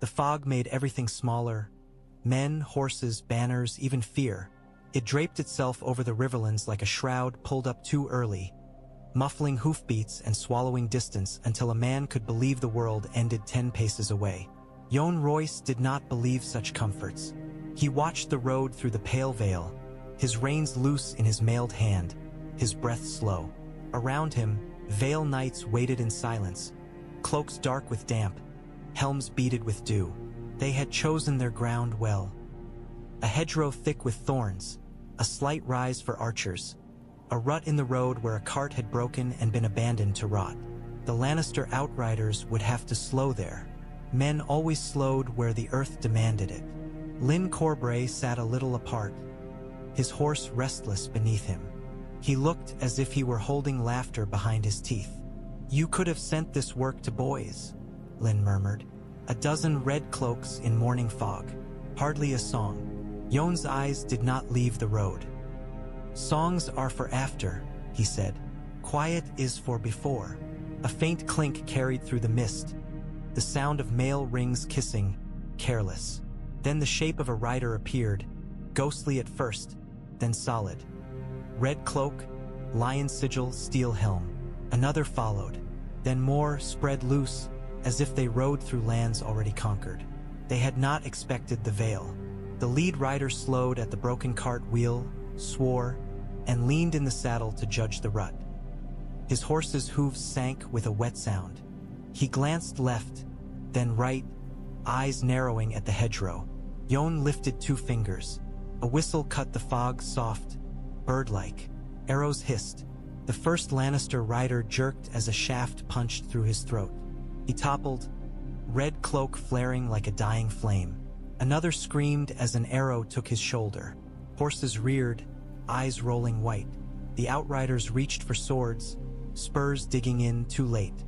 The fog made everything smaller. Men, horses, banners, even fear. It draped itself over the Riverlands like a shroud pulled up too early, muffling hoofbeats and swallowing distance until a man could believe the world ended 10 paces away. Jon Royce did not believe such comforts. He watched the road through the pale veil, his reins loose in his mailed hand, his breath slow. Around him, Vale knights waited in silence, cloaks dark with damp, helms beaded with dew. They had chosen their ground well. A hedgerow thick with thorns, a slight rise for archers, a rut in the road where a cart had broken and been abandoned to rot. The Lannister outriders would have to slow there. Men always slowed where the earth demanded it. Lyn Corbray sat a little apart, his horse restless beneath him. He looked as if he were holding laughter behind his teeth. "You could have sent this work to boys," Lyn murmured. "A dozen red cloaks in morning fog. Hardly a song." Jon's eyes did not leave the road. "Songs are for after," he said. "Quiet is for before." A faint clink carried through the mist, the sound of male rings kissing, careless. Then the shape of a rider appeared, ghostly at first, then solid. Red cloak, lion sigil, steel helm. Another followed, then more spread loose, as if they rode through lands already conquered. They had not expected the Vale. The lead rider slowed at the broken cart wheel, swore, and leaned in the saddle to judge the rut. His horse's hooves sank with a wet sound. He glanced left, then right, eyes narrowing at the hedgerow. Jon lifted 2 fingers. A whistle cut the fog soft, bird-like. Arrows hissed. The first Lannister rider jerked as a shaft punched through his throat. He toppled, red cloak flaring like a dying flame. Another screamed as an arrow took his shoulder. Horses reared, eyes rolling white. The outriders reached for swords, spurs digging in too late.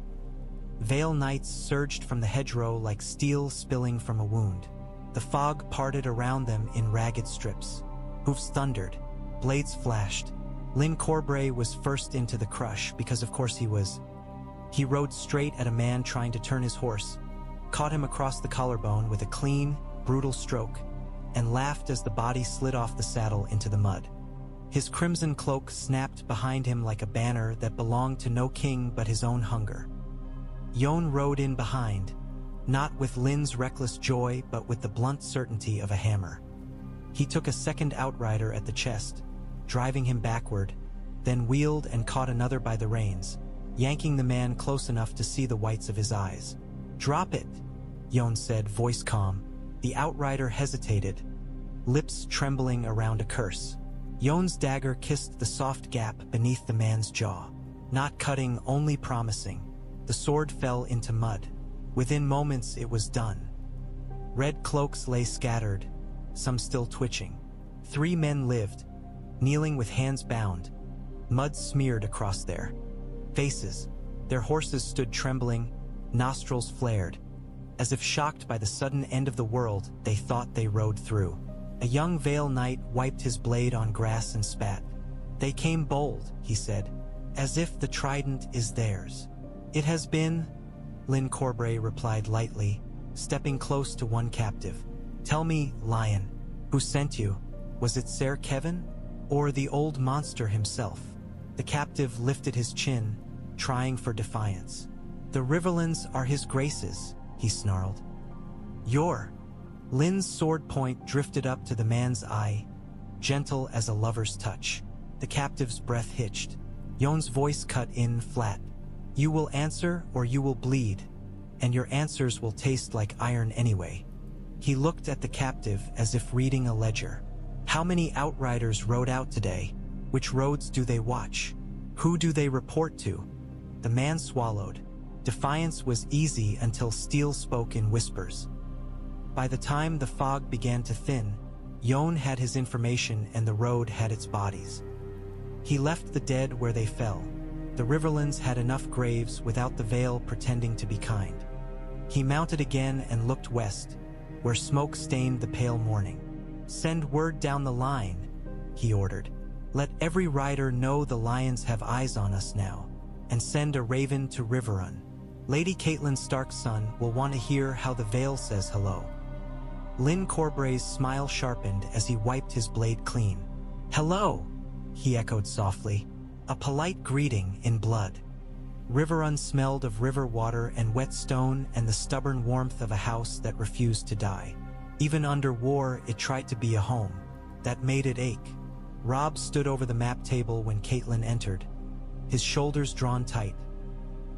Vale knights surged from the hedgerow like steel spilling from a wound. The fog parted around them in ragged strips. Hoofs thundered, blades flashed. Lyn Corbray was first into the crush because of course he was. He rode straight at a man trying to turn his horse, caught him across the collarbone with a clean, brutal stroke, and laughed as the body slid off the saddle into the mud. His crimson cloak snapped behind him like a banner that belonged to no king but his own hunger. Jon rode in behind, not with Lyn's reckless joy but with the blunt certainty of a hammer. He took a second outrider at the chest, driving him backward, then wheeled and caught another by the reins, yanking the man close enough to see the whites of his eyes. "Drop it," Jon said, voice calm. The outrider hesitated, lips trembling around a curse. Jon's dagger kissed the soft gap beneath the man's jaw. Not cutting, only promising. The sword fell into mud. Within moments it was done. Red cloaks lay scattered, some still twitching. 3 men lived, kneeling with hands bound, mud smeared across their faces. Their horses stood trembling, nostrils flared. As if shocked by the sudden end of the world they thought they rode through. A young Vale knight wiped his blade on grass and spat. "They came bold," he said, "as if the trident is theirs." "It has been," Lyn Corbray replied lightly, stepping close to one captive. "Tell me, lion, who sent you? Was it Ser Kevin, or the old monster himself?" The captive lifted his chin, trying for defiance. "The Riverlands are his graces," he snarled. "Your..." Lyn's sword point drifted up to the man's eye, gentle as a lover's touch. The captive's breath hitched. Jon's voice cut in flat. "You will answer or you will bleed, and your answers will taste like iron anyway." He looked at the captive as if reading a ledger. "How many outriders rode out today? Which roads do they watch? Who do they report to?" The man swallowed. Defiance was easy until steel spoke in whispers. By the time the fog began to thin, Jon had his information and the road had its bodies. He left the dead where they fell. The Riverlands had enough graves without the Vale pretending to be kind. He mounted again and looked west, where smoke stained the pale morning. "Send word down the line," he ordered. "Let every rider know the lions have eyes on us now, and send a raven to Riverrun." Lady Catelyn Stark's son will want to hear how the Vale says hello. Lyn Corbray's smile sharpened as he wiped his blade clean. Hello, he echoed softly, a polite greeting in blood. Riverrun smelled of river water and wet stone and the stubborn warmth of a house that refused to die. Even under war, it tried to be a home. That made it ache. Robb stood over the map table when Catelyn entered, his shoulders drawn tight.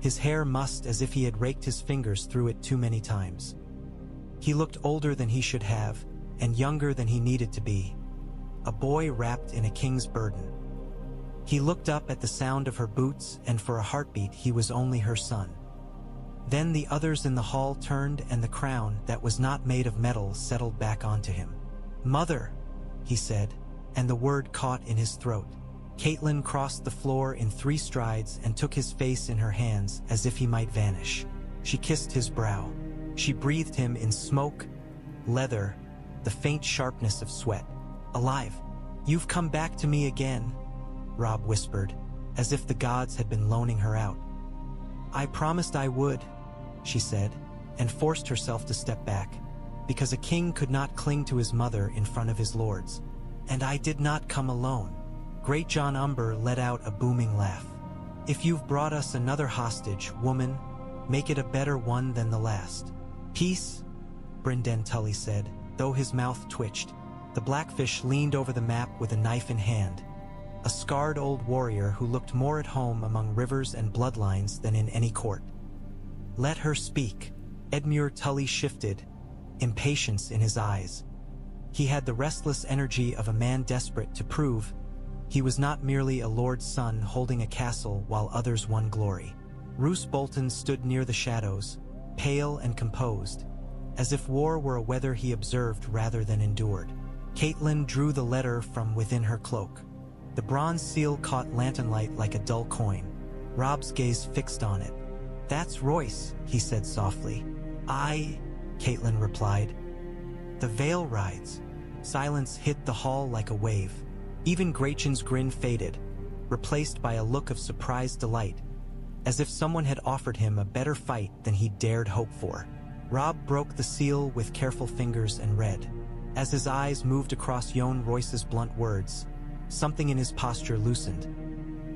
His hair mussed as if he had raked his fingers through it too many times. He looked older than he should have, and younger than he needed to be. A boy wrapped in a king's burden. He looked up at the sound of her boots, and for a heartbeat he was only her son. Then the others in the hall turned, and the crown that was not made of metal settled back onto him. "Mother," he said, and the word caught in his throat. Catelyn crossed the floor in 3 strides and took his face in her hands as if he might vanish. She kissed his brow. She breathed him in smoke, leather, the faint sharpness of sweat. "Alive. You've come back to me again," Robb whispered, as if the gods had been loaning her out. "I promised I would," she said, and forced herself to step back, because a king could not cling to his mother in front of his lords. "And I did not come alone." Great John Umber let out a booming laugh. "If you've brought us another hostage, woman, make it a better one than the last." "Peace," Brynden Tully said, though his mouth twitched. The Blackfish leaned over the map with a knife in hand, a scarred old warrior who looked more at home among rivers and bloodlines than in any court. "Let her speak." Edmure Tully shifted, impatience in his eyes. He had the restless energy of a man desperate to prove he was not merely a lord's son holding a castle while others won glory. Roose Bolton stood near the shadows, pale and composed, as if war were a weather he observed rather than endured. Catelyn drew the letter from within her cloak. The bronze seal caught lanternlight like a dull coin. Robb's gaze fixed on it. "That's Royce," he said softly. "I," Catelyn replied. "The Vale rides." Silence hit the hall like a wave. Even Grachan's grin faded, replaced by a look of surprised delight, as if someone had offered him a better fight than he dared hope for. Robb broke the seal with careful fingers and read. As his eyes moved across Yohn Royce's blunt words, something in his posture loosened.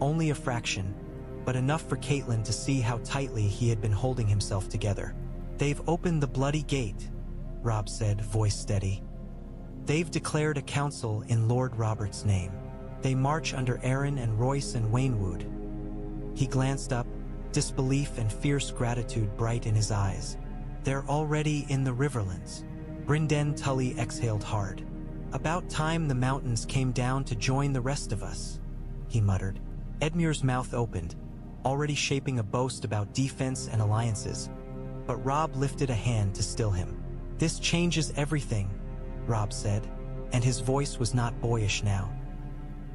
Only a fraction, but enough for Catelyn to see how tightly he had been holding himself together. "They've opened the bloody gate," Robb said, voice steady. "They've declared a council in Lord Robert's name. They march under Arryn and Royce and Waynwood." He glanced up, disbelief and fierce gratitude bright in his eyes. "They're already in the Riverlands." Brynden Tully exhaled hard. "About time the mountains came down to join the rest of us," he muttered. Edmure's mouth opened, already shaping a boast about defense and alliances, but Robb lifted a hand to still him. "This changes everything," Robb said, and his voice was not boyish now.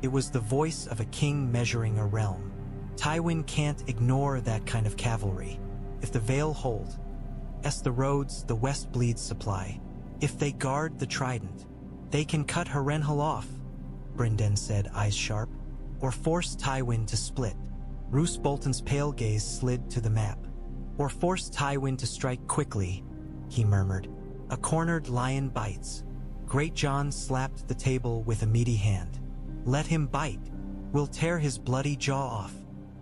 It was the voice of a king measuring a realm. "Tywin can't ignore that kind of cavalry. If the Vale hold, the roads the West bleeds supply. If they guard the Trident, they can cut Harrenhal off," Brynden said, eyes sharp, "or force Tywin to split." Roose Bolton's pale gaze slid to the map. "Or force Tywin to strike quickly," he murmured. "A cornered lion bites." Great John slapped the table with a meaty hand. "Let him bite. We'll tear his bloody jaw off."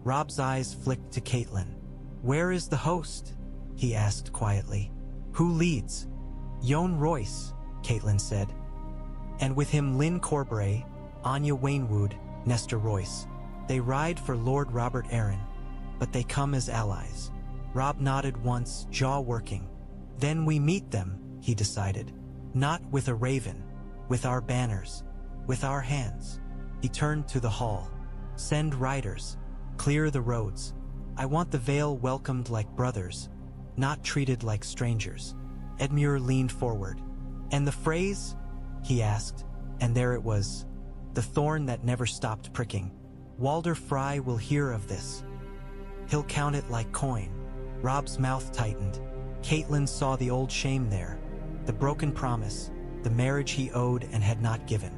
Robb's eyes flicked to Catelyn. "Where is the host?" he asked quietly. "Who leads?" "Yohn Royce," Catelyn said. "And with him Lyn Corbray, Anya Waynwood, Nestor Royce. They ride for Lord Robert Arryn, but they come as allies." Robb nodded once, jaw working. "Then we meet them," he decided. "Not with a raven, with our banners, with our hands." He turned to the hall. "Send riders. Clear the roads. I want the Vale welcomed like brothers, not treated like strangers." Edmure leaned forward. "And the phrase?" he asked, and there it was, the thorn that never stopped pricking. "Walder Frey will hear of this. He'll count it like coin." Robb's mouth tightened. Catelyn saw the old shame there, the broken promise, the marriage he owed and had not given.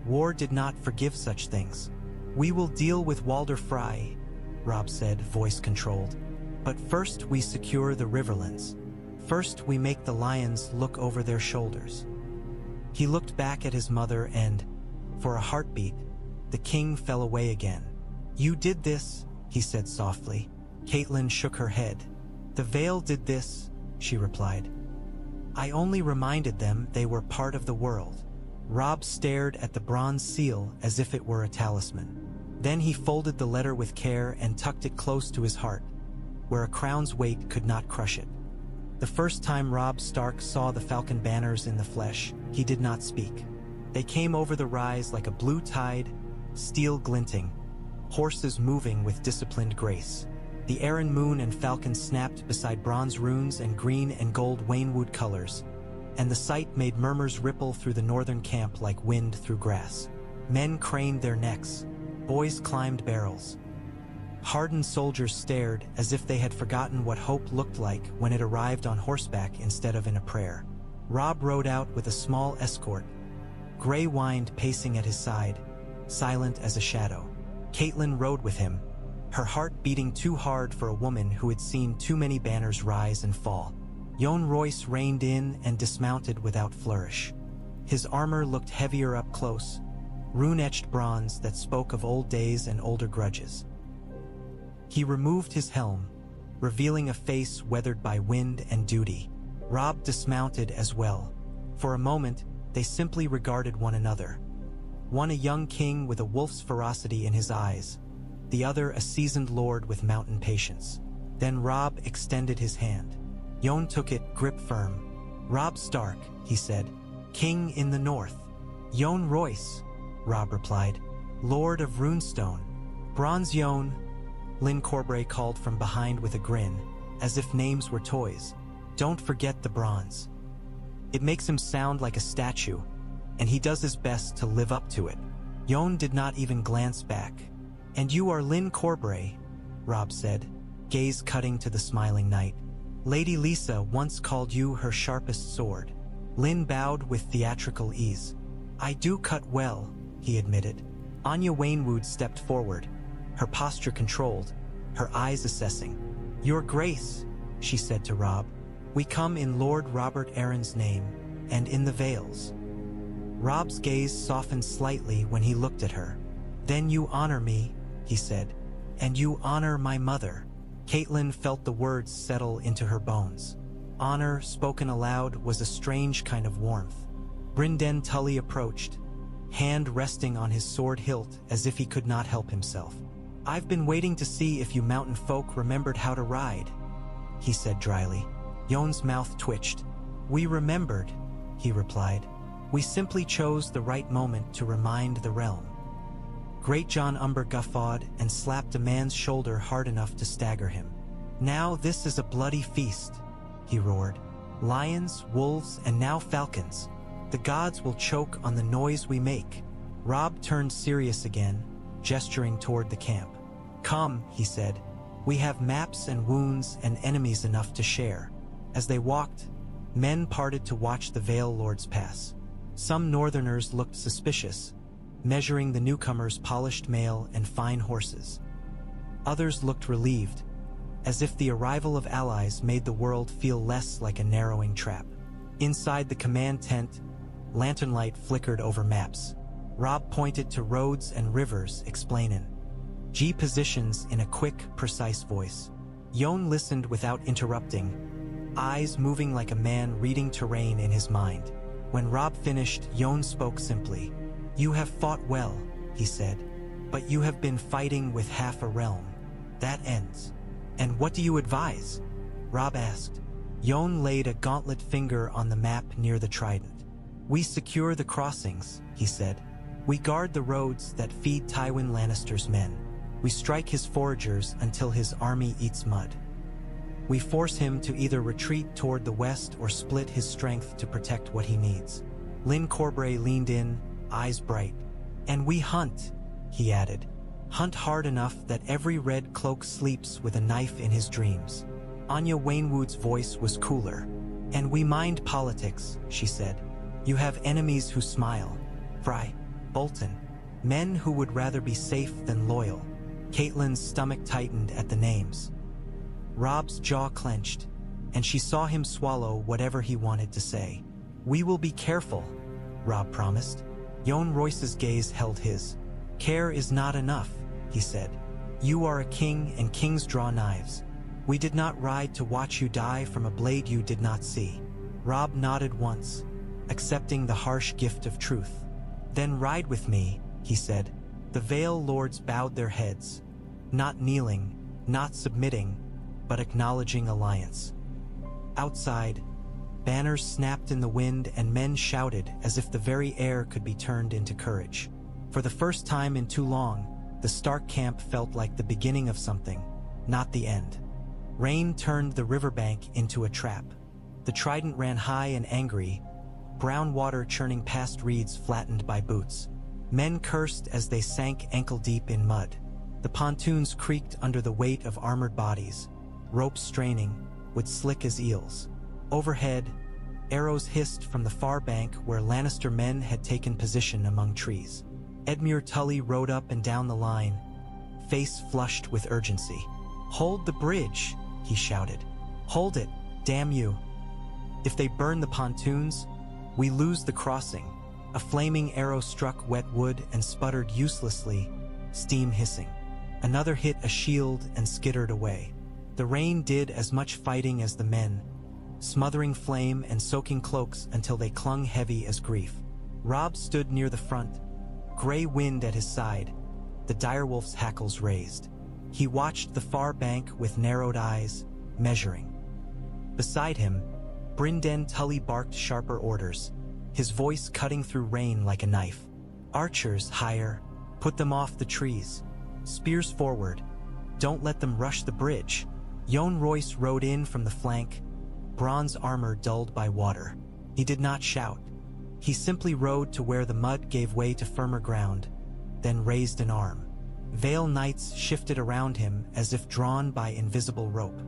War did not forgive such things. "We will deal with Walder Frey," Robb said, voice controlled. But first we secure the Riverlands. First we make the lions look over their shoulders." He looked back at his mother and, for a heartbeat, the king fell away again. "You did this," he said softly. Catelyn shook her head. "The Vale did this," she replied. "I only reminded them they were part of the world." Robb stared at the bronze seal as if it were a talisman. Then he folded the letter with care and tucked it close to his heart, where a crown's weight could not crush it. The first time Robb Stark saw the falcon banners in the flesh, he did not speak. They came over the rise like a blue tide, steel glinting, horses moving with disciplined grace. The Arryn moon and falcon snapped beside bronze runes and green and gold Waynwood colors, and the sight made murmurs ripple through the northern camp like wind through grass. Men craned their necks, boys climbed barrels. Hardened soldiers stared as if they had forgotten what hope looked like when it arrived on horseback instead of in a prayer. Robb rode out with a small escort, Grey whined pacing at his side, silent as a shadow. Catelyn rode with him, her heart beating too hard for a woman who had seen too many banners rise and fall. Yohn Royce reined in and dismounted without flourish. His armor looked heavier up close, rune-etched bronze that spoke of old days and older grudges. He removed his helm, revealing a face weathered by wind and duty. Robb dismounted as well. For a moment, they simply regarded one another. One a young king with a wolf's ferocity in his eyes, the other a seasoned lord with mountain patience. Then Robb extended his hand. Yohn took it, grip firm. "Robb Stark," he said, "King in the north." "Yohn Royce," Robb replied, "Lord of Runestone." "Bronze Yohn," Lyn Corbray called from behind with a grin, as if names were toys. "Don't forget the bronze. It makes him sound like a statue, and he does his best to live up to it." Yohn did not even glance back. "And you are Lyn Corbray," Robb said, gaze cutting to the smiling knight. "Lady Lisa once called you her sharpest sword." Lyn bowed with theatrical ease. "I do cut well," he admitted. Anya Waynwood stepped forward, her posture controlled, her eyes assessing. "Your Grace," she said to Robb, "we come in Lord Robert Arryn's name, and in the Vales." Robb's gaze softened slightly when he looked at her. "Then you honor me," he said, "and you honor my mother." Catelyn felt the words settle into her bones. Honor, spoken aloud, was a strange kind of warmth. Brynden Tully approached, hand resting on his sword hilt as if he could not help himself. "I've been waiting to see if you mountain folk remembered how to ride," he said dryly. Yohn's mouth twitched. "We remembered," he replied. "We simply chose the right moment to remind the realm." Great John Umber guffawed and slapped a man's shoulder hard enough to stagger him. "Now this is a bloody feast," he roared. "Lions, wolves, and now falcons. The gods will choke on the noise we make." Robb turned serious again, gesturing toward the camp. "Come," he said. "We have maps and wounds and enemies enough to share." As they walked, men parted to watch the Vale Lords pass. Some northerners looked suspicious, measuring the newcomers' polished mail and fine horses. Others looked relieved, as if the arrival of allies made the world feel less like a narrowing trap. Inside the command tent, lantern light flickered over maps. Robb pointed to roads and rivers, explaining G positions in a quick, precise voice. Yohn listened without interrupting, eyes moving like a man reading terrain in his mind. When Robb finished, Yohn spoke simply. "You have fought well," he said, "but you have been fighting with half a realm. That ends." "And what do you advise?" Robb asked. Yohn laid a gauntlet finger on the map near the trident. "We secure the crossings," he said. "We guard the roads that feed Tywin Lannister's men. We strike his foragers until his army eats mud. We force him to either retreat toward the west or split his strength to protect what he needs." Lyn Corbray leaned in, eyes bright. "And we hunt," he added. "Hunt hard enough that every red cloak sleeps with a knife in his dreams." Anya Waynwood's voice was cooler. "And we mind politics," she said. "You have enemies who smile. Frey, Bolton, men who would rather be safe than loyal." Catelyn's stomach tightened at the names. Robb's jaw clenched, and she saw him swallow whatever he wanted to say. "We will be careful," Robb promised. Yohn Royce's gaze held his. "Care is not enough," he said. "You are a king, and kings draw knives. We did not ride to watch you die from a blade you did not see." Robb nodded once, accepting the harsh gift of truth. "Then ride with me," he said. The Vale lords bowed their heads, not kneeling, not submitting, but acknowledging alliance. Outside, banners snapped in the wind and men shouted as if the very air could be turned into courage. For the first time in too long, the Stark camp felt like the beginning of something, not the end. Rain turned the riverbank into a trap. The trident ran high and angry, brown water churning past reeds flattened by boots. Men cursed as they sank ankle-deep in mud. The pontoons creaked under the weight of armored bodies, ropes straining, would slick as eels. Overhead, arrows hissed from the far bank where Lannister men had taken position among trees. Edmure Tully rode up and down the line, face flushed with urgency. "Hold the bridge," he shouted. "Hold it, damn you. If they burn the pontoons, we lose the crossing." A flaming arrow struck wet wood and sputtered uselessly, steam hissing. Another hit a shield and skittered away. The rain did as much fighting as the men, smothering flame and soaking cloaks until they clung heavy as grief. Robb stood near the front, gray wind at his side, the direwolf's hackles raised. He watched the far bank with narrowed eyes, measuring. Beside him, Brynden Tully barked sharper orders, his voice cutting through rain like a knife. "Archers, higher. Put them off the trees. Spears forward. Don't let them rush the bridge." Yohn Royce rode in from the flank, bronze armor dulled by water. He did not shout. He simply rode to where the mud gave way to firmer ground, then raised an arm. Vale knights shifted around him as if drawn by invisible rope.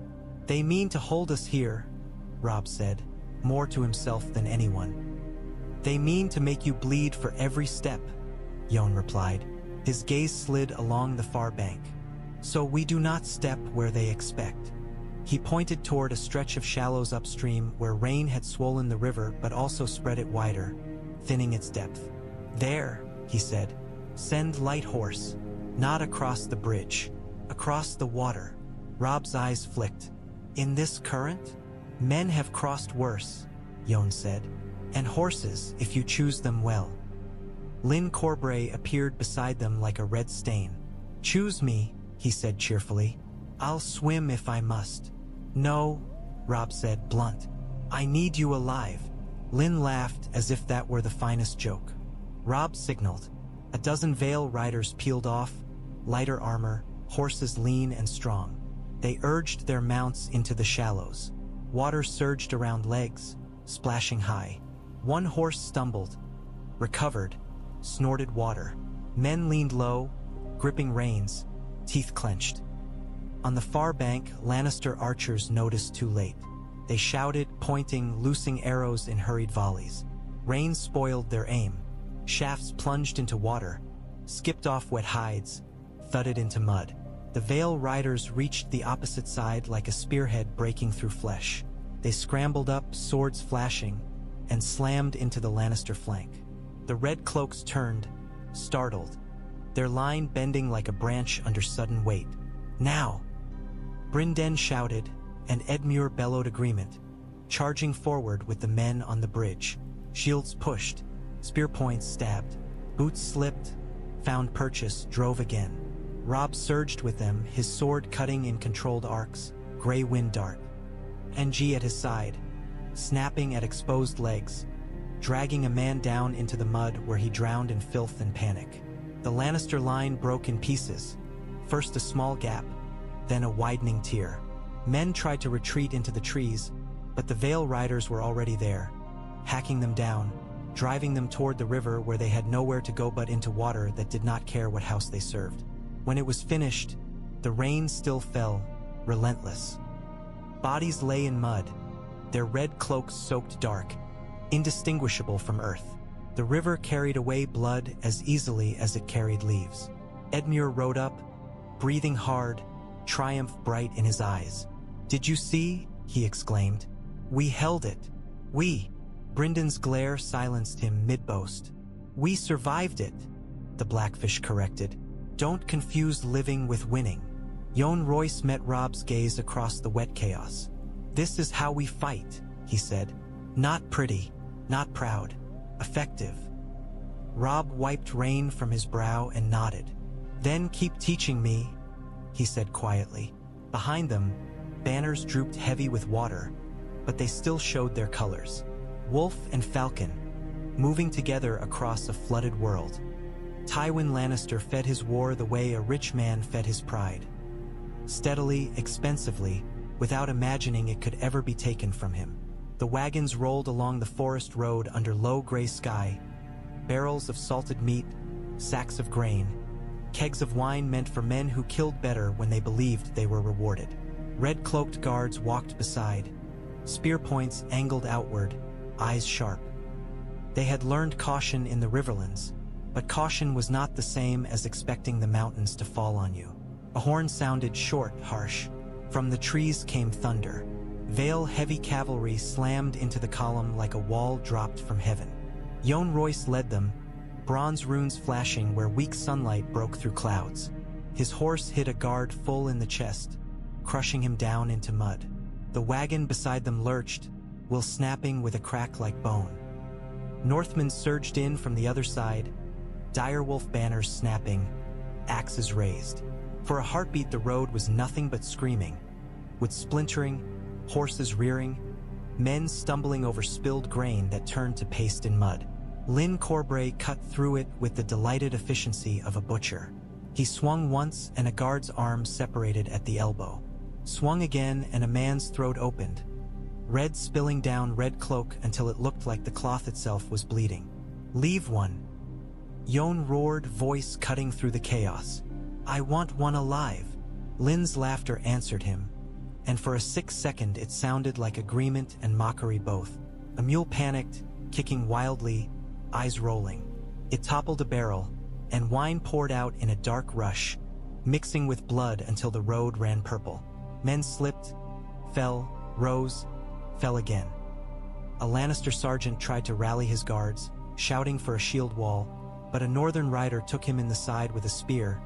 "They mean to hold us here," Robb said, more to himself than anyone. "They mean to make you bleed for every step," Yohn replied. His gaze slid along the far bank. "So we do not step where they expect." He pointed toward a stretch of shallows upstream where rain had swollen the river but also spread it wider, thinning its depth. "There," he said, "send light horse, not across the bridge, across the water." Robb's eyes flicked. "In this current? Men have crossed worse," Yohn said. "And horses, if you choose them well." Lyn Corbray appeared beside them like a red stain. "Choose me," he said cheerfully. "I'll swim if I must." "No," Robb said, blunt. "I need you alive." Lyn laughed as if that were the finest joke. Robb signaled. A dozen Vale riders peeled off, lighter armor, horses lean and strong. They urged their mounts into the shallows. Water surged around legs, splashing high. One horse stumbled, recovered, snorted water. Men leaned low, gripping reins, teeth clenched. On the far bank, Lannister archers noticed too late. They shouted, pointing, loosing arrows in hurried volleys. Rain spoiled their aim. Shafts plunged into water, skipped off wet hides, thudded into mud. The Vale riders reached the opposite side like a spearhead breaking through flesh. They scrambled up, swords flashing, and slammed into the Lannister flank. The red cloaks turned, startled, their line bending like a branch under sudden weight. "Now!" Brynden shouted, and Edmure bellowed agreement, charging forward with the men on the bridge. Shields pushed, spear points stabbed, boots slipped, found purchase, drove again. Robb surged with them, his sword cutting in controlled arcs, gray wind dart. NG at his side, snapping at exposed legs, dragging a man down into the mud where he drowned in filth and panic. The Lannister line broke in pieces, first a small gap, then a widening tier. Men tried to retreat into the trees, but the Vale riders were already there, hacking them down, driving them toward the river where they had nowhere to go but into water that did not care what house they served. When it was finished, the rain still fell, relentless. Bodies lay in mud, their red cloaks soaked dark, indistinguishable from earth. The river carried away blood as easily as it carried leaves. Edmure rode up, breathing hard, triumph bright in his eyes. "Did you see?" he exclaimed. "We held it. We." Bryndon's glare silenced him mid-boast. "We survived it," the Blackfish corrected. "Don't confuse living with winning." Jon Royce met Robb's gaze across the wet chaos. "This is how we fight," he said. "Not pretty, not proud, effective." Robb wiped rain from his brow and nodded. "Then keep teaching me," he said quietly. Behind them, banners drooped heavy with water, but they still showed their colors. Wolf and falcon, moving together across a flooded world. Tywin Lannister fed his war the way a rich man fed his pride. Steadily, expensively, without imagining it could ever be taken from him. The wagons rolled along the forest road under low gray sky, barrels of salted meat, sacks of grain, kegs of wine meant for men who killed better when they believed they were rewarded. Red-cloaked guards walked beside, spear points angled outward, eyes sharp. They had learned caution in the Riverlands, but caution was not the same as expecting the mountains to fall on you. A horn sounded short, harsh. From the trees came thunder. Vale heavy cavalry slammed into the column like a wall dropped from heaven. Jon Royce led them, bronze runes flashing where weak sunlight broke through clouds. His horse hit a guard full in the chest, crushing him down into mud. The wagon beside them lurched, will snapping with a crack like bone. Northmen surged in from the other side, direwolf banners snapping, axes raised. For a heartbeat the road was nothing but screaming, with splintering, horses rearing, men stumbling over spilled grain that turned to paste in mud. Lyn Corbray cut through it with the delighted efficiency of a butcher. He swung once and a guard's arm separated at the elbow. Swung again and a man's throat opened, red spilling down red cloak until it looked like the cloth itself was bleeding. "Leave one," Jon roared, voice cutting through the chaos. "I want one alive." Lyn's laughter answered him, and for a sick second it sounded like agreement and mockery both. A mule panicked, kicking wildly, eyes rolling. It toppled a barrel, and wine poured out in a dark rush, mixing with blood until the road ran purple. Men slipped, fell, rose, fell again. A Lannister sergeant tried to rally his guards, shouting for a shield wall, but a northern rider took him in the side with a spear,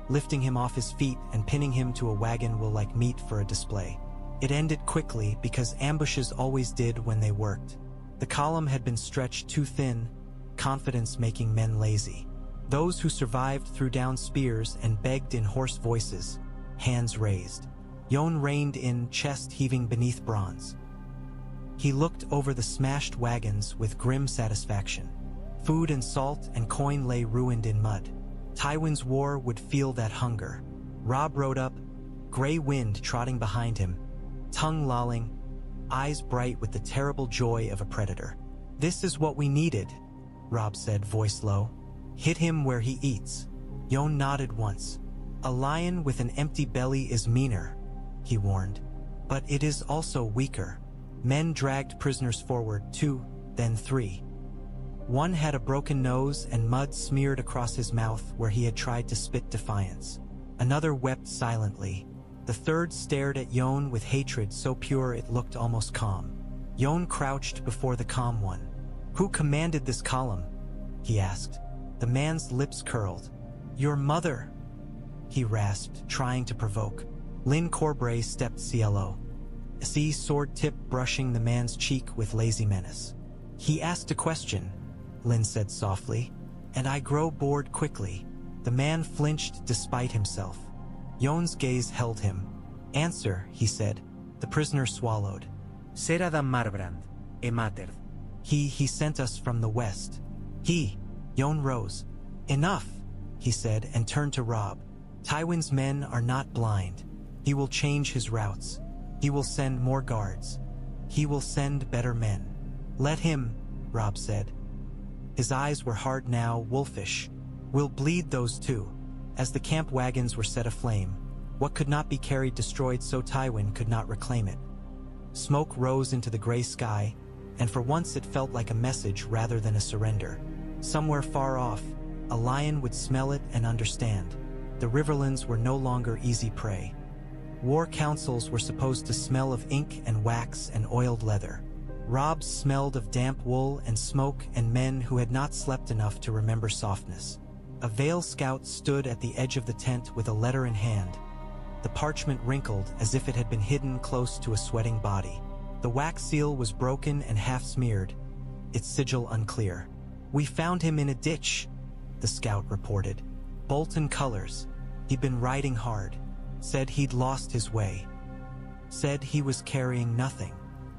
lifting him off his feet and pinning him to a wagon will like meat for a display. It ended quickly because ambushes always did when they worked. The column had been stretched too thin, confidence making men lazy. Those who survived threw down spears and begged in hoarse voices, hands raised. Jon reined in, chest heaving beneath bronze. He looked over the smashed wagons with grim satisfaction. Food and salt and coin lay ruined in mud. Tywin's war would feel that hunger. Robb rode up, gray wind trotting behind him, tongue lolling, eyes bright with the terrible joy of a predator. "This is what we needed," Robb said, voice low. "Hit him where he eats." Jon nodded once. "A lion with an empty belly is meaner," he warned. "But it is also weaker." Men dragged prisoners forward, 2, then 3. One had a broken nose and mud smeared across his mouth where he had tried to spit defiance. Another wept silently. The third stared at Jon with hatred so pure it looked almost calm. Jon crouched before the calm one. "Who commanded this column?" he asked. The man's lips curled. "Your mother," he rasped, trying to provoke. Lyn Corbray stepped CLO. A sea sword tip brushing the man's cheek with lazy menace. "He asked a question," Lyn said softly, "and I grow bored quickly." The man flinched despite himself. Jon's gaze held him. "Answer," he said. The prisoner swallowed. "Sera da Marbrand, e mater." He sent us from the west." Jon rose. "Enough," he said and turned to Robb. "Tywin's men are not blind. He will change his routes. He will send more guards. He will send better men." "Let him," Robb said. His eyes were hard now, wolfish. "We'll bleed those too." As the camp wagons were set aflame, what could not be carried destroyed so Tywin could not reclaim it. Smoke rose into the gray sky, and for once it felt like a message rather than a surrender. Somewhere far off, a lion would smell it and understand. The Riverlands were no longer easy prey. War councils were supposed to smell of ink and wax and oiled leather. Robb smelled of damp wool and smoke and men who had not slept enough to remember softness. A Vale scout stood at the edge of the tent with a letter in hand. The parchment wrinkled as if it had been hidden close to a sweating body. The wax seal was broken and half smeared, its sigil unclear. "We found him in a ditch," the scout reported. "Bolton colors. He'd been riding hard. Said he'd lost his way. Said he was carrying nothing."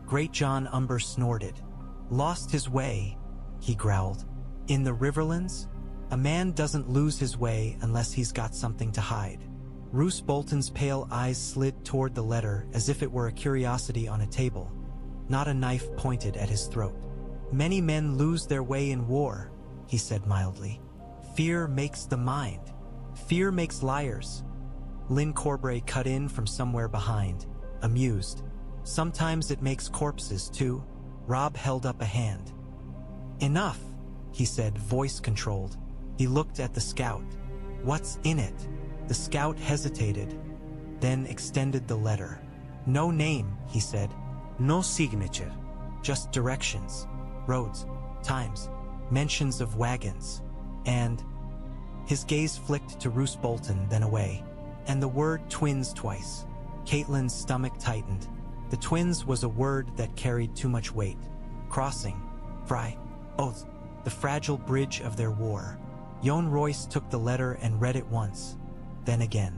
Great John Umber snorted. "Lost his way," he growled. "In the Riverlands? A man doesn't lose his way unless he's got something to hide." Roose Bolton's pale eyes slid toward the letter as if it were a curiosity on a table, not a knife pointed at his throat. "Many men lose their way in war," he said mildly. "Fear makes the mind. Fear makes liars." Lynn Corbray cut in from somewhere behind, amused. "Sometimes it makes corpses, too." Robb held up a hand. "Enough," he said, voice controlled. He looked at the scout. "What's in it?" The scout hesitated, then extended the letter. "No name," he said. "No signature. Just directions. Roads, times, mentions of wagons, and..." His gaze flicked to Roose Bolton, then away. "And the word twins twice." Catelyn's stomach tightened. The twins was a word that carried too much weight. Crossing, Frey, oath, the fragile bridge of their war. Jon Royce took the letter and read it once, then again.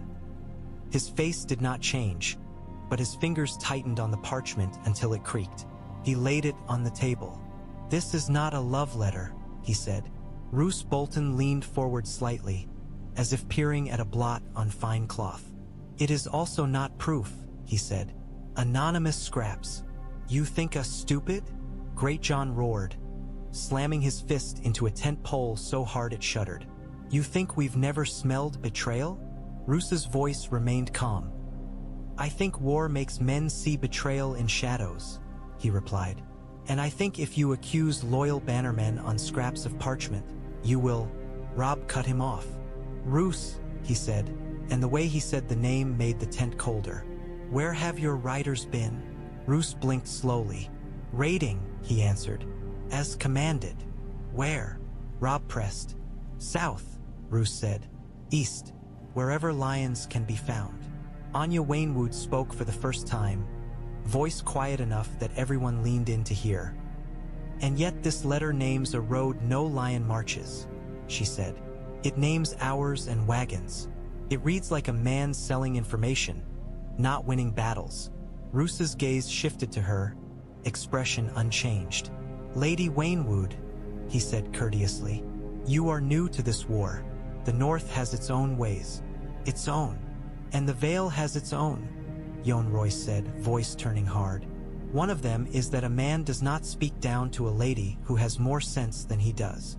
His face did not change, but his fingers tightened on the parchment until it creaked. He laid it on the table. "This is not a love letter," he said. Roose Bolton leaned forward slightly, as if peering at a blot on fine cloth. "It is also not proof," he said. "Anonymous scraps. You think us stupid?" Great John roared, slamming his fist into a tent pole so hard it shuddered. "You think we've never smelled betrayal?" Roose's voice remained calm. "I think war makes men see betrayal in shadows," he replied. "And I think if you accuse loyal bannermen on scraps of parchment, you will..." Robb cut him off. "Roose," he said, and the way he said the name made the tent colder. "Where have your riders been?" Roose blinked slowly. "Raiding," he answered. "As commanded." "Where?" Robb pressed. "South," Roose said. "East, wherever lions can be found." Anya Waynwood spoke for the first time, voice quiet enough that everyone leaned in to hear. "And yet this letter names a road no lion marches," she said. "It names hours and wagons. It reads like a man selling information, not winning battles." Roose's gaze shifted to her, expression unchanged. "Lady Waynwood," he said courteously, "you are new to this war. The North has its own ways. Its own. And the Vale has its own," Jon Royce said, voice turning hard. "One of them is that a man does not speak down to a lady who has more sense than he does."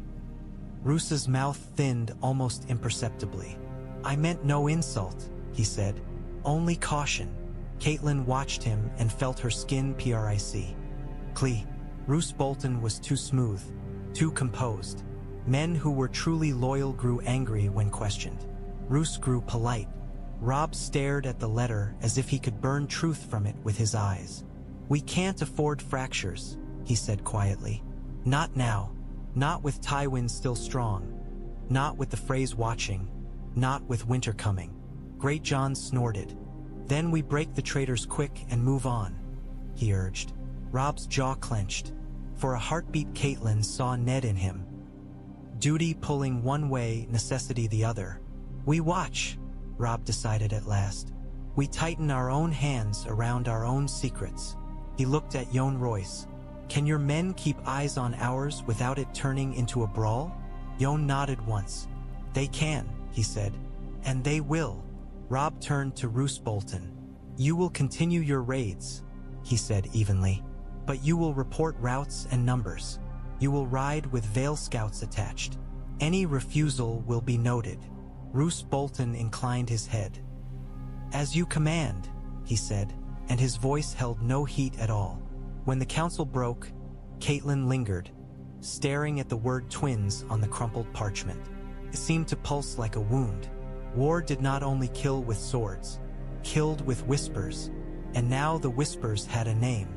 Roose's mouth thinned almost imperceptibly. "I meant no insult," he said. "Only caution." Catelyn watched him and felt her skin prick. Roose Bolton was too smooth, too composed. Men who were truly loyal grew angry when questioned. Roose grew polite. Robb stared at the letter as if he could burn truth from it with his eyes. "We can't afford fractures," he said quietly. "Not now. Not with Tywin still strong. Not with the Freys watching. Not with winter coming." Great John snorted. "Then we break the traitors quick and move on," he urged. Robb's jaw clenched. For a heartbeat, Catelyn saw Ned in him. Duty pulling one way, necessity the other. "We watch," Robb decided at last. "We tighten our own hands around our own secrets." He looked at Jon Royce. "Can your men keep eyes on ours without it turning into a brawl?" Jon nodded once. "They can," he said. "And they will." Robb turned to Roose Bolton. "You will continue your raids," he said evenly. "But you will report routes and numbers. You will ride with Vale scouts attached. Any refusal will be noted." Roose Bolton inclined his head. "As you command," he said, and his voice held no heat at all. When the council broke, Catelyn lingered, staring at the word twins on the crumpled parchment. It seemed to pulse like a wound. War did not only kill with swords. killed with whispers, and now the whispers had a name.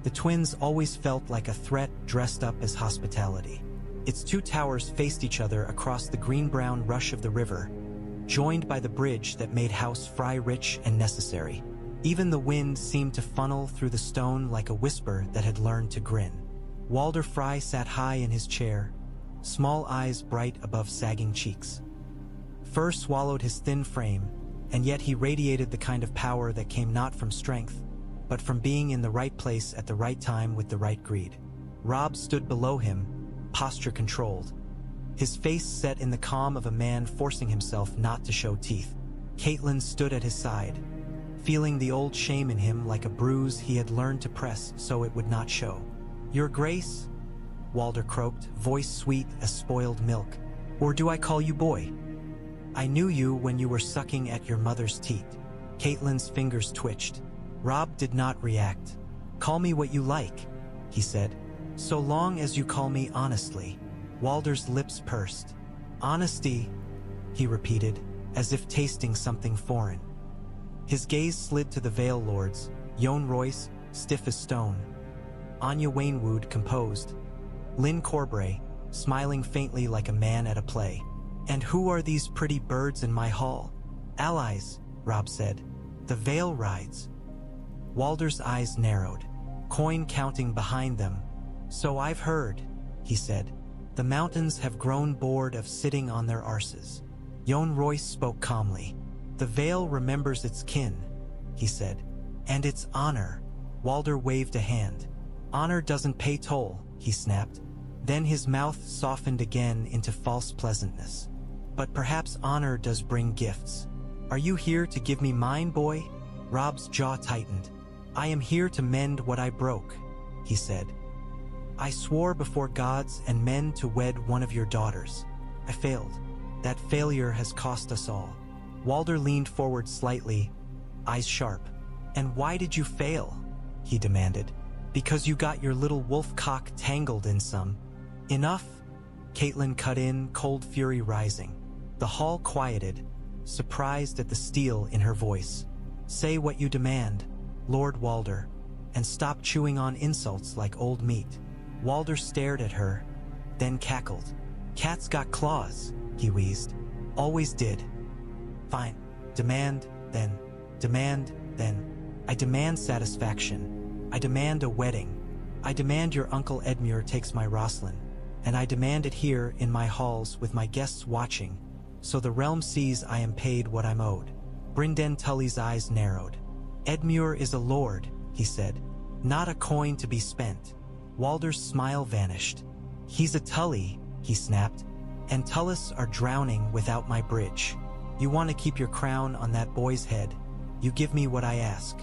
The twins always felt like a threat dressed up as hospitality. Its two towers faced each other across the green-brown rush of the river, joined by the bridge that made House Frey rich and necessary. Even the wind seemed to funnel through the stone like a whisper that had learned to grin. Walder Frey sat high in his chair, small eyes bright above sagging cheeks. Fur swallowed his thin frame, and yet he radiated the kind of power that came not from strength, but from being in the right place at the right time with the right greed. Robb stood below him, posture controlled, his face set in the calm of a man forcing himself not to show teeth. Catelyn stood at his side, feeling the old shame in him like a bruise he had learned to press so it would not show. "Your Grace?" Walder croaked, voice sweet as spoiled milk. "Or do I call you boy? I knew you when you were sucking at your mother's teat." Catelyn's fingers twitched. Robb did not react. "Call me what you like," he said. "So long as you call me honestly." Walder's lips pursed. "Honesty," he repeated, as if tasting something foreign. His gaze slid to the Vale Lords, Yohn Royce, stiff as stone, Anya Waynwood, composed, Lyn Corbray, smiling faintly like a man at a play. "And who are these pretty birds in my hall?" "Allies," Robb said. "The Vale rides." Walder's eyes narrowed, coin counting behind them. "So I've heard," he said. "The mountains have grown bored of sitting on their arses." Yohn Royce spoke calmly. "The Vale remembers its kin," he said. "And its honor." Walder waved a hand. "Honor doesn't pay toll," he snapped. Then his mouth softened again into false pleasantness. "But perhaps honor does bring gifts. Are you here to give me mine, boy?" Robb's jaw tightened. "I am here to mend what I broke," he said. "I swore before gods and men to wed one of your daughters. I failed. That failure has cost us all." Walder leaned forward slightly, eyes sharp. "And why did you fail?" he demanded. "Because you got your little wolf cock tangled in some." "Enough," Catelyn cut in, cold fury rising. The hall quieted, surprised at the steel in her voice. "Say what you demand, Lord Walder, and stop chewing on insults like old meat." Walder stared at her, then cackled. "Cats got claws," he wheezed. "Always did." "Fine. Demand, then. Demand, then. I demand satisfaction. I demand a wedding. I demand your Uncle Edmure takes my Roslyn. And I demand it here in my halls with my guests watching, so the realm sees I am paid what I'm owed." Brynden Tully's eyes narrowed. "Edmure is a lord," he said, "not a coin to be spent." Walder's smile vanished. "He's a Tully," he snapped, "and Tullys are drowning without my bridge. You want to keep your crown on that boy's head. You give me what I ask."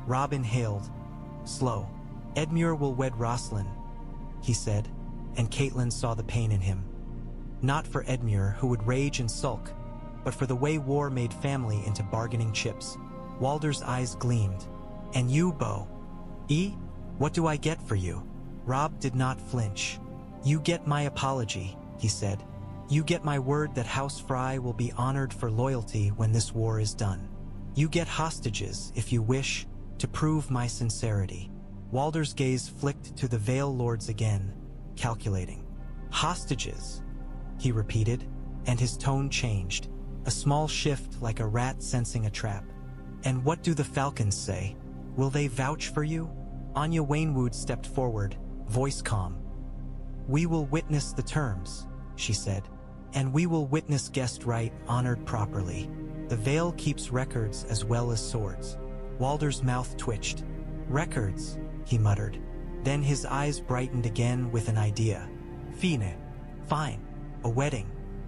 Robb inhaled, slow. "Edmure will wed Roslyn," he said, and Catelyn saw the pain in him. Not for Edmure, who would rage and sulk, but for the way war made family into bargaining chips. Walder's eyes gleamed. "And you, Beau? What do I get for you?" Robb did not flinch. "You get my apology," he said. "You get my word that House Frey will be honored for loyalty when this war is done. You get hostages, if you wish, to prove my sincerity." Walder's gaze flicked to the Vale Lords again, calculating. "Hostages," he repeated, and his tone changed, a small shift like a rat sensing a trap. "And what do the falcons say? Will they vouch for you?" Anya Waynwood stepped forward, voice calm. "We will witness the terms," she said, "and we will witness guest right honored properly. The Vale keeps records as well as swords." Walder's mouth twitched. "Records," he muttered. Then his eyes brightened again with an idea. "Fine. Fine. A wedding.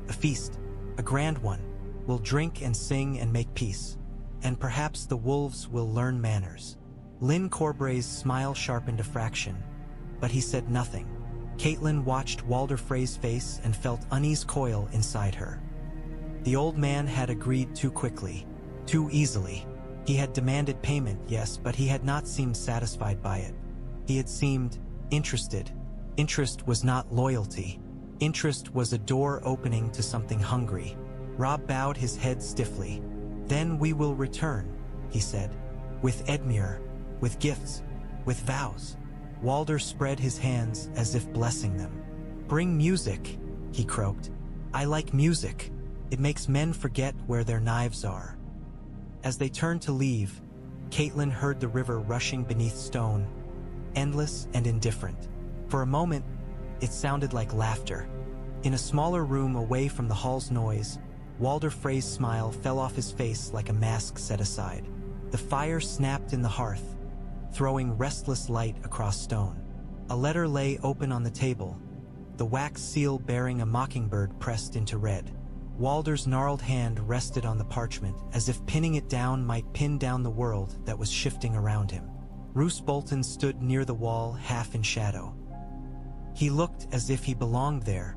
A feast. A grand one. We'll drink and sing and make peace. And perhaps the wolves will learn manners." Lyn Corbray's smile sharpened a fraction, but he said nothing. Catelyn watched Walder Frey's face and felt unease coil inside her. The old man had agreed too quickly, too easily. He had demanded payment, yes, but he had not seemed satisfied by it. He had seemed interested. Interest was not loyalty. Interest was a door opening to something hungry. Robb bowed his head stiffly. "Then we will return," he said. With Edmure, with gifts, with vows. Walder spread his hands as if blessing them. Bring music, he croaked. I like music. It makes men forget where their knives are. As they turned to leave, Catelyn heard the river rushing beneath stone, endless and indifferent. For a moment, it sounded like laughter. In a smaller room away from the hall's noise, Walder Frey's smile fell off his face like a mask set aside. The fire snapped in the hearth, throwing restless light across stone. A letter lay open on the table, the wax seal bearing a mockingbird pressed into red. Walder's gnarled hand rested on the parchment, as if pinning it down might pin down the world that was shifting around him. Roose Bolton stood near the wall, half in shadow. He looked as if he belonged there.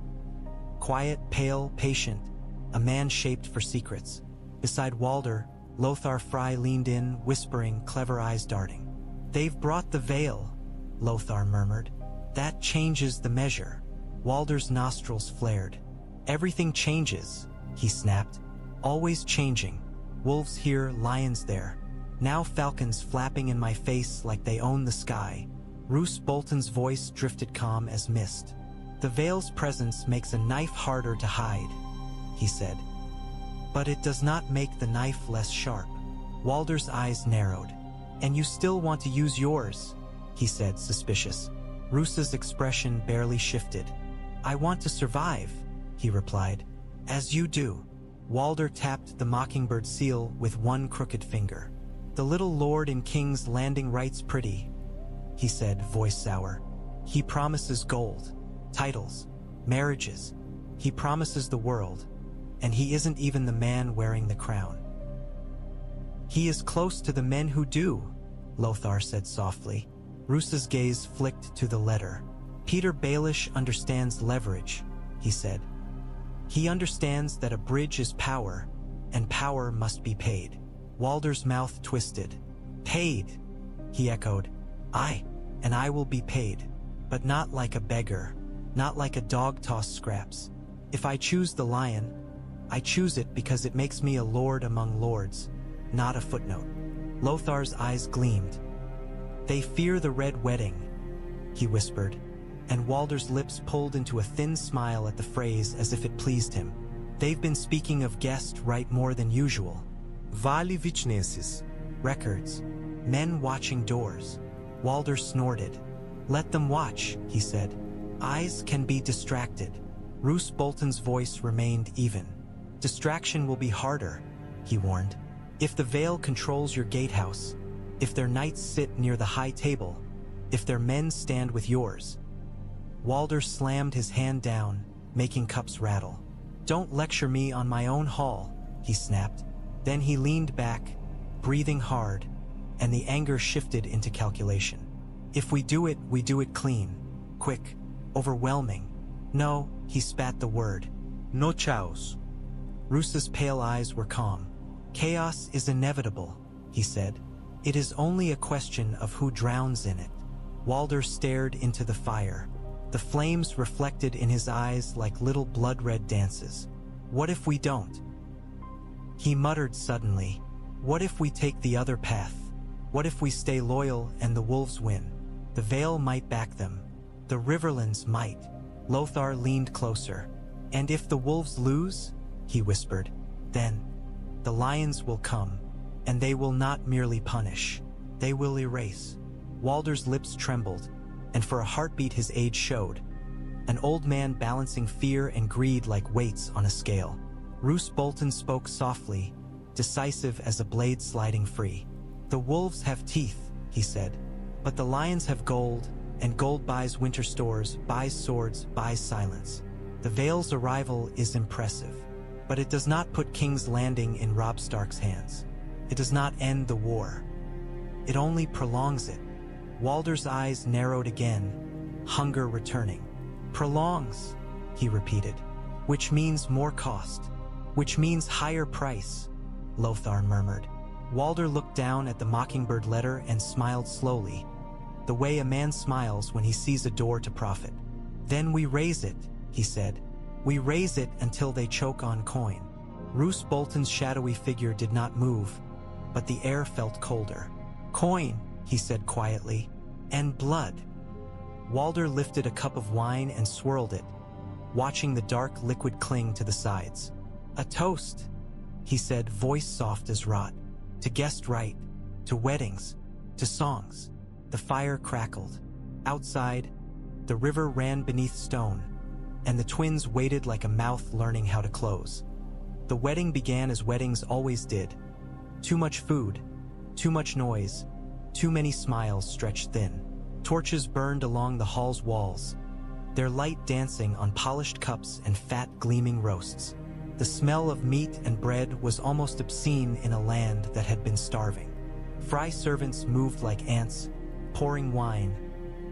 Quiet, pale, patient, a man shaped for secrets. Beside Walder, Lothar Frey leaned in, whispering, clever eyes darting. They've brought the veil, Lothar murmured. That changes the measure. Walder's nostrils flared. Everything changes, he snapped. Always changing. Wolves here, lions there. Now falcons flapping in my face like they own the sky. Roose Bolton's voice drifted calm as mist. The veil's presence makes a knife harder to hide, he said. But it does not make the knife less sharp. Walder's eyes narrowed. And you still want to use yours, he said, suspicious. Roose's expression barely shifted. I want to survive, he replied. As you do. Walder tapped the mockingbird seal with one crooked finger. The little lord in King's Landing writes pretty, he said, voice sour. He promises gold, titles, marriages. He promises the world, and he isn't even the man wearing the crown. He is close to the men who do, Lothar said softly. Roose's gaze flicked to the letter. Petyr Baelish understands leverage, he said. He understands that a bridge is power, and power must be paid. Walder's mouth twisted. Paid, he echoed. Aye, and I will be paid, but not like a beggar, not like a dog tossed scraps. If I choose the lion, I choose it because it makes me a lord among lords, not a footnote. Lothar's eyes gleamed. They fear the red wedding, he whispered, and Walder's lips pulled into a thin smile at the phrase as if it pleased him. They've been speaking of guest right more than usual. Vale Vichnesis. Records. Men watching doors. Walder snorted. Let them watch, he said. Eyes can be distracted. Roose Bolton's voice remained even. Distraction will be harder, he warned. If the Vale controls your gatehouse, if their knights sit near the high table, if their men stand with yours. Walder slammed his hand down, making cups rattle. Don't lecture me on my own hall, he snapped. Then he leaned back, breathing hard, and the anger shifted into calculation. If we do it clean, quick, overwhelming. No, he spat the word. No chaos. Roose's pale eyes were calm. Chaos is inevitable, he said. It is only a question of who drowns in it. Walder stared into the fire. The flames reflected in his eyes like little blood-red dances. What if we don't? He muttered suddenly. What if we take the other path? What if we stay loyal and the wolves win? The Vale might back them. The Riverlands might. Lothar leaned closer. And if the wolves lose, he whispered, then the lions will come, and they will not merely punish. They will erase. Walder's lips trembled, and for a heartbeat his age showed. An old man balancing fear and greed like weights on a scale. Roose Bolton spoke softly, decisive as a blade sliding free. The wolves have teeth, he said, but the lions have gold, and gold buys winter stores, buys swords, buys silence. The Vale's arrival is impressive, but it does not put King's Landing in Robb Stark's hands. It does not end the war. It only prolongs it. Walder's eyes narrowed again, hunger returning. Prolongs, he repeated, which means more cost, which means higher price, Lothar murmured. Walder looked down at the mockingbird letter and smiled slowly, the way a man smiles when he sees a door to profit. Then we raise it, he said. We raise it until they choke on coin. Roose Bolton's shadowy figure did not move, but the air felt colder. "Coin," he said quietly, "and blood." Walder lifted a cup of wine and swirled it, watching the dark liquid cling to the sides. "A toast," he said, voice soft as rot. "To guest right, to weddings, to songs." The fire crackled. Outside, the river ran beneath stone, and the twins waited like a mouth learning how to close. The wedding began as weddings always did. Too much food, too much noise, too many smiles stretched thin. Torches burned along the hall's walls, their light dancing on polished cups and fat gleaming roasts. The smell of meat and bread was almost obscene in a land that had been starving. Frey servants moved like ants, pouring wine,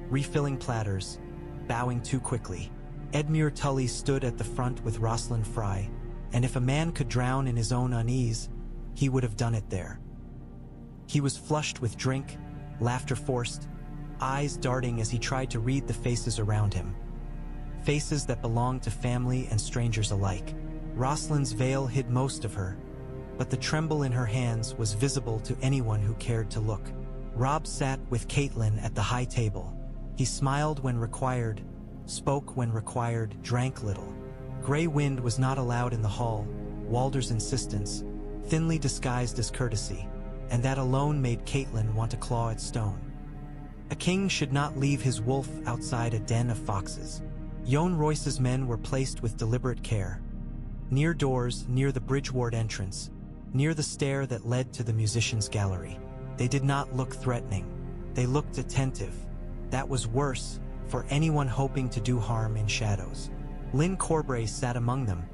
refilling platters, bowing too quickly. Edmure Tully stood at the front with Rosalind Frey, and if a man could drown in his own unease, he would have done it there. He was flushed with drink, laughter forced, eyes darting as he tried to read the faces around him. Faces that belonged to family and strangers alike. Rosalind's veil hid most of her, but the tremble in her hands was visible to anyone who cared to look. Robb sat with Catelyn at the high table. He smiled when required, spoke when required, drank little. Grey wind was not allowed in the hall, Walder's insistence, thinly disguised as courtesy, and that alone made Catelyn want to claw at stone. A king should not leave his wolf outside a den of foxes. Yohn Royce's men were placed with deliberate care. Near doors, near the Bridgeward entrance, near the stair that led to the musicians' gallery. They did not look threatening. They looked attentive. That was worse for anyone hoping to do harm in shadows. Lyn Corbray sat among them,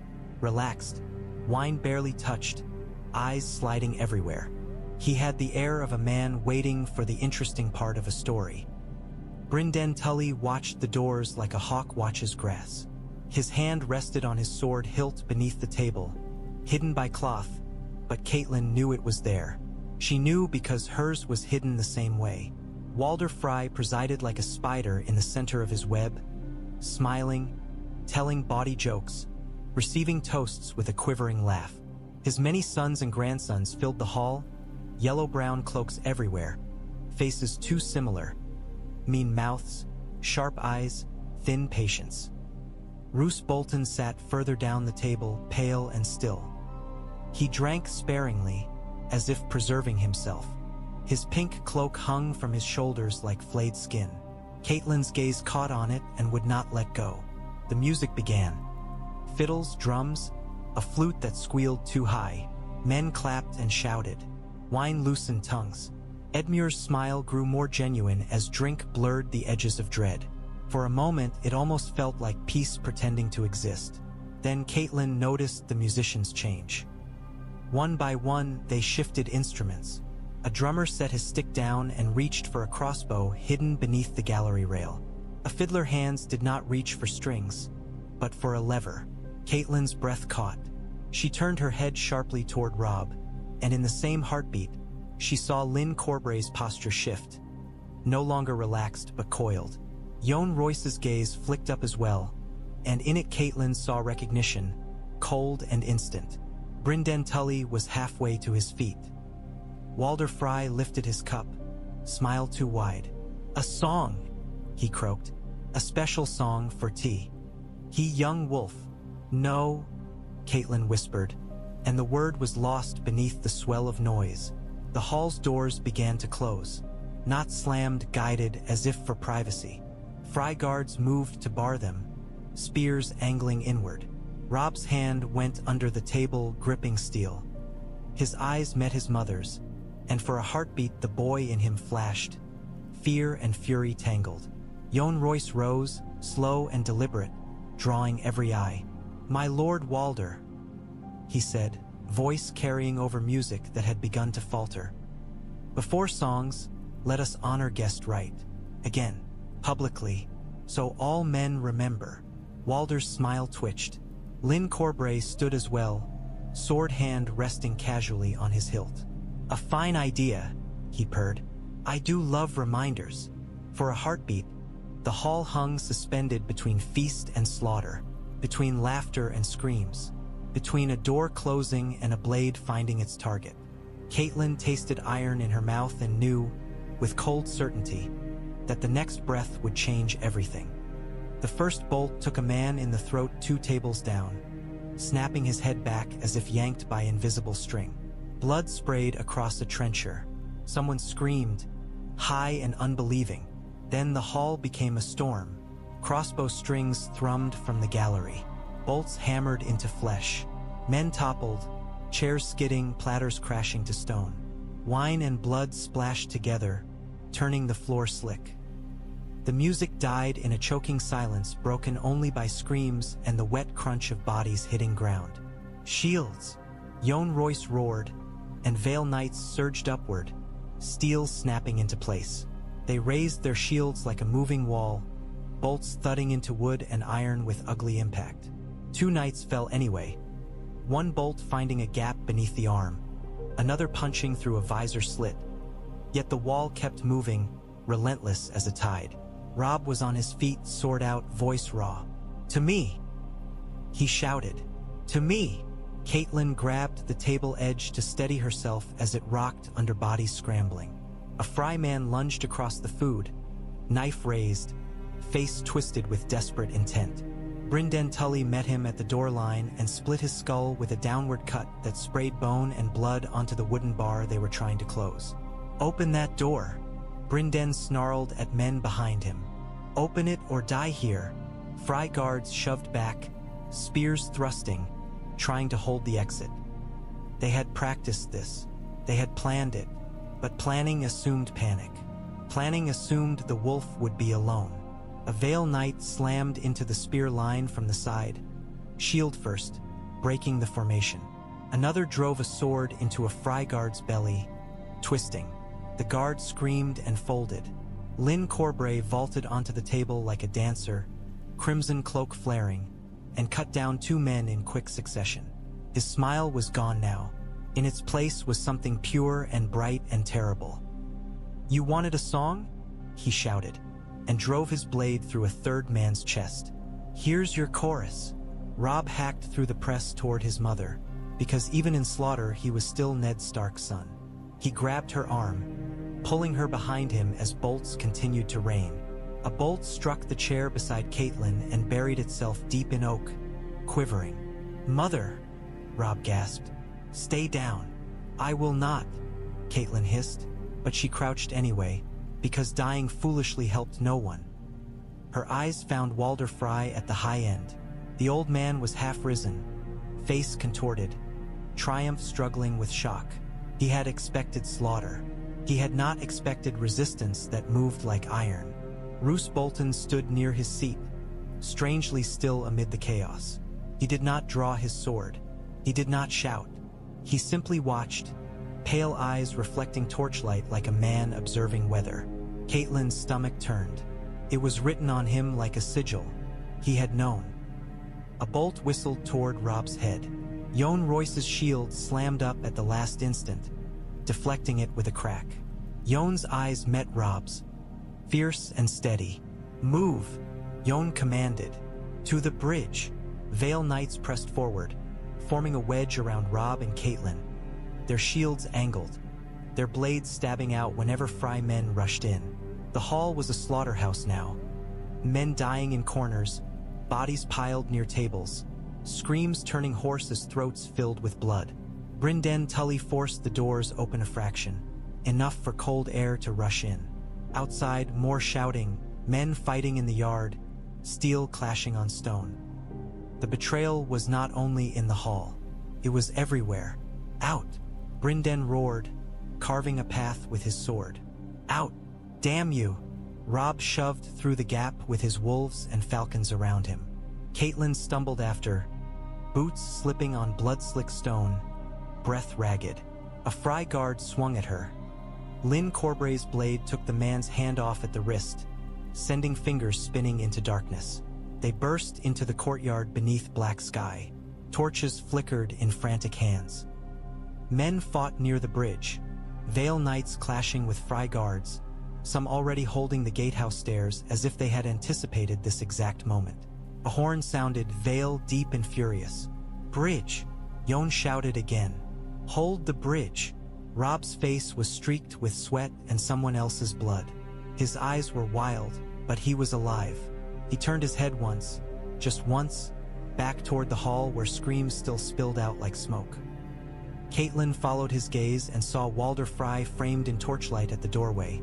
relaxed, wine barely touched, eyes sliding everywhere. He had the air of a man waiting for the interesting part of a story. Brynden Tully watched the doors like a hawk watches grass. His hand rested on his sword hilt beneath the table, hidden by cloth, but Catelyn knew it was there. She knew because hers was hidden the same way. Walder Frey presided like a spider in the center of his web, smiling, telling bawdy jokes, receiving toasts with a quivering laugh. His many sons and grandsons filled the hall, yellow-brown cloaks everywhere, faces too similar, mean mouths, sharp eyes, thin patience. Roose Bolton sat further down the table, pale and still. He drank sparingly, as if preserving himself. His pink cloak hung from his shoulders like flayed skin. Catelyn's gaze caught on it and would not let go. The music began. Fiddles, drums, a flute that squealed too high. Men clapped and shouted. Wine loosened tongues. Edmure's smile grew more genuine as drink blurred the edges of dread. For a moment, it almost felt like peace pretending to exist. Then Catelyn noticed the musicians change. One by one, they shifted instruments. A drummer set his stick down and reached for a crossbow hidden beneath the gallery rail. A fiddler's hands did not reach for strings, but for a lever. Catelyn's breath caught. She turned her head sharply toward Robb, and in the same heartbeat, she saw Lyn Corbray's posture shift. No longer relaxed, but coiled. Yohn Royce's gaze flicked up as well, and in it Catelyn saw recognition, cold and instant. Brynden Tully was halfway to his feet. Walder Frey lifted his cup, smiled too wide. "A song," he croaked. "A special song for tea." "He young wolf." "No," Catelyn whispered, and the word was lost beneath the swell of noise. The hall's doors began to close, not slammed, guided as if for privacy. Frey guards moved to bar them, spears angling inward. Robb's hand went under the table, gripping steel. His eyes met his mother's, and for a heartbeat the boy in him flashed. Fear and fury tangled. Yohn Royce rose, slow and deliberate, drawing every eye. "My Lord Walder," he said, voice carrying over music that had begun to falter. "Before songs, let us honor guest right. Again, publicly, so all men remember." Walder's smile twitched. Lyn Corbray stood as well, sword hand resting casually on his hilt. "A fine idea," he purred. "I do love reminders." For a heartbeat, the hall hung suspended between feast and slaughter, between laughter and screams, between a door closing and a blade finding its target. Catelyn tasted iron in her mouth and knew, with cold certainty, that the next breath would change everything. The first bolt took a man in the throat 2 tables down, snapping his head back as if yanked by invisible string. Blood sprayed across a trencher. Someone screamed, high and unbelieving. Then the hall became a storm. Crossbow strings thrummed from the gallery. Bolts hammered into flesh. Men toppled, chairs skidding, platters crashing to stone. Wine and blood splashed together, turning the floor slick. The music died in a choking silence broken only by screams and the wet crunch of bodies hitting ground. Shields! Yohn Royce roared, and Vale Knights surged upward, steel snapping into place. They raised their shields like a moving wall, bolts thudding into wood and iron with ugly impact. 2 knights fell anyway, one bolt finding a gap beneath the arm, another punching through a visor slit. Yet the wall kept moving, relentless as a tide. Robb was on his feet, sword out, voice raw. "To me!" he shouted. "To me!" Catelyn grabbed the table edge to steady herself as it rocked under bodies scrambling. A Frey man lunged across the food, knife raised, face twisted with desperate intent. Brynden Tully met him at the door line and split his skull with a downward cut that sprayed bone and blood onto the wooden bar they were trying to close. "Open that door!" Brynden snarled at men behind him. "Open it or die here!" Frey guards shoved back, spears thrusting, trying to hold the exit. They had practiced this. They had planned it. But planning assumed panic. Planning assumed the wolf would be alone. A Vale Knight slammed into the spear line from the side, shield first, breaking the formation. Another drove a sword into a Frey guard's belly, twisting. The guard screamed and folded. Lyn Corbray vaulted onto the table like a dancer, crimson cloak flaring, and cut down 2 men in quick succession. His smile was gone now. In its place was something pure and bright and terrible. "You wanted a song?" he shouted, and drove his blade through a 3rd man's chest. "Here's your chorus." Robb hacked through the press toward his mother, because even in slaughter he was still Ned Stark's son. He grabbed her arm, pulling her behind him as bolts continued to rain. A bolt struck the chair beside Catelyn and buried itself deep in oak, quivering. "Mother!" Robb gasped. "Stay down." "I will not," Catelyn hissed, but she crouched anyway, because dying foolishly helped no one. Her eyes found Walder Frey at the high end. The old man was half risen, face contorted, triumph struggling with shock. He had expected slaughter. He had not expected resistance that moved like iron. Roose Bolton stood near his seat, strangely still amid the chaos. He did not draw his sword. He did not shout. He simply watched, pale eyes reflecting torchlight like a man observing weather. Catelyn's stomach turned. It was written on him like a sigil. He had known. A bolt whistled toward Robb's head. Yohn Royce's shield slammed up at the last instant, deflecting it with a crack. Yohn's eyes met Robb's, fierce and steady. "Move," Yohn commanded. "To the bridge." Vale Knights pressed forward, forming a wedge around Robb and Catelyn, their shields angled, their blades stabbing out whenever Frey men rushed in. The hall was a slaughterhouse now. Men dying in corners, bodies piled near tables, screams turning horses' throats filled with blood. Brynden Tully forced the doors open a fraction, enough for cold air to rush in. Outside, more shouting, men fighting in the yard, steel clashing on stone. The betrayal was not only in the hall, it was everywhere. "Out!" Brynden roared, carving a path with his sword. "Out! Damn you!" Robb shoved through the gap with his wolves and falcons around him. Catelyn stumbled after, boots slipping on blood-slick stone, breath ragged. A Frey guard swung at her. Lyn Corbray's blade took the man's hand off at the wrist, sending fingers spinning into darkness. They burst into the courtyard beneath black sky. Torches flickered in frantic hands. Men fought near the bridge, Vale Knights clashing with Frey guards, some already holding the gatehouse stairs as if they had anticipated this exact moment. A horn sounded, Vale deep and furious. "Bridge!" Yohn shouted again. "Hold the bridge!" Robb's face was streaked with sweat and someone else's blood. His eyes were wild, but he was alive. He turned his head once, just once, back toward the hall where screams still spilled out like smoke. Catelyn followed his gaze and saw Walder Frey framed in torchlight at the doorway.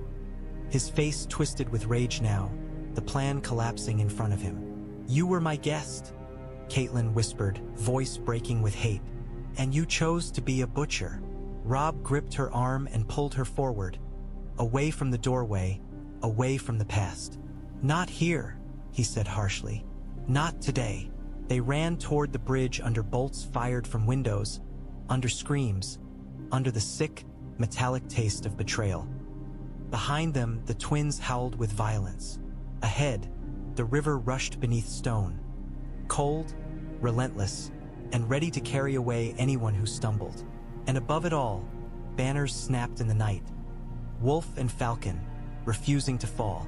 His face twisted with rage now, the plan collapsing in front of him. "You were my guest," Catelyn whispered, voice breaking with hate. "And you chose to be a butcher." Robb gripped her arm and pulled her forward, away from the doorway, away from the past. "Not here," he said harshly. "Not today." They ran toward the bridge under bolts fired from windows, under screams, under the sick, metallic taste of betrayal. Behind them, the twins howled with violence. Ahead, the river rushed beneath stone, cold, relentless, and ready to carry away anyone who stumbled. And above it all, banners snapped in the night. Wolf and falcon, refusing to fall.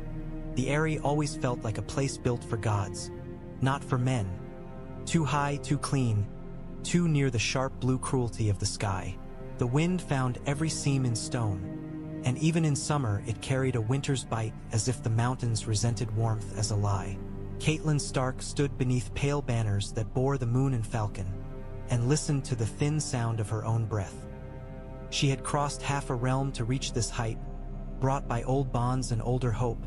The Eyrie always felt like a place built for gods, not for men. Too high, too clean, too near the sharp blue cruelty of the sky. The wind found every seam in stone, and even in summer it carried a winter's bite as if the mountains resented warmth as a lie. Catelyn Stark stood beneath pale banners that bore the moon and falcon, and listened to the thin sound of her own breath. She had crossed half a realm to reach this height, brought by old bonds and older hope,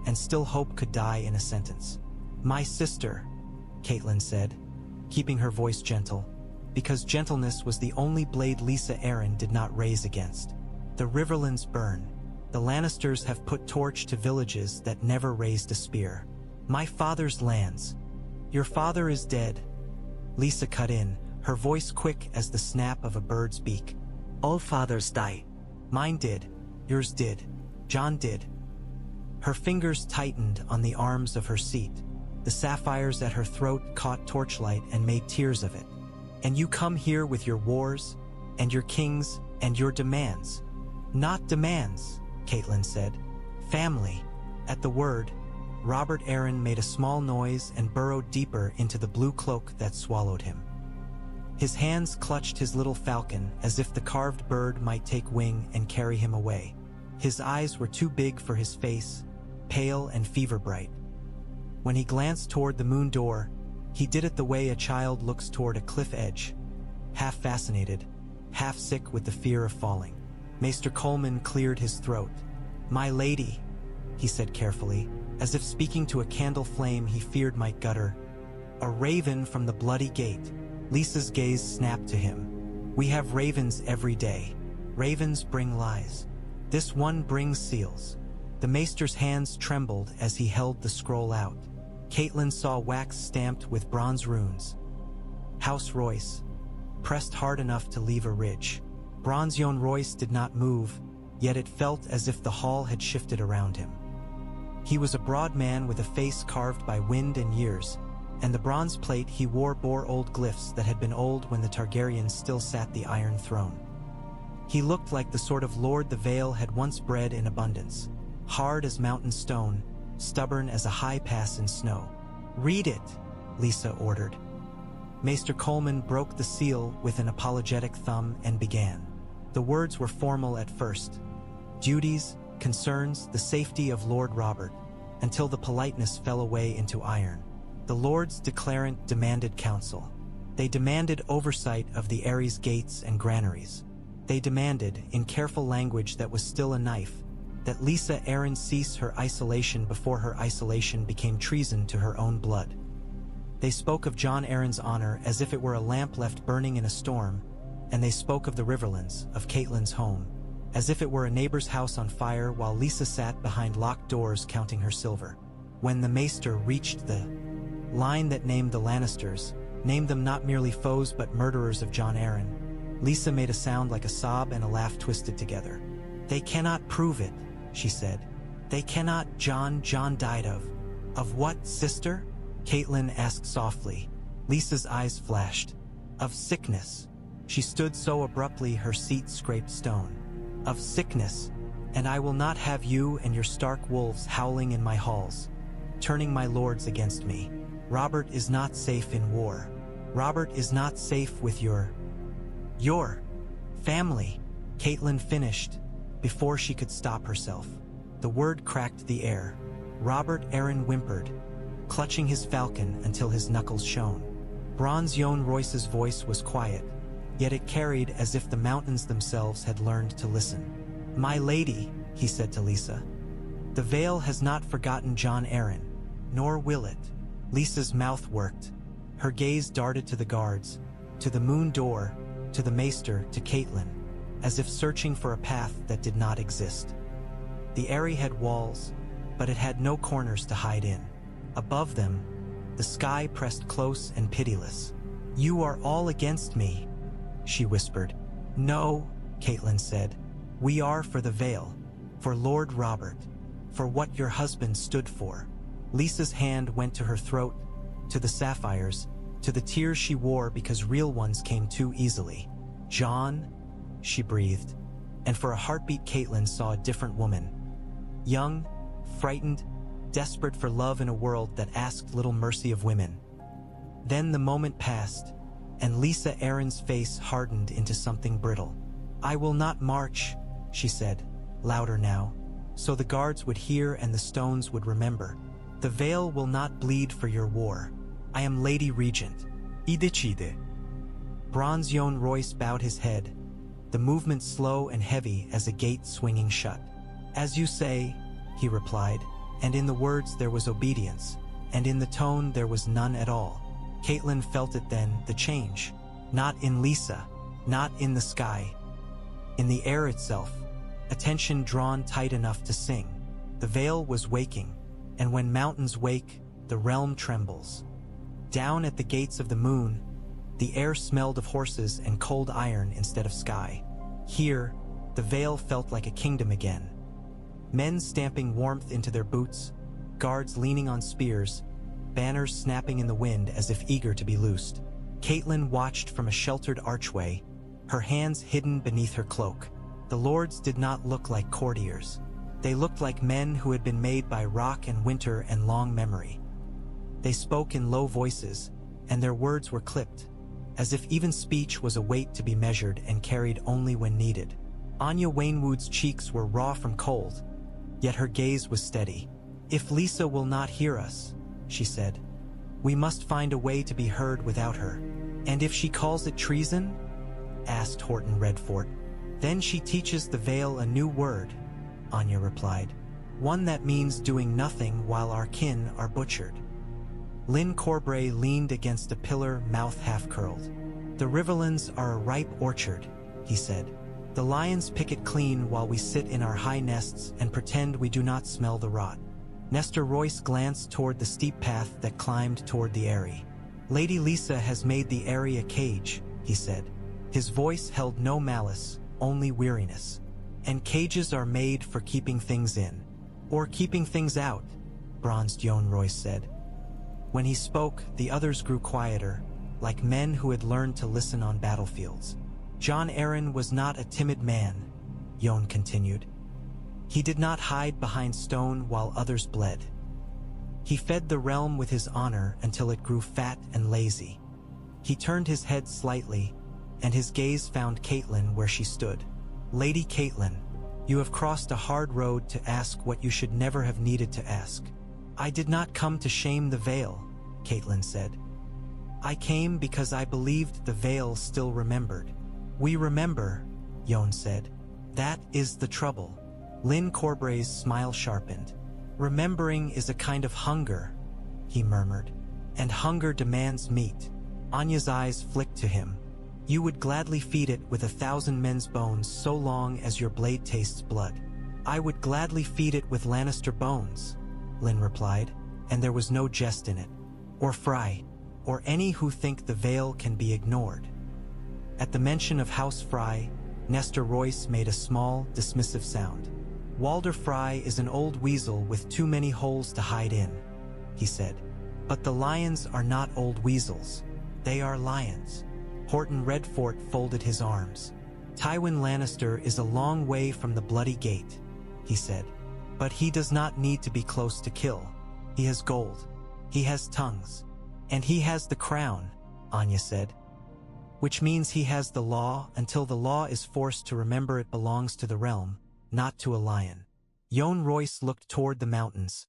and still hope could die in a sentence. "My sister," Catelyn said, keeping her voice gentle, because gentleness was the only blade Lysa Arryn did not raise against. "The Riverlands burn. The Lannisters have put torch to villages that never raised a spear. My father's lands. Your father is dead." Lysa cut in, her voice quick as the snap of a bird's beak. "All fathers die. Mine did. Yours did. Jon did." Her fingers tightened on the arms of her seat. The sapphires at her throat caught torchlight and made tears of it. "And you come here with your wars, and your kings, and your demands." "Not demands," Catelyn said. "Family." At the word, Robert Arryn made a small noise and burrowed deeper into the blue cloak that swallowed him. His hands clutched his little falcon as if the carved bird might take wing and carry him away. His eyes were too big for his face, pale and fever-bright. When he glanced toward the moon door, he did it the way a child looks toward a cliff edge, half fascinated, half sick with the fear of falling. Maester Coleman cleared his throat. "My lady," he said carefully, as if speaking to a candle flame he feared might gutter. "A raven from the bloody gate." Lysa's gaze snapped to him. "We have ravens every day. Ravens bring lies. This one brings seals." The maester's hands trembled as he held the scroll out. Catelyn saw wax stamped with bronze runes. House Royce, pressed hard enough to leave a ridge. Bronze-Yon Royce did not move, yet it felt as if the hall had shifted around him. He was a broad man with a face carved by wind and years, and the bronze plate he wore bore old glyphs that had been old when the Targaryens still sat the Iron Throne. He looked like the sort of lord the Vale had once bred in abundance, hard as mountain stone, stubborn as a high pass in snow. "Read it," Lysa ordered. Maester Coleman broke the seal with an apologetic thumb and began. The words were formal at first. Duties, concerns, the safety of Lord Robert, until the politeness fell away into iron. The Lords Declarant demanded counsel. They demanded oversight of the Aerys gates and granaries. They demanded, in careful language that was still a knife, that Lysa Arryn cease her isolation before her isolation became treason to her own blood. They spoke of Jon Arryn's honor as if it were a lamp left burning in a storm, and they spoke of the Riverlands, of Catelyn's home, as if it were a neighbor's house on fire while Lysa sat behind locked doors counting her silver. When the maester reached the line that named the Lannisters, named them not merely foes but murderers of Jon Arryn, Lysa made a sound like a sob and a laugh twisted together. "They cannot prove it," she said. "They cannot. Jon died of what, sister?" Catelyn asked softly. Lysa's eyes flashed. "Of sickness." She stood so abruptly her seat scraped stone. "Of sickness, and I will not have you and your Stark wolves howling in my halls, turning my lords against me. Robert is not safe in war. Robert is not safe with your family." Catelyn finished, before she could stop herself. The word cracked the air. Robert Arryn whimpered, clutching his falcon until his knuckles shone. Bronze Yohn Royce's voice was quiet, yet it carried as if the mountains themselves had learned to listen. "My lady," he said to Lysa, "the Vale has not forgotten Jon Arryn, nor will it." Lysa's mouth worked. Her gaze darted to the guards, to the moon door, to the maester, to Catelyn, as if searching for a path that did not exist. The Eyrie had walls, but it had no corners to hide in. Above them, the sky pressed close and pitiless. "You are all against me," she whispered. "No," Catelyn said. "We are for the Vale, for Lord Robert, for what your husband stood for." Lysa's hand went to her throat, to the sapphires, to the tears she wore because real ones came too easily. "Jon," she breathed, and for a heartbeat Catelyn saw a different woman. Young, frightened, desperate for love in a world that asked little mercy of women. Then the moment passed, and Lysa Arryn's face hardened into something brittle. "I will not march," she said, louder now, so the guards would hear and the stones would remember. "The Vale will not bleed for your war. I am Lady Regent. Idicide." Bronze Yohn Royce bowed his head, the movement slow and heavy as a gate swinging shut. "As you say," he replied, and in the words there was obedience, and in the tone there was none at all. Catelyn felt it then, the change. Not in Lysa, not in the sky. In the air itself, a tension drawn tight enough to sing. The Vale was waking, and when mountains wake, the realm trembles. Down at the gates of the moon, the air smelled of horses and cold iron instead of sky. Here, the Vale felt like a kingdom again. Men stamping warmth into their boots, guards leaning on spears, banners snapping in the wind as if eager to be loosed. Catelyn watched from a sheltered archway, her hands hidden beneath her cloak. The lords did not look like courtiers. They looked like men who had been made by rock and winter and long memory. They spoke in low voices, and their words were clipped, as if even speech was a weight to be measured and carried only when needed. Anya Waynwood's cheeks were raw from cold, yet her gaze was steady. "If Lysa will not hear us," she said, "we must find a way to be heard without her." "And if she calls it treason?" asked Horton Redfort. "Then she teaches the Vale a new word," Anya replied. "One that means doing nothing while our kin are butchered." Lyn Corbray leaned against a pillar, mouth half-curled. "The Riverlands are a ripe orchard," he said. "The lions pick it clean while we sit in our high nests and pretend we do not smell the rot." Nestor Royce glanced toward the steep path that climbed toward the Eyrie. "Lady Lysa has made the Eyrie a cage," he said. His voice held no malice, only weariness. "And cages are made for keeping things in. Or keeping things out," Bronzed Yohn Royce said. When he spoke, the others grew quieter, like men who had learned to listen on battlefields. "Jon Arryn was not a timid man," Yohn continued. "He did not hide behind stone while others bled. He fed the realm with his honor until it grew fat and lazy." He turned his head slightly, and his gaze found Catelyn where she stood. "Lady Catelyn, you have crossed a hard road to ask what you should never have needed to ask." "I did not come to shame the Vale," Catelyn said. "I came because I believed the Vale still remembered." "We remember," Yohn said. "That is the trouble." Lyn Corbray's smile sharpened. "Remembering is a kind of hunger," he murmured. "And hunger demands meat." Anya's eyes flicked to him. "You would gladly feed it with 1,000 men's bones so long as your blade tastes blood." "I would gladly feed it with Lannister bones," Lyn replied, and there was no jest in it. "Or Frey, or any who think the Vale can be ignored." At the mention of House Frey, Nestor Royce made a small, dismissive sound. "Walder Frey is an old weasel with too many holes to hide in," he said. "But the lions are not old weasels. They are lions." Horton Redfort folded his arms. "Tywin Lannister is a long way from the bloody gate," he said. "But he does not need to be close to kill. He has gold. He has tongues. And he has the crown," Anya said. which means he has the law until the law is forced to remember it belongs to the realm, not to a lion. Yohn Royce looked toward the mountains,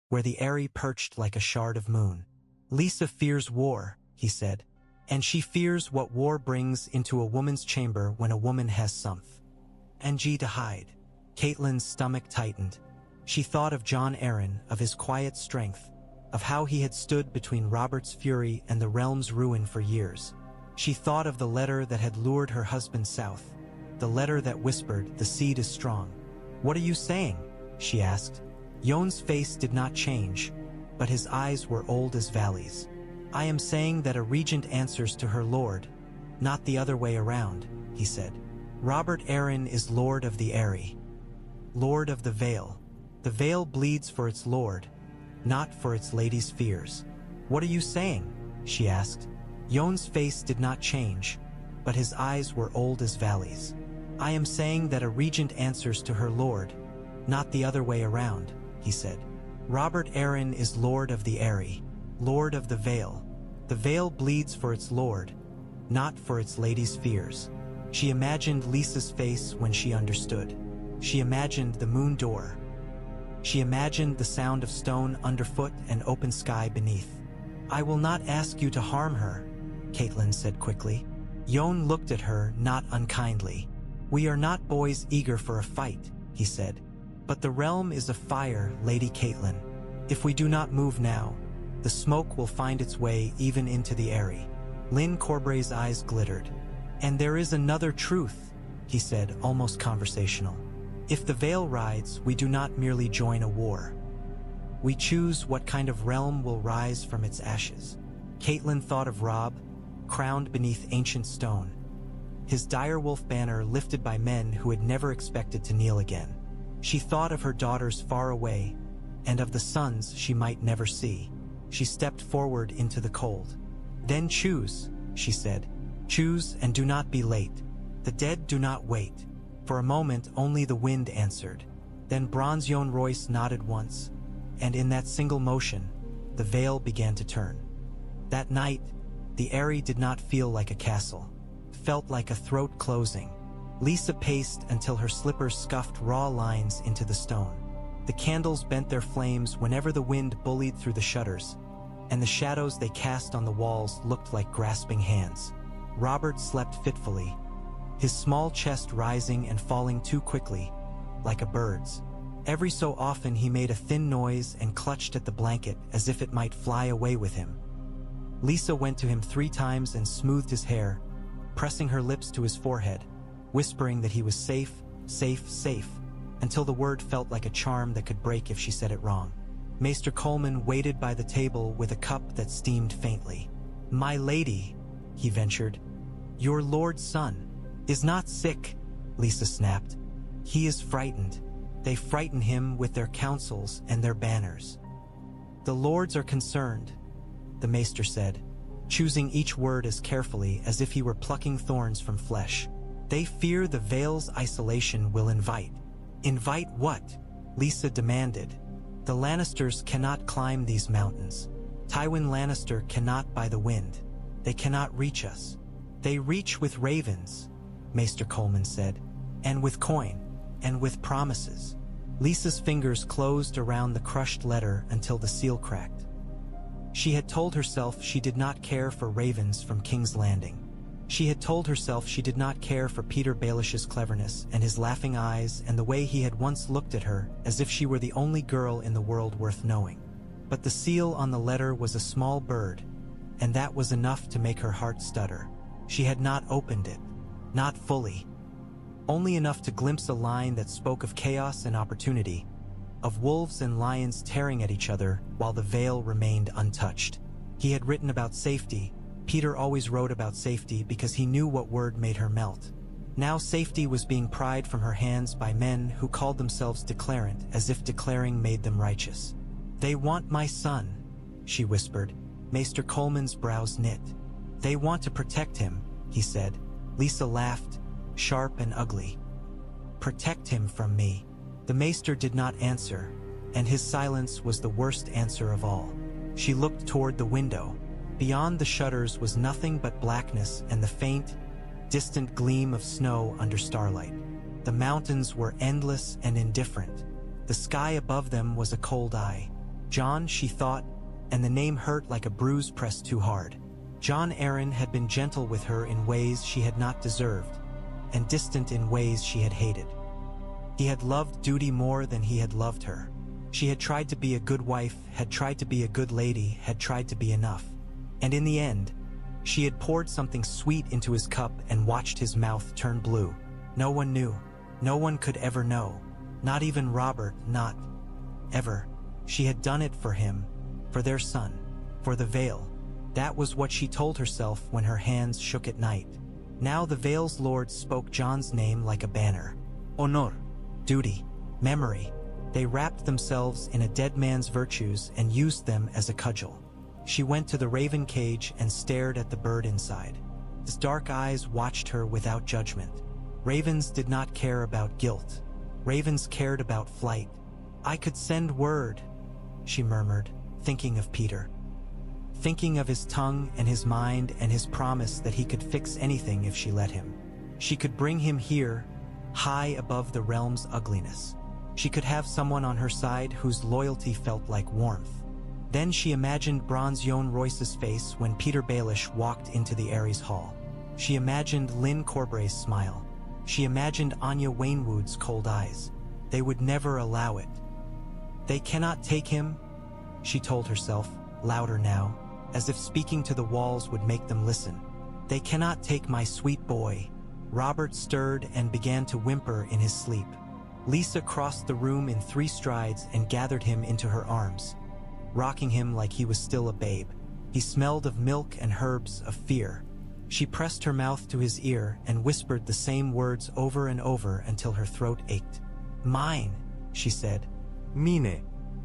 where the Eyrie perched like a shard of moon. Lisa fears war, he said, and she fears what war brings into a woman's chamber when a woman has something to hide. Catelyn's stomach tightened. She thought of Jon Arryn, of his quiet strength, of how he had stood between Robert's fury and the realm's ruin for years. She thought of the letter that had lured her husband south, the letter that whispered, "The seed is strong." "What are you saying?" she asked. Yohn's face did not change, but his eyes were old as valleys. "I am saying that a regent answers to her lord, not the other way around," he said. "Robert Arryn is Lord of the Eyrie, Lord of the Vale. The Vale bleeds for its lord, not for its lady's fears." "What are you saying?" she asked. Yohn's face did not change, but his eyes were old as valleys. "I am saying that a regent answers to her lord, not the other way around," he said. "Robert Arryn is Lord of the Eyrie, Lord of the Vale. The Vale bleeds for its lord, not for its lady's fears." She imagined Lisa's face when she understood. She imagined the moon door. She imagined the sound of stone underfoot and open sky beneath. "I will not ask you to harm her," Catelyn said quickly. Yohn looked at her, not unkindly. "We are not boys eager for a fight," he said. "But the realm is afire, Lady Catelyn. If we do not move now, the smoke will find its way even into the Eyrie." Lyn Corbray's eyes glittered. "And there is another truth," he said, almost conversational. "If the Vale rides, we do not merely join a war. We choose what kind of realm will rise from its ashes." Catelyn thought of Robb, crowned beneath ancient stone, his direwolf banner lifted by men who had never expected to kneel again. She thought of her daughters far away, and of the sons she might never see. She stepped forward into the cold. "Then choose," she said. "Choose and do not be late. The dead do not wait." For a moment only the wind answered. Then Bronze Yohn Royce nodded once, and in that single motion, the Vale began to turn. That night, the Eyrie did not feel like a castle. It felt like a throat closing. Lisa paced until her slippers scuffed raw lines into the stone. The candles bent their flames whenever the wind bullied through the shutters, and the shadows they cast on the walls looked like grasping hands. Robert slept fitfully, his small chest rising and falling too quickly, like a bird's. Every so often he made a thin noise and clutched at the blanket as if it might fly away with him. Lisa went to him 3 times and smoothed his hair, pressing her lips to his forehead, whispering that he was safe, safe, safe, until the word felt like a charm that could break if she said it wrong. Maester Coleman waited by the table with a cup that steamed faintly. "My lady," he ventured, "your lord's son is not sick," Lisa snapped. "He is frightened. They frighten him with their counsels and their banners." "The lords are concerned," the maester said, choosing each word as carefully as if he were plucking thorns from flesh. "They fear the Vale's isolation will invite." "Invite what?" Lisa demanded. "The Lannisters cannot climb these mountains. Tywin Lannister cannot by the wind. They cannot reach us." "They reach with ravens," Maester Coleman said, "and with coin, and with promises." Lisa's fingers closed around the crushed letter until the seal cracked. She had told herself she did not care for ravens from King's Landing. She had told herself she did not care for Petyr Baelish's cleverness and his laughing eyes and the way he had once looked at her as if she were the only girl in the world worth knowing. But the seal on the letter was a small bird, and that was enough to make her heart stutter. She had not opened it. Not fully. Only enough to glimpse a line that spoke of chaos and opportunity, of wolves and lions tearing at each other while the Vale remained untouched. He had written about safety. Petyr always wrote about safety because he knew what word made her melt. Now safety was being pried from her hands by men who called themselves Declarant as if declaring made them righteous. "They want my son," she whispered. Maester Coleman's brows knit. "They want to protect him," he said. Lisa laughed, sharp and ugly. "Protect him from me." The maester did not answer, and his silence was the worst answer of all. She looked toward the window. beyond the shutters was nothing but blackness and the faint, distant gleam of snow under starlight. The mountains were endless and indifferent. The sky above them was a cold eye. Jon, she thought, and the name hurt like a bruise pressed too hard. Jon Arryn had been gentle with her in ways she had not deserved, and distant in ways she had hated. He had loved duty more than he had loved her. She had tried to be a good wife, had tried to be a good lady, had tried to be enough. And in the end, she had poured something sweet into his cup and watched his mouth turn blue. No one knew. No one could ever know. Not even Robert, not ever. She had done it for him, for their son, for the Vale. That was what she told herself when her hands shook at night. Now the Vale's lords spoke Jon's name like a banner. Honor, duty, memory. They wrapped themselves in a dead man's virtues and used them as a cudgel. She went to the raven cage and stared at the bird inside. His dark eyes watched her without judgment. Ravens did not care about guilt. Ravens cared about flight. I could send word, she murmured, thinking of Petyr. Thinking of his tongue and his mind and his promise that he could fix anything if she let him. She could bring him here, high above the realm's ugliness. She could have someone on her side whose loyalty felt like warmth. Then she imagined Bronze Yohn Royce's face when Petyr Baelish walked into the Ares Hall. She imagined Lyn Corbray's smile. She imagined Anya Waynwood's cold eyes. They would never allow it. They cannot take him, she told herself, louder now, as if speaking to the walls would make them listen. They cannot take my sweet boy. Robert stirred and began to whimper in his sleep. Lisa crossed the room in 3 strides and gathered him into her arms, rocking him like he was still a babe. He smelled of milk and herbs, of fear. She pressed her mouth to his ear and whispered the same words over and over until her throat ached. Mine, she said. Mine,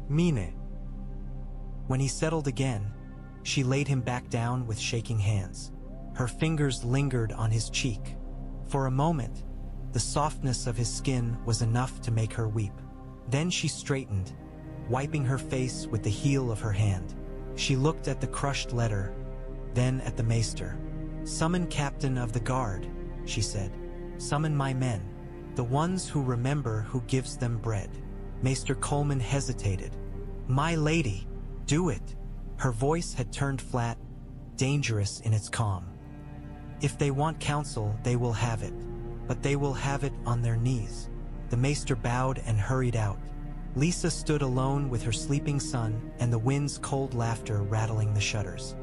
mine. When he settled again, she laid him back down with shaking hands. Her fingers lingered on his cheek. For a moment, the softness of his skin was enough to make her weep. Then she straightened, wiping her face with the heel of her hand. She looked at the crushed letter, then at the maester. Summon Captain of the Guard, she said. Summon my men, the ones who remember who gives them bread. Maester Coleman hesitated. My lady, do it. Her voice had turned flat, dangerous in its calm. If they want counsel, they will have it, but they will have it on their knees. The maester bowed and hurried out. Lisa stood alone with her sleeping son and the wind's cold laughter rattling the shutters.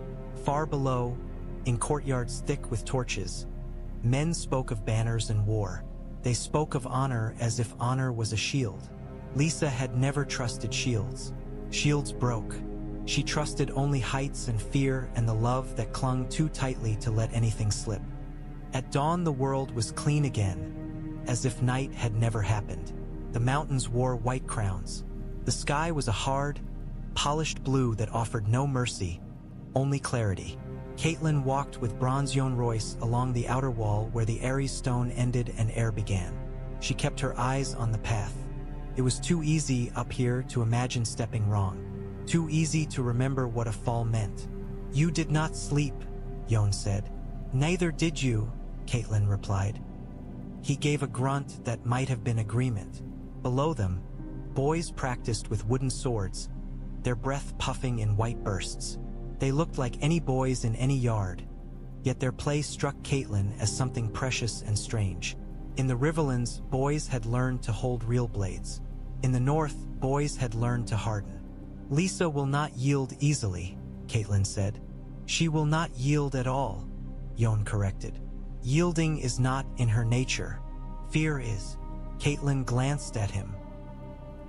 Far below, in courtyards thick with torches, men spoke of banners and war. They spoke of honor as if honor was a shield. Lisa had never trusted shields. Shields broke. She trusted only heights and fear and the love that clung too tightly to let anything slip. At dawn the world was clean again, as if night had never happened. The mountains wore white crowns. The sky was a hard, polished blue that offered no mercy, only clarity. Catelyn walked with Bronze Yohn Royce along the outer wall where the Ares stone ended and air began. She kept her eyes on the path. It was too easy up here to imagine stepping wrong. Too easy to remember what a fall meant. You did not sleep, Yohn said. Neither did you, Catelyn replied. He gave a grunt that might have been agreement. Below them, boys practiced with wooden swords, their breath puffing in white bursts. They looked like any boys in any yard, yet their play struck Catelyn as something precious and strange. In the Riverlands, boys had learned to hold real blades. In the north, boys had learned to harden. Lisa will not yield easily, Catelyn said. She will not yield at all, Yohn corrected. Yielding is not in her nature. Fear is. Catelyn glanced at him.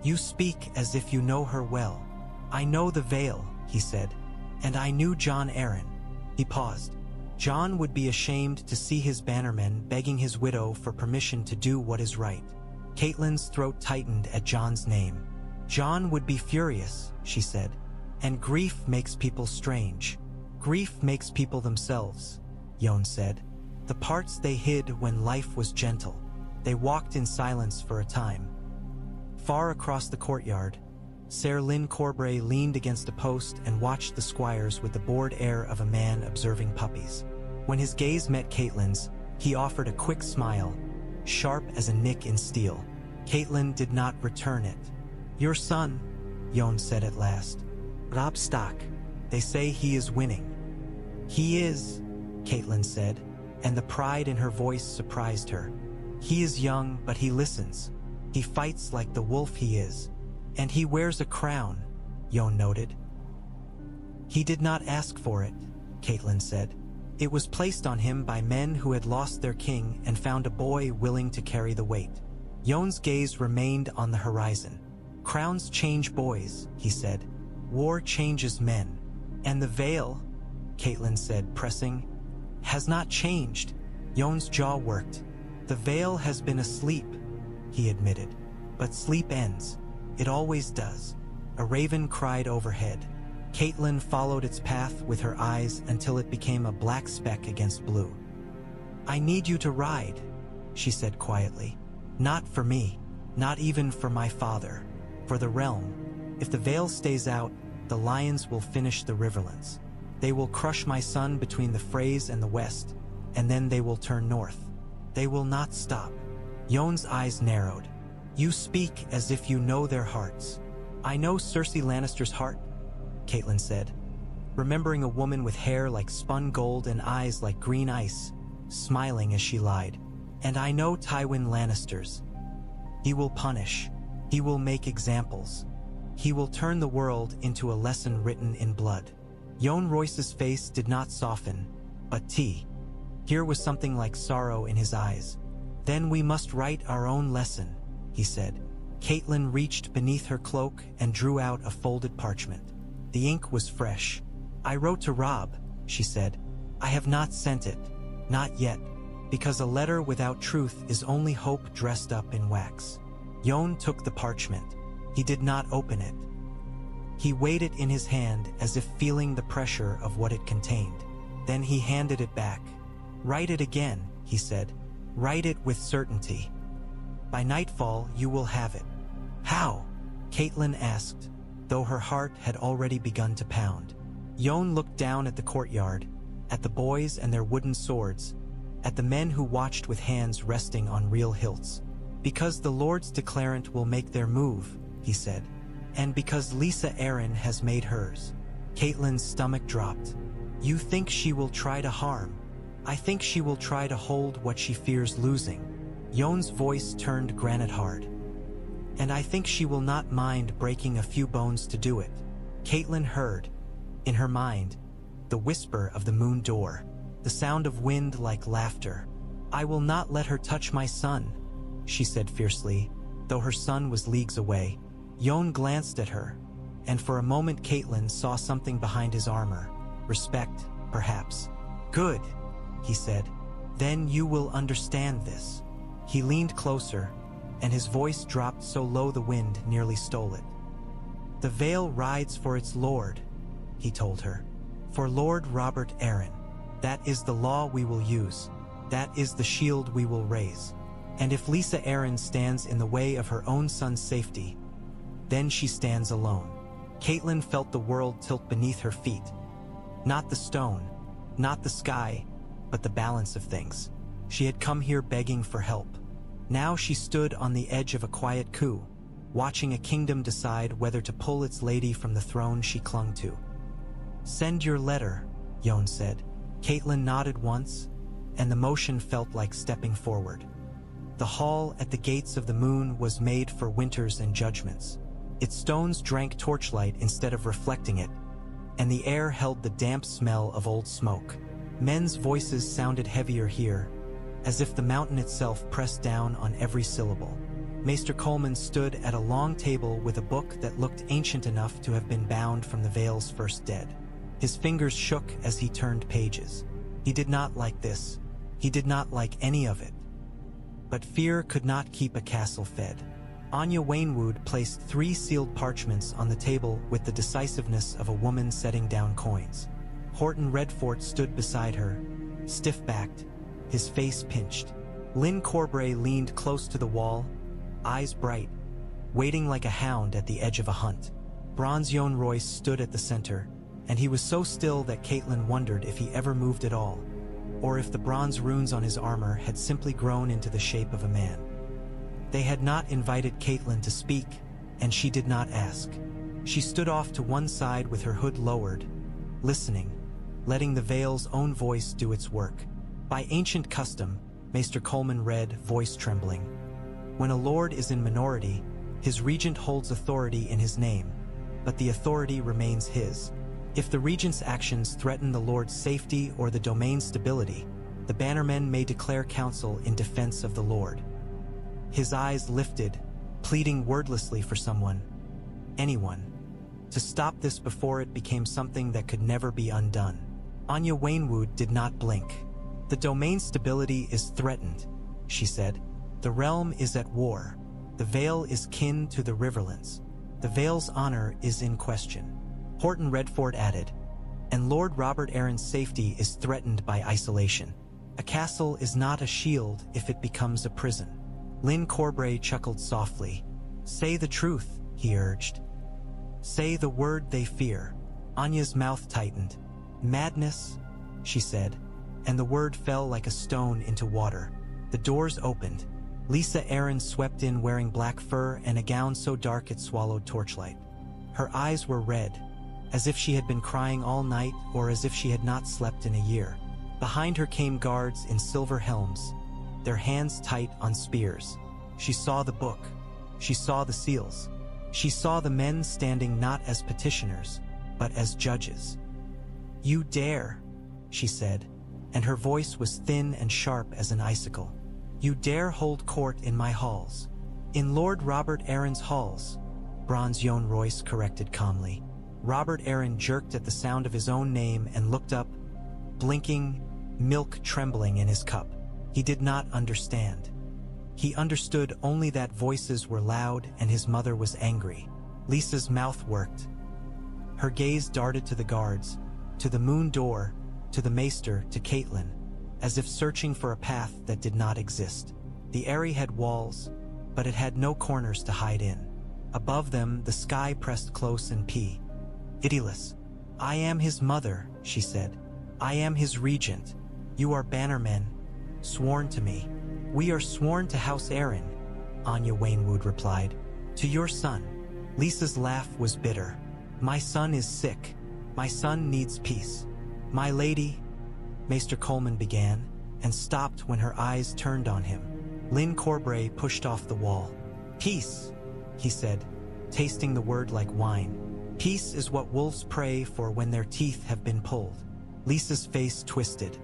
You speak as if you know her well. I know the Vale, he said, and I knew Jon Arryn. He paused. Jon would be ashamed to see his bannermen begging his widow for permission to do what is right. Catelyn's throat tightened at Jon's name. Jon would be furious, she said, and grief makes people strange. Grief makes people themselves, Yohn said. The parts they hid when life was gentle. They walked in silence for a time. Far across the courtyard, Ser Lyn Corbray leaned against a post and watched the squires with the bored air of a man observing puppies. When his gaze met Catelyn's, he offered a quick smile, sharp as a nick in steel. Catelyn did not return it. "Your son," Jon said at last. "Robb Stark. They say he is winning." "He is," Catelyn said, and the pride in her voice surprised her. "He is young, but he listens. He fights like the wolf he is. And he wears a crown," Jon noted. "He did not ask for it," Catelyn said. "It was placed on him by men who had lost their king and found a boy willing to carry the weight." Jon's gaze remained on the horizon. "Crowns change boys," he said. "War changes men. And the Vale," Catelyn said, pressing, "has not changed." Jon's jaw worked. "The Vale has been asleep," he admitted. "But sleep ends. It always does." A raven cried overhead. Catelyn followed its path with her eyes until it became a black speck against blue. "I need you to ride," she said quietly. "Not for me, not even for my father, for the realm. If the Vale stays out, the lions will finish the Riverlands. They will crush my son between the Freys and the west, and then they will turn north. They will not stop." Jon's eyes narrowed. "You speak as if you know their hearts." "I know Cersei Lannister's heart," Catelyn said, remembering a woman with hair like spun gold and eyes like green ice, smiling as she lied. "And I know Tywin Lannister's. He will punish. He will make examples. He will turn the world into a lesson written in blood." Jon Royce's face did not soften, but here was something like sorrow in his eyes. "Then we must write our own lesson," he said. Catelyn reached beneath her cloak and drew out a folded parchment. The ink was fresh. "I wrote to Robb," she said. "I have not sent it. Not yet. Because a letter without truth is only hope dressed up in wax." Jon took the parchment. He did not open it. He weighed it in his hand as if feeling the pressure of what it contained. Then he handed it back. "Write it again," he said. "Write it with certainty. By nightfall, you will have it." "How?" Catelyn asked, though her heart had already begun to pound. Jon looked down at the courtyard, at the boys and their wooden swords, at the men who watched with hands resting on real hilts. "Because the Lords Declarant will make their move," he said. "And because Lysa Arryn has made hers." Catelyn's stomach dropped. "You think she will try to harm? I think she will try to hold what she fears losing." Jon's voice turned granite hard. "And I think she will not mind breaking a few bones to do it." Catelyn heard, in her mind, the whisper of the moon door, the sound of wind like laughter. "I will not let her touch my son," she said fiercely, though her son was leagues away. Jon glanced at her, and for a moment Catelyn saw something behind his armor. Respect, perhaps. "Good," he said. "Then you will understand this." He leaned closer, and his voice dropped so low the wind nearly stole it. "The Vale rides for its lord," he told her. "For Lord Robert Arryn. That is the law we will use. That is the shield we will raise. And if Lysa Arryn stands in the way of her own son's safety, then she stands alone." Catelyn felt the world tilt beneath her feet. Not the stone, not the sky, but the balance of things. She had come here begging for help. Now she stood on the edge of a quiet coup, watching a kingdom decide whether to pull its lady from the throne she clung to. "Send your letter," Jon said. Catelyn nodded once, and the motion felt like stepping forward. The hall at the gates of the moon was made for winters and judgments. Its stones drank torchlight instead of reflecting it, and the air held the damp smell of old smoke. Men's voices sounded heavier here, as if the mountain itself pressed down on every syllable. Maester Coleman stood at a long table with a book that looked ancient enough to have been bound from the Vale's first dead. His fingers shook as he turned pages. He did not like this. He did not like any of it. But fear could not keep a castle fed. Anya Waynwood placed 3 sealed parchments on the table with the decisiveness of a woman setting down coins. Horton Redfort stood beside her, stiff-backed, his face pinched. Lyn Corbray leaned close to the wall, eyes bright. waiting like a hound at the edge of a hunt. Bronze Yohn Royce stood at the center, and he was so still that Catelyn wondered if he ever moved at all, or if the bronze runes on his armor had simply grown into the shape of a man. They had not invited Catelyn to speak, and she did not ask. She stood off to one side with her hood lowered, listening, letting the Vale's own voice do its work. By ancient custom, Maester Coleman read, voice trembling. When a lord is in minority, his regent holds authority in his name, but the authority remains his. If the regent's actions threaten the lord's safety or the domain's stability, the bannermen may declare counsel in defense of the lord. His eyes lifted, pleading wordlessly for someone, anyone, to stop this before it became something that could never be undone. Anya Waynwood did not blink. The domain's stability is threatened, she said. The realm is at war. The Vale is kin to the Riverlands. The Vale's honor is in question. Horton Redford added, and Lord Robert Arryn's safety is threatened by isolation. A castle is not a shield if it becomes a prison. Lyn Corbray chuckled softly. Say the truth, he urged. Say the word they fear. Anya's mouth tightened. Madness, she said, and the word fell like a stone into water. The doors opened. Lysa Arryn swept in wearing black fur and a gown so dark it swallowed torchlight. Her eyes were red, as if she had been crying all night or as if she had not slept in a year. Behind her came guards in silver helms, their hands tight on spears. She saw the book. She saw the seals. She saw the men standing not as petitioners, but as judges. You dare, she said, and her voice was thin and sharp as an icicle. You dare hold court in my halls. In Lord Robert Arryn's halls, Bronze Yohn Royce corrected calmly. Robert Arryn jerked at the sound of his own name and looked up, blinking, milk trembling in his cup. He did not understand. He understood only that voices were loud and his mother was angry. Lisa's mouth worked. Her gaze darted to the guards, to the moon door, to the maester, to Catelyn, as if searching for a path that did not exist. The Eyrie had walls, but it had no corners to hide in. Above them, the sky pressed close and pitiless. I am his mother, she said. I am his regent. You are bannermen, sworn to me. We are sworn to House Arryn, Anya Waynwood replied. To your son. Lisa's laugh was bitter. My son is sick. My son needs peace. My lady, Maester Coleman began, and stopped when her eyes turned on him. Lyn Corbray pushed off the wall. Peace, he said, tasting the word like wine. Peace is what wolves pray for when their teeth have been pulled. Lisa's face twisted.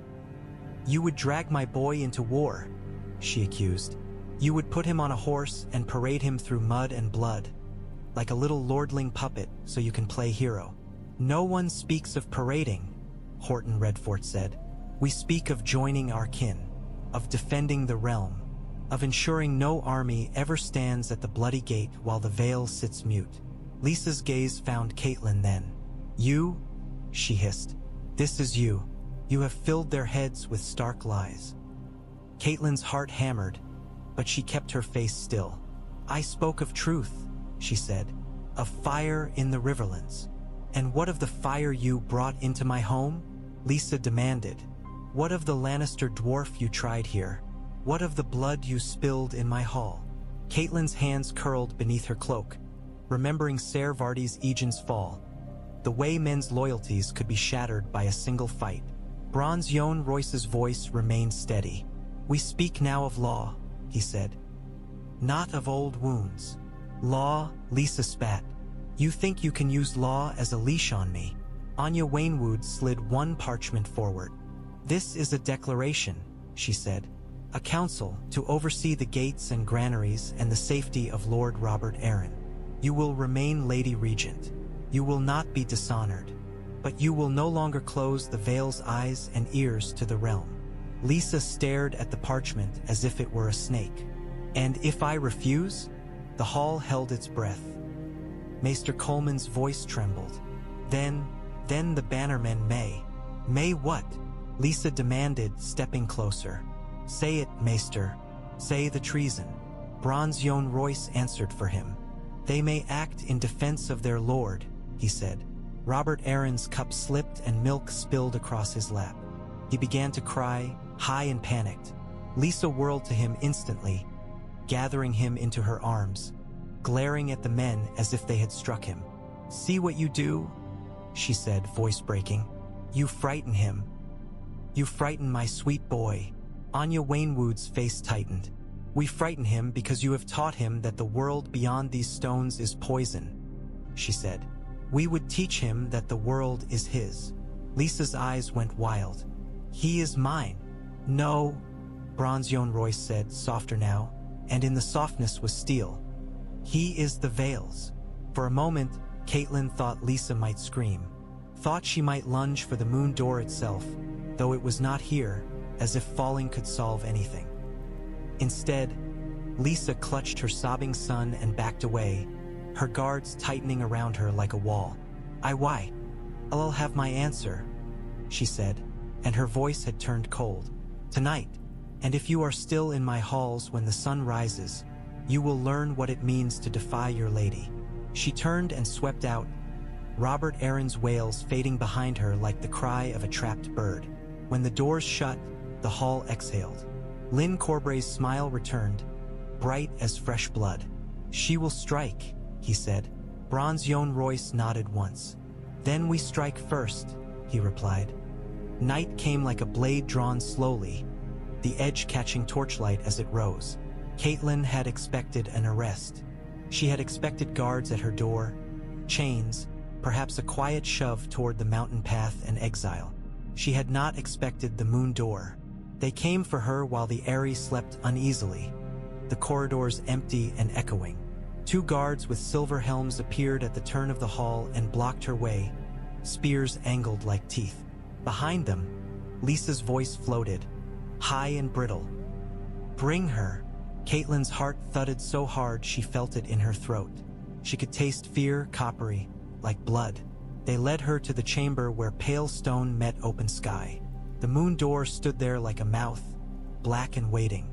You would drag my boy into war, she accused. You would put him on a horse and parade him through mud and blood, like a little lordling puppet so you can play hero. No one speaks of parading, Horton Redford said. We speak of joining our kin, of defending the realm, of ensuring no army ever stands at the bloody gate while the Vale sits mute. Lisa's gaze found Catelyn then. You, she hissed. This is you. You have filled their heads with stark lies. Catelyn's heart hammered, but she kept her face still. I spoke of truth, she said, of fire in the Riverlands. And what of the fire you brought into my home? Lysa demanded. What of the Lannister dwarf you tried here? What of the blood you spilled in my hall? Catelyn's hands curled beneath her cloak, remembering Ser Vardy's Aegon's fall. The way men's loyalties could be shattered by a single fight. Bronze Yohn Royce's voice remained steady. We speak now of law, he said. Not of old wounds. Law, Lysa spat. You think you can use law as a leash on me? Anya Waynwood slid one parchment forward. This is a declaration, she said. A council to oversee the gates and granaries and the safety of Lord Robert Arryn. You will remain Lady Regent. You will not be dishonored. But you will no longer close the Vale's eyes and ears to the realm. Lysa stared at the parchment as if it were a snake. And if I refuse? The hall held its breath. Maester Coleman's voice trembled. Then the bannermen may. May what? Lysa demanded, stepping closer. Say it, Maester. Say the treason. Bronze Yohn Royce answered for him. They may act in defense of their lord, he said. Robert Arryn's cup slipped and milk spilled across his lap. He began to cry, high and panicked. Lysa whirled to him instantly, gathering him into her arms, glaring at the men as if they had struck him. "See what you do?" she said, voice breaking. "You frighten him. You frighten my sweet boy." Anya Waynwood's face tightened. "We frighten him because you have taught him that the world beyond these stones is poison," she said. "We would teach him that the world is his." Lysa's eyes went wild. "He is mine." "No," Bronze Yohn Royce said, softer now, and in the softness was steel. "He is the Vale's." For a moment, Catelyn thought Lysa might scream, thought she might lunge for the moon door itself, though it was not here, as if falling could solve anything. Instead, Lysa clutched her sobbing son and backed away, her guards tightening around her like a wall. I'll have my answer," she said, and her voice had turned cold. "Tonight, and if you are still in my halls when the sun rises, you will learn what it means to defy your lady." She turned and swept out, Robert Arryn's wails fading behind her like the cry of a trapped bird. When the doors shut, the hall exhaled. Lyn Corbray's smile returned, bright as fresh blood. "She will strike," he said. Bronze Yohn Royce nodded once. "Then we strike first," he replied. Night came like a blade drawn slowly, the edge catching torchlight as it rose. Catelyn had expected an arrest. She had expected guards at her door, chains, perhaps a quiet shove toward the mountain path and exile. She had not expected the moon door. They came for her while the Eyrie slept uneasily, the corridors empty and echoing. 2 guards with silver helms appeared at the turn of the hall and blocked her way, spears angled like teeth. Behind them, Lysa's voice floated, high and brittle. "Bring her." Catelyn's heart thudded so hard she felt it in her throat. She could taste fear, coppery, like blood. They led her to the chamber where pale stone met open sky. The moon door stood there like a mouth, black and waiting.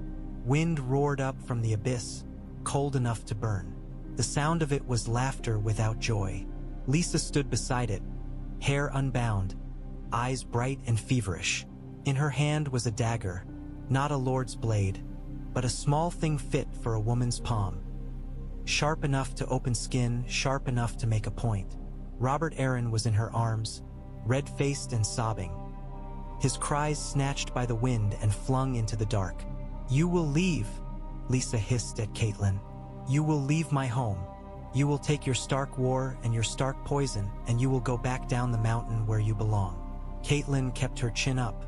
Wind roared up from the abyss, cold enough to burn. The sound of it was laughter without joy. Lysa stood beside it, hair unbound, eyes bright and feverish. In her hand was a dagger, not a lord's blade, but a small thing fit for a woman's palm. Sharp enough to open skin, sharp enough to make a point. Robert Arryn was in her arms, red-faced and sobbing, his cries snatched by the wind and flung into the dark. "You will leave," Lysa hissed at Catelyn. "You will leave my home. You will take your Stark war and your Stark poison, and you will go back down the mountain where you belong." Catelyn kept her chin up.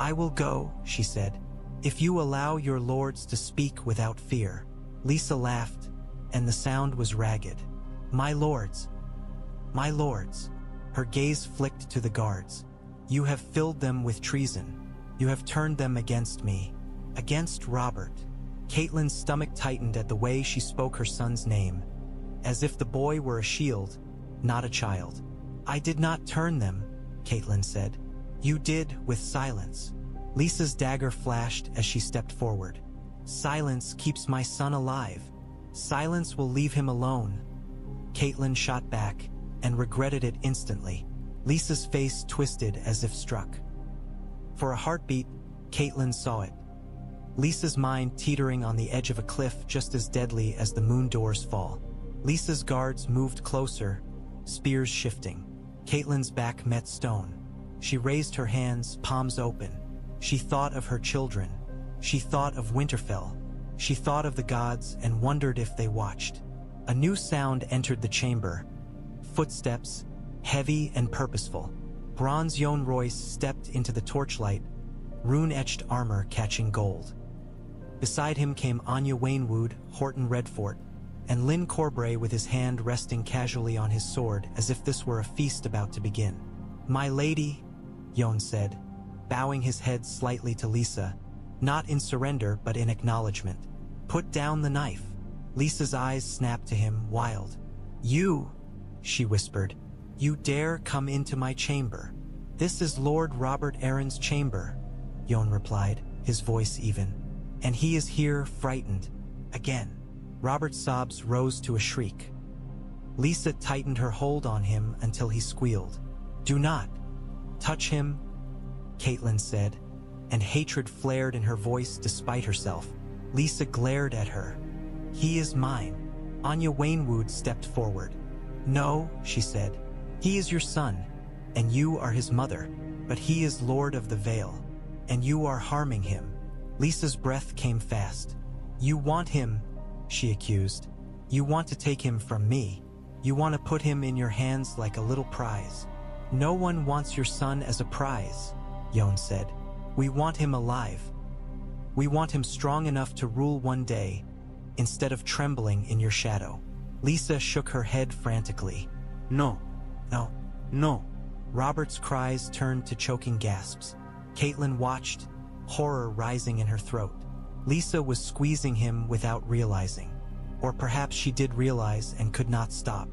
"I will go," she said, "if you allow your lords to speak without fear." Lysa laughed, and the sound was ragged. "My lords. My lords." Her gaze flicked to the guards. "You have filled them with treason. You have turned them against me. Against Robert." Catelyn's stomach tightened at the way she spoke her son's name, as if the boy were a shield, not a child. "I did not turn them," Catelyn said. "You did with silence." Lysa's dagger flashed as she stepped forward. "Silence keeps my son alive. Silence will leave him alone." Catelyn shot back, and regretted it instantly. Lysa's face twisted as if struck. For a heartbeat, Catelyn saw it. Lysa's mind teetering on the edge of a cliff just as deadly as the moon door's fall. Lysa's guards moved closer, spears shifting. Catelyn's back met stone. She raised her hands, palms open. She thought of her children. She thought of Winterfell. She thought of the gods and wondered if they watched. A new sound entered the chamber. Footsteps, heavy and purposeful. Bronze Yohn Royce stepped into the torchlight, rune-etched armor catching gold. Beside him came Anya Waynwood, Horton Redfort, and Lyn Corbray with his hand resting casually on his sword as if this were a feast about to begin. "My lady," Yohn said, bowing his head slightly to Lysa, not in surrender but in acknowledgement. "Put down the knife." Lysa's eyes snapped to him, wild. "You," she whispered, "you dare come into my chamber." "This is Lord Robert Arryn's chamber," Yohn replied, his voice even. "And he is here frightened. Again." Robert's sobs rose to a shriek. Lysa tightened her hold on him until he squealed. "Do not touch him," Catelyn said, and hatred flared in her voice despite herself. Lysa glared at her. "He is mine." Anya Waynwood stepped forward. "No," she said. "He is your son, and you are his mother, but he is Lord of the Vale, and you are harming him." Lysa's breath came fast. "You want him," she accused. "You want to take him from me. You want to put him in your hands like a little prize." "No one wants your son as a prize," Jon said. "We want him alive. We want him strong enough to rule one day, instead of trembling in your shadow." Lysa shook her head frantically. "No, no, no." Robert's cries turned to choking gasps. Catelyn watched, horror rising in her throat. Lysa was squeezing him without realizing. Or perhaps she did realize and could not stop.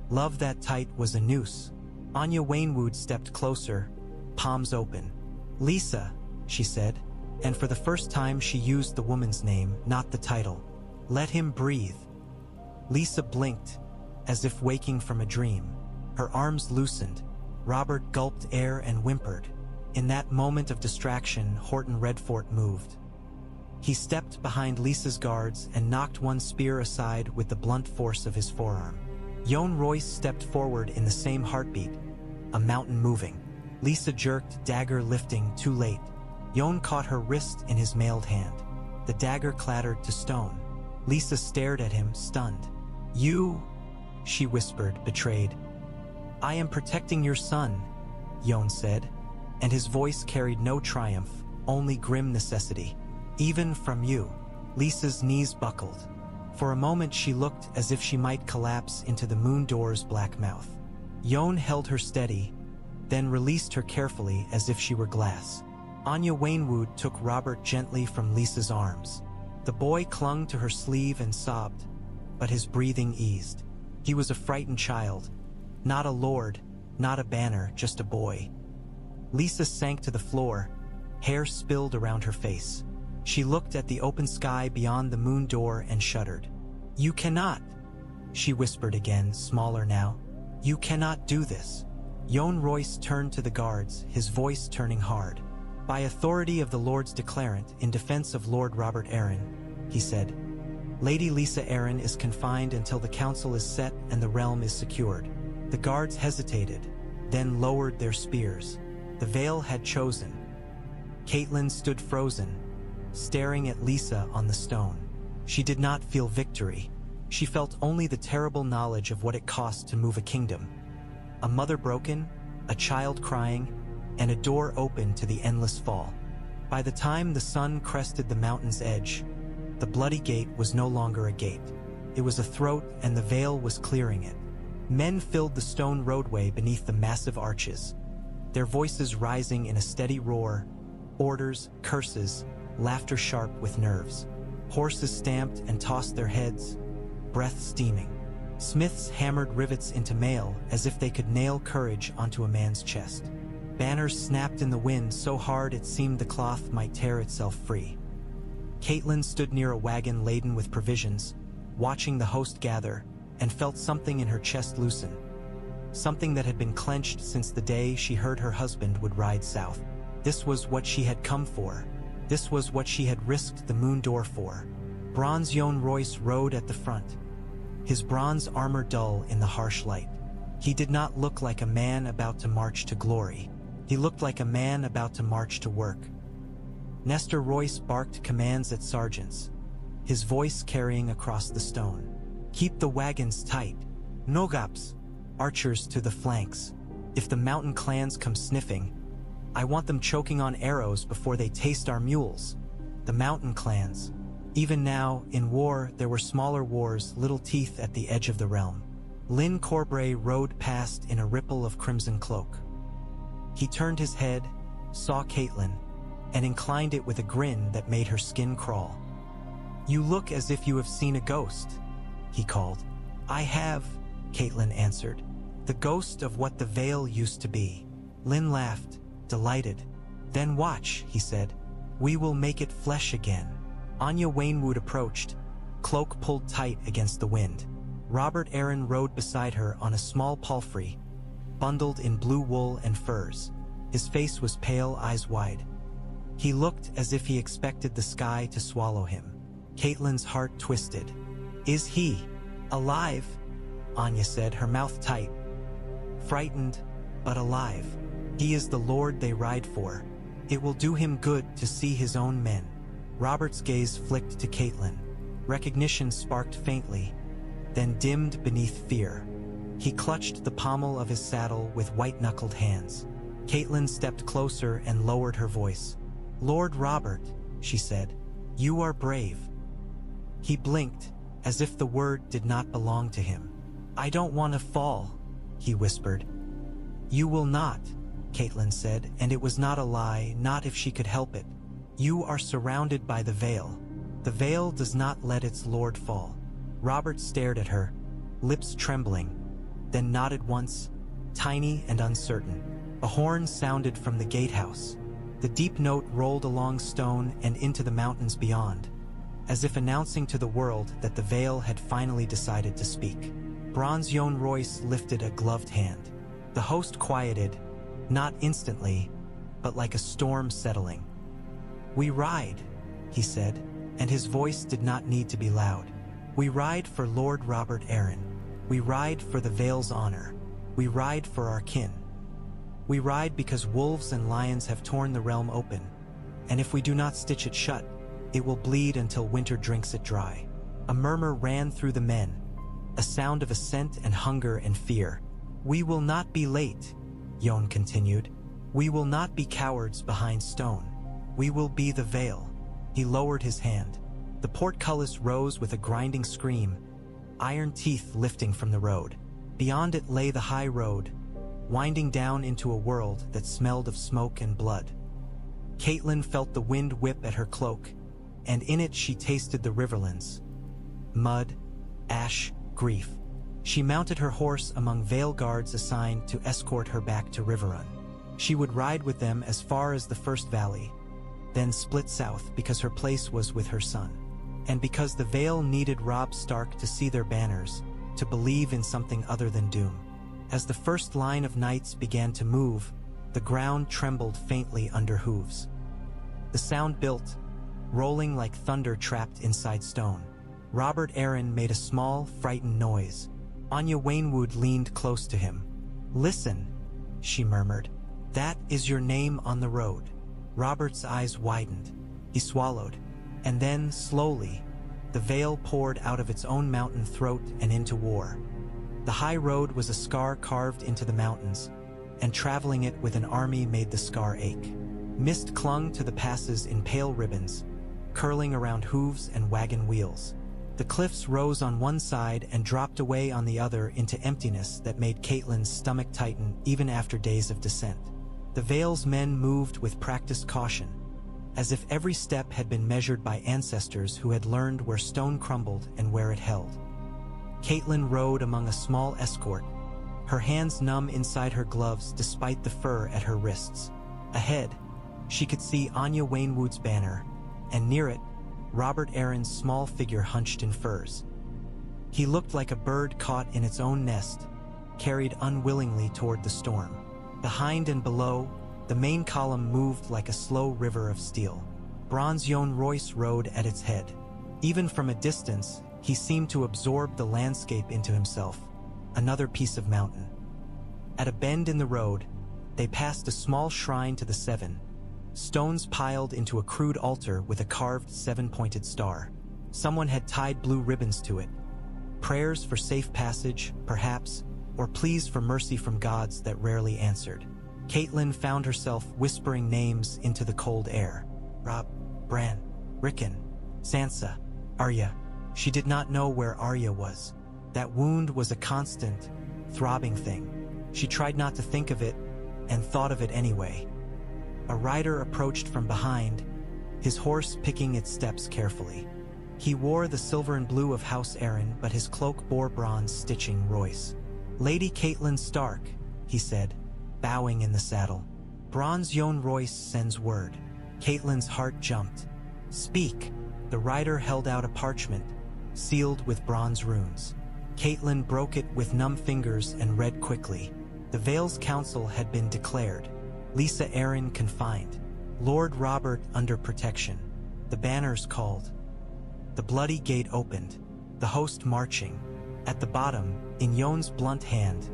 Love that tight was a noose. Anya Waynwood stepped closer, palms open. "Lysa," she said, and for the first time she used the woman's name, not the title. "Let him breathe." Lysa blinked, as if waking from a dream. Her arms loosened. Robert gulped air and whimpered. In that moment of distraction, Horton Redfort moved. He stepped behind Lysa's guards and knocked one spear aside with the blunt force of his forearm. Jon Royce stepped forward in the same heartbeat, a mountain moving. Lysa jerked, dagger lifting, too late. Jon caught her wrist in his mailed hand. The dagger clattered to stone. Lysa stared at him, stunned. "You," she whispered, betrayed. "I am protecting your son," Jon said, and his voice carried no triumph, only grim necessity. "Even from you." Lysa's knees buckled. For a moment she looked as if she might collapse into the moon door's black mouth. Jon held her steady, then released her carefully as if she were glass. Anya Waynwood took Robert gently from Lysa's arms. The boy clung to her sleeve and sobbed, but his breathing eased. He was a frightened child. Not a lord, not a banner, just a boy. Lysa sank to the floor, hair spilled around her face. She looked at the open sky beyond the moon door and shuddered. "You cannot," she whispered again, smaller now. "You cannot do this." Jon Royce turned to the guards, his voice turning hard. "By authority of the Lords Declarant in defense of Lord Robert Arryn," he said, "Lady Lysa Arryn is confined until the council is set and the realm is secured." The guards hesitated, then lowered their spears. The Vale had chosen. Catelyn stood frozen, staring at Lysa on the stone. She did not feel victory. She felt only the terrible knowledge of what it cost to move a kingdom. A mother broken, a child crying, and a door open to the endless fall. By the time the sun crested the mountain's edge, the bloody gate was no longer a gate. It was a throat, and the Vale was clearing it. Men filled the stone roadway beneath the massive arches, their voices rising in a steady roar, orders, curses, laughter sharp with nerves. Horses stamped and tossed their heads, breath steaming. Smiths hammered rivets into mail as if they could nail courage onto a man's chest. Banners snapped in the wind so hard it seemed the cloth might tear itself free. Catelyn stood near a wagon laden with provisions, watching the host gather, and felt something in her chest loosen. Something that had been clenched since the day she heard her husband would ride south. This was what she had come for. This was what she had risked the moon door for. Bronze Jon Royce rode at the front, his bronze armor dull in the harsh light. He did not look like a man about to march to glory. He looked like a man about to march to work. Nestor Royce barked commands at sergeants, his voice carrying across the stone. "Keep the wagons tight. Nogaps, archers to the flanks. If the mountain clans come sniffing, I want them choking on arrows before they taste our mules." The mountain clans. Even now, in war, there were smaller wars, little teeth at the edge of the realm. Lyn Corbray rode past in a ripple of crimson cloak. He turned his head, saw Catelyn, and inclined it with a grin that made her skin crawl. "You look as if you have seen a ghost," he called. "I have," Catelyn answered. "The ghost of what the Vale used to be." Lyn laughed, delighted. "Then watch," he said. "We will make it flesh again." Anya Waynwood approached, cloak pulled tight against the wind. Robert Arryn rode beside her on a small palfrey, bundled in blue wool and furs. His face was pale, eyes wide. He looked as if he expected the sky to swallow him. Catelyn's heart twisted. "Is he alive?" Anya said, her mouth tight. "Frightened, but alive. He is the lord they ride for. It will do him good to see his own men." Robert's gaze flicked to Catelyn. Recognition sparked faintly, then dimmed beneath fear. He clutched the pommel of his saddle with white-knuckled hands. Catelyn stepped closer and lowered her voice. "Lord Robert," she said, "you are brave." He blinked, as if the word did not belong to him. "I don't want to fall," he whispered. "You will not," Catelyn said, and it was not a lie, not if she could help it. "You are surrounded by the Vale. The Vale does not let its lord fall." Robert stared at her, lips trembling, then nodded once, tiny and uncertain. A horn sounded from the gatehouse. The deep note rolled along stone and into the mountains beyond, as if announcing to the world that the Vale had finally decided to speak. Bronze Yohn Royce lifted a gloved hand. The host quieted, not instantly, but like a storm settling. "We ride," he said, and his voice did not need to be loud. "We ride for Lord Robert Arryn. We ride for the Vale's honor. We ride for our kin. We ride because wolves and lions have torn the realm open, and if we do not stitch it shut, it will bleed until winter drinks it dry." A murmur ran through the men, a sound of assent and hunger and fear. "We will not be late," Yohn continued. "We will not be cowards behind stone. We will be the Vale." He lowered his hand. The portcullis rose with a grinding scream, iron teeth lifting from the road. Beyond it lay the high road, winding down into a world that smelled of smoke and blood. Catelyn felt the wind whip at her cloak, and in it she tasted the Riverlands. Mud, ash, grief. She mounted her horse among Vale guards assigned to escort her back to Riverrun. She would ride with them as far as the First Valley, then split south because her place was with her son. And because the Vale needed Robb Stark to see their banners, to believe in something other than doom. As the first line of knights began to move, the ground trembled faintly under hooves. The sound built, rolling like thunder trapped inside stone. Robert Arryn made a small, frightened noise. Anya Waynwood leaned close to him. "Listen," she murmured. "That is your name on the road." Robert's eyes widened. He swallowed, and then, slowly, the Vale poured out of its own mountain throat and into war. The high road was a scar carved into the mountains, and traveling it with an army made the scar ache. Mist clung to the passes in pale ribbons, curling around hooves and wagon wheels. The cliffs rose on one side and dropped away on the other into emptiness that made Catelyn's stomach tighten even after days of descent. The Vale's men moved with practiced caution, as if every step had been measured by ancestors who had learned where stone crumbled and where it held. Catelyn rode among a small escort, her hands numb inside her gloves despite the fur at her wrists. Ahead, she could see Anya Waynwood's banner, and near it, Robert Arryn's small figure hunched in furs. He looked like a bird caught in its own nest, carried unwillingly toward the storm. Behind and below, the main column moved like a slow river of steel. Bronze Yohn Royce rode at its head. Even from a distance, he seemed to absorb the landscape into himself, another piece of mountain. At a bend in the road, they passed a small shrine to the Seven, stones piled into a crude altar with a carved seven-pointed star. Someone had tied blue ribbons to it. Prayers for safe passage, perhaps, or pleas for mercy from gods that rarely answered. Catelyn found herself whispering names into the cold air. Robb, Bran, Rickon, Sansa, Arya. She did not know where Arya was. That wound was a constant, throbbing thing. She tried not to think of it, and thought of it anyway. A rider approached from behind, his horse picking its steps carefully. He wore the silver and blue of House Arryn, but his cloak bore bronze stitching Royce. "Lady Catelyn Stark," he said, bowing in the saddle. "Bronze Yohn Royce sends word." Catelyn's heart jumped. "Speak." The rider held out a parchment, sealed with bronze runes. Catelyn broke it with numb fingers and read quickly. The Vale's council had been declared. Lysa Arryn confined. Lord Robert under protection. The banners called. The bloody gate opened. The host marching. At the bottom, in Yon's blunt hand,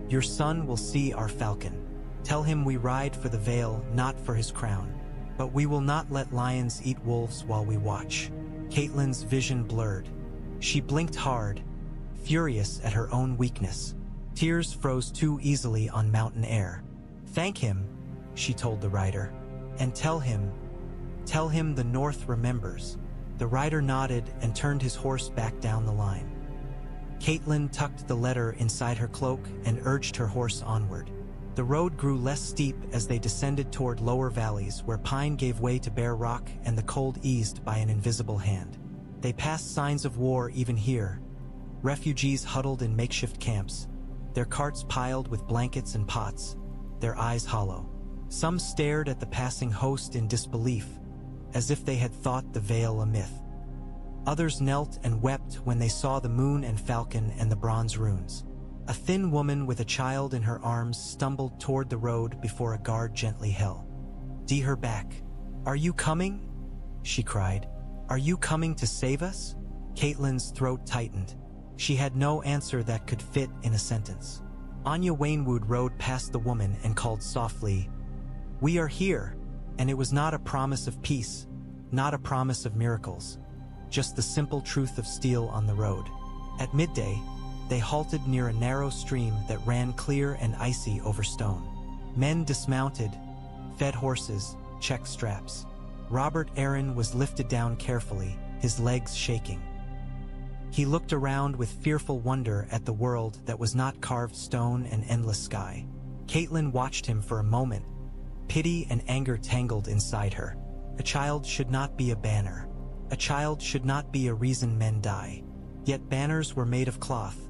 "Your son will see our falcon. Tell him we ride for the Vale, not for his crown. But we will not let lions eat wolves while we watch." Catelyn's vision blurred. She blinked hard, furious at her own weakness. Tears froze too easily on mountain air. "Thank him," she told the rider. "And tell him the North remembers." The rider nodded and turned his horse back down the line. Catelyn tucked the letter inside her cloak and urged her horse onward. The road grew less steep as they descended toward lower valleys where pine gave way to bare rock and the cold eased by an invisible hand. They passed signs of war even here. Refugees huddled in makeshift camps, their carts piled with blankets and pots, their eyes hollow. Some stared at the passing host in disbelief, as if they had thought the Vale a myth. Others knelt and wept when they saw the moon and falcon and the bronze runes. A thin woman with a child in her arms stumbled toward the road before a guard gently held her back. "Are you coming?" she cried. "Are you coming to save us?" Catelyn's throat tightened. She had no answer that could fit in a sentence. Anya Waynwood rode past the woman and called softly, "We are here," and it was not a promise of peace, not a promise of miracles, just the simple truth of steel on the road. At midday, they halted near a narrow stream that ran clear and icy over stone. Men dismounted, fed horses, checked straps. Robert Arryn was lifted down carefully, his legs shaking. He looked around with fearful wonder at the world that was not carved stone and endless sky. Catelyn watched him for a moment, pity and anger tangled inside her. A child should not be a banner. A child should not be a reason men die. Yet banners were made of cloth,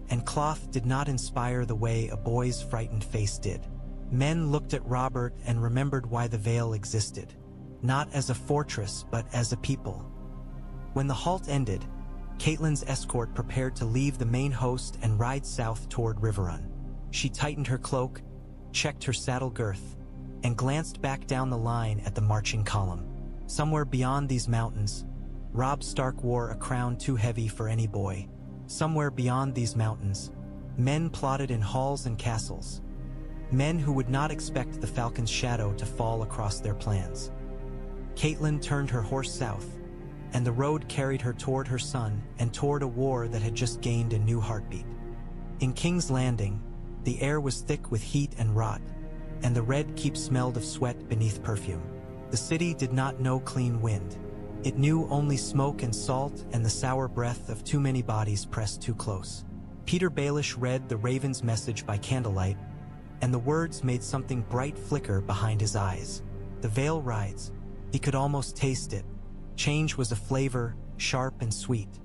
and cloth did not inspire the way a boy's frightened face did. Men looked at Robert and remembered why the Vale existed, not as a fortress but as a people. When the halt ended, Catelyn's escort prepared to leave the main host and ride south toward Riverrun. She tightened her cloak, checked her saddle girth, and glanced back down the line at the marching column. Somewhere beyond these mountains, Robb Stark wore a crown too heavy for any boy. Somewhere beyond these mountains, men plotted in halls and castles. Men who would not expect the falcon's shadow to fall across their plans. Catelyn turned her horse south, and the road carried her toward her son and toward a war that had just gained a new heartbeat. In King's Landing, the air was thick with heat and rot, and the red keep smelled of sweat beneath perfume. The city did not know clean wind. It knew only smoke and salt and the sour breath of too many bodies pressed too close. Petyr Baelish read the Raven's message by candlelight, and the words made something bright flicker behind his eyes. The Vale rides. He could almost taste it. Change was a flavor, sharp and sweet.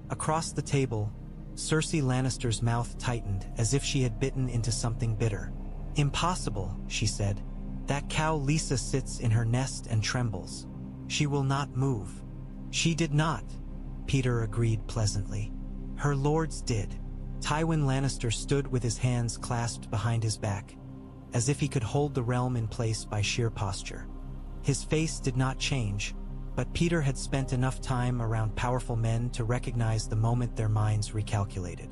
Across the table, Cersei Lannister's mouth tightened as if she had bitten into something bitter. "Impossible," she said. "That cow Lysa sits in her nest and trembles. She will not move." "She did not," Petyr agreed pleasantly. "Her lords did." Tywin Lannister stood with his hands clasped behind his back, as if he could hold the realm in place by sheer posture. His face did not change, but Petyr had spent enough time around powerful men to recognize the moment their minds recalculated.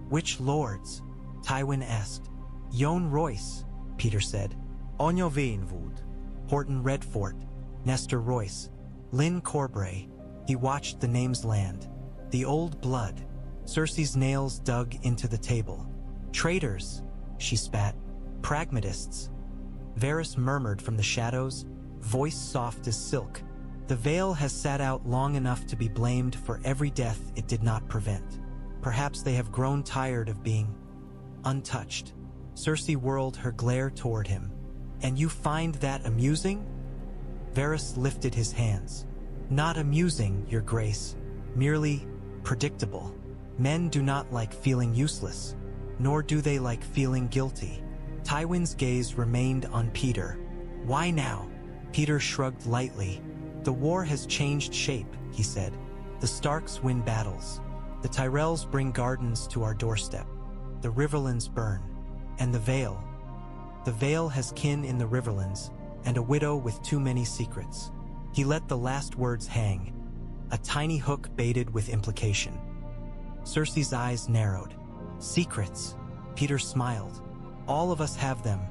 "Which lords?" Tywin asked. "Jon Royce," Petyr said. "Onyo Vaynwood." Horton Redfort, Nestor Royce, Lyn Corbray. He watched the names land. The old blood. Cersei's nails dug into the table. "Traitors," she spat. "Pragmatists." Varys murmured from the shadows, voice soft as silk. "The Vale has sat out long enough to be blamed for every death it did not prevent. Perhaps they have grown tired of being untouched." Cersei whirled her glare toward him. "And you find that amusing?" Varys lifted his hands. "Not amusing, Your Grace. Merely predictable. Men do not like feeling useless, nor do they like feeling guilty." Tywin's gaze remained on Petyr. "Why now?" Petyr shrugged lightly. "The war has changed shape," he said. "The Starks win battles. The Tyrells bring gardens to our doorstep. The Riverlands burn. And the Vale. The Vale has kin in the Riverlands, and a widow with too many secrets. He let the last words hang, a tiny hook baited with implication. Cersei's eyes narrowed. Secrets. Petyr smiled. All of us have them,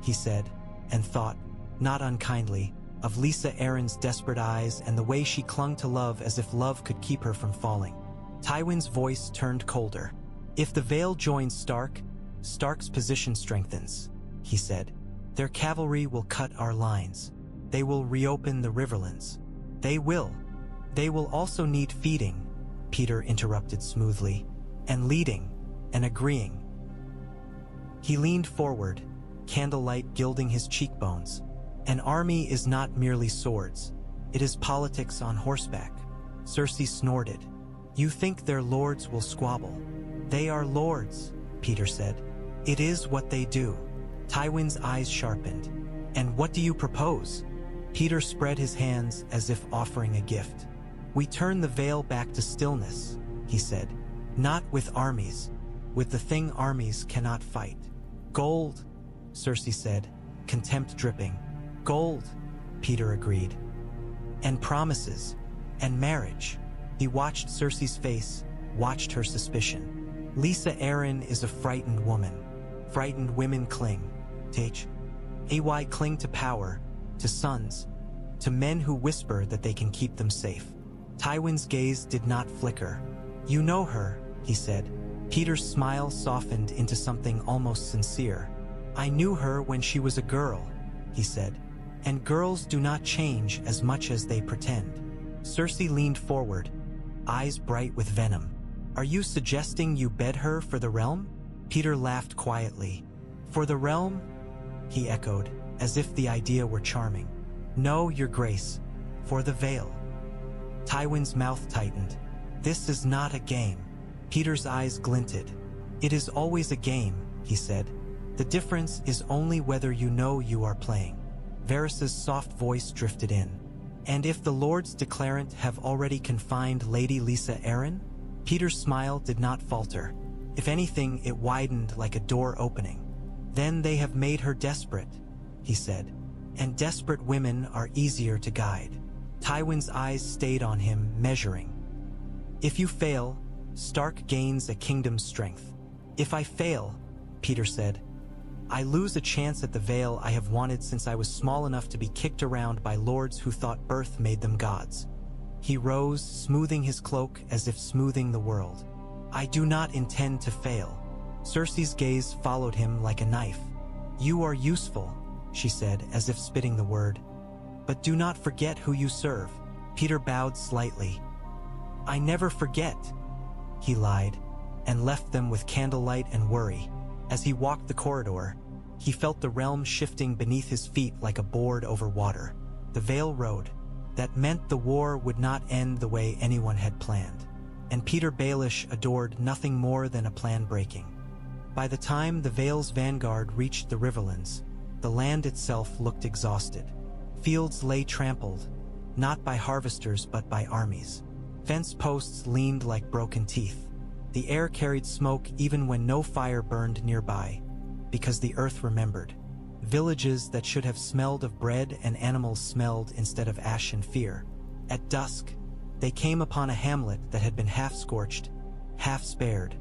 he said, and thought, not unkindly, of Lysa Arryn's desperate eyes and the way she clung to love as if love could keep her from falling. Tywin's voice turned colder. If the Vale joins Stark, Stark's position strengthens, he said. Their cavalry will cut our lines. They will reopen the Riverlands. They will. They will also need feeding, Petyr interrupted smoothly, and leading, and agreeing. He leaned forward, candlelight gilding his cheekbones. An army is not merely swords. It is politics on horseback. Cersei snorted. You think their lords will squabble? They are lords, Petyr said. It is what they do. Tywin's eyes sharpened. And what do you propose? Petyr spread his hands as if offering a gift. We turn the Vale back to stillness, he said. Not with armies. With the thing armies cannot fight. Gold, Cersei said, contempt dripping. Gold, Petyr agreed. And promises. And marriage. He watched Cersei's face, watched her suspicion. Lysa Arryn is a frightened woman. Frightened women cling. Ay cling to power, to sons, to men who whisper that they can keep them safe. Tywin's gaze did not flicker. You know her, he said. Petyr's smile softened into something almost sincere. I knew her when she was a girl, he said. And girls do not change as much as they pretend. Cersei leaned forward, eyes bright with venom. Are you suggesting you bed her for the realm? Petyr laughed quietly. For the realm? He echoed, as if the idea were charming. No, your grace. For the Vale. Tywin's mouth tightened. This is not a game. Petyr's eyes glinted. It is always a game, he said. The difference is only whether you know you are playing. Varys's soft voice drifted in. And if the Lords Declarant have already confined Lady Lysa Arryn? Petyr's smile did not falter. If anything, it widened like a door opening. Then they have made her desperate, he said. And desperate women are easier to guide. Tywin's eyes stayed on him, measuring. If you fail, Stark gains a kingdom's strength. If I fail, Petyr said, I lose a chance at the Vale I have wanted since I was small enough to be kicked around by lords who thought birth made them gods. He rose, smoothing his cloak as if smoothing the world. I do not intend to fail. Cersei's gaze followed him like a knife. You are useful, she said, as if spitting the word. But do not forget who you serve. Petyr bowed slightly. I never forget, he lied, and left them with candlelight and worry. As he walked the corridor, he felt the realm shifting beneath his feet like a board over water. The Vale Road. That meant the war would not end the way anyone had planned. And Petyr Baelish adored nothing more than a plan breaking. By the time the Vale's vanguard reached the Riverlands, the land itself looked exhausted. Fields lay trampled, not by harvesters but by armies. Fence posts leaned like broken teeth. The air carried smoke even when no fire burned nearby, because the earth remembered. Villages that should have smelled of bread and animals smelled instead of ash and fear. At dusk, they came upon a hamlet that had been half-scorched, half-spared,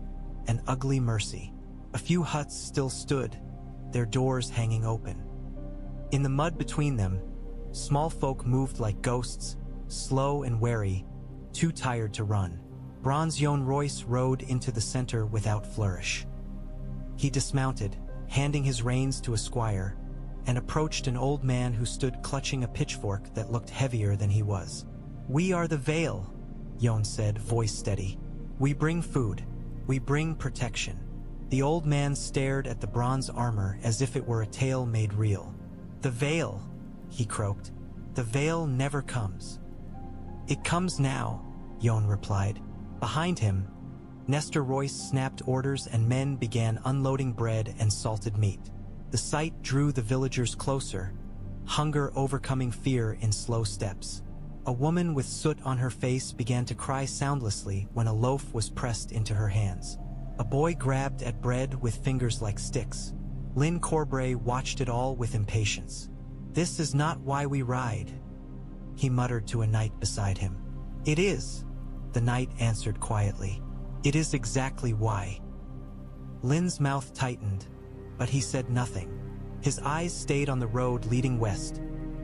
an ugly mercy. A few huts still stood, their doors hanging open. In the mud between them, small folk moved like ghosts, slow and wary, too tired to run. Bronze Yohn Royce rode into the center without flourish. He dismounted, handing his reins to a squire, and approached an old man who stood clutching a pitchfork that looked heavier than he was. We are the Vale, Yohn said, voice steady. We bring food. We bring protection. The old man stared at the bronze armor as if it were a tale made real. The Vale, he croaked. The Vale never comes. It comes now, Yohn replied. Behind him, Nestor Royce snapped orders and men began unloading bread and salted meat. The sight drew the villagers closer, hunger overcoming fear in slow steps. A woman with soot on her face began to cry soundlessly when a loaf was pressed into her hands. A boy grabbed at bread with fingers like sticks. Lyn Corbray watched it all with impatience. "This is not why we ride," he muttered to a knight beside him. "It is," the knight answered quietly. "It is exactly why." Lyn's mouth tightened, but he said nothing. His eyes stayed on the road leading west,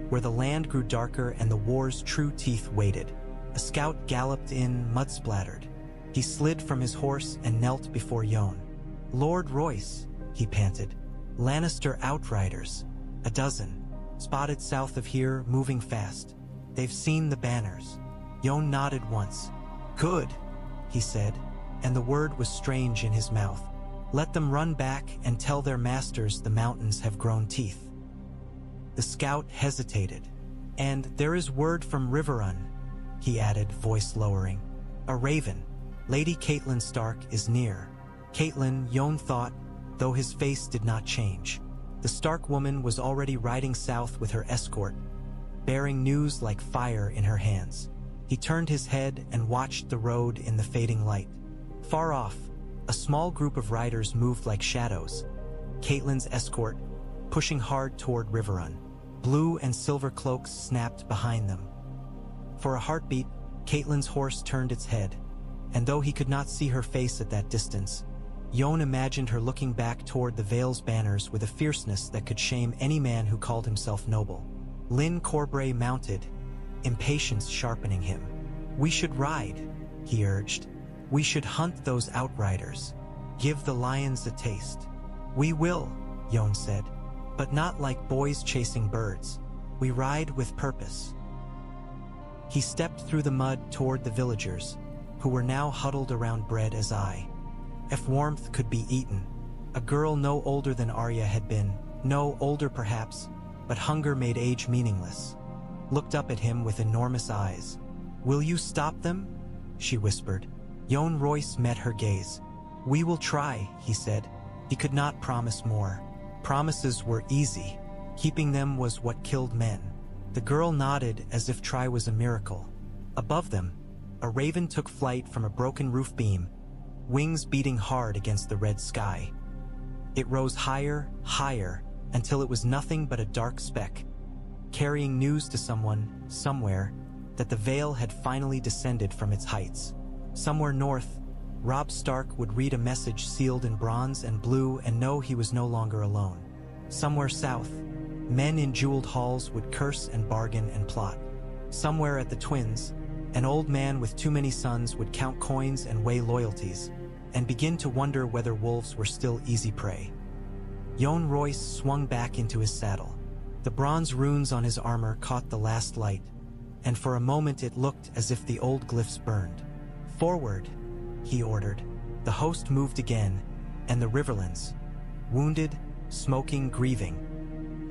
where the land grew darker and the war's true teeth waited. A scout galloped in, mud-splattered. He slid from his horse and knelt before Jon. "Lord Royce," he panted. "Lannister outriders. 12, spotted south of here, moving fast. They've seen the banners." Jon nodded once. "Good," he said, and the word was strange in his mouth. "Let them run back and tell their masters the mountains have grown teeth." The scout hesitated. "And there is word from Riverrun," he added, voice lowering. "A raven. Lady Catelyn Stark is near." Catelyn, Jon thought, though his face did not change. The Stark woman was already riding south with her escort, bearing news like fire in her hands. He turned his head and watched the road in the fading light. Far off, a small group of riders moved like shadows, Catelyn's escort, pushing hard toward Riverrun. Blue and silver cloaks snapped behind them. For a heartbeat, Catelyn's horse turned its head, and though he could not see her face at that distance, Jon imagined her looking back toward the Vale's banners with a fierceness that could shame any man who called himself noble. Lyn Corbray mounted, impatience sharpening him. "We should ride," he urged. "We should hunt those outriders. Give the lions a taste." "We will," Jon said, "but not like boys chasing birds. We ride with purpose." He stepped through the mud toward the villagers, who were now huddled around bread as I. If warmth could be eaten, a girl no older than Arya had been, no older perhaps, but hunger made age meaningless, looked up at him with enormous eyes. "Will you stop them?" she whispered. Jon Royce met her gaze. "We will try," he said. He could not promise more. Promises were easy. Keeping them was what killed men. The girl nodded as if try was a miracle. Above them, a raven took flight from a broken roof beam, wings beating hard against the red sky. It rose higher, higher, until it was nothing but a dark speck, carrying news to someone, somewhere, that the Vale had finally descended from its heights. Somewhere north, Robb Stark would read a message sealed in bronze and blue and know he was no longer alone. Somewhere south, men in jeweled halls would curse and bargain and plot. Somewhere at the Twins, an old man with too many sons would count coins and weigh loyalties, and begin to wonder whether wolves were still easy prey. Jon Royce swung back into his saddle. The bronze runes on his armor caught the last light, and for a moment it looked as if the old glyphs burned. "Forward," he ordered. The host moved again, and the Riverlands, wounded, smoking, grieving,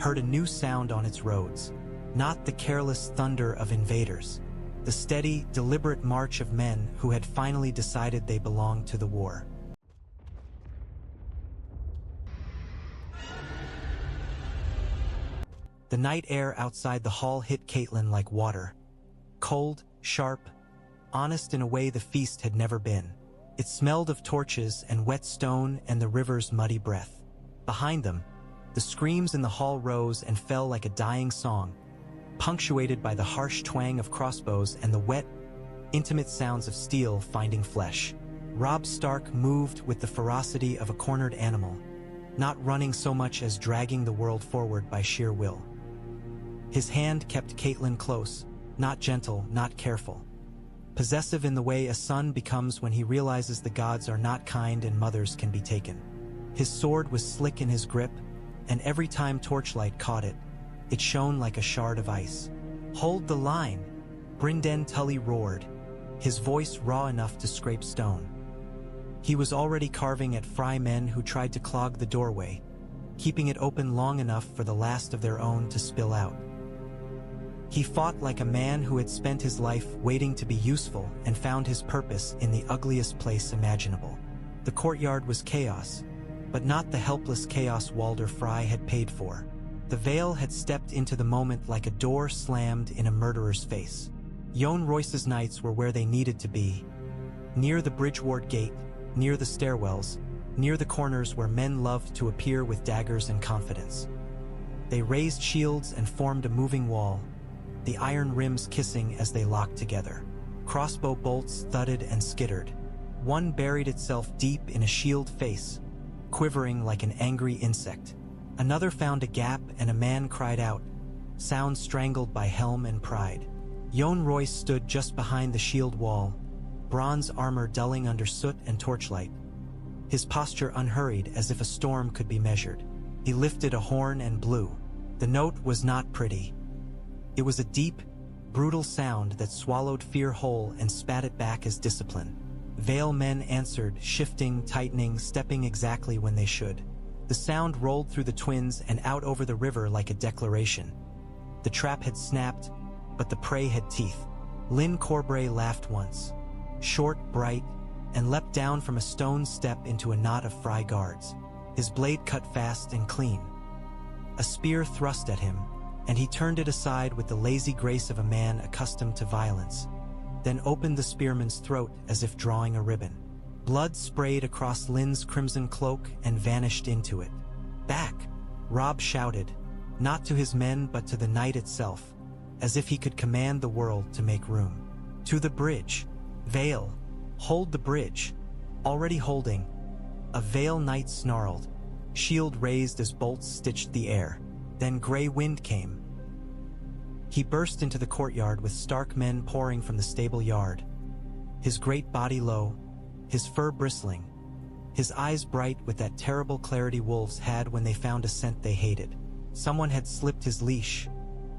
heard a new sound on its roads. Not the careless thunder of invaders, the steady, deliberate march of men who had finally decided they belonged to the war. The night air outside the hall hit Catelyn like water. Cold, sharp, honest in a way the feast had never been. It smelled of torches and wet stone and the river's muddy breath. Behind them, the screams in the hall rose and fell like a dying song, punctuated by the harsh twang of crossbows and the wet, intimate sounds of steel finding flesh. Robb Stark moved with the ferocity of a cornered animal, not running so much as dragging the world forward by sheer will. His hand kept Catelyn close, not gentle, not careful. Possessive in the way a son becomes when he realizes the gods are not kind and mothers can be taken. His sword was slick in his grip, and every time torchlight caught it, it shone like a shard of ice. "Hold the line," Brynden Tully roared, his voice raw enough to scrape stone. He was already carving at Frey men who tried to clog the doorway, keeping it open long enough for the last of their own to spill out. He fought like a man who had spent his life waiting to be useful and found his purpose in the ugliest place imaginable. The courtyard was chaos, but not the helpless chaos Walder Frey had paid for. The Vale had stepped into the moment like a door slammed in a murderer's face. Yohn Royce's knights were where they needed to be, near the Bridgeward Gate, near the stairwells, near the corners where men loved to appear with daggers and confidence. They raised shields and formed a moving wall, the iron rims kissing as they locked together. Crossbow bolts thudded and skittered. One buried itself deep in a shield face, quivering like an angry insect. Another found a gap and a man cried out, sound strangled by helm and pride. Yohn Royce stood just behind the shield wall, bronze armor dulling under soot and torchlight. His posture unhurried as if a storm could be measured. He lifted a horn and blew. The note was not pretty. It was a deep, brutal sound that swallowed fear whole and spat it back as discipline. Vale men answered, shifting, tightening, stepping exactly when they should. The sound rolled through the twins and out over the river like a declaration. The trap had snapped, but the prey had teeth. Lyn Corbray laughed once, short, bright, and leapt down from a stone step into a knot of Frey guards. His blade cut fast and clean. A spear thrust at him, and he turned it aside with the lazy grace of a man accustomed to violence, then opened the spearman's throat as if drawing a ribbon. Blood sprayed across Lyn's crimson cloak and vanished into it. Back! Robb shouted, not to his men but to the night itself, as if he could command the world to make room. To the bridge! Vale! Hold the bridge! Already holding. A Vale knight snarled, shield raised as bolts stitched the air. Then gray wind came. He burst into the courtyard with Stark men pouring from the stable yard, his great body low, his fur bristling, his eyes bright with that terrible clarity wolves had when they found a scent they hated. Someone had slipped his leash.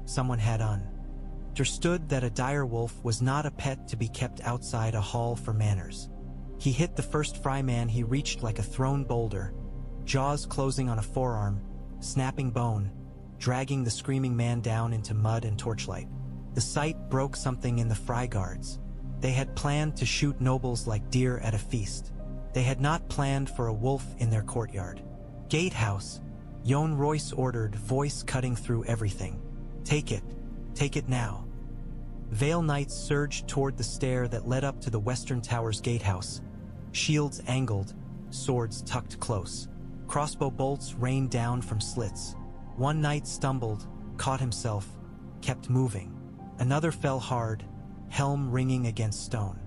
Someone had understood that a dire wolf was not a pet to be kept outside a hall for manners. He hit the first Frey man he reached like a thrown boulder, jaws closing on a forearm, snapping bone, dragging the screaming man down into mud and torchlight. The sight broke something in the Frey guards. They had planned to shoot nobles like deer at a feast. They had not planned for a wolf in their courtyard. Gatehouse! Yohn Royce ordered, voice cutting through everything. Take it now. Vale knights surged toward the stair that led up to the western tower's gatehouse, shields angled, swords tucked close. Crossbow bolts rained down from slits. One knight stumbled, caught himself, kept moving. Another fell hard, helm ringing against stone.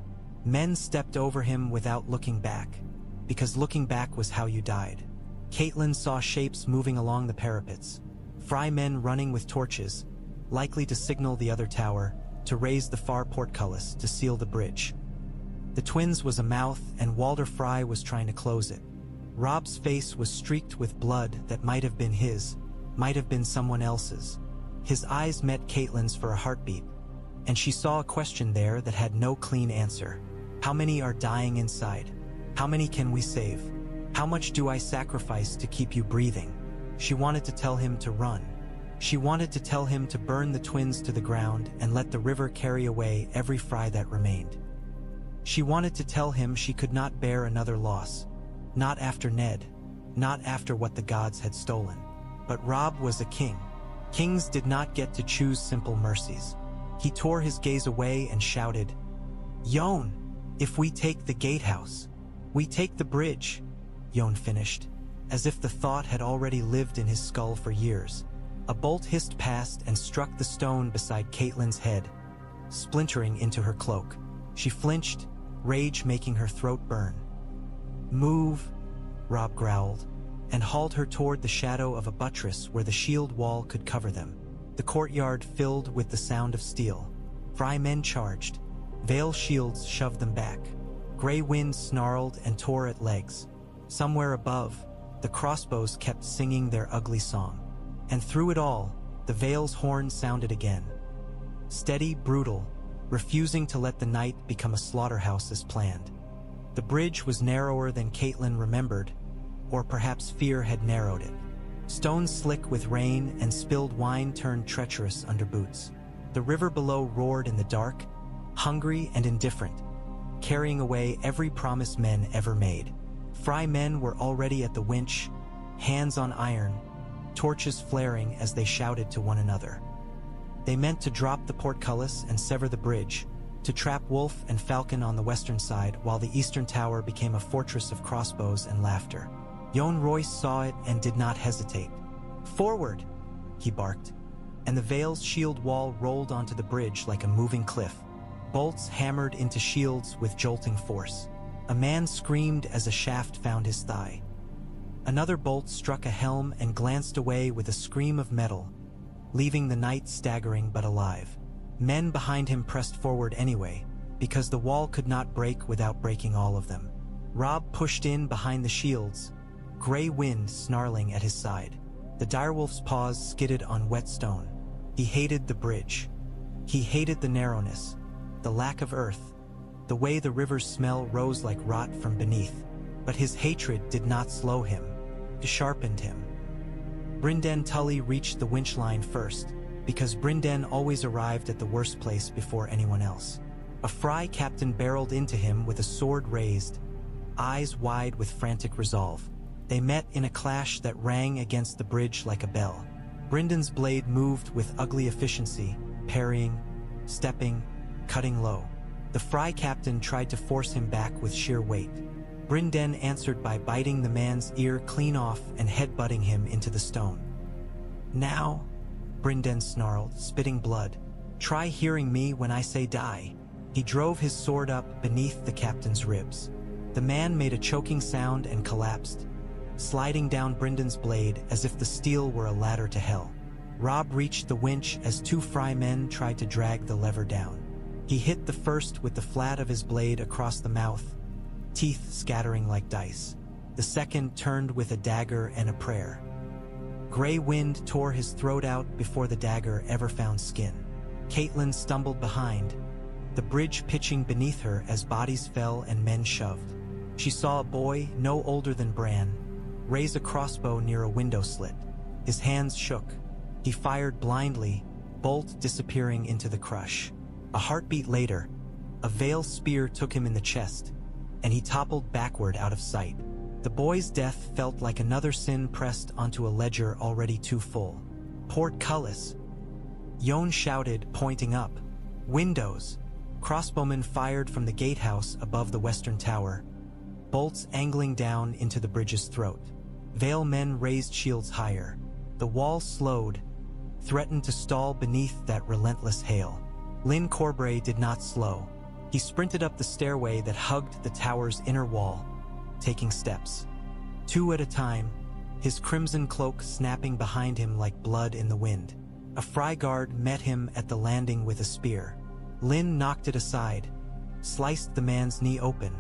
Men stepped over him without looking back, because looking back was how you died. Catelyn saw shapes moving along the parapets, Frey men running with torches, likely to signal the other tower, to raise the far portcullis to seal the bridge. The twins was a mouth and Walder Frey was trying to close it. Robb's face was streaked with blood that might have been his, might have been someone else's. His eyes met Catelyn's for a heartbeat, and she saw a question there that had no clean answer. How many are dying inside? How many can we save? How much do I sacrifice to keep you breathing? She wanted to tell him to run. She wanted to tell him to burn the twins to the ground and let the river carry away every Frey that remained. She wanted to tell him she could not bear another loss. Not after Ned. Not after what the gods had stolen. But Robb was a king. Kings did not get to choose simple mercies. He tore his gaze away and shouted, Yohn, if we take the gatehouse, we take the bridge, Yohn finished, as if the thought had already lived in his skull for years. A bolt hissed past and struck the stone beside Catelyn's head, splintering into her cloak. She flinched, rage making her throat burn. Move, Robb growled, and hauled her toward the shadow of a buttress where the shield wall could cover them. The courtyard filled with the sound of steel. Frey men charged. Vale shields shoved them back. Gray wind snarled and tore at legs. Somewhere above, the crossbows kept singing their ugly song. And through it all, the Vale's horn sounded again. Steady, brutal, refusing to let the night become a slaughterhouse as planned. The bridge was narrower than Catelyn remembered, or perhaps fear had narrowed it. Stones slick with rain and spilled wine turned treacherous under boots. The river below roared in the dark, hungry and indifferent, carrying away every promise men ever made. Frey men were already at the winch, hands on iron, torches flaring as they shouted to one another. They meant to drop the portcullis and sever the bridge, to trap Wolf and Falcon on the western side while the eastern tower became a fortress of crossbows and laughter. Jon Royce saw it and did not hesitate. "Forward!" he barked, and the Vale's shield wall rolled onto the bridge like a moving cliff. Bolts hammered into shields with jolting force. A man screamed as a shaft found his thigh. Another bolt struck a helm and glanced away with a scream of metal, leaving the knight staggering but alive. Men behind him pressed forward anyway, because the wall could not break without breaking all of them. Robb pushed in behind the shields, gray wind snarling at his side. The direwolf's paws skidded on wet stone. He hated the bridge. He hated the narrowness, the lack of earth, the way the river's smell rose like rot from beneath. But his hatred did not slow him. It sharpened him. Brynden Tully reached the winch line first, because Brynden always arrived at the worst place before anyone else. A Frey captain barreled into him with a sword raised, eyes wide with frantic resolve. They met in a clash that rang against the bridge like a bell. Brynden's blade moved with ugly efficiency, parrying, stepping, cutting low. The Frey captain tried to force him back with sheer weight. Brynden answered by biting the man's ear clean off and headbutting him into the stone. "Now," Brynden snarled, spitting blood, "try hearing me when I say die." He drove his sword up beneath the captain's ribs. The man made a choking sound and collapsed, sliding down Brynden's blade as if the steel were a ladder to hell. Robb reached the winch as two Frey men tried to drag the lever down. He hit the first with the flat of his blade across the mouth, teeth scattering like dice. The second turned with a dagger and a prayer. Gray wind tore his throat out before the dagger ever found skin. Catelyn stumbled behind, the bridge pitching beneath her as bodies fell and men shoved. She saw a boy, no older than Bran, raise a crossbow near a window slit. His hands shook. He fired blindly, bolt disappearing into the crush. A heartbeat later, a Vale spear took him in the chest, and he toppled backward out of sight. The boy's death felt like another sin pressed onto a ledger already too full. "Portcullis!" Jon shouted, pointing up. Windows! Crossbowmen fired from the gatehouse above the western tower, bolts angling down into the bridge's throat. Vale men raised shields higher. The wall slowed, threatened to stall beneath that relentless hail. Lyn Corbray did not slow. He sprinted up the stairway that hugged the tower's inner wall, taking steps. Two at a time, his crimson cloak snapping behind him like blood in the wind. A Frey guard met him at the landing with a spear. Lyn knocked it aside, sliced the man's knee open,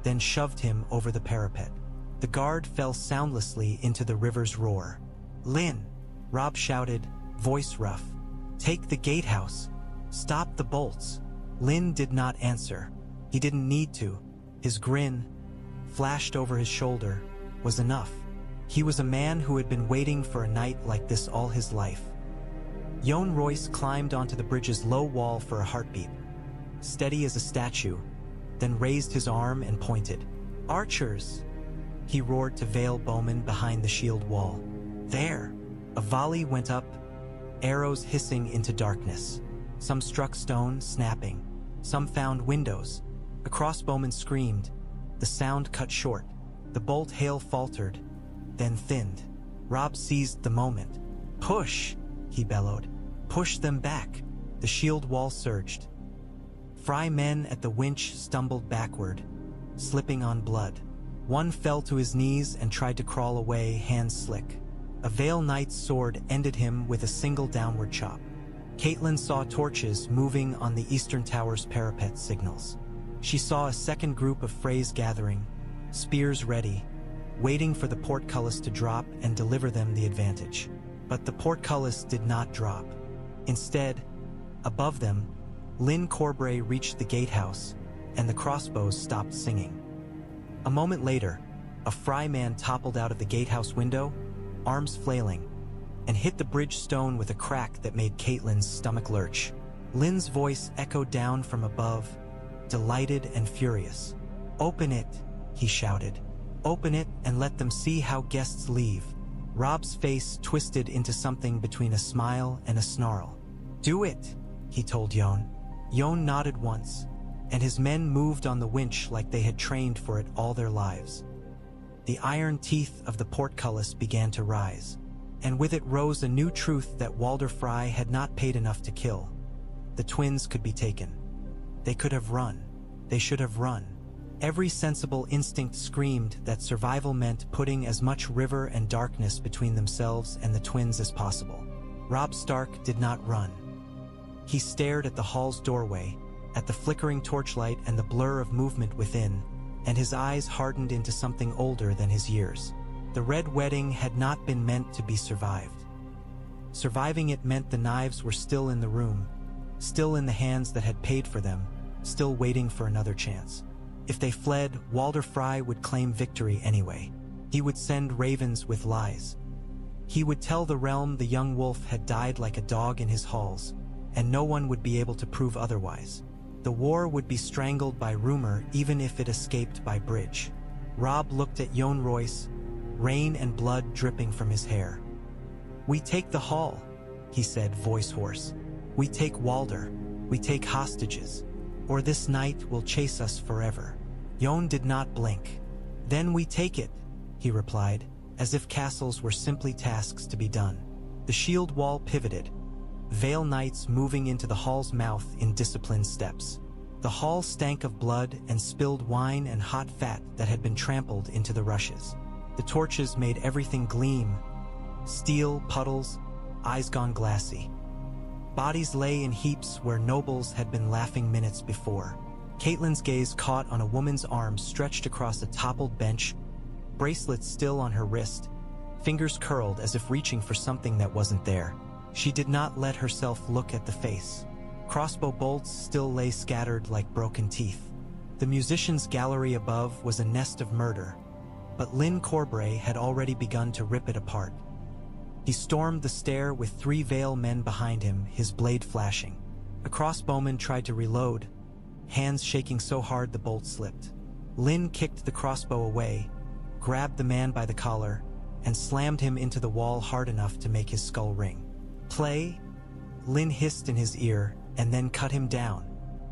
then shoved him over the parapet. The guard fell soundlessly into the river's roar. "Lyn!" Robb shouted, voice rough. "Take the gatehouse! Stop the bolts!" Lyn did not answer. He didn't need to. His grin, flashed over his shoulder, was enough. He was a man who had been waiting for a night like this all his life. Jon Royce climbed onto the bridge's low wall for a heartbeat, steady as a statue, then raised his arm and pointed. "Archers!" he roared to Vale bowmen behind the shield wall. "There!" A volley went up, arrows hissing into darkness. Some struck stone, snapping. Some found windows. A crossbowman screamed. The sound cut short. The bolt hail faltered, then thinned. Robb seized the moment. "Push!" he bellowed. "Push them back!" The shield wall surged. Frey men at the winch stumbled backward, slipping on blood. One fell to his knees and tried to crawl away, hands slick. A Vale knight's sword ended him with a single downward chop. Catelyn saw torches moving on the eastern tower's parapet signals. She saw a second group of Freys gathering, spears ready, waiting for the portcullis to drop and deliver them the advantage. But the portcullis did not drop. Instead, above them, Lyn Corbray reached the gatehouse, and the crossbows stopped singing. A moment later, a Frey man toppled out of the gatehouse window, arms flailing, and hit the bridge stone with a crack that made Catelyn's stomach lurch. Lyn's voice echoed down from above, delighted and furious. "Open it," he shouted. "Open it and let them see how guests leave." Robb's face twisted into something between a smile and a snarl. "Do it," he told Jon. Jon nodded once, and his men moved on the winch like they had trained for it all their lives. The iron teeth of the portcullis began to rise, and with it rose a new truth that Walder Frey had not paid enough to kill. The twins could be taken. They could have run. They should have run. Every sensible instinct screamed that survival meant putting as much river and darkness between themselves and the twins as possible. Robb Stark did not run. He stared at the hall's doorway, at the flickering torchlight and the blur of movement within, and his eyes hardened into something older than his years. The Red Wedding had not been meant to be survived. Surviving it meant the knives were still in the room, still in the hands that had paid for them, still waiting for another chance. If they fled, Walder Frey would claim victory anyway. He would send ravens with lies. He would tell the realm the young wolf had died like a dog in his halls, and no one would be able to prove otherwise. The war would be strangled by rumor even if it escaped by bridge. Robb looked at Jon Royce, rain and blood dripping from his hair. "We take the hall," he said, voice hoarse. "We take Walder. We take hostages. Or this night will chase us forever." Jon did not blink. "Then we take it," he replied, as if castles were simply tasks to be done. The shield wall pivoted, Vale knights moving into the hall's mouth in disciplined steps. The hall stank of blood and spilled wine and hot fat that had been trampled into the rushes. The torches made everything gleam. Steel, puddles, eyes gone glassy. Bodies lay in heaps where nobles had been laughing minutes before. Catelyn's gaze caught on a woman's arm stretched across a toppled bench, bracelets still on her wrist, fingers curled as if reaching for something that wasn't there. She did not let herself look at the face. Crossbow bolts still lay scattered like broken teeth. The musician's gallery above was a nest of murder, but Lyn Corbray had already begun to rip it apart. He stormed the stair with 3 Vale men behind him, his blade flashing. A crossbowman tried to reload, hands shaking so hard the bolt slipped. Lyn kicked the crossbow away, grabbed the man by the collar, and slammed him into the wall hard enough to make his skull ring. "Play?" Lyn hissed in his ear, and then cut him down.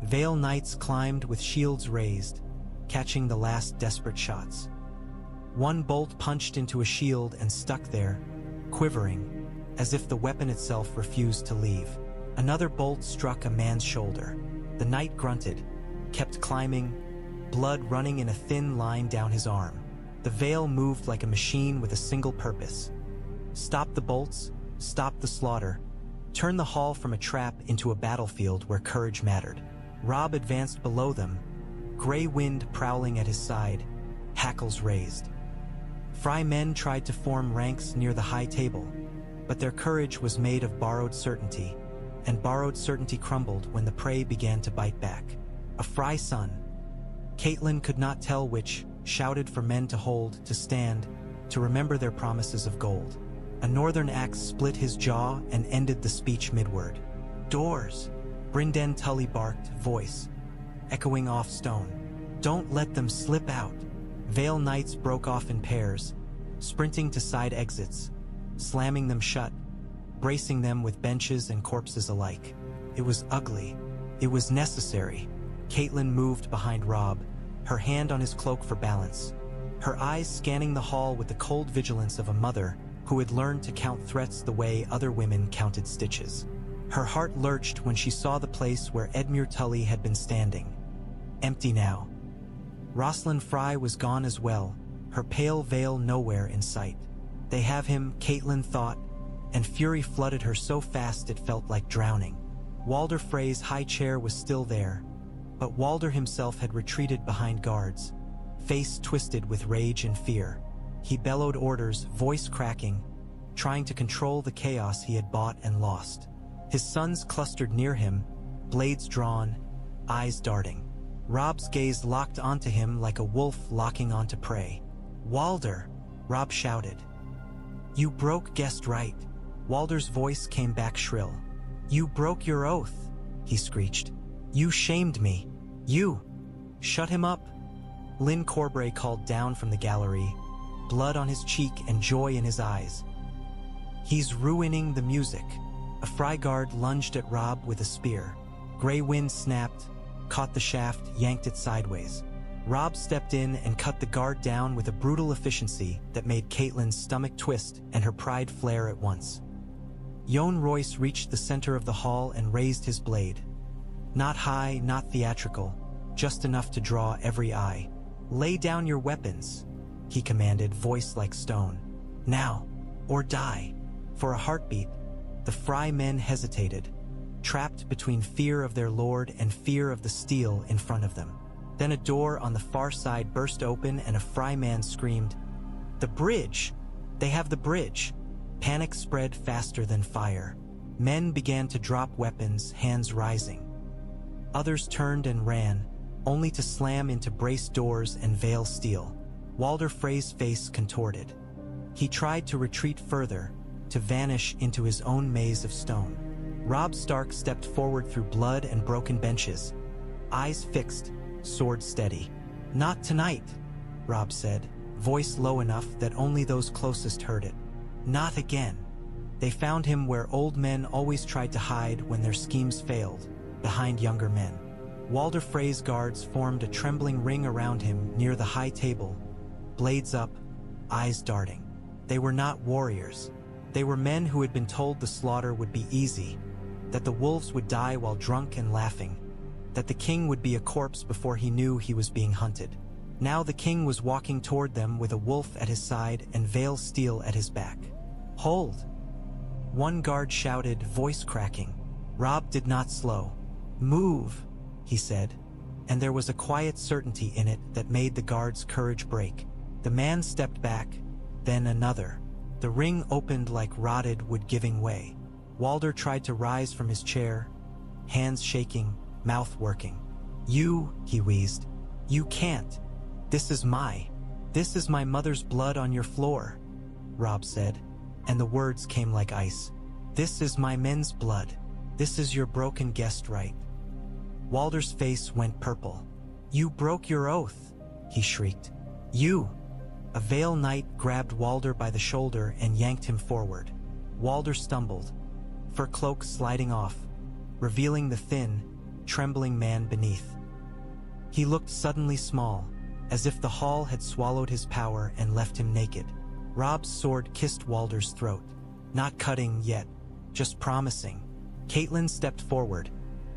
Vale knights climbed with shields raised, catching the last desperate shots. One bolt punched into a shield and stuck there, quivering, as if the weapon itself refused to leave. Another bolt struck a man's shoulder. The knight grunted, kept climbing, blood running in a thin line down his arm. The Vale moved like a machine with a single purpose: stop the bolts, stop the slaughter, turn the hall from a trap into a battlefield where courage mattered. Robb advanced below them, gray wind prowling at his side, hackles raised. Frey men tried to form ranks near the high table, but their courage was made of borrowed certainty, and borrowed certainty crumbled when the prey began to bite back. A Frey son, Catelyn could not tell which, shouted for men to hold, to stand, to remember their promises of gold. A northern axe split his jaw and ended the speech midword. "Doors!" Brynden Tully barked, voice echoing off stone. "Don't let them slip out!" Vale knights broke off in pairs, sprinting to side exits, slamming them shut, bracing them with benches and corpses alike. It was ugly. It was necessary. Catelyn moved behind Robb, her hand on his cloak for balance, her eyes scanning the hall with the cold vigilance of a mother who had learned to count threats the way other women counted stitches. Her heart lurched when she saw the place where Edmure Tully had been standing. Empty now. Rosalind Frey was gone as well, her pale veil nowhere in sight. They have him, Catelyn thought, and fury flooded her so fast it felt like drowning. Walder Frey's high chair was still there, but Walder himself had retreated behind guards, face twisted with rage and fear. He bellowed orders, voice cracking, trying to control the chaos he had bought and lost. His sons clustered near him, blades drawn, eyes darting. Robb's gaze locked onto him like a wolf locking onto prey. "Walder!" Robb shouted. "You broke guest right." Walder's voice came back shrill. "You broke your oath," he screeched. "You shamed me. You!" "Shut him up!" Lyn Corbray called down from the gallery, blood on his cheek and joy in his eyes. "He's ruining the music." A Frey guard lunged at Robb with a spear. Grey wind snapped, caught the shaft, yanked it sideways. Robb stepped in and cut the guard down with a brutal efficiency that made Catelyn's stomach twist and her pride flare at once. Yohn Royce reached the center of the hall and raised his blade. Not high, not theatrical, just enough to draw every eye. "Lay down your weapons," he commanded, voice like stone. "Now, or die." For a heartbeat, the Frey men hesitated, trapped between fear of their lord and fear of the steel in front of them. Then a door on the far side burst open and a Frey man screamed, "The bridge! They have the bridge!" Panic spread faster than fire. Men began to drop weapons, hands rising. Others turned and ran, only to slam into braced doors and veil steel. Walder Frey's face contorted. He tried to retreat further, to vanish into his own maze of stone. Robb Stark stepped forward through blood and broken benches, eyes fixed, sword steady. "Not tonight," Robb said, voice low enough that only those closest heard it. "Not again." They found him where old men always tried to hide when their schemes failed, behind younger men. Walder Frey's guards formed a trembling ring around him near the high table, blades up, eyes darting. They were not warriors. They were men who had been told the slaughter would be easy, that the wolves would die while drunk and laughing, that the king would be a corpse before he knew he was being hunted. Now the king was walking toward them with a wolf at his side and veil steel at his back. "Hold!" One guard shouted, voice cracking. Robb did not slow. "Move," he said, and there was a quiet certainty in it that made the guard's courage break. The man stepped back, then another. The ring opened like rotted wood giving way. Walder tried to rise from his chair, hands shaking, mouth working. "You," he wheezed, "you can't. This is my mother's blood on your floor," Robb said, and the words came like ice. "This is my men's blood. This is your broken guest right." Walder's face went purple. "You broke your oath," he shrieked. "You!" A Vale knight grabbed Walder by the shoulder and yanked him forward. Walder stumbled, fur cloak sliding off, revealing the thin, trembling man beneath. He looked suddenly small, as if the hall had swallowed his power and left him naked. Robb's sword kissed Walder's throat. Not cutting yet, just promising. Catelyn stepped forward,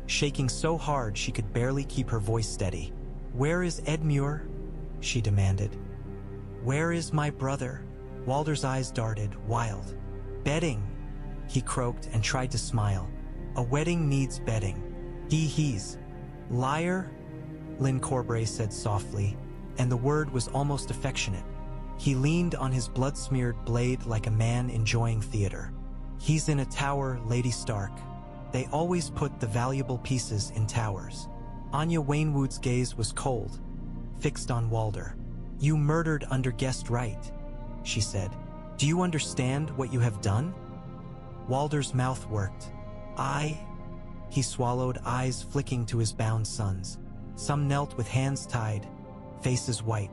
shaking so hard she could barely keep her voice steady. "Where is Edmure?" she demanded. "Where is my brother?" Walder's eyes darted, wild. "Bedding," he croaked and tried to smile. "A wedding needs bedding. He's. Liar," Lyn Corbray said softly, and the word was almost affectionate. He leaned on his blood-smeared blade like a man enjoying theater. "He's in a tower, Lady Stark. They always put the valuable pieces in towers." Anya Waynwood's gaze was cold, fixed on Walder. "You murdered under guest right," she said. "Do you understand what you have done?" Walder's mouth worked. He swallowed, eyes flicking to his bound sons. Some knelt with hands tied, faces white.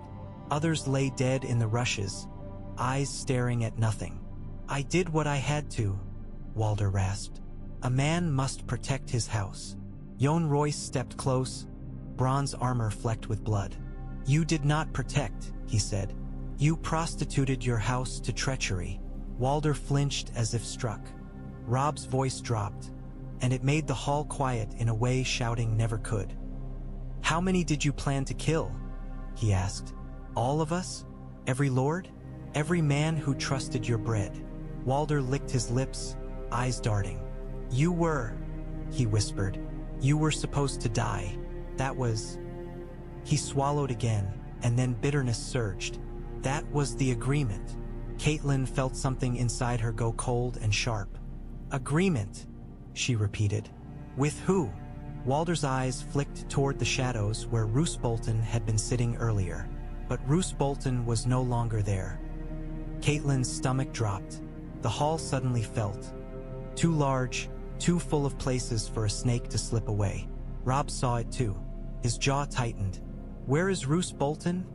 Others lay dead in the rushes, eyes staring at nothing. "I did what I had to," Walder rasped. "A man must protect his house." Yohn Royce stepped close, bronze armor flecked with blood. "You did not protect," he said. "You prostituted your house to treachery." Walder flinched as if struck. Robb's voice dropped, and it made the hall quiet in a way shouting never could. "How many did you plan to kill?" he asked. "All of us? Every lord? Every man who trusted your bread?" Walder licked his lips, eyes darting. "You were," he whispered. "You were supposed to die. That was..." He swallowed again, and then bitterness surged. "That was the agreement." Catelyn felt something inside her go cold and sharp. "Agreement," she repeated. "With who?" Walder's eyes flicked toward the shadows where Roose Bolton had been sitting earlier. But Roose Bolton was no longer there. Catelyn's stomach dropped. The hall suddenly felt too large, too full of places for a snake to slip away. Robb saw it too. His jaw tightened. "Where is Roose Bolton?"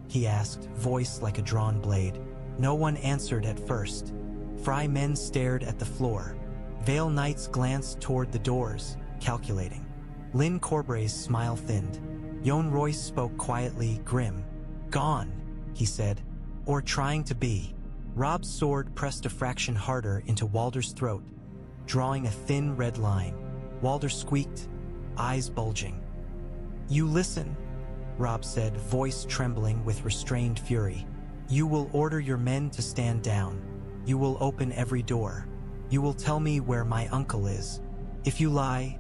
he asked, voice like a drawn blade. No one answered at first. Frey men stared at the floor. Vale Knights glanced toward the doors, calculating. Lynn Corbray's smile thinned. Jon Royce spoke quietly, grim. "Gone," he said. "Or trying to be." Robb's sword pressed a fraction harder into Walder's throat, drawing a thin red line. Walder squeaked, eyes bulging. "You listen," Robb said, voice trembling with restrained fury. "You will order your men to stand down. You will open every door. You will tell me where my uncle is. If you lie,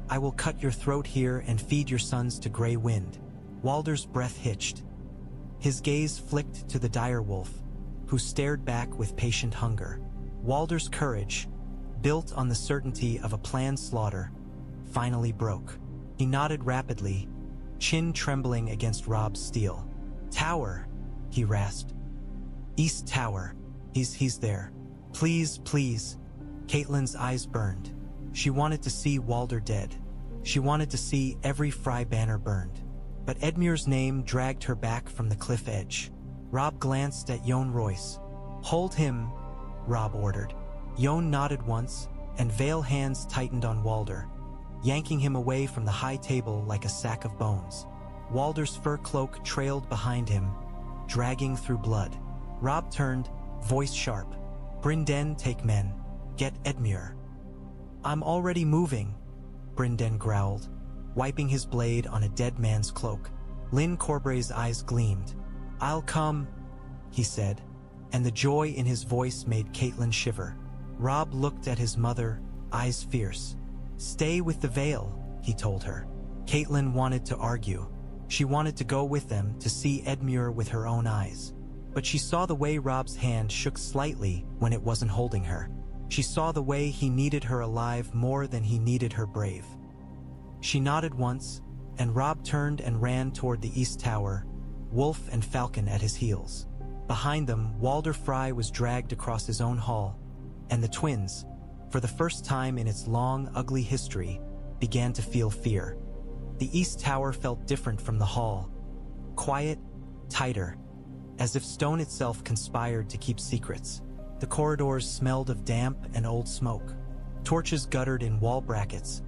I will cut your throat here and feed your sons to Grey Wind." Walder's breath hitched. His gaze flicked to the direwolf, who stared back with patient hunger. Walder's courage, built on the certainty of a planned slaughter, finally broke. He nodded rapidly, chin trembling against Robb's steel. "Tower," he rasped. "East Tower. He's there. Please, please." Catelyn's eyes burned. She wanted to see Walder dead. She wanted to see every Frey banner burned. But Edmure's name dragged her back from the cliff edge. Robb glanced at Jon Royce. "Hold him," Robb ordered. Jon nodded once, and Vale hands tightened on Walder, yanking him away from the high table like a sack of bones. Walder's fur cloak trailed behind him, dragging through blood. Robb turned, voice sharp. "Brynden, take men. Get Edmure." "I'm already moving," Brynden growled, wiping his blade on a dead man's cloak. Lynn Corbray's eyes gleamed. "I'll come," he said, and the joy in his voice made Catelyn shiver. Robb looked at his mother, eyes fierce. "Stay with the Vale," he told her. Catelyn wanted to argue. She wanted to go with them to see Edmure with her own eyes. But she saw the way Robb's hand shook slightly when it wasn't holding her. She saw the way he needed her alive more than he needed her brave. She nodded once, and Robb turned and ran toward the East Tower, Wolf and Falcon at his heels. Behind them, Walder Frey was dragged across his own hall, and the twins, for the first time in its long, ugly history, began to feel fear. The East Tower felt different from the hall. Quiet, tighter, as if stone itself conspired to keep secrets. The corridors smelled of damp and old smoke. Torches guttered in wall brackets,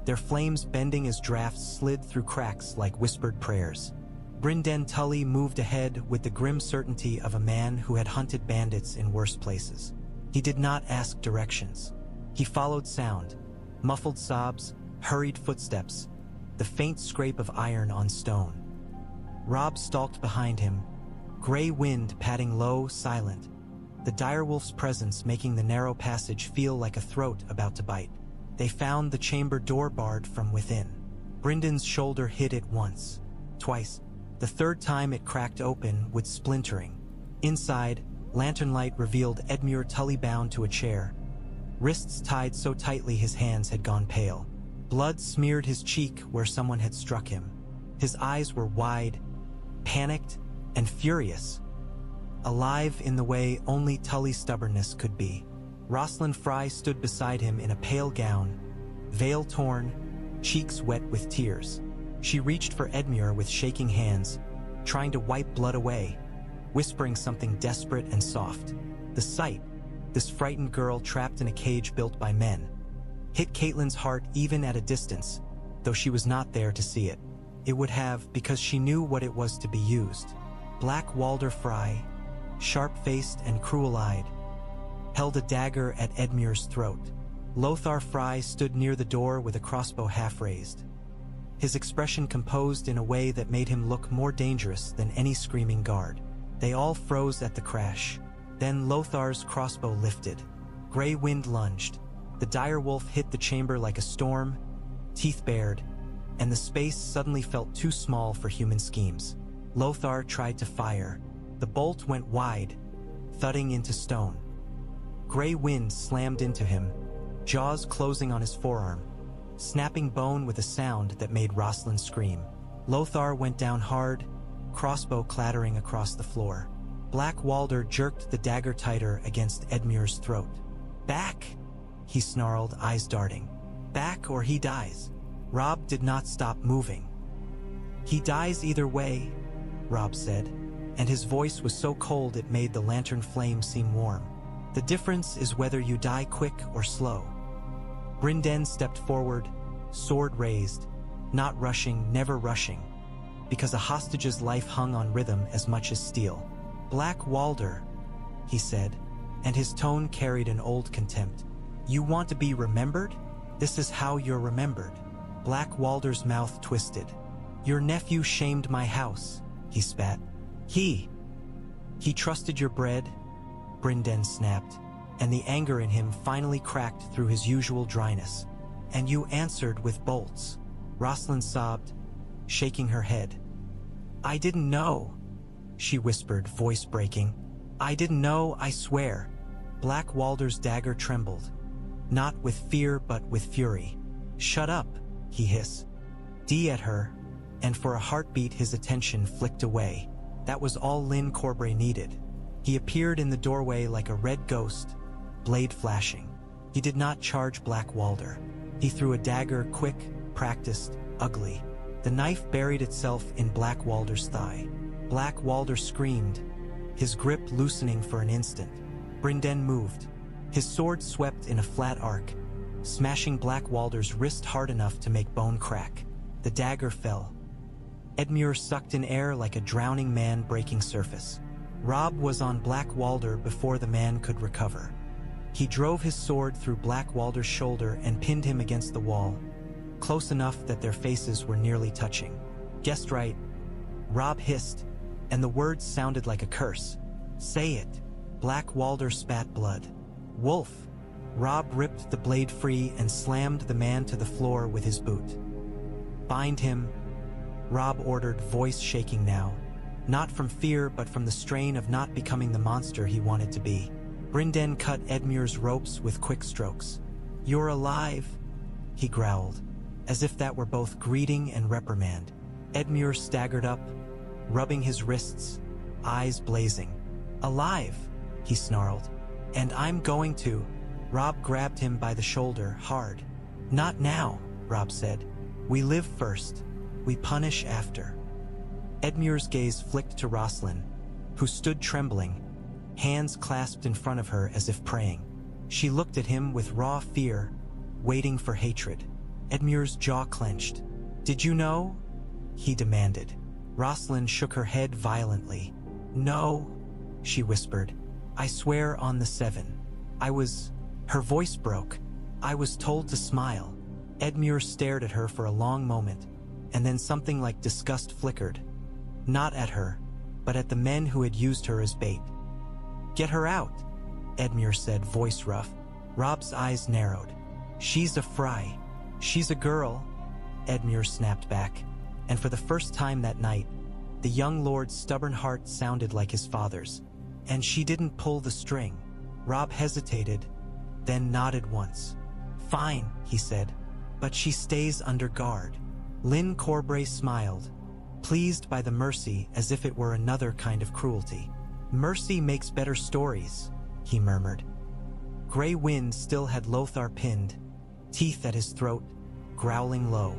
their flames bending as drafts slid through cracks like whispered prayers. Brynden Tully moved ahead with the grim certainty of a man who had hunted bandits in worse places. He did not ask directions. He followed sound, muffled sobs, hurried footsteps, the faint scrape of iron on stone. Robb stalked behind him, Grey Wind padding low, silent, the direwolf's presence making the narrow passage feel like a throat about to bite. They found the chamber door barred from within. Brynden's shoulder hit it once, twice. The third time it cracked open with splintering. Inside, lantern light revealed Edmure Tully bound to a chair, wrists tied so tightly his hands had gone pale. Blood smeared his cheek where someone had struck him. His eyes were wide, panicked, and furious, alive in the way only Tully's stubbornness could be. Rosalind Frey stood beside him in a pale gown, veil torn, cheeks wet with tears. She reached for Edmure with shaking hands, trying to wipe blood away, whispering something desperate and soft. The sight, this frightened girl trapped in a cage built by men, hit Catelyn's heart even at a distance, though she was not there to see it. It would have, because she knew what it was to be used. Black Walder Frey, sharp-faced and cruel-eyed, held a dagger at Edmure's throat. Lothar Frey stood near the door with a crossbow half-raised, his expression composed in a way that made him look more dangerous than any screaming guard. They all froze at the crash. Then Lothar's crossbow lifted. Grey Wind lunged. The direwolf hit the chamber like a storm, teeth bared, and the space suddenly felt too small for human schemes. Lothar tried to fire. The bolt went wide, thudding into stone. Grey Wind slammed into him, jaws closing on his forearm, snapping bone with a sound that made Rosalind scream. Lothar went down hard, crossbow clattering across the floor. Black Walder jerked the dagger tighter against Edmure's throat. "Back!" he snarled, eyes darting. "Back or he dies." Robb did not stop moving. "He dies either way," Robb said, and his voice was so cold it made the lantern flame seem warm. "The difference is whether you die quick or slow." Brynden stepped forward, sword raised, not rushing, never rushing, because a hostage's life hung on rhythm as much as steel. "Black Walder," he said, and his tone carried an old contempt. "You want to be remembered? This is how you're remembered." Black Walder's mouth twisted. "Your nephew shamed my house," he spat. He trusted your bread," Brynden snapped, and the anger in him finally cracked through his usual dryness. "And you answered with bolts." Rosalind sobbed, shaking her head. "I didn't know," she whispered, voice breaking. "I didn't know, I swear." Black Walder's dagger trembled, not with fear but with fury. "Shut up," he hissed. D at her, and for a heartbeat his attention flicked away. That was all Lyn Corbray needed. He appeared in the doorway like a red ghost, blade flashing. He did not charge Black Walder. He threw a dagger, quick, practiced, ugly. The knife buried itself in Black Walder's thigh. Black Walder screamed, his grip loosening for an instant. Brynden moved. His sword swept in a flat arc, smashing Black Walder's wrist hard enough to make bone crack. The dagger fell. Edmure sucked in air like a drowning man breaking surface. Robb was on Black Walder before the man could recover. He drove his sword through Black Walder's shoulder and pinned him against the wall, close enough that their faces were nearly touching. "Guessed right," Robb hissed, and the words sounded like a curse. "Say it." Black Walder spat blood. "Wolf." Robb ripped the blade free and slammed the man to the floor with his boot. "Bind him," Robb ordered, voice shaking now, not from fear but from the strain of not becoming the monster he wanted to be. Brynden cut Edmure's ropes with quick strokes. "You're alive," he growled, as if that were both greeting and reprimand. Edmure staggered up, rubbing his wrists, eyes blazing. "Alive," he snarled. "And I'm going to." Robb grabbed him by the shoulder, hard. "Not now," Robb said. "We live first. We punish after." Edmure's gaze flicked to Rosalind, who stood trembling, hands clasped in front of her as if praying. She looked at him with raw fear, waiting for hatred. Edmure's jaw clenched. "Did you know?" he demanded. Rosalind shook her head violently. "No," she whispered. "I swear on the seven. I was..." Her voice broke. "I was told to smile." Edmure stared at her for a long moment, and then something like disgust flickered. Not at her, but at the men who had used her as bait. "Get her out," Edmure said, voice rough. Robb's eyes narrowed. "She's a Frey. She's a girl," Edmure snapped back, and for the first time that night, the young lord's stubborn heart sounded like his father's. "And she didn't pull the string." Robb hesitated, then nodded once. "Fine," he said, "but she stays under guard." Lyn Corbray smiled, pleased by the mercy as if it were another kind of cruelty. "Mercy makes better stories," he murmured. Grey Wind still had Lothar pinned, teeth at his throat, growling low.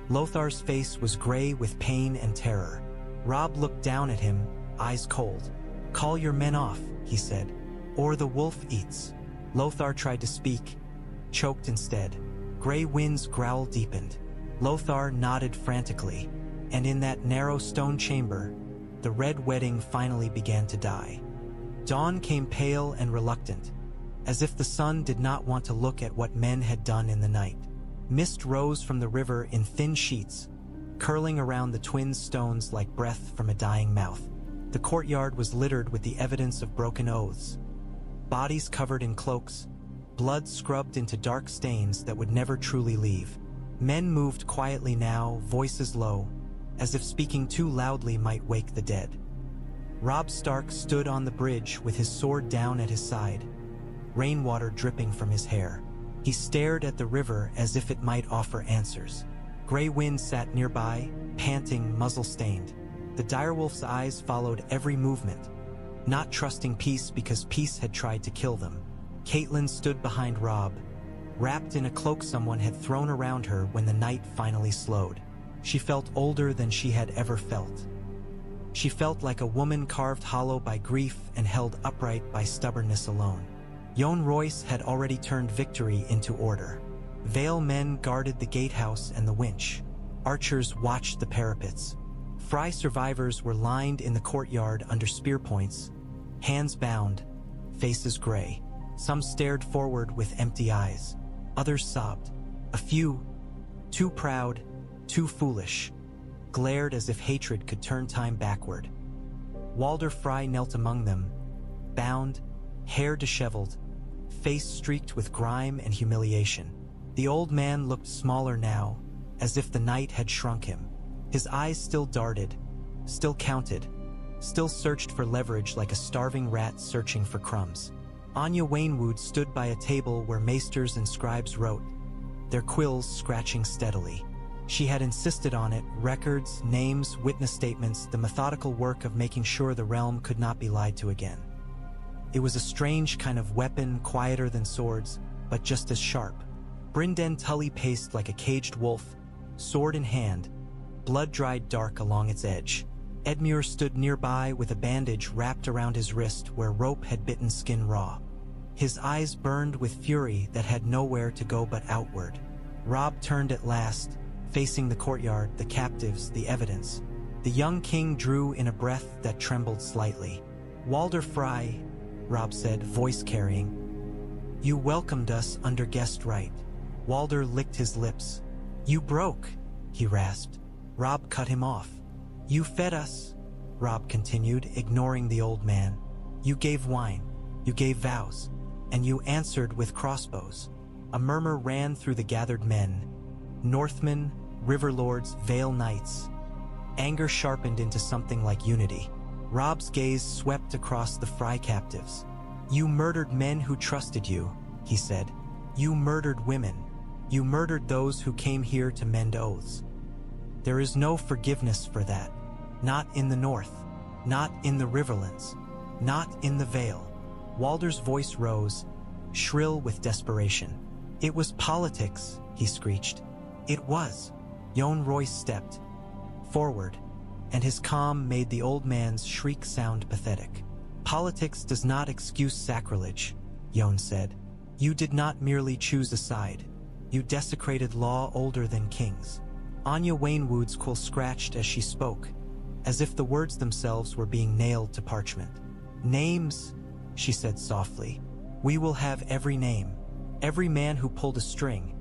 Lothar's face was gray with pain and terror. Robb looked down at him, eyes cold. "Call your men off," he said, "or the wolf eats." Lothar tried to speak, choked instead. Grey Wind's growl deepened. Lothar nodded frantically, and in that narrow stone chamber, the red wedding finally began to die. Dawn came pale and reluctant, as if the sun did not want to look at what men had done in the night. Mist rose from the river in thin sheets, curling around the twin stones like breath from a dying mouth. The courtyard was littered with the evidence of broken oaths. Bodies covered in cloaks, blood scrubbed into dark stains that would never truly leave. Men moved quietly now, voices low, as if speaking too loudly might wake the dead. Robb Stark stood on the bridge with his sword down at his side, rainwater dripping from his hair. He stared at the river as if it might offer answers. Grey Wind sat nearby, panting, muzzle-stained. The direwolf's eyes followed every movement, not trusting peace because peace had tried to kill them. Catelyn stood behind Robb, wrapped in a cloak someone had thrown around her when the night finally slowed. She felt older than she had ever felt. She felt like a woman carved hollow by grief and held upright by stubbornness alone. Yohn Royce had already turned victory into order. Vale men guarded the gatehouse and the winch. Archers watched the parapets. Frey survivors were lined in the courtyard under spear points, hands bound, faces gray. Some stared forward with empty eyes. Others sobbed. A few, too proud, too foolish, glared as if hatred could turn time backward. Walder Frey knelt among them, bound, hair disheveled, face streaked with grime and humiliation. The old man looked smaller now, as if the night had shrunk him. His eyes still darted, still counted, still searched for leverage like a starving rat searching for crumbs. Anya Waynwood stood by a table where maesters and scribes wrote, their quills scratching steadily. She had insisted on it, records, names, witness statements, the methodical work of making sure the realm could not be lied to again. It was a strange kind of weapon, quieter than swords, but just as sharp. Brynden Tully paced like a caged wolf, sword in hand, blood dried dark along its edge. Edmure stood nearby with a bandage wrapped around his wrist where rope had bitten skin raw. His eyes burned with fury that had nowhere to go but outward. Robb turned at last, facing the courtyard, the captives, the evidence. The young king drew in a breath that trembled slightly. Walder Frey, Robb said, voice carrying. You welcomed us under guest right. Walder licked his lips. You broke, he rasped. Robb cut him off. You fed us, Robb continued, ignoring the old man. You gave wine, you gave vows, and you answered with crossbows. A murmur ran through the gathered men. Northmen, river lords, Vale knights. Anger sharpened into something like unity. Robb's gaze swept across the Frey captives. You murdered men who trusted you, he said. You murdered women. You murdered those who came here to mend oaths. There is no forgiveness for that. Not in the north. Not in the Riverlands. Not in the Vale. Walder's voice rose, shrill with desperation. It was politics, he screeched. It was. Jon Royce stepped forward, and his calm made the old man's shriek sound pathetic. Politics does not excuse sacrilege, Jon said. You did not merely choose a side. You desecrated law older than kings. Anya Waynwood's quill scratched as she spoke, as if the words themselves were being nailed to parchment. Names, she said softly. We will have every name. Every man who pulled a string.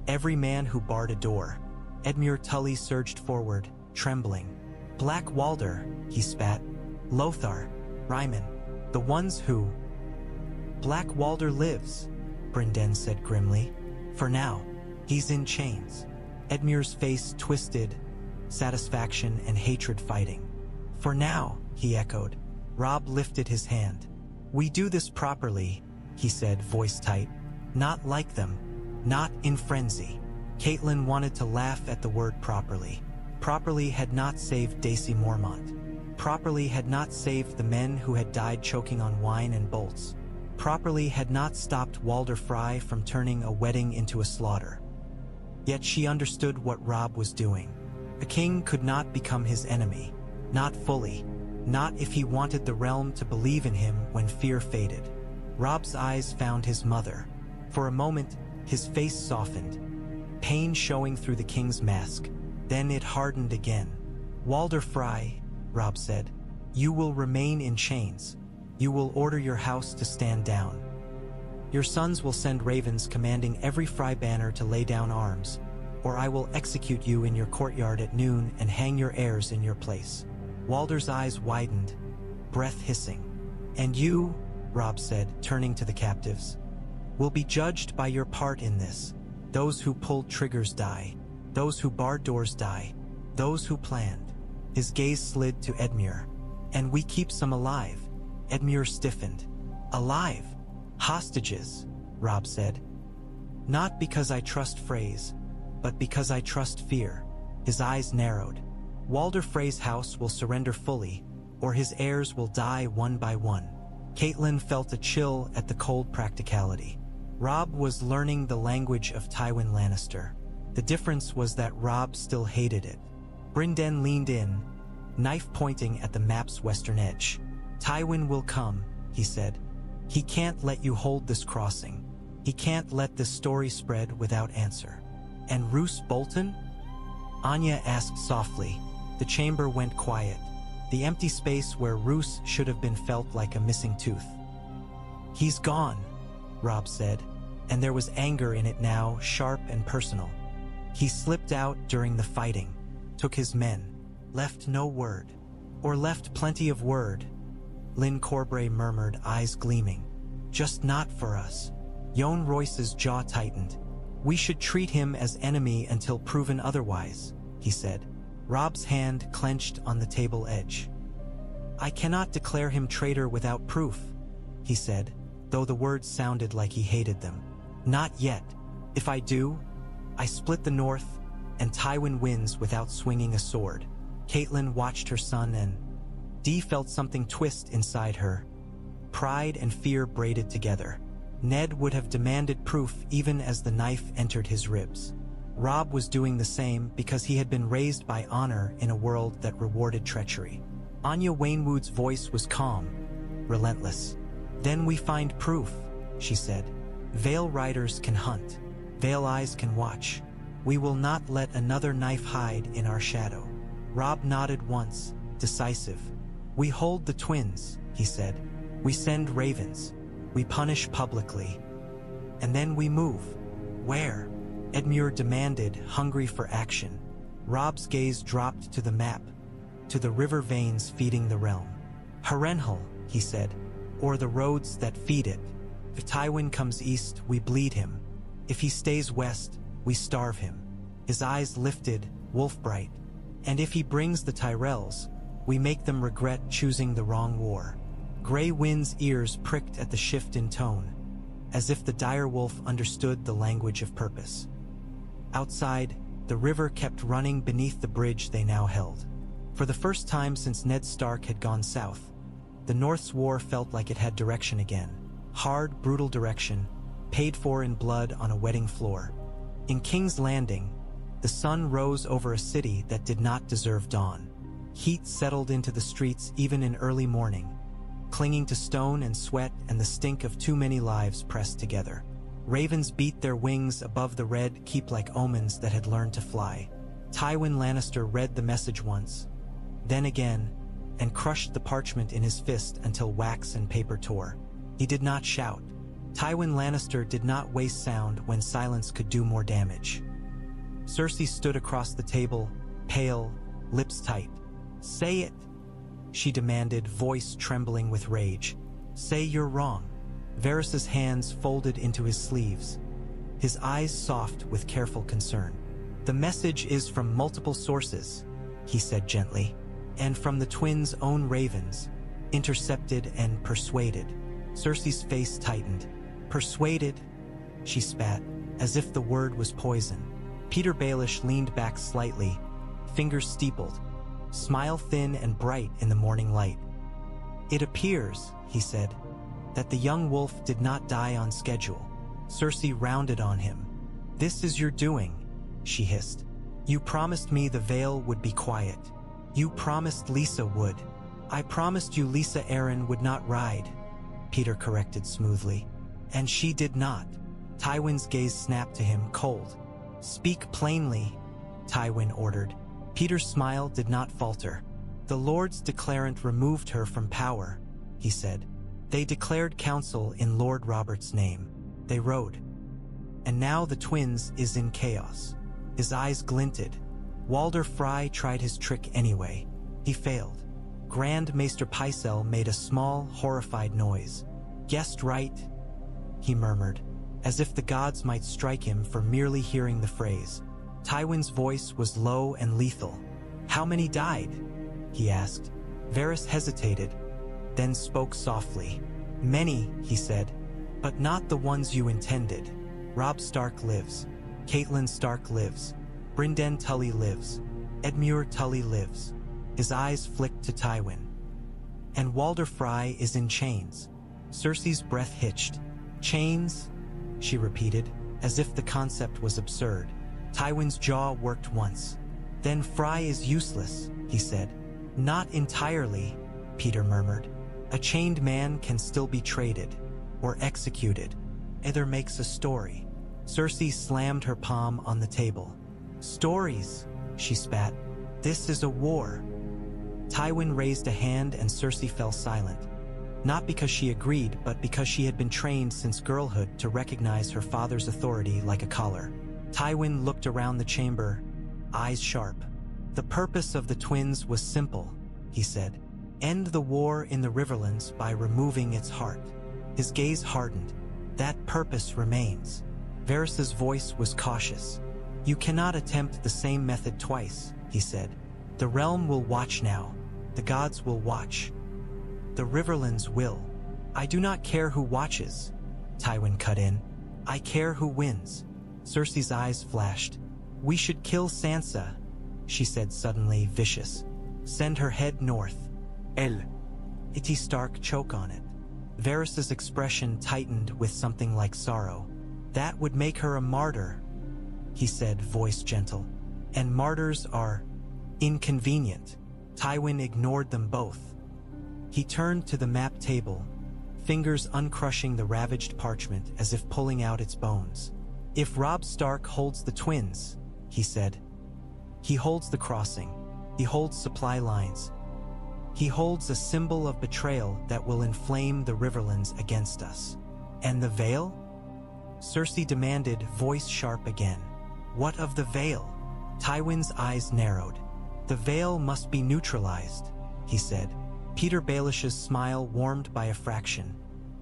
Every man who barred a door. Edmure Tully surged forward, trembling. Black Walder, he spat. Lothar, Ryman, the ones who... Black Walder lives, Brynden said grimly. For now, he's in chains. Edmure's face twisted, satisfaction and hatred fighting. For now, he echoed. Robb lifted his hand. We do this properly, he said, voice tight. Not like them. Not in frenzy. Catelyn wanted to laugh at the word properly. Properly had not saved Dacy Mormont. Properly had not saved the men who had died choking on wine and bolts. Properly had not stopped Walder Frey from turning a wedding into a slaughter. Yet she understood what Robb was doing. A king could not become his enemy. Not fully. Not if he wanted the realm to believe in him when fear faded. Robb's eyes found his mother. For a moment, his face softened, pain showing through the king's mask. Then it hardened again. Walder Frey, Robb said, you will remain in chains. You will order your house to stand down. Your sons will send ravens commanding every Frey banner to lay down arms, or I will execute you in your courtyard at noon and hang your heirs in your place. Walder's eyes widened, breath hissing. And you, Robb said, turning to the captives, will be judged by your part in this. Those who pulled triggers die. Those who barred doors die. Those who planned. His gaze slid to Edmure. And we keep some alive. Edmure stiffened. Alive? Hostages, Robb said. Not because I trust Freys, but because I trust fear. His eyes narrowed. Walder Frey's house will surrender fully, or his heirs will die one by one. Catelyn felt a chill at the cold practicality. Robb was learning the language of Tywin Lannister. The difference was that Robb still hated it. Brynden leaned in, knife pointing at the map's western edge. Tywin will come, he said. He can't let you hold this crossing. He can't let this story spread without answer. And Roose Bolton? Anya asked softly. The chamber went quiet. The empty space where Roose should have been felt like a missing tooth. He's gone, Robb said, and there was anger in it now, sharp and personal. He slipped out during the fighting, took his men, left no word. Or left plenty of word, Lynn Corbray murmured, eyes gleaming. Just not for us. Yohn Royce's jaw tightened. We should treat him as enemy until proven otherwise, he said. Robb's hand clenched on the table edge. I cannot declare him traitor without proof, he said, though the words sounded like he hated them. Not yet. If I do, I split the north, and Tywin wins without swinging a sword. Catelyn watched her son and Dee felt something twist inside her. Pride and fear braided together. Ned would have demanded proof even as the knife entered his ribs. Robb was doing the same because he had been raised by honor in a world that rewarded treachery. Anya Wainwood's voice was calm, relentless. Then we find proof, she said. Vale riders can hunt. Vale eyes can watch. We will not let another knife hide in our shadow. Robb nodded once, decisive. We hold the twins, he said. We send ravens. We punish publicly. And then we move. Where? Edmure demanded, hungry for action. Robb's gaze dropped to the map, to the river veins feeding the realm. Harrenhal, he said, or the roads that feed it. If Tywin comes east, we bleed him. If he stays west, we starve him. His eyes lifted, wolf-bright. And if he brings the Tyrells, we make them regret choosing the wrong war. Grey Wind's ears pricked at the shift in tone, as if the direwolf understood the language of purpose. Outside, the river kept running beneath the bridge they now held. For the first time since Ned Stark had gone south, the North's war felt like it had direction again. Hard, brutal direction, paid for in blood on a wedding floor. In King's Landing, the sun rose over a city that did not deserve dawn. Heat settled into the streets even in early morning, clinging to stone and sweat and the stink of too many lives pressed together. Ravens beat their wings above the red keep like omens that had learned to fly. Tywin Lannister read the message once, then again, and crushed the parchment in his fist until wax and paper tore. He did not shout. Tywin Lannister did not waste sound when silence could do more damage. Cersei stood across the table, pale, lips tight. Say it, she demanded, voice trembling with rage. Say you're wrong. Varys's hands folded into his sleeves, his eyes soft with careful concern. The message is from multiple sources, he said gently, and from the twins' own ravens, intercepted and persuaded. Cersei's face tightened. Persuaded, she spat, as if the word was poison. Petyr Baelish leaned back slightly, fingers steepled, smile thin and bright in the morning light. It appears, he said, that the young wolf did not die on schedule. Cersei rounded on him. This is your doing, she hissed. You promised me the Vale would be quiet. You promised Lisa would. I promised you Lisa Arryn would not ride, Petyr corrected smoothly. And she did not. Tywin's gaze snapped to him, cold. Speak plainly, Tywin ordered. Petyr's smile did not falter. The Lords Declarant removed her from power, he said. They declared council in Lord Robert's name. They rode. And now the twins is in chaos. His eyes glinted. Walder Frey tried his trick anyway. He failed. Grand Maester Pycelle made a small, horrified noise. Guessed right, he murmured, as if the gods might strike him for merely hearing the phrase. Tywin's voice was low and lethal. How many died? He asked. Varys hesitated, then spoke softly. Many, he said, but not the ones you intended. Robb Stark lives. Catelyn Stark lives. Brynden Tully lives. Edmure Tully lives. His eyes flicked to Tywin. And Walder Frey is in chains. Cersei's breath hitched. Chains? She repeated, as if the concept was absurd. Tywin's jaw worked once. Then Frey is useless, he said. Not entirely, Petyr murmured. A chained man can still be traded, or executed. either makes a story. Cersei slammed her palm on the table. Stories, she spat. This is a war. Tywin raised a hand and Cersei fell silent. Not because she agreed, but because she had been trained since girlhood to recognize her father's authority like a collar. Tywin looked around the chamber, eyes sharp. The purpose of the twins was simple, he said. End the war in the Riverlands by removing its heart. His gaze hardened. That purpose remains. Varys's voice was cautious. You cannot attempt the same method twice, he said. The realm will watch now. The gods will watch. The Riverlands will. I do not care who watches, Tywin cut in. I care who wins. Cersei's eyes flashed. We should kill Sansa, she said suddenly vicious. Send her head north. Petyr Stark choke on it. Varys's expression tightened with something like sorrow. That would make her a martyr, he said, voice gentle. And martyrs are inconvenient. Tywin ignored them both. He turned to the map table, fingers uncrushing the ravaged parchment as if pulling out its bones. If Robb Stark holds the twins, he said, he holds the crossing, he holds supply lines, he holds a symbol of betrayal that will inflame the Riverlands against us. And the Vale? Cersei demanded, voice sharp again. What of the Vale? Tywin's eyes narrowed. The Vale must be neutralized, he said. Petyr Baelish's smile warmed by a fraction,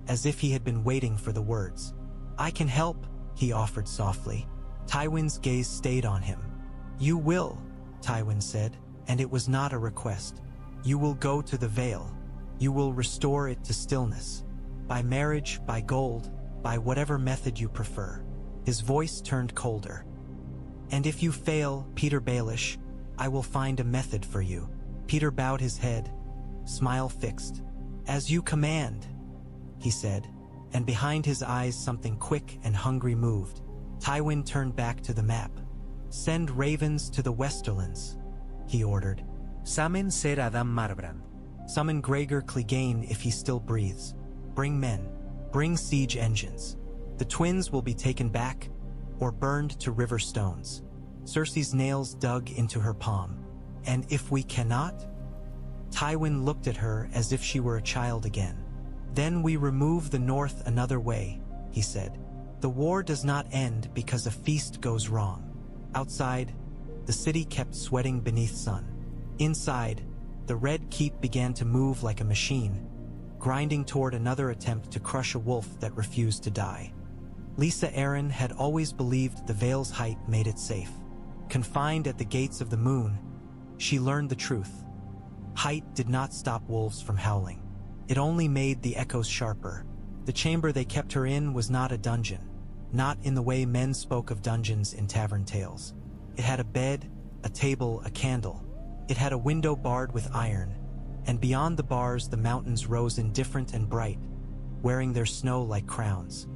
as if he had been waiting for the words. I can help, he offered softly. Tywin's gaze stayed on him. You will, Tywin said, and it was not a request. You will go to the Vale. You will restore it to stillness. By marriage, by gold, by whatever method you prefer. His voice turned colder. And if you fail, Petyr Baelish, I will find a method for you. Petyr bowed his head, smile fixed. As you command, he said, and behind his eyes something quick and hungry moved. Tywin turned back to the map. Send ravens to the Westerlands, he ordered. Summon Ser Adam Marbrand. Summon Gregor Clegane if he still breathes. Bring men. Bring siege engines. The twins will be taken back or burned to river stones. Cersei's nails dug into her palm. And if we cannot? Tywin looked at her as if she were a child again. Then we remove the north another way, he said. The war does not end because a feast goes wrong. Outside, the city kept sweating beneath sun. Inside, the Red Keep began to move like a machine, grinding toward another attempt to crush a wolf that refused to die. Lysa Arryn had always believed the Vale's height made it safe. Confined at the gates of the moon, she learned the truth. Height did not stop wolves from howling. It only made the echoes sharper. The chamber they kept her in was not a dungeon, not in the way men spoke of dungeons in tavern tales. It had a bed, a table, a candle. It had a window barred with iron, and beyond the bars the mountains rose indifferent and bright, wearing their snow like crowns.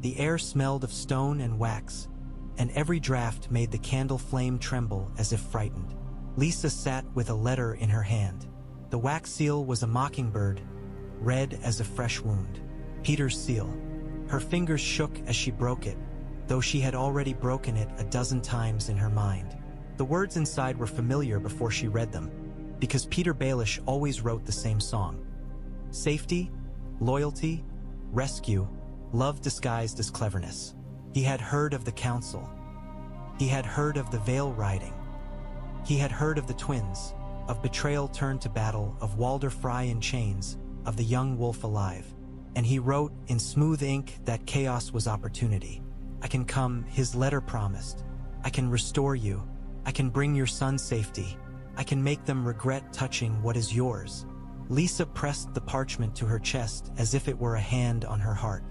The air smelled of stone and wax, and every draft made the candle flame tremble as if frightened. Lysa sat with a letter in her hand. The wax seal was a mockingbird, red as a fresh wound. Petyr's seal. Her fingers shook as she broke it, though she had already broken it a dozen times in her mind. The words inside were familiar before she read them, because Petyr Baelish always wrote the same song. Safety, loyalty, rescue, love disguised as cleverness. He had heard of the council. He had heard of the Vale riding. He had heard of the twins, of betrayal turned to battle, of Walder Frey in chains, of the young wolf alive. And he wrote in smooth ink that chaos was opportunity. I can come, his letter promised. I can restore you. I can bring your son safety. I can make them regret touching what is yours. Lysa pressed the parchment to her chest as if it were a hand on her heart.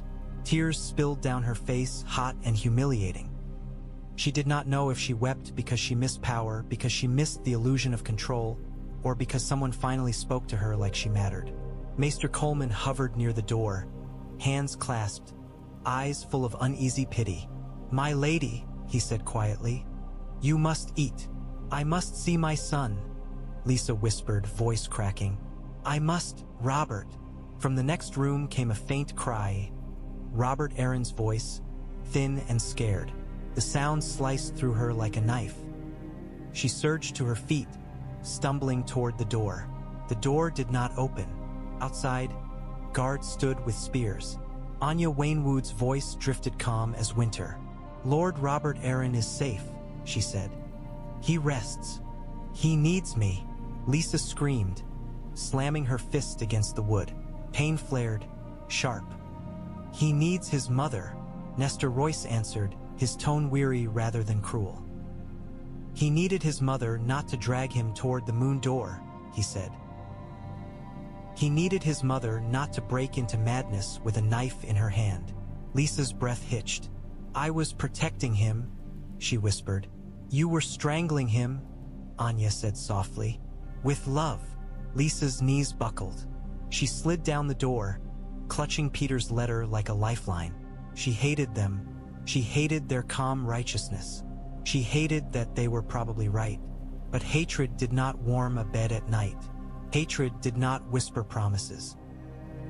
Tears spilled down her face, hot and humiliating. She did not know if she wept because she missed power, because she missed the illusion of control, or because someone finally spoke to her like she mattered. Maester Coleman hovered near the door, hands clasped, eyes full of uneasy pity. My lady, he said quietly, you must eat. I must see my son, Lysa whispered, voice cracking. I must, Robert. From the next room came a faint cry. Robert Arryn's voice, thin and scared. The sound sliced through her like a knife. She surged to her feet, stumbling toward the door. The door did not open. Outside, guards stood with spears. Anya Waynwood's voice drifted calm as winter. "Lord Robert Arryn is safe," she said. "He rests. He needs me." Lisa screamed, slamming her fist against the wood. Pain flared, sharp. "He needs his mother," Nestor Royce answered, his tone weary rather than cruel. "He needed his mother not to drag him toward the moon door," he said. "He needed his mother not to break into madness with a knife in her hand." Lisa's breath hitched. "I was protecting him," she whispered. "You were strangling him," Anya said softly. "With love." Lisa's knees buckled. She slid down the door, clutching Petyr's letter like a lifeline. She hated them. She hated their calm righteousness. She hated that they were probably right. But hatred did not warm a bed at night. Hatred did not whisper promises.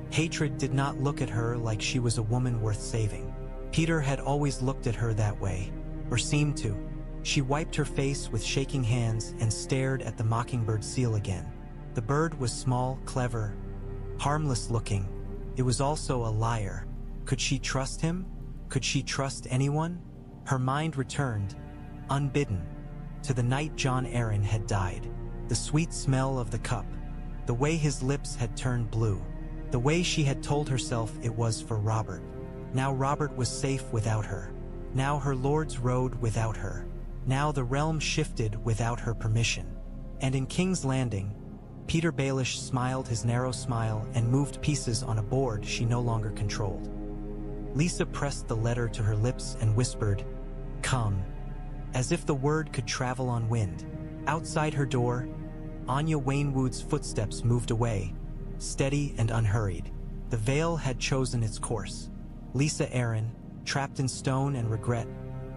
Hatred did not look at her like she was a woman worth saving. Petyr had always looked at her that way, or seemed to. She wiped her face with shaking hands and stared at the mockingbird seal again. The bird was small, clever, harmless looking. It was also a liar. Could she trust him? Could she trust anyone? Her mind returned, unbidden, to the night Jon Arryn had died. The sweet smell of the cup, the way his lips had turned blue, the way she had told herself it was for Robert. Now Robert was safe without her. Now her lords rode without her. Now the realm shifted without her permission. And in King's Landing, Petyr Baelish smiled his narrow smile and moved pieces on a board she no longer controlled. Lisa pressed the letter to her lips and whispered, "Come," as if the word could travel on wind. Outside her door, Anya Waynwood's footsteps moved away, steady and unhurried. The Vale had chosen its course. Lisa Arryn, trapped in stone and regret,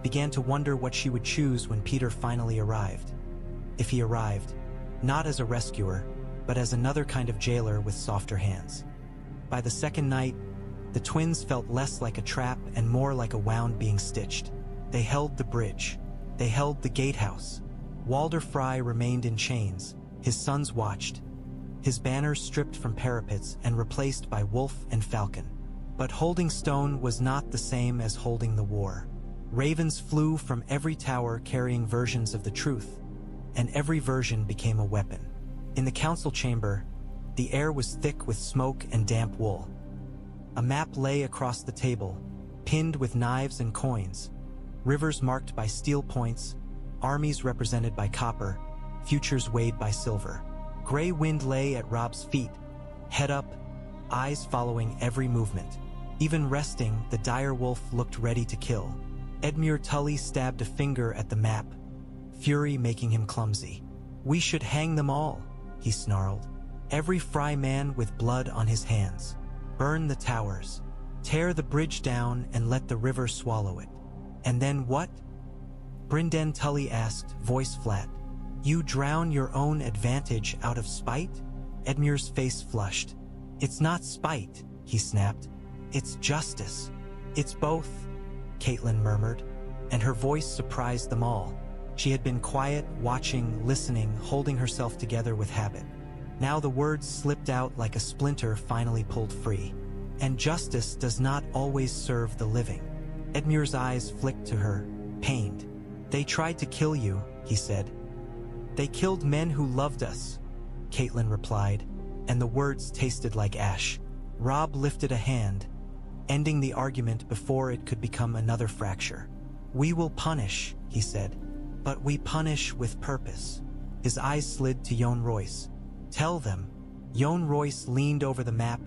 began to wonder what she would choose when Petyr finally arrived. If he arrived, not as a rescuer, but as another kind of jailer with softer hands. By the second night, the twins felt less like a trap and more like a wound being stitched. They held the bridge. They held the gatehouse. Walder Frey remained in chains. His sons watched, his banners stripped from parapets and replaced by wolf and falcon. But holding stone was not the same as holding the war. Ravens flew from every tower carrying versions of the truth, and every version became a weapon. In the council chamber, the air was thick with smoke and damp wool. A map lay across the table, pinned with knives and coins, rivers marked by steel points, armies represented by copper, futures weighed by silver. Gray wind lay at Robb's feet, head up, eyes following every movement. Even resting, the dire wolf looked ready to kill. Edmure Tully stabbed a finger at the map, fury making him clumsy. "We should hang them all," he snarled. "Every Frey man with blood on his hands. Burn the towers. Tear the bridge down and let the river swallow it." "And then what?" Brynden Tully asked, voice flat. "You drown your own advantage out of spite?" Edmure's face flushed. "It's not spite," he snapped. "It's justice." "It's both," Catelyn murmured, and her voice surprised them all. She had been quiet, watching, listening, holding herself together with habit. Now the words slipped out like a splinter finally pulled free. "And justice does not always serve the living." Edmure's eyes flicked to her, pained. "They tried to kill you," he said. "They killed men who loved us," Catelyn replied, and the words tasted like ash. Robb lifted a hand, ending the argument before it could become another fracture. "We will punish," he said, "but we punish with purpose." His eyes slid to Yohn Royce. "Tell them." Yohn Royce leaned over the map,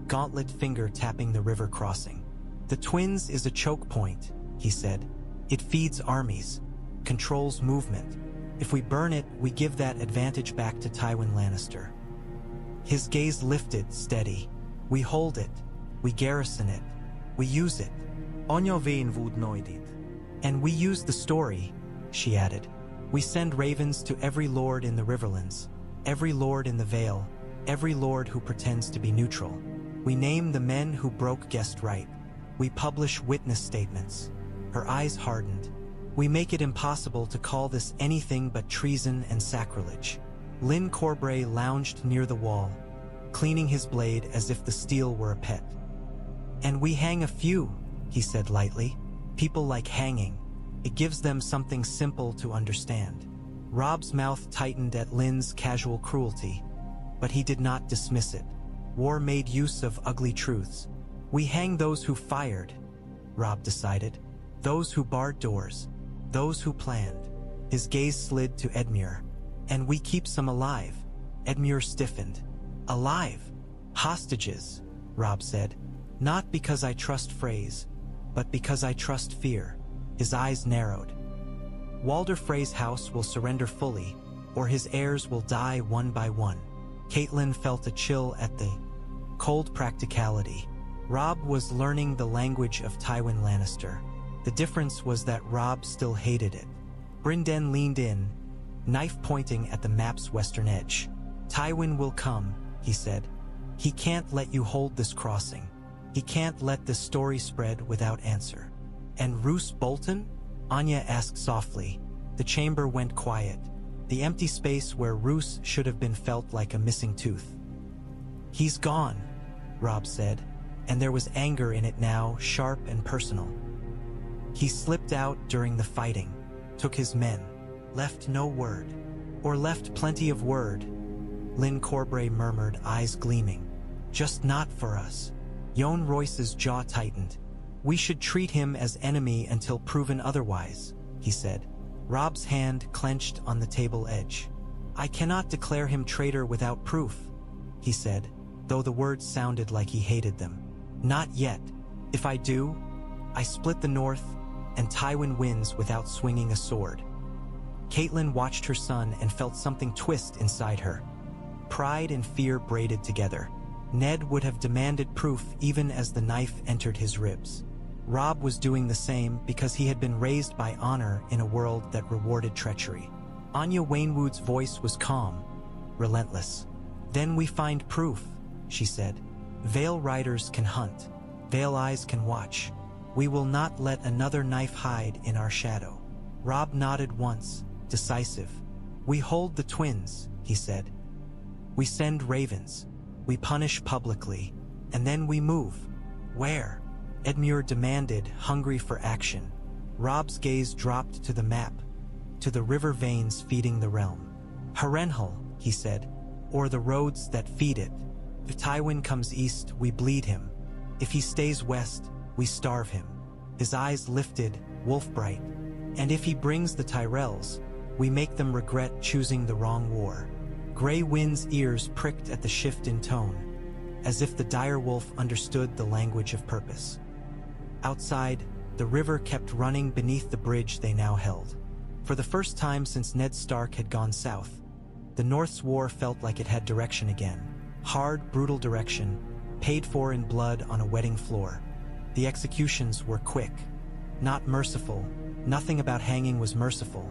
gauntlet finger tapping the river crossing. "The Twins is a choke point," he said. "It feeds armies, controls movement. If we burn it, we give that advantage back to Tywin Lannister." His gaze lifted, steady. "We hold it. We garrison it. We use it." Anya Waynwood noided. "And we use the story," she added. "We send ravens to every lord in the Riverlands, every lord in the Vale, every lord who pretends to be neutral. We name the men who broke guest right. We publish witness statements. Her eyes hardened. We make it impossible to call this anything but treason and sacrilege. Lyn Corbray lounged near the wall, cleaning his blade as if the steel were a pet. And we hang a few, he said lightly. People like hanging. It gives them something simple to understand. Robb's mouth tightened at Lyn's casual cruelty, but he did not dismiss it. War made use of ugly truths. We hang those who fired, Robb decided. Those who barred doors. Those who planned. His gaze slid to Edmure. And we keep some alive. Edmure stiffened. Alive? Hostages, Robb said. Not because I trust Freys, but because I trust fear. His eyes narrowed. Walder Frey's house will surrender fully, or his heirs will die one by one. Catelyn felt a chill at the cold practicality. Robb was learning the language of Tywin Lannister. The difference was that Robb still hated it. Brynden leaned in, knife pointing at the map's western edge. Tywin will come, he said. He can't let you hold this crossing. He can't let this story spread without answer. And Roose Bolton? Anya asked softly. The chamber went quiet. The empty space where Roose should have been felt like a missing tooth. He's gone, Robb said, and there was anger in it now, sharp and personal. He slipped out during the fighting, took his men, left no word, or left plenty of word. Lyn Corbray murmured, eyes gleaming. Just not for us. Yohn Royce's jaw tightened. We should treat him as enemy until proven otherwise, he said. Robb's hand clenched on the table edge. I cannot declare him traitor without proof, he said, though the words sounded like he hated them. Not yet. If I do, I split the north, and Tywin wins without swinging a sword. Catelyn watched her son and felt something twist inside her. Pride and fear braided together. Ned would have demanded proof even as the knife entered his ribs. Robb was doing the same because he had been raised by honor in a world that rewarded treachery. Anya Waynwood's voice was calm, relentless. Then we find proof, she said. Vale riders can hunt. Vale eyes can watch. We will not let another knife hide in our shadow. Robb nodded once, decisive. We hold the twins, he said. We send ravens. We punish publicly, and then we move. Where? Edmure demanded, hungry for action. Robb's gaze dropped to the map, to the river veins feeding the realm. Harrenhal, he said, or the roads that feed it. If Tywin comes east, we bleed him. If he stays west, we starve him. His eyes lifted, wolf-bright. And if he brings the Tyrells, we make them regret choosing the wrong war. Grey Wind's ears pricked at the shift in tone, as if the direwolf understood the language of purpose. Outside, the river kept running beneath the bridge they now held. For the first time since Ned Stark had gone south, the North's war felt like it had direction again. Hard, brutal direction, paid for in blood on a wedding floor. The executions were quick, not merciful. Nothing about hanging was merciful,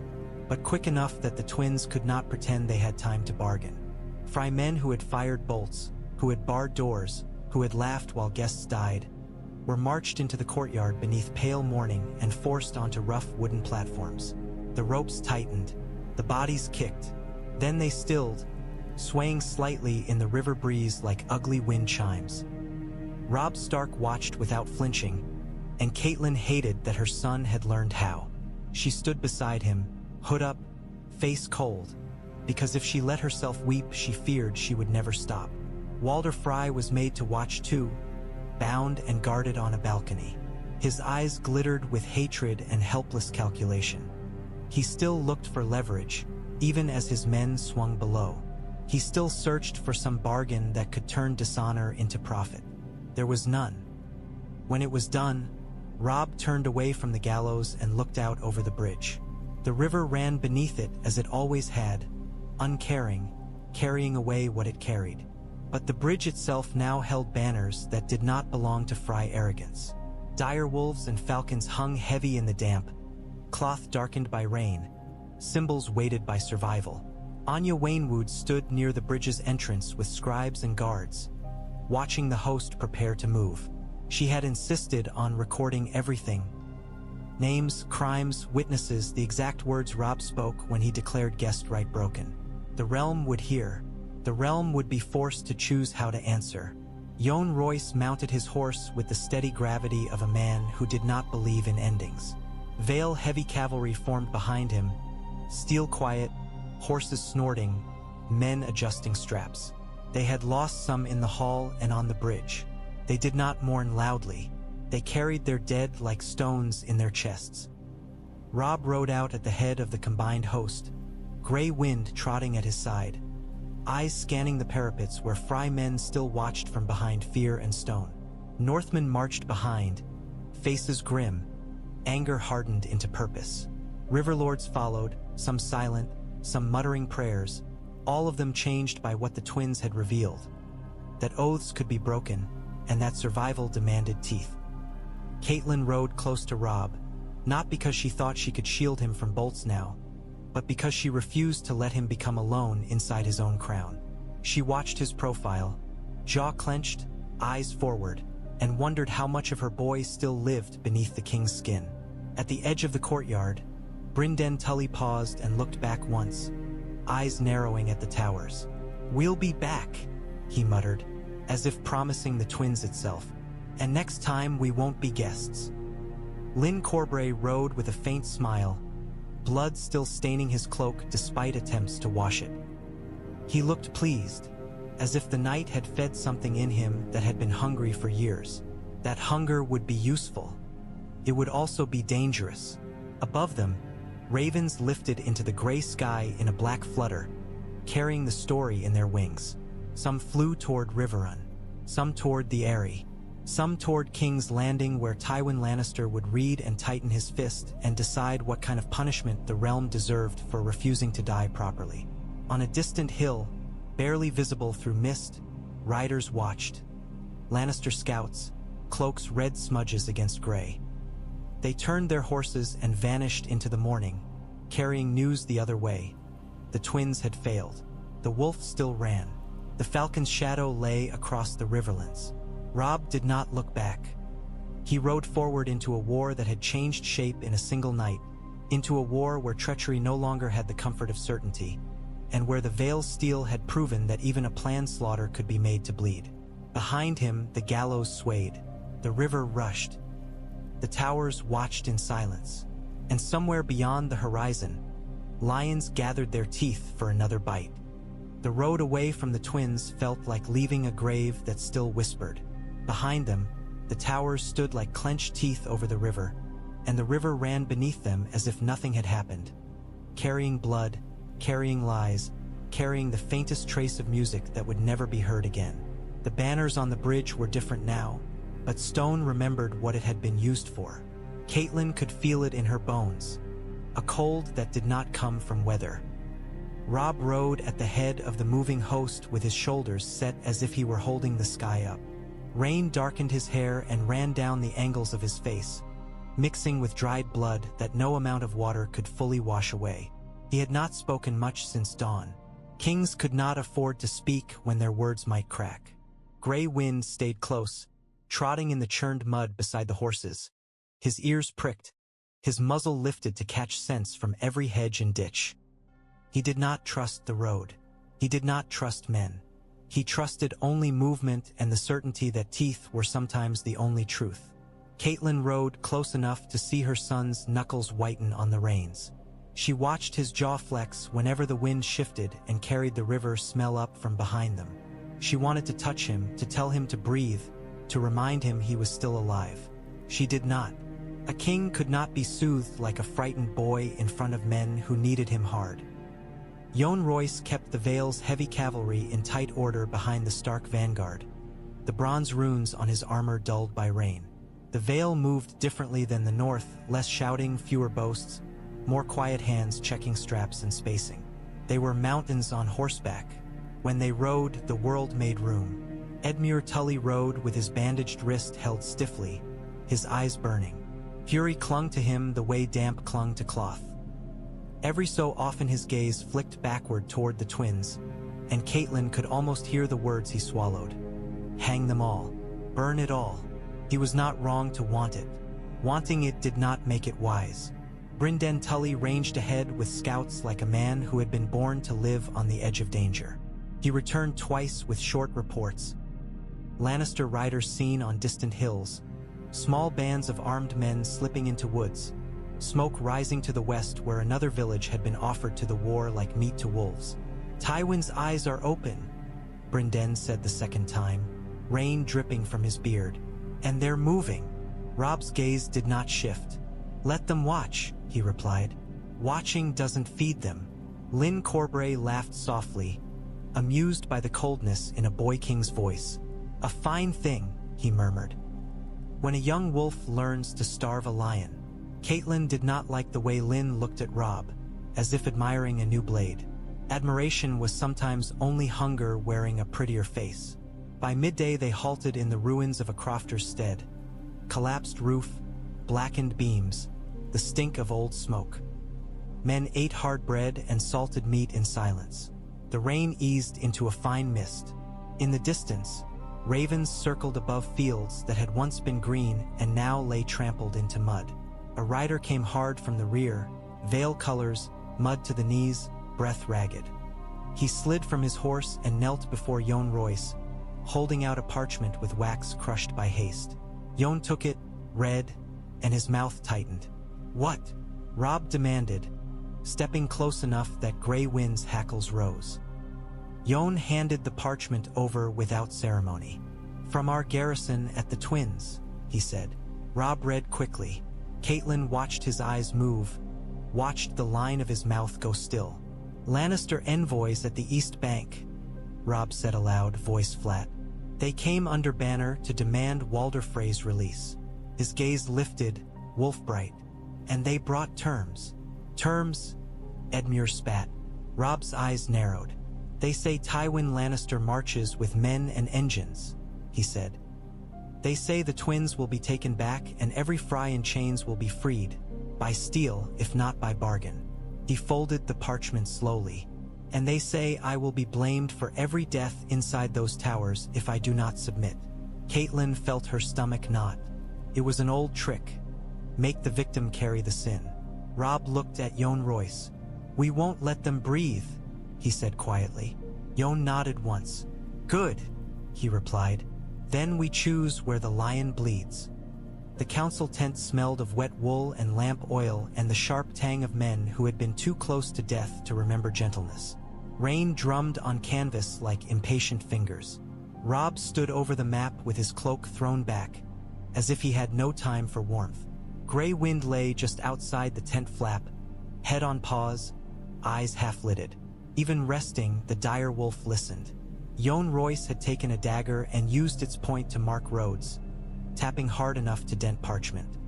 but quick enough that the twins could not pretend they had time to bargain. Frey men who had fired bolts, who had barred doors, who had laughed while guests died, were marched into the courtyard beneath pale morning and forced onto rough wooden platforms. The ropes tightened, the bodies kicked, then they stilled, swaying slightly in the river breeze like ugly wind chimes. Robb Stark watched without flinching, and Catelyn hated that her son had learned how. She stood beside him, hood up, face cold, because if she let herself weep, she feared she would never stop. Walder Frey was made to watch too, bound and guarded on a balcony. His eyes glittered with hatred and helpless calculation. He still looked for leverage, even as his men swung below. He still searched for some bargain that could turn dishonor into profit. There was none. When it was done, Robb turned away from the gallows and looked out over the bridge. The river ran beneath it as it always had, uncaring, carrying away what it carried. But the bridge itself now held banners that did not belong to Frey arrogance. Dire wolves and falcons hung heavy in the damp, cloth darkened by rain, symbols weighted by survival. Anya Waynwood stood near the bridge's entrance with scribes and guards, watching the host prepare to move. She had insisted on recording everything. Names, crimes, witnesses, the exact words Robb spoke when he declared guest right broken. The realm would hear. The realm would be forced to choose how to answer. Jon Royce mounted his horse with the steady gravity of a man who did not believe in endings. Vale heavy cavalry formed behind him, steel quiet, horses snorting, men adjusting straps. They had lost some in the hall and on the bridge. They did not mourn loudly. They carried their dead like stones in their chests. Robb rode out at the head of the combined host, gray wind trotting at his side, eyes scanning the parapets where Frey men still watched from behind fear and stone. Northmen marched behind, faces grim, anger hardened into purpose. Riverlords followed, some silent, some muttering prayers, all of them changed by what the twins had revealed. That oaths could be broken, and that survival demanded teeth. Catelyn rode close to Robb, not because she thought she could shield him from bolts now, but because she refused to let him become alone inside his own crown. She watched his profile, jaw clenched, eyes forward, and wondered how much of her boy still lived beneath the king's skin. At the edge of the courtyard, Brynden Tully paused and looked back once, eyes narrowing at the towers. "We'll be back," he muttered, as if promising the twins itself. "And next time we won't be guests." Lyn Corbray rode with a faint smile, blood still staining his cloak despite attempts to wash it. He looked pleased, as if the night had fed something in him that had been hungry for years. That hunger would be useful. It would also be dangerous. Above them, ravens lifted into the gray sky in a black flutter, carrying the story in their wings. Some flew toward Riverrun, some toward the Eyrie, some toward King's Landing, where Tywin Lannister would read and tighten his fist and decide what kind of punishment the realm deserved for refusing to die properly. On a distant hill, barely visible through mist, riders watched. Lannister scouts, cloaks red smudges against gray. They turned their horses and vanished into the morning, carrying news the other way. The twins had failed. The wolf still ran. The falcon's shadow lay across the Riverlands. Robb did not look back. He rode forward into a war that had changed shape in a single night, into a war where treachery no longer had the comfort of certainty, and where the Vale's steel had proven that even a planned slaughter could be made to bleed. Behind him, the gallows swayed. The river rushed. The towers watched in silence. And somewhere beyond the horizon, lions gathered their teeth for another bite. The road away from the twins felt like leaving a grave that still whispered. Behind them, the towers stood like clenched teeth over the river, and the river ran beneath them as if nothing had happened, carrying blood, carrying lies, carrying the faintest trace of music that would never be heard again. The banners on the bridge were different now, but stone remembered what it had been used for. Catelyn could feel it in her bones, a cold that did not come from weather. Robb rode at the head of the moving host with his shoulders set as if he were holding the sky up. Rain darkened his hair and ran down the angles of his face, mixing with dried blood that no amount of water could fully wash away. He had not spoken much since dawn. Kings could not afford to speak when their words might crack. Gray wind stayed close, trotting in the churned mud beside the horses. His ears pricked, his muzzle lifted to catch scents from every hedge and ditch. He did not trust the road. He did not trust men. He trusted only movement and the certainty that teeth were sometimes the only truth. Catelyn rode close enough to see her son's knuckles whiten on the reins. She watched his jaw flex whenever the wind shifted and carried the river smell up from behind them. She wanted to touch him, to tell him to breathe, to remind him he was still alive. She did not. A king could not be soothed like a frightened boy in front of men who needed him hard. Jon Royce kept the Vale's heavy cavalry in tight order behind the Stark vanguard, the bronze runes on his armor dulled by rain. The Vale moved differently than the north, less shouting, fewer boasts, more quiet hands checking straps and spacing. They were mountains on horseback. When they rode, the world made room. Edmure Tully rode with his bandaged wrist held stiffly, his eyes burning. Fury clung to him the way damp clung to cloth. Every so often his gaze flicked backward toward the twins, and Catelyn could almost hear the words he swallowed. Hang them all. Burn it all. He was not wrong to want it. Wanting it did not make it wise. Brynden Tully ranged ahead with scouts like a man who had been born to live on the edge of danger. He returned twice with short reports. Lannister riders seen on distant hills, small bands of armed men slipping into woods, smoke rising to the west where another village had been offered to the war like meat to wolves. Tywin's eyes are open, Brynden said the second time, rain dripping from his beard. And they're moving. Robb's gaze did not shift. Let them watch, he replied. Watching doesn't feed them. Lyn Corbray laughed softly, amused by the coldness in a boy king's voice. A fine thing, he murmured. When a young wolf learns to starve a lion. Catelyn did not like the way Lyn looked at Robb, as if admiring a new blade. Admiration was sometimes only hunger wearing a prettier face. By midday they halted in the ruins of a crofter's stead. Collapsed roof, blackened beams, the stink of old smoke. Men ate hard bread and salted meat in silence. The rain eased into a fine mist. In the distance, ravens circled above fields that had once been green and now lay trampled into mud. A rider came hard from the rear, veil colors, mud to the knees, breath ragged. He slid from his horse and knelt before Yohn Royce, holding out a parchment with wax crushed by haste. Yohn took it, read, and his mouth tightened. What? Robb demanded, stepping close enough that gray wind's hackles rose. Yohn handed the parchment over without ceremony. From our garrison at the Twins, he said. Robb read quickly. Catelyn watched his eyes move, watched the line of his mouth go still. Lannister envoys at the East Bank, Robb said aloud, voice flat. They came under banner to demand Walder Frey's release. His gaze lifted, wolf-bright. And they brought terms. Terms? Edmure spat. Robb's eyes narrowed. They say Tywin Lannister marches with men and engines, he said. They say the twins will be taken back and every fry in chains will be freed, by steel if not by bargain. He folded the parchment slowly. And they say I will be blamed for every death inside those towers if I do not submit. Catelyn felt her stomach knot. It was an old trick. Make the victim carry the sin. Robb looked at Yohn Royce. We won't let them breathe, he said quietly. Yohn nodded once. Good, he replied. Then we choose where the lion bleeds. The council tent smelled of wet wool and lamp oil and the sharp tang of men who had been too close to death to remember gentleness. Rain drummed on canvas like impatient fingers. Robb stood over the map with his cloak thrown back, as if he had no time for warmth. Gray wind lay just outside the tent flap, head on paws, eyes half-lidded. Even resting, the dire wolf listened. Yohn Royce had taken a dagger and used its point to mark roads, tapping hard enough to dent parchment.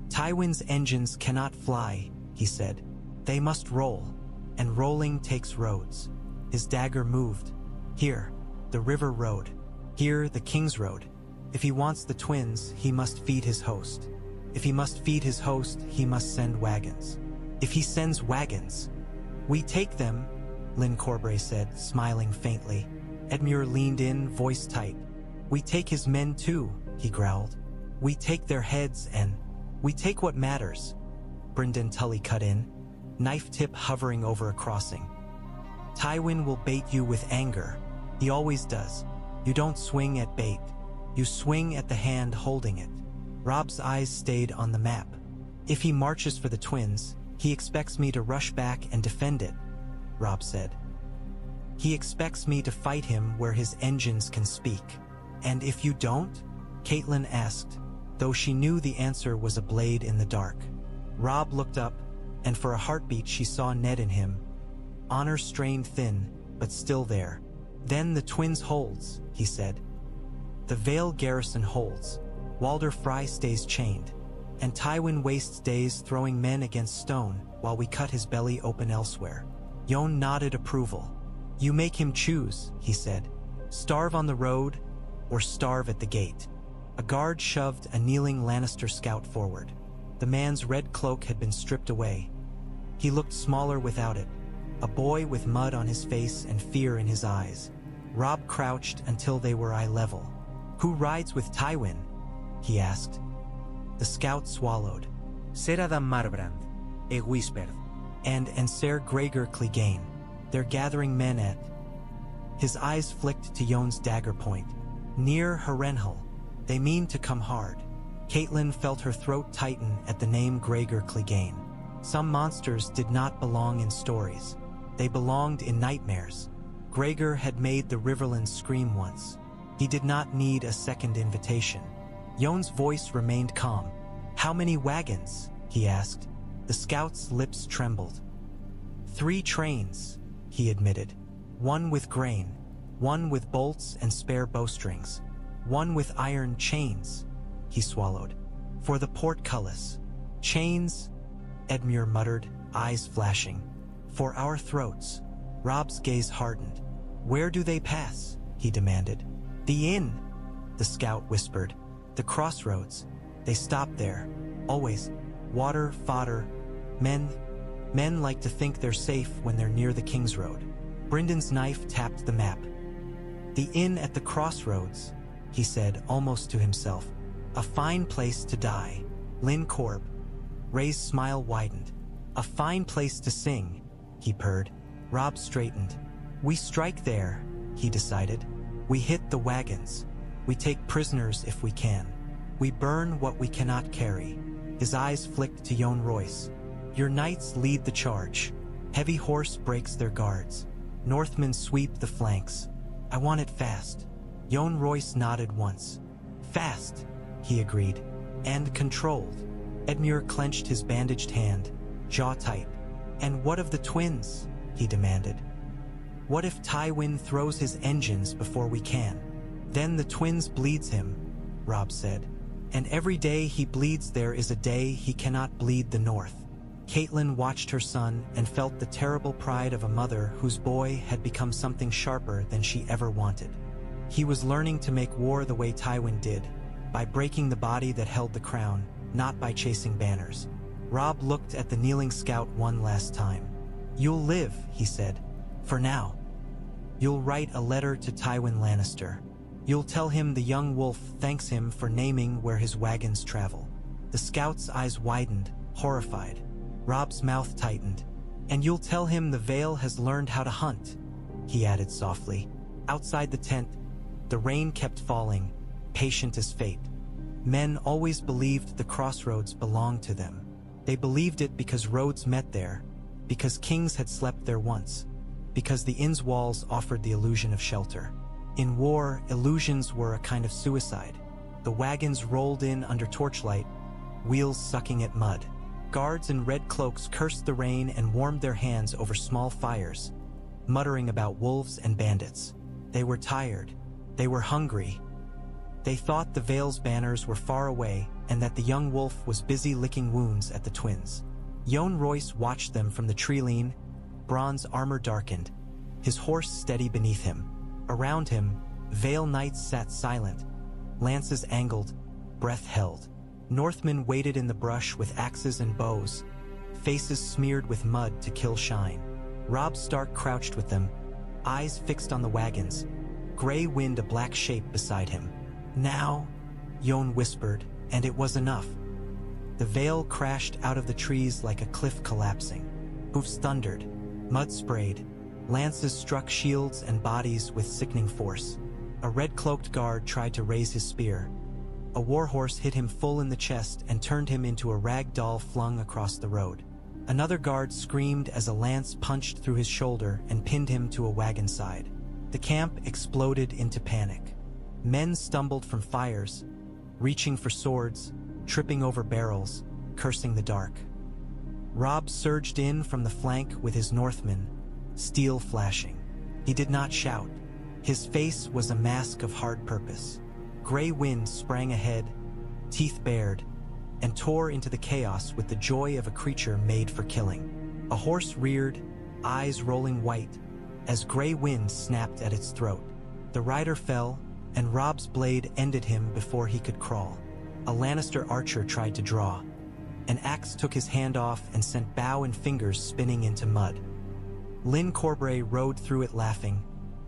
Tywin's engines cannot fly, he said. They must roll, and rolling takes roads. His dagger moved. Here, the river road. Here, the Kingsroad. If he wants the twins, he must feed his host. If he must feed his host, he must send wagons. If he sends wagons, we take them, Lyn Corbray said, smiling faintly. Edmure leaned in, voice tight. We take his men too, he growled. We take their heads and we take what matters. Brynden Tully cut in, knife tip hovering over a crossing. Tywin will bait you with anger. He always does. You don't swing at bait. You swing at the hand holding it. Robb's eyes stayed on the map. If he marches for the twins, he expects me to rush back and defend it, Robb said. He expects me to fight him where his engines can speak. And if you don't? Catelyn asked, though she knew the answer was a blade in the dark. Robb looked up, and for a heartbeat she saw Ned in him. Honor strained thin, but still there. Then the twins holds, he said. The Vale garrison holds. Walder Frey stays chained. And Tywin wastes days throwing men against stone while we cut his belly open elsewhere. Yohn nodded approval. You make him choose, he said. Starve on the road, or starve at the gate. A guard shoved a kneeling Lannister scout forward. The man's red cloak had been stripped away. He looked smaller without it, a boy with mud on his face and fear in his eyes. Robb crouched until they were eye level. Who rides with Tywin? he asked. The scout swallowed. Seradan Marbrand, e whispered. And Ser Gregor Clegane. They're gathering men at... His eyes flicked to Jon's dagger point. Near Harrenhal. They mean to come hard. Catelyn felt her throat tighten at the name Gregor Clegane. Some monsters did not belong in stories. They belonged in nightmares. Gregor had made the Riverlands scream once. He did not need a second invitation. Jon's voice remained calm. How many wagons? He asked. The scout's lips trembled. 3 trains, he admitted. 1 with grain, 1 with bolts and spare bowstrings, 1 with iron chains, he swallowed. For the portcullis. Chains, Edmure muttered, eyes flashing. For our throats. Robb's gaze hardened. Where do they pass? He demanded. The inn, the scout whispered. The crossroads. They stop there. Always. Water, fodder. Men like to think they're safe when they're near the Kingsroad. Bryndon's knife tapped the map. The inn at the crossroads, he said, almost to himself. A fine place to die. Lynn Corb. Ray's smile widened. A fine place to sing, he purred. Robb straightened. We strike there, he decided. We hit the wagons. We take prisoners if we can. We burn what we cannot carry. His eyes flicked to Jon Royce. Your knights lead the charge. Heavy horse breaks their guards. Northmen sweep the flanks. I want it fast. Jon Royce nodded once. Fast, he agreed. And controlled. Edmure clenched his bandaged hand, jaw tight. And what of the twins? He demanded. What if Tywin throws his engines before we can? Then the twins bleeds him, Robb said. And every day he bleeds there is a day he cannot bleed the north. Catelyn watched her son and felt the terrible pride of a mother whose boy had become something sharper than she ever wanted. He was learning to make war the way Tywin did, by breaking the body that held the crown, not by chasing banners. Robb looked at the kneeling scout one last time. You'll live, he said. For now. You'll write a letter to Tywin Lannister. You'll tell him the young wolf thanks him for naming where his wagons travel. The scout's eyes widened, horrified. Robb's mouth tightened. And you'll tell him the Vale has learned how to hunt, he added softly. Outside the tent, the rain kept falling, patient as fate. Men always believed the crossroads belonged to them. They believed it because roads met there, because kings had slept there once, because the inn's walls offered the illusion of shelter. In war, illusions were a kind of suicide. The wagons rolled in under torchlight, wheels sucking at mud. Guards in red cloaks cursed the rain and warmed their hands over small fires, muttering about wolves and bandits. They were tired. They were hungry. They thought the Vale's banners were far away and that the young wolf was busy licking wounds at the twins. Jon Royce watched them from the tree-lean, bronze armor darkened, his horse steady beneath him. Around him, Vale knights sat silent, lances angled, breath held. Northmen waited in the brush with axes and bows, faces smeared with mud to kill shine. Robb Stark crouched with them, eyes fixed on the wagons, gray wind a black shape beside him. Now, Jon whispered, and it was enough. The Vale crashed out of the trees like a cliff collapsing. Hoofs thundered, mud sprayed, lances struck shields and bodies with sickening force. A red-cloaked guard tried to raise his spear. A warhorse hit him full in the chest and turned him into a rag doll flung across the road. Another guard screamed as a lance punched through his shoulder and pinned him to a wagon side. The camp exploded into panic. Men stumbled from fires, reaching for swords, tripping over barrels, cursing the dark. Robb surged in from the flank with his Northmen, steel flashing. He did not shout. His face was a mask of hard purpose. Gray wind sprang ahead, teeth bared, and tore into the chaos with the joy of a creature made for killing. A horse reared, eyes rolling white, as gray wind snapped at its throat. The rider fell, and Robb's blade ended him before he could crawl. A Lannister archer tried to draw. An axe took his hand off and sent bow and fingers spinning into mud. Lynn Corbray rode through it laughing,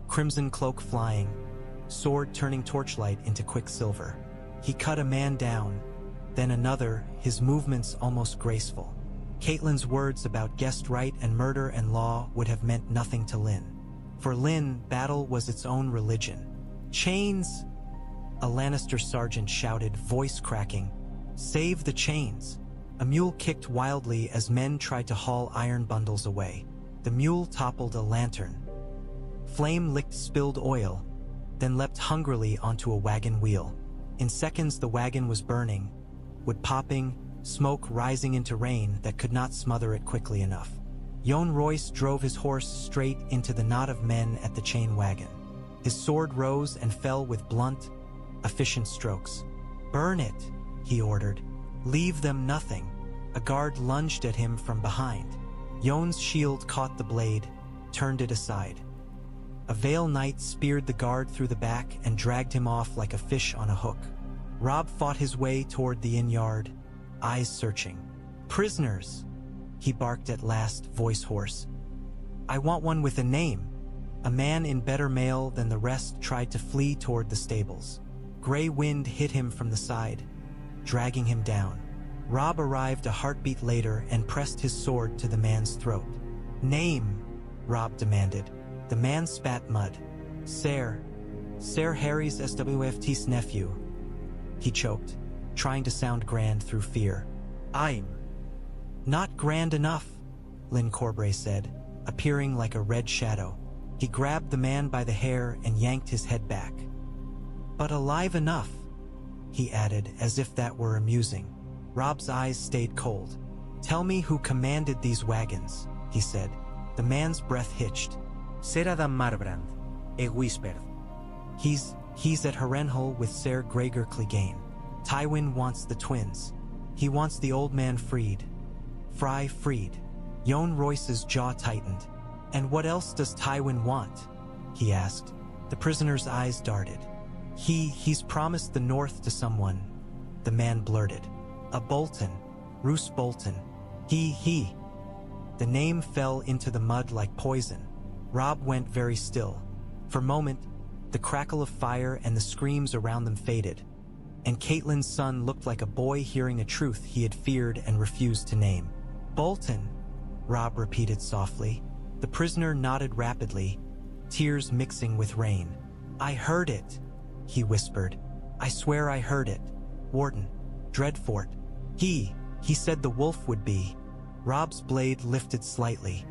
crimson cloak flying, sword turning torchlight into quicksilver. He cut a man down, then another, his movements almost graceful. Catelyn's words about guest right and murder and law would have meant nothing to Lynn. For Lynn, battle was its own religion. Chains! A Lannister sergeant shouted, voice cracking. Save the chains! A mule kicked wildly as men tried to haul iron bundles away. The mule toppled a lantern. Flame licked spilled oil, then leapt hungrily onto a wagon wheel. In seconds the wagon was burning, wood popping, smoke rising into rain that could not smother it quickly enough. Jon Royce drove his horse straight into the knot of men at the chain wagon. His sword rose and fell with blunt, efficient strokes. "Burn it," he ordered. "Leave them nothing." A guard lunged at him from behind. Jon's shield caught the blade, turned it aside. A Vale knight speared the guard through the back and dragged him off like a fish on a hook. Robb fought his way toward the inn yard, eyes searching. "Prisoners!" he barked at last, voice hoarse. "I want one with a name." A man in better mail than the rest tried to flee toward the stables. Gray wind hit him from the side, dragging him down. Robb arrived a heartbeat later and pressed his sword to the man's throat. "Name," Robb demanded. The man spat mud. Ser Harry's SWFT's nephew." He choked, trying to sound grand through fear. "I'm not grand enough," Lyn Corbray said, appearing like a red shadow. He grabbed the man by the hair and yanked his head back. "But alive enough," he added, as if that were amusing. Robb's eyes stayed cold. "Tell me who commanded these wagons," he said. The man's breath hitched. Ser Adam Marbrand, whispered. He's at Harrenhal with Ser Gregor Clegane. Tywin wants the twins. He wants the old man freed." Frey freed. Jon Royce's jaw tightened. "And what else does Tywin want?" he asked. The prisoner's eyes darted. He's promised the north to someone," the man blurted. "A Bolton. Roose Bolton. He. The name fell into the mud like poison. Robb went very still. For a moment, the crackle of fire and the screams around them faded, and Catelyn's son looked like a boy hearing a truth he had feared and refused to name. "Bolton," Robb repeated softly. The prisoner nodded rapidly, tears mixing with rain. "I heard it," he whispered. "I swear I heard it. Warden. Dreadfort. He said the wolf would be." Robb's blade lifted slightly.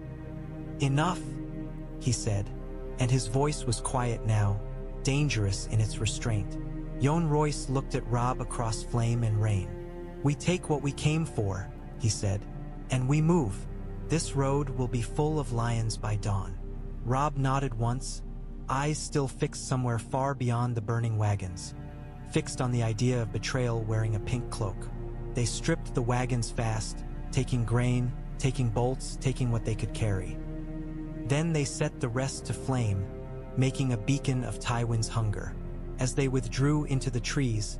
"Enough," he said, and his voice was quiet now, dangerous in its restraint. Jon Royce looked at Robb across flame and rain. "We take what we came for," he said, "and we move. This road will be full of lions by dawn." Robb nodded once, eyes still fixed somewhere far beyond the burning wagons, fixed on the idea of betrayal wearing a pink cloak. They stripped the wagons fast, taking grain, taking bolts, taking what they could carry. Then they set the rest to flame, making a beacon of Tywin's hunger. As they withdrew into the trees,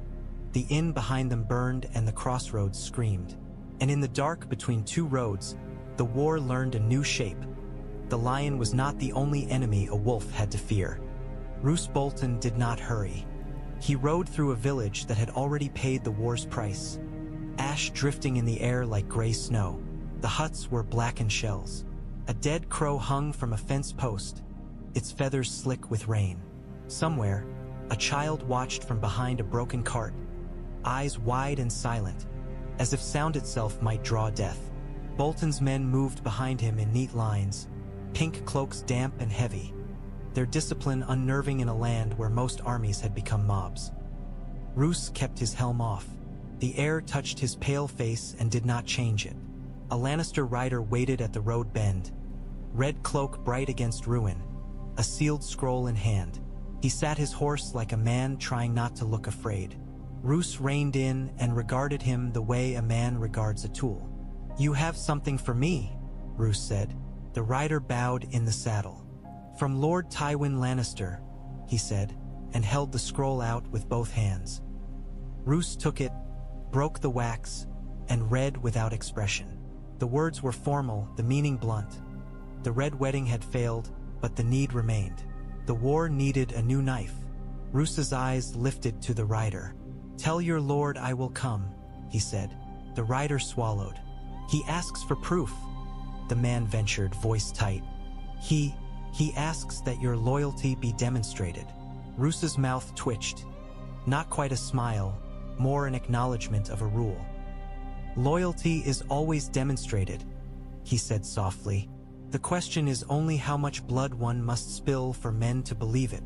the inn behind them burned and the crossroads screamed. And in the dark between two roads, the war learned a new shape. The lion was not the only enemy a wolf had to fear. Roose Bolton did not hurry. He rode through a village that had already paid the war's price. Ash drifting in the air like gray snow. The huts were blackened shells. A dead crow hung from a fence post, its feathers slick with rain. Somewhere, a child watched from behind a broken cart, eyes wide and silent, as if sound itself might draw death. Bolton's men moved behind him in neat lines, pink cloaks damp and heavy, their discipline unnerving in a land where most armies had become mobs. Roose kept his helm off. The air touched his pale face and did not change it. A Lannister rider waited at the road bend, red cloak bright against ruin, a sealed scroll in hand. He sat his horse like a man trying not to look afraid. Roose reined in and regarded him the way a man regards a tool. "You have something for me," Roose said. The rider bowed in the saddle. "From Lord Tywin Lannister," he said, and held the scroll out with both hands. Roose took it, broke the wax, and read without expression. The words were formal, the meaning blunt. The Red Wedding had failed, but the need remained. The war needed a new knife. Roose's eyes lifted to the rider. Tell your lord I will come, he said. The rider swallowed. He asks for proof, the man ventured, voice tight. He asks that your loyalty be demonstrated. Roose's mouth twitched. Not quite a smile, more an acknowledgement of a rule. Loyalty is always demonstrated, he said softly. The question is only how much blood one must spill for men to believe it.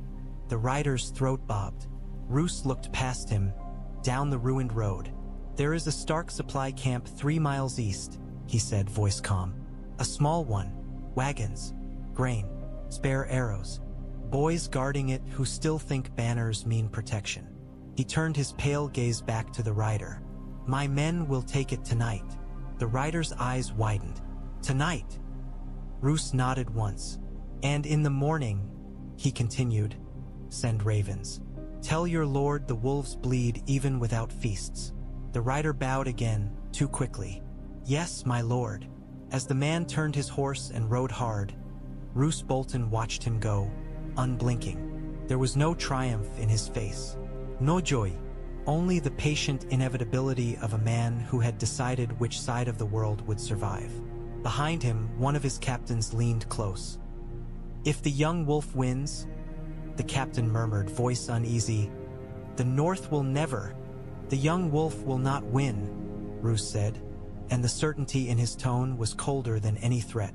The rider's throat bobbed. Roose looked past him, down the ruined road. There is a Stark supply camp 3 miles east, he said, voice calm. A small one. Wagons, grain, spare arrows. Boys guarding it who still think banners mean protection. He turned his pale gaze back to the rider. My men will take it tonight. The rider's eyes widened. Tonight? Roose nodded once. And in the morning, he continued, send ravens. Tell your lord the wolves bleed even without feasts. The rider bowed again, too quickly. Yes, my lord. As the man turned his horse and rode hard, Roose Bolton watched him go, unblinking. There was no triumph in his face. No joy. Only the patient inevitability of a man who had decided which side of the world would survive. Behind him, one of his captains leaned close. If the young wolf wins, the captain murmured, voice uneasy, the North will never. The young wolf will not win, Roose said, and the certainty in his tone was colder than any threat.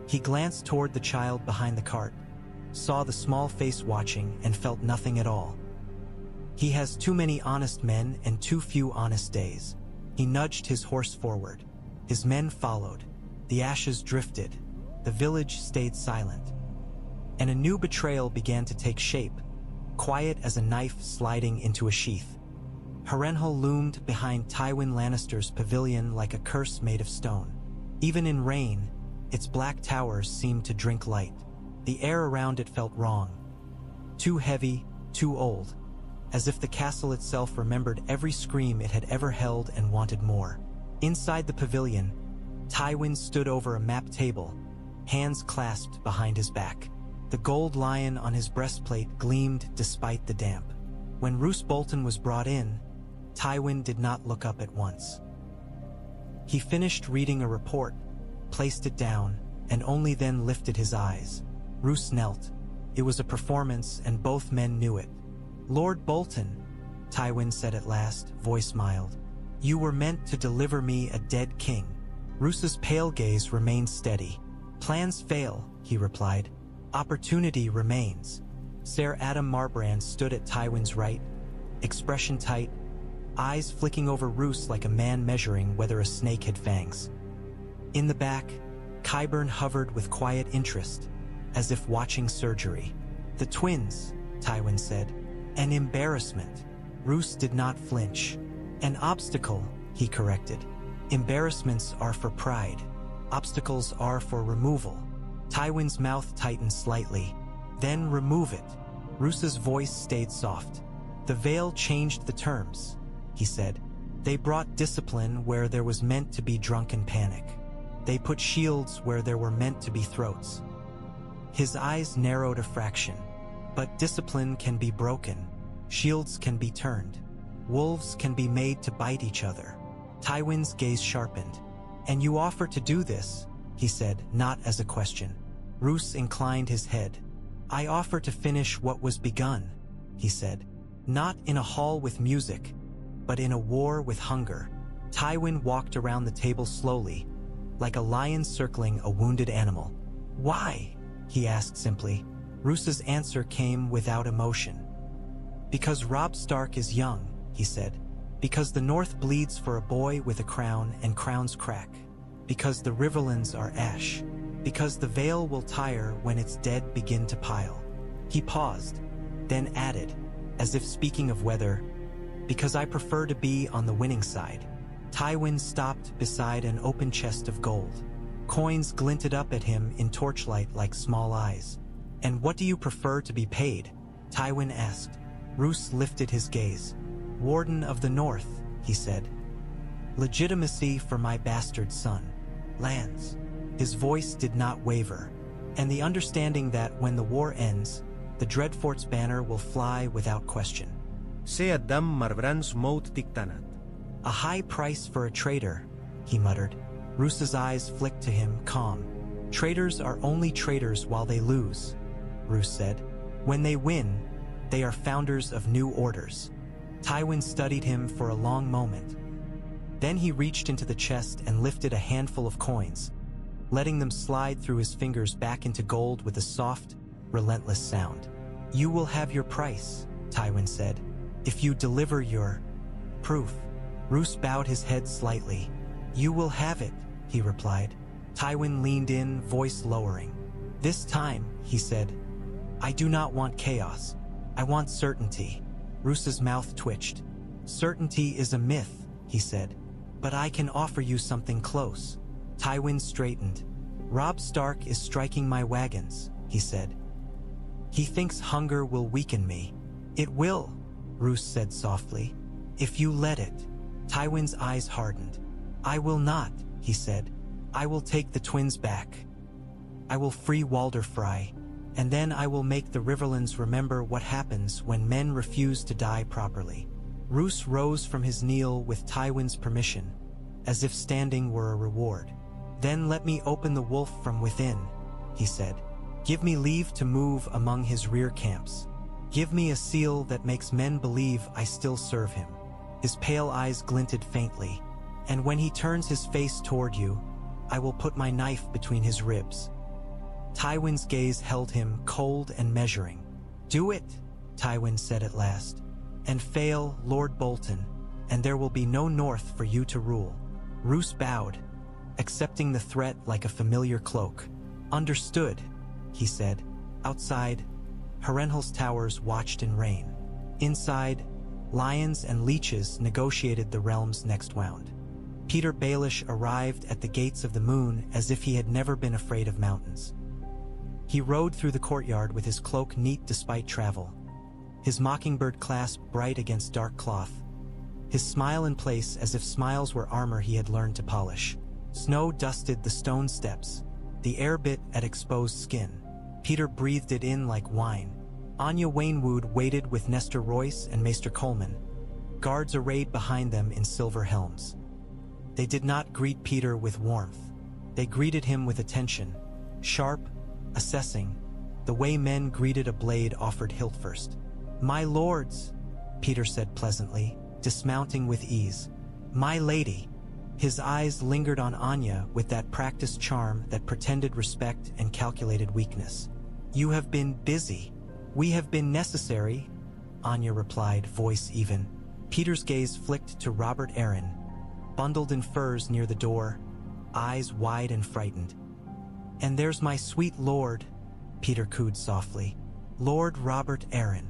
He glanced toward the child behind the cart, saw the small face watching, and felt nothing at all. He has too many honest men and too few honest days. He nudged his horse forward. His men followed. The ashes drifted. The village stayed silent. And a new betrayal began to take shape, quiet as a knife sliding into a sheath. Harrenhal loomed behind Tywin Lannister's pavilion like a curse made of stone. Even in rain, its black towers seemed to drink light. The air around it felt wrong. Too heavy, too old. As if the castle itself remembered every scream it had ever held and wanted more. Inside the pavilion, Tywin stood over a map table, hands clasped behind his back. The gold lion on his breastplate gleamed despite the damp. When Roose Bolton was brought in, Tywin did not look up at once. He finished reading a report, placed it down, and only then lifted his eyes. Roose knelt. It was a performance, and both men knew it. Lord Bolton, Tywin said at last, voice mild. You were meant to deliver me a dead king. Roose's pale gaze remained steady. Plans fail, he replied. Opportunity remains. Ser Adam Marbrand stood at Tywin's right, expression tight, eyes flicking over Roose like a man measuring whether a snake had fangs. In the back, Qyburn hovered with quiet interest, as if watching surgery. The twins, Tywin said. An embarrassment. Roose did not flinch. An obstacle, he corrected. Embarrassments are for pride. Obstacles are for removal. Tywin's mouth tightened slightly. Then remove it. Roose's voice stayed soft. The Vale changed the terms, he said. They brought discipline where there was meant to be drunken panic. They put shields where there were meant to be throats. His eyes narrowed a fraction. But discipline can be broken. Shields can be turned. Wolves can be made to bite each other. Tywin's gaze sharpened. And you offer to do this, he said, not as a question. Roose inclined his head. I offer to finish what was begun, he said. Not in a hall with music, but in a war with hunger. Tywin walked around the table slowly, like a lion circling a wounded animal. Why? He asked simply. Roose's answer came without emotion. Because Robb Stark is young, he said. Because the North bleeds for a boy with a crown and crowns crack. Because the Riverlands are ash. Because the Vale will tire when its dead begin to pile. He paused, then added, as if speaking of weather, because I prefer to be on the winning side. Tywin stopped beside an open chest of gold. Coins glinted up at him in torchlight like small eyes. And what do you prefer to be paid? Tywin asked. Roose lifted his gaze. Warden of the North, he said. Legitimacy for my bastard son. Lands. His voice did not waver, and the understanding that when the war ends, the Dreadfort's banner will fly without question. Se Adam Marbrands Mout Dictanat. A high price for a traitor, he muttered. Roose's eyes flicked to him, calm. Traitors are only traitors while they lose, Roose said. When they win, they are founders of new orders. Tywin studied him for a long moment. Then he reached into the chest and lifted a handful of coins, letting them slide through his fingers back into gold with a soft, relentless sound. You will have your price, Tywin said, if you deliver your proof. Roose bowed his head slightly. You will have it, he replied. Tywin leaned in, voice lowering. This time, he said, I do not want chaos. I want certainty. Roose's mouth twitched. Certainty is a myth, he said, but I can offer you something close. Tywin straightened. Robb Stark is striking my wagons, he said. He thinks hunger will weaken me. It will, Roose said softly. If you let it. Tywin's eyes hardened. I will not, he said. I will take the twins back. I will free Walder Frey, and then I will make the Riverlands remember what happens when men refuse to die properly. Roose rose from his kneel with Tywin's permission, as if standing were a reward. Then let me open the wolf from within, he said. Give me leave to move among his rear camps. Give me a seal that makes men believe I still serve him. His pale eyes glinted faintly. And when he turns his face toward you, I will put my knife between his ribs. Tywin's gaze held him, cold and measuring. Do it, Tywin said at last. And fail, Lord Bolton, and there will be no north for you to rule. Roose bowed, accepting the threat like a familiar cloak. Understood, he said. Outside, Harrenhal's towers watched in rain. Inside, lions and leeches negotiated the realm's next round. Petyr Baelish arrived at the gates of the moon as if he had never been afraid of mountains. He rode through the courtyard with his cloak neat despite travel, his mockingbird clasp bright against dark cloth, his smile in place as if smiles were armor he had learned to polish. Snow dusted the stone steps, the air bit at exposed skin. Petyr breathed it in like wine. Anya Waynwood waited with Nestor Royce and Maester Coleman, guards arrayed behind them in silver helms. They did not greet Petyr with warmth. They greeted him with attention, sharp, assessing, the way men greeted a blade offered hilt first. My lords, Petyr said pleasantly, dismounting with ease. My lady. His eyes lingered on Anya with that practiced charm that pretended respect and calculated weakness. You have been busy. We have been necessary, Anya replied, voice even. Petyr's gaze flicked to Robert Arryn, bundled in furs near the door, eyes wide and frightened. And there's my sweet lord, Petyr cooed softly. Lord Robert Arryn.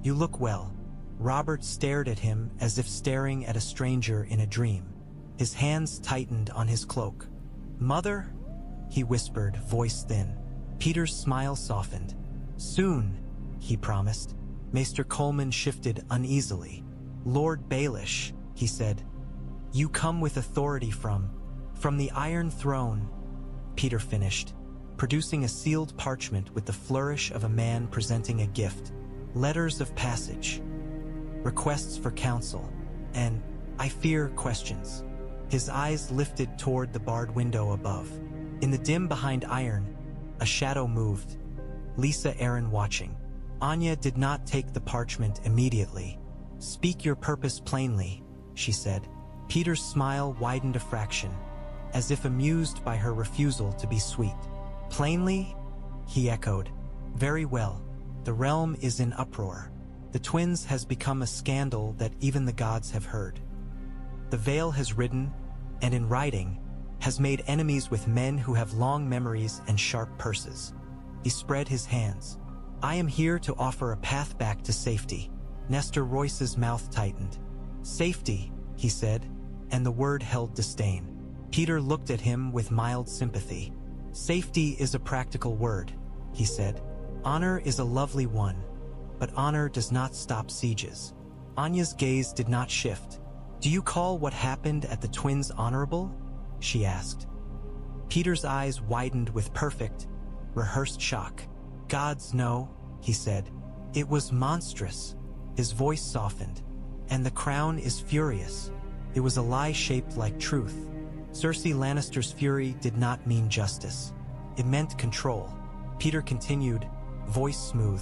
You look well. Robert stared at him as if staring at a stranger in a dream. His hands tightened on his cloak. Mother? He whispered, voice thin. Petyr's smile softened. Soon, he promised. Maester Coleman shifted uneasily. Lord Baelish, he said. You come with authority from the Iron Throne, Petyr finished, producing a sealed parchment with the flourish of a man presenting a gift. Letters of passage, requests for counsel, and, I fear, questions. His eyes lifted toward the barred window above. In the dim behind iron, a shadow moved, Lysa Arryn watching. Anya did not take the parchment immediately. Speak your purpose plainly, she said. Petyr's smile widened a fraction, as if amused by her refusal to be sweet. Plainly? He echoed. Very well. The realm is in uproar. The twins has become a scandal that even the gods have heard. The Vale has ridden, and in riding, has made enemies with men who have long memories and sharp purses. He spread his hands. I am here to offer a path back to safety. Nestor Royce's mouth tightened. Safety, he said, and the word held disdain. Petyr looked at him with mild sympathy. Safety is a practical word, he said. Honor is a lovely one, but honor does not stop sieges. Anya's gaze did not shift. Do you call what happened at the twins honorable? She asked. Petyr's eyes widened with perfect, rehearsed shock. Gods know, he said. It was monstrous. His voice softened. And the crown is furious. It was a lie shaped like truth. Cersei Lannister's fury did not mean justice. It meant control. Petyr continued, voice smooth.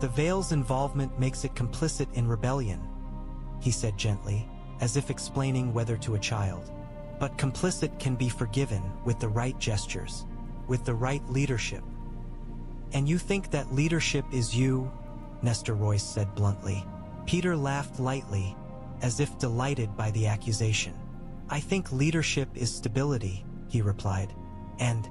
The Vale's involvement makes it complicit in rebellion, he said gently, as if explaining whether to a child. But complicit can be forgiven with the right gestures, with the right leadership. And you think that leadership is you? Nestor Royce said bluntly. Petyr laughed lightly, as if delighted by the accusation. I think leadership is stability, he replied. And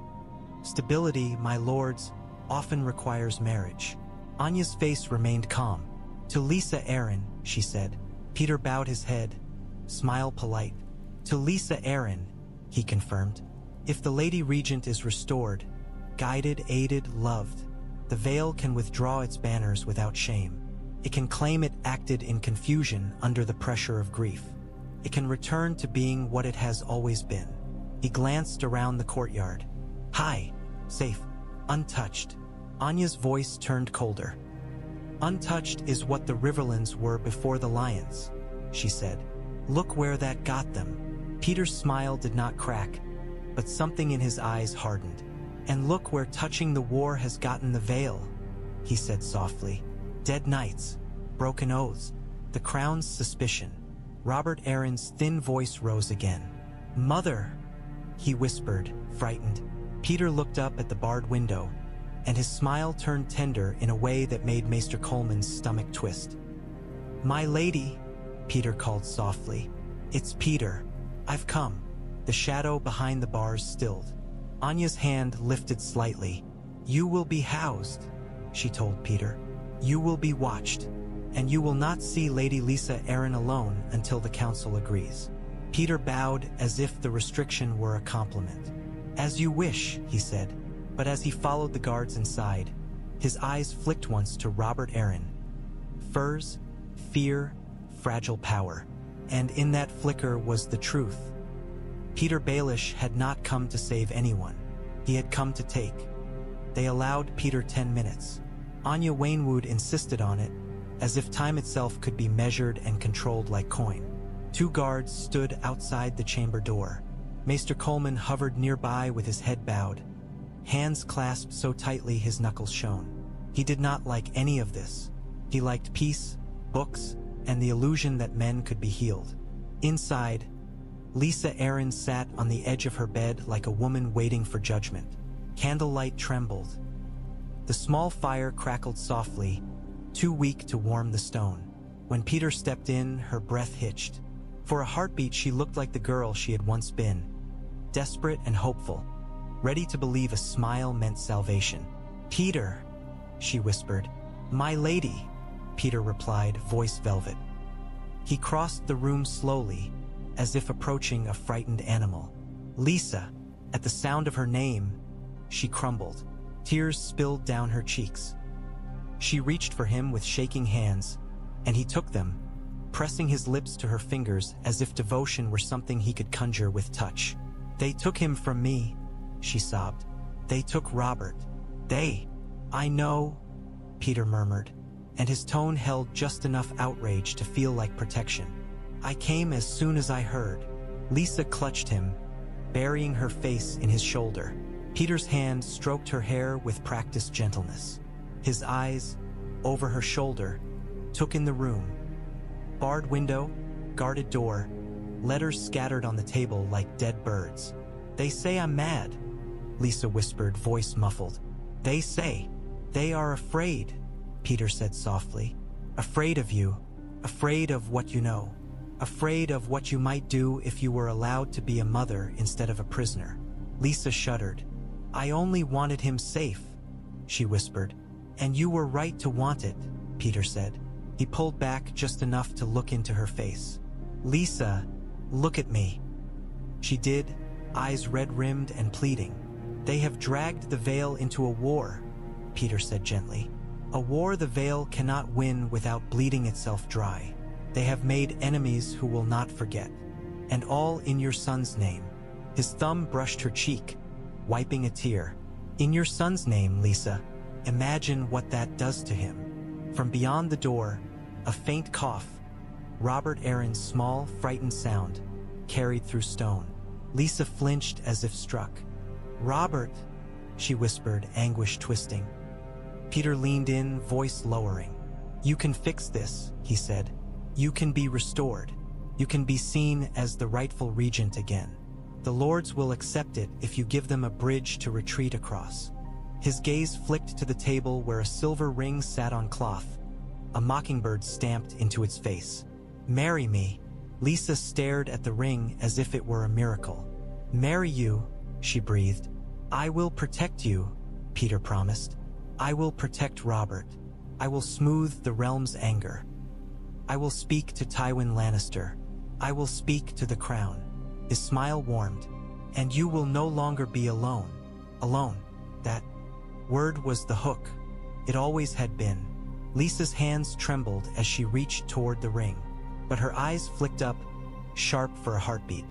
stability, my lords, often requires marriage. Anya's face remained calm. To Lysa Arryn, she said. Petyr bowed his head, smile polite. To Lysa Arryn, he confirmed. If the Lady Regent is restored, guided, aided, loved, the Vale can withdraw its banners without shame. It can claim it acted in confusion under the pressure of grief. It can return to being what it has always been. He glanced around the courtyard. High, safe, untouched. Anya's voice turned colder. Untouched is what the Riverlands were before the Lions, she said. Look where that got them. Petyr's smile did not crack, but something in his eyes hardened. And look where touching the war has gotten the Vale, he said softly. Dead knights, broken oaths, the crown's suspicion. Robert Arryn's thin voice rose again. Mother, he whispered, frightened. Petyr looked up at the barred window, and his smile turned tender in a way that made Maester Coleman's stomach twist. My lady, Petyr called softly. It's Petyr. I've come. The shadow behind the bars stilled. Anya's hand lifted slightly. You will be housed, she told Petyr. You will be watched, and you will not see Lady Lysa Arryn alone until the council agrees. Petyr bowed as if the restriction were a compliment. As you wish, he said, but as he followed the guards inside, his eyes flicked once to Robert Arryn. Furs, fear, fragile power, and in that flicker was the truth. Petyr Baelish had not come to save anyone. He had come to take. They allowed Petyr 10 minutes. Anya Waynwood insisted on it, as if time itself could be measured and controlled like coin. 2 guards stood outside the chamber door. Maester Coleman hovered nearby with his head bowed, hands clasped so tightly his knuckles shone. He did not like any of this. He liked peace, books, and the illusion that men could be healed. Inside, Lysa Arryn sat on the edge of her bed like a woman waiting for judgment. Candlelight trembled. The small fire crackled softly, too weak to warm the stone. When Petyr stepped in, her breath hitched. For a heartbeat, she looked like the girl she had once been, desperate and hopeful, ready to believe a smile meant salvation. Petyr, she whispered. My lady, Petyr replied, voice velvet. He crossed the room slowly, as if approaching a frightened animal. Lysa, at the sound of her name, she crumbled. Tears spilled down her cheeks. She reached for him with shaking hands, and he took them, pressing his lips to her fingers as if devotion were something he could conjure with touch. They took him from me, she sobbed. They took Robert. I know, Petyr murmured, and his tone held just enough outrage to feel like protection. I came as soon as I heard. Lysa clutched him, burying her face in his shoulder. Petyr's hand stroked her hair with practiced gentleness. His eyes, over her shoulder, took in the room. Barred window, guarded door, letters scattered on the table like dead birds. They say I'm mad, Lysa whispered, voice muffled. They say. They are afraid, Petyr said softly. Afraid of you, afraid of what you know, afraid of what you might do if you were allowed to be a mother instead of a prisoner. Lysa shuddered. I only wanted him safe, she whispered. And you were right to want it, Petyr said. He pulled back just enough to look into her face. Lysa, look at me. She did, eyes red-rimmed and pleading. They have dragged the Vale into a war, Petyr said gently. A war the Vale cannot win without bleeding itself dry. They have made enemies who will not forget. And all in your son's name. His thumb brushed her cheek, wiping a tear. In your son's name, Lysa. Imagine what that does to him. From beyond the door, A faint cough, Robert Arryn's small, frightened sound, carried through stone. Lisa flinched as if struck. "Robert," she whispered, anguish twisting. Petyr leaned in, voice lowering. "You can fix this," he said. "You can be restored. You can be seen as the rightful regent again. The lords will accept it if you give them a bridge to retreat across." His gaze flicked to the table where a silver ring sat on cloth, a mockingbird stamped into its face. "Marry me." Lisa stared at the ring as if it were a miracle. "Marry you," she breathed. "I will protect you," Petyr promised. "I will protect Robert. I will smooth the realm's anger. I will speak to Tywin Lannister. I will speak to the crown." His smile warmed. "And you will no longer be alone." Alone. That word was the hook. It always had been. Lisa's hands trembled as she reached toward the ring, but her eyes flicked up, sharp for a heartbeat.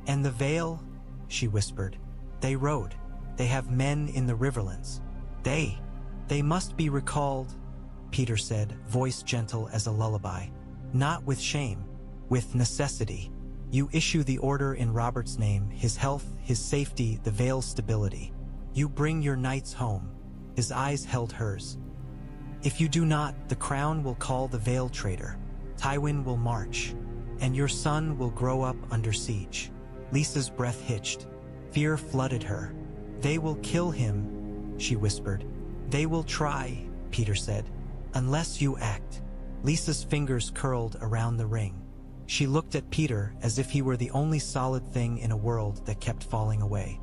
"And the Vale?" she whispered. "They rode. They have men in the Riverlands. They must be recalled," Petyr said, voice gentle as a lullaby. "Not with shame, with necessity. You issue the order in Robert's name, his health, his safety, the Vale's stability. You bring your knights home." His eyes held hers. "If you do not, the crown will call the Vale traitor. Tywin will march, and your son will grow up under siege." Lisa's breath hitched. Fear flooded her. "They will kill him," she whispered. "They will try," Petyr said, "unless you act." Lisa's fingers curled around the ring. She looked at Petyr as if he were the only solid thing in a world that kept falling away.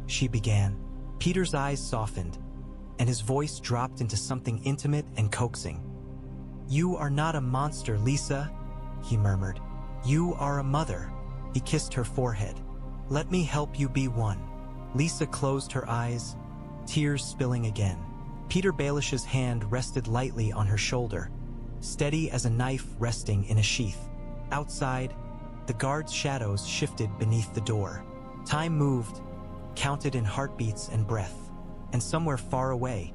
She began. Petyr's eyes softened, and his voice dropped into something intimate and coaxing. "You are not a monster, Lisa," he murmured. "You are a mother." He kissed her forehead. "Let me help you be one." Lisa closed her eyes, tears spilling again. Petyr Baelish's hand rested lightly on her shoulder, steady as a knife resting in a sheath. Outside, the guard's shadows shifted beneath the door. Time moved, counted in heartbeats and breath, and somewhere far away,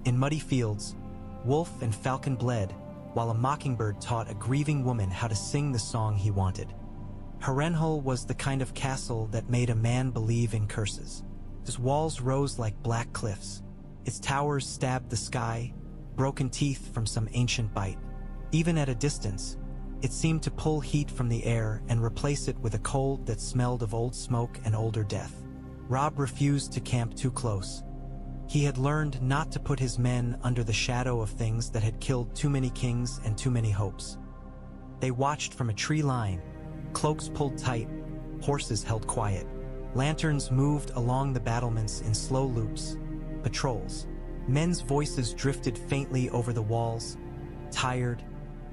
in muddy fields, wolf and falcon bled, while a mockingbird taught a grieving woman how to sing the song he wanted. Harrenhal was the kind of castle that made a man believe in curses. Its walls rose like black cliffs. Its towers stabbed the sky, broken teeth from some ancient bite. Even at a distance, it seemed to pull heat from the air and replace it with a cold that smelled of old smoke and older death. Robb refused to camp too close. He had learned not to put his men under the shadow of things that had killed too many kings and too many hopes. They watched from a tree line, cloaks pulled tight, horses held quiet. Lanterns moved along the battlements in slow loops. Patrols. Men's voices drifted faintly over the walls, tired,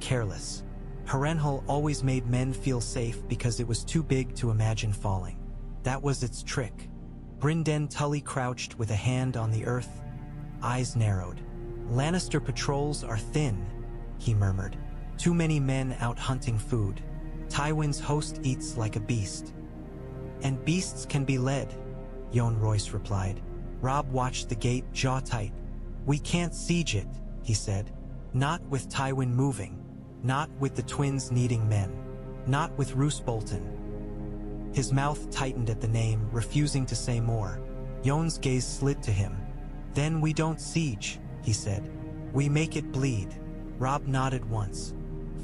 careless. Harrenhal always made men feel safe because it was too big to imagine falling. That was its trick. Brynden Tully crouched with a hand on the earth, eyes narrowed. "Lannister patrols are thin," he murmured. "Too many men out hunting food. Tywin's host eats like a beast." "And beasts can be led," Jon Royce replied. Robb watched the gate, jaw tight. "We can't siege it," he said. "Not with Tywin moving. Not with the twins needing men. Not with Roose Bolton." His mouth tightened at the name, refusing to say more. Jon's gaze slid to him. "Then we don't siege," he said. "We make it bleed." Robb nodded once.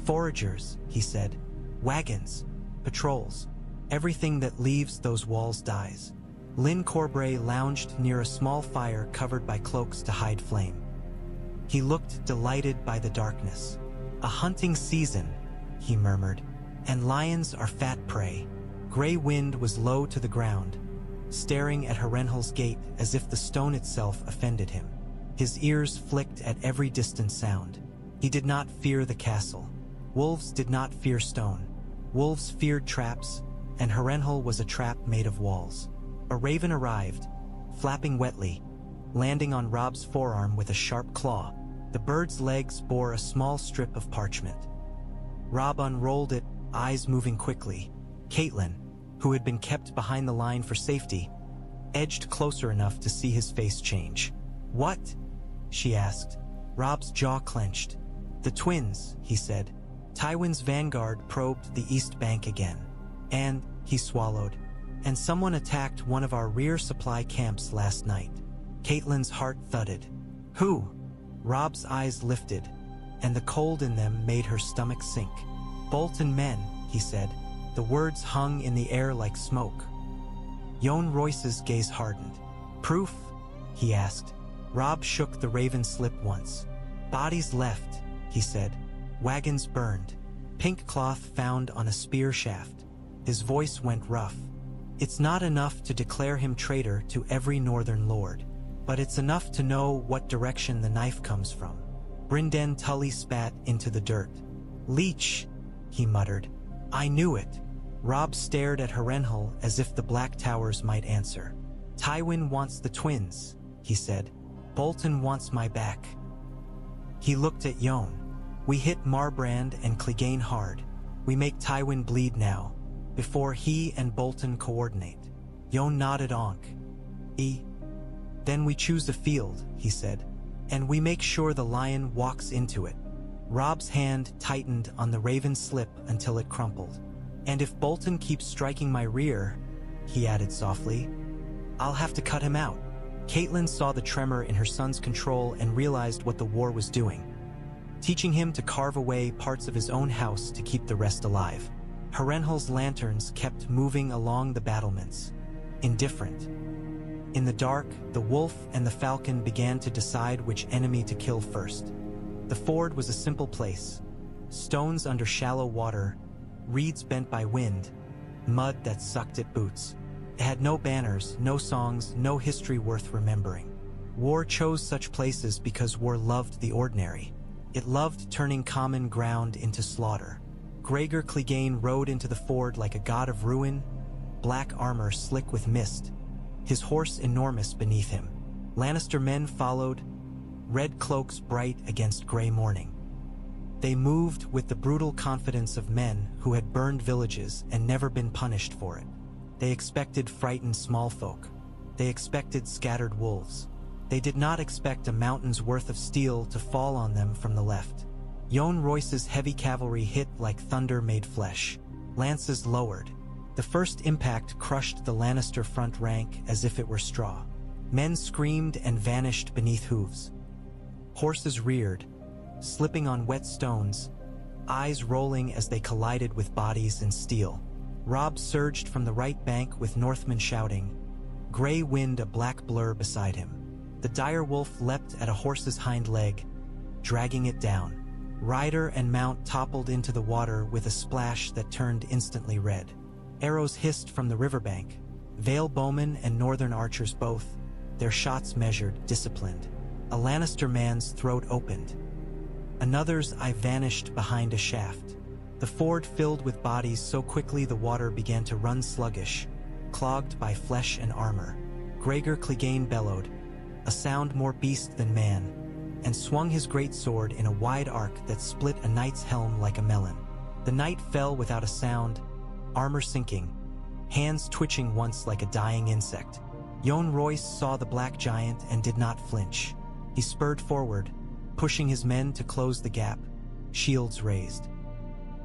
"Foragers," he said. "Wagons. Patrols. Everything that leaves those walls dies." Lyn Corbray lounged near a small fire covered by cloaks to hide flame. He looked delighted by the darkness. "A hunting season," he murmured, "and lions are fat prey." Gray wind was low to the ground, staring at Harrenhal's gate as if the stone itself offended him. His ears flicked at every distant sound. He did not fear the castle. Wolves did not fear stone. Wolves feared traps, and Harrenhal was a trap made of walls. A raven arrived, flapping wetly, landing on Robb's forearm with a sharp claw. The bird's legs bore a small strip of parchment. Robb unrolled it, eyes moving quickly. Caitlin, who had been kept behind the line for safety, edged closer enough to see his face change. "What?" she asked. Robb's jaw clenched. "The twins," he said. "Tywin's vanguard probed the east bank again. And," he swallowed, "and someone attacked one of our rear supply camps last night." Catelyn's heart thudded. "Who?" Robb's eyes lifted, and the cold in them made her stomach sink. "Bolton men," he said. The words hung in the air like smoke. Yohn Royce's gaze hardened. "Proof?" he asked. Robb shook the raven slip once. "Bodies left," he said. "Wagons burned. Pink cloth found on a spear shaft." His voice went rough. "It's not enough to declare him traitor to every northern lord, but it's enough to know what direction the knife comes from." Brynden Tully spat into the dirt. "Leech," he muttered. "I knew it." Robb stared at Harrenhal as if the Black Towers might answer. "Tywin wants the twins," he said. "Bolton wants my back." He looked at Yohn. "We hit Marbrand and Clegane hard. We make Tywin bleed now, before he and Bolton coordinate." Yohn nodded onk. "Then we choose a field," he said, "and we make sure the lion walks into it." Robb's hand tightened on the raven slip until it crumpled. "And if Bolton keeps striking my rear," he added softly, "I'll have to cut him out." Catelyn saw the tremor in her son's control and realized what the war was doing, teaching him to carve away parts of his own house to keep the rest alive. Harrenhal's lanterns kept moving along the battlements, indifferent. In the dark, the wolf and the falcon began to decide which enemy to kill first. The ford was a simple place. Stones under shallow water, reeds bent by wind, mud that sucked at boots. It had no banners, no songs, no history worth remembering. War chose such places because war loved the ordinary. It loved turning common ground into slaughter. Gregor Clegane rode into the ford like a god of ruin, black armor slick with mist, his horse enormous beneath him. Lannister men followed, red cloaks bright against gray morning. They moved with the brutal confidence of men who had burned villages and never been punished for it. They expected frightened small folk. They expected scattered wolves. They did not expect a mountain's worth of steel to fall on them from the left. Yohn Royce's heavy cavalry hit like thunder made flesh. Lances lowered. The first impact crushed the Lannister front rank as if it were straw. Men screamed and vanished beneath hooves. Horses reared, slipping on wet stones, eyes rolling as they collided with bodies and steel. Robb surged from the right bank with Northmen shouting, gray wind a black blur beside him. The dire wolf leapt at a horse's hind leg, dragging it down. Rider and mount toppled into the water with a splash that turned instantly red. Arrows hissed from the riverbank. Vale bowmen and northern archers both, their shots measured, disciplined. A Lannister man's throat opened. Another's eye vanished behind a shaft. The ford filled with bodies so quickly the water began to run sluggish, clogged by flesh and armor. Gregor Clegane bellowed, a sound more beast than man, and swung his great sword in a wide arc that split a knight's helm like a melon. The knight fell without a sound, armor sinking, hands twitching once like a dying insect. Yohn Royce saw the black giant and did not flinch. He spurred forward, pushing his men to close the gap, shields raised.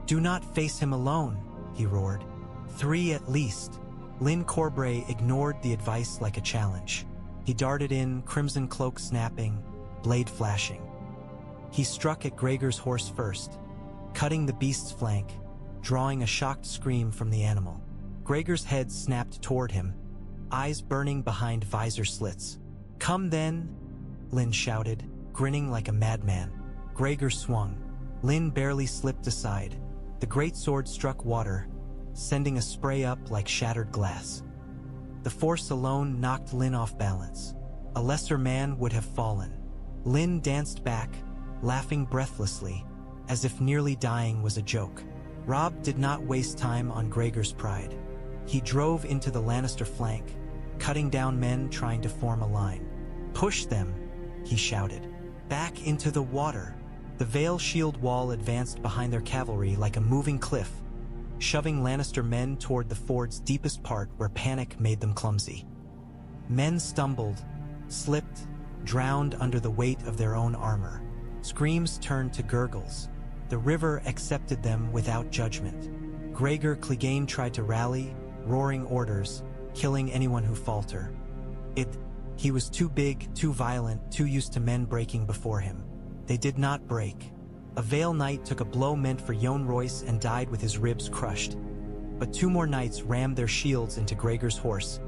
"Do not face him alone," he roared. "Three at least." Lyn Corbray ignored the advice like a challenge. He darted in, crimson cloak snapping, blade flashing. He struck at Gregor's horse first, cutting the beast's flank, drawing a shocked scream from the animal. Gregor's head snapped toward him, eyes burning behind visor slits. "Come then," Lyn shouted, grinning like a madman. Gregor swung. Lyn barely slipped aside. The great sword struck water, sending a spray up like shattered glass. The force alone knocked Lyn off balance. A lesser man would have fallen. Lyn danced back, laughing breathlessly, as if nearly dying was a joke. Robb did not waste time on Gregor's pride. He drove into the Lannister flank, cutting down men trying to form a line. "Push them," he shouted. "Back into the water." The Vale shield wall advanced behind their cavalry like a moving cliff, shoving Lannister men toward the ford's deepest part where panic made them clumsy. Men stumbled, slipped, drowned under the weight of their own armor. Screams turned to gurgles. The river accepted them without judgment. Gregor Clegane tried to rally, roaring orders, killing anyone who faltered. He was too big, too violent, too used to men breaking before him. They did not break. A Vale knight took a blow meant for Jon Royce and died with his ribs crushed. But 2 more knights rammed their shields into Gregor's horse,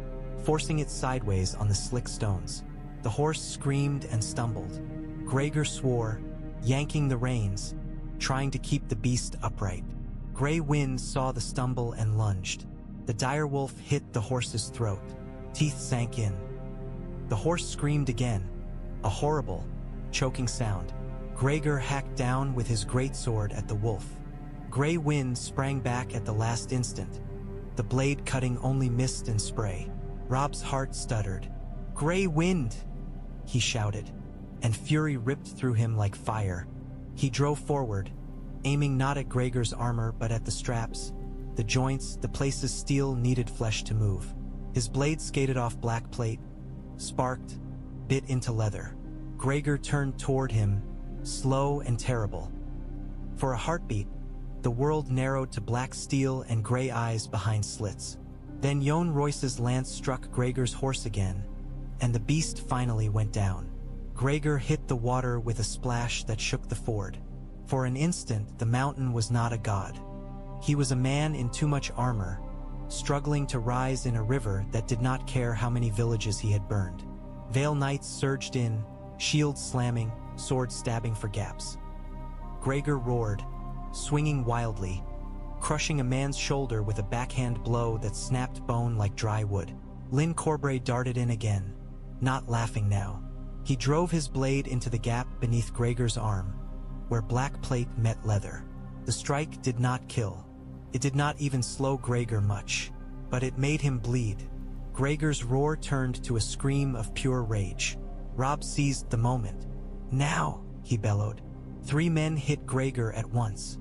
forcing it sideways on the slick stones. The horse screamed and stumbled. Gregor swore, yanking the reins, trying to keep the beast upright. Grey Wind saw the stumble and lunged. The direwolf hit the horse's throat. Teeth sank in. The horse screamed again, a horrible, choking sound. Gregor hacked down with his greatsword at the wolf. Grey Wind sprang back at the last instant, the blade cutting only mist and spray. Robb's heart stuttered. "Grey Wind!" he shouted, and fury ripped through him like fire. He drove forward, aiming not at Gregor's armor but at the straps, the joints, the places steel needed flesh to move. His blade skated off black plate, sparked, bit into leather. Gregor turned toward him, slow and terrible. For a heartbeat, the world narrowed to black steel and gray eyes behind slits. Then Jon Royce's lance struck Gregor's horse again, and the beast finally went down. Gregor hit the water with a splash that shook the ford. For an instant, the mountain was not a god. He was a man in too much armor, struggling to rise in a river that did not care how many villages he had burned. Vale knights surged in, shields slamming, swords stabbing for gaps. Gregor roared, swinging wildly, crushing a man's shoulder with a backhand blow that snapped bone like dry wood. Lyn Corbray darted in again, not laughing now. He drove his blade into the gap beneath Gregor's arm, where black plate met leather. The strike did not kill. It did not even slow Gregor much, but it made him bleed. Gregor's roar turned to a scream of pure rage. Robb seized the moment. "Now!" he bellowed. 3 men hit Gregor at once.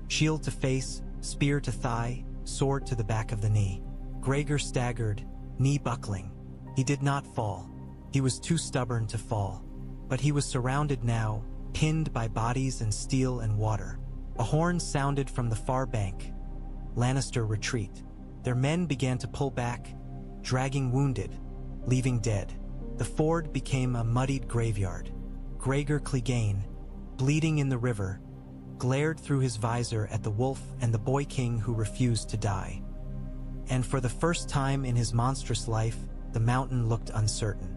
Shield to face, spear to thigh, sword to the back of the knee. Gregor staggered, knee buckling. He did not fall. He was too stubborn to fall. But he was surrounded now, pinned by bodies and steel and water. A horn sounded from the far bank. Lannister retreat. Their men began to pull back, dragging wounded, leaving dead. The ford became a muddied graveyard. Gregor Clegane, bleeding in the river, glared through his visor at the wolf and the boy king who refused to die. And for the first time in his monstrous life, the mountain looked uncertain.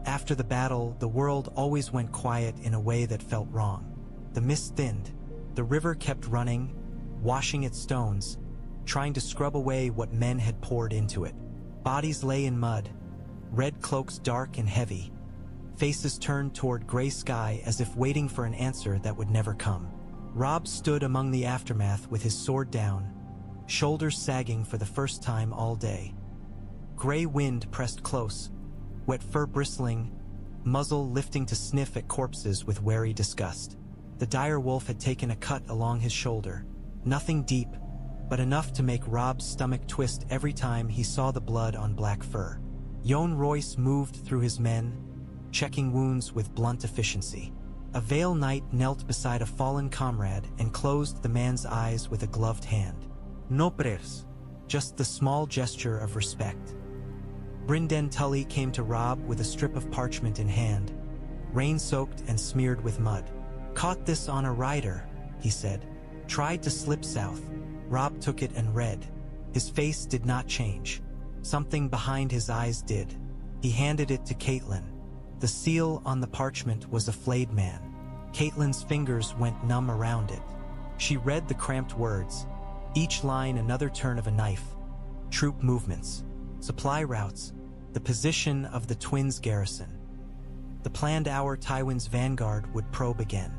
After the battle, the world always went quiet in a way that felt wrong. The mist thinned. The river kept running, washing its stones, trying to scrub away what men had poured into it. Bodies lay in mud, red cloaks dark and heavy. Faces turned toward gray sky as if waiting for an answer that would never come. Robb stood among the aftermath with his sword down, shoulders sagging for the first time all day. Grey Wind pressed close, wet fur bristling, muzzle lifting to sniff at corpses with wary disgust. The dire wolf had taken a cut along his shoulder, nothing deep, but enough to make Robb's stomach twist every time he saw the blood on black fur. Jon Royce moved through his men, checking wounds with blunt efficiency. A Vale knight knelt beside a fallen comrade and closed the man's eyes with a gloved hand. "No prayers," just the small gesture of respect. Brynden Tully came to Robb with a strip of parchment in hand, rain-soaked and smeared with mud. "Caught this on a rider," he said. "Tried to slip south." Robb took it and read. His face did not change. Something behind his eyes did. He handed it to Catelyn. The seal on the parchment was a flayed man. Catelyn's fingers went numb around it. She read the cramped words, each line another turn of a knife. Troop movements, supply routes, the position of the twins' garrison. The planned hour Tywin's vanguard would probe again.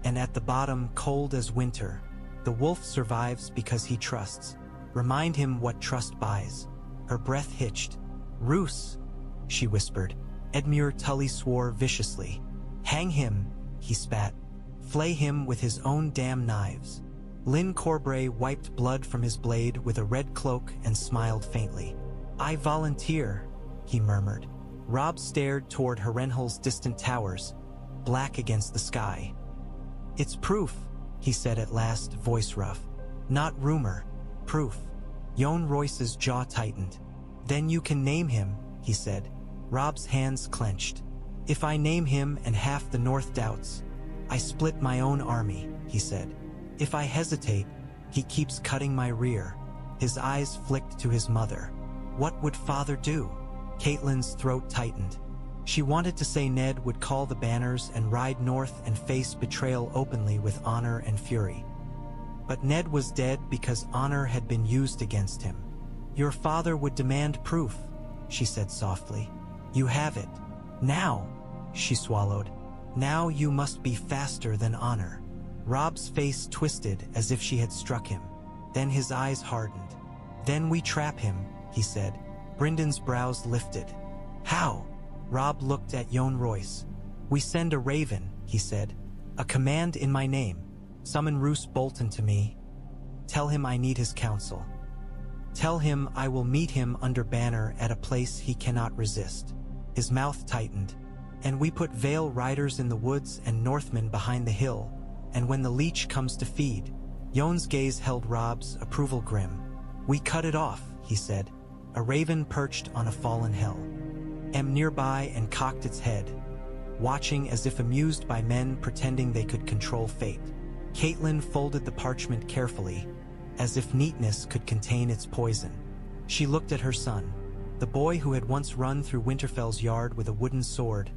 And at the bottom, cold as winter, the wolf survives because he trusts. Remind him what trust buys. Her breath hitched. "Roose," she whispered. Edmure Tully swore viciously. "Hang him," he spat. "Flay him with his own damn knives." Lyn Corbray wiped blood from his blade with a red cloak and smiled faintly. "I volunteer," he murmured. Robb stared toward Harrenhal's distant towers, black against the sky. "It's proof," he said at last, voice rough. "Not rumor. Proof." Jon Royce's jaw tightened. "Then you can name him," he said. Robb's hands clenched. "If I name him and half the North doubts, I split my own army," he said. "If I hesitate, he keeps cutting my rear." His eyes flicked to his mother. What would father do? Catelyn's throat tightened. She wanted to say Ned would call the banners and ride north and face betrayal openly with honor and fury. But Ned was dead because honor had been used against him. "Your father would demand proof," she said softly. "You have it. Now," she swallowed. "Now you must be faster than honor." Robb's face twisted as if she had struck him. Then his eyes hardened. "Then we trap him," he said. Bryndon's brows lifted. "How?" Robb looked at Jon Royce. "We send a raven," he said. "A command in my name. Summon Roose Bolton to me. Tell him I need his counsel. Tell him I will meet him under banner at a place he cannot resist." His mouth tightened. "And we put Vale riders in the woods and Northmen behind the hill. And when the leech comes to feed..." Jon's gaze held Robb's, approval grim. "We cut it off," he said. A raven perched on a fallen hill. Nearby and cocked its head, watching as if amused by men pretending they could control fate. Catelyn folded the parchment carefully, as if neatness could contain its poison. She looked at her son, the boy who had once run through Winterfell's yard with a wooden sword,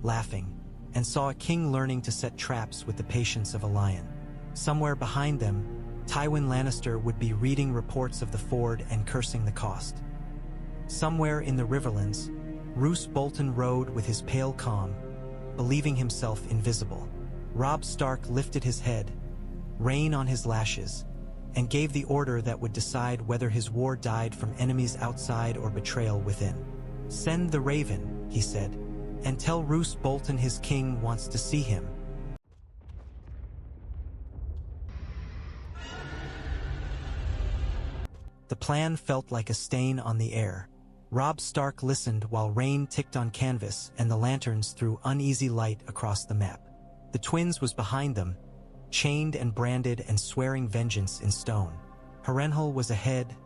laughing, and saw a king learning to set traps with the patience of a lion. Somewhere behind them, Tywin Lannister would be reading reports of the ford and cursing the cost. Somewhere in the Riverlands, Roose Bolton rode with his pale calm, believing himself invisible. Robb Stark lifted his head, rain on his lashes, and gave the order that would decide whether his war died from enemies outside or betrayal within. "Send the raven," he said, "and tell Roose Bolton his king wants to see him." The plan felt like a stain on the air. Robb Stark listened while rain ticked on canvas and the lanterns threw uneasy light across the map. The twins was behind them, chained and branded and swearing vengeance in stone. Harrenhal was ahead,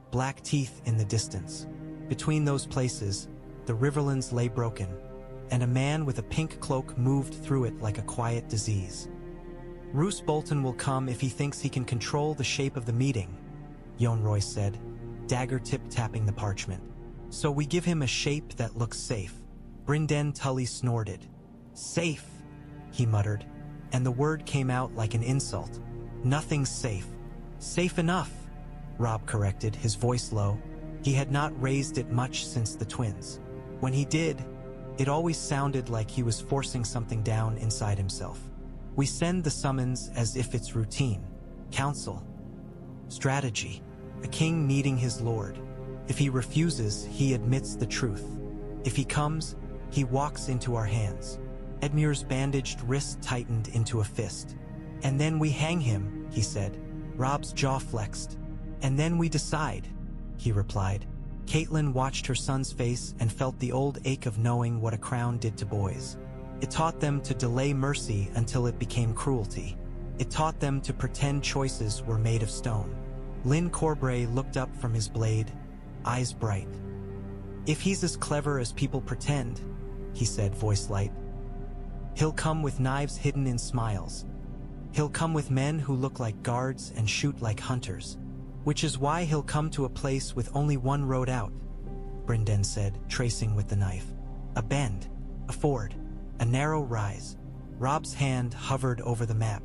black teeth in the distance. Between those places, the Riverlands lay broken, and a man with a pink cloak moved through it like a quiet disease. "Roose Bolton will come if he thinks he can control the shape of the meeting," Jon Royce said, dagger tip-tapping the parchment. "So we give him a shape that looks safe." Brynden Tully snorted. "Safe," he muttered, and the word came out like an insult. "Nothing's safe." "Safe enough," Robb corrected, his voice low. He had not raised it much since the twins. When he did, it always sounded like he was forcing something down inside himself. "We send the summons as if it's routine. Counsel. Strategy. A king meeting his lord. If he refuses, he admits the truth. If he comes, he walks into our hands." Edmure's bandaged wrist tightened into a fist. "And then we hang him," he said. Robb's jaw flexed. "And then we decide," he replied. Catelyn watched her son's face and felt the old ache of knowing what a crown did to boys. It taught them to delay mercy until it became cruelty. It taught them to pretend choices were made of stone. Lyn Corbray looked up from his blade, eyes bright. "If he's as clever as people pretend," he said, voice light, "he'll come with knives hidden in smiles. He'll come with men who look like guards and shoot like hunters. Which is why he'll come to a place with only one road out," Brynden said, tracing with the knife. "A bend, a ford, a narrow rise." Robb's hand hovered over the map.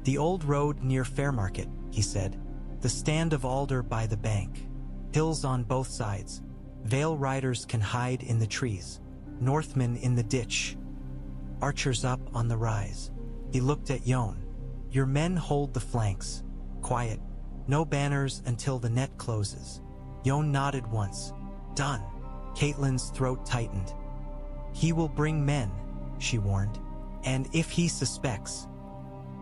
"The old road near Fairmarket," he said. "The stand of Alder by the bank. Hills on both sides. Vale riders can hide in the trees. Northmen in the ditch. Archers up on the rise." He looked at Jon. "Your men hold the flanks. Quiet. No banners until the net closes." Jon nodded once. "Done." Catelyn's throat tightened. "He will bring men," she warned. "And if he suspects..."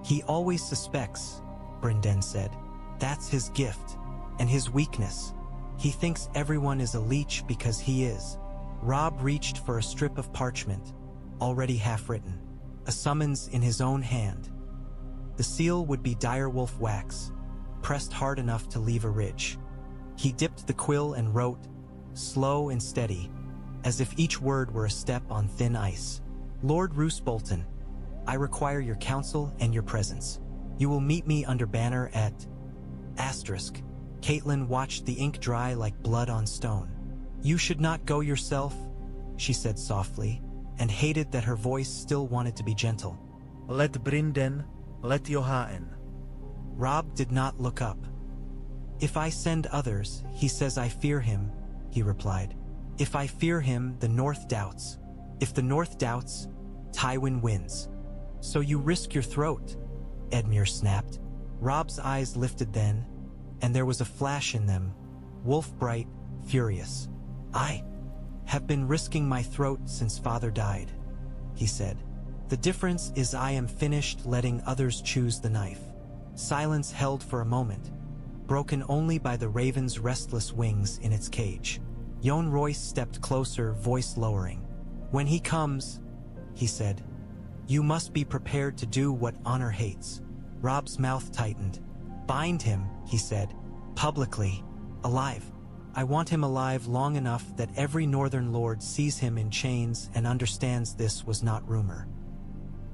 "He always suspects," Brynden said. "That's his gift, and his weakness. He thinks everyone is a leech because he is." Robb reached for a strip of parchment, already half-written. a summons in his own hand. The seal would be direwolf wax, pressed hard enough to leave a ridge. He dipped the quill and wrote, slow and steady, as if each word were a step on thin ice. Lord Roose Bolton, I require your counsel and your presence. You will meet me under banner at... Asterisk. Caitlin watched the ink dry like blood on stone. You should not go yourself, she said softly, and hated that her voice still wanted to be gentle. Let Brinden, let Johaen. Robb did not look up. If I send others, he says I fear him, he replied. If I fear him, the North doubts. If the North doubts, Tywin wins. So you risk your throat, Edmure snapped. Robb's eyes lifted then, and there was a flash in them, wolf-bright, furious. I have been risking my throat since father died, he said. The difference is I am finished letting others choose the knife. Silence held for a moment, broken only by the raven's restless wings in its cage. Jon Royce stepped closer, voice lowering. When he comes, he said, you must be prepared to do what honor hates. Robb's mouth tightened. Bind him, he said, publicly, alive. I want him alive long enough that every northern lord sees him in chains and understands this was not rumor.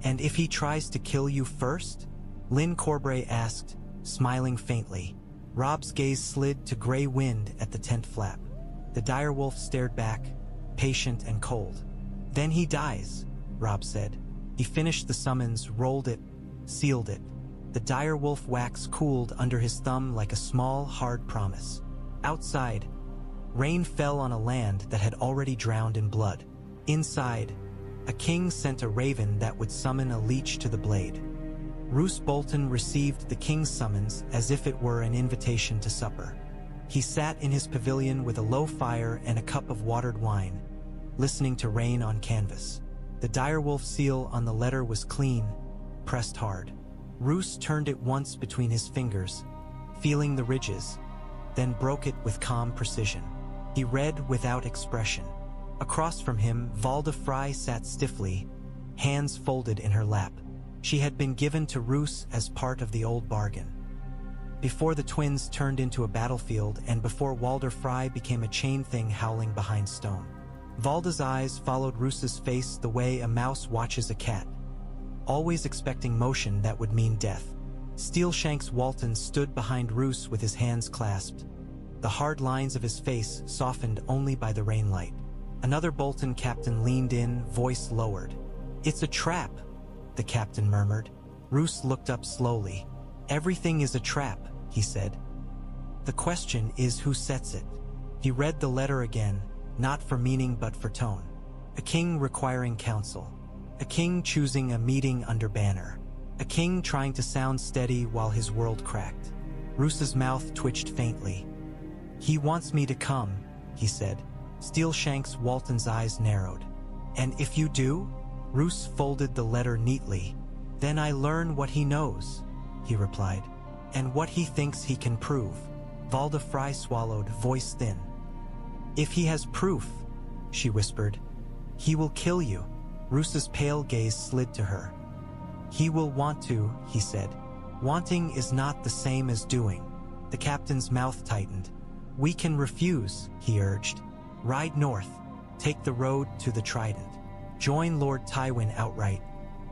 And if he tries to kill you first? Lyn Corbray asked, smiling faintly. Robb's gaze slid to gray wind at the tent flap. The direwolf stared back, patient and cold. Then he dies, Robb said. He finished the summons, rolled it, sealed it. The direwolf wax cooled under his thumb like a small, hard promise. Outside, rain fell on a land that had already drowned in blood. Inside, a king sent a raven that would summon a leech to the blade. Roose Bolton received the king's summons as if it were an invitation to supper. He sat in his pavilion with a low fire and a cup of watered wine, listening to rain on canvas. The direwolf seal on the letter was clean, pressed hard. Roose turned it once between his fingers, feeling the ridges, then broke it with calm precision. He read without expression. Across from him, Walder Frey sat stiffly, hands folded in her lap. She had been given to Roose as part of the old bargain. Before the twins turned into a battlefield and before Walder Frey became a chain thing howling behind stone. Valda's eyes followed Roose's face the way a mouse watches a cat, always expecting motion that would mean death. Steelshanks Walton stood behind Roose with his hands clasped, the hard lines of his face softened only by the rainlight. Another Bolton captain leaned in, voice lowered. It's a trap, the captain murmured. Roose looked up slowly. Everything is a trap, he said. The question is who sets it. He read the letter again, not for meaning but for tone. A king requiring counsel. A king choosing a meeting under banner. A king trying to sound steady while his world cracked. Roose's mouth twitched faintly. He wants me to come, he said. Steelshanks Walton's eyes narrowed. And if you do? Roose folded the letter neatly. Then I learn what he knows, he replied. And what he thinks he can prove. Walder Frey swallowed, voice thin. If he has proof, she whispered, he will kill you. Roose's pale gaze slid to her. He will want to, he said. Wanting is not the same as doing. The captain's mouth tightened. We can refuse, he urged. Ride north. Take the road to the Trident. Join Lord Tywin outright.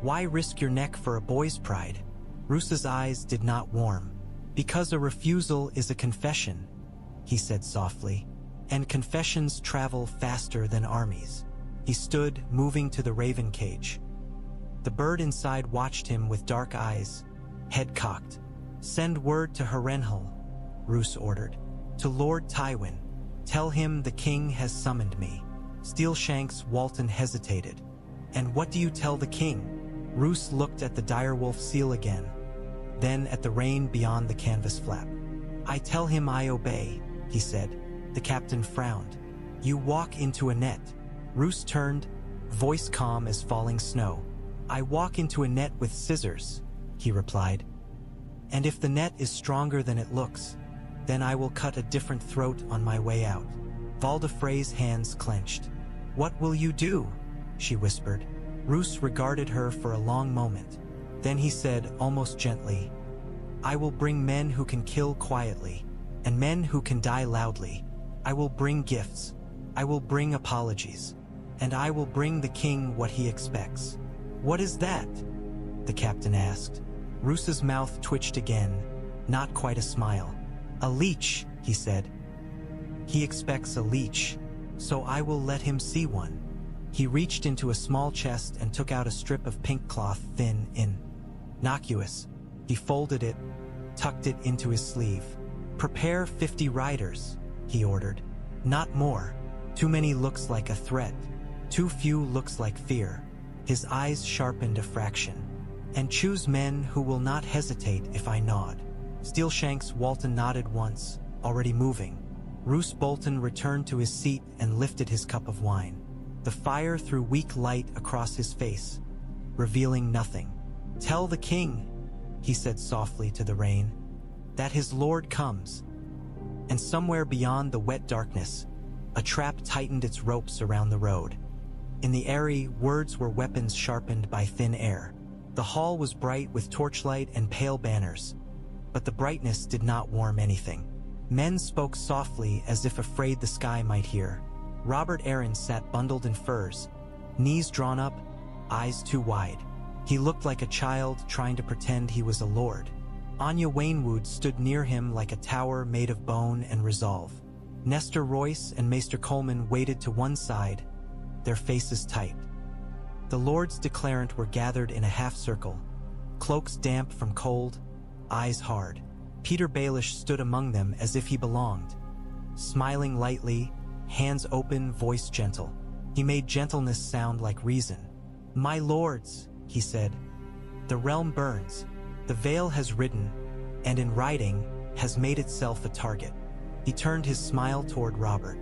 Why risk your neck for a boy's pride? Roose's eyes did not warm. Because a refusal is a confession, he said softly. And confessions travel faster than armies. He stood, moving to the raven cage. The bird inside watched him with dark eyes, head cocked. Send word to Harrenhal, Roose ordered. To Lord Tywin. Tell him the king has summoned me. Steelshanks Walton hesitated. And what do you tell the king? Roose looked at the direwolf seal again, then at the rain beyond the canvas flap. I tell him I obey, he said. The captain frowned. You walk into a net. Roose turned, voice calm as falling snow. I walk into a net with scissors, he replied. And if the net is stronger than it looks, then I will cut a different throat on my way out. Walder Frey's hands clenched. What will you do? She whispered. Roose regarded her for a long moment. Then he said, almost gently, "I will bring men who can kill quietly, and men who can die loudly. I will bring gifts. I will bring apologies. And I will bring the king what he expects." "What is that?" the captain asked. Roose's mouth twitched again, not quite a smile. "A leech," he said. "He expects a leech, so I will let him see one." He reached into a small chest and took out a strip of pink cloth, thin, innocuous. He folded it, tucked it into his sleeve. "Prepare 50 riders," he ordered. "Not more. Too many looks like a threat. Too few looks like fear." His eyes sharpened a fraction. "And choose men who will not hesitate if I nod." Steelshanks Walton nodded once, already moving. Roose Bolton returned to his seat and lifted his cup of wine. The fire threw weak light across his face, revealing nothing. "Tell the king," he said softly to the rain, "that his lord comes." And somewhere beyond the wet darkness, a trap tightened its ropes around the road. In the airy, words were weapons sharpened by thin air. The hall was bright with torchlight and pale banners, but the brightness did not warm anything. Men spoke softly as if afraid the sky might hear. Robert Arryn sat bundled in furs, knees drawn up, eyes too wide. He looked like a child trying to pretend he was a lord. Anya Waynwood stood near him like a tower made of bone and resolve. Nestor Royce and Maester Coleman waited to one side, their faces tight. The Lords Declarant were gathered in a half-circle, cloaks damp from cold, eyes hard. Petyr Baelish stood among them as if he belonged, smiling lightly, hands open, voice gentle. He made gentleness sound like reason. "My lords," he said, "the realm burns. The Vale has ridden, and in riding, has made itself a target." He turned his smile toward Robert.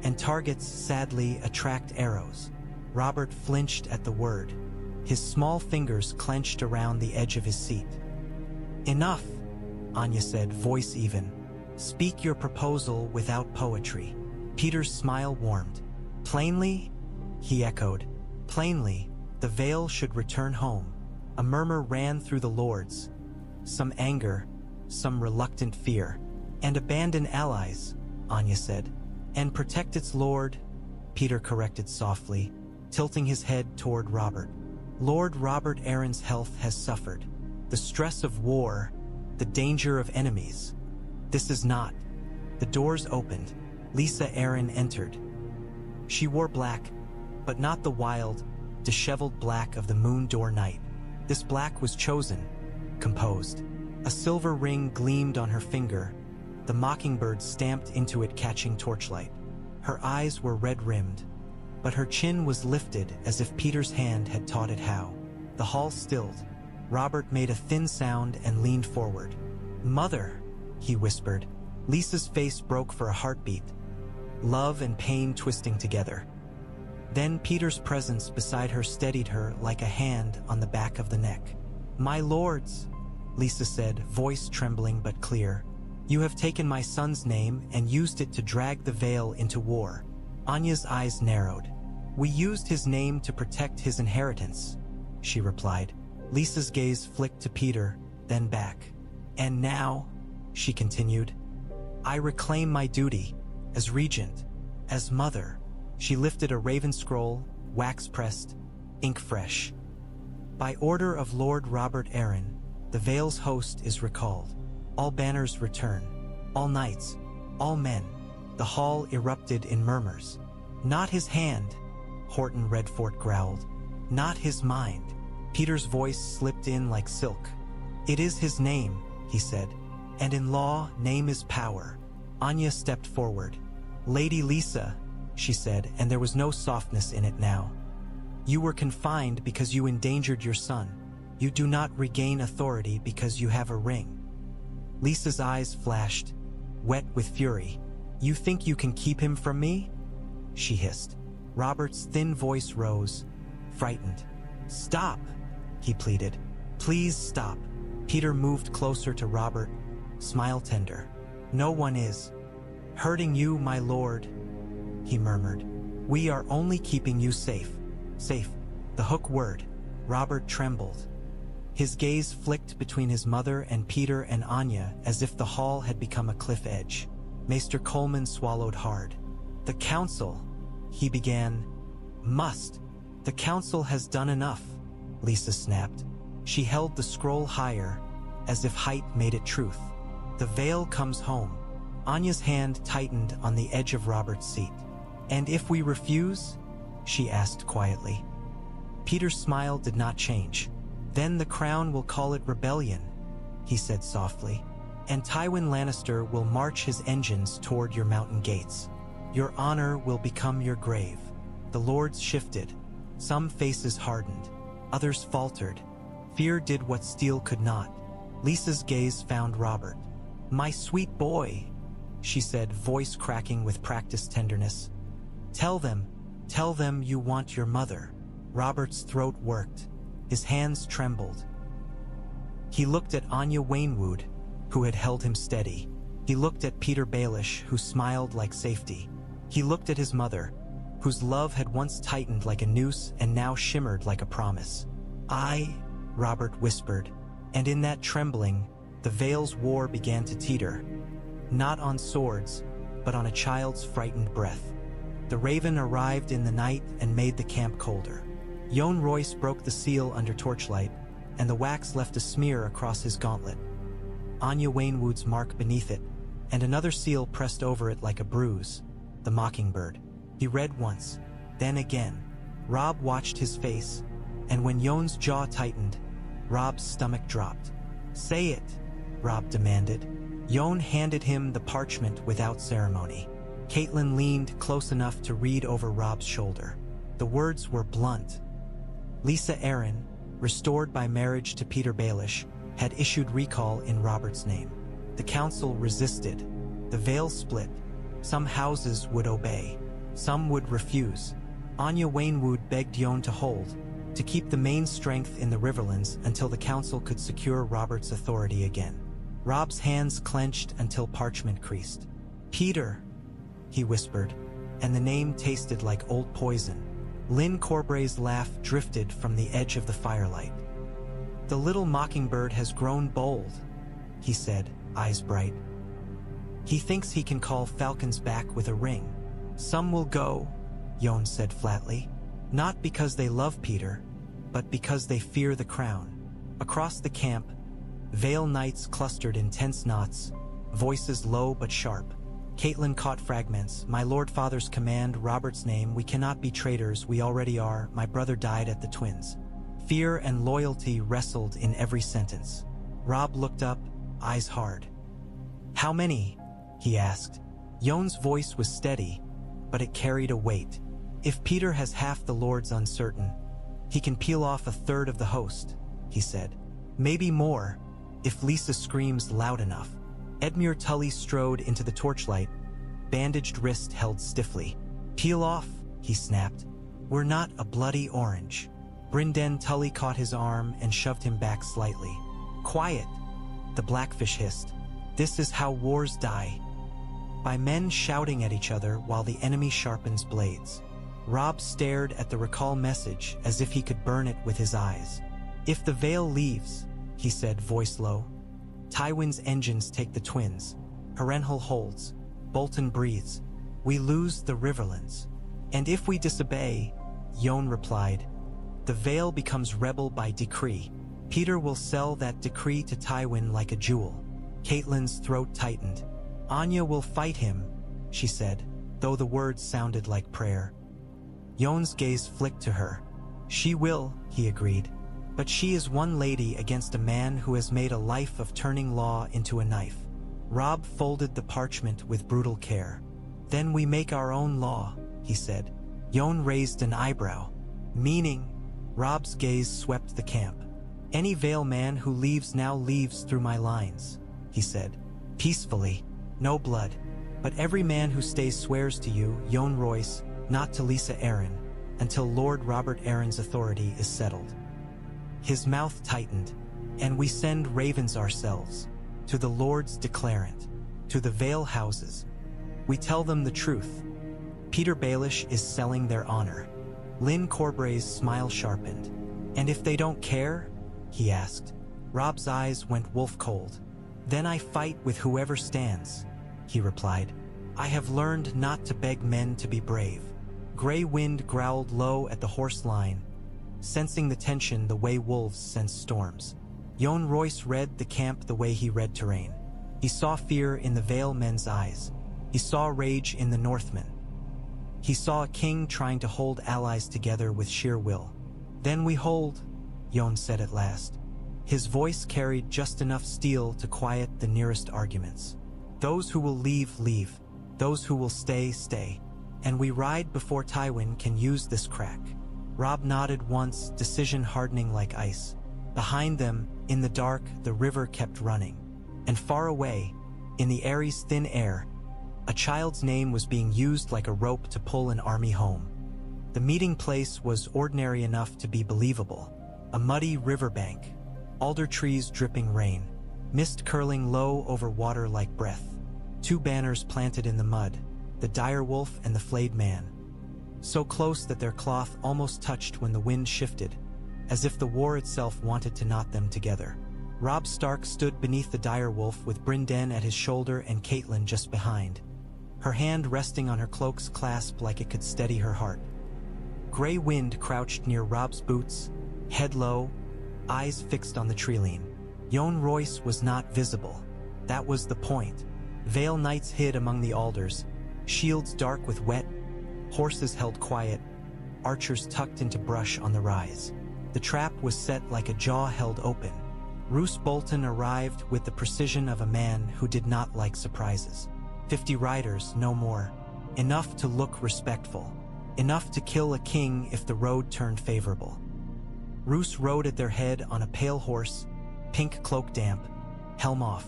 "And targets, sadly, attract arrows." Robert flinched at the word. His small fingers clenched around the edge of his seat. "Enough," Anya said, voice even. "Speak your proposal without poetry." Petyr's smile warmed. "Plainly?" he echoed. "Plainly, the Vale should return home." A murmur ran through the lords. Some anger, some reluctant fear. "And abandon allies," Anya said. "And protect its lord," Petyr corrected softly, tilting his head toward Robert. "Lord Robert Arryn's health has suffered. The stress of war, the danger of enemies. This is not." The doors opened. Lysa Arryn entered. She wore black, but not the wild, disheveled black of the moon door night. This black was chosen, composed. A silver ring gleamed on her finger, the mockingbird stamped into it catching torchlight. Her eyes were red-rimmed, but her chin was lifted as if Petyr's hand had taught it how. The hall stilled. Robert made a thin sound and leaned forward. "Mother," he whispered. Lysa's face broke for a heartbeat, love and pain twisting together. Then Petyr's presence beside her steadied her like a hand on the back of the neck. "My lords," Lysa said, voice trembling but clear, "you have taken my son's name and used it to drag the Vale into war." Anya's eyes narrowed. "We used his name to protect his inheritance," she replied. Lysa's gaze flicked to Petyr, then back. "And now," she continued, "I reclaim my duty, as regent, as mother." She lifted a raven scroll, wax-pressed, ink-fresh. "By order of Lord Robert Arryn, the Vale's host is recalled. All banners return, all knights, all men." The hall erupted in murmurs. "Not his hand," Horton Redfort growled. "Not his mind." Petyr's voice slipped in like silk. "It is his name," he said. "And in law, name is power." Anya stepped forward. "Lady Lysa," she said, and there was no softness in it now. "You were confined because you endangered your son. You do not regain authority because you have a ring." Lysa's eyes flashed, wet with fury. "You think you can keep him from me?" she hissed. Robert's thin voice rose, frightened. "Stop," he pleaded. "Please stop." Petyr moved closer to Robert, smile tender. "No one is hurting you, my lord," he murmured. "We are only keeping you safe. Safe." The hook word. Robert trembled. His gaze flicked between his mother and Petyr and Anya as if the hall had become a cliff edge. Maester Coleman swallowed hard. "The council," he began. "Must. The council has done enough," Lisa snapped. She held the scroll higher, as if height made it truth. "The Vale comes home." Anya's hand tightened on the edge of Robert's seat. "And if we refuse?" she asked quietly. Petyr's smile did not change. "Then the crown will call it rebellion," he said softly. "And Tywin Lannister will march his engines toward your mountain gates. Your honor will become your grave." The lords shifted. Some faces hardened. Others faltered. Fear did what steel could not. Lisa's gaze found Robert. "My sweet boy," she said, voice cracking with practiced tenderness. Tell them you want your mother." Robert's throat worked. His hands trembled. He looked at Anya Waynwood, who had held him steady. He looked at Petyr Baelish, who smiled like safety. He looked at his mother, whose love had once tightened like a noose and now shimmered like a promise. "I," Robert whispered, and in that trembling, the Vale's war began to teeter. Not on swords, but on a child's frightened breath. The raven arrived in the night and made the camp colder. Jon Royce broke the seal under torchlight, and the wax left a smear across his gauntlet. Anya Waynwood's mark beneath it, and another seal pressed over it like a bruise. The mockingbird. He read once, then again. Robb watched his face, and when Jon's jaw tightened, Robb's stomach dropped. "Say it," Robb demanded. Jon handed him the parchment without ceremony. Catelyn leaned close enough to read over Robb's shoulder. The words were blunt. Lisa Arryn, restored by marriage to Petyr Baelish, had issued recall in Robert's name. The council resisted. The Vale split. Some houses would obey. Some would refuse. Anya Waynwood begged Jon to hold, to keep the main strength in the Riverlands until the council could secure Robert's authority again. Robb's hands clenched until parchment creased. "Petyr," he whispered, and the name tasted like old poison. Lynn Corbray's laugh drifted from the edge of the firelight. "The little mockingbird has grown bold," he said, eyes bright. "He thinks he can call falcons back with a ring." "Some will go," Jon said flatly, "not because they love Petyr, but because they fear the crown." Across the camp, Vale knights clustered in tense knots, voices low but sharp. Catelyn caught fragments. "My lord father's command, Robert's name, we cannot be traitors, we already are, my brother died at the twins." Fear and loyalty wrestled in every sentence. Robb looked up, eyes hard. "How many?" he asked. Jon's voice was steady, but it carried a weight. "If Petyr has half the lords uncertain, he can peel off a third of the host," he said. "Maybe more, if Lisa screams loud enough." Edmure Tully strode into the torchlight, bandaged wrist held stiffly. "Peel off," he snapped. "We're not a bloody orange." Brynden Tully caught his arm and shoved him back slightly. "Quiet," the Blackfish hissed. "This is how wars die. By men shouting at each other while the enemy sharpens blades." Robb stared at the recall message as if he could burn it with his eyes. "If the Vale leaves," he said, voice low, "Tywin's engines take the twins. Harrenhal holds. Bolton breathes. We lose the Riverlands. And if we disobey," Jon replied, "the Vale becomes rebel by decree. Petyr will sell that decree to Tywin like a jewel." Catelyn's throat tightened. "Anya will fight him," she said, though the words sounded like prayer. Jon's gaze flicked to her. "She will," he agreed. "But she is one lady against a man who has made a life of turning law into a knife." Robb folded the parchment with brutal care. "Then we make our own law," he said. Jon raised an eyebrow. "Meaning?" Robb's gaze swept the camp. "Any Vale man who leaves now leaves through my lines," he said. "Peacefully. No blood. But every man who stays swears to you, Jon Royce, not to Lisa Arryn, until Lord Robert Arryn's authority is settled." His mouth tightened. "And we send ravens ourselves, to the Lords Declarant, to the Vale houses. We tell them the truth. Petyr Baelish is selling their honor. Lynn Corbray's smile sharpened. "And if they don't care?" he asked. Robb's eyes went wolf-cold. "Then I fight with whoever stands," he replied. "I have learned not to beg men to be brave." Grey Wind growled low at the horse line, sensing the tension the way wolves sense storms. Jon Royce read the camp the way he read terrain. He saw fear in the Vale men's eyes. He saw rage in the Northmen. He saw a king trying to hold allies together with sheer will. "Then we hold," Jon said at last. His voice carried just enough steel to quiet the nearest arguments. "Those who will leave, leave. Those who will stay, stay. And we ride before Tywin can use this crack." Robb nodded once, decision hardening like ice. Behind them, in the dark, the river kept running. And far away, in the Ares' thin air, a child's name was being used like a rope to pull an army home. The meeting place was ordinary enough to be believable. A muddy riverbank, alder trees dripping rain, mist curling low over water like breath. 2 banners planted in the mud, the dire wolf and the flayed man. So close that their cloth almost touched when the wind shifted, as if the war itself wanted to knot them together. Robb Stark stood beneath the dire wolf with Brynden at his shoulder and Catelyn just behind, her hand resting on her cloak's clasp like it could steady her heart. Grey Wind crouched near Robb's boots, head low, eyes fixed on the treeline. Jon Royce was not visible. That was the point. Vale knights hid among the alders, shields dark with wet, horses held quiet, archers tucked into brush on the rise. The trap was set like a jaw held open. Roose Bolton arrived with the precision of a man who did not like surprises. 50 riders, no more. Enough to look respectful. Enough to kill a king if the road turned favorable. Roose rode at their head on a pale horse, pink cloak damp, helm off.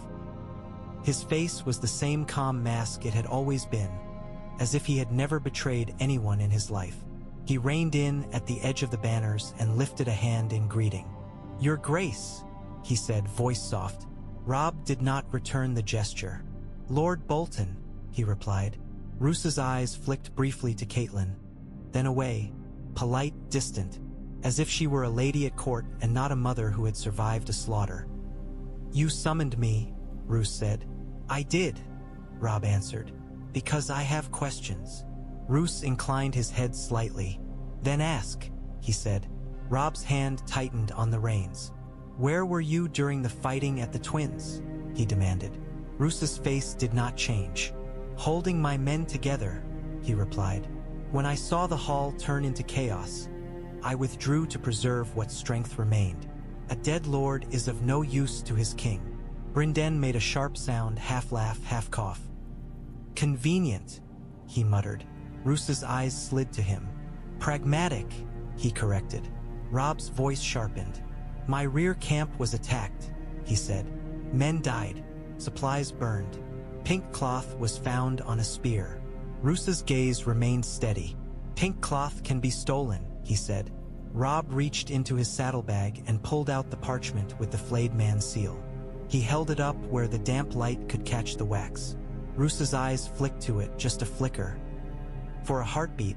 His face was the same calm mask it had always been, as if he had never betrayed anyone in his life. He reined in at the edge of the banners and lifted a hand in greeting. "Your Grace," he said, voice soft. Robb did not return the gesture. "Lord Bolton," he replied. Roose's eyes flicked briefly to Catelyn, then away, polite, distant, as if she were a lady at court and not a mother who had survived a slaughter. "You summoned me," Roose said. "I did," Robb answered, "because I have questions." Roose inclined his head slightly. "Then ask," he said. Robb's hand tightened on the reins. "Where were you during the fighting at the Twins?" he demanded. Roose's face did not change. "Holding my men together," he replied. "When I saw the hall turn into chaos, I withdrew to preserve what strength remained. A dead lord is of no use to his king." Brynden made a sharp sound, half laugh, half cough. "Convenient," he muttered. Roose's eyes slid to him. "Pragmatic," he corrected. Robb's voice sharpened. "My rear camp was attacked," he said. "Men died. Supplies burned. Pink cloth was found on a spear." Roose's gaze remained steady. "Pink cloth can be stolen," he said. Robb reached into his saddlebag and pulled out the parchment with the flayed man's seal. He held it up where the damp light could catch the wax. Roose's eyes flicked to it, just a flicker. For a heartbeat,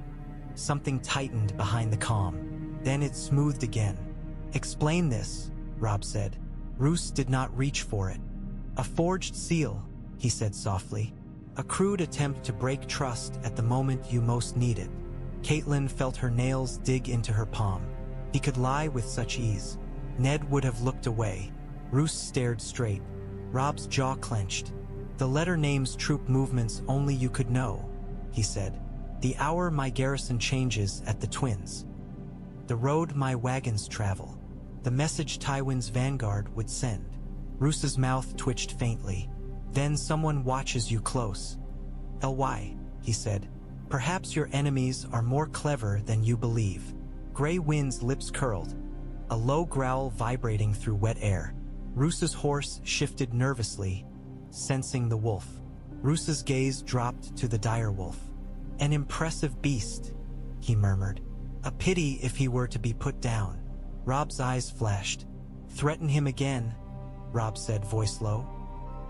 something tightened behind the calm. Then it smoothed again. "Explain this," Robb said. Roose did not reach for it. "A forged seal," he said softly. "A crude attempt to break trust at the moment you most need it." Catelyn felt her nails dig into her palm. He could lie with such ease. Ned would have looked away. Roose stared straight. Robb's jaw clenched. "The letter names troop movements only you could know," he said. "The hour my garrison changes at the Twins. The road my wagons travel. The message Tywin's vanguard would send." Roose's mouth twitched faintly. "Then someone watches you close." "Ly," he said. "Perhaps your enemies are more clever than you believe." Grey Wind's lips curled, a low growl vibrating through wet air. Roose's horse shifted nervously, sensing the wolf. Roose's gaze dropped to the dire wolf. "An impressive beast," he murmured. "A pity if he were to be put down." Robb's eyes flashed. "Threaten him again," Robb said, voice low.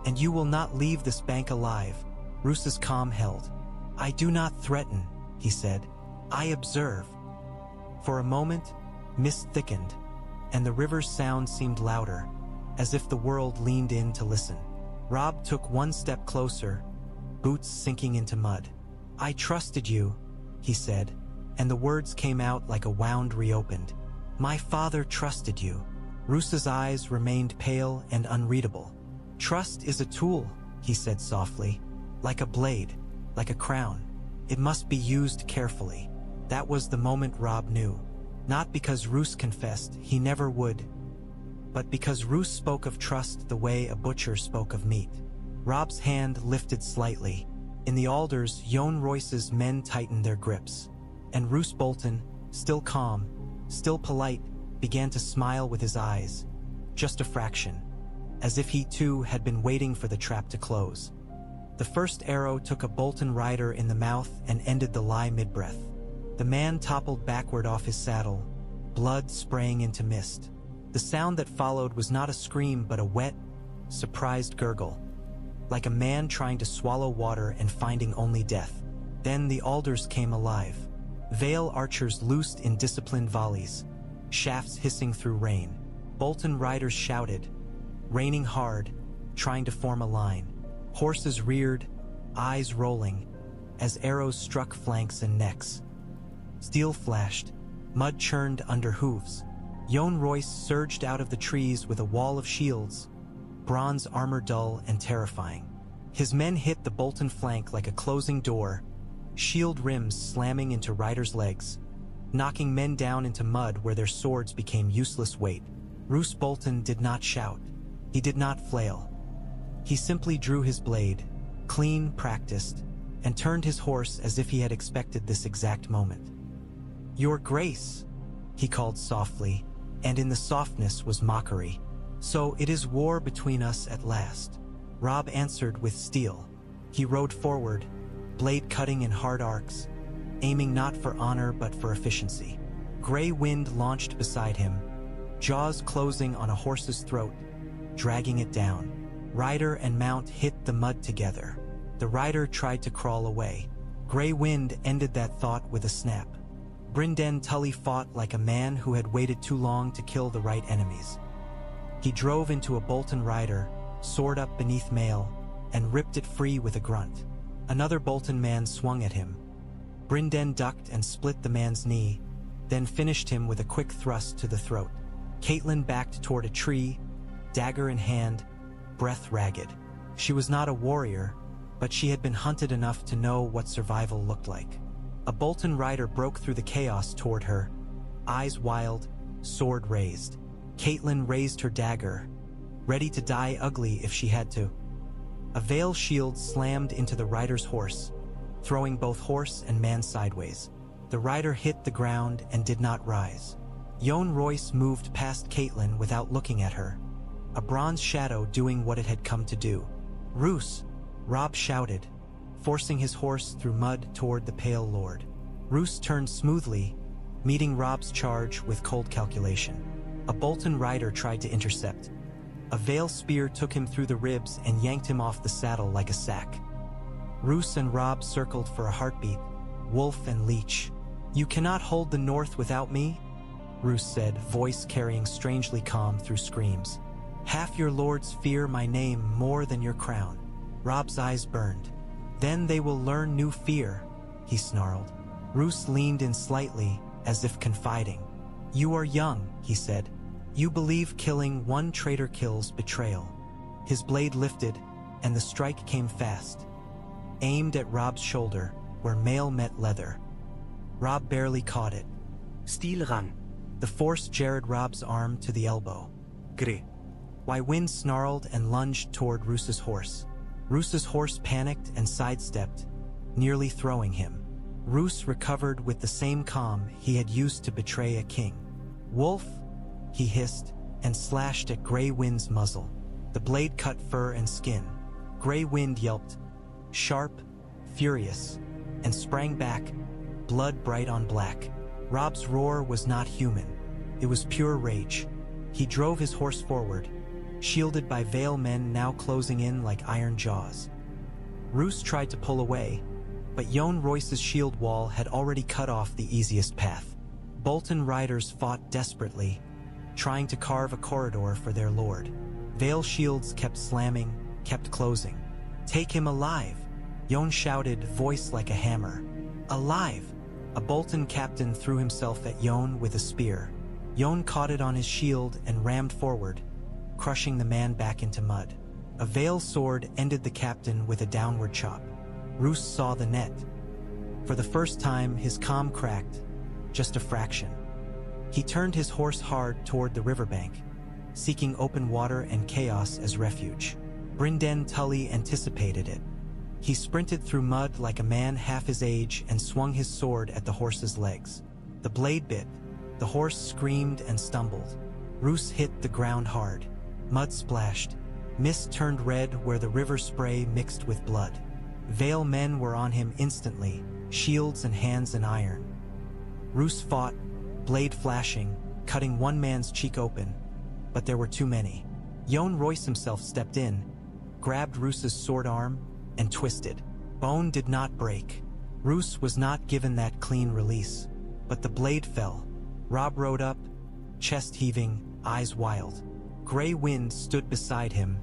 "And you will not leave this bank alive." Roose's calm held. "I do not threaten," he said. "I observe." For a moment, mist thickened, and the river's sound seemed louder, as if the world leaned in to listen. Robb took one step closer, boots sinking into mud. "I trusted you," he said, and the words came out like a wound reopened. "My father trusted you." Roose's eyes remained pale and unreadable. "Trust is a tool," he said softly, "like a blade, like a crown. It must be used carefully." That was the moment Robb knew. Not because Roose confessed he never would, but because Roose spoke of trust the way a butcher spoke of meat. Robb's hand lifted slightly. In the alders, Yohn Royce's men tightened their grips, and Roose Bolton, still calm, still polite, began to smile with his eyes, just a fraction, as if he too had been waiting for the trap to close. The first arrow took a Bolton rider in the mouth and ended the lie mid-breath. The man toppled backward off his saddle, blood spraying into mist. The sound that followed was not a scream but a wet, surprised gurgle, like a man trying to swallow water and finding only death. Then the alders came alive. Vale archers loosed in disciplined volleys, shafts hissing through rain. Bolton riders shouted, raining hard, trying to form a line. Horses reared, eyes rolling, as arrows struck flanks and necks. Steel flashed, mud churned under hooves. Yohn Royce surged out of the trees with a wall of shields, bronze armor dull and terrifying. His men hit the Bolton flank like a closing door, shield rims slamming into riders' legs, knocking men down into mud where their swords became useless weight. Roose Bolton did not shout. He did not flail. He simply drew his blade, clean, practiced, and turned his horse as if he had expected this exact moment. "Your Grace," he called softly, and in the softness was mockery. "So it is war between us at last." Robb answered with steel. He rode forward, blade cutting in hard arcs, aiming not for honor but for efficiency. Gray wind launched beside him, jaws closing on a horse's throat, dragging it down. Rider and mount hit the mud together. The rider tried to crawl away. Gray wind ended that thought with a snap. Brynden Tully fought like a man who had waited too long to kill the right enemies. He drove into a Bolton rider, sword up beneath mail, and ripped it free with a grunt. Another Bolton man swung at him. Brynden ducked and split the man's knee, then finished him with a quick thrust to the throat. Catelyn backed toward a tree, dagger in hand, breath ragged. She was not a warrior, but she had been hunted enough to know what survival looked like. A Bolton rider broke through the chaos toward her, eyes wild, sword raised. Catelyn raised her dagger, ready to die ugly if she had to. A Vale shield slammed into the rider's horse, throwing both horse and man sideways. The rider hit the ground and did not rise. Yohn Royce moved past Catelyn without looking at her, a bronze shadow doing what it had come to do. "Roose!" Robb shouted, forcing his horse through mud toward the pale lord. Roose turned smoothly, meeting Robb's charge with cold calculation. A Bolton rider tried to intercept. A Vale spear took him through the ribs and yanked him off the saddle like a sack. Roose and Robb circled for a heartbeat, Wolf and Leech. "You cannot hold the north without me," Roose said, voice carrying strangely calm through screams. "Half your lords fear my name more than your crown." Robb's eyes burned. "Then they will learn new fear," he snarled. Roose leaned in slightly, as if confiding. "You are young," he said. "You believe killing one traitor kills betrayal." His blade lifted, and the strike came fast, aimed at Robb's shoulder, where mail met leather. Robb barely caught it. Stil ran. The force jarred Robb's arm to the elbow. Gre. Wind snarled and lunged toward Roose's horse. Roose's horse panicked and sidestepped, nearly throwing him. Roose recovered with the same calm he had used to betray a king. "Wolf," he hissed, and slashed at Grey Wind's muzzle. The blade cut fur and skin. Grey Wind yelped, sharp, furious, and sprang back, blood bright on black. Robb's roar was not human. It was pure rage. He drove his horse forward, shielded by Vale men now closing in like iron jaws. Roose tried to pull away, but Yohn Royce's shield wall had already cut off the easiest path. Bolton riders fought desperately, trying to carve a corridor for their lord. Vale shields kept slamming, kept closing. "Take him alive!" Jon shouted, voice like a hammer. "Alive!" A Bolton captain threw himself at Jon with a spear. Jon caught it on his shield and rammed forward, crushing the man back into mud. A Vale sword ended the captain with a downward chop. Roose saw the net. For the first time, his calm cracked, just a fraction. He turned his horse hard toward the riverbank, seeking open water and chaos as refuge. Brynden Tully anticipated it. He sprinted through mud like a man half his age and swung his sword at the horse's legs. The blade bit. The horse screamed and stumbled. Roose hit the ground hard. Mud splashed. Mist turned red where the river spray mixed with blood. Vale men were on him instantly, shields and hands in iron. Roose fought, blade flashing, cutting one man's cheek open, but there were too many. Jon Royce himself stepped in, grabbed Roose's sword arm, and twisted. Bone did not break. Roose was not given that clean release, but the blade fell. Robb rode up, chest heaving, eyes wild. Grey Wind stood beside him,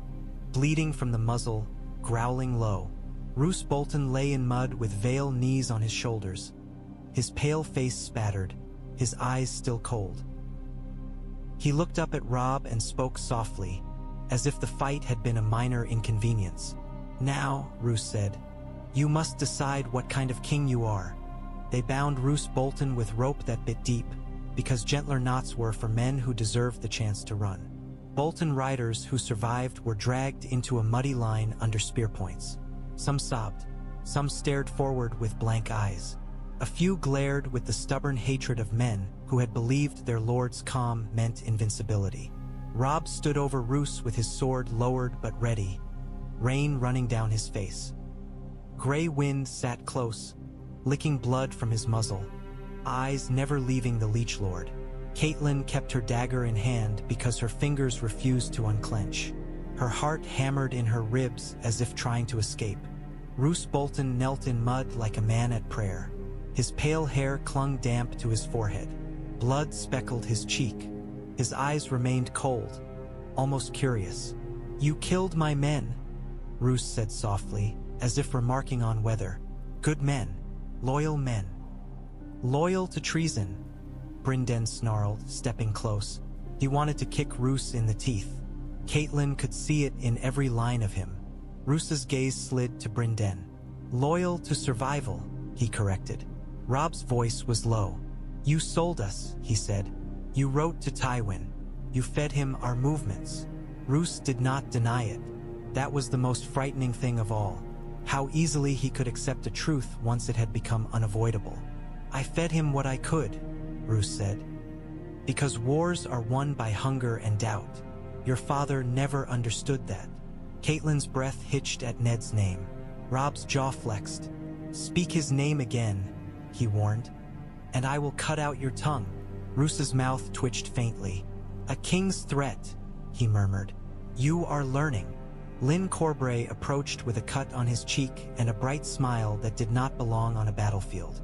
bleeding from the muzzle, growling low. Roose Bolton lay in mud with Vale knees on his shoulders, his pale face spattered, his eyes still cold. He looked up at Robb and spoke softly, as if the fight had been a minor inconvenience. "Now," Roose said, "you must decide what kind of king you are." They bound Roose Bolton with rope that bit deep, because gentler knots were for men who deserved the chance to run. Bolton riders who survived were dragged into a muddy line under spear points. Some sobbed, some stared forward with blank eyes. A few glared with the stubborn hatred of men who had believed their lord's calm meant invincibility. Robb stood over Roose with his sword lowered but ready, rain running down his face. Grey Wind sat close, licking blood from his muzzle, eyes never leaving the Leech Lord. Catelyn kept her dagger in hand because her fingers refused to unclench. Her heart hammered in her ribs as if trying to escape. Roose Bolton knelt in mud like a man at prayer. His pale hair clung damp to his forehead. Blood speckled his cheek. His eyes remained cold, almost curious. "You killed my men," Roose said softly, as if remarking on weather. "Good men. Loyal men." "Loyal to treason," Brynden snarled, stepping close. He wanted to kick Roose in the teeth. Catelyn could see it in every line of him. Roose's gaze slid to Brynden. "Loyal to survival," he corrected. Robb's voice was low. "You sold us," he said. "You wrote to Tywin. You fed him our movements." Roose did not deny it. That was the most frightening thing of all. How easily he could accept a truth once it had become unavoidable. "I fed him what I could," Roose said. "Because wars are won by hunger and doubt. Your father never understood that." Catelyn's breath hitched at Ned's name. Robb's jaw flexed. "Speak his name again," he warned, "and I will cut out your tongue." Roose's mouth twitched faintly. "A king's threat," he murmured. "You are learning." Lyn Corbray approached with a cut on his cheek and a bright smile that did not belong on a battlefield.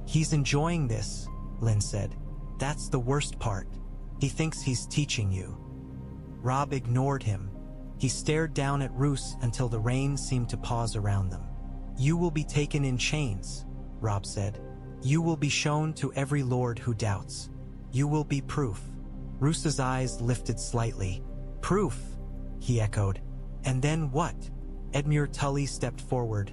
"He's enjoying this," Lyn said. "That's the worst part. He thinks he's teaching you." Robb ignored him. He stared down at Roose until the rain seemed to pause around them. "You will be taken in chains," Robb said. "You will be shown to every lord who doubts. You will be proof." Roose's eyes lifted slightly. "Proof," he echoed. "And then what?" Edmure Tully stepped forward,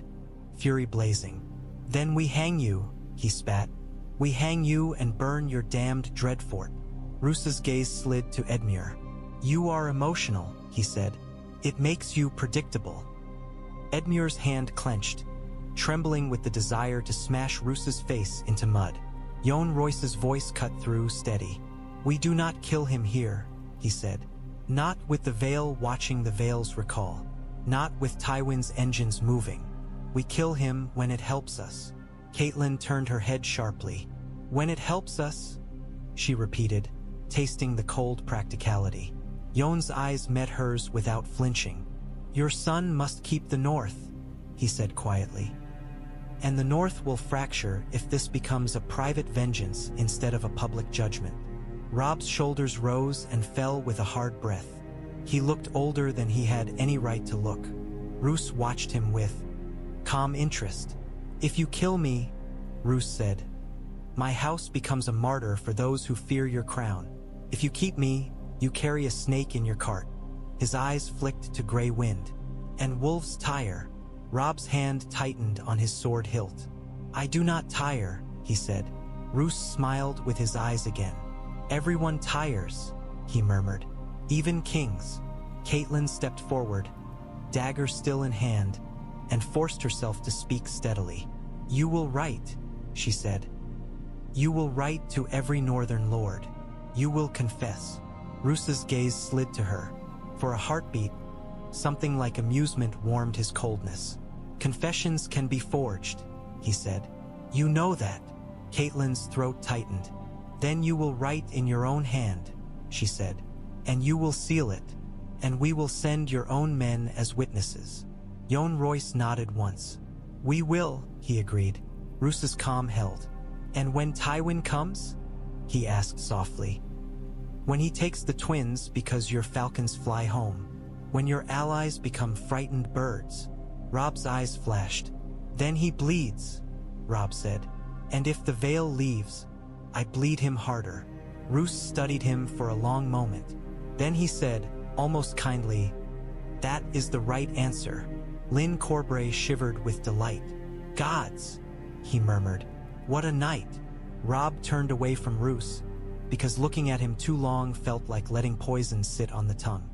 fury blazing. "Then we hang you," he spat. "We hang you and burn your damned Dreadfort." Roose's gaze slid to Edmure. "You are emotional," he said. "It makes you predictable." Edmure's hand clenched, trembling with the desire to smash Roose's face into mud. Jon Royce's voice cut through, steady. "We do not kill him here," he said. "Not with the Vale watching the Vale's recall. Not with Tywin's engines moving. We kill him when it helps us." Catelyn turned her head sharply. "When it helps us," she repeated, tasting the cold practicality. Jon's eyes met hers without flinching. "Your son must keep the north," he said quietly. And the North will fracture if this becomes a private vengeance instead of a public judgment. Robb's shoulders rose and fell with a hard breath. He looked older than he had any right to look. Roose watched him with calm interest. "If you kill me," Roose said, "my house becomes a martyr for those who fear your crown. If you keep me, you carry a snake in your cart." His eyes flicked to gray wind. "And wolves tire." Robb's hand tightened on his sword hilt. "I do not tire," he said. Roose smiled with his eyes again. "Everyone tires," he murmured. "Even kings." Catelyn stepped forward, dagger still in hand, and forced herself to speak steadily. "You will write," she said. "You will write to every northern lord. You will confess." Roose's gaze slid to her. For a heartbeat, something like amusement warmed his coldness. "Confessions can be forged," he said. "You know that." Catelyn's throat tightened. "Then you will write in your own hand," she said. "And you will seal it. And we will send your own men as witnesses." Yohn Royce nodded once. "We will," he agreed. Roose's calm held. "And when Tywin comes?" he asked softly. "When he takes the twins because your falcons fly home. When your allies become frightened birds." Robb's eyes flashed. "Then he bleeds," Robb said. "And if the veil leaves, I bleed him harder." Roose studied him for a long moment. Then he said, almost kindly, "That is the right answer." Lyn Corbray shivered with delight. "Gods," he murmured. "What a night." Robb turned away from Roose, because looking at him too long felt like letting poison sit on the tongue.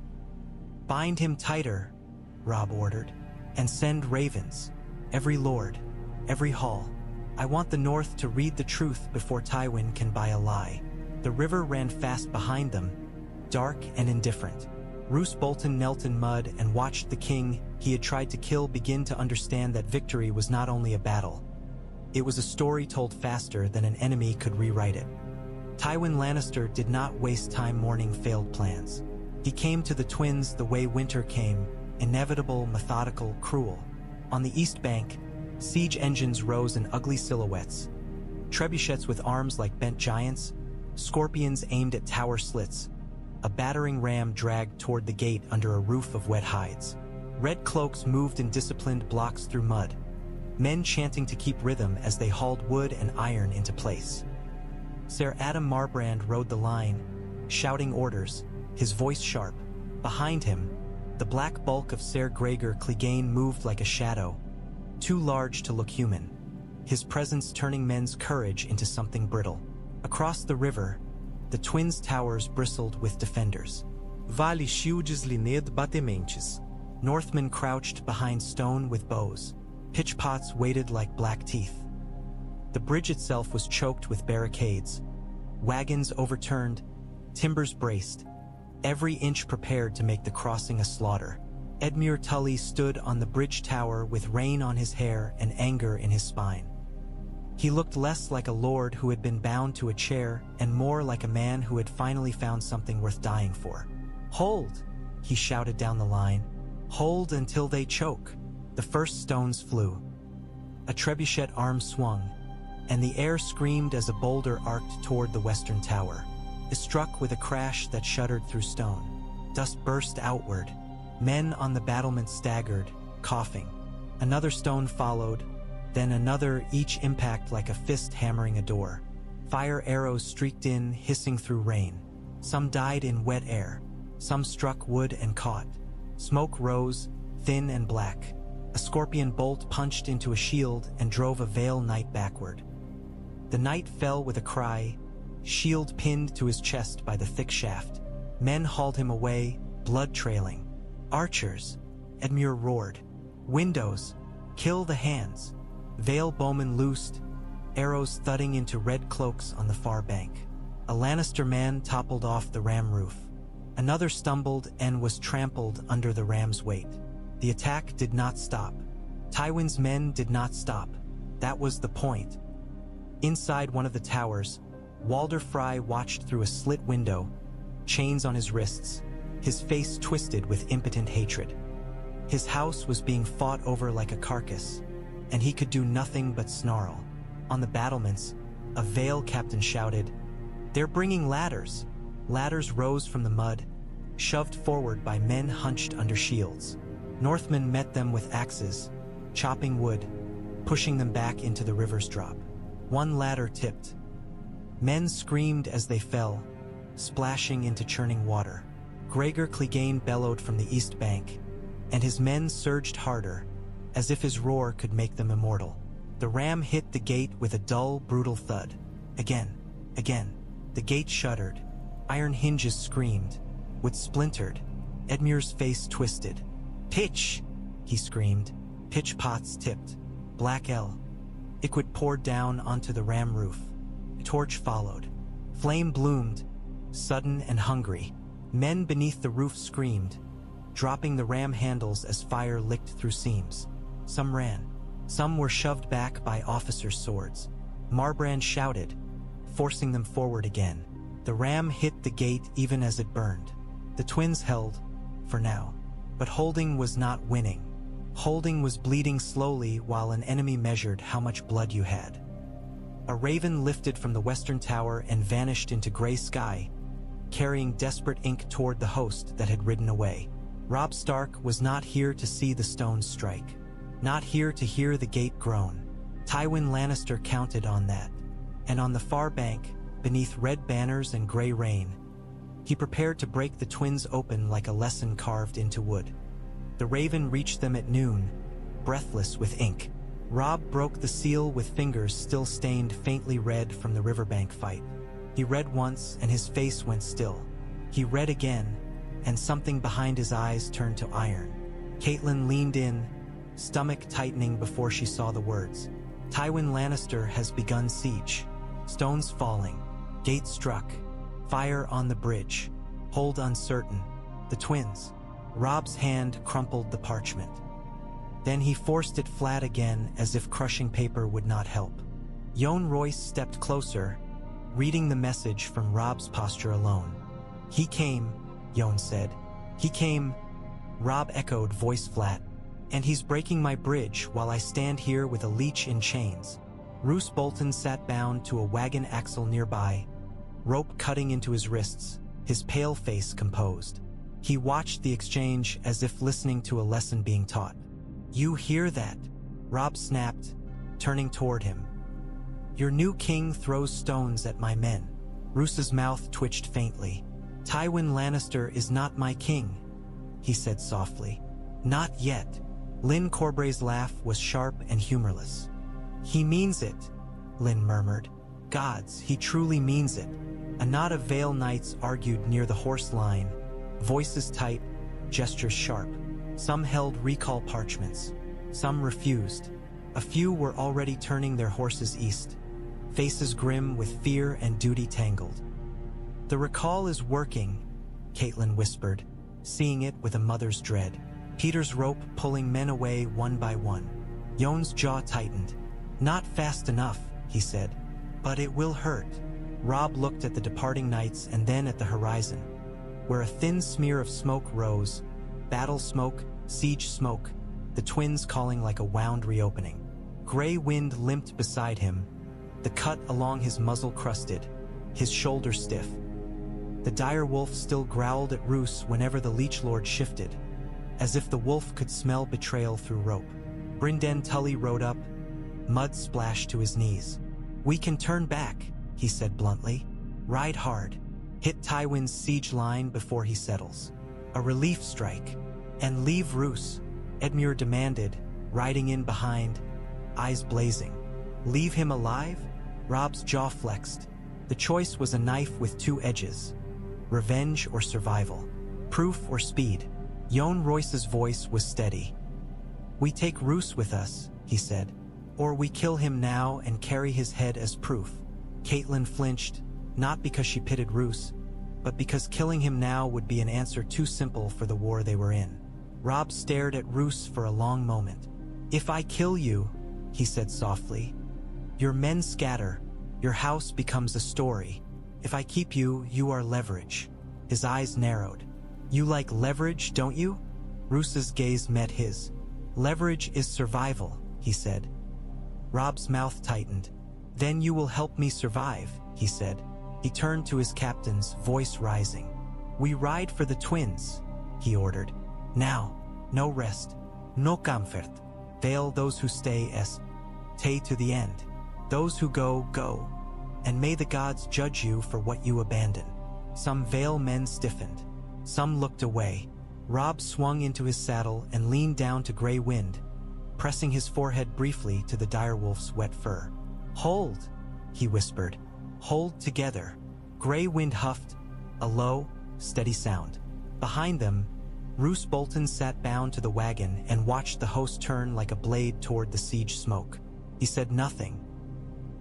"Bind him tighter," Robb ordered, "and send ravens. Every lord, every hall. I want the North to read the truth before Tywin can buy a lie." The river ran fast behind them, dark and indifferent. Roose Bolton knelt in mud and watched the king he had tried to kill begin to understand that victory was not only a battle. It was a story told faster than an enemy could rewrite it. Tywin Lannister did not waste time mourning failed plans. He came to the twins the way winter came, inevitable, methodical, cruel. On the east bank, siege engines rose in ugly silhouettes. Trebuchets with arms like bent giants, scorpions aimed at tower slits. A battering ram dragged toward the gate under a roof of wet hides. Red cloaks moved in disciplined blocks through mud, men chanting to keep rhythm as they hauled wood and iron into place. Ser Adam Marbrand rode the line, shouting orders, his voice sharp. Behind him, the black bulk of Ser Gregor Clegane moved like a shadow, too large to look human, his presence turning men's courage into something brittle. Across the river, the twins' towers bristled with defenders. Vale shields lined batementes. Northmen crouched behind stone with bows. Pitchpots waited like black teeth. The bridge itself was choked with barricades. Wagons overturned, timbers braced, every inch prepared to make the crossing a slaughter. Edmure Tully stood on the bridge tower with rain on his hair and anger in his spine. He looked less like a lord who had been bound to a chair and more like a man who had finally found something worth dying for. "Hold!" he shouted down the line. "Hold until they choke." The first stones flew. A trebuchet arm swung, and the air screamed as a boulder arced toward the western tower. It struck with a crash that shuddered through stone. Dust burst outward. Men on the battlement staggered, coughing. Another stone followed, then another, each impact like a fist hammering a door. Fire arrows streaked in, hissing through rain. Some died in wet air. Some struck wood and caught. Smoke rose, thin and black. A scorpion bolt punched into a shield and drove a Vale knight backward. The knight fell with a cry, shield pinned to his chest by the thick shaft. Men hauled him away, blood trailing. "Archers!" Edmure roared. "Windows! Kill the hands!" Vale bowmen loosed, arrows thudding into red cloaks on the far bank. A Lannister man toppled off the ram roof. Another stumbled and was trampled under the ram's weight. The attack did not stop. Tywin's men did not stop. That was the point. Inside one of the towers, Walder Frey watched through a slit window, chains on his wrists, his face twisted with impotent hatred. His house was being fought over like a carcass. and he could do nothing but snarl. On the battlements, a Vale captain shouted, "They're bringing ladders!" Ladders rose from the mud, shoved forward by men hunched under shields. Northmen met them with axes, chopping wood, pushing them back into the river's drop. One ladder tipped. Men screamed as they fell, splashing into churning water. Gregor Clegane bellowed from the east bank, and his men surged harder, as if his roar could make them immortal. The ram hit the gate with a dull, brutal thud. Again. The gate shuddered. Iron hinges screamed. Wood splintered. Edmure's face twisted. "Pitch!" he screamed. Pitch pots tipped. Black L. Liquid poured down onto the ram roof. A torch followed. Flame bloomed, sudden and hungry. Men beneath the roof screamed, dropping the ram handles as fire licked through seams. Some ran. Some were shoved back by officers' swords. Marbrand shouted, forcing them forward again. The ram hit the gate even as it burned. The twins held, for now. But holding was not winning. Holding was bleeding slowly while an enemy measured how much blood you had. A raven lifted from the western tower and vanished into gray sky, carrying desperate ink toward the host that had ridden away. Robb Stark was not here to see the stones strike. Not here to hear the gate groan. Tywin Lannister counted on that. And on the far bank, beneath red banners and gray rain, he prepared to break the twins open like a lesson carved into wood. The raven reached them at noon, breathless with ink. Robb broke the seal with fingers still stained faintly red from the riverbank fight. He read once and his face went still. He read again, and something behind his eyes turned to iron. Catelyn leaned in, stomach tightening before she saw the words. Tywin Lannister has begun siege. Stones falling. Gate struck. Fire on the bridge. Hold uncertain. The twins. Robb's hand crumpled the parchment. Then he forced it flat again as if crushing paper would not help. Jon Royce stepped closer, reading the message from Robb's posture alone. "He came," Jon said. "He came," Robb echoed, voice flat. "And he's breaking my bridge while I stand here with a leech in chains." Roose Bolton sat bound to a wagon axle nearby, rope cutting into his wrists, his pale face composed. He watched the exchange as if listening to a lesson being taught. "You hear that?" Robb snapped, turning toward him. "Your new king throws stones at my men." Roose's mouth twitched faintly. "Tywin Lannister is not my king," he said softly. "Not yet." Lyn Corbray's laugh was sharp and humorless. "He means it," Lyn murmured. "Gods, he truly means it." A knot of Vale knights argued near the horse line, voices tight, gestures sharp. Some held recall parchments. Some refused. A few were already turning their horses east, faces grim with fear and duty tangled. "The recall is working," Catelyn whispered, seeing it with a mother's dread. Petyr's rope pulling men away one by one. Jon's jaw tightened. "Not fast enough," he said. "But it will hurt." Robb looked at the departing knights and then at the horizon, where a thin smear of smoke rose. Battle smoke, siege smoke, the twins calling like a wound reopening. Gray wind limped beside him, the cut along his muzzle crusted, his shoulder stiff. The dire wolf still growled at Roose whenever the Leech Lord shifted, as if the wolf could smell betrayal through rope. Brynden Tully rode up, mud splashed to his knees. "We can turn back," he said bluntly. "Ride hard. Hit Tywin's siege line before he settles. A relief strike. And leave Roose," Edmure demanded, riding in behind, eyes blazing. "Leave him alive?" Robb's jaw flexed. The choice was a knife with two edges. Revenge or survival. Proof or speed. Jon Royce's voice was steady. "We take Roose with us," he said. "Or we kill him now and carry his head as proof." Catelyn flinched, not because she pitied Roose, but because killing him now would be an answer too simple for the war they were in. Robb stared at Roose for a long moment. "If I kill you," he said softly, "your men scatter, your house becomes a story. If I keep you, you are leverage." His eyes narrowed. "You like leverage, don't you?" Roose's gaze met his. "Leverage is survival," he said. Robb's mouth tightened. "Then you will help me survive," he said. He turned to his captains, voice rising. "We ride for the twins," he ordered. "Now, no rest, no comfort. Vale those who stay stay to the end. Those who go, go. And may the gods judge you for what you abandon." Some Vale men stiffened. Some looked away. Robb swung into his saddle and leaned down to Grey Wind, pressing his forehead briefly to the direwolf's wet fur. "Hold," he whispered. "Hold together." Grey Wind huffed, a low, steady sound. Behind them, Roose Bolton sat bound to the wagon and watched the host turn like a blade toward the siege smoke. He said nothing,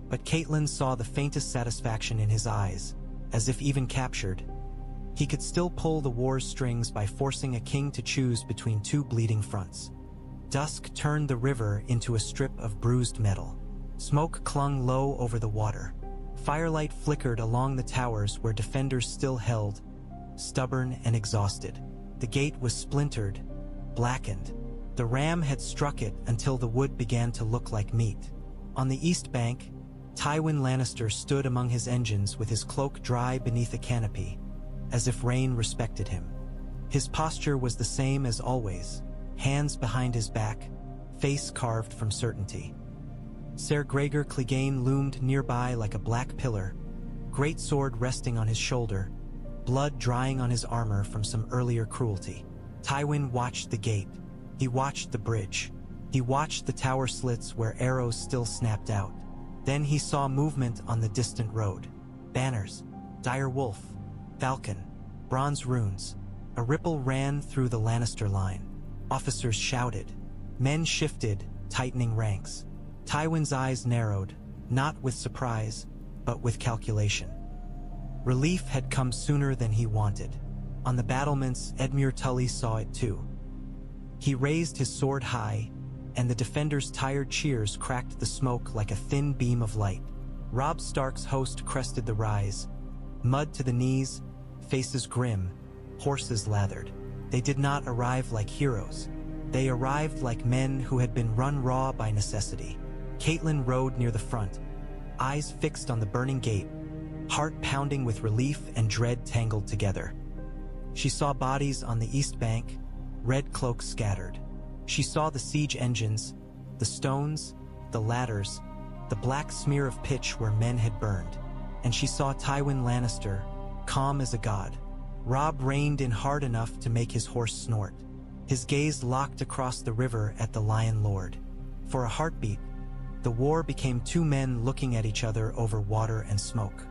but Catelyn saw the faintest satisfaction in his eyes, as if even captured. He could still pull the war's strings by forcing a king to choose between two bleeding fronts. Dusk turned the river into a strip of bruised metal. Smoke clung low over the water. Firelight flickered along the towers where defenders still held, stubborn and exhausted. The gate was splintered, blackened. The ram had struck it until the wood began to look like meat. On the east bank, Tywin Lannister stood among his engines with his cloak dry beneath a canopy, as if rain respected him. His posture was the same as always, hands behind his back, face carved from certainty. Ser Gregor Clegane loomed nearby like a black pillar, great sword resting on his shoulder, blood drying on his armor from some earlier cruelty. Tywin watched the gate. He watched the bridge. He watched the tower slits where arrows still snapped out. Then he saw movement on the distant road. Banners, dire wolf, falcon, bronze runes. A ripple ran through the Lannister line. Officers shouted. Men shifted, tightening ranks. Tywin's eyes narrowed, not with surprise, but with calculation. Relief had come sooner than he wanted. On the battlements, Edmure Tully saw it too. He raised his sword high, and the defenders' tired cheers cracked the smoke like a thin beam of light. Robb Stark's host crested the rise, mud to the knees, faces grim, horses lathered. They did not arrive like heroes. They arrived like men who had been run raw by necessity. Catelyn rode near the front, eyes fixed on the burning gate, heart pounding with relief and dread tangled together. She saw bodies on the east bank, red cloaks scattered. She saw the siege engines, the stones, the ladders, the black smear of pitch where men had burned. And she saw Tywin Lannister, calm as a god. Robb reined in hard enough to make his horse snort. His gaze locked across the river at the Lion Lord. For a heartbeat, the war became two men looking at each other over water and smoke.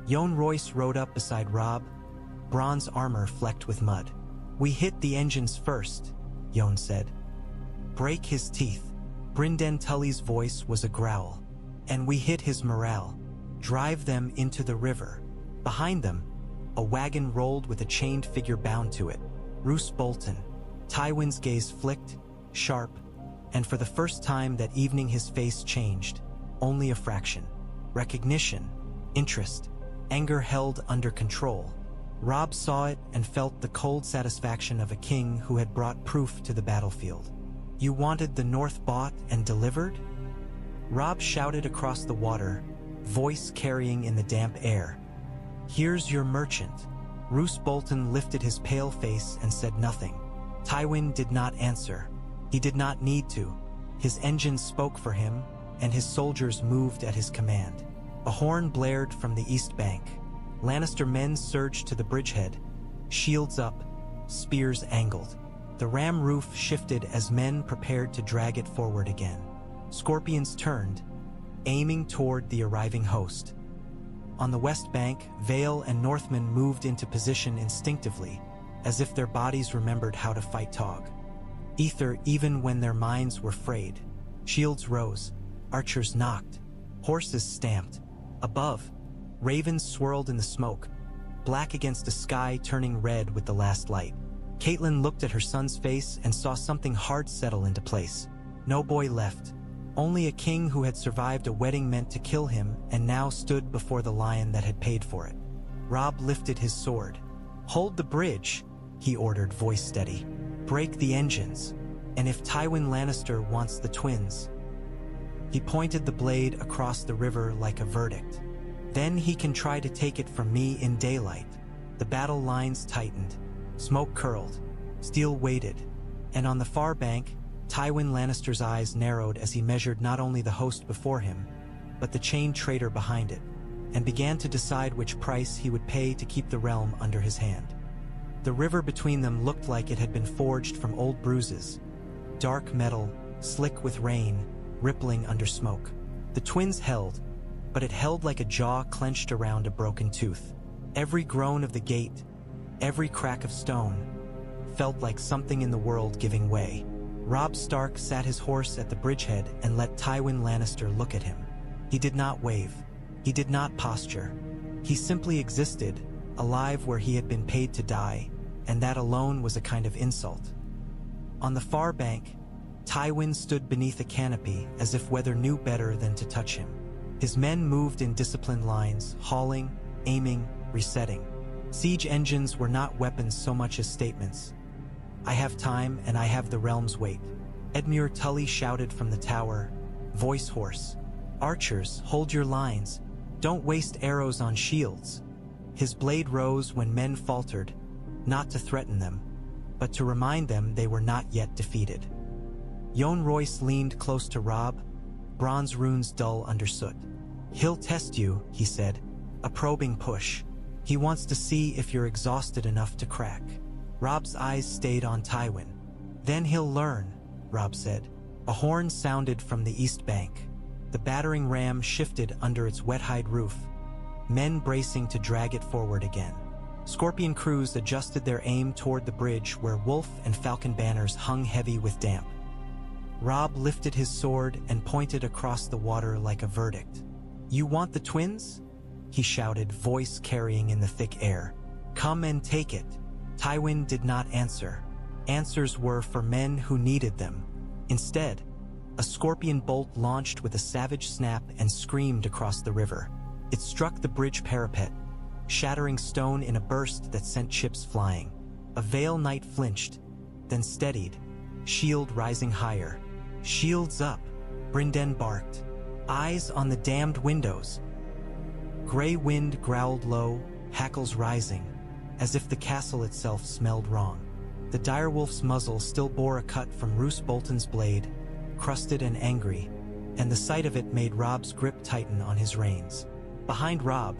Yohn Royce rode up beside Robb, bronze armor flecked with mud. "We hit the engines first," Yohn said. "Break his teeth." Brynden Tully's voice was a growl. "And we hit his morale. Drive them into the river." Behind them, a wagon rolled with a chained figure bound to it. Roose Bolton. Tywin's gaze flicked, sharp, and for the first time that evening his face changed, only a fraction. Recognition, interest, anger held under control. Robb saw it and felt the cold satisfaction of a king who had brought proof to the battlefield. "You wanted the North bought and delivered?" Robb shouted across the water, voice carrying in the damp air. "Here's your merchant." Roose Bolton lifted his pale face and said nothing. Tywin did not answer. He did not need to. His engines spoke for him, and his soldiers moved at his command. A horn blared from the east bank. Lannister men surged to the bridgehead, shields up, spears angled. The ram roof shifted as men prepared to drag it forward again. Scorpions turned, aiming toward the arriving host. On the west bank, Vale and Northmen moved into position instinctively, as if their bodies remembered how to fight Tog. Ether even when their minds were frayed. Shields rose, archers knocked, horses stamped. Above, ravens swirled in the smoke, black against a sky turning red with the last light. Catelyn looked at her son's face and saw something hard settle into place. No boy left. Only a king who had survived a wedding meant to kill him and now stood before the lion that had paid for it. Robb lifted his sword. "Hold the bridge," he ordered, voice steady. "Break the engines. And if Tywin Lannister wants the twins..." He pointed the blade across the river like a verdict. "Then he can try to take it from me in daylight." The battle lines tightened. Smoke curled. Steel waited. And on the far bank, Tywin Lannister's eyes narrowed as he measured not only the host before him, but the chained traitor behind it, and began to decide which price he would pay to keep the realm under his hand. The river between them looked like it had been forged from old bruises. Dark metal, slick with rain, rippling under smoke. The twins held, but it held like a jaw clenched around a broken tooth. Every groan of the gate, every crack of stone, felt like something in the world giving way. Robb Stark sat his horse at the bridgehead and let Tywin Lannister look at him. He did not wave. He did not posture. He simply existed, alive where he had been paid to die, and that alone was a kind of insult. On the far bank, Tywin stood beneath a canopy as if weather knew better than to touch him. His men moved in disciplined lines, hauling, aiming, resetting. Siege engines were not weapons so much as statements. "I have time and I have the realm's weight," Edmure Tully shouted from the tower, voice hoarse. "Archers, hold your lines. Don't waste arrows on shields." His blade rose when men faltered, not to threaten them, but to remind them they were not yet defeated. Jon Royce leaned close to Robb, bronze runes dull under soot. "He'll test you," he said, a probing push. "He wants to see if you're exhausted enough to crack." Robb's eyes stayed on Tywin. "Then he'll learn," Robb said. A horn sounded from the east bank. The battering ram shifted under its wet-hide roof, men bracing to drag it forward again. Scorpion crews adjusted their aim toward the bridge where wolf and falcon banners hung heavy with damp. Robb lifted his sword and pointed across the water like a verdict. "You want the twins?" he shouted, voice carrying in the thick air. "Come and take it." Tywin did not answer. Answers were for men who needed them. Instead, a scorpion bolt launched with a savage snap and screamed across the river. It struck the bridge parapet, shattering stone in a burst that sent chips flying. A Vale knight flinched, then steadied, shield rising higher. "Shields up," Brynden barked. "Eyes on the damned windows." Gray wind growled low, hackles rising, as if the castle itself smelled wrong. The direwolf's muzzle still bore a cut from Roose Bolton's blade, crusted and angry, and the sight of it made Robb's grip tighten on his reins. Behind Robb,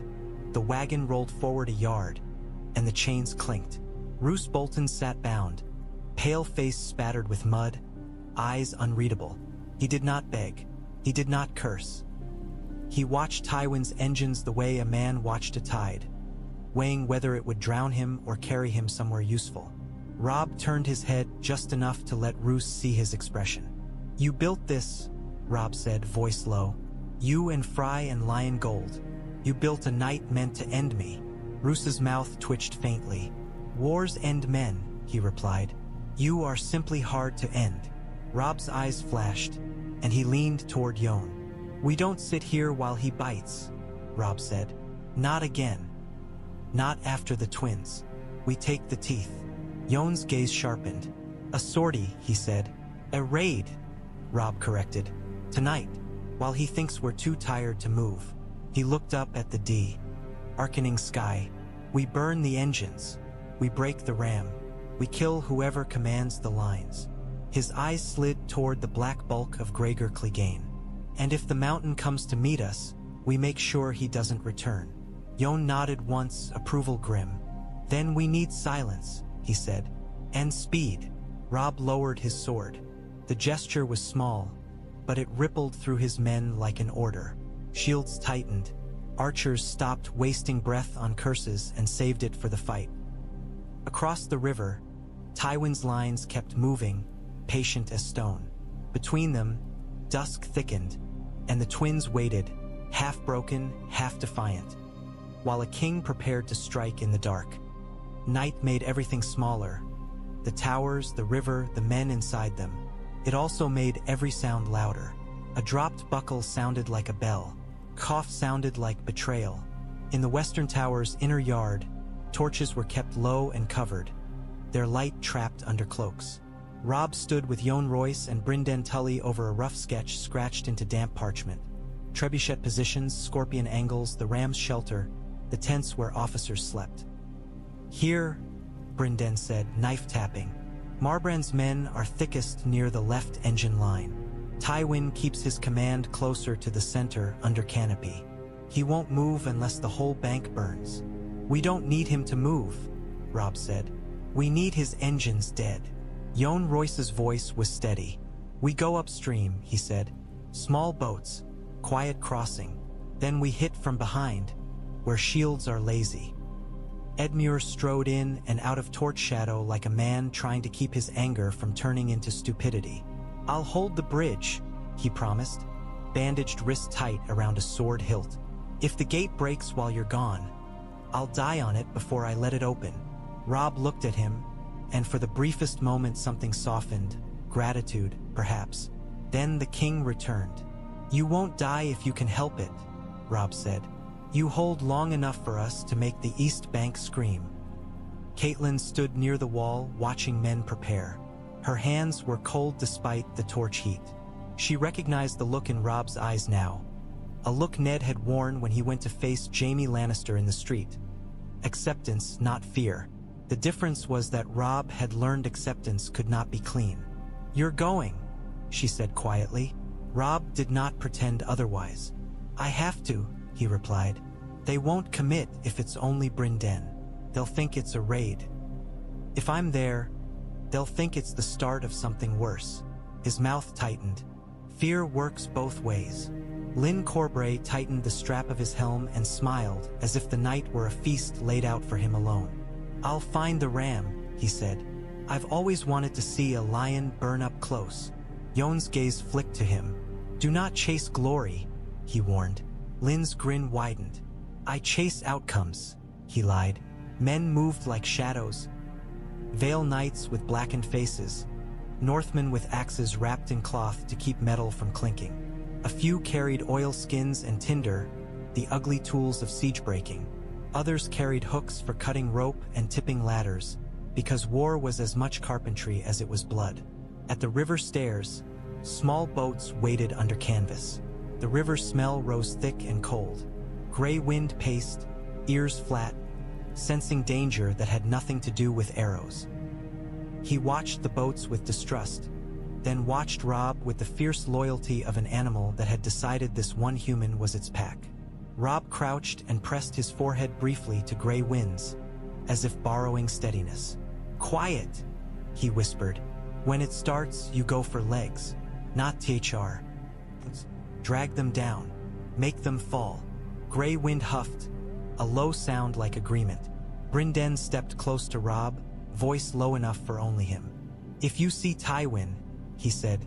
the wagon rolled forward a yard, and the chains clinked. Roose Bolton sat bound, pale face spattered with mud, eyes unreadable. He did not beg. He did not curse. He watched Tywin's engines the way a man watched a tide, weighing whether it would drown him or carry him somewhere useful. Robb turned his head just enough to let Roose see his expression. "You built this," Robb said, voice low. "You and Frey and Lion Gold. You built a night meant to end me." Roose's mouth twitched faintly. "Wars end men," he replied. "You are simply hard to end." Robb's eyes flashed, and he leaned toward Jon. "We don't sit here while he bites," Robb said. "Not again. Not after the twins. We take the teeth." Jon's gaze sharpened. "A sortie," he said. "A raid," Robb corrected. "Tonight, while he thinks we're too tired to move." He looked up at the darkening sky. "We burn the engines. We break the ram. We kill whoever commands the lines." His eyes slid toward the black bulk of Gregor Clegane. "And if the mountain comes to meet us, we make sure he doesn't return." Jon nodded once, approval grim. "Then we need silence," he said. "And speed." Robb lowered his sword. The gesture was small, but it rippled through his men like an order. Shields tightened. Archers stopped wasting breath on curses and saved it for the fight. Across the river, Tywin's lines kept moving, patient as stone. Between them, dusk thickened, and the twins waited, half broken, half defiant, while a king prepared to strike in the dark. Night made everything smaller. The towers, the river, the men inside them. It also made every sound louder. A dropped buckle sounded like a bell. Cough sounded like betrayal. In the western tower's inner yard, torches were kept low and covered, their light trapped under cloaks. Robb stood with Jon Royce and Brynden Tully over a rough sketch scratched into damp parchment. Trebuchet positions, scorpion angles, the ram's shelter, the tents where officers slept. "Here," Brynden said, knife tapping. "Marbrand's men are thickest near the left engine line. Tywin keeps his command closer to the center under canopy. He won't move unless the whole bank burns." "We don't need him to move," Robb said. "We need his engines dead." Jon Royce's voice was steady. "We go upstream," he said. "Small boats, quiet crossing. Then we hit from behind, where shields are lazy." Edmure strode in and out of torch shadow like a man trying to keep his anger from turning into stupidity. "I'll hold the bridge," he promised, bandaged wrist tight around a sword hilt. "If the gate breaks while you're gone, I'll die on it before I let it open." Robb looked at him, and for the briefest moment something softened, gratitude, perhaps. Then the king returned. "You won't die if you can help it," Robb said. "You hold long enough for us to make the East Bank scream." Catelyn stood near the wall, watching men prepare. Her hands were cold despite the torch heat. She recognized the look in Robb's eyes now, a look Ned had worn when he went to face Jaime Lannister in the street. Acceptance, not fear. The difference was that Robb had learned acceptance could not be clean. "You're going," she said quietly. Robb did not pretend otherwise. "I have to," he replied. "They won't commit if it's only Brynden. They'll think it's a raid. If I'm there, they'll think it's the start of something worse." His mouth tightened. "Fear works both ways." Lyn Corbray tightened the strap of his helm and smiled as if the night were a feast laid out for him alone. "I'll find the ram," he said. "I've always wanted to see a lion burn up close." Jon's gaze flicked to him. "Do not chase glory," he warned. Lyn's grin widened. "I chase outcomes," he lied. Men moved like shadows. Vale knights with blackened faces. Northmen with axes wrapped in cloth to keep metal from clinking. A few carried oil skins and tinder, the ugly tools of siege breaking. Others carried hooks for cutting rope and tipping ladders, because war was as much carpentry as it was blood. At the river stairs, small boats waited under canvas. The river smell rose thick and cold. Gray wind paced, ears flat, sensing danger that had nothing to do with arrows. He watched the boats with distrust, then watched Robb with the fierce loyalty of an animal that had decided this one human was its pack. Robb crouched and pressed his forehead briefly to gray winds, as if borrowing steadiness. "Quiet," he whispered. "When it starts, you go for legs, not THR. Drag them down. Make them fall." Gray wind huffed, a low sound like agreement. Brynden stepped close to Robb, voice low enough for only him. "If you see Tywin," he said,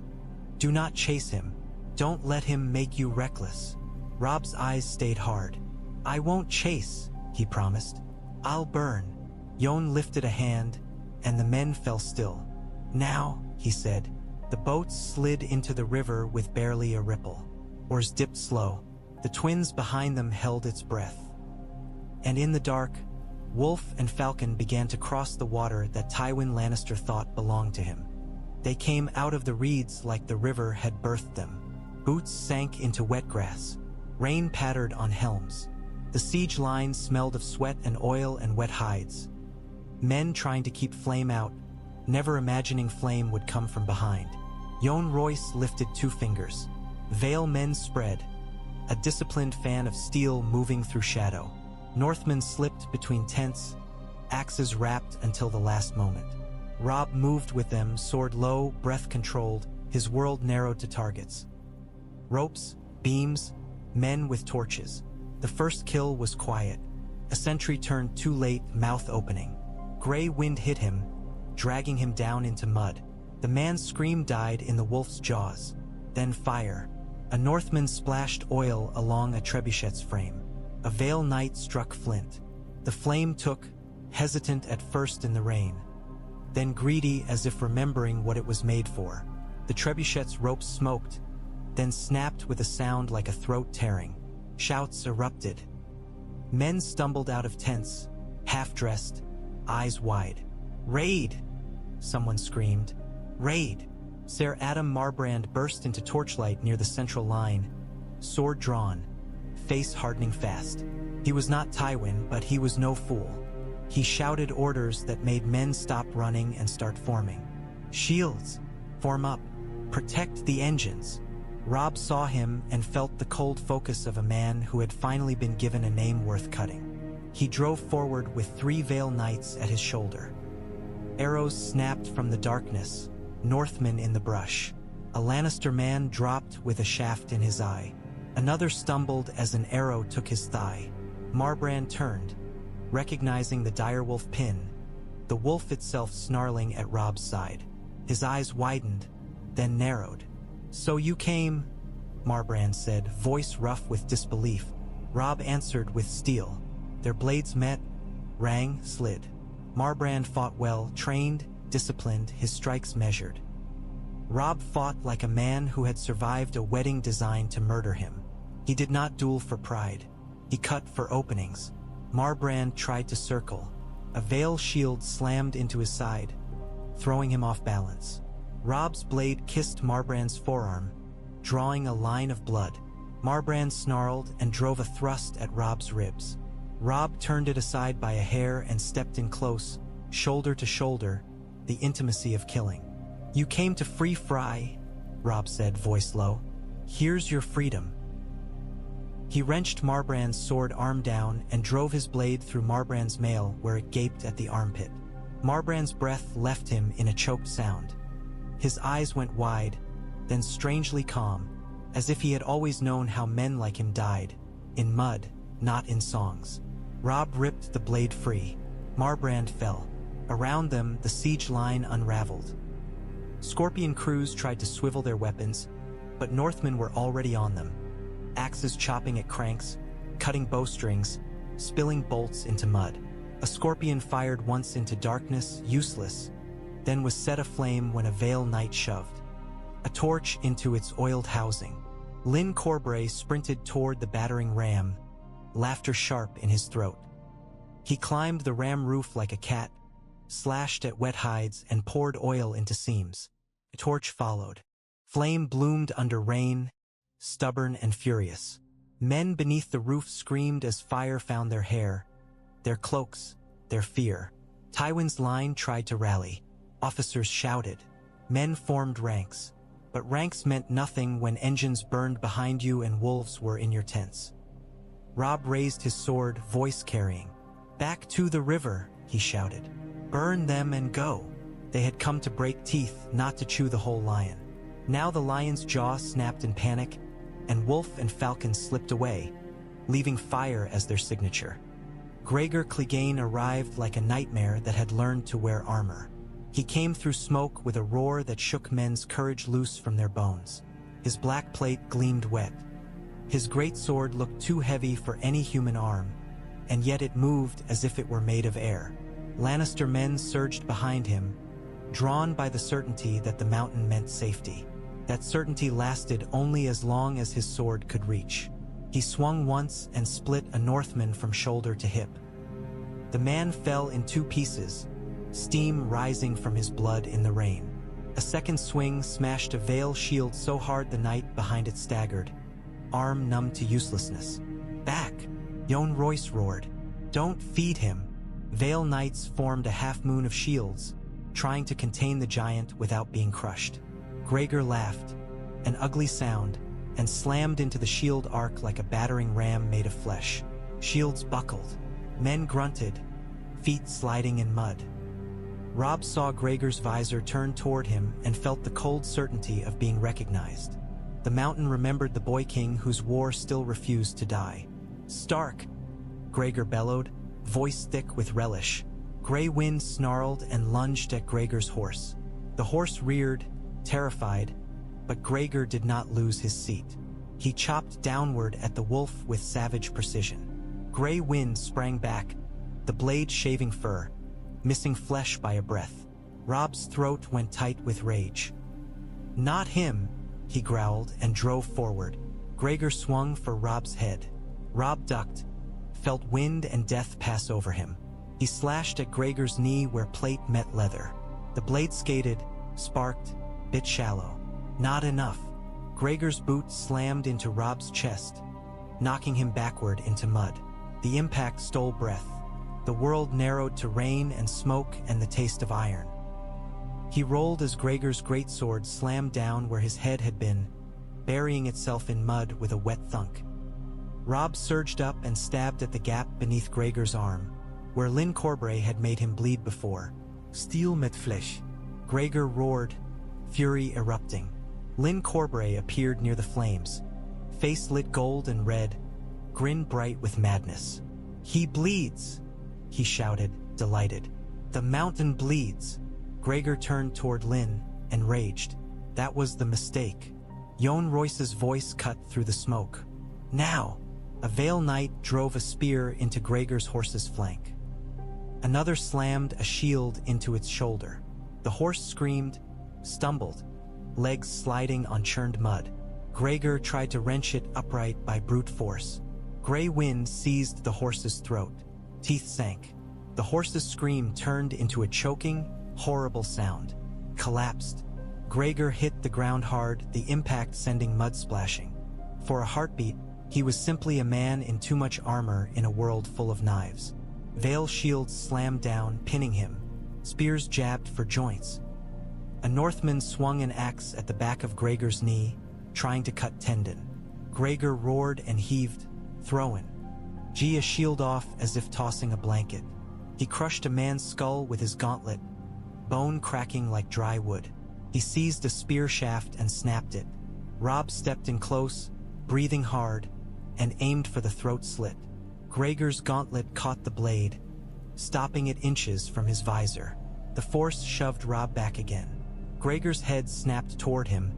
"do not chase him. Don't let him make you reckless." Robb's eyes stayed hard. "I won't chase," he promised. "I'll burn." Jon lifted a hand, and the men fell still. "Now," he said. The boats slid into the river with barely a ripple. Oars dipped slow. The twins behind them held its breath. And in the dark, Wolf and Falcon began to cross the water that Tywin Lannister thought belonged to him. They came out of the reeds like the river had birthed them. Boots sank into wet grass. Rain pattered on helms. The siege line smelled of sweat and oil and wet hides. Men trying to keep flame out, never imagining flame would come from behind. Jon Royce lifted 2 fingers. Vale men spread, a disciplined fan of steel moving through shadow. Northmen slipped between tents, axes wrapped until the last moment. Robb moved with them, sword low, breath controlled, his world narrowed to targets. Ropes, beams, men with torches. The first kill was quiet. A sentry turned too late, mouth opening. Gray wind hit him, dragging him down into mud. The man's scream died in the wolf's jaws. Then fire. A Northman splashed oil along a trebuchet's frame. A Vale knight struck flint. The flame took, hesitant at first in the rain, then greedy as if remembering what it was made for. The trebuchet's ropes smoked, then snapped with a sound like a throat tearing. Shouts erupted. Men stumbled out of tents, half-dressed, eyes wide. "Raid!" someone screamed. Raid! Ser Adam Marbrand burst into torchlight near the central line, sword drawn, face hardening fast. He was not Tywin, but he was no fool. He shouted orders that made men stop running and start forming. Shields! Form up! Protect the engines! Robb saw him and felt the cold focus of a man who had finally been given a name worth cutting. He drove forward with 3 Vale Knights at his shoulder. Arrows snapped from the darkness, Northmen in the brush. A Lannister man dropped with a shaft in his eye. Another stumbled as an arrow took his thigh. Marbrand turned, recognizing the direwolf pin, the wolf itself snarling at Robb's side. His eyes widened, then narrowed. "So you came," Marbrand said, voice rough with disbelief. Robb answered with steel. Their blades met, rang, slid. Marbrand fought well, trained, disciplined, his strikes measured. Robb fought like a man who had survived a wedding designed to murder him. He did not duel for pride. He cut for openings. Marbrand tried to circle. A Vale shield slammed into his side, throwing him off balance. Robb's blade kissed Marbrand's forearm, drawing a line of blood. Marbrand snarled and drove a thrust at Robb's ribs. Robb turned it aside by a hair and stepped in close, shoulder to shoulder, the intimacy of killing. "You came to free Frey," Robb said, voice low. "Here's your freedom." He wrenched Marbrand's sword arm down and drove his blade through Marbrand's mail where it gaped at the armpit. Marbrand's breath left him in a choked sound. His eyes went wide, then strangely calm, as if he had always known how men like him died, in mud, not in songs. Robb ripped the blade free. Marbrand fell. Around them, the siege line unraveled. Scorpion crews tried to swivel their weapons, but Northmen were already on them, axes chopping at cranks, cutting bowstrings, spilling bolts into mud. A scorpion fired once into darkness, useless, then was set aflame when a Vale Knight shoved a torch into its oiled housing. Lyn Corbray sprinted toward the battering ram, laughter sharp in his throat. He climbed the ram roof like a cat, slashed at wet hides and poured oil into seams. A torch followed. Flame bloomed under rain, stubborn and furious. Men beneath the roof screamed as fire found their hair, their cloaks, their fear. Tywin's line tried to rally. Officers shouted. Men formed ranks. But ranks meant nothing when engines burned behind you and wolves were in your tents. Robb raised his sword, voice carrying. "Back to the river," he shouted. "Burn them and go." They had come to break teeth, not to chew the whole lion. Now the lion's jaw snapped in panic, and wolf and falcon slipped away, leaving fire as their signature. Gregor Clegane arrived like a nightmare that had learned to wear armor. He came through smoke with a roar that shook men's courage loose from their bones. His black plate gleamed wet. His great sword looked too heavy for any human arm, and yet it moved as if it were made of air. Lannister men surged behind him, drawn by the certainty that the mountain meant safety. That certainty lasted only as long as his sword could reach. He swung once and split a Northman from shoulder to hip. The man fell in 2 pieces, steam rising from his blood in the rain. A second swing smashed a Vale shield so hard the knight behind it staggered, arm numb to uselessness. "Back!" Jon Royce roared. "Don't feed him!" Vale Knights formed a half-moon of shields, trying to contain the giant without being crushed. Gregor laughed, an ugly sound, and slammed into the shield arc like a battering ram made of flesh. Shields buckled. Men grunted, feet sliding in mud. Robb saw Gregor's visor turn toward him and felt the cold certainty of being recognized. The mountain remembered the boy king whose war still refused to die. "Stark!" Gregor bellowed, voice thick with relish. Grey Wind snarled and lunged at Gregor's horse. The horse reared, terrified, but Gregor did not lose his seat. He chopped downward at the wolf with savage precision. Grey Wind sprang back, the blade shaving fur, missing flesh by a breath. Robb's throat went tight with rage. "Not him," he growled and drove forward. Gregor swung for Robb's head. Robb ducked, felt wind and death pass over him. He slashed at Gregor's knee where plate met leather. The blade skated, sparked, bit shallow. Not enough. Gregor's boot slammed into Robb's chest, knocking him backward into mud. The impact stole breath. The world narrowed to rain and smoke and the taste of iron. He rolled as Gregor's greatsword slammed down where his head had been, burying itself in mud with a wet thunk. Robb surged up and stabbed at the gap beneath Gregor's arm, where Lyn Corbray had made him bleed before. Steel met flesh. Gregor roared, fury erupting. Lyn Corbray appeared near the flames, face lit gold and red, grin bright with madness. "He bleeds!" he shouted, delighted. "The mountain bleeds!" Gregor turned toward Lyn and raged. That was the mistake. Jon Royce's voice cut through the smoke. Now! A Vale knight drove a spear into Gregor's horse's flank. Another slammed a shield into its shoulder. The horse screamed, stumbled, legs sliding on churned mud. Gregor tried to wrench it upright by brute force. Grey wind seized the horse's throat. Teeth sank. The horse's scream turned into a choking, horrible sound. Collapsed. Gregor hit the ground hard, the impact sending mud splashing. For a heartbeat, he was simply a man in too much armor in a world full of knives. Vale shields slammed down, pinning him. Spears jabbed for joints. A Northman swung an axe at the back of Gregor's knee, trying to cut tendon. Gregor roared and heaved, throwing. Gia shield off as if tossing a blanket. He crushed a man's skull with his gauntlet, bone cracking like dry wood. He seized a spear shaft and snapped it. Robb stepped in close, breathing hard, and aimed for the throat slit. Gregor's gauntlet caught the blade, stopping it inches from his visor. The force shoved Robb back again. Gregor's head snapped toward him,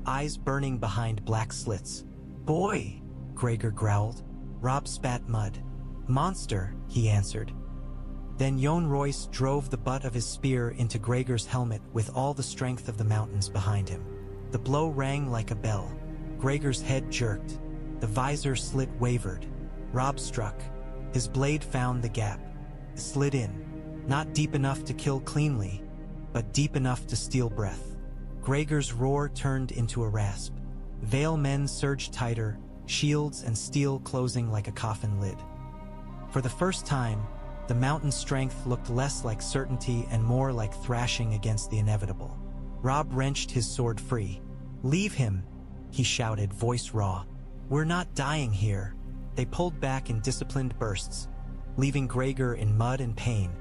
eyes burning behind black slits. "Boy!" Gregor growled. Robb spat mud. "Monster," he answered. Then Jon Royce drove the butt of his spear into Gregor's helmet with all the strength of the mountains behind him. The blow rang like a bell. Gregor's head jerked. The visor slit wavered. Robb struck. His blade found the gap. Slid in. Not deep enough to kill cleanly, but deep enough to steal breath. Gregor's roar turned into a rasp. Vale men surged tighter, shields and steel closing like a coffin lid. For the first time, the mountain's strength looked less like certainty and more like thrashing against the inevitable. Robb wrenched his sword free. "Leave him," he shouted, voice raw. "We're not dying here." They pulled back in disciplined bursts, leaving Gregor in mud and pain,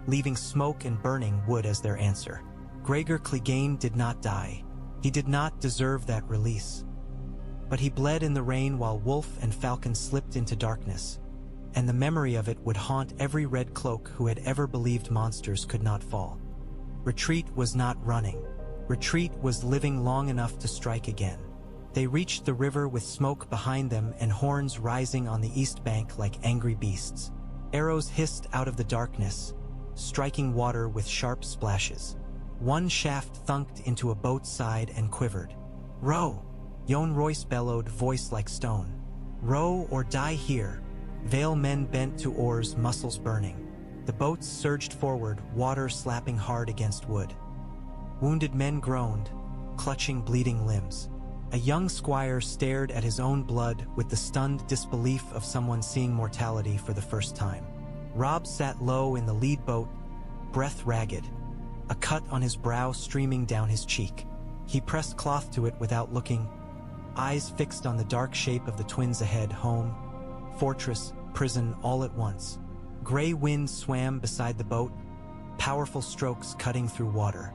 leaving smoke and burning wood as their answer. Gregor Clegane did not die. He did not deserve that release. But he bled in the rain while Wolf and Falcon slipped into darkness, and the memory of it would haunt every red cloak who had ever believed monsters could not fall. Retreat was not running. Retreat was living long enough to strike again. They reached the river with smoke behind them and horns rising on the east bank like angry beasts. Arrows hissed out of the darkness, striking water with sharp splashes. One shaft thunked into a boat's side and quivered. "Row!" Jon Royce bellowed, voice like stone. "Row or die here." Vale men bent to oars, muscles burning. The boats surged forward, water slapping hard against wood. Wounded men groaned, clutching bleeding limbs. A young squire stared at his own blood with the stunned disbelief of someone seeing mortality for the first time. Robb sat low in the lead boat, breath ragged, a cut on his brow streaming down his cheek. He pressed cloth to it without looking, eyes fixed on the dark shape of the twins ahead, home, fortress, prison, all at once. Gray wind swam beside the boat, powerful strokes cutting through water.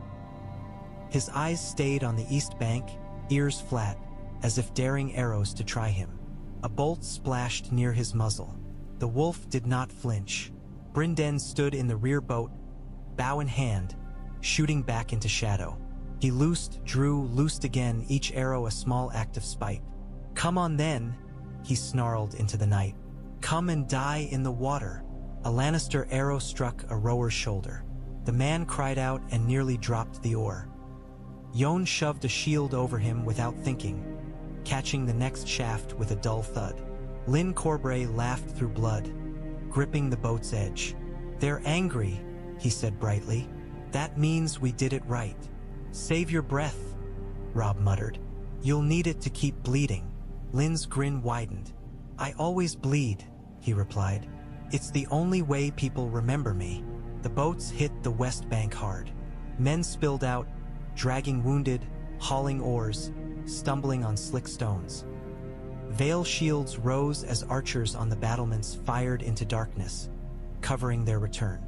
His eyes stayed on the east bank, ears flat, as if daring arrows to try him. A bolt splashed near his muzzle. The wolf did not flinch. Brynden stood in the rear boat, bow in hand, shooting back into shadow. He loosed, drew, loosed again, each arrow a small act of spite. "Come on then," he snarled into the night. "Come and die in the water." A Lannister arrow struck a rower's shoulder. The man cried out and nearly dropped the oar. Jon shoved a shield over him without thinking, catching the next shaft with a dull thud. Lyn Corbray laughed through blood, gripping the boat's edge. "They're angry," he said brightly. "That means we did it right." Save your breath, Robb muttered. You'll need it to keep bleeding. Lynn's grin widened. I always bleed, he replied. It's the only way people remember me. The boats hit the west bank hard. Men spilled out, dragging wounded, hauling oars, stumbling on slick stones. Vale shields rose as archers on the battlements fired into darkness, covering their return.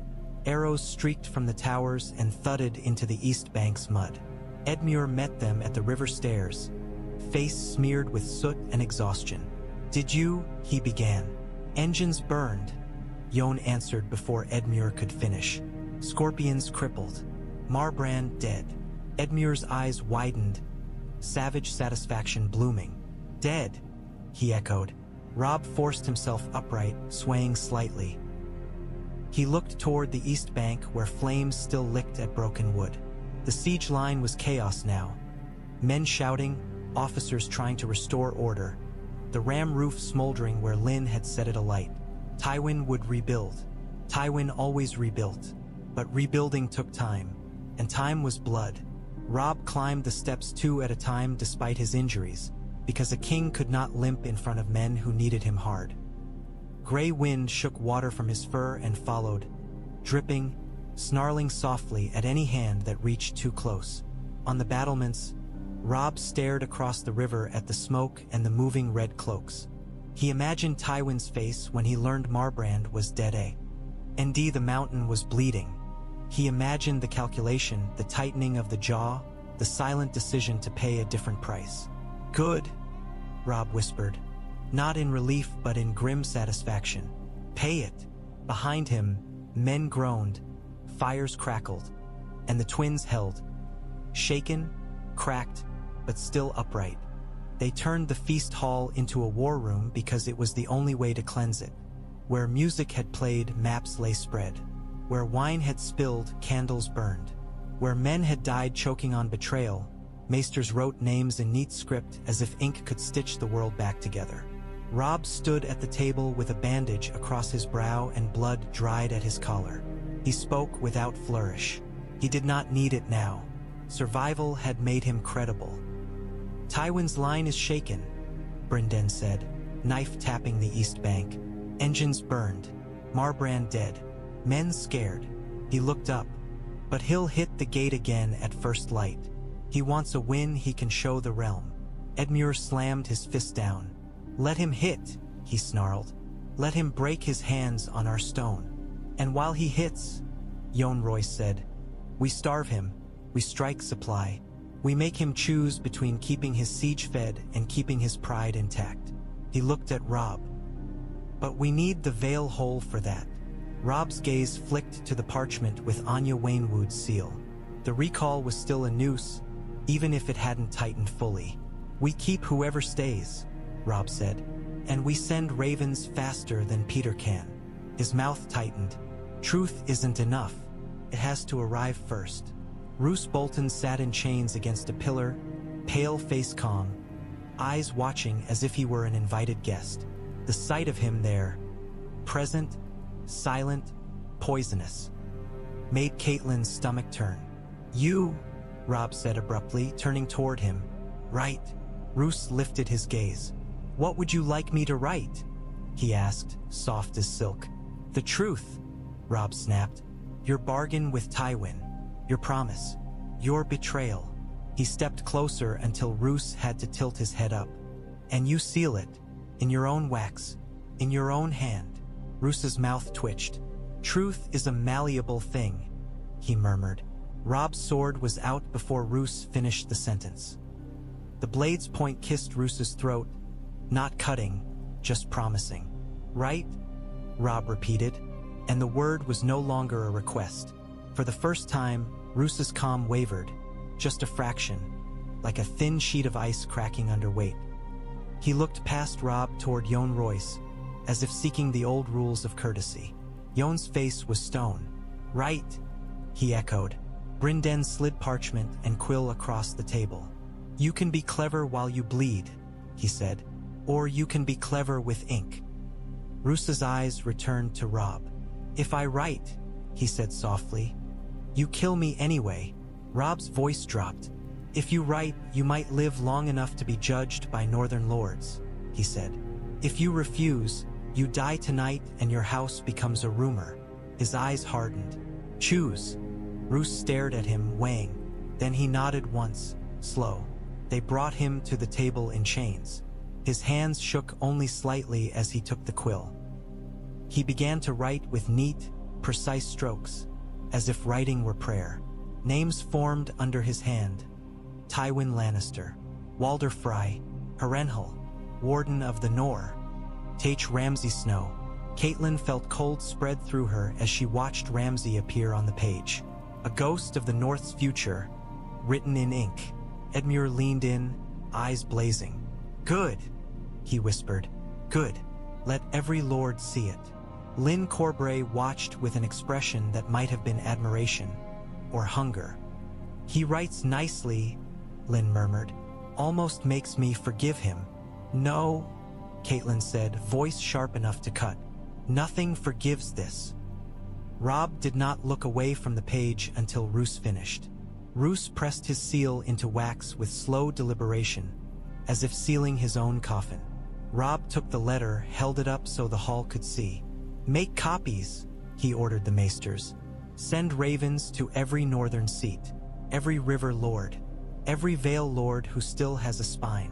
Arrows streaked from the towers and thudded into the east bank's mud. Edmure met them at the river stairs, face smeared with soot and exhaustion. Did you? He began. Engines burned, Jon answered before Edmure could finish. Scorpions crippled. Marbrand dead. Edmure's eyes widened, savage satisfaction blooming. Dead, he echoed. Robb forced himself upright, swaying slightly. He looked toward the east bank where flames still licked at broken wood. The siege line was chaos now. Men shouting, officers trying to restore order. The ram roof smoldering where Lynn had set it alight. Tywin would rebuild. Tywin always rebuilt. But rebuilding took time, and time was blood. Robb climbed the steps 2 at a time despite his injuries, because a king could not limp in front of men who needed him hard. Gray wind shook water from his fur and followed, dripping, snarling softly at any hand that reached too close. On the battlements, Robb stared across the river at the smoke and the moving red cloaks. He imagined Tywin's face when he learned Marbrand was dead. Indeed, the mountain was bleeding. He imagined the calculation, the tightening of the jaw, the silent decision to pay a different price. Good, Robb whispered, not in relief but in grim satisfaction. Pay it. Behind him, men groaned, fires crackled, and the twins held, shaken, cracked, but still upright. They turned the feast hall into a war room because it was the only way to cleanse it. Where music had played, maps lay spread. Where wine had spilled, candles burned. Where men had died choking on betrayal, maesters wrote names in neat script as if ink could stitch the world back together. Robb stood at the table with a bandage across his brow and blood dried at his collar. He spoke without flourish. He did not need it now. Survival had made him credible. Tywin's line is shaken, Brynden said, knife tapping the east bank. Engines burned. Marbrand dead. Men scared. He looked up. But he'll hit the gate again at first light. He wants a win he can show the realm. Edmure slammed his fist down. Let him hit, he snarled. Let him break his hands on our stone. And while he hits, Jon Royce said, we starve him, we strike supply. We make him choose between keeping his siege fed and keeping his pride intact. He looked at Robb. But we need the Vale hole for that. Robb's gaze flicked to the parchment with Anya Waynwood's seal. The recall was still a noose, even if it hadn't tightened fully. We keep whoever stays, Robb said, and we send ravens faster than Petyr can. His mouth tightened. Truth isn't enough. It has to arrive first. Roose Bolton sat in chains against a pillar, pale face calm, eyes watching as if he were an invited guest. The sight of him there, present, silent, poisonous, made Catelyn's stomach turn. You, Robb said abruptly, turning toward him. Right. Roose lifted his gaze. What would you like me to write? He asked, soft as silk. The truth, Robb snapped. Your bargain with Tywin. Your promise. Your betrayal. He stepped closer until Roose had to tilt his head up. And you seal it. In your own wax. In your own hand. Roose's mouth twitched. Truth is a malleable thing, he murmured. Robb's sword was out before Roose finished the sentence. The blade's point kissed Roose's throat, not cutting, just promising. Right? Robb repeated, and the word was no longer a request. For the first time, Roose's calm wavered, just a fraction, like a thin sheet of ice cracking under weight. He looked past Robb toward Jon Royce, as if seeking the old rules of courtesy. Jon's face was stone. Right, he echoed. Brynden slid parchment and quill across the table. You can be clever while you bleed, he said, or you can be clever with ink. Roose's eyes returned to Robb. If I write, he said softly, you kill me anyway. Robb's voice dropped. "If you write, you might live long enough to be judged by northern lords," he said. "If you refuse, you die tonight and your house becomes a rumor." His eyes hardened. "Choose." Roose stared at him, weighing. Then he nodded once, slow. They brought him to the table in chains. His hands shook only slightly as he took the quill. He began to write with neat, precise strokes, as if writing were prayer. Names formed under his hand. Tywin Lannister, Walder Frey, Harrenhal, Warden of the Nor, Taich Ramsay Snow. Catelyn felt cold spread through her as she watched Ramsay appear on the page. A ghost of the North's future, written in ink. Edmure leaned in, eyes blazing. "Good," he whispered. "Good. Let every lord see it." Lyn Corbray watched with an expression that might have been admiration or hunger. "He writes nicely," Lyn murmured. "Almost makes me forgive him." "No," Catelyn said, voice sharp enough to cut. "Nothing forgives this." Robb did not look away from the page until Roose finished. Roose pressed his seal into wax with slow deliberation, as if sealing his own coffin. Robb took the letter, held it up so the hall could see. "Make copies," he ordered the maesters. "Send ravens to every northern seat, every river lord, every Vale lord who still has a spine."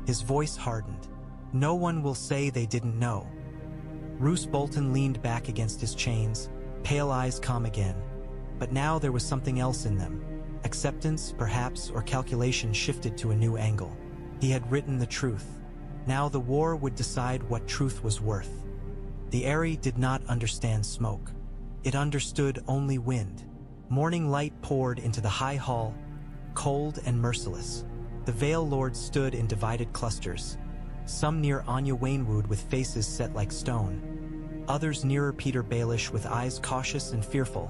His voice hardened. "No one will say they didn't know." Roose Bolton leaned back against his chains, pale eyes calm again. But now there was something else in them. Acceptance, perhaps, or calculation shifted to a new angle. He had written the truth. Now the war would decide what truth was worth. The Eyrie did not understand smoke. It understood only wind. Morning light poured into the high hall, cold and merciless. The Vale lords stood in divided clusters, some near Anya Waynwood with faces set like stone, others nearer Petyr Baelish with eyes cautious and fearful,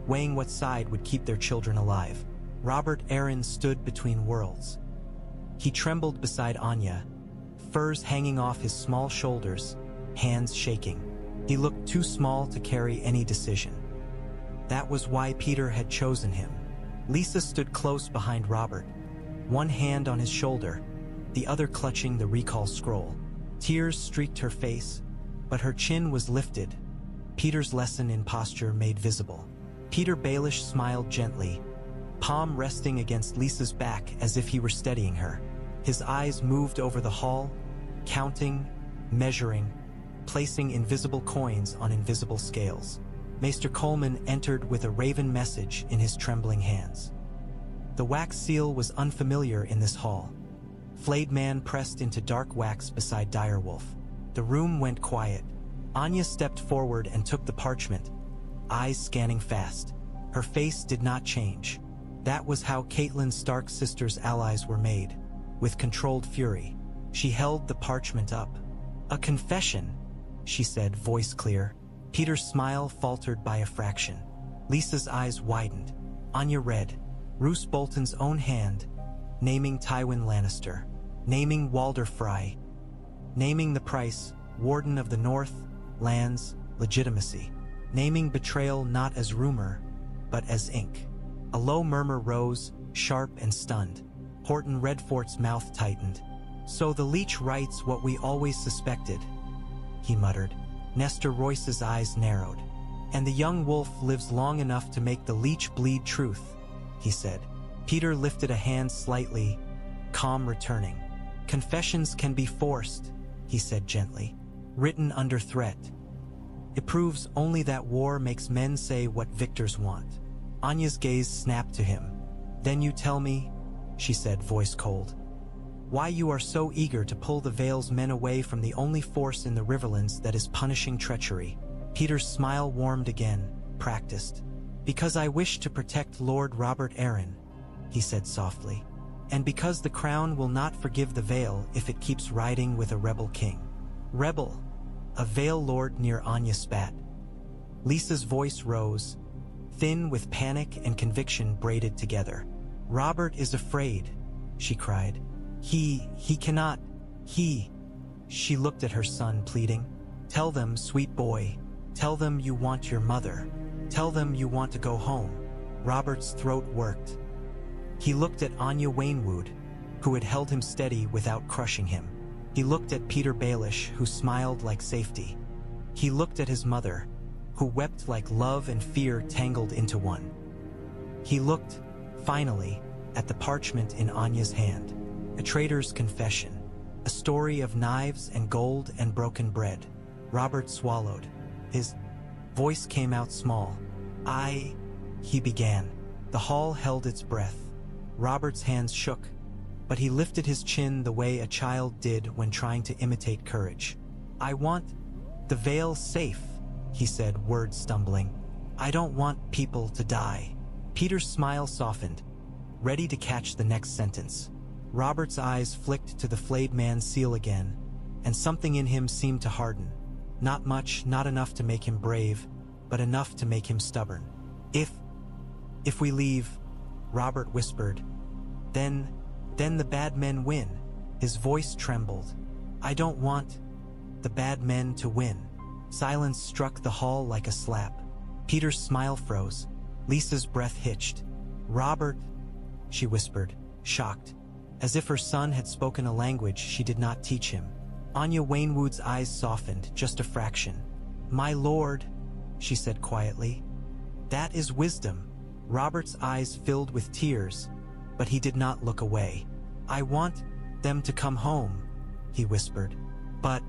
weighing what side would keep their children alive. Robert Arryn stood between worlds. He trembled beside Anya, furs hanging off his small shoulders, hands shaking. He looked too small to carry any decision. That was why Petyr had chosen him. Lisa stood close behind Robert, one hand on his shoulder, the other clutching the recall scroll. Tears streaked her face, but her chin was lifted, Petyr's lesson in posture made visible. Petyr Baelish smiled gently, palm resting against Lisa's back as if he were steadying her. His eyes moved over the hall, counting, measuring, placing invisible coins on invisible scales. Maester Coleman entered with a raven message in his trembling hands. The wax seal was unfamiliar in this hall. Flayed man pressed into dark wax beside Direwolf. The room went quiet. Anya stepped forward and took the parchment, eyes scanning fast. Her face did not change. That was how Catelyn Stark's sister's allies were made, with controlled fury. She held the parchment up. "A confession," she said, voice clear. Petyr's smile faltered by a fraction. Lisa's eyes widened. Anya read, Roose Bolton's own hand, naming Tywin Lannister, naming Walder Frey, naming the price, Warden of the North, lands, legitimacy, naming betrayal not as rumor, but as ink. A low murmur rose, sharp and stunned. Horton Redfort's mouth tightened. "So the leech writes what we always suspected," he muttered. Nestor Royce's eyes narrowed. "And the young wolf lives long enough to make the leech bleed truth," he said. Petyr lifted a hand slightly, calm returning. "Confessions can be forced," he said gently, "written under threat. It proves only that war makes men say what victors want." Anya's gaze snapped to him. "Then you tell me," she said, voice cold, "why you are so eager to pull the Vale's men away from the only force in the Riverlands that is punishing treachery." Petyr's smile warmed again, practiced. "Because I wish to protect Lord Robert Arryn," he said softly. "And because the crown will not forgive the Vale if it keeps riding with a rebel king." "Rebel?" A Vale lord near Anya spat. Lisa's voice rose, thin with panic and conviction braided together. "Robert is afraid," she cried. He cannot, he." She looked at her son, pleading. "Tell them, sweet boy. Tell them you want your mother. Tell them you want to go home." Robert's throat worked. He looked at Anya Waynwood, who had held him steady without crushing him. He looked at Petyr Baelish, who smiled like safety. He looked at his mother, who wept like love and fear tangled into one. He looked, finally, at the parchment in Anya's hand. A traitor's confession. A story of knives and gold and broken bread. Robert swallowed. His voice came out small. He began. The hall held its breath. Robert's hands shook, but he lifted his chin the way a child did when trying to imitate courage. "I want the Vale safe," he said, words stumbling. "I don't want people to die." Petyr's smile softened, ready to catch the next sentence. Robert's eyes flicked to the flayed man's seal again, and something in him seemed to harden. Not much, not enough to make him brave, but enough to make him stubborn. If we leave," Robert whispered, then the bad men win." His voice trembled. "I don't want the bad men to win." Silence struck the hall like a slap. Petyr's smile froze. Lisa's breath hitched. "Robert," she whispered, shocked, as if her son had spoken a language she did not teach him. Anya Waynwood's eyes softened, just a fraction. "My lord," she said quietly, "that is wisdom." Robert's eyes filled with tears, but he did not look away. "I want them to come home," he whispered, "but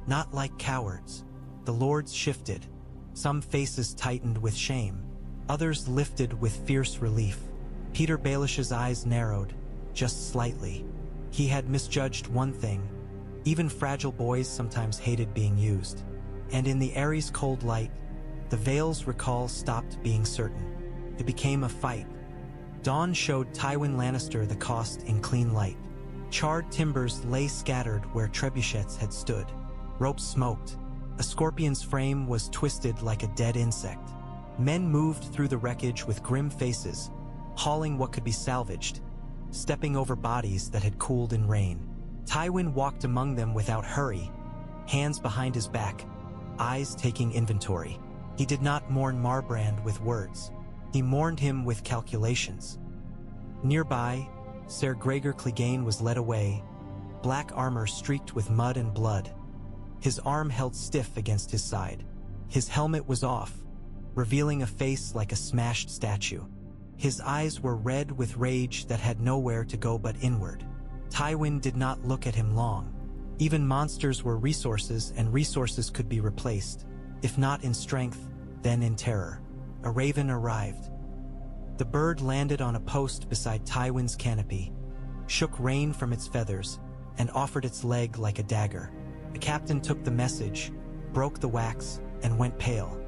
not like cowards." The lords shifted. Some faces tightened with shame. Others lifted with fierce relief. Petyr Baelish's eyes narrowed, just slightly. He had misjudged one thing. Even fragile boys sometimes hated being used. And in the Ares' cold light, the Vale's recall stopped being certain. It became a fight. Dawn showed Tywin Lannister the cost in clean light. Charred timbers lay scattered where trebuchets had stood. Ropes smoked. A scorpion's frame was twisted like a dead insect. Men moved through the wreckage with grim faces, hauling what could be salvaged, stepping over bodies that had cooled in rain. Tywin walked among them without hurry, hands behind his back, eyes taking inventory. He did not mourn Marbrand with words. He mourned him with calculations. Nearby, Ser Gregor Clegane was led away, black armor streaked with mud and blood. His arm held stiff against his side. His helmet was off, revealing a face like a smashed statue. His eyes were red with rage that had nowhere to go but inward. Tywin did not look at him long. Even monsters were resources, and resources could be replaced, if not in strength, then in terror. A raven arrived. The bird landed on a post beside Tywin's canopy, shook rain from its feathers, and offered its leg like a dagger. The captain took the message, broke the wax, and went pale.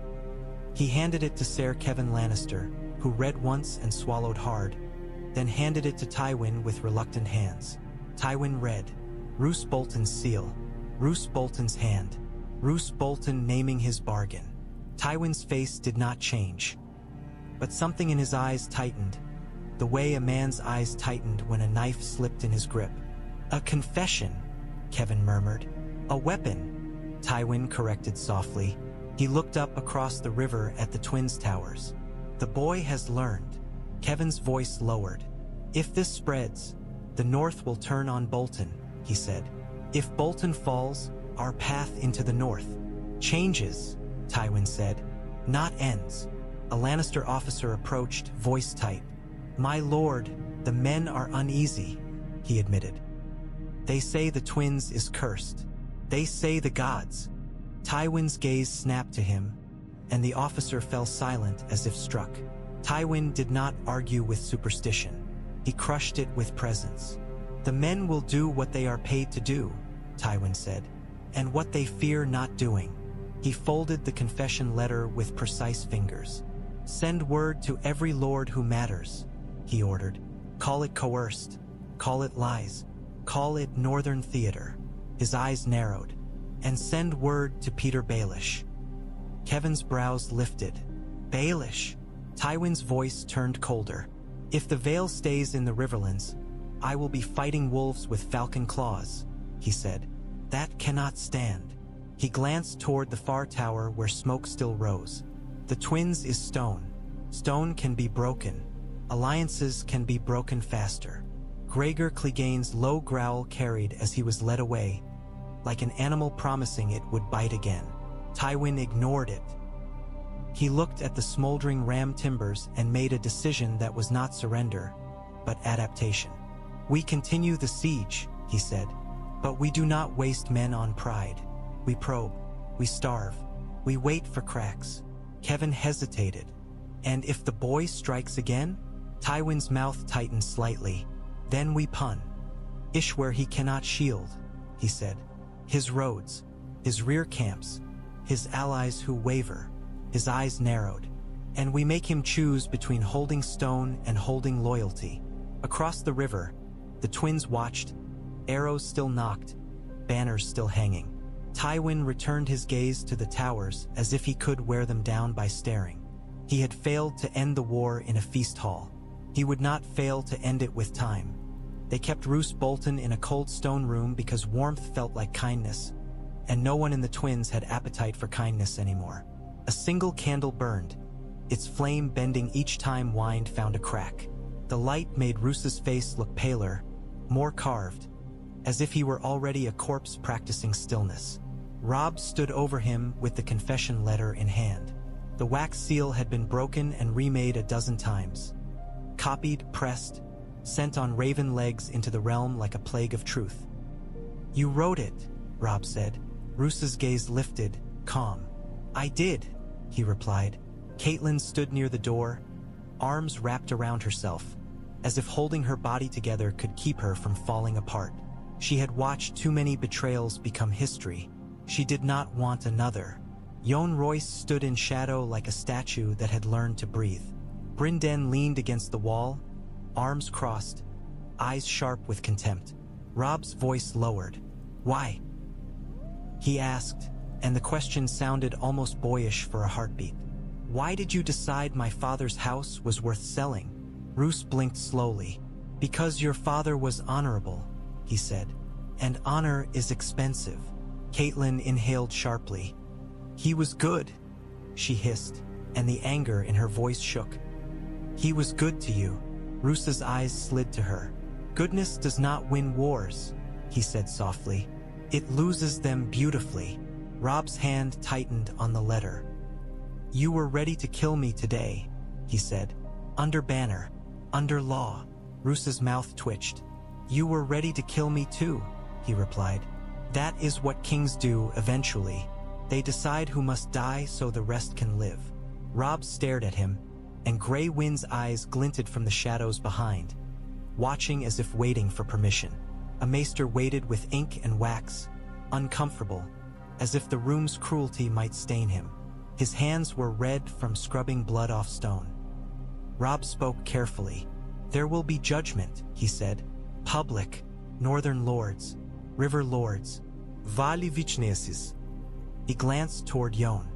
He handed it to Ser Kevan Lannister, who read once and swallowed hard, then handed it to Tywin with reluctant hands. Tywin read, Roose Bolton's seal, Roose Bolton's hand, Roose Bolton naming his bargain. Tywin's face did not change, but something in his eyes tightened, the way a man's eyes tightened when a knife slipped in his grip. "A confession," Kevan murmured. "A weapon," Tywin corrected softly. He looked up across the river at the Twins' towers. "The boy has learned." Kevin's voice lowered. "If this spreads, the North will turn on Bolton," he said. "If Bolton falls, our path into the North changes," Tywin said, "not ends." A Lannister officer approached, voice tight. "My lord, the men are uneasy," he admitted. "They say the Twins is cursed. They say the gods." Tywin's gaze snapped to him, and the officer fell silent as if struck. Tywin did not argue with superstition. He crushed it with presence. "The men will do what they are paid to do," Tywin said, "and what they fear not doing." He folded the confession letter with precise fingers. "Send word to every lord who matters," he ordered. "Call it coerced. Call it lies. Call it Northern Theater." His eyes narrowed. "And send word to Petyr Baelish." Kevin's brows lifted. "Baelish?" Tywin's voice turned colder. "If the Vale stays in the Riverlands, I will be fighting wolves with falcon claws," he said. "That cannot stand." He glanced toward the far tower where smoke still rose. "The Twins is stone. Stone can be broken. Alliances can be broken faster. Gregor Clegane's low growl carried as he was led away, like an animal promising it would bite again. Tywin ignored it. He looked at the smoldering ram timbers and made a decision that was not surrender, but adaptation. "We continue the siege," he said, "but we do not waste men on pride. We probe, we starve, we wait for cracks." Kevin hesitated. "And if the boy strikes again?" Tywin's mouth tightened slightly. "Then we pun. Ish where he cannot shield," he said. "His roads, his rear camps, his allies who waver." His eyes narrowed. "And we make him choose between holding stone and holding loyalty." Across the river, the twins watched, arrows still nocked, banners still hanging. Tywin returned his gaze to the towers as if he could wear them down by staring. He had failed to end the war in a feast hall. He would not fail to end it with time. They kept Roose Bolton in a cold stone room because warmth felt like kindness, and no one in the twins had appetite for kindness anymore. A single candle burned, its flame bending each time Wind found a crack. The light made Roose's face look paler, more carved, as if he were already a corpse practicing stillness. Robb stood over him with the confession letter in hand. The wax seal had been broken and remade a dozen times. Copied, pressed, sent on raven legs into the realm like a plague of truth. "You wrote it," Robb said. Roose's gaze lifted, calm. "I did," he replied. Catelyn stood near the door, arms wrapped around herself, as if holding her body together could keep her from falling apart. She had watched too many betrayals become history. She did not want another. Jon Royce stood in shadow like a statue that had learned to breathe. Brynden leaned against the wall, arms crossed, eyes sharp with contempt. Robb's voice lowered. "Why?" he asked, and the question sounded almost boyish for a heartbeat. "Why did you decide my father's house was worth selling?" Roose blinked slowly. "Because your father was honorable," he said. "And honor is expensive." Catelyn inhaled sharply. "He was good," she hissed, and the anger in her voice shook. "He was good to you." Roose's eyes slid to her. "Goodness does not win wars," he said softly. "It loses them beautifully." Robb's hand tightened on the letter. "You were ready to kill me today," he said. "Under banner, under law." Roose's mouth twitched. "You were ready to kill me too," he replied. "That is what kings do eventually. They decide who must die so the rest can live." Robb stared at him, and Grey Wind's eyes glinted from the shadows behind, watching as if waiting for permission. A maester waited with ink and wax, uncomfortable, as if the room's cruelty might stain him. His hands were red from scrubbing blood off stone. Robb spoke carefully. "There will be judgment," he said. "Public, northern lords, river lords, Vale Vichnesis." He glanced toward Jon.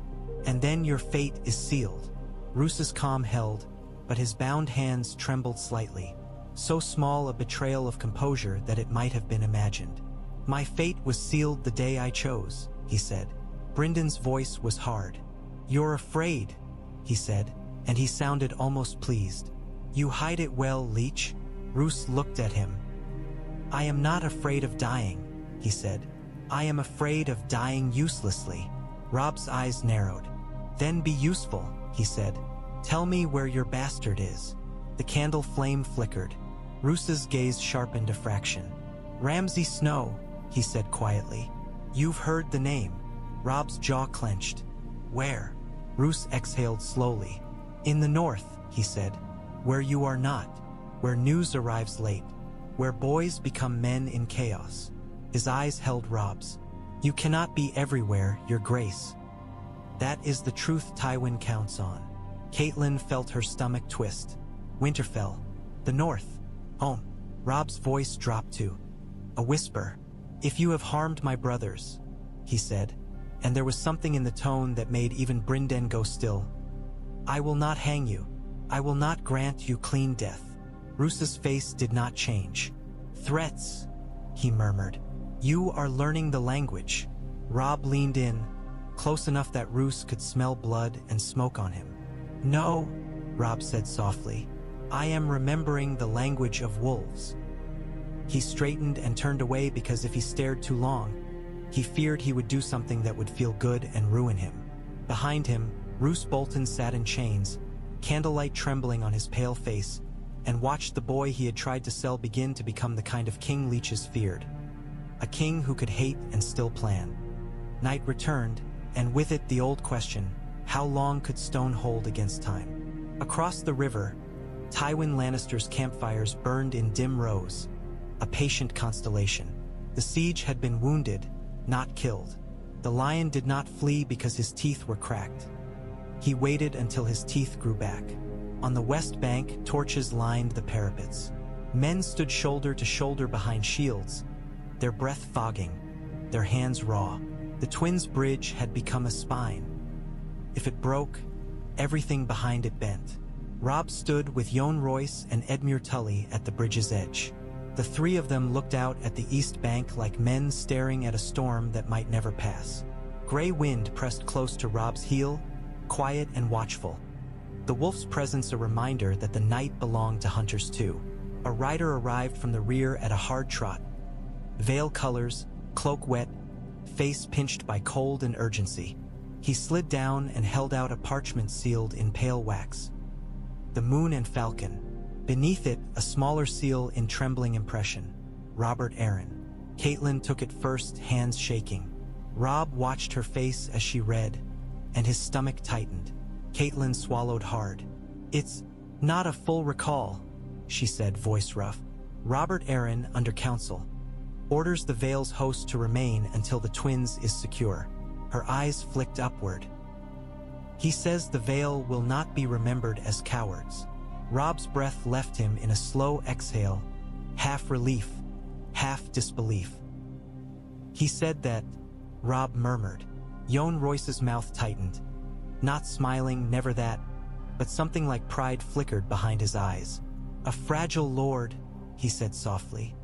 "And then your fate is sealed." Roose's calm held, but his bound hands trembled slightly. So small a betrayal of composure that it might have been imagined. "My fate was sealed the day I chose," he said. Brynden's voice was hard. "You're afraid," he said, and he sounded almost pleased. "You hide it well, Leech." Roose looked at him. "I am not afraid of dying," he said. "I am afraid of dying uselessly." Robb's eyes narrowed. "Then be useful," he said. "Tell me where your bastard is." The candle flame flickered. Roose's gaze sharpened a fraction. "Ramsay Snow," he said quietly. "You've heard the name." Robb's jaw clenched. "Where?" Roose exhaled slowly. "In the north," he said. "Where you are not. Where news arrives late. Where boys become men in chaos." His eyes held Robb's. "You cannot be everywhere, Your Grace." "That is the truth Tywin counts on." Catelyn felt her stomach twist. "Winterfell. The north. Home." Robb's voice dropped to a whisper. "If you have harmed my brothers," he said, and there was something in the tone that made even Brynden go still, "I will not hang you. I will not grant you clean death." Roose's face did not change. "Threats," he murmured. "You are learning the language." Robb leaned in, close enough that Roose could smell blood and smoke on him. "No," Robb said softly. I am remembering the language of wolves. He straightened and turned away because if he stared too long, he feared he would do something that would feel good and ruin him. Behind him, Roose Bolton sat in chains, candlelight trembling on his pale face, and watched the boy he had tried to sell begin to become the kind of king Leeches feared. A king who could hate and still plan. Night returned, and with it the old question, how long could stone hold against time? Across the river, Tywin Lannister's campfires burned in dim rows, a patient constellation. The siege had been wounded, not killed. The lion did not flee because his teeth were cracked. He waited until his teeth grew back. On the west bank, torches lined the parapets. Men stood shoulder to shoulder behind shields, their breath fogging, their hands raw. The twins' bridge had become a spine. If it broke, everything behind it bent. Robb stood with Yohn Royce and Edmure Tully at the bridge's edge. The three of them looked out at the east bank like men staring at a storm that might never pass. Gray wind pressed close to Robb's heel, quiet and watchful. The wolf's presence a reminder that the night belonged to hunters too. A rider arrived from the rear at a hard trot. Veil colors, cloak wet, face pinched by cold and urgency. He slid down and held out a parchment sealed in pale wax. The Moon and Falcon. Beneath it, a smaller seal in trembling impression. Robert Arryn. Catelyn took it first, hands shaking. Robb watched her face as she read, and his stomach tightened. Catelyn swallowed hard. It's not a full recall, she said, voice rough. Robert Arryn, under counsel, orders the Vale's host to remain until the twins is secure. Her eyes flicked upward. He says the Vale will not be remembered as cowards. Robb's breath left him in a slow exhale, half relief, half disbelief. He said that, Robb murmured. Yohn Royce's mouth tightened. Not smiling, never that, but something like pride flickered behind his eyes. A fragile lord, he said softly.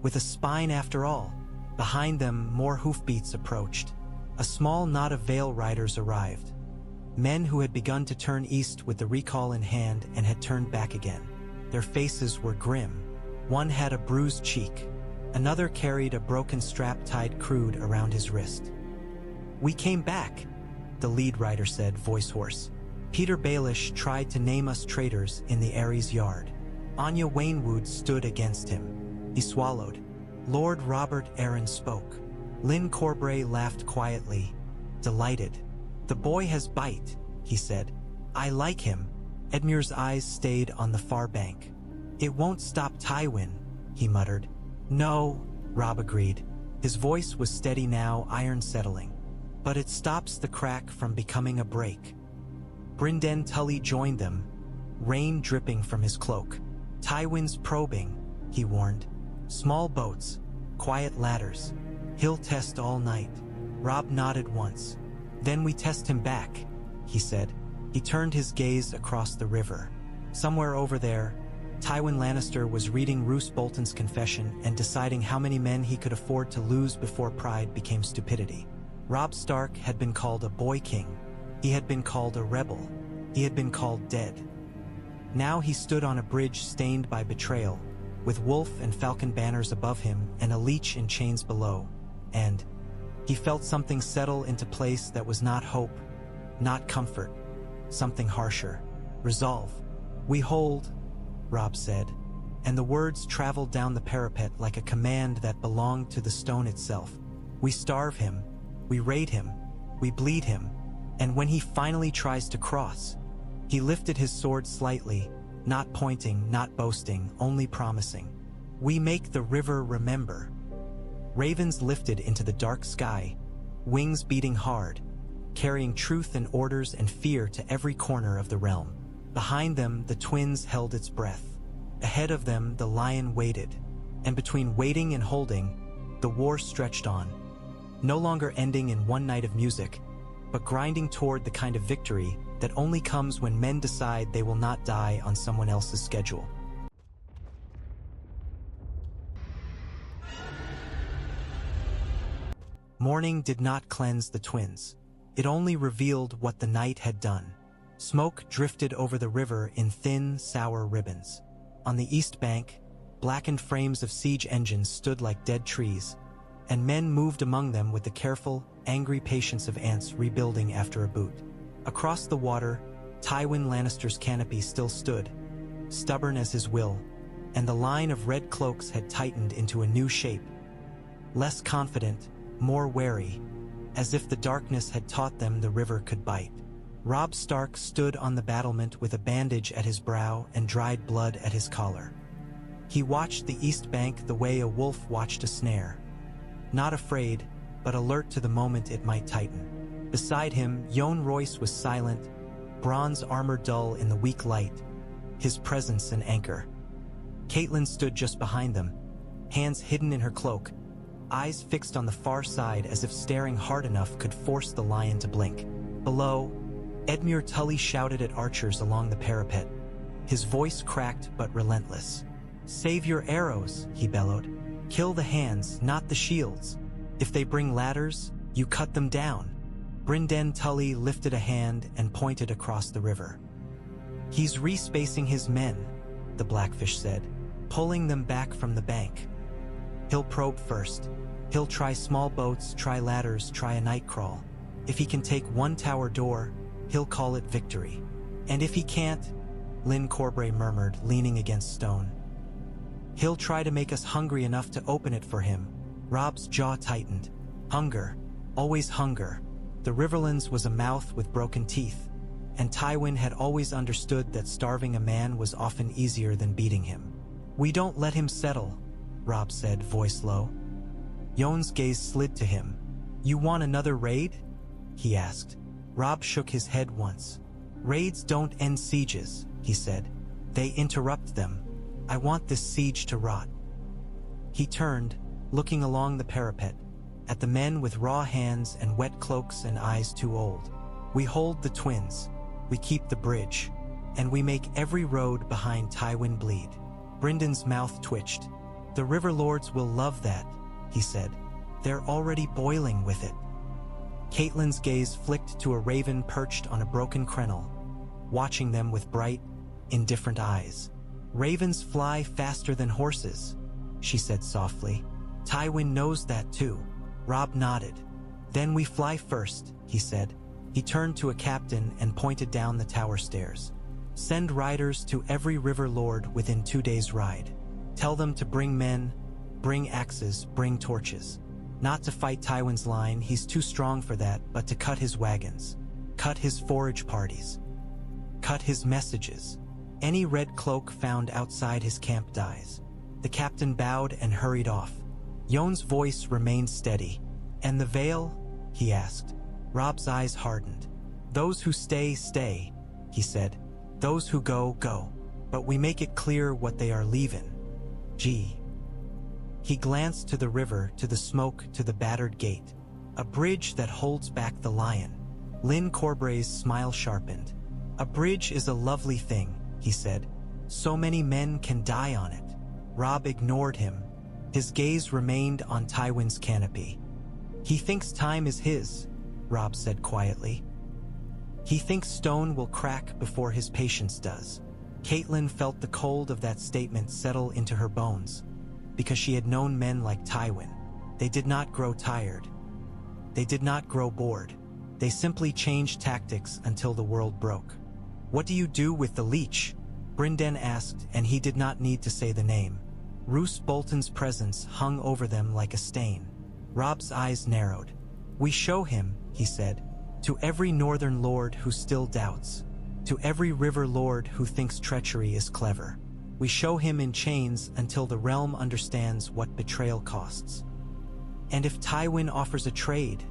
With a spine after all. Behind them, more hoofbeats approached. A small knot of Vale riders arrived. Men who had begun to turn east with the recall in hand and had turned back again. Their faces were grim. One had a bruised cheek. Another carried a broken strap tied crude around his wrist. We came back, the lead rider said, voice hoarse. Petyr Baelish tried to name us traitors in the Ares yard. Anya Waynwood stood against him. He swallowed. Lord Robert Arryn spoke. Lyn Corbray laughed quietly, delighted. The boy has bite, he said. I like him. Edmure's eyes stayed on the far bank. It won't stop Tywin, he muttered. No, Robb agreed. His voice was steady now, iron settling. But it stops the crack from becoming a break. Brynden Tully joined them, rain dripping from his cloak. Tywin's probing, he warned. Small boats, quiet ladders. He'll test all night. Robb nodded once. Then we test him back, he said. He turned his gaze across the river. Somewhere over there, Tywin Lannister was reading Roose Bolton's confession and deciding how many men he could afford to lose before pride became stupidity. Robb Stark had been called a boy king. He had been called a rebel. He had been called dead. Now he stood on a bridge stained by betrayal, with wolf and falcon banners above him and a leech in chains below, and he felt something settle into place that was not hope, not comfort, something harsher. Resolve. We hold, Robb said, and the words traveled down the parapet like a command that belonged to the stone itself. We starve him, we raid him, we bleed him, and when he finally tries to cross, he lifted his sword slightly, not pointing, not boasting, only promising. We make the river remember. Ravens lifted into the dark sky, wings beating hard, carrying truth and orders and fear to every corner of the realm. Behind them, the twins held its breath. Ahead of them, the lion waited. And between waiting and holding, the war stretched on. No longer ending in one night of music, but grinding toward the kind of victory that only comes when men decide they will not die on someone else's schedule. Morning did not cleanse the twins. It only revealed what the night had done. Smoke drifted over the river in thin, sour ribbons. On the east bank, blackened frames of siege engines stood like dead trees, and men moved among them with the careful, angry patience of ants rebuilding after a boot. Across the water, Tywin Lannister's canopy still stood, stubborn as his will, and the line of red cloaks had tightened into a new shape, less confident, more wary, as if the darkness had taught them the river could bite. Robb Stark stood on the battlement with a bandage at his brow and dried blood at his collar. He watched the east bank the way a wolf watched a snare, not afraid, but alert to the moment it might tighten. Beside him, Yohn Royce was silent, bronze armor dull in the weak light, his presence an anchor. Catelyn stood just behind them, hands hidden in her cloak, eyes fixed on the far side as if staring hard enough could force the lion to blink. Below, Edmure Tully shouted at archers along the parapet, his voice cracked but relentless. "Save your arrows," he bellowed. "Kill the hands, not the shields. If they bring ladders, you cut them down." Brynden Tully lifted a hand and pointed across the river. "He's respacing his men," the Blackfish said, pulling them back from the bank. "He'll probe first. He'll try small boats, try ladders, try a night crawl. If he can take one tower door, he'll call it victory. And if he can't," Lyn Corbray murmured, leaning against stone, "he'll try to make us hungry enough to open it for him." Robb's jaw tightened. Hunger, always hunger. The Riverlands was a mouth with broken teeth, and Tywin had always understood that starving a man was often easier than beating him. "We don't let him settle," Robb said, voice low. Yohn's gaze slid to him. "You want another raid?" he asked. Robb shook his head once. "Raids don't end sieges," he said. "They interrupt them. I want this siege to rot." He turned, looking along the parapet, at the men with raw hands and wet cloaks and eyes too old. "We hold the twins, we keep the bridge, and we make every road behind Tywin bleed." Brynden's mouth twitched. "The River Lords will love that," he said. "They're already boiling with it." Catelyn's gaze flicked to a raven perched on a broken crenel, watching them with bright, indifferent eyes. "Ravens fly faster than horses," she said softly. "Tywin knows that too." Robb nodded. "Then we fly first," he said. He turned to a captain and pointed down the tower stairs. "Send riders to every river lord within 2 days' ride. Tell them to bring men, bring axes, bring torches. Not to fight Tywin's line, he's too strong for that, but to cut his wagons, cut his forage parties, cut his messages. Any red cloak found outside his camp dies." The captain bowed and hurried off. Yohn's voice remained steady. "And the Vale?" he asked. Robb's eyes hardened. "Those who stay, stay," he said. "Those who go, go. But we make it clear what they are leaving. Gee." He glanced to the river, to the smoke, to the battered gate. "A bridge that holds back the lion." Lyn Corbray's smile sharpened. "A bridge is a lovely thing," he said. "So many men can die on it." Robb ignored him. His gaze remained on Tywin's canopy. "He thinks time is his," Robb said quietly. "He thinks stone will crack before his patience does." Catelyn felt the cold of that statement settle into her bones, because she had known men like Tywin. They did not grow tired. They did not grow bored. They simply changed tactics until the world broke. "What do you do with the Leech?" Brynden asked, and he did not need to say the name. Roose Bolton's presence hung over them like a stain. Robb's eyes narrowed. "We show him," he said, "to every northern lord who still doubts, to every river lord who thinks treachery is clever. We show him in chains until the realm understands what betrayal costs." "And if Tywin offers a trade,"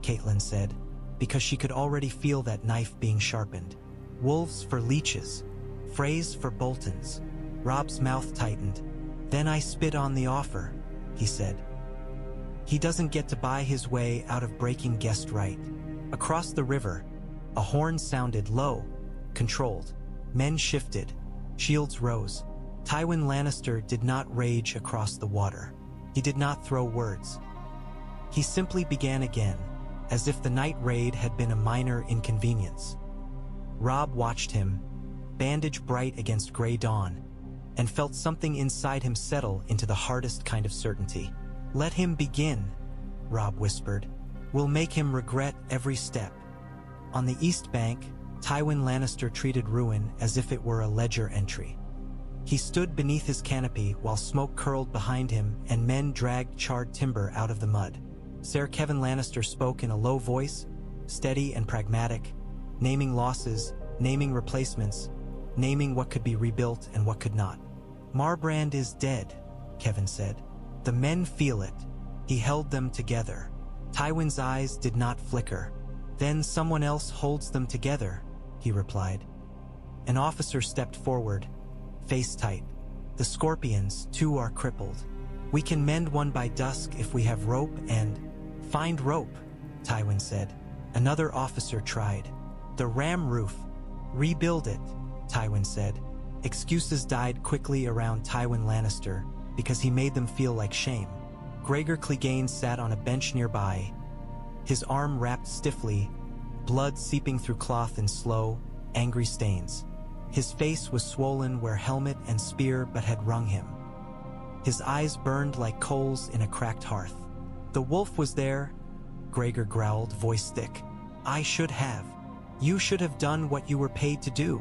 Catelyn said, because she could already feel that knife being sharpened. "Wolves for leeches, Freys for Boltons." Robb's mouth tightened. "Then I spit on the offer," he said. "He doesn't get to buy his way out of breaking guest right." Across the river, a horn sounded low, controlled. Men shifted. Shields rose. Tywin Lannister did not rage across the water. He did not throw words. He simply began again, as if the night raid had been a minor inconvenience. Robb watched him, bandage bright against gray dawn, and felt something inside him settle into the hardest kind of certainty. "Let him begin," Robb whispered. "We'll make him regret every step." On the east bank, Tywin Lannister treated ruin as if it were a ledger entry. He stood beneath his canopy while smoke curled behind him and men dragged charred timber out of the mud. Ser Kevan Lannister spoke in a low voice, steady and pragmatic, naming losses, naming replacements, naming what could be rebuilt and what could not. "Marbrand is dead," Kevan said. "The men feel it." He held them together. Tywin's eyes did not flicker. "Then someone else holds them together," he replied. An officer stepped forward, face tight. "The Scorpions, too, are crippled. We can mend one by dusk if we have rope and—" "Find rope," Tywin said. Another officer tried. "The ram roof. Rebuild it," Tywin said. Excuses died quickly around Tywin Lannister because he made them feel like shame. Gregor Clegane sat on a bench nearby, his arm wrapped stiffly, blood seeping through cloth in slow, angry stains. His face was swollen where helmet and spear but had wrung him. His eyes burned like coals in a cracked hearth. "The wolf was there," Gregor growled, voice thick. "I should have. You should have done what you were paid to do,"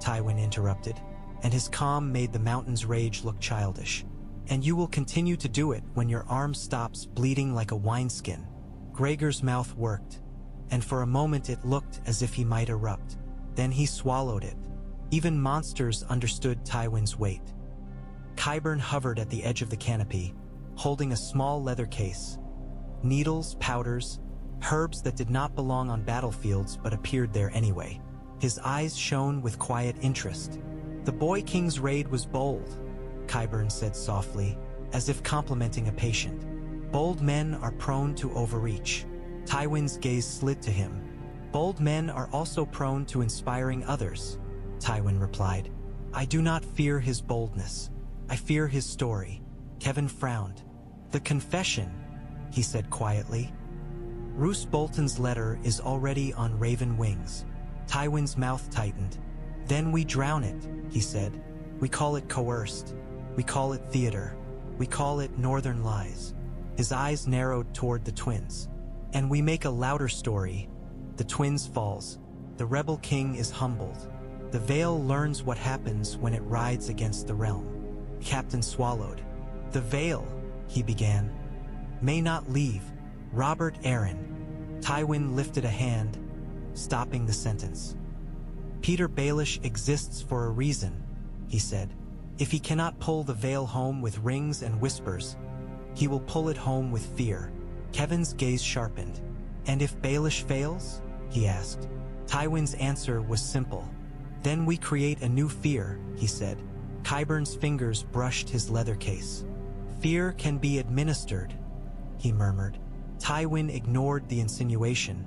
Tywin interrupted, and his calm made the mountain's rage look childish. "And you will continue to do it when your arm stops bleeding like a wineskin." Gregor's mouth worked, and for a moment it looked as if he might erupt. Then he swallowed it. Even monsters understood Tywin's weight. Qyburn hovered at the edge of the canopy, holding a small leather case. Needles, powders, herbs that did not belong on battlefields but appeared there anyway. His eyes shone with quiet interest. "The boy king's raid was bold," Qyburn said softly, as if complimenting a patient. "Bold men are prone to overreach." Tywin's gaze slid to him. "Bold men are also prone to inspiring others," Tywin replied. "I do not fear his boldness. I fear his story." Kevan frowned. "The confession," he said quietly. "Roose Bolton's letter is already on raven wings." Tywin's mouth tightened. "Then we drown it," he said. "We call it coerced. We call it theater. We call it northern lies." His eyes narrowed toward the twins. "And we make a louder story. The twins falls. The rebel king is humbled. The Vale learns what happens when it rides against the realm." Captain swallowed. "The Vale," he began, "may not leave Robert Arryn." Tywin lifted a hand, stopping the sentence. "Petyr Baelish exists for a reason," he said. "If he cannot pull the Vale home with rings and whispers, he will pull it home with fear." Kevan's gaze sharpened. "And if Baelish fails?" he asked. Tywin's answer was simple. "Then we create a new fear," he said. Qyburn's fingers brushed his leather case. "Fear can be administered," he murmured. Tywin ignored the insinuation,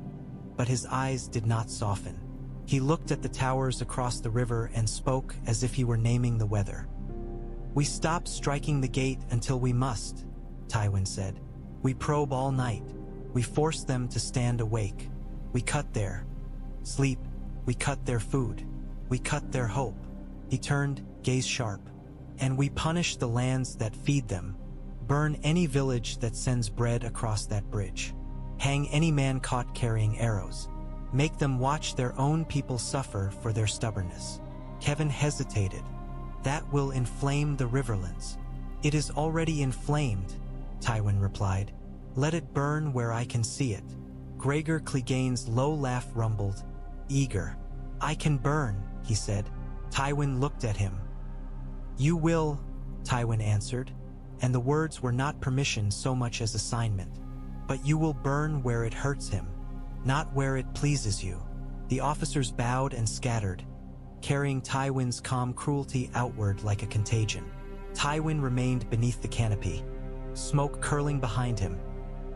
but his eyes did not soften. He looked at the towers across the river and spoke as if he were naming the weather. "We stop striking the gate until we must," Tywin said. "We probe all night. We force them to stand awake. We cut their sleep. We cut their food. We cut their hope." He turned, gaze sharp. "And we punish the lands that feed them. Burn any village that sends bread across that bridge. Hang any man caught carrying arrows. Make them watch their own people suffer for their stubbornness." Kevan hesitated. "That will inflame the Riverlands." "It is already inflamed," Tywin replied. "Let it burn where I can see it." Gregor Clegane's low laugh rumbled, eager. "I can burn," he said. Tywin looked at him. "You will," Tywin answered, and the words were not permission so much as assignment. "But you will burn where it hurts him, not where it pleases you." The officers bowed and scattered, carrying Tywin's calm cruelty outward like a contagion. Tywin remained beneath the canopy, smoke curling behind him,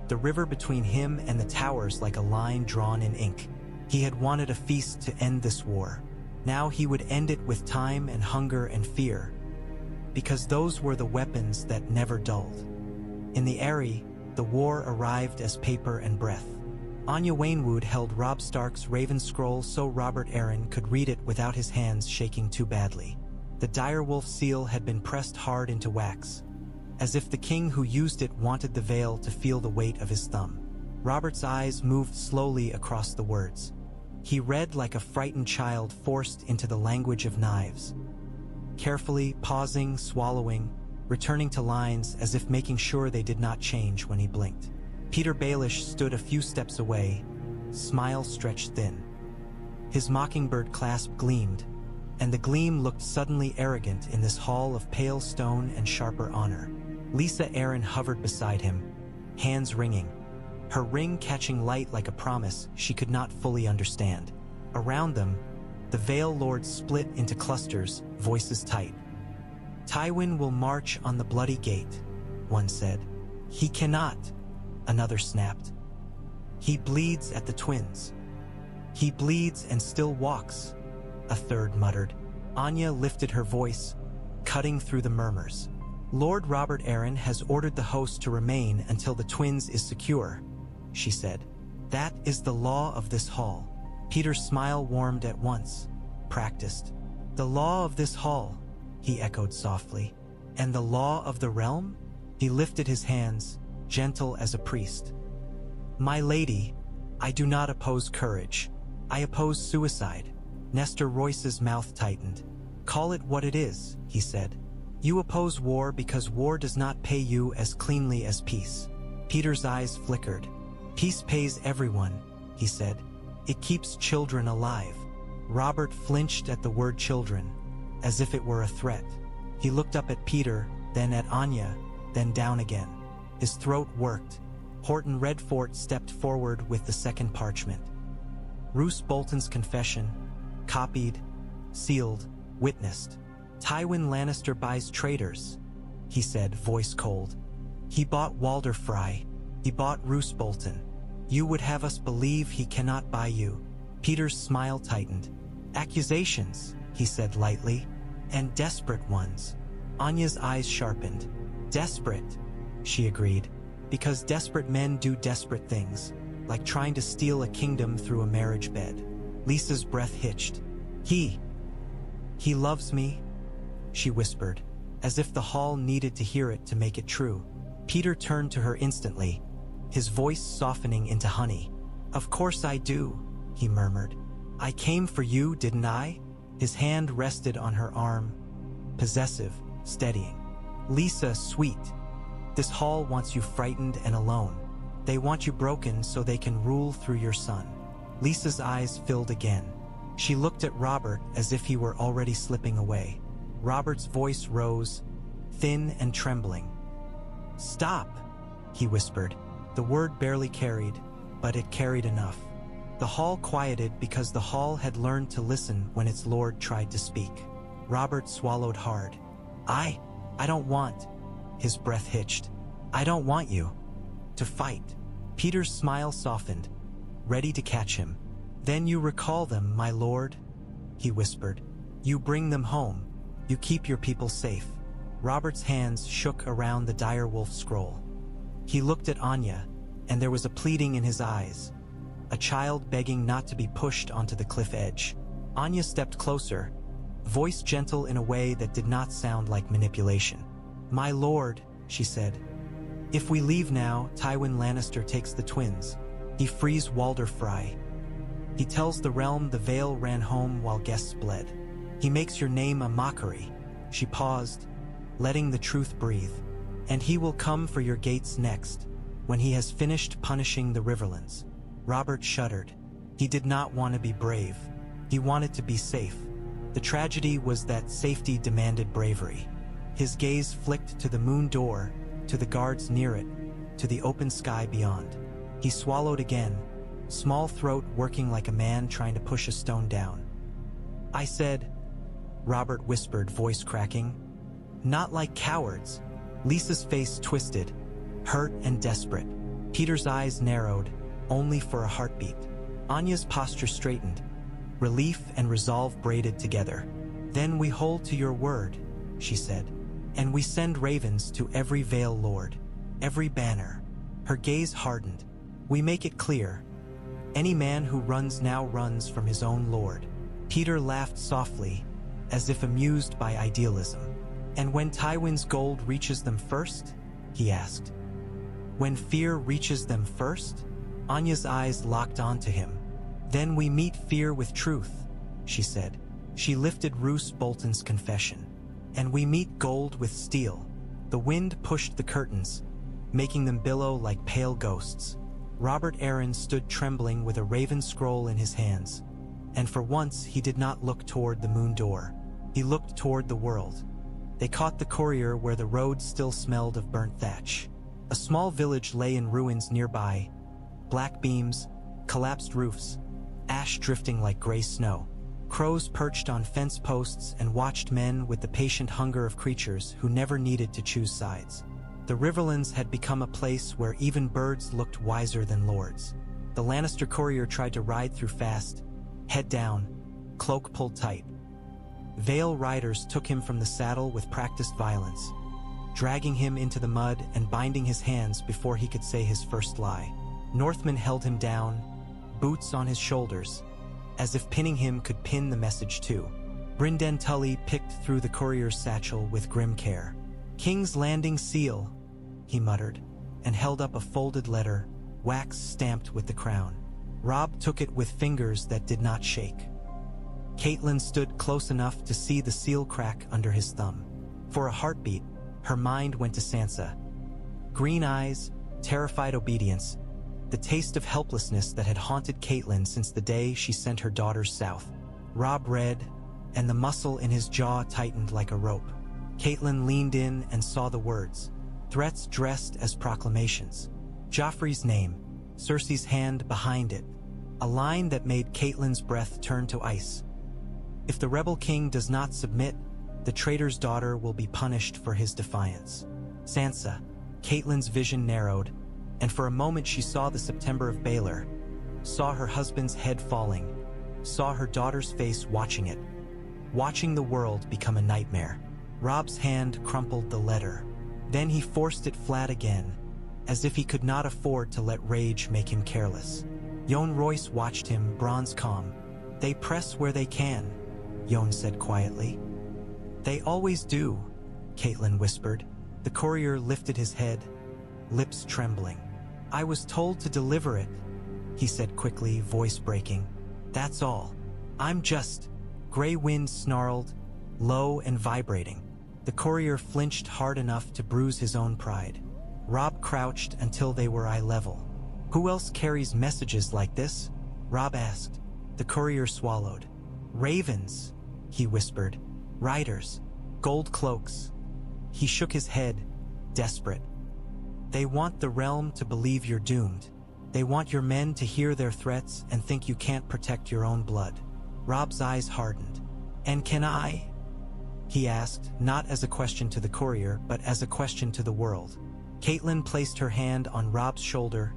the river between him and the towers like a line drawn in ink. He had wanted a feast to end this war. Now he would end it with time and hunger and fear, because those were the weapons that never dulled. In the Eyrie, the war arrived as paper and breath. Anya Waynwood held Robb Stark's raven scroll so Robert Arryn could read it without his hands shaking too badly. The direwolf seal had been pressed hard into wax, as if the king who used it wanted the veil to feel the weight of his thumb. Robert's eyes moved slowly across the words. He read like a frightened child forced into the language of knives. Carefully, pausing, swallowing, returning to lines as if making sure they did not change when he blinked. Petyr Baelish stood a few steps away, smile stretched thin. His mockingbird clasp gleamed, and the gleam looked suddenly arrogant in this hall of pale stone and sharper honor. Lysa Arryn hovered beside him, hands ringing, her ring catching light like a promise she could not fully understand. Around them, the Vale Lords split into clusters, voices tight. "Tywin will march on the bloody gate," one said. "He cannot," another snapped. "He bleeds at the twins." "He bleeds and still walks," a third muttered. Anya lifted her voice, cutting through the murmurs. "Lord Robert Arryn has ordered the host to remain until the twins is secure," she said. "That is the law of this hall." Peter's smile warmed at once, practiced. "The law of this hall," he echoed softly. "And the law of the realm?" He lifted his hands, gentle as a priest. "My lady, I do not oppose courage. I oppose suicide." Nestor Royce's mouth tightened. "Call it what it is," he said. "You oppose war because war does not pay you as cleanly as peace." Peter's eyes flickered. "Peace pays everyone," he said. "It keeps children alive." Robert flinched at the word children, as if it were a threat. He looked up at Petyr, then at Anya, then down again. His throat worked. Horton Redfort stepped forward with the second parchment. Roose Bolton's confession, copied, sealed, witnessed. "Tywin Lannister buys traitors," he said, voice cold. "He bought Walder Frey. He bought Roose Bolton. You would have us believe he cannot buy you." Peter's smile tightened. "Accusations," he said lightly, "and desperate ones." Anya's eyes sharpened. "Desperate," she agreed, "because desperate men do desperate things, like trying to steal a kingdom through a marriage bed." Lisa's breath hitched. He loves me," she whispered, as if the hall needed to hear it to make it true. Petyr turned to her instantly, his voice softening into honey. "Of course I do," he murmured. "I came for you, didn't I?" His hand rested on her arm, possessive, steadying. "Lysa, sweet. This hall wants you frightened and alone. They want you broken so they can rule through your son." Lisa's eyes filled again. She looked at Robert as if he were already slipping away. Robert's voice rose, thin and trembling. "Stop," he whispered. The word barely carried, but it carried enough. The hall quieted because the hall had learned to listen when its lord tried to speak. Robert swallowed hard. I don't want," his breath hitched. "I don't want you to fight." Peter's smile softened, ready to catch him. "Then you recall them, my lord," he whispered. "You bring them home. You keep your people safe." Robert's hands shook around the direwolf scroll. He looked at Anya, and there was a pleading in his eyes, a child begging not to be pushed onto the cliff edge. Anya stepped closer, voice gentle in a way that did not sound like manipulation. "My lord," she said, "if we leave now, Tywin Lannister takes the twins. He frees Walder Frey. He tells the realm the Vale ran home while guests bled. He makes your name a mockery." She paused, letting the truth breathe. "And he will come for your gates next, when he has finished punishing the Riverlands." Robert shuddered. He did not want to be brave. He wanted to be safe. The tragedy was that safety demanded bravery. His gaze flicked to the moon door, to the guards near it, to the open sky beyond. He swallowed again, small throat working like a man trying to push a stone down. "I said," Robert whispered, voice cracking. "Not like cowards." Lisa's face twisted, hurt and desperate. Peter's eyes narrowed, only for a heartbeat. Anya's posture straightened, relief and resolve braided together. "Then we hold to your word," she said, "and we send ravens to every Vale Lord, every banner." Her gaze hardened. "We make it clear, Any man who runs now runs from his own lord. Petyr laughed softly, as if amused by idealism. And when Tywin's gold reaches them first? He asked. When fear reaches them first? Anya's eyes locked onto him. Then we meet fear with truth, she said. She lifted Roose Bolton's confession. And we meet gold with steel. The wind pushed the curtains, making them billow like pale ghosts. Robert Arryn stood trembling with a raven scroll in his hands. And for once he did not look toward the moon door. He looked toward the world. They caught the courier where the road still smelled of burnt thatch. A small village lay in ruins nearby. Black beams, collapsed roofs, ash drifting like gray snow. Crows perched on fence posts and watched men with the patient hunger of creatures who never needed to choose sides. The Riverlands had become a place where even birds looked wiser than lords. The Lannister courier tried to ride through fast, head down, cloak pulled tight. Vale riders took him from the saddle with practiced violence, dragging him into the mud and binding his hands before he could say his first lie. Northmen held him down, boots on his shoulders, as if pinning him could pin the message too. Brynden Tully picked through the courier's satchel with grim care. "King's Landing seal," he muttered, and held up a folded letter, wax stamped with the crown. Robb took it with fingers that did not shake. Catelyn stood close enough to see the seal crack under his thumb. For a heartbeat, her mind went to Sansa. Green eyes, terrified obedience, the taste of helplessness that had haunted Catelyn since the day she sent her daughters south. Robb read, and the muscle in his jaw tightened like a rope. Catelyn leaned in and saw the words, threats dressed as proclamations. Joffrey's name, Cersei's hand behind it, a line that made Catelyn's breath turn to ice. If the rebel king does not submit, the traitor's daughter will be punished for his defiance. Sansa, Catelyn's vision narrowed, and for a moment she saw the September of Baelor, saw her husband's head falling, saw her daughter's face watching it, watching the world become a nightmare. Robb's hand crumpled the letter. Then he forced it flat again, as if he could not afford to let rage make him careless. Yohn Royce watched him, bronze calm. "They press where they can," Yohn said quietly. "They always do," Catelyn whispered. The courier lifted his head, lips trembling. "I was told to deliver it," he said quickly, voice breaking. "That's all. I'm just—" Gray wind snarled, low and vibrating. The courier flinched hard enough to bruise his own pride. Robb crouched until they were eye level. "Who else carries messages like this?" Robb asked. The courier swallowed. "Ravens," he whispered. "Riders. Gold cloaks." He shook his head, desperate. "They want the realm to believe you're doomed. They want your men to hear their threats and think you can't protect your own blood." Robb's eyes hardened. "And can I?" he asked, not as a question to the courier, but as a question to the world. Catelyn placed her hand on Robb's shoulder,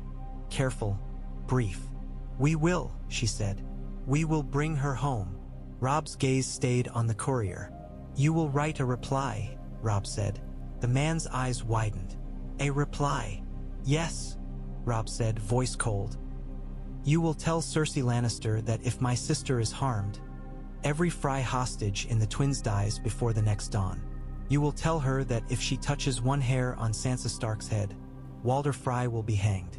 careful, brief. "We will," she said. "We will bring her home." Robb's gaze stayed on the courier. "You will write a reply," Robb said. The man's eyes widened. "A reply?" "Yes," Robb said, voice cold. "You will tell Cersei Lannister that if my sister is harmed, every Frey hostage in the twins dies before the next dawn. You will tell her that if she touches one hair on Sansa Stark's head, Walder Frey will be hanged.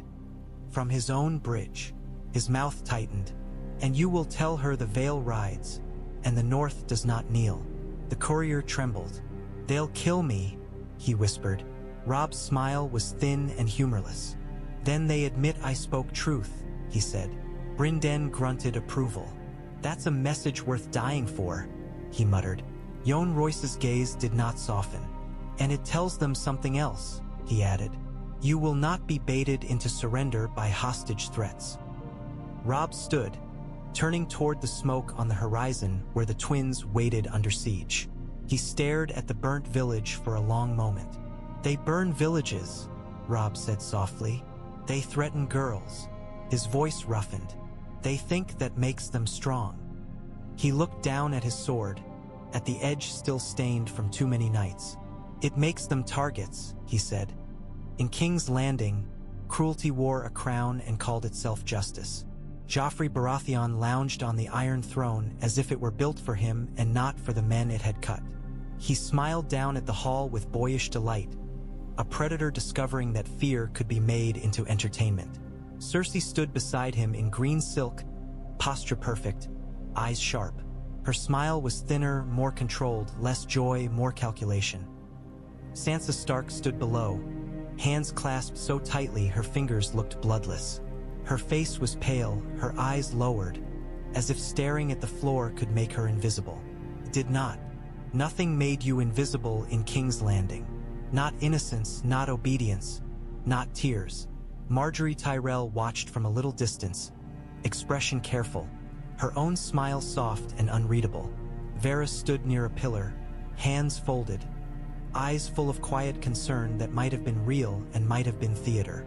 From his own bridge." His mouth tightened. "And you will tell her the Vale rides, and the North does not kneel." The courier trembled. "They'll kill me," he whispered. Robb's smile was thin and humorless. "Then they admit I spoke truth," he said. Brynden grunted approval. "That's a message worth dying for," he muttered. Yohn Royce's gaze did not soften. "And it tells them something else," he added. "You will not be baited into surrender by hostage threats." Robb stood, turning toward the smoke on the horizon where the twins waited under siege. He stared at the burnt village for a long moment. "They burn villages," Robb said softly. "They threaten girls." His voice roughened. "They think that makes them strong." He looked down at his sword, at the edge still stained from too many nights. "It makes them targets," he said. "In King's Landing, cruelty wore a crown and called itself justice. Joffrey Baratheon lounged on the Iron Throne as if it were built for him and not for the men it had cut. He smiled down at the hall with boyish delight, a predator discovering that fear could be made into entertainment. Cersei stood beside him in green silk, posture perfect, eyes sharp. Her smile was thinner, more controlled, less joy, more calculation. Sansa Stark stood below, hands clasped so tightly her fingers looked bloodless. Her face was pale, her eyes lowered, as if staring at the floor could make her invisible. It did not. Nothing made you invisible in King's Landing. Not innocence, not obedience, not tears. Margaery Tyrell watched from a little distance, expression careful, her own smile soft and unreadable. Varys stood near a pillar, hands folded, eyes full of quiet concern that might have been real and might have been theater.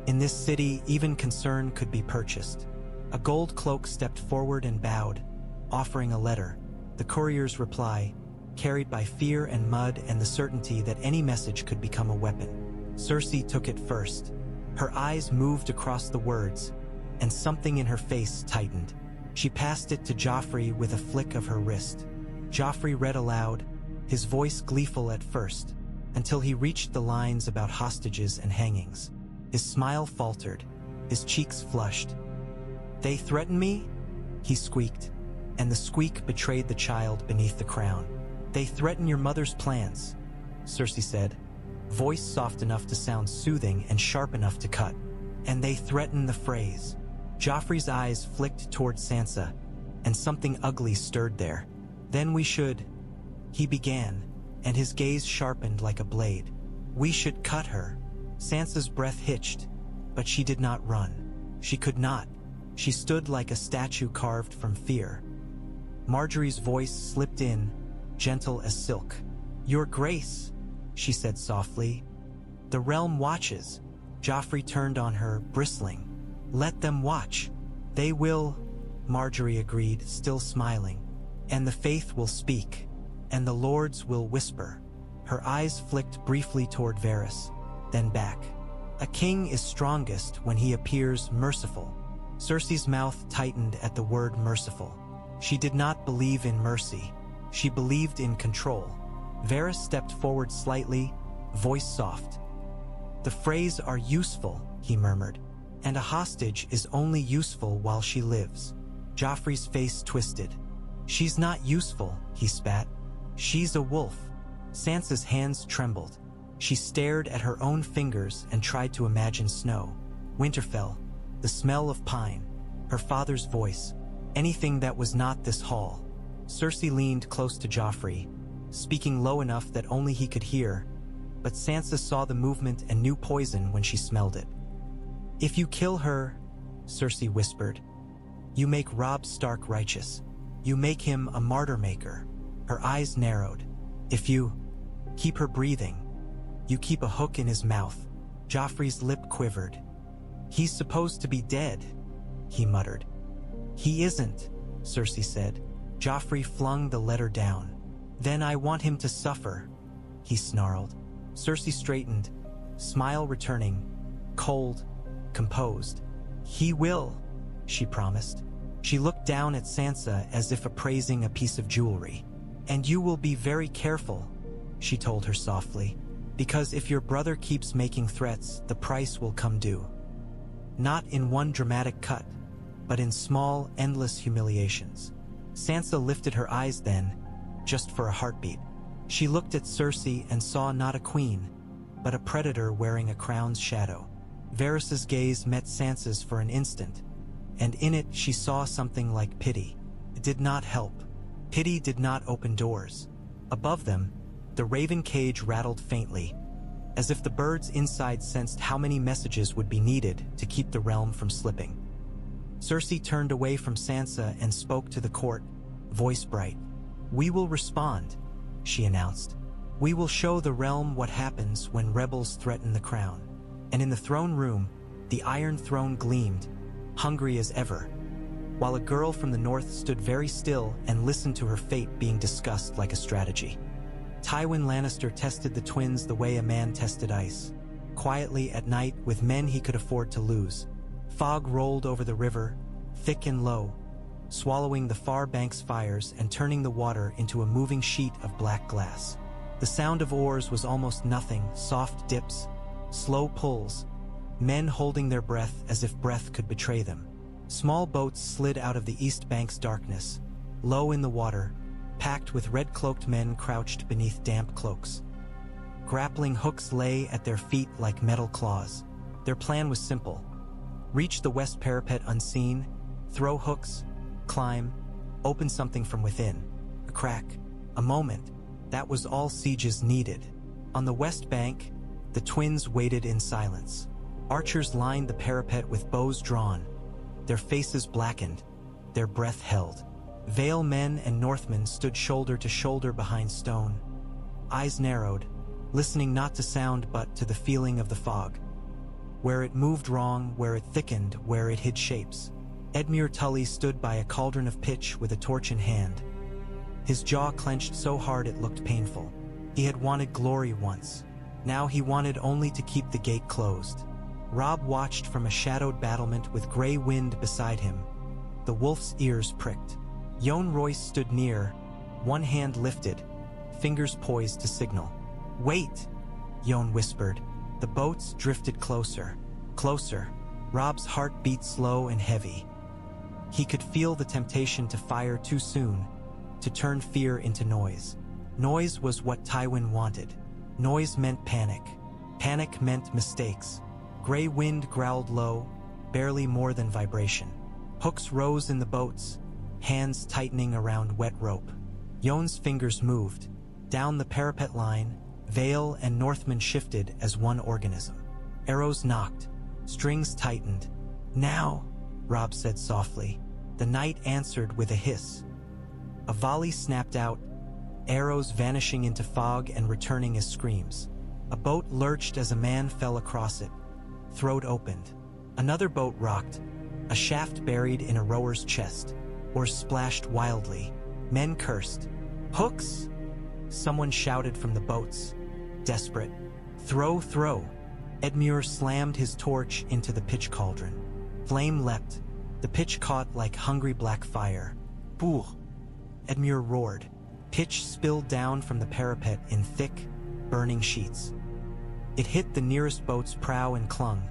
In this city, even concern could be purchased. A gold cloak stepped forward and bowed, offering a letter. The courier's reply, carried by fear and mud and the certainty that any message could become a weapon. Cersei took it first. Her eyes moved across the words, and something in her face tightened. She passed it to Joffrey with a flick of her wrist. Joffrey read aloud, his voice gleeful at first, until he reached the lines about hostages and hangings. His smile faltered, his cheeks flushed. "They threaten me?" he squeaked, and the squeak betrayed the child beneath the crown. "They threaten your mother's plans," Cersei said, voice soft enough to sound soothing and sharp enough to cut. "And they threaten the Freys." Joffrey's eyes flicked toward Sansa, and something ugly stirred there. "Then we should," he began, and his gaze sharpened like a blade. "We should cut her." Sansa's breath hitched, but she did not run. She could not. She stood like a statue carved from fear. Margaery's voice slipped in, gentle as silk. "Your Grace," she said softly. "The realm watches." Joffrey turned on her, bristling. "Let them watch. They will," Margaery agreed, still smiling. "And the faith will speak, and the lords will whisper." Her eyes flicked briefly toward Varys, then back. "A king is strongest when he appears merciful." Cersei's mouth tightened at the word merciful. She did not believe in mercy. She believed in control. Varys stepped forward slightly, voice soft. "The Freys are useful," he murmured, "and a hostage is only useful while she lives." Joffrey's face twisted. "She's not useful," he spat. "She's a wolf." Sansa's hands trembled. She stared at her own fingers and tried to imagine snow. Winterfell, the smell of pine, her father's voice, anything that was not this hall. Cersei leaned close to Joffrey, speaking low enough that only he could hear, but Sansa saw the movement and knew poison when she smelled it. "If you kill her," Cersei whispered, "you make Robb Stark righteous. You make him a martyr maker." Her eyes narrowed. "If you keep her breathing, you keep a hook in his mouth." Joffrey's lip quivered. "He's supposed to be dead," he muttered. "He isn't," Cersei said. Joffrey flung the letter down. "Then I want him to suffer," he snarled. Cersei straightened, smile returning, cold, composed. "He will," she promised. She looked down at Sansa as if appraising a piece of jewelry. "And you will be very careful," she told her softly, "because if your brother keeps making threats, the price will come due. Not in one dramatic cut, but in small, endless humiliations." Sansa lifted her eyes then, just for a heartbeat. She looked at Cersei and saw not a queen, but a predator wearing a crown's shadow. Varys's gaze met Sansa's for an instant, and in it she saw something like pity. It did not help. Pity did not open doors. Above them, the raven cage rattled faintly, as if the birds inside sensed how many messages would be needed to keep the realm from slipping. Cersei turned away from Sansa and spoke to the court, voice bright. "We will respond," she announced. "We will show the realm what happens when rebels threaten the crown." And in the throne room, the Iron Throne gleamed, hungry as ever, while a girl from the north stood very still and listened to her fate being discussed like a strategy. Tywin Lannister tested the twins the way a man tested ice, quietly at night with men he could afford to lose. Fog rolled over the river, thick and low, swallowing the far bank's fires and turning the water into a moving sheet of black glass. The sound of oars was almost nothing, soft dips, slow pulls, men holding their breath as if breath could betray them. Small boats slid out of the east bank's darkness, low in the water, packed with red-cloaked men crouched beneath damp cloaks. Grappling hooks lay at their feet like metal claws. Their plan was simple: reach the west parapet unseen, throw hooks, climb, open something from within. A crack, a moment. That was all sieges needed. On the west bank, the twins waited in silence. Archers lined the parapet with bows drawn, their faces blackened, their breath held. Vale men and Northmen stood shoulder to shoulder behind stone, eyes narrowed, listening not to sound but to the feeling of the fog. Where it moved wrong, where it thickened, where it hid shapes. Edmure Tully stood by a cauldron of pitch with a torch in hand. His jaw clenched so hard it looked painful. He had wanted glory once. Now he wanted only to keep the gate closed. Robb watched from a shadowed battlement with gray wind beside him. The wolf's ears pricked. Jon Royce stood near, one hand lifted, fingers poised to signal. "Wait," Jon whispered. The boats drifted closer, closer. Robb's heart beat slow and heavy. He could feel the temptation to fire too soon, to turn fear into noise. Noise was what Tywin wanted. Noise meant panic. Panic meant mistakes. Gray wind growled low, barely more than vibration. Hooks rose in the boats, hands tightening around wet rope. Jon's fingers moved. Down the parapet line, Vale and Northmen shifted as one organism. Arrows knocked, strings tightened. "Now," Robb said softly. The night answered with a hiss. A volley snapped out, arrows vanishing into fog and returning as screams. A boat lurched as a man fell across it. Throat opened. Another boat rocked, a shaft buried in a rower's chest. Oars splashed wildly. Men cursed. "Hooks!" Someone shouted from the boats. Desperate. "Throw, throw!" Edmure slammed his torch into the pitch cauldron. Flame leapt. The pitch caught like hungry black fire. "Boo!" Edmure roared. Pitch spilled down from the parapet in thick, burning sheets. It hit the nearest boat's prow and clung,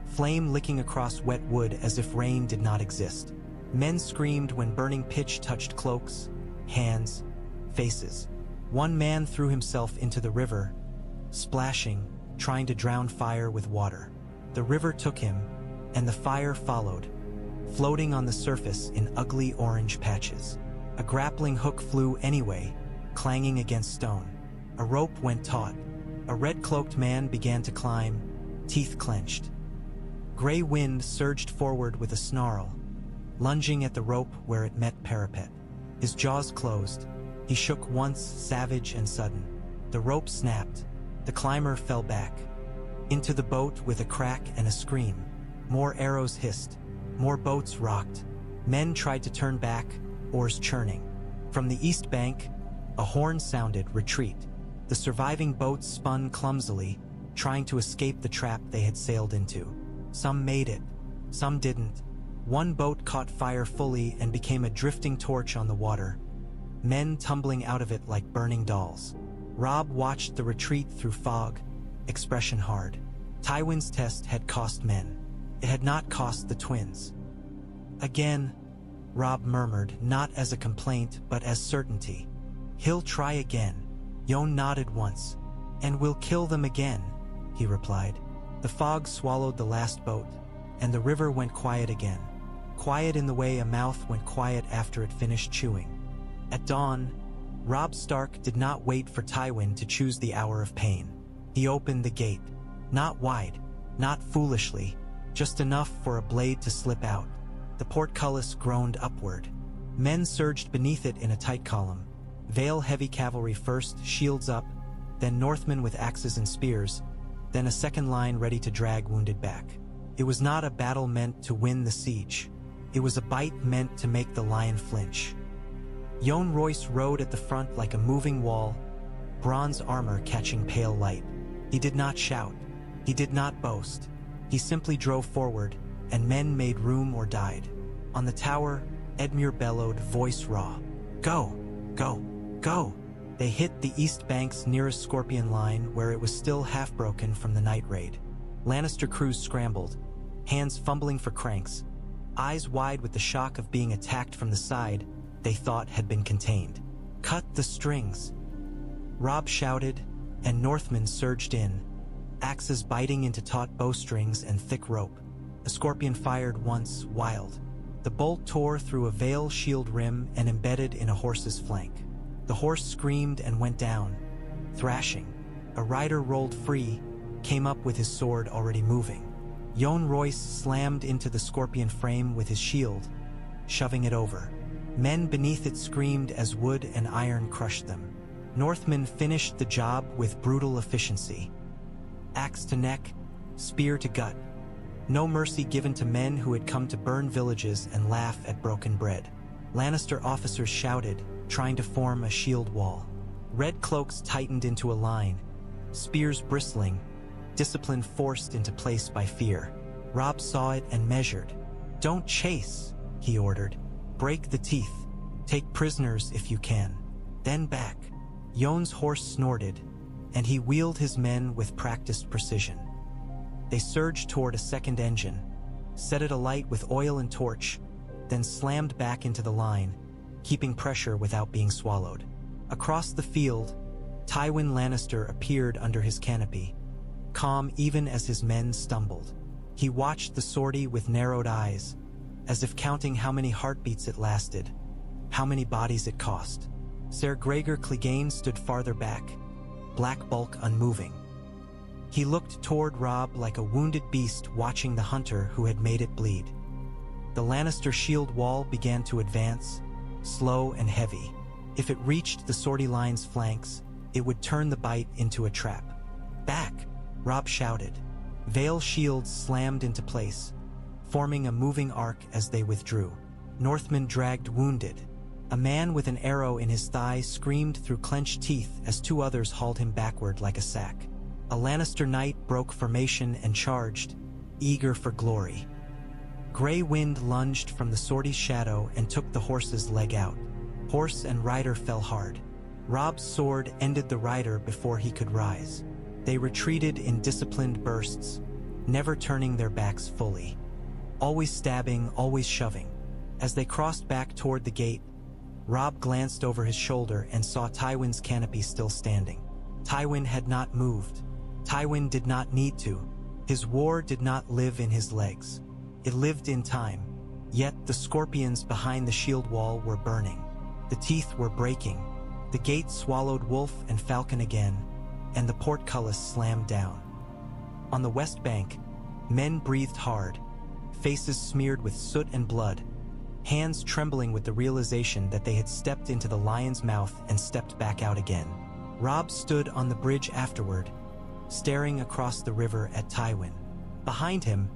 flame licking across wet wood as if rain did not exist. Men screamed when burning pitch touched cloaks, hands, faces. One man threw himself into the river, splashing, trying to drown fire with water. The river took him, and the fire followed, floating on the surface in ugly orange patches. A grappling hook flew anyway, clanging against stone. A rope went taut. A red-cloaked man began to climb, teeth clenched. Gray wind surged forward with a snarl, lunging at the rope where it met parapet. His jaws closed. He shook once, savage and sudden. The rope snapped. The climber fell back. Into the boat with a crack and a scream. More arrows hissed. More boats rocked. Men tried to turn back, oars churning. From the east bank, a horn sounded, retreat. The surviving boats spun clumsily, trying to escape the trap they had sailed into. Some made it, some didn't. One boat caught fire fully and became a drifting torch on the water, men tumbling out of it like burning dolls. Robb watched the retreat through fog, expression hard. Tywin's test had cost men. It had not cost the twins. "Again," Robb murmured, not as a complaint but as certainty. "He'll try again." Jon nodded once. "And we'll kill them again," he replied. The fog swallowed the last boat, and the river went quiet again. Quiet in the way a mouth went quiet after it finished chewing. At dawn, Robb Stark did not wait for Tywin to choose the hour of pain. He opened the gate. Not wide, not foolishly, just enough for a blade to slip out. The portcullis groaned upward. Men surged beneath it in a tight column. Vale heavy cavalry first, shields up, then Northmen with axes and spears, then a second line ready to drag wounded back. It was not a battle meant to win the siege. It was a bite meant to make the lion flinch. Jon Royce rode at the front like a moving wall, bronze armor catching pale light. He did not shout. He did not boast. He simply drove forward, and men made room or died. On the tower, Edmure bellowed, voice raw. Go! Go! Go! They hit the east bank's nearest Scorpion line where it was still half-broken from the night raid. Lannister crews scrambled, hands fumbling for cranks, eyes wide with the shock of being attacked from the side they thought had been contained. Cut the strings! Robb shouted, and Northmen surged in, axes biting into taut bowstrings and thick rope. A Scorpion fired once, wild. The bolt tore through a Vale shield rim and embedded in a horse's flank. The horse screamed and went down, thrashing. A rider rolled free, came up with his sword already moving. Jon Royce slammed into the Scorpion frame with his shield, shoving it over. Men beneath it screamed as wood and iron crushed them. Northmen finished the job with brutal efficiency. Axe to neck, spear to gut. No mercy given to men who had come to burn villages and laugh at broken bread. Lannister officers shouted, trying to form a shield wall. Red cloaks tightened into a line, spears bristling, discipline forced into place by fear. Robb saw it and measured. Don't chase, he ordered. Break the teeth. Take prisoners if you can. Then back. Jon's horse snorted, and he wheeled his men with practiced precision. They surged toward a second engine, set it alight with oil and torch, then slammed back into the line, keeping pressure without being swallowed. Across the field, Tywin Lannister appeared under his canopy, calm even as his men stumbled. He watched the sortie with narrowed eyes, as if counting how many heartbeats it lasted, how many bodies it cost. Ser Gregor Clegane stood farther back, black bulk unmoving. He looked toward Robb like a wounded beast watching the hunter who had made it bleed. The Lannister shield wall began to advance, slow and heavy. If it reached the sortie line's flanks, it would turn the bite into a trap. Back! Robb shouted. Vale shields slammed into place, forming a moving arc as they withdrew. Northmen dragged wounded. A man with an arrow in his thigh screamed through clenched teeth as two others hauled him backward like a sack. A Lannister knight broke formation and charged, eager for glory. Grey wind lunged from the sortie's shadow and took the horse's leg out. Horse and rider fell hard. Robb's sword ended the rider before he could rise. They retreated in disciplined bursts, never turning their backs fully. Always stabbing, always shoving. As they crossed back toward the gate, Robb glanced over his shoulder and saw Tywin's canopy still standing. Tywin had not moved. Tywin did not need to. His war did not live in his legs. It lived in time. Yet the scorpions behind the shield wall were burning. The teeth were breaking. The gate swallowed wolf and falcon again, and the portcullis slammed down. On the west bank, men breathed hard, faces smeared with soot and blood, hands trembling with the realization that they had stepped into the lion's mouth and stepped back out again. Robb stood on the bridge afterward, staring across the river at Tywin. Behind him,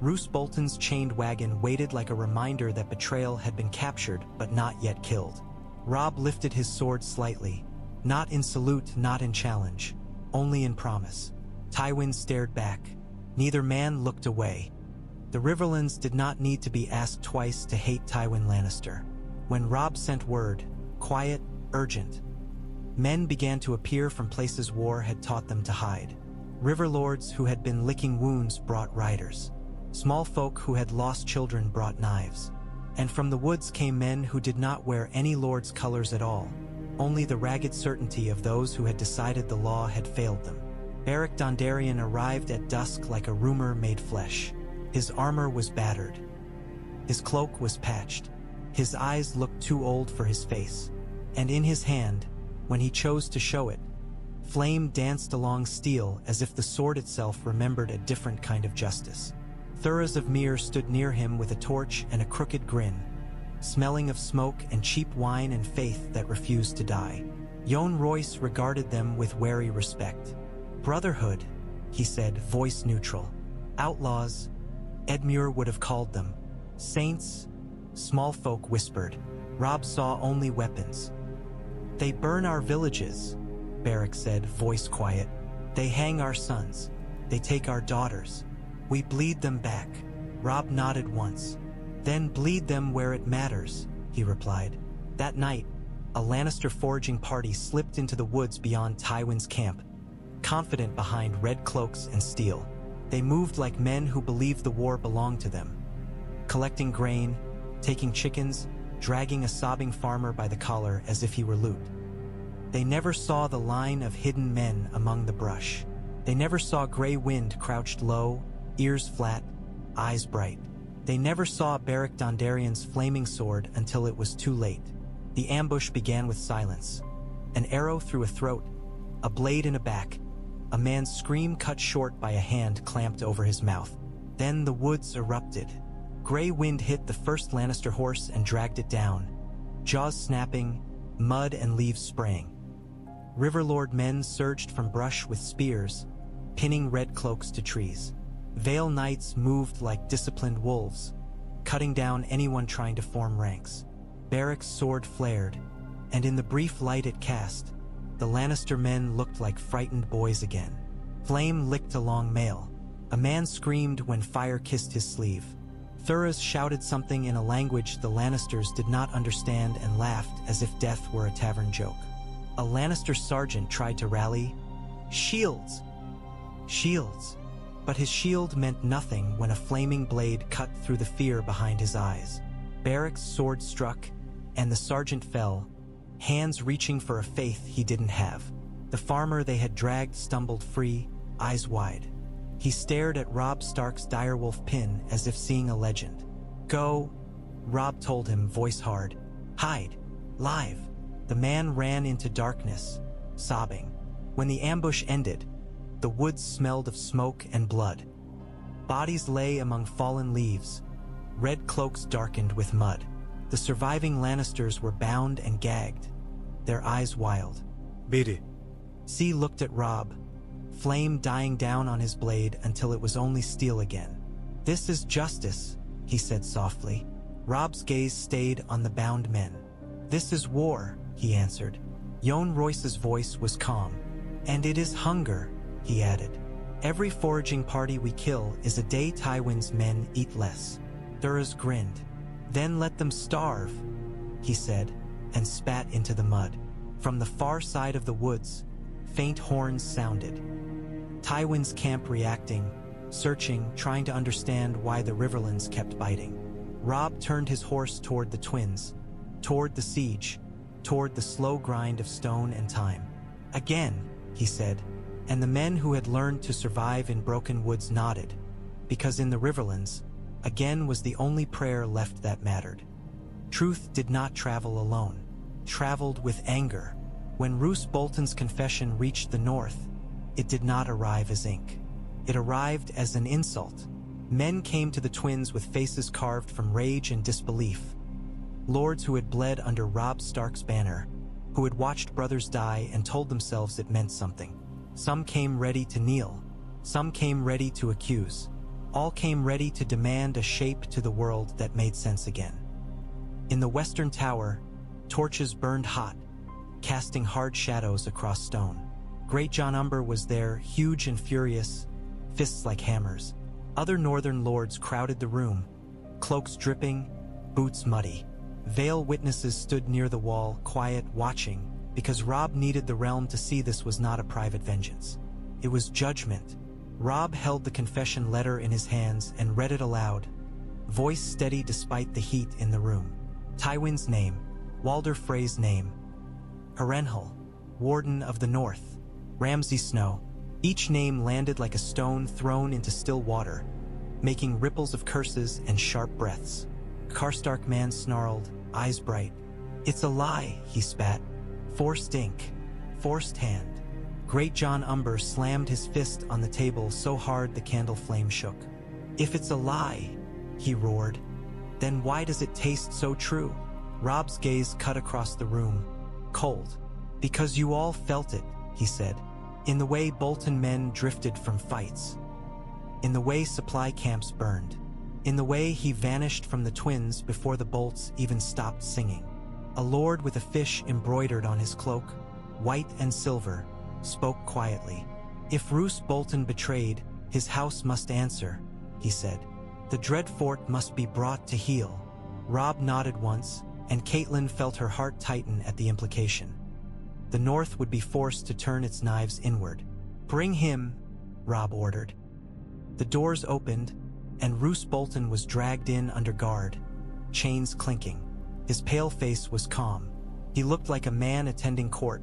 Roose Bolton's chained wagon waited like a reminder that betrayal had been captured but not yet killed. Robb lifted his sword slightly, not in salute, not in challenge, only in promise. Tywin stared back. Neither man looked away. The Riverlands did not need to be asked twice to hate Tywin Lannister. When Robb sent word, quiet, urgent, men began to appear from places war had taught them to hide. River lords who had been licking wounds brought riders. Small folk who had lost children brought knives. And from the woods came men who did not wear any lord's colors at all, only the ragged certainty of those who had decided the law had failed them. Beric Dondarrion arrived at dusk like a rumor made flesh. His armor was battered. His cloak was patched. His eyes looked too old for his face. And in his hand, when he chose to show it, flame danced along steel as if the sword itself remembered a different kind of justice. Thuras of Myr stood near him with a torch and a crooked grin, smelling of smoke and cheap wine and faith that refused to die. Jon Royce regarded them with wary respect. Brotherhood, he said, voice neutral. Outlaws, Edmure would have called them. Saints, small folk whispered. Robb saw only weapons. They burn our villages, Beric said, voice quiet. They hang our sons. They take our daughters. We bleed them back. Robb nodded once. Then bleed them where it matters, he replied. That night, a Lannister foraging party slipped into the woods beyond Tywin's camp, confident behind red cloaks and steel. They moved like men who believed the war belonged to them, collecting grain, taking chickens, dragging a sobbing farmer by the collar as if he were loot. They never saw the line of hidden men among the brush. They never saw Grey Wind crouched low, ears flat, eyes bright. They never saw Beric Dondarrion's flaming sword until it was too late. The ambush began with silence. An arrow through a throat, a blade in a back, a man's scream cut short by a hand clamped over his mouth. Then the woods erupted. Grey Wind hit the first Lannister horse and dragged it down, jaws snapping, mud and leaves spraying. Riverlord men surged from brush with spears, pinning red cloaks to trees. Vale knights moved like disciplined wolves, cutting down anyone trying to form ranks. Beric's sword flared, and in the brief light it cast, the Lannister men looked like frightened boys again. Flame licked along mail. A man screamed when fire kissed his sleeve. Thuras shouted something in a language the Lannisters did not understand and laughed as if death were a tavern joke. A Lannister sergeant tried to rally, "Shields! Shields!" But his shield meant nothing when a flaming blade cut through the fear behind his eyes. Beric's sword struck, and the sergeant fell, hands reaching for a faith he didn't have. The farmer they had dragged stumbled free, eyes wide. He stared at Robb Stark's direwolf pin as if seeing a legend. "Go," Robb told him, voice hard. "Hide. Live." The man ran into darkness, sobbing. When the ambush ended, the woods smelled of smoke and blood. Bodies lay among fallen leaves, red cloaks darkened with mud. The surviving Lannisters were bound and gagged, their eyes wild. Biri. C looked at Robb, flame dying down on his blade until it was only steel again. "This is justice," he said softly. Robb's gaze stayed on the bound men. "This is war," he answered. Jon Royce's voice was calm. "And it is hunger," he added. "Every foraging party we kill is a day Tywin's men eat less." Thuras grinned. "Then let them starve," he said, and spat into the mud. From the far side of the woods, faint horns sounded. Tywin's camp reacting, searching, trying to understand why the Riverlands kept biting. Robb turned his horse toward the twins, toward the siege, toward the slow grind of stone and time. "Again," he said, and the men who had learned to survive in broken woods nodded, because in the Riverlands, again was the only prayer left that mattered. Truth did not travel alone, traveled with anger. When Roose Bolton's confession reached the north, it did not arrive as ink. It arrived as an insult. Men came to the twins with faces carved from rage and disbelief. Lords who had bled under Robb Stark's banner, who had watched brothers die and told themselves it meant something. Some came ready to kneel. Some came ready to accuse. All came ready to demand a shape to the world that made sense again. In the western tower, torches burned hot, casting hard shadows across stone. Great John Umber was there, huge and furious, fists like hammers. Other northern lords crowded the room, cloaks dripping, boots muddy. Vale witnesses stood near the wall, quiet, watching, because Robb needed the realm to see this was not a private vengeance. It was judgment. Robb held the confession letter in his hands and read it aloud, voice steady despite the heat in the room. Tywin's name, Walder Frey's name, Harrenhal, Warden of the North, Ramsay Snow. Each name landed like a stone thrown into still water, making ripples of curses and sharp breaths. Karstark man snarled, eyes bright. "It's a lie," he spat. "Forced ink. Forced hand." Great John Umber slammed his fist on the table so hard the candle flame shook. "If it's a lie," he roared, "then why does it taste so true?" Robb's gaze cut across the room, cold. "Because you all felt it," he said. "In the way Bolton men drifted from fights. In the way supply camps burned. In the way he vanished from the twins before the bolts even stopped singing." A lord with a fish embroidered on his cloak, white and silver, spoke quietly. "If Roose Bolton betrayed, his house must answer," he said. The dread fort must be brought to heel. Robb nodded once, and Catelyn felt her heart tighten at the implication. The North would be forced to turn its knives inward. "Bring him," Robb ordered. The doors opened, and Roose Bolton was dragged in under guard, chains clinking. His pale face was calm. He looked like a man attending court,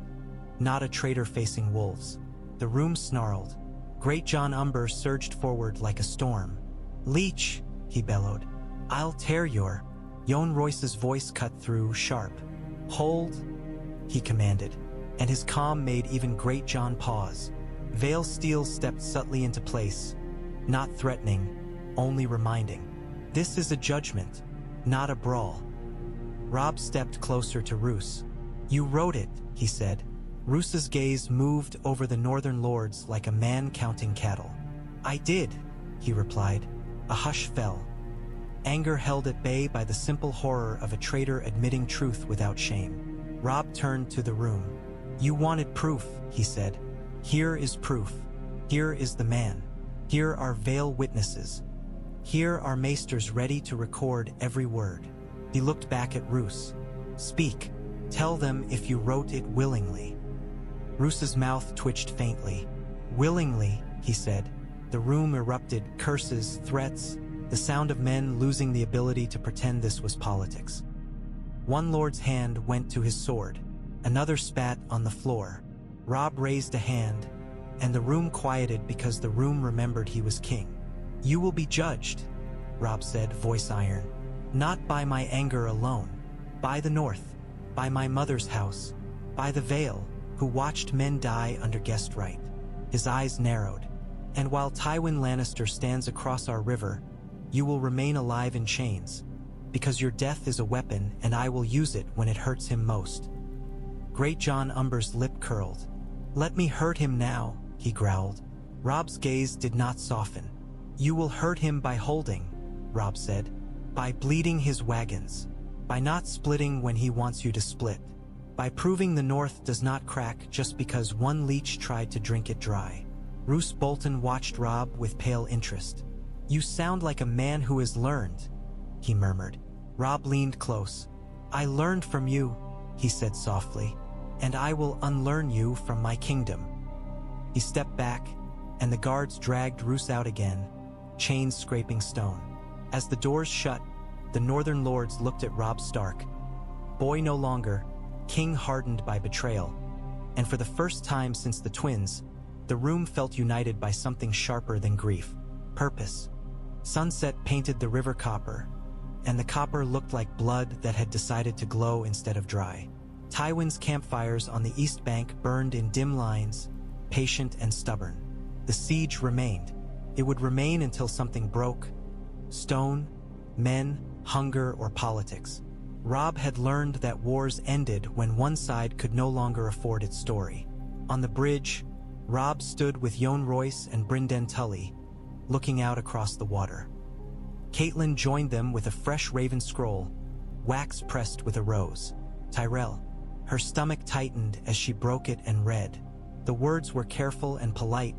not a traitor facing wolves. The room snarled. Great John Umber surged forward like a storm. "Leech," he bellowed. "I'll tear your—" Yohn Royce's voice cut through, sharp. "Hold," he commanded, and his calm made even Great John pause. Vale Steel stepped subtly into place, not threatening, only reminding. "This is a judgment, not a brawl." Robb stepped closer to Roose. "You wrote it," he said. Roose's gaze moved over the northern lords like a man counting cattle. "I did," he replied. A hush fell. Anger held at bay by the simple horror of a traitor admitting truth without shame. Robb turned to the room. "You wanted proof," he said. "Here is proof. Here is the man. Here are Vale witnesses. Here are maesters ready to record every word." He looked back at Roose. "Speak. Tell them if you wrote it willingly." Roose's mouth twitched faintly. "Willingly," he said. The room erupted, curses, threats, the sound of men losing the ability to pretend this was politics. One lord's hand went to his sword. Another spat on the floor. Robb raised a hand, and the room quieted because the room remembered he was king. "You will be judged," Robb said, voice iron. "Not by my anger alone. By the North. By my mother's house. By the Vale, who watched men die under guest right." His eyes narrowed. "And while Tywin Lannister stands across our river, you will remain alive in chains, because your death is a weapon and I will use it when it hurts him most." Great John Umber's lip curled. "Let me hurt him now," he growled. Robb's gaze did not soften. "You will hurt him by holding," Robb said. "By bleeding his wagons. By not splitting when he wants you to split. By proving the North does not crack just because one leech tried to drink it dry." Roose Bolton watched Robb with pale interest. "You sound like a man who has learned," he murmured. Robb leaned close. "I learned from you," he said softly, "and I will unlearn you from my kingdom." He stepped back, and the guards dragged Roose out again, chains scraping stone. As the doors shut, the northern lords looked at Robb Stark. Boy no longer, king hardened by betrayal. And for the first time since the twins, the room felt united by something sharper than grief. Purpose. Sunset painted the river copper, and the copper looked like blood that had decided to glow instead of dry. Tywin's campfires on the east bank burned in dim lines, patient and stubborn. The siege remained. It would remain until something broke. Stone, men, hunger, or politics. Robb had learned that wars ended when one side could no longer afford its story. On the bridge, Robb stood with Yohn Royce and Brynden Tully, looking out across the water. Catelyn joined them with a fresh raven scroll, wax pressed with a rose. "Tyrell." Her stomach tightened as she broke it and read. The words were careful and polite,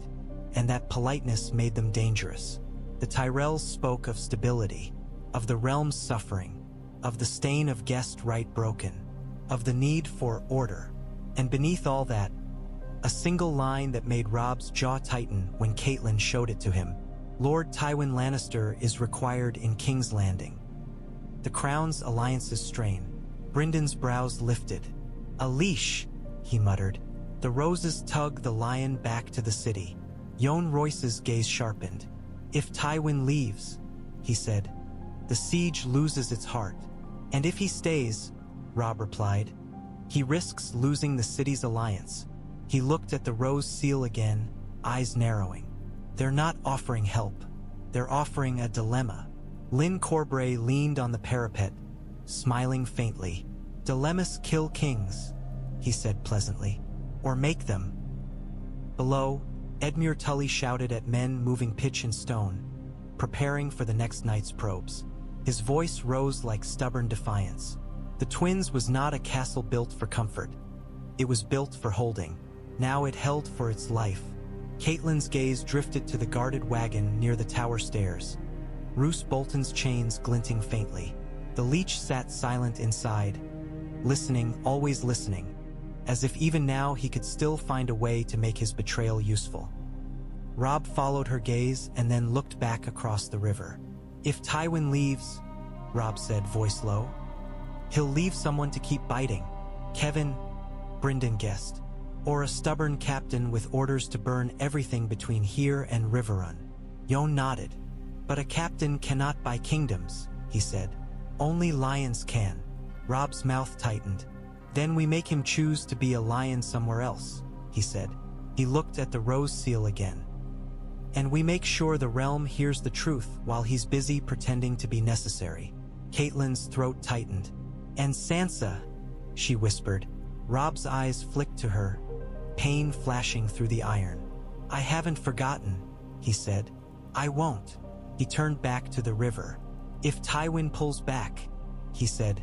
and that politeness made them dangerous. The Tyrells spoke of stability, of the realm's suffering, of the stain of guest right broken, of the need for order. And beneath all that, a single line that made Robb's jaw tighten when Catelyn showed it to him. "Lord Tywin Lannister is required in King's Landing." The Crown's alliances strain. Brynden's brows lifted. "A leash," he muttered. The roses tug the lion back to the city. Yohn Royce's gaze sharpened. "If Tywin leaves," he said, "the siege loses its heart. And if he stays," Robb replied, "he risks losing the city's alliance." He looked at the rose seal again, eyes narrowing. "They're not offering help. They're offering a dilemma." Lyn Corbray leaned on the parapet, smiling faintly. "Dilemmas kill kings," he said pleasantly, "or make them." Below, Edmure Tully shouted at men moving pitch and stone, preparing for the next night's probes. His voice rose like stubborn defiance. The twins was not a castle built for comfort. It was built for holding. Now it held for its life. Catelyn's gaze drifted to the guarded wagon near the tower stairs. Roose Bolton's chains glinting faintly. The leech sat silent inside, listening, always listening, as if even now he could still find a way to make his betrayal useful. Robb followed her gaze and then looked back across the river. "If Tywin leaves," Robb said, voice low, "he'll leave someone to keep biting. Kevin," Brynden guessed, "or a stubborn captain with orders to burn everything between here and Riverrun." Jon nodded. "But a captain cannot buy kingdoms," he said. "Only lions can." Robb's mouth tightened. "Then we make him choose to be a lion somewhere else," he said. He looked at the rose seal again. "And we make sure the realm hears the truth while he's busy pretending to be necessary." Catelyn's throat tightened. "And Sansa," she whispered. Robb's eyes flicked to her, pain flashing through the iron. "I haven't forgotten," he said. "I won't." He turned back to the river. "If Tywin pulls back," he said,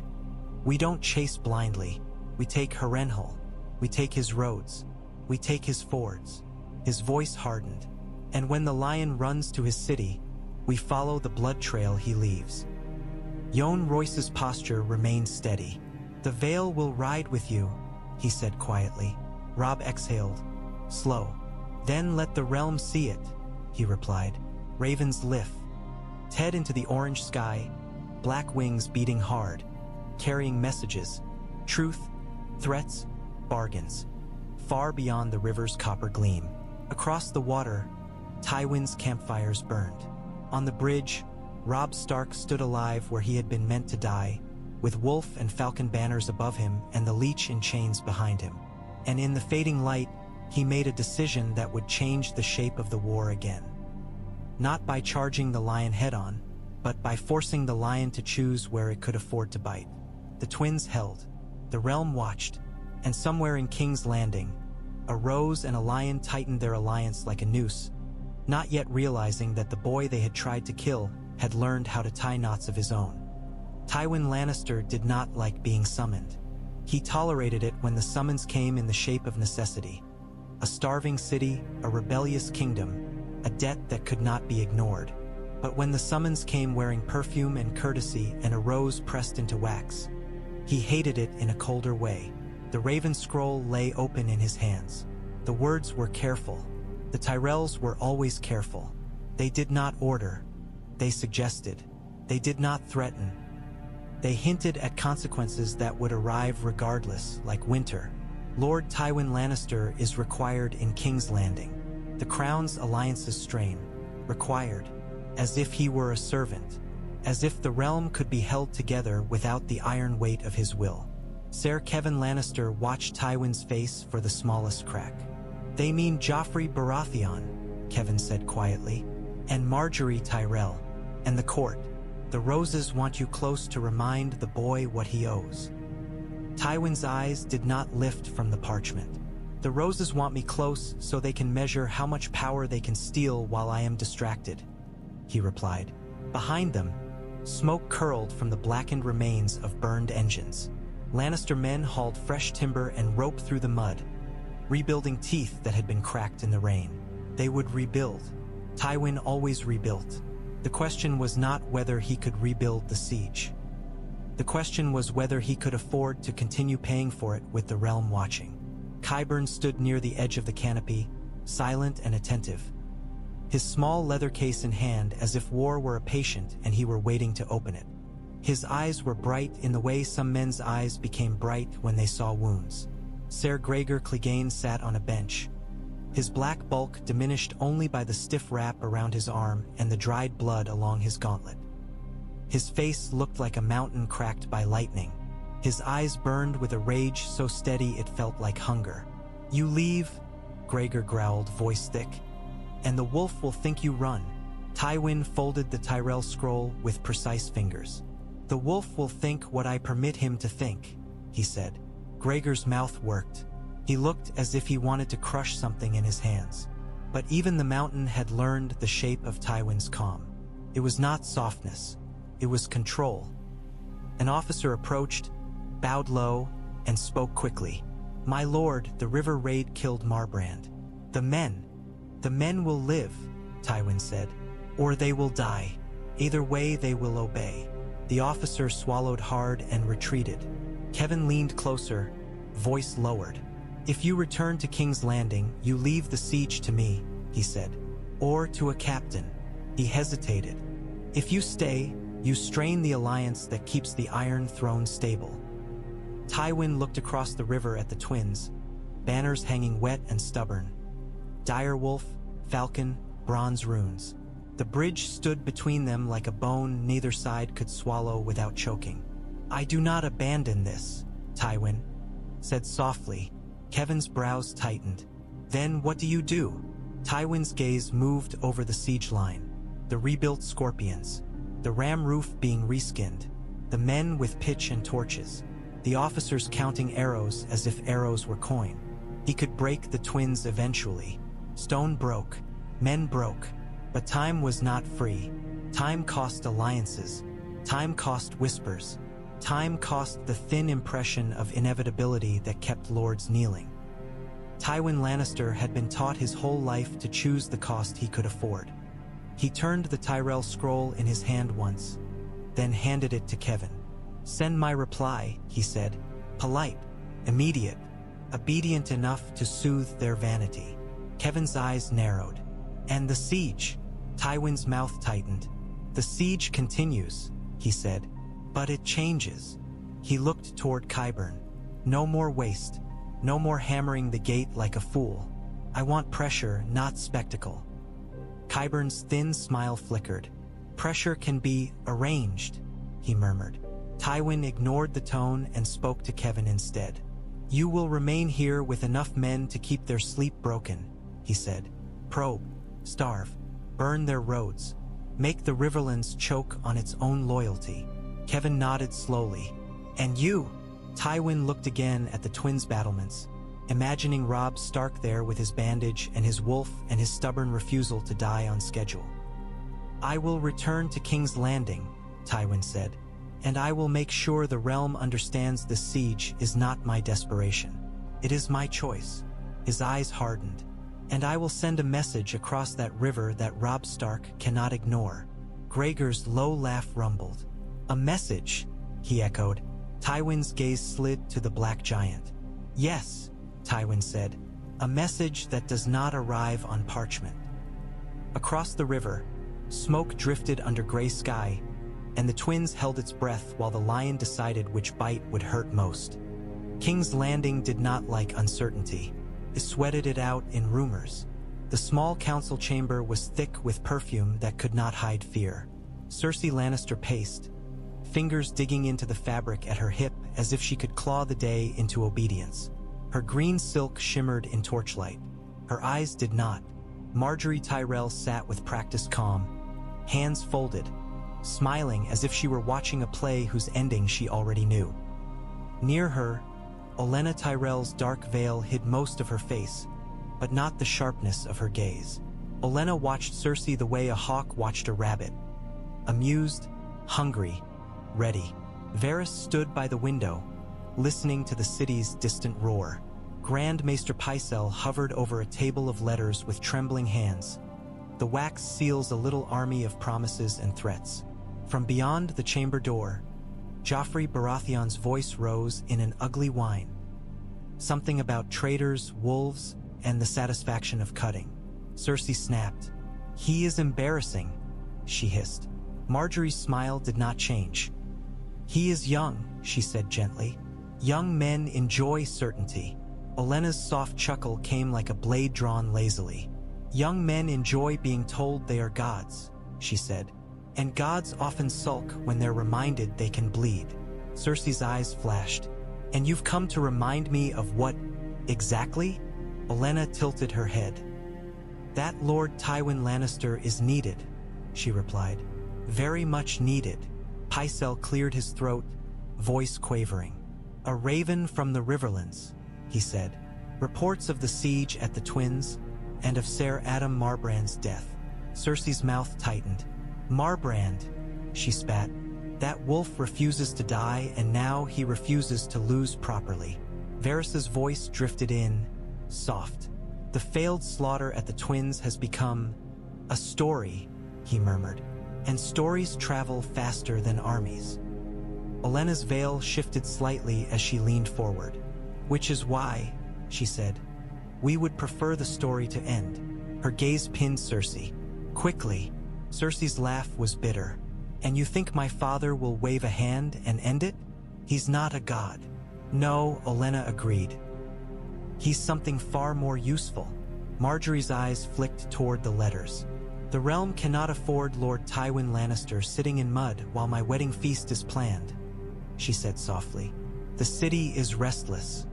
"we don't chase blindly. We take Harrenhal. We take his roads. We take his fords." His voice hardened. "And when the lion runs to his city, we follow the blood trail he leaves." Jon Royce's posture remained steady. "The Vale will ride with you," he said quietly. Robb exhaled. "Slow. Then let the realm see it," he replied. Ravens lift, head into the orange sky, black wings beating hard, carrying messages, truth, threats, bargains, far beyond the river's copper gleam. Across the water, Tywin's campfires burned. On the bridge, Robb Stark stood alive where he had been meant to die, with wolf and falcon banners above him and the leech in chains behind him. And in the fading light, he made a decision that would change the shape of the war again. Not by charging the lion head-on, but by forcing the lion to choose where it could afford to bite. The twins held. The realm watched, and somewhere in King's Landing, a rose and a lion tightened their alliance like a noose, not yet realizing that the boy they had tried to kill had learned how to tie knots of his own. Tywin Lannister did not like being summoned. He tolerated it when the summons came in the shape of necessity. A starving city, a rebellious kingdom, a debt that could not be ignored. But when the summons came wearing perfume and courtesy and a rose pressed into wax, he hated it in a colder way. The Raven Scroll lay open in his hands. The words were careful. The Tyrells were always careful. They did not order. They suggested. They did not threaten. They hinted at consequences that would arrive regardless, like winter. Lord Tywin Lannister is required in King's Landing. The Crown's alliances strain. Required. As if he were a servant. As if the realm could be held together without the iron weight of his will. Ser Kevan Lannister watched Tywin's face for the smallest crack. "They mean Joffrey Baratheon," Kevan said quietly. "And Marjorie Tyrell. And the court. The roses want you close to remind the boy what he owes." Tywin's eyes did not lift from the parchment. "The roses want me close so they can measure how much power they can steal while I am distracted," he replied. Behind them, smoke curled from the blackened remains of burned engines. Lannister men hauled fresh timber and rope through the mud, rebuilding teeth that had been cracked in the rain. They would rebuild. Tywin always rebuilt. The question was not whether he could rebuild the siege. The question was whether he could afford to continue paying for it with the realm watching. Qyburn stood near the edge of the canopy, silent and attentive, his small leather case in hand as if war were a patient and he were waiting to open it. His eyes were bright in the way some men's eyes became bright when they saw wounds. Ser Gregor Clegane sat on a bench, his black bulk diminished only by the stiff wrap around his arm and the dried blood along his gauntlet. His face looked like a mountain cracked by lightning. His eyes burned with a rage so steady it felt like hunger. "You leave," Gregor growled, voice thick, "and the wolf will think you run." Tywin folded the Tyrell scroll with precise fingers. "The wolf will think what I permit him to think," he said. Gregor's mouth worked. He looked as if he wanted to crush something in his hands. But even the mountain had learned the shape of Tywin's calm. It was not softness. It was control. An officer approached, bowed low, and spoke quickly. "My lord, the river raid killed Marbrand. The men will live," Tywin said, "or they will die." Either way, they will obey. The officer swallowed hard and retreated. Kevin leaned closer, voice lowered. If you return to King's Landing, you leave the siege to me, he said. Or to a captain. He hesitated. If you stay, you strain the alliance that keeps the Iron Throne stable. Tywin looked across the river at the twins, banners hanging wet and stubborn. Direwolf, falcon, bronze runes. The bridge stood between them like a bone neither side could swallow without choking. I do not abandon this, Tywin said softly. Kevin's brows tightened. Then what do you do? Tywin's gaze moved over the siege line. The rebuilt scorpions. The ram roof being reskinned. The men with pitch and torches. The officers counting arrows as if arrows were coin. He could break the twins eventually. Stone broke. Men broke. But time was not free. Time cost alliances. Time cost whispers. Time cost the thin impression of inevitability that kept lords kneeling. Tywin Lannister had been taught his whole life to choose the cost he could afford. He turned the Tyrell scroll in his hand once, then handed it to Kevin. Send my reply, he said. Polite, immediate, obedient enough to soothe their vanity. Kevin's eyes narrowed. And the siege? Tywin's mouth tightened. The siege continues, he said. But it changes. He looked toward Qyburn. No more waste. No more hammering the gate like a fool. I want pressure, not spectacle. Qyburn's thin smile flickered. Pressure can be arranged, he murmured. Tywin ignored the tone and spoke to Kevin instead. You will remain here with enough men to keep their sleep broken, he said. Probe, starve, burn their roads. Make the Riverlands choke on its own loyalty. Kevin nodded slowly. And you? Tywin looked again at the twins' battlements, imagining Robb Stark there with his bandage and his wolf and his stubborn refusal to die on schedule. I will return to King's Landing, Tywin said, and I will make sure the realm understands this siege is not my desperation. It is my choice. His eyes hardened. And I will send a message across that river that Robb Stark cannot ignore. Gregor's low laugh rumbled. A message, he echoed. Tywin's gaze slid to the black giant. Yes, Tywin said, a message that does not arrive on parchment. Across the river, smoke drifted under gray sky, and the twins held its breath while the lion decided which bite would hurt most. King's Landing did not like uncertainty. It sweated it out in rumors. The small council chamber was thick with perfume that could not hide fear. Cersei Lannister paced, fingers digging into the fabric at her hip as if she could claw the day into obedience. Her green silk shimmered in torchlight. Her eyes did not. Marjorie Tyrell sat with practiced calm, hands folded, smiling as if she were watching a play whose ending she already knew. Near her, Olenna Tyrell's dark veil hid most of her face, but not the sharpness of her gaze. Olenna watched Cersei the way a hawk watched a rabbit. Amused, hungry, ready. Varys stood by the window, listening to the city's distant roar. Grand Maester Pycelle hovered over a table of letters with trembling hands. The wax seals a little army of promises and threats. From beyond the chamber door, Joffrey Baratheon's voice rose in an ugly whine. Something about traitors, wolves, and the satisfaction of cutting. Cersei snapped. He is embarrassing, she hissed. Marjorie's smile did not change. He is young, she said gently. Young men enjoy certainty. Olenna's soft chuckle came like a blade drawn lazily. Young men enjoy being told they are gods, she said. And gods often sulk when they're reminded they can bleed. Cersei's eyes flashed. And you've come to remind me of what, exactly? Olenna tilted her head. That Lord Tywin Lannister is needed, she replied. Very much needed. Pycelle cleared his throat, voice quavering. A raven from the Riverlands, he said. Reports of the siege at the Twins, and of Ser Adam Marbrand's death. Cersei's mouth tightened. Marbrand, she spat. That wolf refuses to die, and now he refuses to lose properly. Varys's voice drifted in, soft. The failed slaughter at the Twins has become a story, he murmured. and stories travel faster than armies. Olenna's veil shifted slightly as she leaned forward. Which is why, she said, we would prefer the story to end. Her gaze pinned Cersei. Quickly, Cersei's laugh was bitter. And you think my father will wave a hand and end it? He's not a god. No, Olenna agreed. He's something far more useful. Marjorie's eyes flicked toward the letters. The realm cannot afford Lord Tywin Lannister sitting in mud while my wedding feast is planned, she said softly. The city is restless.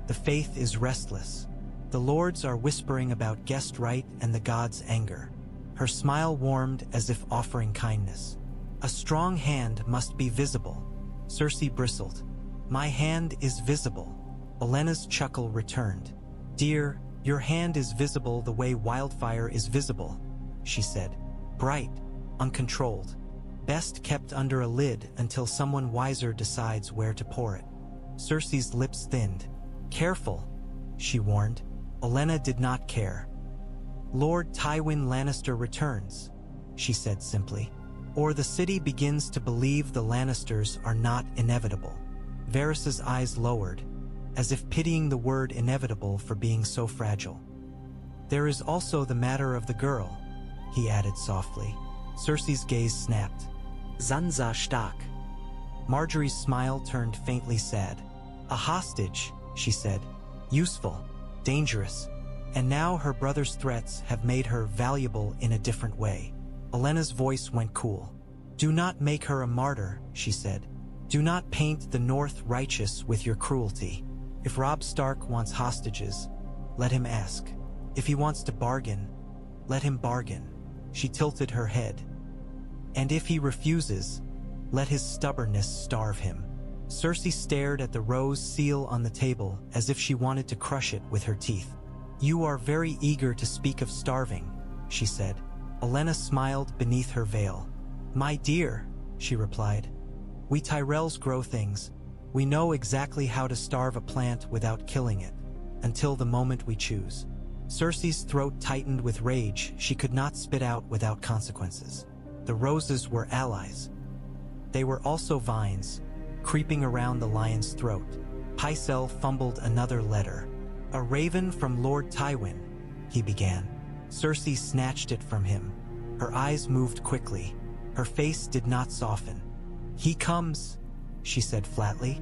The faith is restless. The lords are whispering about guest right and the gods' anger. Her smile warmed as if offering kindness. A strong hand must be visible. Cersei bristled. My hand is visible. Olenna's chuckle returned. Dear, your hand is visible the way wildfire is visible, she said. Bright, uncontrolled. Best kept under a lid until someone wiser decides where to pour it. Cersei's lips thinned. Careful, she warned. Olenna did not care. Lord Tywin Lannister returns, she said simply. Or the city begins to believe the Lannisters are not inevitable. Varys's eyes lowered, as if pitying the word inevitable for being so fragile. There is also the matter of the girl, he added softly. Cersei's gaze snapped. Sansa Stark. Marjorie's smile turned faintly sad. A hostage, she said. Useful, dangerous. And now her brother's threats have made her valuable in a different way. Olenna's voice went cool. Do not make her a martyr, she said. Do not paint the North righteous with your cruelty. If Robb Stark wants hostages, let him ask. If he wants to bargain, let him bargain. She tilted her head. And if he refuses, let his stubbornness starve him. Cersei stared at the rose seal on the table as if she wanted to crush it with her teeth. You are very eager to speak of starving, she said. Olenna smiled beneath her veil. My dear, she replied, we Tyrells grow things. We know exactly how to starve a plant without killing it, until the moment we choose. Cersei's throat tightened with rage she could not spit out without consequences. The roses were allies. They were also vines, creeping around the lion's throat. Pycelle fumbled another letter. A raven from Lord Tywin, he began. Cersei snatched it from him. Her eyes moved quickly. Her face did not soften. He comes, she said flatly.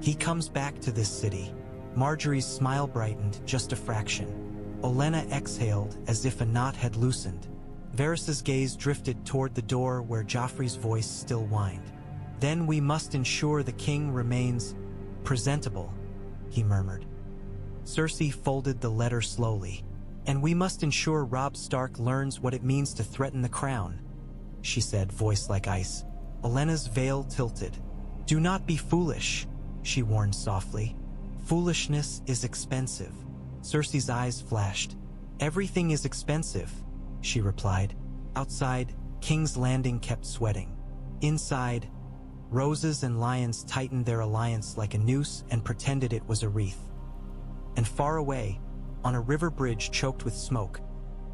He comes back to this city. Marjorie's smile brightened just a fraction. Olenna exhaled as if a knot had loosened. Varys's gaze drifted toward the door where Joffrey's voice still whined. Then we must ensure the king remains presentable, he murmured. Cersei folded the letter slowly. And we must ensure Robb Stark learns what it means to threaten the crown, she said, voice like ice. Olenna's veil tilted. Do not be foolish, she warned softly. Foolishness is expensive. Cersei's eyes flashed. Everything is expensive, she replied. Outside, King's Landing kept sweating. Inside, roses and lions tightened their alliance like a noose and pretended it was a wreath. And far away, on a river bridge choked with smoke,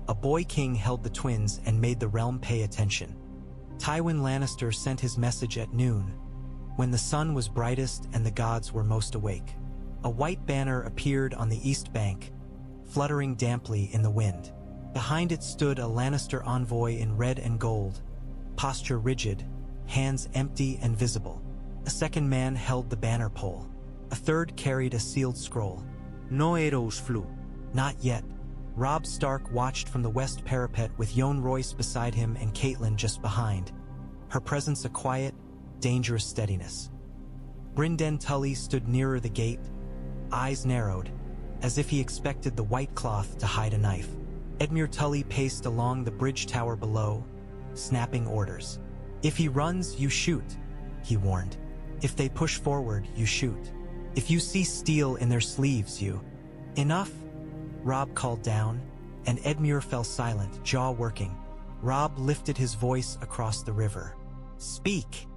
a boy king held the twins and made the realm pay attention. Tywin Lannister sent his message at noon, when the sun was brightest and the gods were most awake. A white banner appeared on the east bank, fluttering damply in the wind. Behind it stood a Lannister envoy in red and gold, posture rigid, hands empty and visible. A second man held the banner pole. A third carried a sealed scroll. No eros flu. Not yet. Robb Stark watched from the west parapet with Yohn Royce beside him and Catelyn just behind, her presence a quiet, dangerous steadiness. Brynden Tully stood nearer the gate, eyes narrowed, as if he expected the white cloth to hide a knife. Edmure Tully paced along the bridge tower below, snapping orders. If he runs, you shoot, he warned. If they push forward, you shoot. If you see steel in their sleeves, you... Enough? Robb called down, and Edmure fell silent, jaw working. Robb lifted his voice across the river. Speak,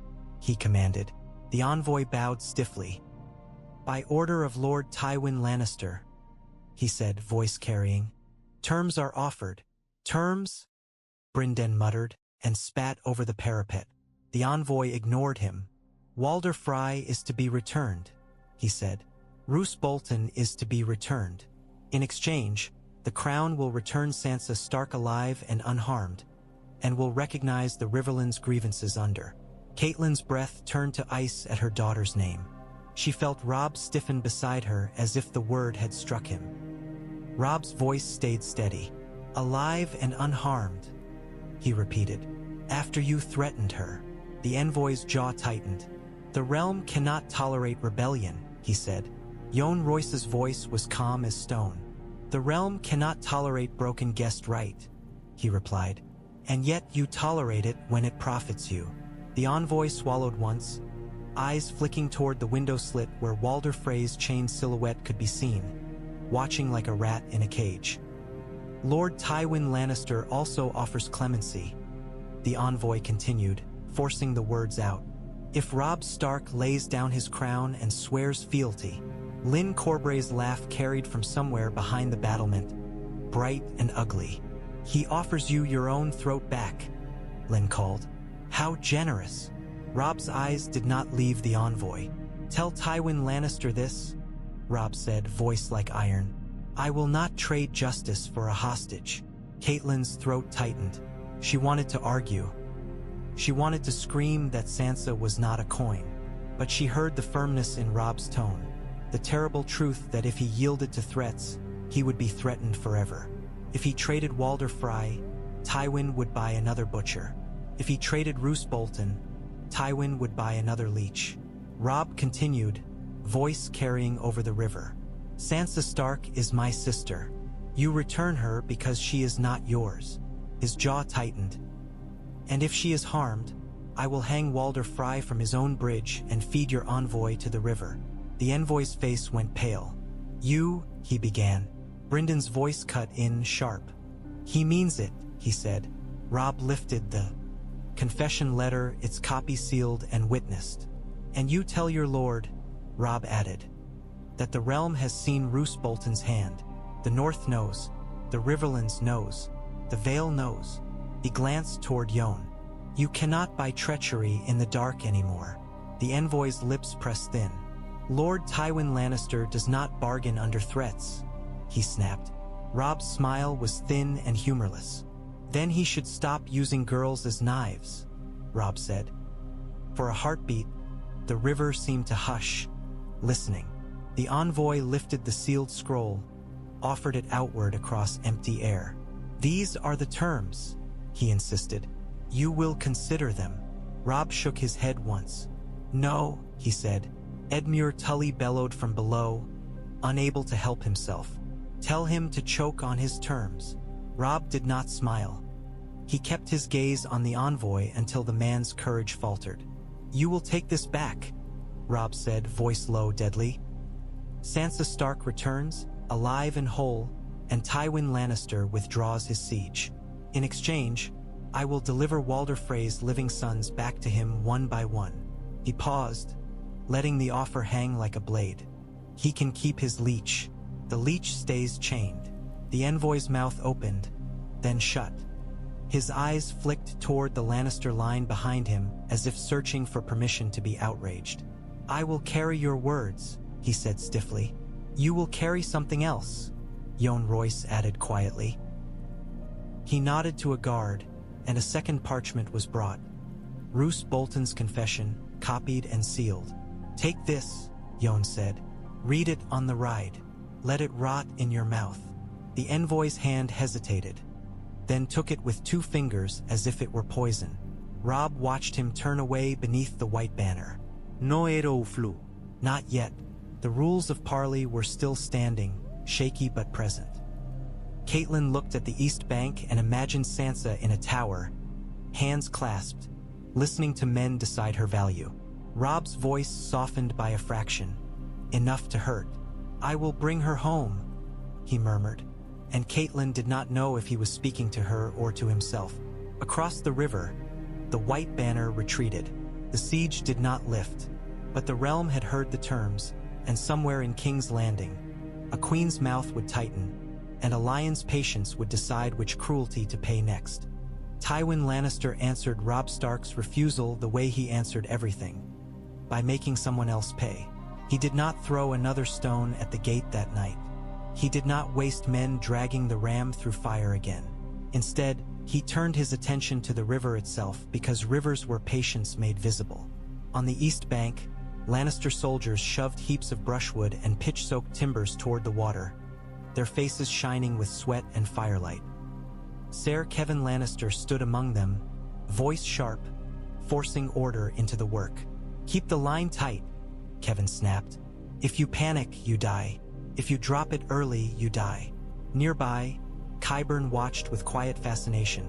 he commanded. The envoy bowed stiffly. By order of Lord Tywin Lannister, he said, voice carrying. Terms are offered. Terms? Brynden muttered. and spat over the parapet. The envoy ignored him. "Walder Frey is to be returned," he said. "Roose Bolton is to be returned. In exchange, the crown will return Sansa Stark alive and unharmed, and will recognize the Riverlands' grievances under." Catelyn's breath turned to ice at her daughter's name. She felt Robb stiffen beside her as if the word had struck him. Robb's voice stayed steady. "Alive and unharmed," he repeated. "After you threatened her." The envoy's jaw tightened. "The realm cannot tolerate rebellion," he said. Jon Royce's voice was calm as stone. "The realm cannot tolerate broken guest right," he replied. "And yet you tolerate it when it profits you." The envoy swallowed once, eyes flicking toward the window slit where Walder Frey's chained silhouette could be seen, watching like a rat in a cage. "Lord Tywin Lannister also offers clemency," the envoy continued, forcing the words out. "If Robb Stark lays down his crown and swears fealty." Lyn Corbray's laugh carried from somewhere behind the battlement, bright and ugly. "He offers you your own throat back," Lyn called. "How generous." Robb's eyes did not leave the envoy. "Tell Tywin Lannister this," Robb said, voice like iron. "I will not trade justice for a hostage." Catelyn's throat tightened. She wanted to argue. She wanted to scream that Sansa was not a coin. But she heard the firmness in Robb's tone, the terrible truth that if he yielded to threats, he would be threatened forever. If he traded Walder Frey, Tywin would buy another butcher. If he traded Roose Bolton, Tywin would buy another leech. Robb continued, voice carrying over the river. "Sansa Stark is my sister. You return her because she is not yours." His jaw tightened. "And if she is harmed, I will hang Walder Frey from his own bridge and feed your envoy to the river." The envoy's face went pale. "You," he began. Bryndon's voice cut in sharp. "He means it," he said. Robb lifted the confession letter, its copy sealed and witnessed. "And you tell your lord," Robb added, "that the realm has seen Roose Bolton's hand. The North knows. The Riverlands knows. The Vale knows." He glanced toward Jon. "You cannot buy treachery in the dark anymore." The envoy's lips pressed thin. "Lord Tywin Lannister does not bargain under threats," he snapped. Robb's smile was thin and humorless. "Then he should stop using girls as knives," Robb said. For a heartbeat, the river seemed to hush, listening. The envoy lifted the sealed scroll, offered it outward across empty air. "These are the terms," he insisted. "You will consider them." Robb shook his head once. "No," he said. Edmure Tully bellowed from below, unable to help himself. "Tell him to choke on his terms." Robb did not smile. He kept his gaze on the envoy until the man's courage faltered. "You will take this back," Robb said, voice low, deadly. "Sansa Stark returns, alive and whole, and Tywin Lannister withdraws his siege. In exchange, I will deliver Walder Frey's living sons back to him one by one." He paused, letting the offer hang like a blade. "He can keep his leech. The leech stays chained." The envoy's mouth opened, then shut. His eyes flicked toward the Lannister line behind him as if searching for permission to be outraged. "I will carry your words," he said stiffly. "You will carry something else," Jon Royce added quietly. He nodded to a guard, and a second parchment was brought. Roose Bolton's confession, copied and sealed. "Take this," Jon said. "Read it on the ride. Let it rot in your mouth." The envoy's hand hesitated, then took it with 2 fingers as if it were poison. Robb watched him turn away beneath the white banner. "No ero flu." Not yet. The rules of parley were still standing, shaky but present. Catelyn looked at the east bank and imagined Sansa in a tower, hands clasped, listening to men decide her value. Robb's voice softened by a fraction, enough to hurt. "I will bring her home," he murmured, and Catelyn did not know if he was speaking to her or to himself. Across the river, the white banner retreated. The siege did not lift, but the realm had heard the terms, and somewhere in King's Landing, a queen's mouth would tighten, and a lion's patience would decide which cruelty to pay next. Tywin Lannister answered Robb Stark's refusal the way he answered everything, by making someone else pay. He did not throw another stone at the gate that night. He did not waste men dragging the ram through fire again. Instead, he turned his attention to the river itself because rivers were patience made visible. On the east bank, Lannister soldiers shoved heaps of brushwood and pitch-soaked timbers toward the water, their faces shining with sweat and firelight. Ser Kevan Lannister stood among them, voice sharp, forcing order into the work. "Keep the line tight," Kevan snapped. "If you panic, you die. If you drop it early, you die." Nearby, Qyburn watched with quiet fascination,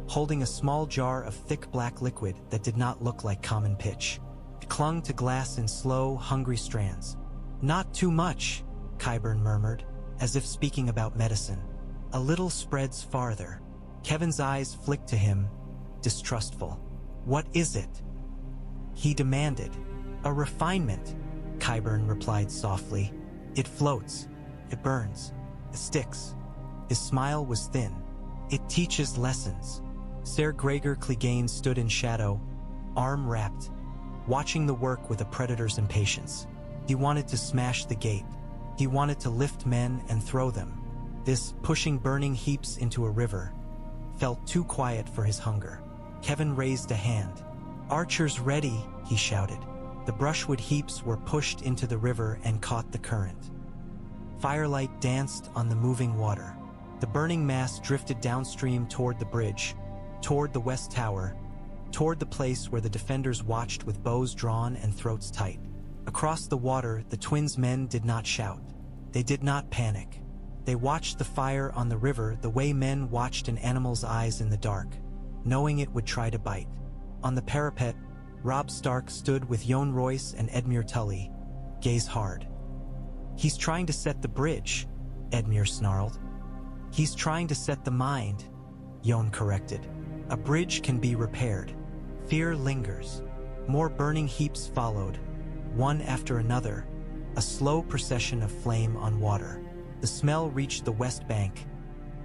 holding a small jar of thick black liquid that did not look like common pitch. It clung to glass in slow, hungry strands. "Not too much," Qyburn murmured, as if speaking about medicine. "A little spreads farther." Kevin's eyes flicked to him, distrustful. "What is it?" he demanded. "A refinement," Qyburn replied softly. "It floats. It burns. It sticks." His smile was thin. "It teaches lessons." Ser Gregor Clegane stood in shadow, arm wrapped, watching the work with a predator's impatience. He wanted to smash the gate. He wanted to lift men and throw them. This pushing burning heaps into a river felt too quiet for his hunger. Kevan raised a hand. "Archers ready," he shouted. The brushwood heaps were pushed into the river and caught the current. Firelight danced on the moving water. The burning mass drifted downstream toward the bridge, toward the west tower, toward the place where the defenders watched with bows drawn and throats tight. Across the water, the twins' men did not shout. They did not panic. They watched the fire on the river the way men watched an animal's eyes in the dark, knowing it would try to bite. On the parapet, Robb Stark stood with Jon Royce and Edmure Tully, gaze hard. "He's trying to set the bridge," Edmure snarled. "He's trying to set the mind," Jon corrected. "A bridge can be repaired." Fear lingers. More burning heaps followed, one after another, a slow procession of flame on water. The smell reached the west bank.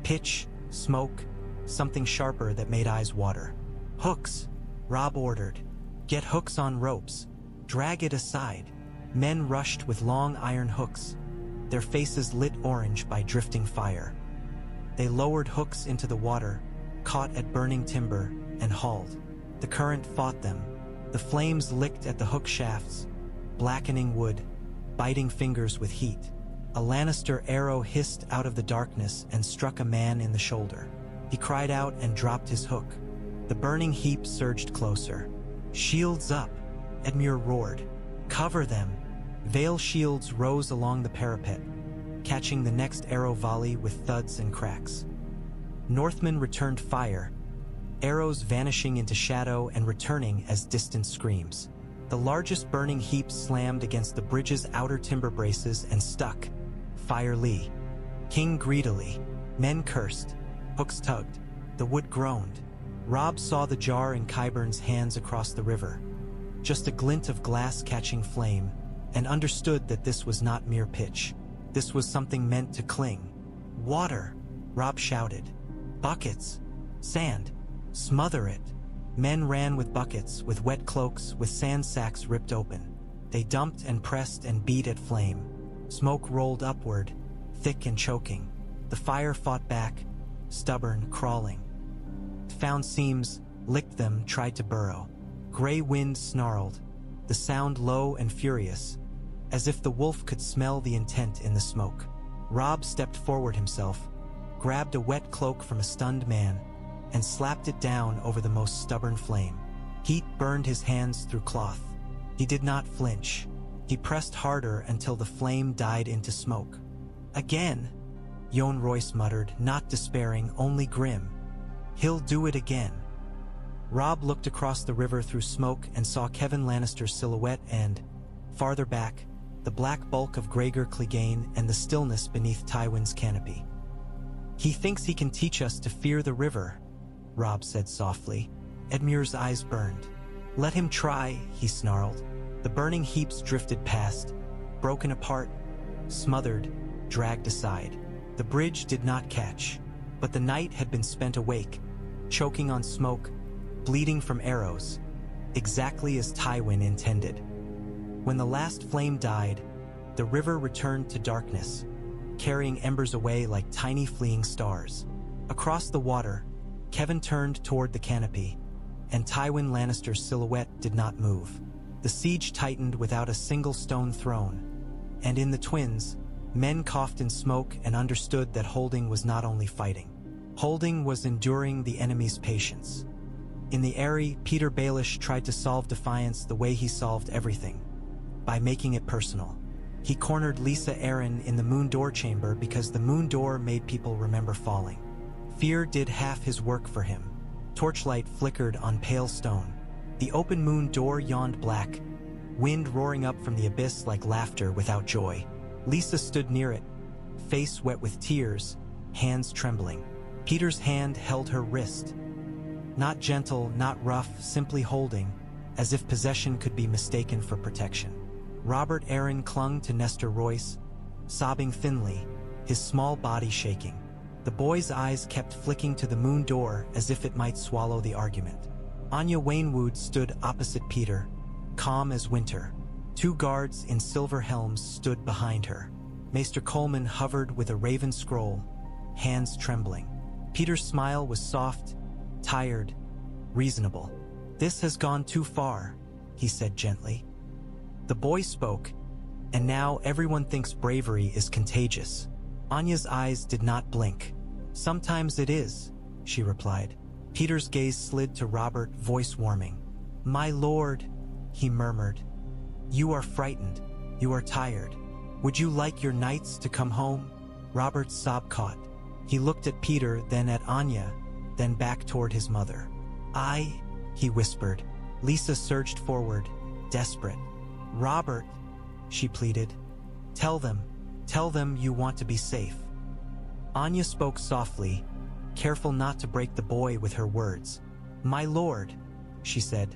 Pitch, smoke, something sharper that made eyes water. "Hooks," Robb ordered. "Get hooks on ropes. Drag it aside." Men rushed with long iron hooks, their faces lit orange by drifting fire. They lowered hooks into the water, caught at burning timber, and hauled. The current fought them. The flames licked at the hook shafts, blackening wood, biting fingers with heat. A Lannister arrow hissed out of the darkness and struck a man in the shoulder. He cried out and dropped his hook. The burning heap surged closer. "Shields up," Edmure roared. "Cover them." Veil shields rose along the parapet, catching the next arrow volley with thuds and cracks. Northmen returned fire, arrows vanishing into shadow and returning as distant screams. The largest burning heap slammed against the bridge's outer timber braces and stuck. Fire Lee. King greedily. Men cursed. Hooks tugged. The wood groaned. Robb saw the jar in Qyburn's hands across the river, just a glint of glass catching flame, and understood that this was not mere pitch. This was something meant to cling. "Water!" Robb shouted. "Buckets! Sand! Smother it!" Men ran with buckets, with wet cloaks, with sand sacks ripped open. They dumped and pressed and beat at flame. Smoke rolled upward, thick and choking. The fire fought back, stubborn, crawling. Found seams, licked them, tried to burrow. Gray wind snarled, the sound low and furious, as if the wolf could smell the intent in the smoke. Robb stepped forward himself, grabbed a wet cloak from a stunned man, and slapped it down over the most stubborn flame. Heat burned his hands through cloth. He did not flinch. He pressed harder until the flame died into smoke. "Again," Jon Royce muttered, not despairing, only grim. "He'll do it again." Robb looked across the river through smoke and saw Kevan Lannister's silhouette and, farther back, the black bulk of Gregor Clegane and the stillness beneath Tywin's canopy. "He thinks he can teach us to fear the river," Robb said softly. Edmure's eyes burned. "Let him try," he snarled. The burning heaps drifted past, broken apart, smothered, dragged aside. The bridge did not catch, but the night had been spent awake, choking on smoke, bleeding from arrows, exactly as Tywin intended. When the last flame died, the river returned to darkness, carrying embers away like tiny fleeing stars. Across the water, Kevan turned toward the canopy, and Tywin Lannister's silhouette did not move. The siege tightened without a single stone thrown, and in the twins, men coughed in smoke and understood that holding was not only fighting. Holding was enduring the enemy's patience. In the Eyrie, Petyr Baelish tried to solve defiance the way he solved everything, by making it personal. He cornered Lysa Arryn in the Moon Door chamber because the Moon Door made people remember falling. Fear did half his work for him. Torchlight flickered on pale stone. The open Moon Door yawned black, wind roaring up from the abyss like laughter without joy. Lysa stood near it, face wet with tears, hands trembling. Petyr's hand held her wrist. Not gentle, not rough, simply holding, as if possession could be mistaken for protection. Robert Arryn clung to Nestor Royce, sobbing thinly, his small body shaking. The boy's eyes kept flicking to the Moon Door as if it might swallow the argument. Anya Waynwood stood opposite Petyr, calm as winter. 2 guards in silver helms stood behind her. Maester Coleman hovered with a raven scroll, hands trembling. Petyr's smile was soft, tired, reasonable. "This has gone too far," he said gently. The boy spoke, and now everyone thinks bravery is contagious. Anya's eyes did not blink. "Sometimes it is," she replied. Petyr's gaze slid to Robert, voice warming. "My lord," he murmured, "you are frightened, you are tired. Would you like your knights to come home?" Robert's sob caught. He looked at Petyr, then at Anya, then back toward his mother. "I," he whispered. Lysa surged forward, desperate. "Robert," she pleaded, tell them you want to be safe." Anya spoke softly, careful not to break the boy with her words. "My lord," she said,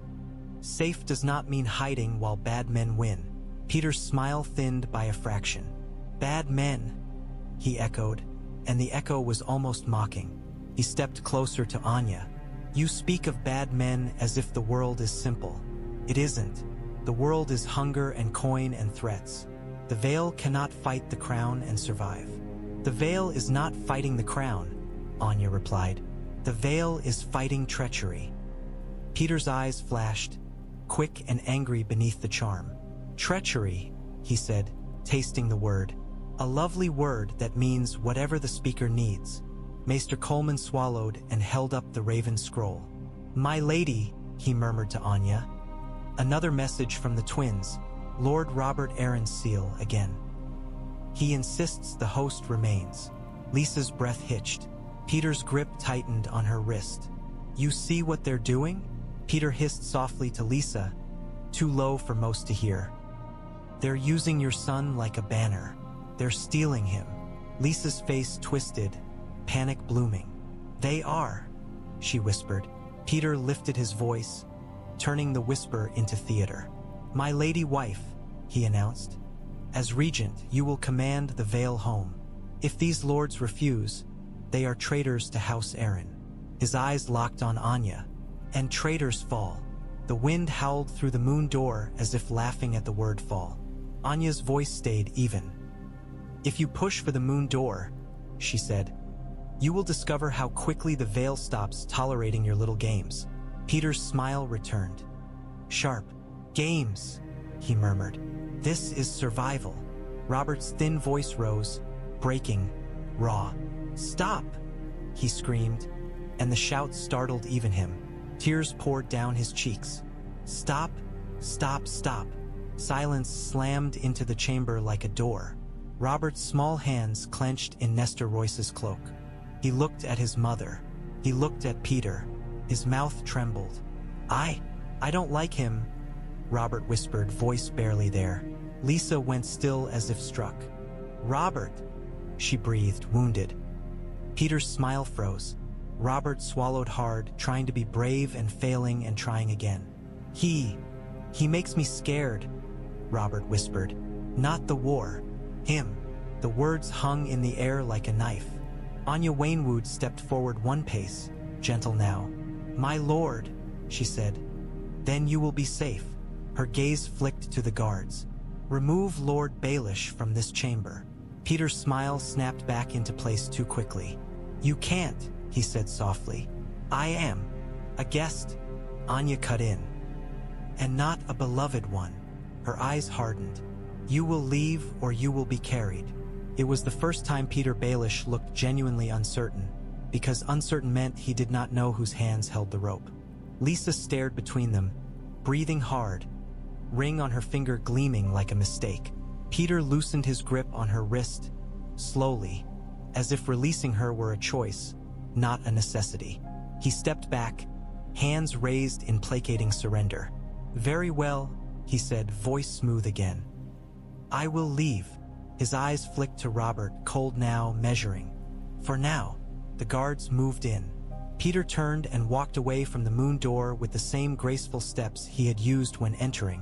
"safe does not mean hiding while bad men win." Petyr's smile thinned by a fraction. "Bad men," he echoed, and the echo was almost mocking. He stepped closer to Anya. "You speak of bad men as if the world is simple. It isn't. The world is hunger and coin and threats. The Vale cannot fight the crown and survive." "The Vale is not fighting the crown," Anya replied. "The Vale is fighting treachery." Petyr's eyes flashed, quick and angry beneath the charm. "Treachery," he said, tasting the word. "A lovely word that means whatever the speaker needs." Maester Coleman swallowed and held up the raven scroll. "My lady," he murmured to Anya. Another message from the twins, Lord Robert Arryn's seal again. "He insists the host remains." Lysa's breath hitched. Petyr's grip tightened on her wrist. "You see what they're doing?" Petyr hissed softly to Lysa, too low for most to hear. "They're using your son like a banner. They're stealing him." Lysa's face twisted, panic blooming. "They are," she whispered. Petyr lifted his voice, turning the whisper into theater. "My lady wife," he announced, "as regent you will command the Vale home. If these lords refuse, they are traitors to House Arryn." His eyes locked on Anya. "And traitors fall." The wind howled through the Moon Door as if laughing at the word fall. Anya's voice stayed even. "If you push for the Moon Door," she said, "you will discover how quickly the Vale stops tolerating your little games." Petyr's smile returned. "Sharp. Games," he murmured. "This is survival." Robert's thin voice rose, breaking, raw. "Stop!" he screamed, and the shout startled even him. Tears poured down his cheeks. "Stop! Stop! Stop!" Silence slammed into the chamber like a door. Robert's small hands clenched in Nestor Royce's cloak. He looked at his mother. He looked at Petyr. His mouth trembled. I don't like him," Robert whispered, voice barely there. Lysa went still as if struck. "Robert," she breathed, wounded. Petyr's smile froze. Robert swallowed hard, trying to be brave and failing and trying again. He makes me scared," Robert whispered. "Not the war. Him." The words hung in the air like a knife. Anya Waynwood stepped forward one pace, gentle now. "My lord," she said. "Then you will be safe." Her gaze flicked to the guards. "Remove Lord Baelish from this chamber." Petyr's smile snapped back into place too quickly. "You can't," he said softly. "I am a guest." Anya cut in. "And not a beloved one." Her eyes hardened. "You will leave or you will be carried." It was the first time Petyr Baelish looked genuinely uncertain, because uncertain meant he did not know whose hands held the rope. Lisa stared between them, breathing hard, ring on her finger gleaming like a mistake. Petyr loosened his grip on her wrist, slowly, as if releasing her were a choice, not a necessity. He stepped back, hands raised in placating surrender. "Very well," he said, voice smooth again. "I will leave." His eyes flicked to Robert, cold now, measuring. For now. The guards moved in. Petyr turned and walked away from the moon door with the same graceful steps he had used when entering,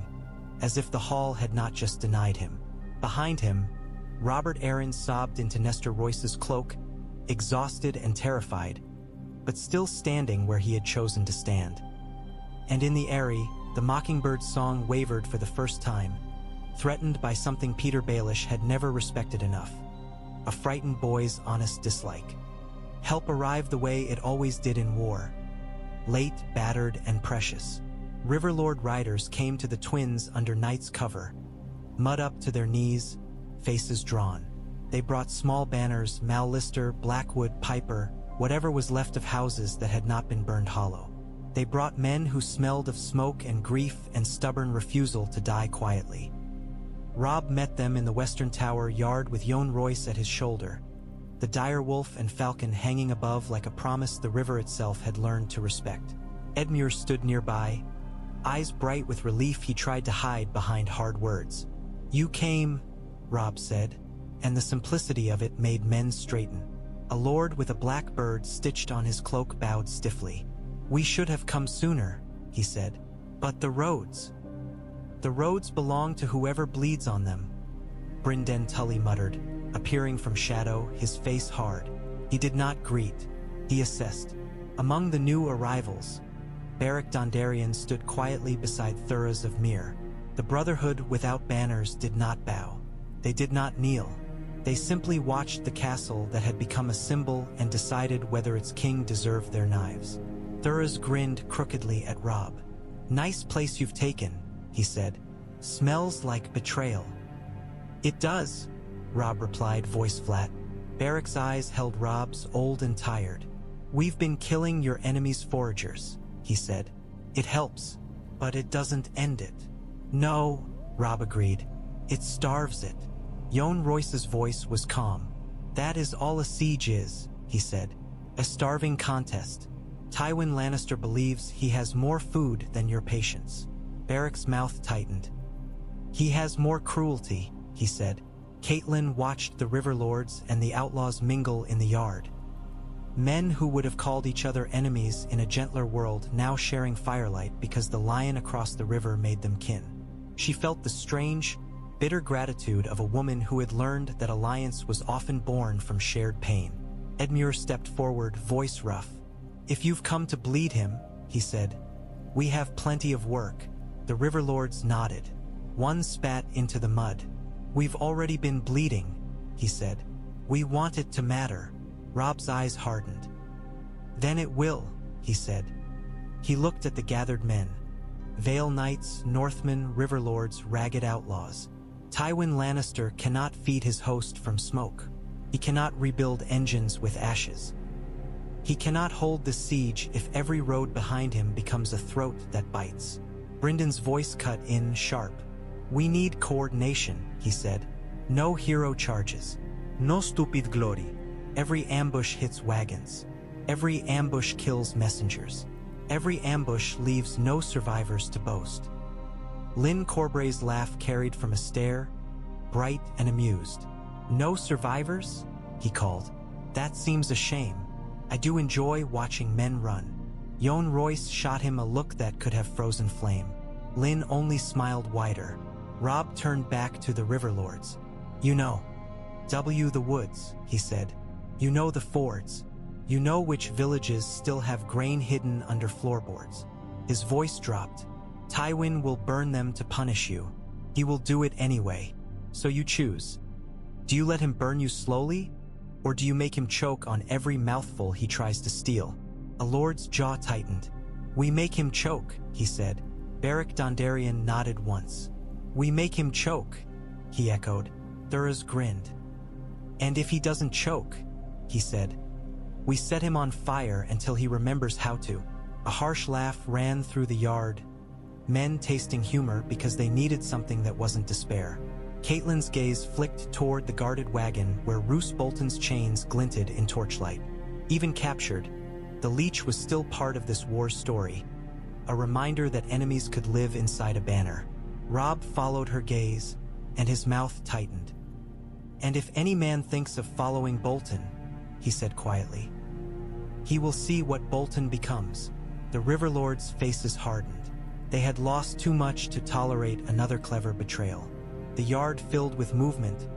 as if the hall had not just denied him. Behind him, Robert Arryn sobbed into Nestor Royce's cloak, exhausted and terrified, but still standing where he had chosen to stand. And in the eyrie, the mockingbird's song wavered for the first time, threatened by something Petyr Baelish had never respected enough: a frightened boy's honest dislike. Help arrived the way it always did in war, late, battered, and precious. Riverlord riders came to the twins under night's cover, mud up to their knees, faces drawn. They brought small banners, Mallister, Blackwood, Piper, whatever was left of houses that had not been burned hollow. They brought men who smelled of smoke and grief and stubborn refusal to die quietly. Robb met them in the western tower yard with Yohn Royce at his shoulder, the direwolf and falcon hanging above like a promise the river itself had learned to respect. Edmure stood nearby, eyes bright with relief he tried to hide behind hard words. "You came," Robb said, and the simplicity of it made men straighten. A lord with a black bird stitched on his cloak bowed stiffly. "We should have come sooner," he said. "But the roads." "The roads belong to whoever bleeds on them," Brynden Tully muttered, appearing from shadow, his face hard. He did not greet, he assessed. Among the new arrivals, Beric Dondarrion stood quietly beside Thuras of Myr. The Brotherhood without banners did not bow. They did not kneel. They simply watched the castle that had become a symbol and decided whether its king deserved their knives. Thuras grinned crookedly at Robb. "Nice place you've taken," he said. "Smells like betrayal." "It does," Robb replied, voice flat. Beric's eyes held Robb's, old and tired. "We've been killing your enemy's foragers," he said. "It helps, but it doesn't end it." "No," Robb agreed. "It starves it." Yohn Royce's voice was calm. "That is all a siege is," he said. "A starving contest. Tywin Lannister believes he has more food than your patience." Beric's mouth tightened. "He has more cruelty," he said. Catelyn watched the river lords and the outlaws mingle in the yard. Men who would have called each other enemies in a gentler world now sharing firelight because the lion across the river made them kin. She felt the strange, bitter gratitude of a woman who had learned that alliance was often born from shared pain. Edmure stepped forward, voice rough. "If you've come to bleed him," he said, "we have plenty of work." The river lords nodded. One spat into the mud. "We've already been bleeding," he said. "We want it to matter." Robb's eyes hardened. "Then it will," he said. He looked at the gathered men. Vale Knights, Northmen, Riverlords, ragged outlaws. Tywin Lannister cannot feed his host from smoke. He cannot rebuild engines with ashes. He cannot hold the siege if every road behind him becomes a throat that bites. Brynden's voice cut in sharp. "We need coordination," he said. "No hero charges. No stupid glory. Every ambush hits wagons. Every ambush kills messengers. Every ambush leaves no survivors to boast." Lyn Corbray's laugh carried from a stare, bright and amused. "No survivors?" he called. "That seems a shame. I do enjoy watching men run." Yohn Royce shot him a look that could have frozen flame. Lyn only smiled wider. Robb turned back to the Riverlords. "You know, the woods," he said. "You know the fords. You know which villages still have grain hidden under floorboards." His voice dropped. "Tywin will burn them to punish you. He will do it anyway. So you choose. Do you let him burn you slowly? Or do you make him choke on every mouthful he tries to steal?" A lord's jaw tightened. "We make him choke," he said. Beric Dondarrion nodded once. "We make him choke," he echoed. Thoros grinned. "And if he doesn't choke," he said, "we set him on fire until he remembers how to." A harsh laugh ran through the yard, men tasting humor because they needed something that wasn't despair. Catelyn's gaze flicked toward the guarded wagon where Roose Bolton's chains glinted in torchlight. Even captured, the Leech was still part of this war's story, a reminder that enemies could live inside a banner. Robb followed her gaze, and his mouth tightened. "And if any man thinks of following Bolton," he said quietly, "he will see what Bolton becomes." The Riverlords' faces hardened. They had lost too much to tolerate another clever betrayal. The yard filled with movement,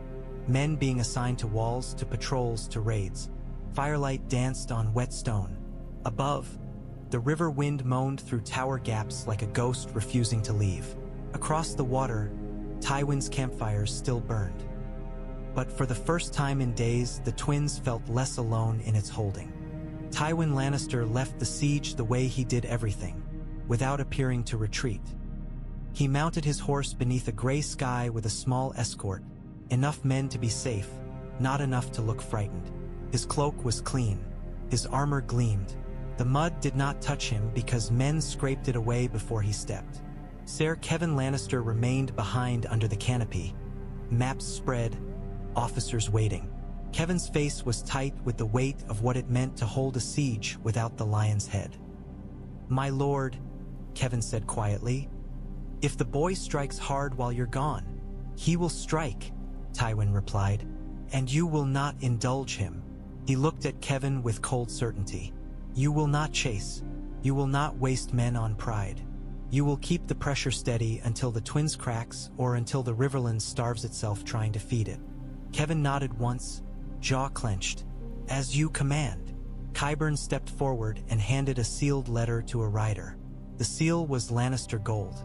men being assigned to walls, to patrols, to raids. Firelight danced on wet stone. Above, the river wind moaned through tower gaps like a ghost refusing to leave. Across the water, Tywin's campfires still burned. But for the first time in days, the twins felt less alone in its holding. Tywin Lannister left the siege the way he did everything, without appearing to retreat. He mounted his horse beneath a gray sky with a small escort, enough men to be safe, not enough to look frightened. His cloak was clean, his armor gleamed. The mud did not touch him because men scraped it away before he stepped. Ser Kevan Lannister remained behind under the canopy, maps spread, officers waiting. Kevin's face was tight with the weight of what it meant to hold a siege without the lion's head. "My lord," Kevan said quietly, "if the boy strikes hard while you're gone, he will strike," Tywin replied, "and you will not indulge him." He looked at Kevan with cold certainty. "You will not chase. You will not waste men on pride. You will keep the pressure steady until the twins cracks or until the Riverlands starves itself trying to feed it." Kevan nodded once, jaw clenched. "As you command." Qyburn stepped forward and handed a sealed letter to a rider. The seal was Lannister gold.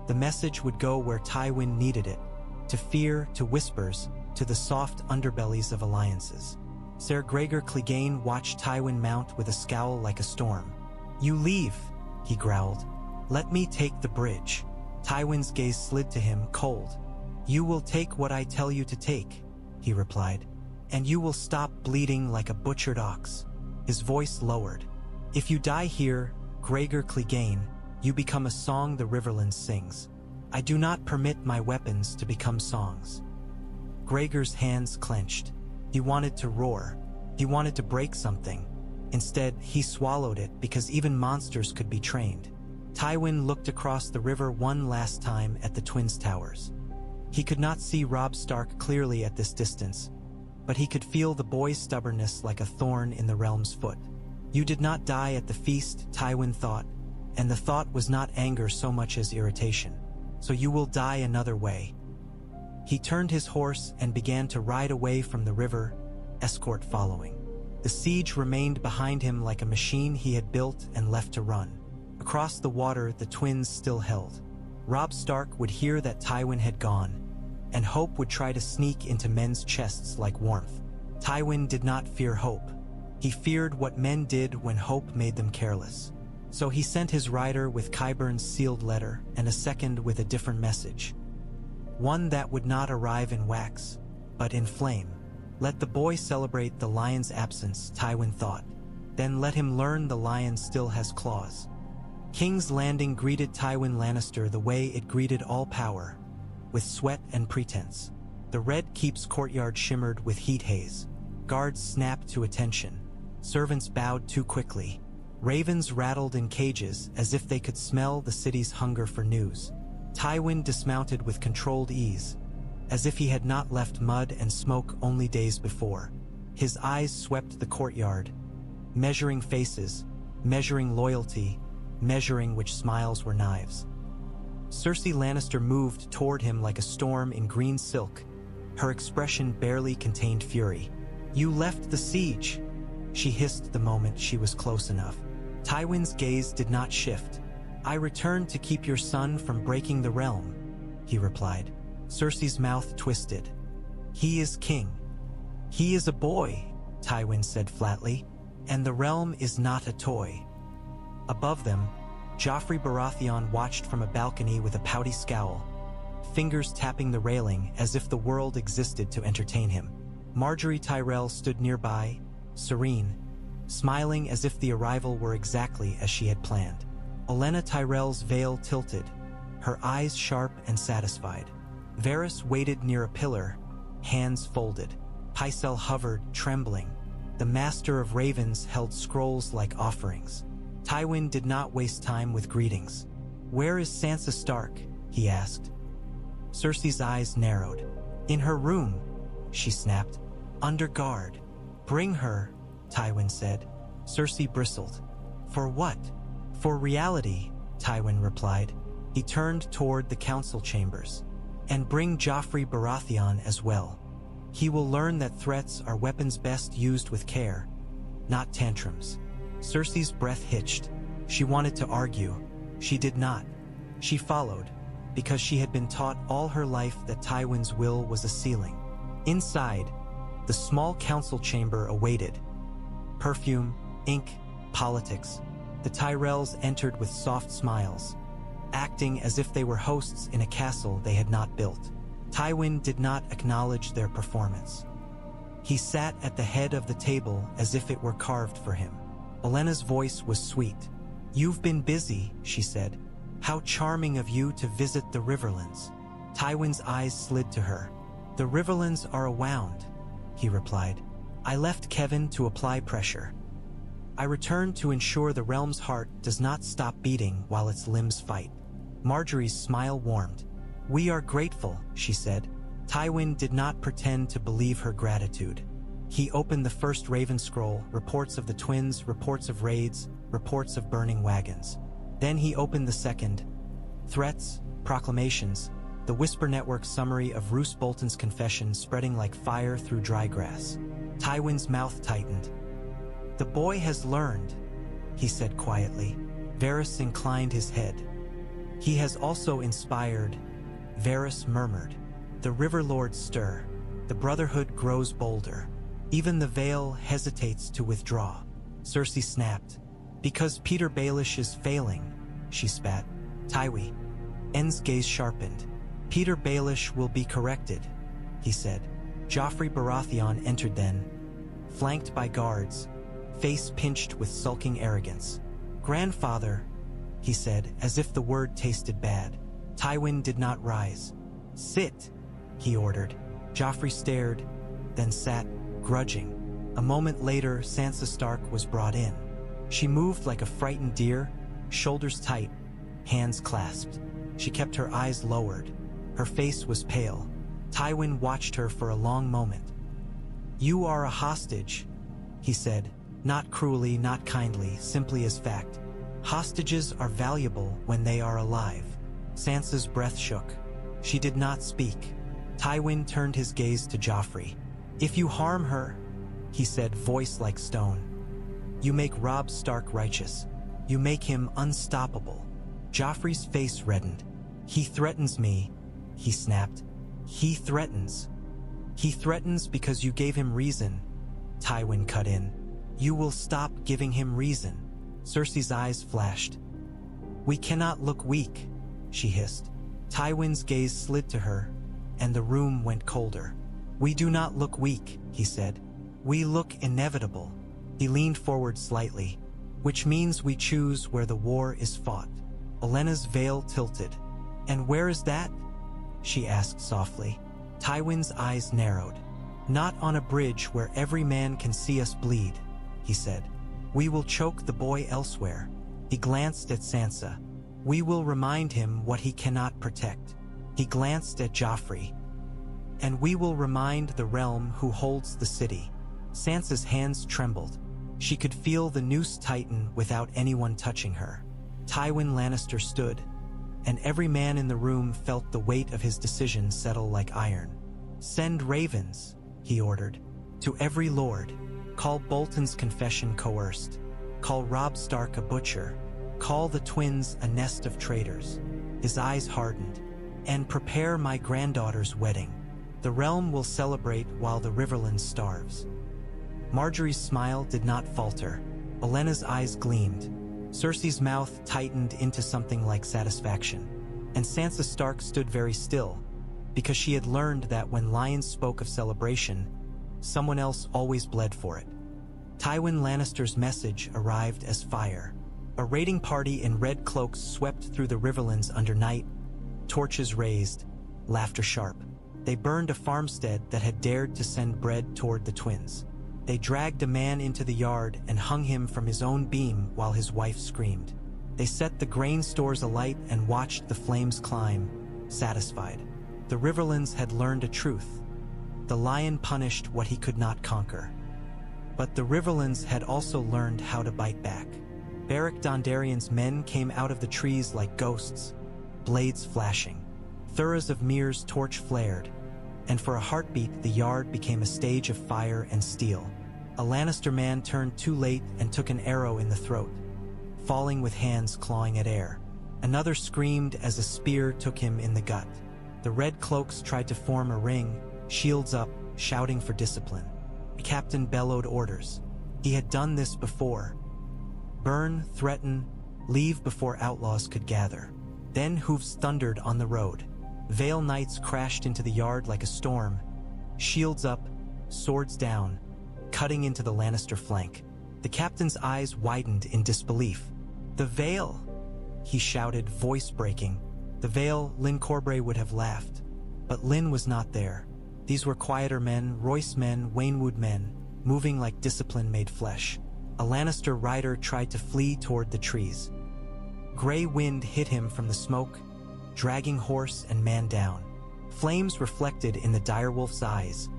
The message would go where Tywin needed it, to fear, to whispers, to the soft underbellies of alliances. Ser Gregor Clegane watched Tywin mount with a scowl like a storm. "You leave," he growled. "Let me take the bridge." Tywin's gaze slid to him, cold. "You will take what I tell you to take," he replied, "and you will stop bleeding like a butchered ox." His voice lowered. "If you die here, Gregor Clegane, you become a song the Riverlands sings. I do not permit my weapons to become songs." Gregor's hands clenched. He wanted to roar. He wanted to break something. Instead, he swallowed it because even monsters could be trained. Tywin looked across the river one last time at the twins' towers. He could not see Robb Stark clearly at this distance, but he could feel the boy's stubbornness like a thorn in the realm's foot. "You did not die at the feast," Tywin thought, and the thought was not anger so much as irritation. "So you will die another way." He turned his horse and began to ride away from the river, escort following. The siege remained behind him like a machine he had built and left to run. Across the water, the twins still held. Robb Stark would hear that Tywin had gone, and hope would try to sneak into men's chests like warmth. Tywin did not fear hope. He feared what men did when hope made them careless. So he sent his rider with Qyburn's sealed letter and a second with a different message. One that would not arrive in wax, but in flame. Let the boy celebrate the lion's absence, Tywin thought. Then let him learn the lion still has claws. King's Landing greeted Tywin Lannister the way it greeted all power, with sweat and pretense. The Red Keep's courtyard shimmered with heat haze. Guards snapped to attention. Servants bowed too quickly. Ravens rattled in cages as if they could smell the city's hunger for news. Tywin dismounted with controlled ease, as if he had not left mud and smoke only days before. His eyes swept the courtyard, measuring faces, measuring loyalty, measuring which smiles were knives. Cersei Lannister moved toward him like a storm in green silk. Her expression barely contained fury. "You left the siege," she hissed the moment she was close enough. Tywin's gaze did not shift. "I returned to keep your son from breaking the realm," he replied. Cersei's mouth twisted. "He is king." "He is a boy," Tywin said flatly, "and the realm is not a toy." Above them, Joffrey Baratheon watched from a balcony with a pouty scowl, fingers tapping the railing as if the world existed to entertain him. Margaery Tyrell stood nearby, serene, smiling as if the arrival were exactly as she had planned. Olenna Tyrell's veil tilted, her eyes sharp and satisfied. Varys waited near a pillar, hands folded. Pycelle hovered, trembling. The Master of Ravens held scrolls like offerings. Tywin did not waste time with greetings. "Where is Sansa Stark?" he asked. Cersei's eyes narrowed. "In her room," she snapped. "Under guard." "Bring her," Tywin said. Cersei bristled. "For what?" "For reality," Tywin replied. He turned toward the council chambers. "And bring Joffrey Baratheon as well. He will learn that threats are weapons best used with care, not tantrums." Cersei's breath hitched. She wanted to argue. She did not. She followed, because she had been taught all her life that Tywin's will was a ceiling. Inside, the small council chamber awaited. Perfume, ink, politics. The Tyrells entered with soft smiles, acting as if they were hosts in a castle they had not built. Tywin did not acknowledge their performance. He sat at the head of the table as if it were carved for him. Olenna's voice was sweet. "You've been busy," she said. "How charming of you to visit the Riverlands." Tywin's eyes slid to her. "The Riverlands are awound," he replied. "I left Kevin to apply pressure. I returned to ensure the realm's heart does not stop beating while its limbs fight." Margaery's smile warmed. "We are grateful," she said. Tywin did not pretend to believe her gratitude. He opened the first Raven scroll, reports of the twins, reports of raids, reports of burning wagons. Then he opened the second, threats, proclamations, the Whisper Network summary of Roose Bolton's confession spreading like fire through dry grass. Tywin's mouth tightened. "The boy has learned," he said quietly. Varys inclined his head. "He has also inspired," Varys murmured. "The River Lords stir. The Brotherhood grows bolder. Even the Vale hesitates to withdraw." Cersei snapped. "Because Petyr Baelish is failing," she spat. Tywin's gaze sharpened. "Petyr Baelish will be corrected," he said. Joffrey Baratheon entered then, flanked by guards, face pinched with sulking arrogance. "Grandfather," he said, as if the word tasted bad. Tywin did not rise. "Sit," he ordered. Joffrey stared, then sat, grudging. A moment later, Sansa Stark was brought in. She moved like a frightened deer, shoulders tight, hands clasped. She kept her eyes lowered. Her face was pale. Tywin watched her for a long moment. "You are a hostage," he said, not cruelly, not kindly, simply as fact. "Hostages are valuable when they are alive." Sansa's breath shook. She did not speak. Tywin turned his gaze to Joffrey. "If you harm her," he said, voice like stone, "you make Robb Stark righteous. You make him unstoppable." Joffrey's face reddened. "He threatens me," he snapped. "He threatens." "He threatens because you gave him reason," Tywin cut in. "You will stop giving him reason." Cersei's eyes flashed. "We cannot look weak," she hissed. Tywin's gaze slid to her, and the room went colder. "We do not look weak," he said. "We look inevitable." He leaned forward slightly. "Which means we choose where the war is fought." Olenna's veil tilted. "And where is that?" she asked softly. Tywin's eyes narrowed. "Not on a bridge where every man can see us bleed," he said. "We will choke the boy elsewhere." He glanced at Sansa. "We will remind him what he cannot protect." He glanced at Joffrey. "And we will remind the realm who holds the city." Sansa's hands trembled. She could feel the noose tighten without anyone touching her. Tywin Lannister stood, and every man in the room felt the weight of his decision settle like iron. "Send ravens," he ordered, "to every lord. Call Bolton's confession coerced. Call Robb Stark a butcher. Call the twins a nest of traitors. His eyes hardened. And prepare my granddaughter's wedding. The realm will celebrate while the Riverlands starves. Marjorie's smile did not falter. Olenna's eyes gleamed. Cersei's mouth tightened into something like satisfaction. And Sansa Stark stood very still, because she had learned that when lions spoke of celebration, someone else always bled for it. Tywin Lannister's message arrived as fire. A raiding party in red cloaks swept through the Riverlands under night, torches raised, laughter sharp. They burned a farmstead that had dared to send bread toward the twins. They dragged a man into the yard and hung him from his own beam while his wife screamed. They set the grain stores alight and watched the flames climb, satisfied. The Riverlands had learned a truth. The lion punished what he could not conquer. But the Riverlands had also learned how to bite back. Beric Dondarrion's men came out of the trees like ghosts, blades flashing. Thoros of Myr's torch flared, and for a heartbeat the yard became a stage of fire and steel. A Lannister man turned too late and took an arrow in the throat, falling with hands clawing at air. Another screamed as a spear took him in the gut. The red cloaks tried to form a ring, shields up, shouting for discipline. The captain bellowed orders. He had done this before. Burn, threaten, leave before outlaws could gather. Then hooves thundered on the road. Vale knights crashed into the yard like a storm, shields up, swords down, cutting into the Lannister flank. The captain's eyes widened in disbelief. "The Vale!" he shouted, voice breaking. The Vale, Lyn Corbray would have laughed. But Lyn was not there. These were quieter men, Royce men, Waynwood men, moving like discipline made flesh. A Lannister rider tried to flee toward the trees. Gray wind hit him from the smoke, dragging horse and man down. Flames reflected in the direwolf's eyes,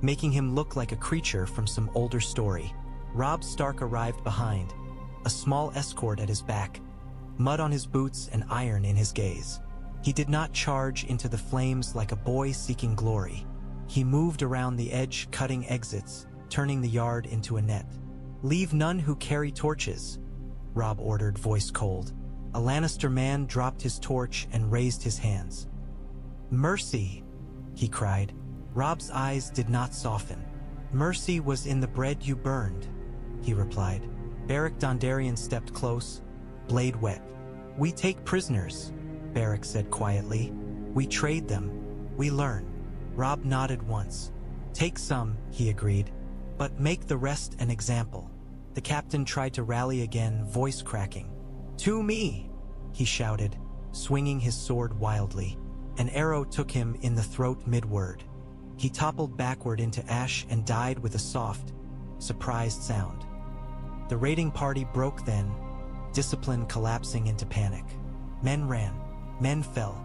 making him look like a creature from some older story. Robb Stark arrived behind, a small escort at his back, mud on his boots and iron in his gaze. He did not charge into the flames like a boy seeking glory. He moved around the edge, cutting exits, turning the yard into a net. "Leave none who carry torches," Robb ordered, voice cold. A Lannister man dropped his torch and raised his hands. "Mercy!" he cried. Robb's eyes did not soften. "Mercy was in the bread you burned," he replied. Beric Dondarrion stepped close, blade wet. "We take prisoners," Beric said quietly. "We trade them. We learn." Robb nodded once. "Take some," he agreed, "but make the rest an example." The captain tried to rally again, voice cracking. "To me!" he shouted, swinging his sword wildly. An arrow took him in the throat mid-word. He toppled backward into ash and died with a soft, surprised sound. The raiding party broke then, discipline collapsing into panic. Men ran, men fell,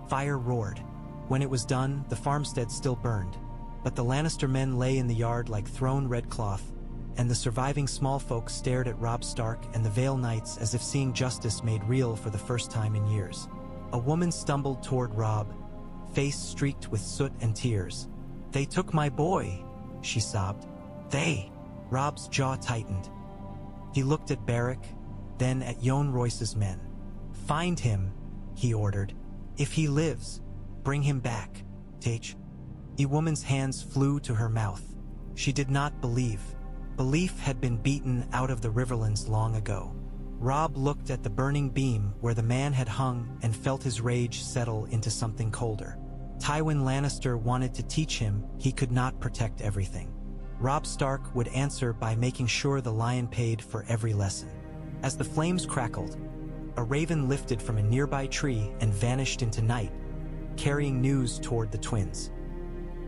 fire roared. When it was done, the farmstead still burned, but the Lannister men lay in the yard like thrown red cloth, and the surviving small folk stared at Robb Stark and the Vale Knights as if seeing justice made real for the first time in years. A woman stumbled toward Robb, face streaked with soot and tears. "They took my boy," she sobbed. "They!" Robb's jaw tightened. He looked at Beric, then at Yohn Royce's men. "Find him," he ordered. "If he lives, bring him back, Tach." The woman's hands flew to her mouth. She did not believe. Belief had been beaten out of the Riverlands long ago. Robb looked at the burning beam where the man had hung and felt his rage settle into something colder. Tywin Lannister wanted to teach him he could not protect everything. Robb Stark would answer by making sure the lion paid for every lesson. As the flames crackled, a raven lifted from a nearby tree and vanished into night, carrying news toward the twins.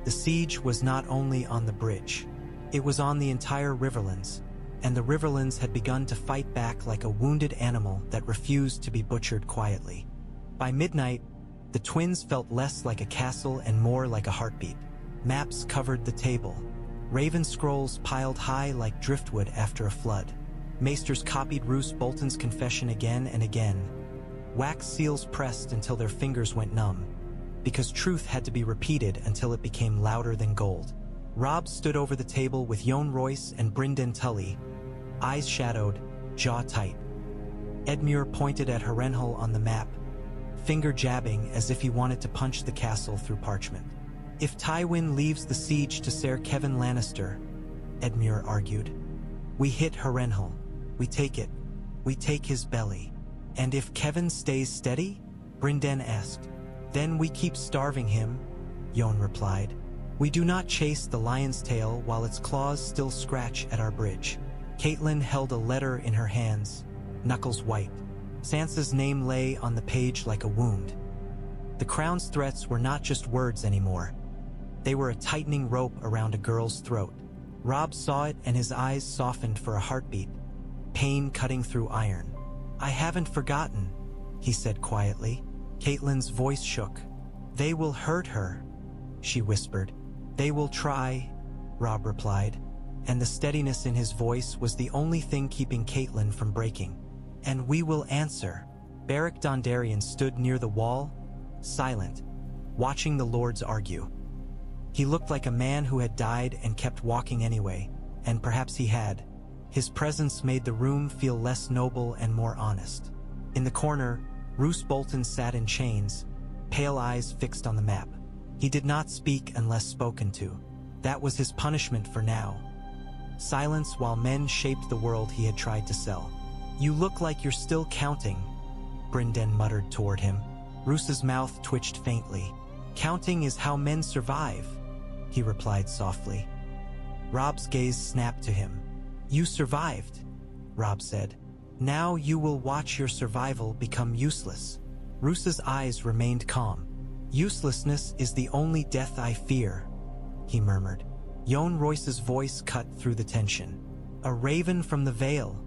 The siege was not only on the bridge. It was on the entire Riverlands, and the Riverlands had begun to fight back like a wounded animal that refused to be butchered quietly. By midnight, the twins felt less like a castle and more like a heartbeat. Maps covered the table. Raven scrolls piled high like driftwood after a flood. Maesters copied Roose Bolton's confession again and again. Wax seals pressed until their fingers went numb, because truth had to be repeated until it became louder than gold. Robb stood over the table with Jon Royce and Brynden Tully, eyes shadowed, jaw tight. Edmure pointed at Harrenhal on the map, finger jabbing as if he wanted to punch the castle through parchment. If Tywin leaves the siege to Ser Kevan Lannister, Edmure argued, we hit Harrenhal, we take it, we take his belly. And if Kevan stays steady? Brynden asked. Then we keep starving him, Jon replied. We do not chase the lion's tail while its claws still scratch at our bridge. Catelyn held a letter in her hands, knuckles white. Sansa's name lay on the page like a wound. The Crown's threats were not just words anymore. They were a tightening rope around a girl's throat. Robb saw it and his eyes softened for a heartbeat, pain cutting through iron. I haven't forgotten, he said quietly. Catelyn's voice shook. They will hurt her, she whispered. They will try, Robb replied, and the steadiness in his voice was the only thing keeping Catelyn from breaking. And we will answer. Beric Dondarrion stood near the wall, silent, watching the lords argue. He looked like a man who had died and kept walking anyway, and perhaps he had. His presence made the room feel less noble and more honest. In the corner, Roose Bolton sat in chains, pale eyes fixed on the map. He did not speak unless spoken to. That was his punishment for now. Silence while men shaped the world he had tried to sell. You look like you're still counting, Brynden muttered toward him. Roose's mouth twitched faintly. Counting is how men survive, he replied softly. Robb's gaze snapped to him. You survived, Robb said. Now you will watch your survival become useless. Roose's eyes remained calm. Uselessness is the only death I fear, he murmured. Jon Royce's voice cut through the tension. A raven from the Vale,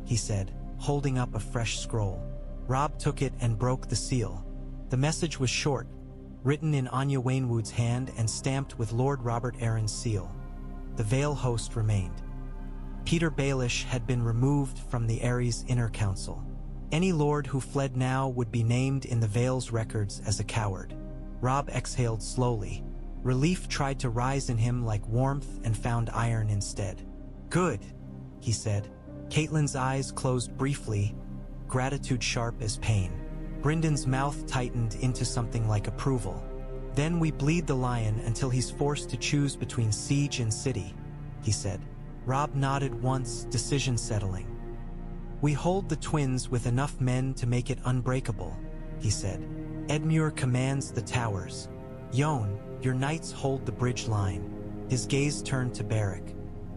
he said, holding up a fresh scroll. Robb took it and broke the seal. The message was short, written in Anya Waynwood's hand and stamped with Lord Robert Arryn's seal. The Vale host remained. Petyr Baelish had been removed from the Ares Inner Council. Any lord who fled now would be named in the Vale's records as a coward. Robb exhaled slowly. Relief tried to rise in him like warmth and found iron instead. Good, he said. Catelyn's eyes closed briefly, gratitude sharp as pain. Brynden's mouth tightened into something like approval. Then we bleed the lion until he's forced to choose between siege and city, he said. Robb nodded once, decision settling. We hold the twins with enough men to make it unbreakable, he said. Edmure commands the towers. Jon, your knights hold the bridge line. His gaze turned to Beric.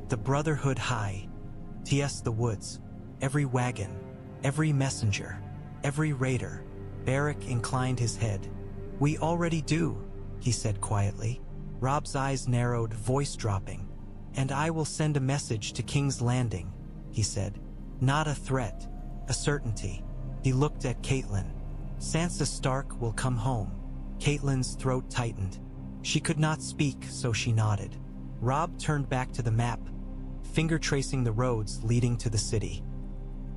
The Brotherhood high. T.S. the woods. Every wagon. Every messenger. Every raider. Beric inclined his head. We already do, he said quietly. Robb's eyes narrowed, voice dropping. And I will send a message to King's Landing, he said. Not a threat, a certainty. He looked at Catelyn. Sansa Stark will come home. Catelyn's throat tightened. She could not speak, so she nodded. Robb turned back to the map, finger tracing the roads leading to the city.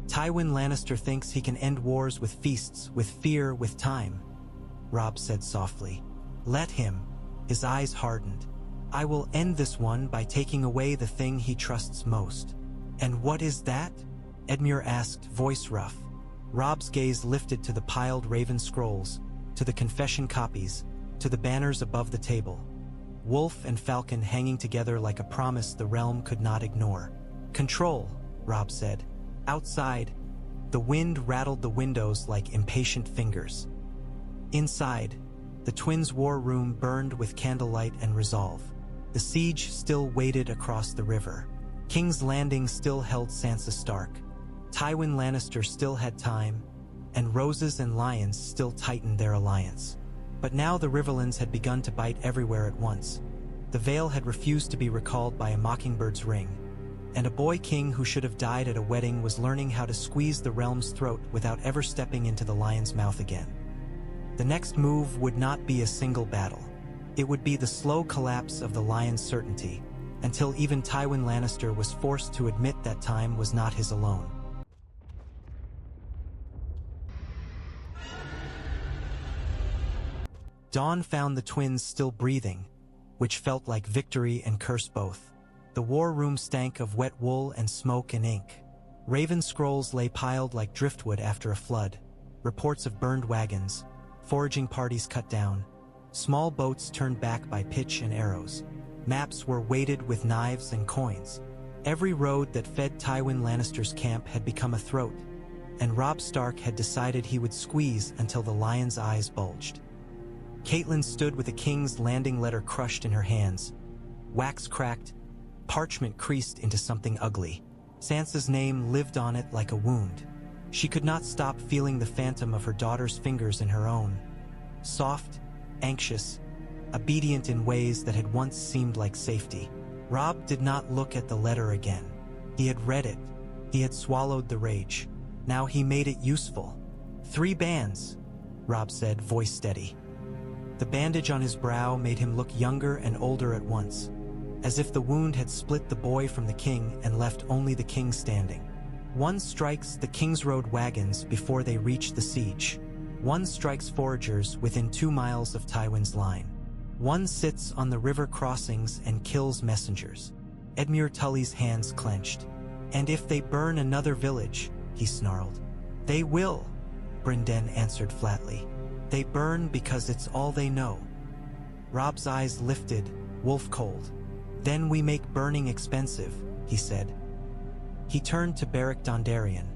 Tywin Lannister thinks he can end wars with feasts, with fear, with time, Robb said softly. Let him. His eyes hardened. I will end this one by taking away the thing he trusts most. And what is that? Edmure asked, voice rough. Robb's gaze lifted to the piled raven scrolls, to the confession copies, to the banners above the table. Wolf and falcon hanging together like a promise the realm could not ignore. Control, Robb said. Outside, the wind rattled the windows like impatient fingers. Inside, the twins' war room burned with candlelight and resolve. The siege still waited across the river. King's Landing still held Sansa Stark. Tywin Lannister still had time, and roses and lions still tightened their alliance. But now the Riverlands had begun to bite everywhere at once. The Vale had refused to be recalled by a mockingbird's ring, and a boy king who should have died at a wedding was learning how to squeeze the realm's throat without ever stepping into the lion's mouth again. The next move would not be a single battle. It would be the slow collapse of the lion's certainty, until even Tywin Lannister was forced to admit that time was not his alone. Dawn found the twins still breathing, which felt like victory and curse both. The war room stank of wet wool and smoke and ink. Raven scrolls lay piled like driftwood after a flood. Reports of burned wagons, foraging parties cut down, small boats turned back by pitch and arrows. Maps were weighted with knives and coins. Every road that fed Tywin Lannister's camp had become a throat, and Robb Stark had decided he would squeeze until the lion's eyes bulged. Catelyn stood with the king's landing letter crushed in her hands. Wax cracked, parchment creased into something ugly. Sansa's name lived on it like a wound. She could not stop feeling the phantom of her daughter's fingers in her own. Soft, anxious, obedient in ways that had once seemed like safety. Robb did not look at the letter again. He had read it. He had swallowed the rage. Now he made it useful. 3 bands, Robb said, voice steady. The bandage on his brow made him look younger and older at once, as if the wound had split the boy from the king and left only the king standing. 1 strikes the Kingsroad wagons before they reach the siege. 1 strikes foragers within 2 miles of Tywin's line. 1 sits on the river crossings and kills messengers. Edmure Tully's hands clenched. And if they burn another village, he snarled. They will, Brynden answered flatly. They burn because it's all they know. Robb's eyes lifted, wolf-cold. Then we make burning expensive, he said. He turned to Beric Dondarrion,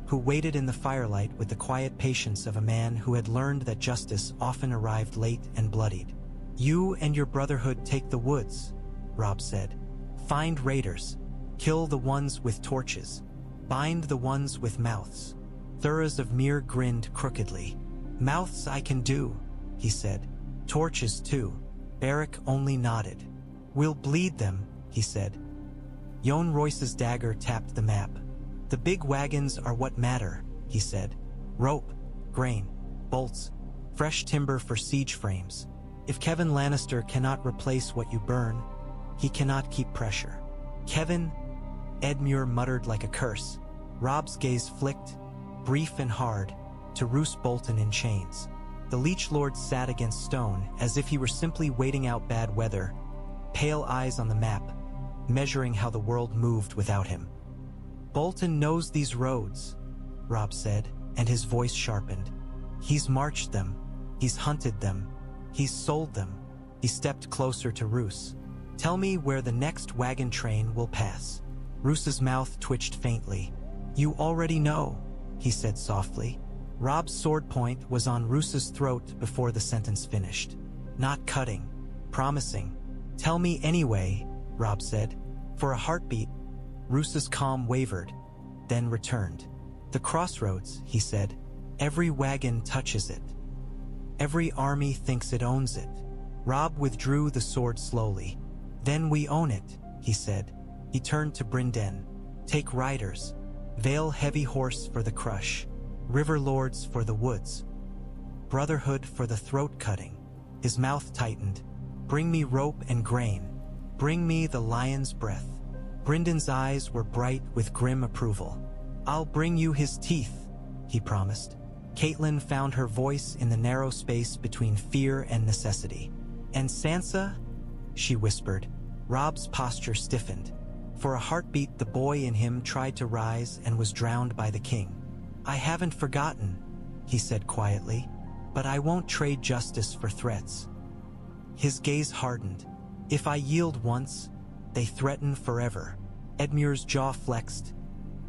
who waited in the firelight with the quiet patience of a man who had learned that justice often arrived late and bloodied. You and your brotherhood take the woods, Robb said. Find raiders. Kill the ones with torches. Bind the ones with mouths. Thuras of Myr grinned crookedly. Mouths I can do, he said. Torches too. Beric only nodded. We'll bleed them, he said. Jon Royce's dagger tapped the map. The big wagons are what matter, he said. Rope, grain, bolts, fresh timber for siege frames. If Kevan Lannister cannot replace what you burn, he cannot keep pressure. Kevan? Edmure muttered like a curse. Robb's gaze flicked, brief and hard, to Roose Bolton in chains. The Leech Lord sat against stone as if he were simply waiting out bad weather, pale eyes on the map, measuring how the world moved without him. Bolton knows these roads, Robb said, and his voice sharpened. He's marched them. He's hunted them. He's sold them. He stepped closer to Roose. Tell me where the next wagon train will pass. Roose's mouth twitched faintly. You already know, he said softly. Robb's sword point was on Roose's throat before the sentence finished. Not cutting. Promising. Tell me anyway, Robb said. For a heartbeat, Roose's calm wavered, then returned. The crossroads, he said. Every wagon touches it. Every army thinks it owns it. Robb withdrew the sword slowly. Then we own it, he said. He turned to Brynden. Take riders. Vale heavy horse for the crush. River lords for the woods. Brotherhood for the throat cutting. His mouth tightened. Bring me rope and grain. Bring me the lion's breath. Brynden's eyes were bright with grim approval. I'll bring you his teeth, he promised. Catelyn found her voice in the narrow space between fear and necessity. And Sansa? She whispered. Robb's posture stiffened. For a heartbeat, the boy in him tried to rise and was drowned by the king. I haven't forgotten, he said quietly, but I won't trade justice for threats. His gaze hardened. If I yield once, they threaten forever. Edmure's jaw flexed,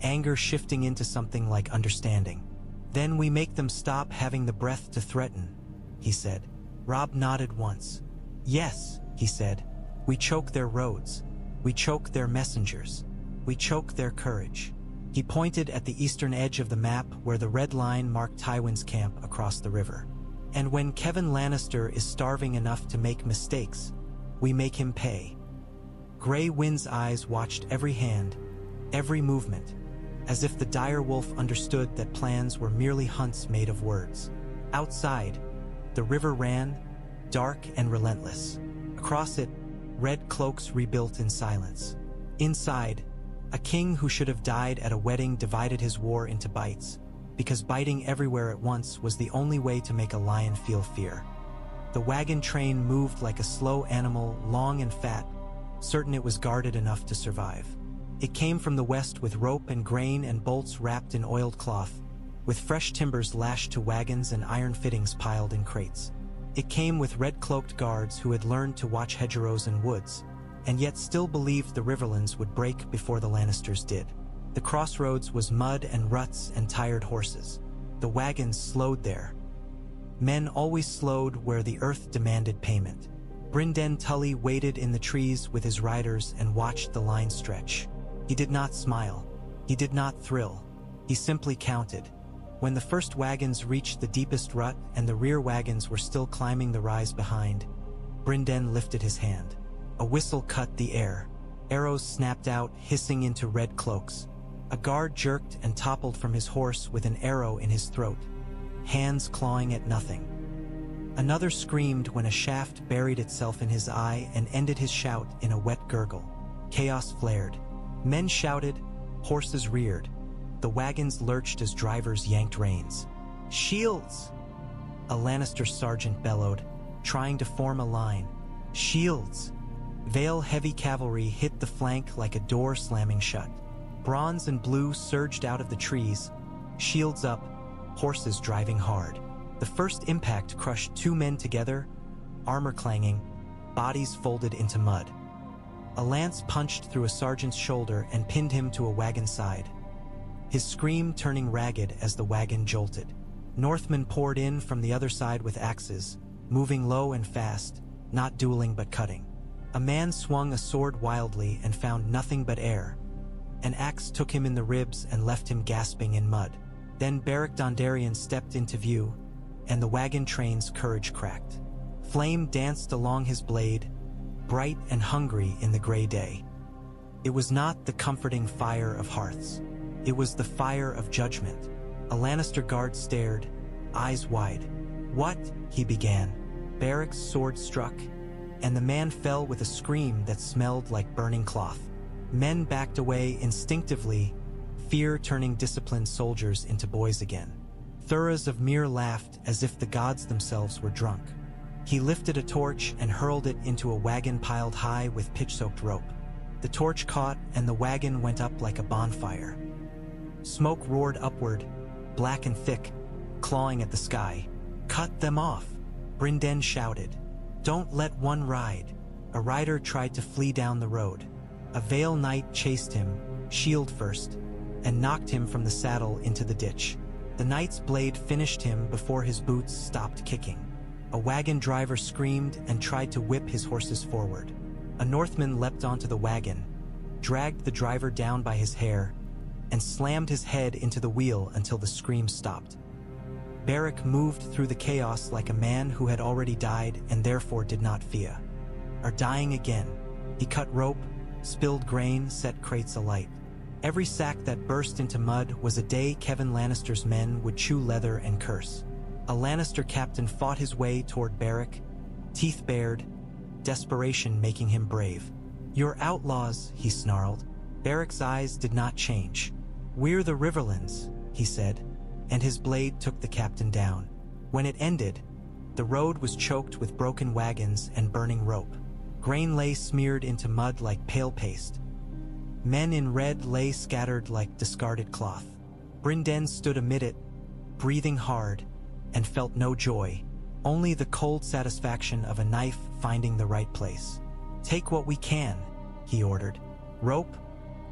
anger shifting into something like understanding. Then we make them stop having the breath to threaten, he said. Robb nodded once. Yes, he said. We choke their roads. We choke their messengers. We choke their courage. He pointed at the eastern edge of the map where the red line marked Tywin's camp across the river. And when Kevan Lannister is starving enough to make mistakes, we make him pay. Grey Wind's eyes watched every hand, every movement, as if the dire wolf understood that plans were merely hunts made of words. Outside, the river ran, dark and relentless. Across it, red cloaks rebuilt in silence. Inside, a king who should have died at a wedding divided his war into bites, because biting everywhere at once was the only way to make a lion feel fear. The wagon train moved like a slow animal, long and fat, certain it was guarded enough to survive. It came from the west with rope and grain and bolts wrapped in oiled cloth, with fresh timbers lashed to wagons and iron fittings piled in crates. It came with red-cloaked guards who had learned to watch hedgerows and woods, and yet still believed the Riverlands would break before the Lannisters did. The crossroads was mud and ruts and tired horses. The wagons slowed there. Men always slowed where the earth demanded payment. Brynden Tully waited in the trees with his riders and watched the line stretch. He did not smile. He did not thrill. He simply counted. When the first wagons reached the deepest rut and the rear wagons were still climbing the rise behind, Brynden lifted his hand. A whistle cut the air. Arrows snapped out, hissing into red cloaks. A guard jerked and toppled from his horse with an arrow in his throat, hands clawing at nothing. Another screamed when a shaft buried itself in his eye and ended his shout in a wet gurgle. Chaos flared. Men shouted, horses reared. The wagons lurched as drivers yanked reins. "Shields!" A Lannister sergeant bellowed, trying to form a line. "Shields!" Vale heavy cavalry hit the flank like a door slamming shut. Bronze and blue surged out of the trees, shields up, horses driving hard. The first impact crushed two men together, armor clanging, bodies folded into mud. A lance punched through a sergeant's shoulder and pinned him to a wagon side, his scream turning ragged as the wagon jolted. Northmen poured in from the other side with axes, moving low and fast, not dueling but cutting. A man swung a sword wildly and found nothing but air. An axe took him in the ribs and left him gasping in mud. Then Beric Dondarrion stepped into view, and the wagon train's courage cracked. Flame danced along his blade, bright and hungry in the gray day. It was not the comforting fire of hearths. It was the fire of judgment. A Lannister guard stared, eyes wide. "What?" he began. Beric's sword struck, and the man fell with a scream that smelled like burning cloth. Men backed away instinctively, fear turning disciplined soldiers into boys again. Thuras of Myr laughed as if the gods themselves were drunk. He lifted a torch and hurled it into a wagon piled high with pitch-soaked rope. The torch caught and the wagon went up like a bonfire. Smoke roared upward, black and thick, clawing at the sky. "Cut them off!" Brynden shouted. "Don't let one ride." A rider tried to flee down the road. A Vale knight chased him, shield first, and knocked him from the saddle into the ditch. The knight's blade finished him before his boots stopped kicking. A wagon driver screamed and tried to whip his horses forward. A Northman leapt onto the wagon, dragged the driver down by his hair, and slammed his head into the wheel until the scream stopped. Beric moved through the chaos like a man who had already died and therefore did not fear. Or dying again. He cut rope, spilled grain, set crates alight. Every sack that burst into mud was a day Kevan Lannister's men would chew leather and curse. A Lannister captain fought his way toward Beric, teeth bared, desperation making him brave. "You're outlaws," he snarled. Beric's eyes did not change. "We're the Riverlands," he said, and his blade took the captain down. When it ended, the road was choked with broken wagons and burning rope. Grain lay smeared into mud like pale paste. Men in red lay scattered like discarded cloth. Brynden stood amid it, breathing hard, and felt no joy, only the cold satisfaction of a knife finding the right place. "Take what we can," he ordered. "Rope,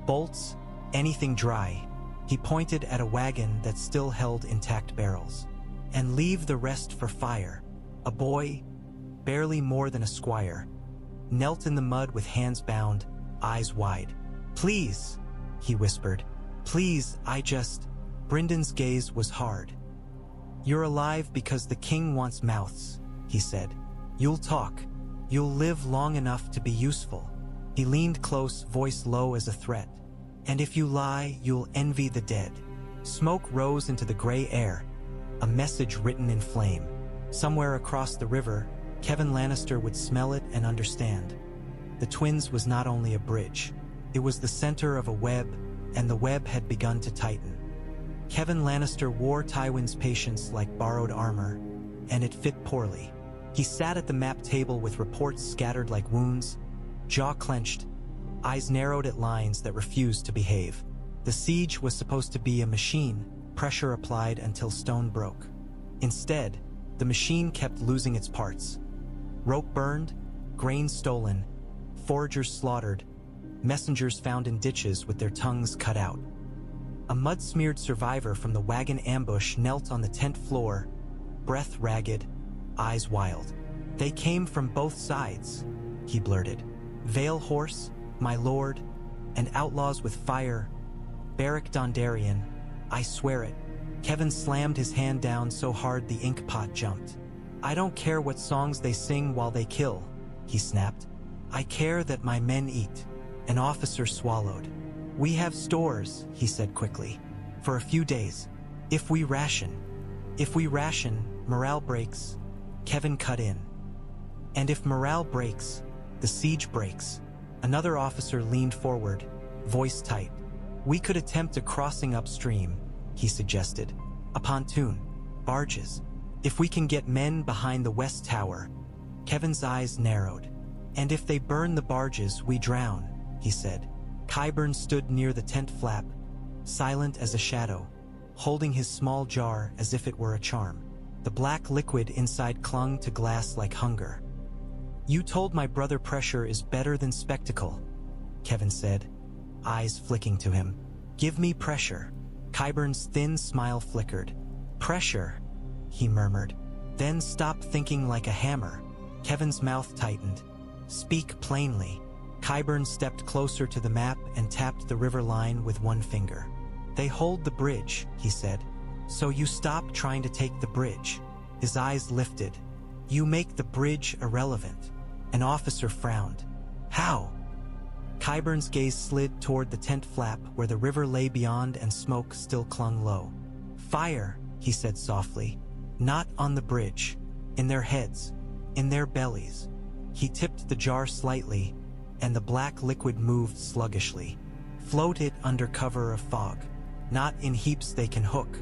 bolts, anything dry." He pointed at a wagon that still held intact barrels. "And leave the rest for fire." A boy, barely more than a squire, knelt in the mud with hands bound, eyes wide. "Please," he whispered. "Please, Brynden's gaze was hard. "You're alive because the king wants mouths," he said. "You'll talk. You'll live long enough to be useful." He leaned close, voice low as a threat. "And if you lie, you'll envy the dead." Smoke rose into the gray air, a message written in flame. Somewhere across the river, Kevan Lannister would smell it and understand. The twins was not only a bridge. It was the center of a web, and the web had begun to tighten. Kevan Lannister wore Tywin's patience like borrowed armor, and it fit poorly. He sat at the map table with reports scattered like wounds, jaw clenched, eyes narrowed at lines that refused to behave. The siege was supposed to be a machine, pressure applied until stone broke. Instead, the machine kept losing its parts. Rope burned, grain stolen, foragers slaughtered, messengers found in ditches with their tongues cut out. A mud-smeared survivor from the wagon ambush knelt on the tent floor, breath ragged, eyes wild. "They came from both sides," he blurted. "Vale horse, my lord, and outlaws with fire. Beric Dondarrion, I swear it." Kevin slammed his hand down so hard the ink pot jumped. "I don't care what songs they sing while they kill," he snapped. "I care that my men eat." An officer swallowed. "We have stores," he said quickly, "for a few days. If we ration, morale breaks." Kevin cut in. "And if morale breaks, the siege breaks." Another officer leaned forward, voice tight. "We could attempt a crossing upstream," he suggested. "A pontoon, barges. If we can get men behind the west tower." Kevin's eyes narrowed. "And if they burn the barges, we drown," he said. Qyburn stood near the tent flap, silent as a shadow, holding his small jar as if it were a charm. The black liquid inside clung to glass like hunger. "You told my brother pressure is better than spectacle," Kevin said, eyes flicking to him. "Give me pressure." Qyburn's thin smile flickered. "Pressure," he murmured. "Then stop thinking like a hammer." Kevin's mouth tightened. "Speak plainly." Qyburn stepped closer to the map and tapped the river line with one finger. "They hold the bridge," he said. "So you stop trying to take the bridge." His eyes lifted. "You make the bridge irrelevant." An officer frowned. "How?" Qyburn's gaze slid toward the tent flap where the river lay beyond and smoke still clung low. "Fire," he said softly. "Not on the bridge. In their heads. In their bellies." He tipped the jar slightly, and the black liquid moved sluggishly. "Float it under cover of fog. Not in heaps they can hook.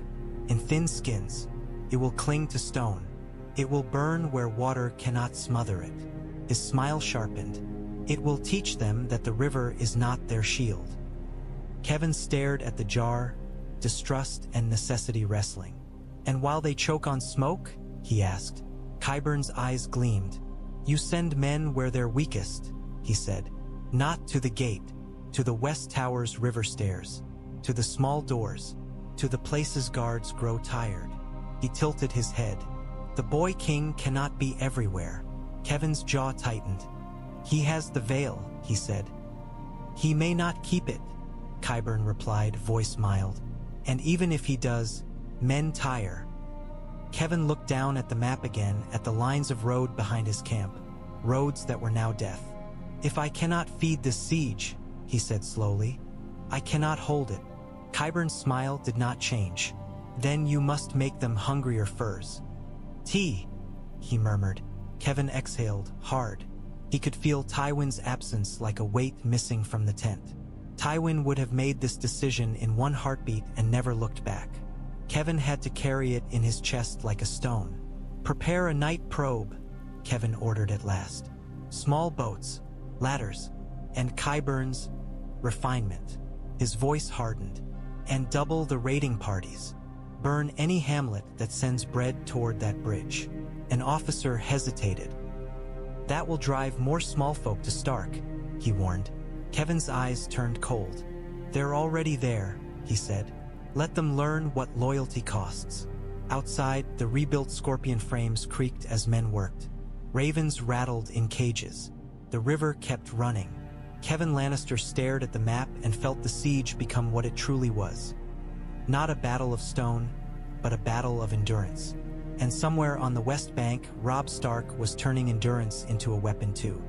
In thin skins. It will cling to stone. It will burn where water cannot smother it." His smile sharpened. "It will teach them that the river is not their shield." Kevin stared at the jar, distrust and necessity wrestling. "And while they choke on smoke?" he asked. Qyburn's eyes gleamed. "You send men where they're weakest," he said. "Not to the gate, to the West Tower's river stairs, to the small doors, to the places guards grow tired." He tilted his head. "The boy king cannot be everywhere." Kevin's jaw tightened. "He has the veil," he said. "He may not keep it," Qyburn replied, voice mild. "And even if he does, men tire." Kevin looked down at the map again, at the lines of road behind his camp, roads that were now death. "If I cannot feed this siege," he said slowly, "I cannot hold it." Qyburn's smile did not change. "Then you must make them hungrier furs." "Tea," he murmured. Kevin exhaled, hard. He could feel Tywin's absence like a weight missing from the tent. Tywin would have made this decision in one heartbeat and never looked back. Kevin had to carry it in his chest like a stone. "Prepare a night probe," Kevin ordered at last. "Small boats, ladders, and Qyburn's refinement." His voice hardened. "And double the raiding parties. Burn any hamlet that sends bread toward that bridge." An officer hesitated. "That will drive more small folk to Stark," he warned. Kevin's eyes turned cold. "They're already there," he said. "Let them learn what loyalty costs." Outside, the rebuilt scorpion frames creaked as men worked. Ravens rattled in cages. The river kept running. Kevin Lannister stared at the map and felt the siege become what it truly was. Not a battle of stone, but a battle of endurance. And somewhere on the west bank, Robb Stark was turning endurance into a weapon too.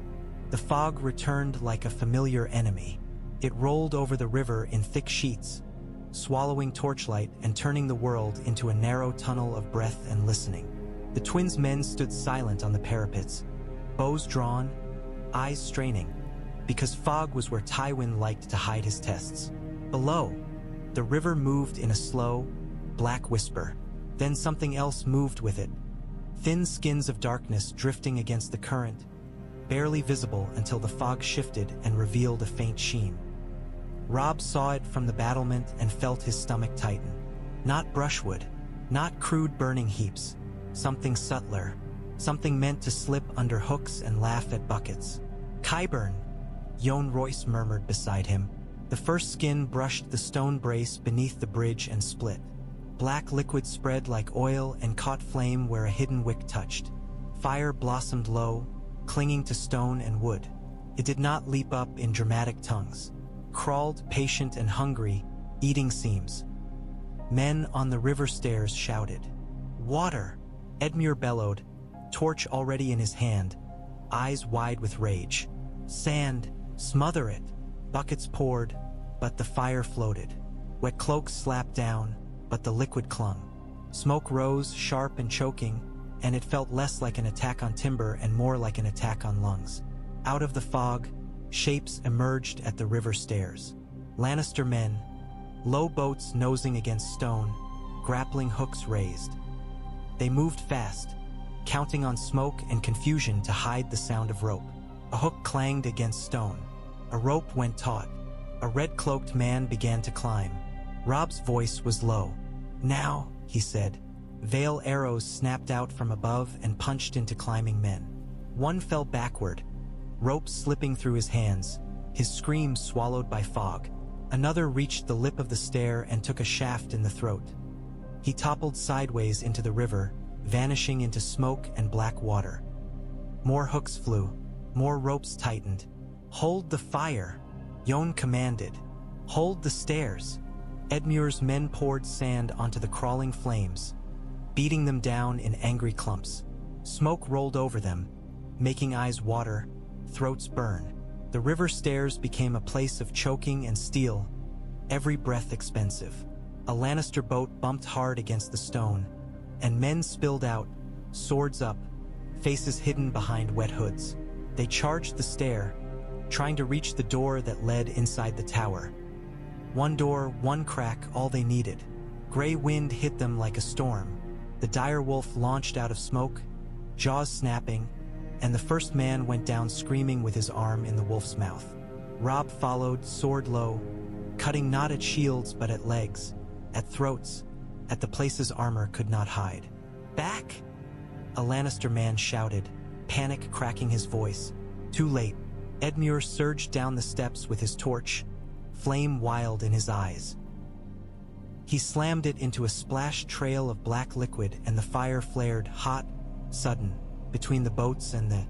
The fog returned like a familiar enemy. It rolled over the river in thick sheets, swallowing torchlight and turning the world into a narrow tunnel of breath and listening. The twins' men stood silent on the parapets, bows drawn, eyes straining, because fog was where Tywin liked to hide his tests. Below, the river moved in a slow, black whisper. Then something else moved with it. thin skins of darkness drifting against the current, barely visible until the fog shifted and revealed a faint sheen. Robb saw it from the battlement and felt his stomach tighten. Not brushwood, not crude burning heaps, something subtler, something meant to slip under hooks and laugh at buckets. Qyburn, Jon Royce murmured beside him. The first skin brushed the stone brace beneath the bridge and split. Black liquid spread like oil and caught flame where a hidden wick touched. Fire blossomed low, clinging to stone and wood. It did not leap up in dramatic tongues. Crawled, patient and hungry, eating seams. Men on the river stairs shouted. Water! Edmure bellowed, torch already in his hand, eyes wide with rage. Sand! Smother it! Buckets poured, but the fire floated. Wet cloaks slapped down, but the liquid clung. Smoke rose, sharp and choking, and it felt less like an attack on timber and more like an attack on lungs. Out of the fog, shapes emerged at the river stairs. Lannister men, low boats nosing against stone, grappling hooks raised. They moved fast, counting on smoke and confusion to hide the sound of rope. A hook clanged against stone. A rope went taut. A red-cloaked man began to climb. Robb's voice was low. Now, he said. Veil arrows snapped out from above and punched into climbing men. One fell backward, rope slipping through his hands, his scream swallowed by fog. Another reached the lip of the stair and took a shaft in the throat. He toppled sideways into the river, vanishing into smoke and black water. More hooks flew, more ropes tightened. Hold the fire, Jon commanded. Hold the stairs. Edmure's men poured sand onto the crawling flames, beating them down in angry clumps. Smoke rolled over them, making eyes water, throats burn. The river stairs became a place of choking and steel, every breath expensive. A Lannister boat bumped hard against the stone, and men spilled out, swords up, faces hidden behind wet hoods. They charged the stair, trying to reach the door that led inside the tower. One door, one crack, all they needed. Gray wind hit them like a storm. The dire wolf launched out of smoke, jaws snapping, and the first man went down screaming with his arm in the wolf's mouth. Robb followed, sword low, cutting not at shields but at legs, at throats, at the places armor could not hide. Back! A Lannister man shouted, panic cracking his voice. Too late. Edmure surged down the steps with his torch, flame wild in his eyes. He slammed it into a splashed trail of black liquid and the fire flared hot, sudden, between the boats and the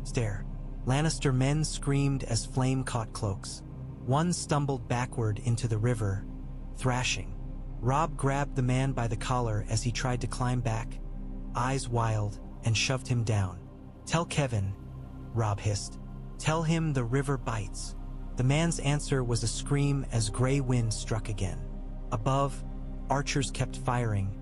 stair. Lannister men screamed as flame caught cloaks. One stumbled backward into the river, thrashing. Robb grabbed the man by the collar as he tried to climb back, eyes wild, and shoved him down. Tell Kevin, Robb hissed. Tell him the river bites. The man's answer was a scream as gray wind struck again. Above, archers kept firing,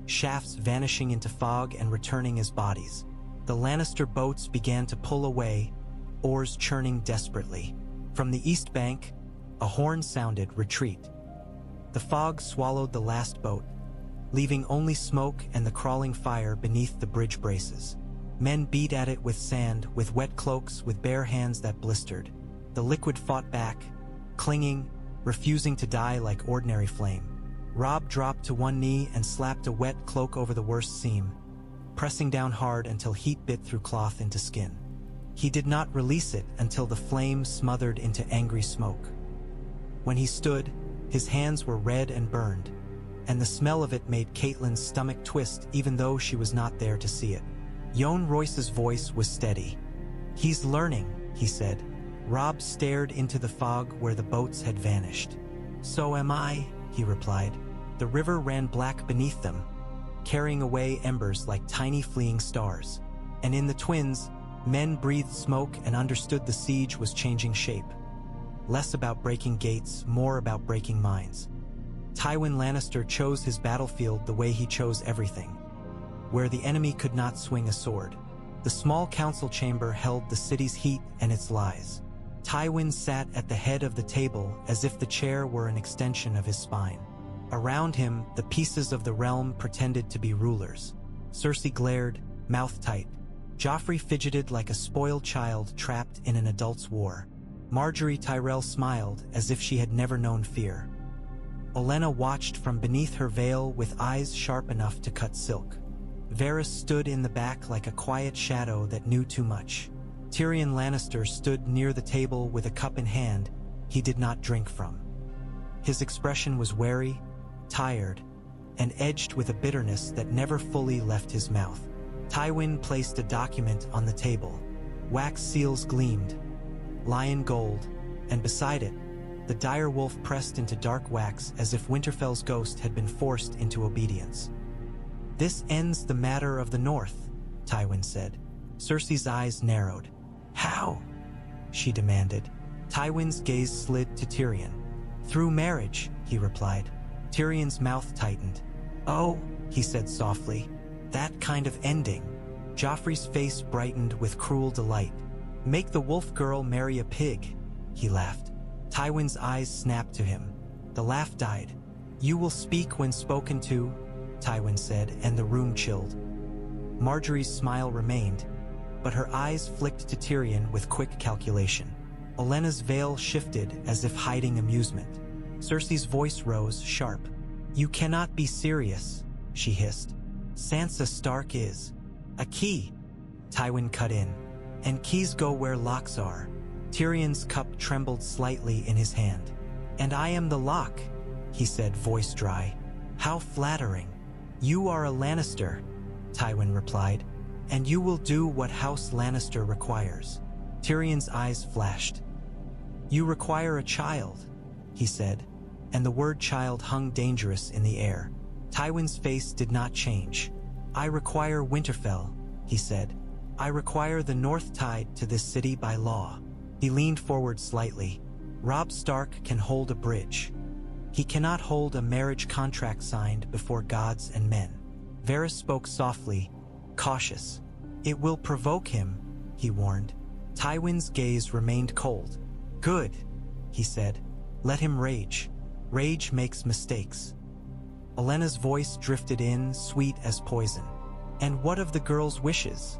shafts vanishing into fog and returning as bodies. The Lannister boats began to pull away, oars churning desperately. From the east bank, a horn sounded retreat. The fog swallowed the last boat, leaving only smoke and the crawling fire beneath the bridge braces. Men beat at it with sand, with wet cloaks, with bare hands that blistered. The liquid fought back, clinging, refusing to die like ordinary flame. Robb dropped to one knee and slapped a wet cloak over the worst seam, pressing down hard until heat bit through cloth into skin. He did not release it until the flame smothered into angry smoke. When he stood, his hands were red and burned, and the smell of it made Catelyn's stomach twist even though she was not there to see it. Jon Royce's voice was steady. He's learning, he said. Robb stared into the fog where the boats had vanished. So am I, he replied. The river ran black beneath them, carrying away embers like tiny fleeing stars. And in the twins, men breathed smoke and understood the siege was changing shape. Less about breaking gates, more about breaking minds. Tywin Lannister chose his battlefield the way he chose everything, where the enemy could not swing a sword. The small council chamber held the city's heat and its lies. Tywin sat at the head of the table as if the chair were an extension of his spine. Around him, the pieces of the realm pretended to be rulers. Cersei glared, mouth tight. Joffrey fidgeted like a spoiled child trapped in an adult's war. Margaery Tyrell smiled as if she had never known fear. Olenna watched from beneath her veil with eyes sharp enough to cut silk. Varys stood in the back like a quiet shadow that knew too much. Tyrion Lannister stood near the table with a cup in hand he did not drink from. His expression was wary, tired, and edged with a bitterness that never fully left his mouth. Tywin placed a document on the table. Wax seals gleamed, lion gold, and beside it, the dire wolf pressed into dark wax as if Winterfell's ghost had been forced into obedience. "This ends the matter of the North," Tywin said. Cersei's eyes narrowed. "How?" she demanded. Tywin's gaze slid to Tyrion. "Through marriage," he replied. Tyrion's mouth tightened. "Oh," he said softly, "that kind of ending." Joffrey's face brightened with cruel delight. "Make the wolf girl marry a pig," he laughed. Tywin's eyes snapped to him. The laugh died. "You will speak when spoken to," Tywin said, and the room chilled. Margaery's smile remained, but her eyes flicked to Tyrion with quick calculation. Olenna's veil shifted as if hiding amusement. Cersei's voice rose, sharp. "You cannot be serious," she hissed. "Sansa Stark is a key," Tywin cut in. "And keys go where locks are." Tyrion's cup trembled slightly in his hand. "And I am the lock," he said, voice dry. "How flattering." "You are a Lannister," Tywin replied, "and you will do what House Lannister requires." Tyrion's eyes flashed. "You require a child," he said, and the word child hung dangerous in the air. Tywin's face did not change. "I require Winterfell," he said. "I require the North Tide to this city by law." He leaned forward slightly. "Robb Stark can hold a bridge. He cannot hold a marriage contract signed before gods and men." Varys spoke softly, cautious. "It will provoke him," he warned. Tywin's gaze remained cold. "Good," he said. "Let him rage. Rage makes mistakes." Olenna's voice drifted in, sweet as poison. "And what of the girl's wishes?"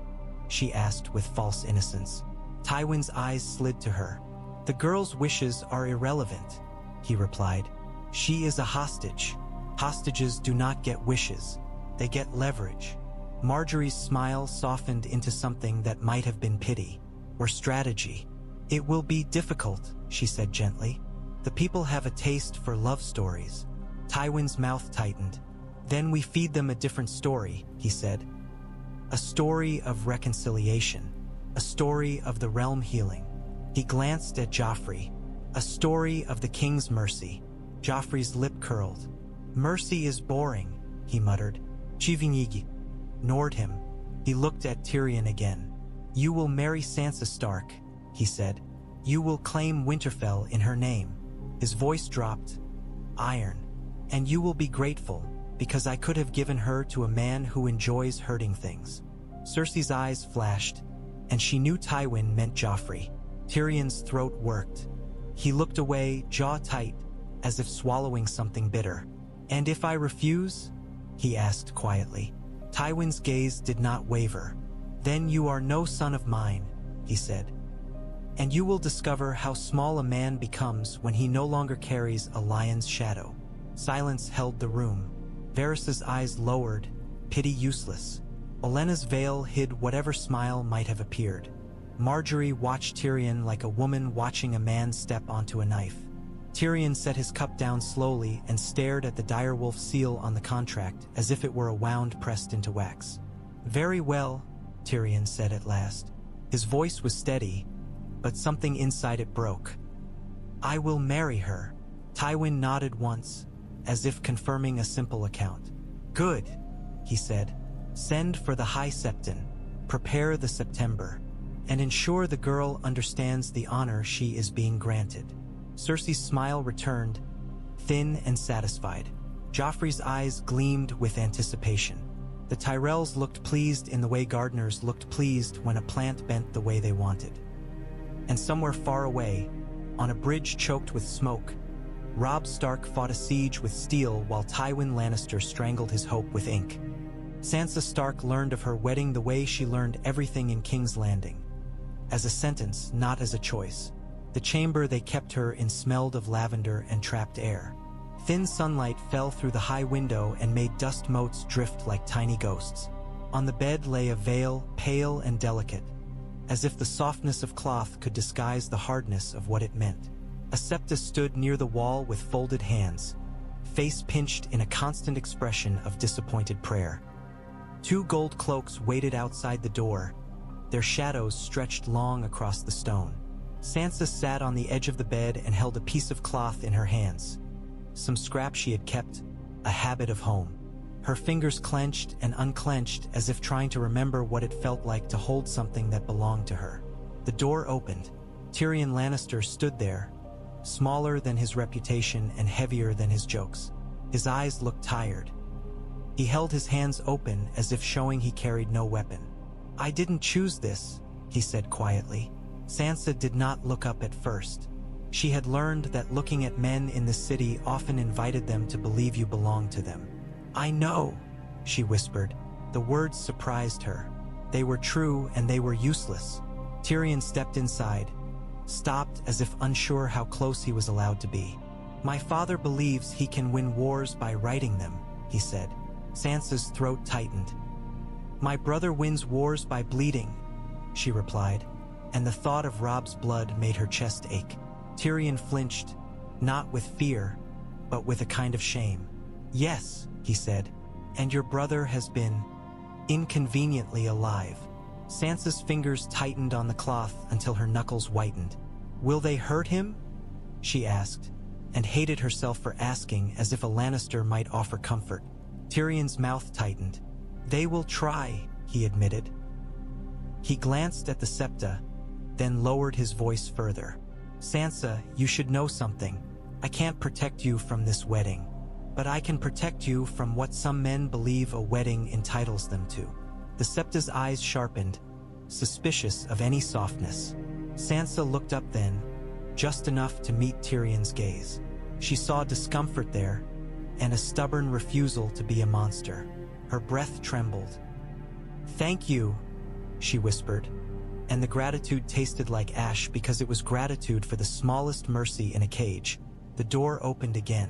she asked with false innocence. Tywin's eyes slid to her. "The girl's wishes are irrelevant," he replied. "She is a hostage. Hostages do not get wishes. They get leverage." Margaery's smile softened into something that might have been pity or strategy. "It will be difficult," she said gently. "The people have a taste for love stories." Tywin's mouth tightened. "Then we feed them a different story," he said. "A story of reconciliation. A story of the realm healing." He glanced at Joffrey. "A story of the king's mercy." Joffrey's lip curled. "Mercy is boring," he muttered. Chivinyigi ignored him. He looked at Tyrion again. "You will marry Sansa Stark," he said. "You will claim Winterfell in her name." His voice dropped. "Iron. And you will be grateful, because I could have given her to a man who enjoys hurting things." Cersei's eyes flashed, and she knew Tywin meant Joffrey. Tyrion's throat worked. He looked away, jaw tight, as if swallowing something bitter. "And if I refuse?" he asked quietly. Tywin's gaze did not waver. "Then you are no son of mine," he said. "And you will discover how small a man becomes when he no longer carries a lion's shadow." Silence held the room. Varys's eyes lowered, pity useless. Olenna's veil hid whatever smile might have appeared. Margaery watched Tyrion like a woman watching a man step onto a knife. Tyrion set his cup down slowly and stared at the direwolf seal on the contract as if it were a wound pressed into wax. "Very well," Tyrion said at last. His voice was steady, but something inside it broke. "I will marry her." Tywin nodded once, as if confirming a simple account. "Good," he said. "Send for the High Septon, prepare the September, and ensure the girl understands the honor she is being granted." Cersei's smile returned, thin and satisfied. Joffrey's eyes gleamed with anticipation. The Tyrells looked pleased in the way gardeners looked pleased when a plant bent the way they wanted. And somewhere far away, on a bridge choked with smoke, Robb Stark fought a siege with steel while Tywin Lannister strangled his hope with ink. Sansa Stark learned of her wedding the way she learned everything in King's Landing. As a sentence, not as a choice. The chamber they kept her in smelled of lavender and trapped air. Thin sunlight fell through the high window and made dust motes drift like tiny ghosts. On the bed lay a veil, pale and delicate, as if the softness of cloth could disguise the hardness of what it meant. A Septa stood near the wall with folded hands, face pinched in a constant expression of disappointed prayer. 2 gold cloaks waited outside the door, their shadows stretched long across the stone. Sansa sat on the edge of the bed and held a piece of cloth in her hands. Some scrap she had kept, a habit of home. Her fingers clenched and unclenched as if trying to remember what it felt like to hold something that belonged to her. The door opened. Tyrion Lannister stood there, smaller than his reputation and heavier than his jokes. His eyes looked tired. He held his hands open as if showing he carried no weapon. "I didn't choose this," he said quietly. Sansa did not look up at first. She had learned that looking at men in the city often invited them to believe you belonged to them. "I know," she whispered. The words surprised her. They were true and they were useless. Tyrion stepped inside, stopped as if unsure how close he was allowed to be. "My father believes he can win wars by writing them," he said. Sansa's throat tightened. "My brother wins wars by bleeding," she replied, and the thought of Robb's blood made her chest ache. Tyrion flinched, not with fear, but with a kind of shame. "Yes," he said, "and your brother has been inconveniently alive." Sansa's fingers tightened on the cloth until her knuckles whitened. "Will they hurt him?" she asked, and hated herself for asking as if a Lannister might offer comfort. Tyrion's mouth tightened. "They will try," he admitted. He glanced at the Septa, then lowered his voice further. "Sansa, you should know something. I can't protect you from this wedding, but I can protect you from what some men believe a wedding entitles them to." The Septa's eyes sharpened, suspicious of any softness. Sansa looked up then, just enough to meet Tyrion's gaze. She saw discomfort there, and a stubborn refusal to be a monster. Her breath trembled. "Thank you," she whispered, and the gratitude tasted like ash because it was gratitude for the smallest mercy in a cage. The door opened again.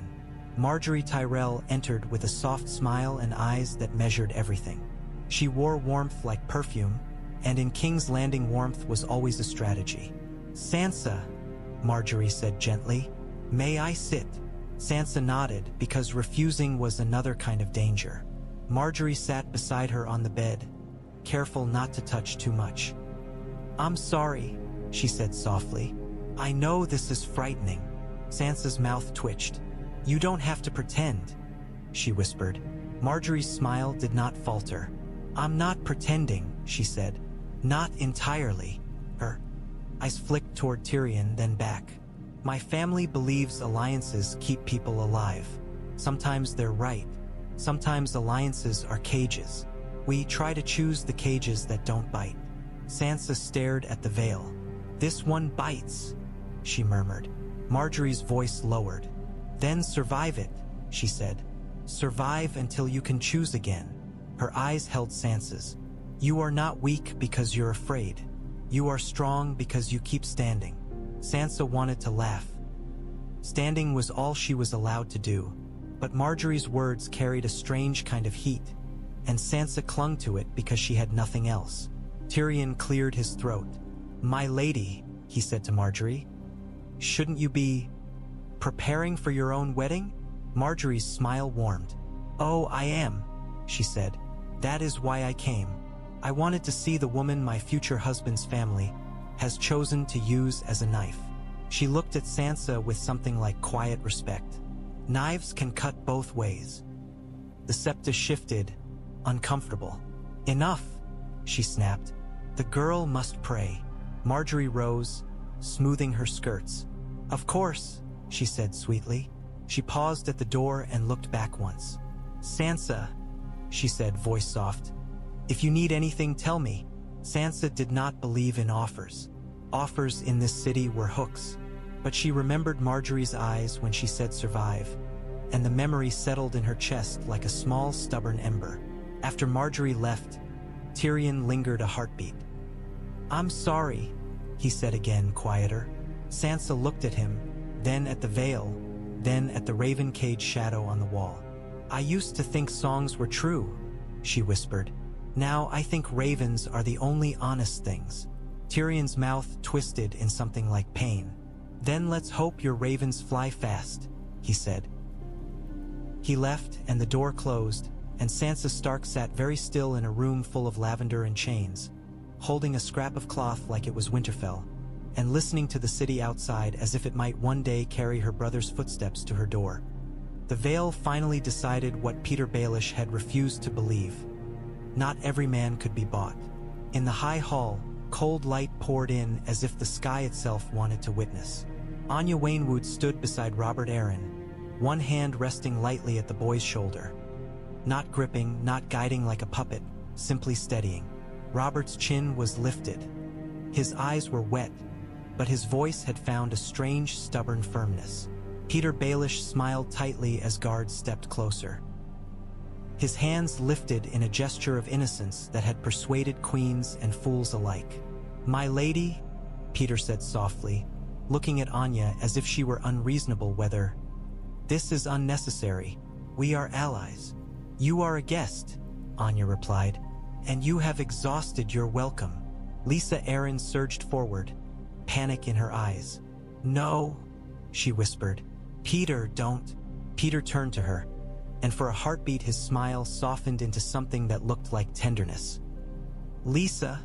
Margaery Tyrell entered with a soft smile and eyes that measured everything. She wore warmth like perfume, and in King's Landing warmth was always a strategy. "Sansa," Margaery said gently, "may I sit?" Sansa nodded because refusing was another kind of danger. Margaery sat beside her on the bed, careful not to touch too much. "I'm sorry," she said softly. "I know this is frightening." Sansa's mouth twitched. "You don't have to pretend," she whispered. Margaery's smile did not falter. "I'm not pretending," she said. "Not entirely." Her eyes flicked toward Tyrion, then back. "My family believes alliances keep people alive. Sometimes they're right. Sometimes alliances are cages. We try to choose the cages that don't bite." Sansa stared at the veil. "This one bites," she murmured. Margaery's voice lowered. "Then survive it," she said. "Survive until you can choose again." Her eyes held Sansa's. "You are not weak because you're afraid. You are strong because you keep standing." Sansa wanted to laugh. Standing was all she was allowed to do, but Margaery's words carried a strange kind of heat, and Sansa clung to it because she had nothing else. Tyrion cleared his throat. "My lady," he said to Margaery, "shouldn't you be preparing for your own wedding?" Margaery's smile warmed. "Oh, I am," she said. "That is why I came. I wanted to see the woman my future husband's family has chosen to use as a knife." She looked at Sansa with something like quiet respect. "Knives can cut both ways." The Septa shifted, uncomfortable. "Enough," she snapped. "The girl must pray." Margaery rose, smoothing her skirts. "Of course," she said sweetly. She paused at the door and looked back once. "Sansa," she said, voice soft. "If you need anything, tell me." Sansa did not believe in offers. Offers in this city were hooks. But she remembered Margaery's eyes when she said survive, and the memory settled in her chest like a small, stubborn ember. After Marjorie left, Tyrion lingered a heartbeat. "I'm sorry," he said again, quieter. Sansa looked at him, then at the veil, then at the raven cage shadow on the wall. "I used to think songs were true," she whispered. "Now I think ravens are the only honest things." Tyrion's mouth twisted in something like pain. "Then let's hope your ravens fly fast," he said. He left, and the door closed, and Sansa Stark sat very still in a room full of lavender and chains, holding a scrap of cloth like it was Winterfell, and listening to the city outside as if it might one day carry her brother's footsteps to her door. The Vale finally decided what Petyr Baelish had refused to believe. Not every man could be bought. In the high hall, cold light poured in as if the sky itself wanted to witness. Anya Waynwood stood beside Robert Arryn, one hand resting lightly at the boy's shoulder. Not gripping, not guiding like a puppet, simply steadying. Robert's chin was lifted. His eyes were wet, but his voice had found a strange, stubborn firmness. Petyr Baelish smiled tightly as guards stepped closer. His hands lifted in a gesture of innocence that had persuaded queens and fools alike. "My lady," Petyr said softly, looking at Anya as if she were unreasonable whether. "This is unnecessary. We are allies." "You are a guest," Anya replied, "and you have exhausted your welcome." Lysa Arryn surged forward, panic in her eyes. "No," she whispered. "Petyr, don't." Petyr turned to her, and for a heartbeat his smile softened into something that looked like tenderness. "Lysa,"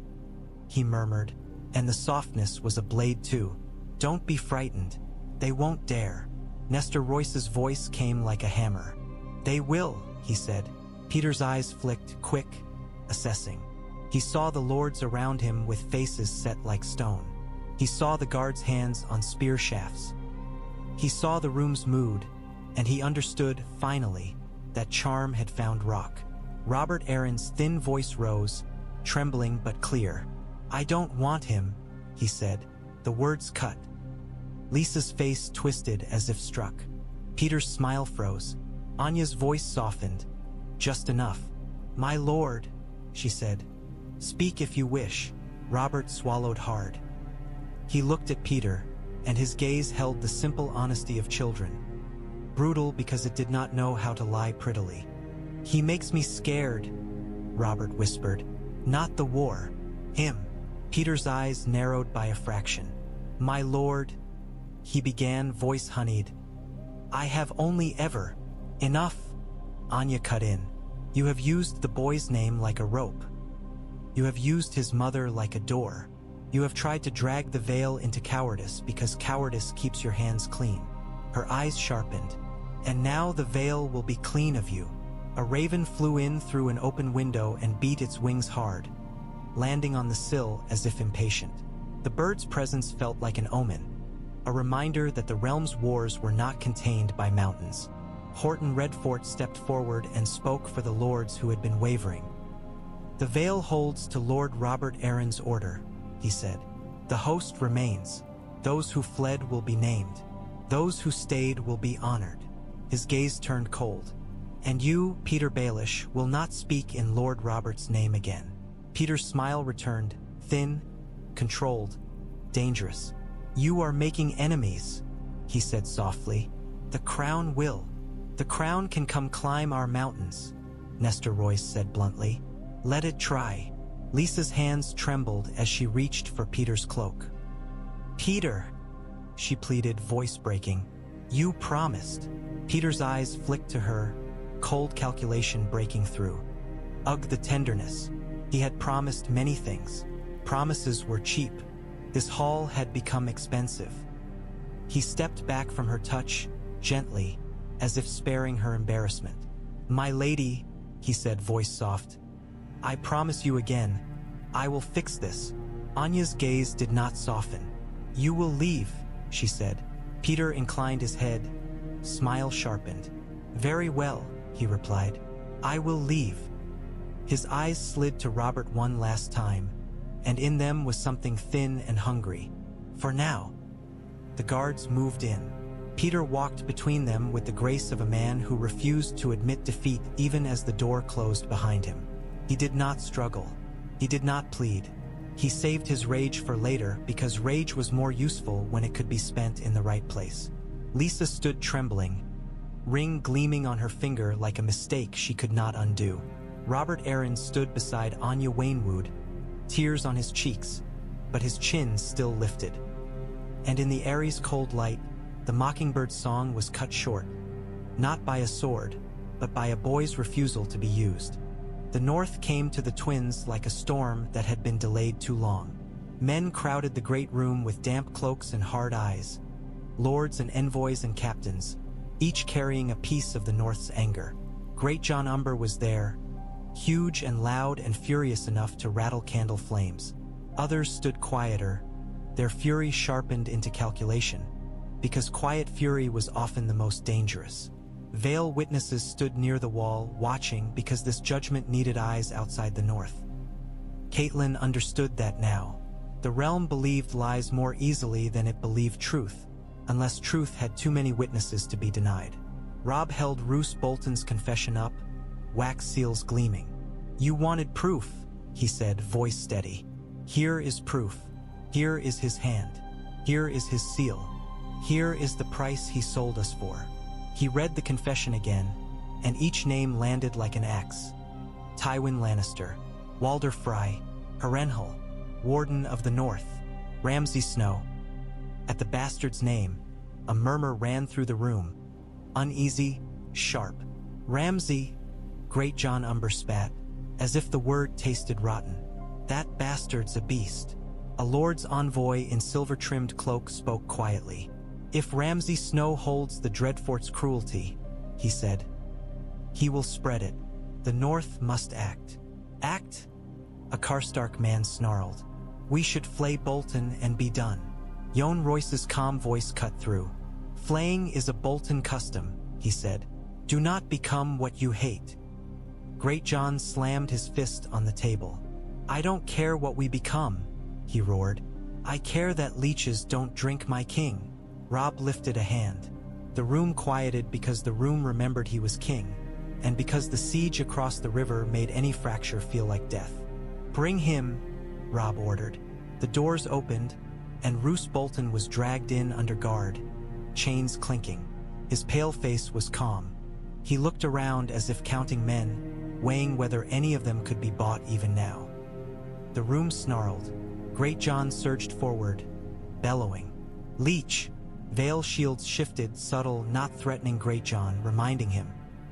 he murmured, and the softness was a blade too. "Don't be frightened. They won't dare." Nestor Royce's voice came like a hammer. "They will," he said. Petyr's eyes flicked, quick, assessing. He saw the lords around him with faces set like stone. He saw the guards' hands on spear shafts. He saw the room's mood, and he understood, finally, that charm had found rock. Robert Arryn's thin voice rose, trembling but clear. "I don't want him," he said. The words cut. Lysa's face twisted as if struck. Petyr's smile froze. Anya's voice softened. Just enough. "My lord," she said. "Speak if you wish." Robert swallowed hard. He looked at Petyr, and his gaze held the simple honesty of children. Brutal because it did not know how to lie prettily. "He makes me scared," Robert whispered. "Not the war. Him." Petyr's eyes narrowed by a fraction. "My lord," he began, voice honeyed. "I have only ever..." "Enough," Anya cut in. "You have used the boy's name like a rope. You have used his mother like a door. You have tried to drag the Vale into cowardice because cowardice keeps your hands clean." Her eyes sharpened. "And now the Vale will be clean of you." A raven flew in through an open window and beat its wings hard, landing on the sill as if impatient. The bird's presence felt like an omen, a reminder that the realm's wars were not contained by mountains. Horton Redfort stepped forward and spoke for the lords who had been wavering. "The Vale holds to Lord Robert Arryn's order," he said. "The host remains. Those who fled will be named. Those who stayed will be honored." His gaze turned cold. "And you, Petyr Baelish, will not speak in Lord Robert's name again." Petyr's smile returned, thin, controlled, dangerous. "You are making enemies," he said softly. "The crown will. The crown can come climb our mountains," Nestor Royce said bluntly. "Let it try." Lysa's hands trembled as she reached for Petyr's cloak. "Petyr," she pleaded, voice breaking. "You promised." Petyr's eyes flicked to her, cold calculation breaking through. Ugh, the tenderness. He had promised many things. Promises were cheap. This hall had become expensive. He stepped back from her touch, gently, as if sparing her embarrassment. "My lady," he said, voice soft. "I promise you again, I will fix this." Anya's gaze did not soften. "You will leave," she said. Petyr inclined his head, smile sharpened. "Very well," he replied. "I will leave." His eyes slid to Robert one last time, and in them was something thin and hungry. "For now." The guards moved in. Petyr walked between them with the grace of a man who refused to admit defeat even as the door closed behind him. He did not struggle. He did not plead. He saved his rage for later because rage was more useful when it could be spent in the right place. Lisa stood trembling, ring gleaming on her finger like a mistake she could not undo. Robert Arryn stood beside Anya Waynwood, tears on his cheeks, but his chin still lifted. And in the Ares' cold light, the mockingbird's song was cut short, not by a sword, but by a boy's refusal to be used. The North came to the twins like a storm that had been delayed too long. Men crowded the great room with damp cloaks and hard eyes, lords and envoys and captains, each carrying a piece of the North's anger. Great John Umber was there, huge and loud and furious enough to rattle candle flames. Others stood quieter, their fury sharpened into calculation, because quiet fury was often the most dangerous. Vale witnesses stood near the wall, watching because this judgment needed eyes outside the North. Catelyn understood that now. The realm believed lies more easily than it believed truth, unless truth had too many witnesses to be denied. Robb held Roose Bolton's confession up, wax seals gleaming. "You wanted proof," he said, voice steady. "Here is proof. Here is his hand. Here is his seal. Here is the price he sold us for." He read the confession again, and each name landed like an axe. Tywin Lannister, Walder Frey, Harrenhal, Warden of the North, Ramsay Snow. At the bastard's name, a murmur ran through the room, uneasy, sharp. "Ramsay," Great John Umber spat, as if the word tasted rotten. "That bastard's a beast." A lord's envoy in silver-trimmed cloak spoke quietly. "If Ramsay Snow holds the Dreadfort's cruelty," he said, "he will spread it. The North must act." "Act?" A Karstark man snarled. "We should flay Bolton and be done." Jon Royce's calm voice cut through. "Flaying is a Bolton custom," he said. "Do not become what you hate." Great John slammed his fist on the table. "I don't care what we become," he roared. "I care that leeches don't drink my king." Robb lifted a hand. The room quieted because the room remembered he was king, and because the siege across the river made any fracture feel like death. "Bring him," Robb ordered. The doors opened, and Roose Bolton was dragged in under guard, chains clinking. His pale face was calm. He looked around as if counting men, weighing whether any of them could be bought even now. The room snarled. Great John surged forward, bellowing. "Leech!" Vale shields shifted, subtle, not threatening Great John, reminding him.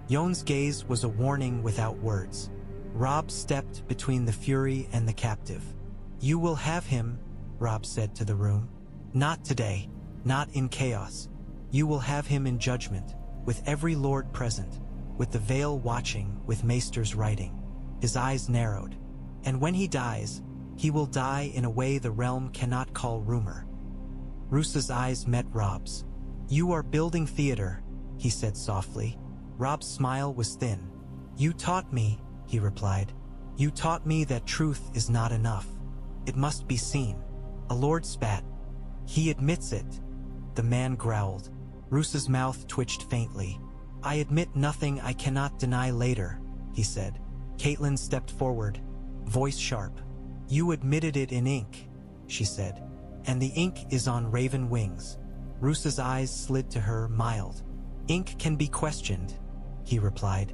Jon's gaze was a warning without words. Robb stepped between the fury and the captive. "You will have him," Robb said to the room. "Not today, not in chaos. You will have him in judgment, with every lord present, with the Vale watching, with maesters writing." His eyes narrowed. "And when he dies, he will die in a way the realm cannot call rumor." Roose's eyes met Robb's. "You are building theater," he said softly. Robb's smile was thin. "You taught me," he replied. "You taught me that truth is not enough. It must be seen." A lord spat. "He admits it," the man growled. Roose's mouth twitched faintly. "I admit nothing I cannot deny later," he said. Catelyn stepped forward, voice sharp. "You admitted it in ink," she said. "And the ink is on raven wings." Roose's eyes slid to her, mild. "Ink can be questioned," he replied.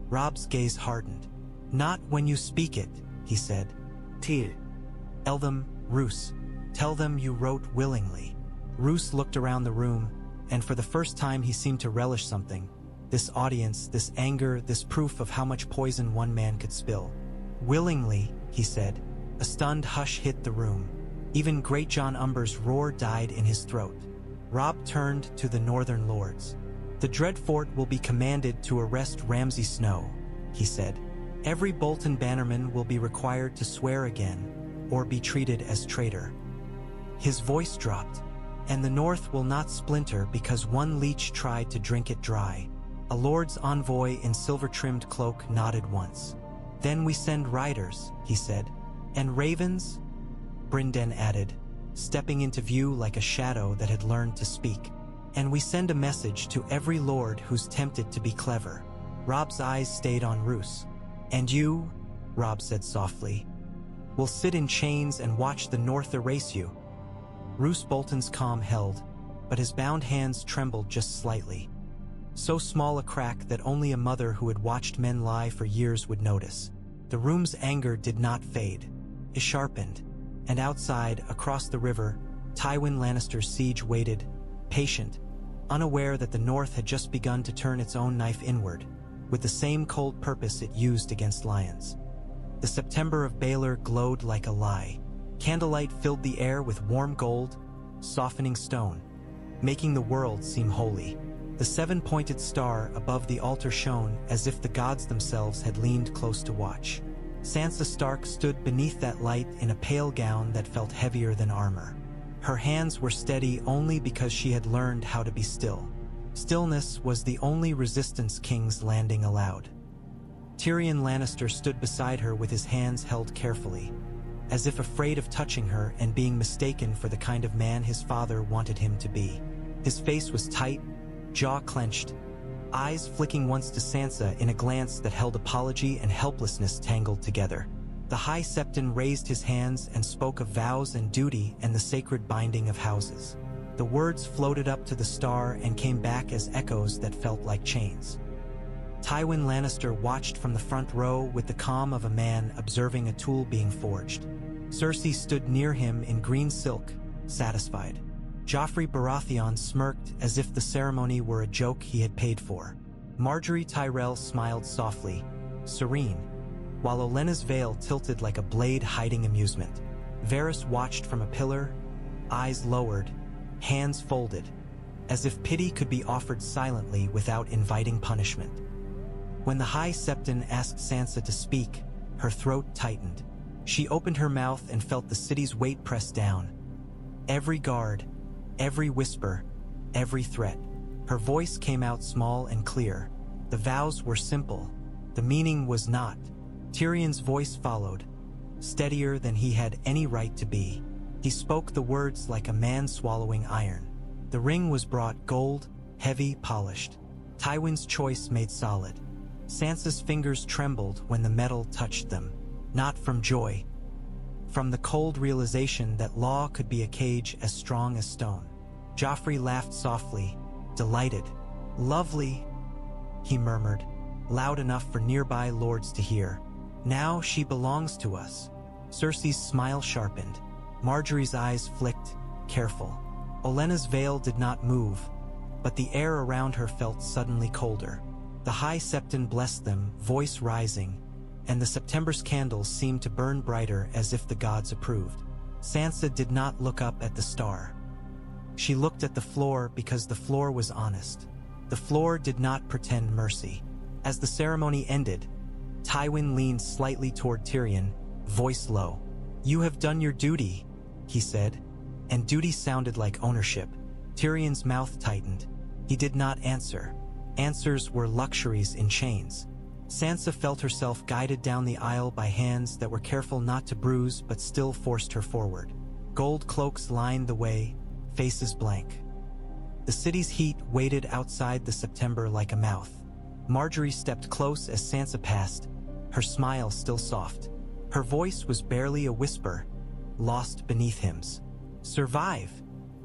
Robb's gaze hardened. "Not when you speak it," he said. "Tell them, Roose. Tell them you wrote willingly." Roose looked around the room, and for the first time he seemed to relish something. This audience, this anger, this proof of how much poison one man could spill. "Willingly," he said. A stunned hush hit the room. Even Great John Umber's roar died in his throat. Robb turned to the northern lords. "The Dreadfort will be commanded to arrest Ramsay Snow," he said. "Every Bolton bannerman will be required to swear again, or be treated as traitor." His voice dropped. "And the North will not splinter because one leech tried to drink it dry." A lord's envoy in silver-trimmed cloak nodded once. "Then we send riders," he said. "And ravens?" Brynden added, stepping into view like a shadow that had learned to speak. And we send a message to every lord who's tempted to be clever. Robb's eyes stayed on Roose. And you, Robb said softly, will sit in chains and watch the North erase you. Roose Bolton's calm held, but his bound hands trembled just slightly. So small a crack that only a mother who had watched men lie for years would notice. The room's anger did not fade. It sharpened, and outside, across the river, Tywin Lannister's siege waited, patient, unaware that the North had just begun to turn its own knife inward, with the same cold purpose it used against lions. The September of Baelor glowed like a lie. Candlelight filled the air with warm gold, softening stone, making the world seem holy. The seven-pointed star above the altar shone as if the gods themselves had leaned close to watch. Sansa Stark stood beneath that light in a pale gown that felt heavier than armor. Her hands were steady only because she had learned how to be still. Stillness was the only resistance King's Landing allowed. Tyrion Lannister stood beside her with his hands held carefully, as if afraid of touching her and being mistaken for the kind of man his father wanted him to be. His face was tight, jaw clenched, eyes flicking once to Sansa in a glance that held apology and helplessness tangled together. The High Septon raised his hands and spoke of vows and duty and the sacred binding of houses. The words floated up to the star and came back as echoes that felt like chains. Tywin Lannister watched from the front row with the calm of a man observing a tool being forged. Cersei stood near him in green silk, satisfied. Joffrey Baratheon smirked as if the ceremony were a joke he had paid for. Margaery Tyrell smiled softly, serene, while Olenna's veil tilted like a blade hiding amusement. Varys watched from a pillar, eyes lowered, hands folded, as if pity could be offered silently without inviting punishment. When the High Septon asked Sansa to speak, her throat tightened. She opened her mouth and felt the city's weight press down. Every guard, every whisper, every threat. Her voice came out small and clear. The vows were simple. The meaning was not. Tyrion's voice followed, steadier than he had any right to be. He spoke the words like a man swallowing iron. The ring was brought gold, heavy, polished. Tywin's choice made solid. Sansa's fingers trembled when the metal touched them. Not from joy. From the cold realization that law could be a cage as strong as stone. Joffrey laughed softly, delighted. "Lovely," he murmured, loud enough for nearby lords to hear. "Now she belongs to us." Cersei's smile sharpened. Margaery's eyes flicked, careful. Olenna's veil did not move, but the air around her felt suddenly colder. The High Septon blessed them, voice rising, and the September's candles seemed to burn brighter as if the gods approved. Sansa did not look up at the star. She looked at the floor because the floor was honest. The floor did not pretend mercy. As the ceremony ended, Tywin leaned slightly toward Tyrion, voice low. "You have done your duty," he said, and duty sounded like ownership. Tyrion's mouth tightened. He did not answer. Answers were luxuries in chains. Sansa felt herself guided down the aisle by hands that were careful not to bruise but still forced her forward. Gold cloaks lined the way, faces blank. The city's heat waited outside the September like a mouth. Margaery stepped close as Sansa passed, her smile still soft. Her voice was barely a whisper, lost beneath hymns. "Survive,"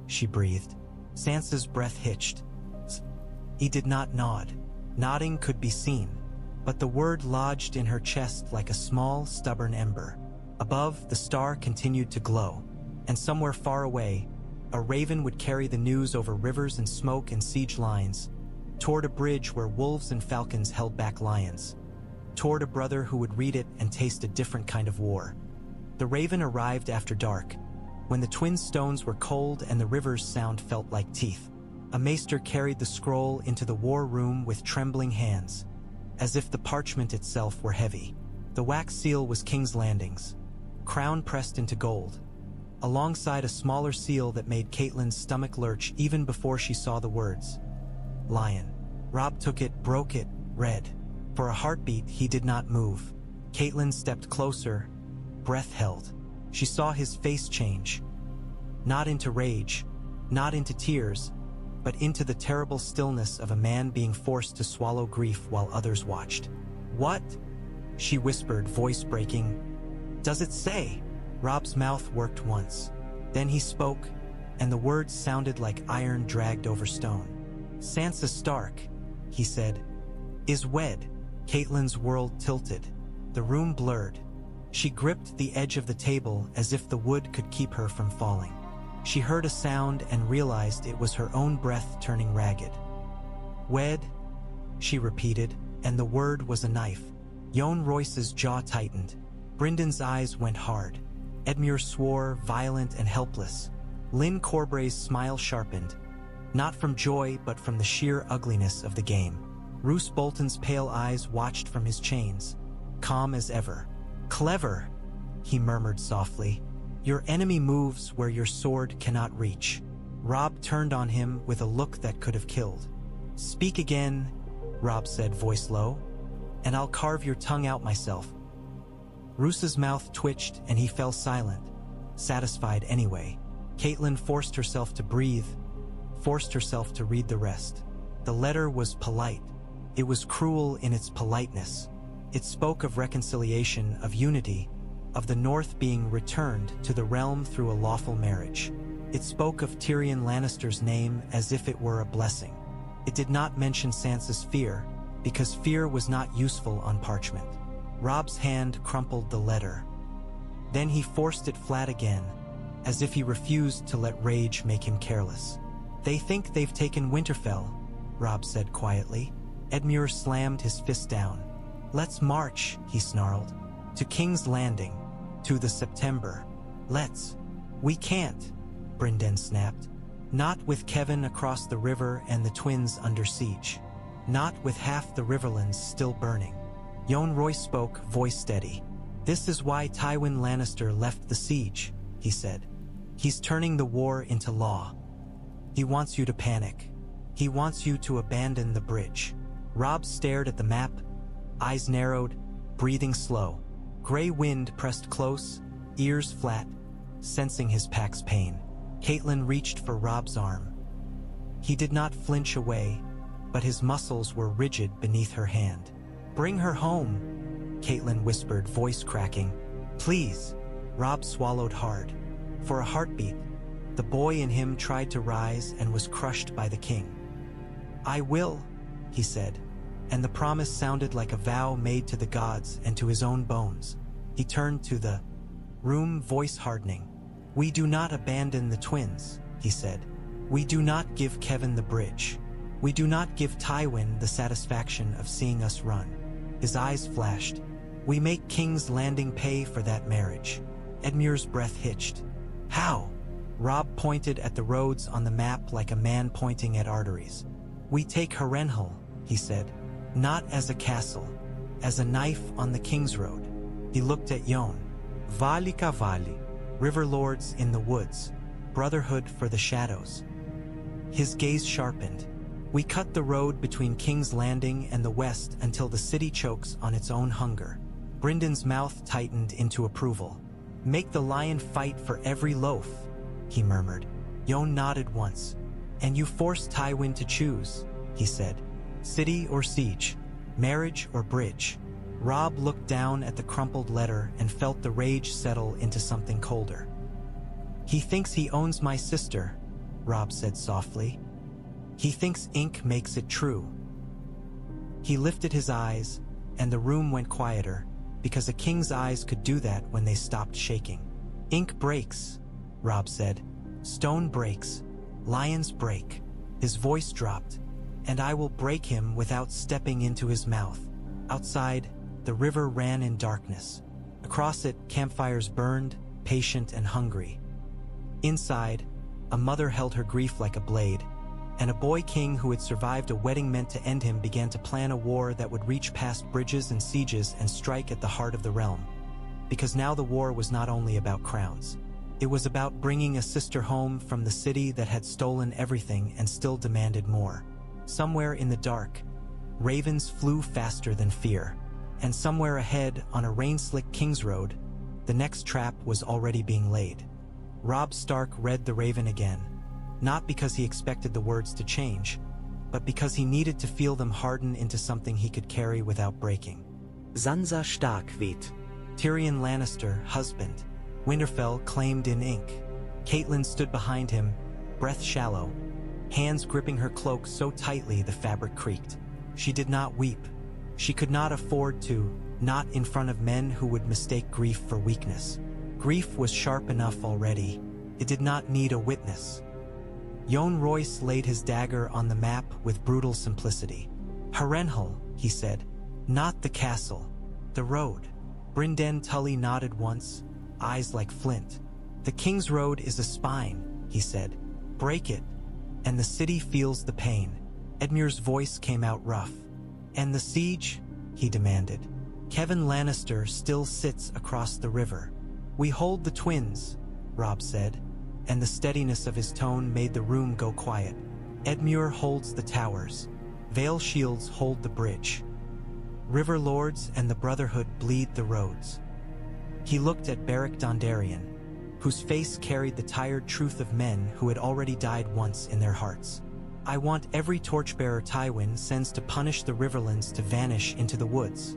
she breathed. Sansa's breath hitched. He did not nod. Nodding could be seen, but the word lodged in her chest like a small, stubborn ember. Above, the star continued to glow, and somewhere far away, a raven would carry the news over rivers and smoke and siege lines, toward a bridge where wolves and falcons held back lions, toward a brother who would read it and taste a different kind of war. The raven arrived after dark, when the twin stones were cold and the river's sound felt like teeth. A maester carried the scroll into the war room with trembling hands, as if the parchment itself were heavy. The wax seal was King's Landing's, crown pressed into gold, alongside a smaller seal that made Catelyn's stomach lurch even before she saw the words. Lion. Robb took it, broke it, read. For a heartbeat, he did not move. Catelyn stepped closer, breath held. She saw his face change. Not into rage, not into tears, but into the terrible stillness of a man being forced to swallow grief while others watched. "What?" she whispered, voice breaking. "Does it say?" Robb's mouth worked once. Then he spoke, and the words sounded like iron dragged over stone. "Sansa Stark," he said, "is wed." Catelyn's world tilted. The room blurred. She gripped the edge of the table as if the wood could keep her from falling. She heard a sound and realized it was her own breath turning ragged. "Wed," she repeated, and the word was a knife. Jon Royce's jaw tightened. Bryndon's eyes went hard. Edmure swore, violent and helpless. Lyn Corbray's smile sharpened, not from joy but from the sheer ugliness of the game. Roose Bolton's pale eyes watched from his chains, calm as ever. "Clever," he murmured softly. "Your enemy moves where your sword cannot reach." Robb turned on him with a look that could have killed. "Speak again," Robb said, voice low, "and I'll carve your tongue out myself." Roose's mouth twitched and he fell silent, satisfied anyway. Catelyn forced herself to breathe, forced herself to read the rest. The letter was polite. It was cruel in its politeness. It spoke of reconciliation, of unity, of the North being returned to the realm through a lawful marriage. It spoke of Tyrion Lannister's name as if it were a blessing. It did not mention Sansa's fear, because fear was not useful on parchment. Robb's hand crumpled the letter. Then he forced it flat again, as if he refused to let rage make him careless. "They think they've taken Winterfell," Robb said quietly. Edmure slammed his fist down. "Let's march," he snarled. "To King's Landing. To the September. Let's." "We can't," Bryndon snapped. "Not with Kevin across the river and the twins under siege. Not with half the Riverlands still burning." Jon Royce spoke, voice steady. "This is why Tywin Lannister left the siege," he said. "He's turning the war into law. He wants you to panic. He wants you to abandon the bridge." Robb stared at the map, eyes narrowed, breathing slow. Gray wind pressed close, ears flat, sensing his pack's pain. Catelyn reached for Robb's arm. He did not flinch away, but his muscles were rigid beneath her hand. "Bring her home," Catelyn whispered, voice cracking. "Please." Robb swallowed hard. For a heartbeat, the boy in him tried to rise and was crushed by the king. "I will," he said, and the promise sounded like a vow made to the gods and to his own bones. He turned to the room, voice hardening. "We do not abandon the twins," he said. "We do not give Kevin the bridge. We do not give Tywin the satisfaction of seeing us run." His eyes flashed. "We make King's Landing pay for that marriage." Edmure's breath hitched. "How?" Robb pointed at the roads on the map like a man pointing at arteries. "We take Harrenhal," he said, "not as a castle, as a knife on the Kingsroad." He looked at Jon. "Vale Cavalli, river lords in the woods, brotherhood for the shadows." His gaze sharpened. "We cut the road between King's Landing and the west until the city chokes on its own hunger." Bryndon's mouth tightened into approval. "Make the lion fight for every loaf," he murmured. Jon nodded once. "And you force Tywin to choose," he said. "City or siege, marriage or bridge." Robb looked down at the crumpled letter and felt the rage settle into something colder. "He thinks he owns my sister," Robb said softly. "He thinks ink makes it true." He lifted his eyes, and the room went quieter, because a king's eyes could do that when they stopped shaking. "Ink breaks," Robb said. "Stone breaks. Lions break." His voice dropped. "And I will break him without stepping into his mouth." Outside, the river ran in darkness. Across it, campfires burned, patient and hungry. Inside, a mother held her grief like a blade, and a boy king who had survived a wedding meant to end him began to plan a war that would reach past bridges and sieges and strike at the heart of the realm. Because now the war was not only about crowns. It was about bringing a sister home from the city that had stolen everything and still demanded more. Somewhere in the dark, ravens flew faster than fear. And somewhere ahead, on a rain-slick Kingsroad, the next trap was already being laid. Robb Stark read the raven again. not because he expected the words to change, but because he needed to feel them harden into something he could carry without breaking. Sansa Stark weht. Tyrion Lannister, husband. Winterfell claimed in ink. Catelyn stood behind him, breath shallow, hands gripping her cloak so tightly the fabric creaked. She did not weep. She could not afford to, not in front of men who would mistake grief for weakness. Grief was sharp enough already. It did not need a witness. Jon Royce laid his dagger on the map with brutal simplicity. Harrenhal, he said. Not the castle. The road. Brynden Tully nodded once, eyes like flint. The Kingsroad is a spine, he said. Break it, and the city feels the pain. Edmure's voice came out rough. And the siege? He demanded. Kevan Lannister still sits across the river. We hold the twins, Robb said, and the steadiness of his tone made the room go quiet. Edmure holds the towers. Vale shields hold the bridge. River lords and the Brotherhood bleed the roads. He looked at Beric Dondarrion, whose face carried the tired truth of men who had already died once in their hearts. I want every torchbearer Tywin sends to punish the Riverlands to vanish into the woods,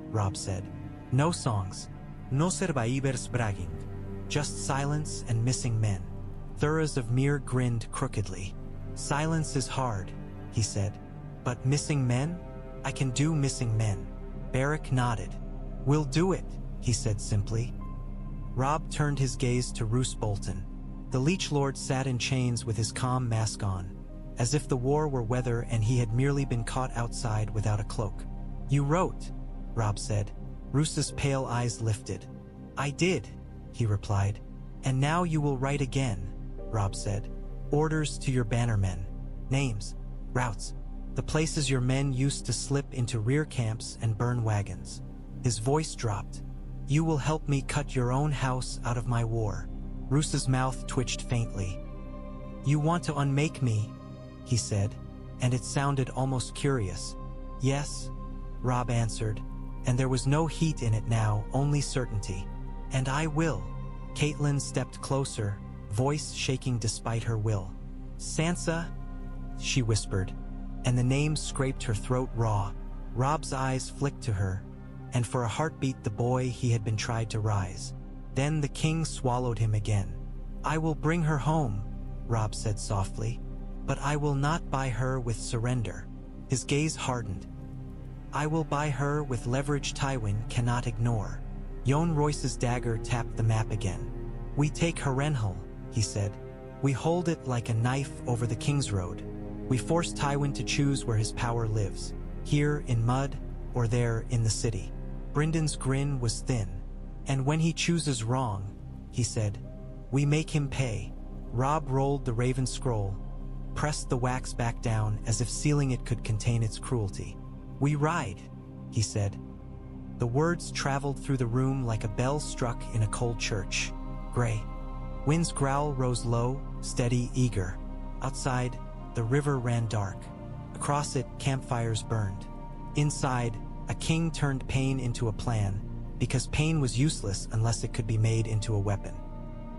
Robb said. No songs. No survivors bragging. Just silence and missing men. Thuras of Myr grinned crookedly. Silence is hard, he said. But missing men? I can do missing men. Beric nodded. We'll do it, he said simply. Robb turned his gaze to Roose Bolton. The Leech Lord sat in chains with his calm mask on, as if the war were weather and he had merely been caught outside without a cloak. You wrote, Robb said. Roose's pale eyes lifted. I did, he replied. And now you will write again, Robb said. Orders to your bannermen. Names. Routes. The places your men used to slip into rear camps and burn wagons. His voice dropped. You will help me cut your own house out of my war. Roose's mouth twitched faintly. You want to unmake me, he said, and it sounded almost curious. Yes, Robb answered, and there was no heat in it now, only certainty. And I will. Catelyn stepped closer, voice shaking despite her will. Sansa, she whispered, and the name scraped her throat raw. Robb's eyes flicked to her, and for a heartbeat the boy he had been tried to rise. Then the king swallowed him again. I will bring her home, Robb said softly, but I will not buy her with surrender. His gaze hardened. I will buy her with leverage Tywin cannot ignore. Jon Royce's dagger tapped the map again. We take Harrenhal, he said. We hold it like a knife over the Kingsroad. We force Tywin to choose where his power lives, here in mud or there in the city. Brynden's grin was thin. And when he chooses wrong, he said, we make him pay. Robb rolled the raven scroll, pressed the wax back down as if sealing it could contain its cruelty. We ride, he said. The words traveled through the room like a bell struck in a cold church. Gray. Wind's growl rose low, steady, eager. Outside, the river ran dark. Across it, campfires burned. Inside, a king turned pain into a plan, because pain was useless unless it could be made into a weapon.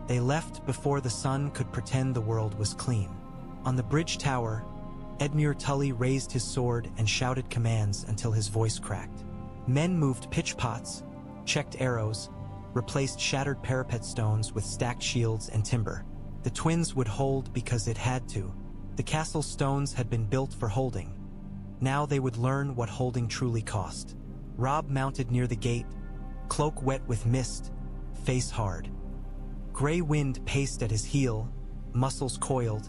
They left before the sun could pretend the world was clean. On the bridge tower, Edmure Tully raised his sword and shouted commands until his voice cracked. Men moved pitch pots, checked arrows, replaced shattered parapet stones with stacked shields and timber. The twins would hold because it had to. The castle stones had been built for holding. Now they would learn what holding truly cost. Robb mounted near the gate, cloak wet with mist, face hard. Gray wind paced at his heel, muscles coiled,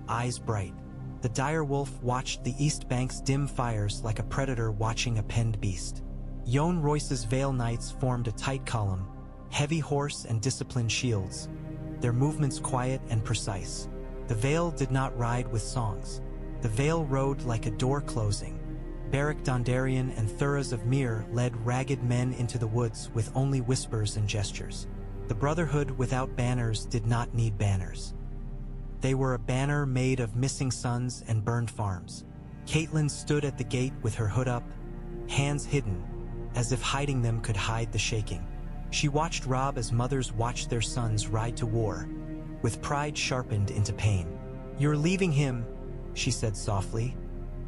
eyes bright. The direwolf watched the east bank's dim fires like a predator watching a penned beast. Jon Royce's Vale Knights formed a tight column, heavy horse and disciplined shields, their movements quiet and precise. The Vale did not ride with songs. The Vale rode like a door closing. Beric Dondarrion and Thuras of Myr led ragged men into the woods with only whispers and gestures. The Brotherhood without banners did not need banners. They were a banner made of missing sons and burned farms. Catelyn stood at the gate with her hood up, hands hidden, as if hiding them could hide the shaking. She watched Robb as mothers watched their sons ride to war, with pride sharpened into pain. "You're leaving him," she said softly,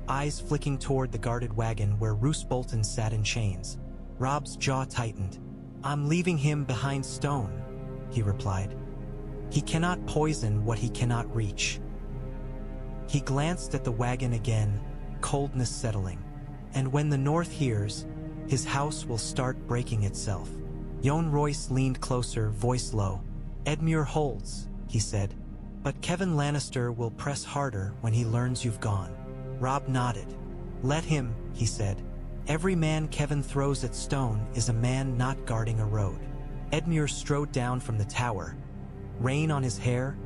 eyes flicking toward the guarded wagon where Roose Bolton sat in chains. Robb's jaw tightened. "I'm leaving him behind stone," he replied. "He cannot poison what he cannot reach." He glanced at the wagon again, coldness settling. "And when the North hears, his house will start breaking itself." Jon Royce leaned closer, voice low. "Edmure holds," he said, "but Kevin Lannister will press harder when he learns you've gone." Robb nodded. "Let him," he said. "Every man Kevin throws at stone is a man not guarding a road." Edmure strode down from the tower, rain on his hair,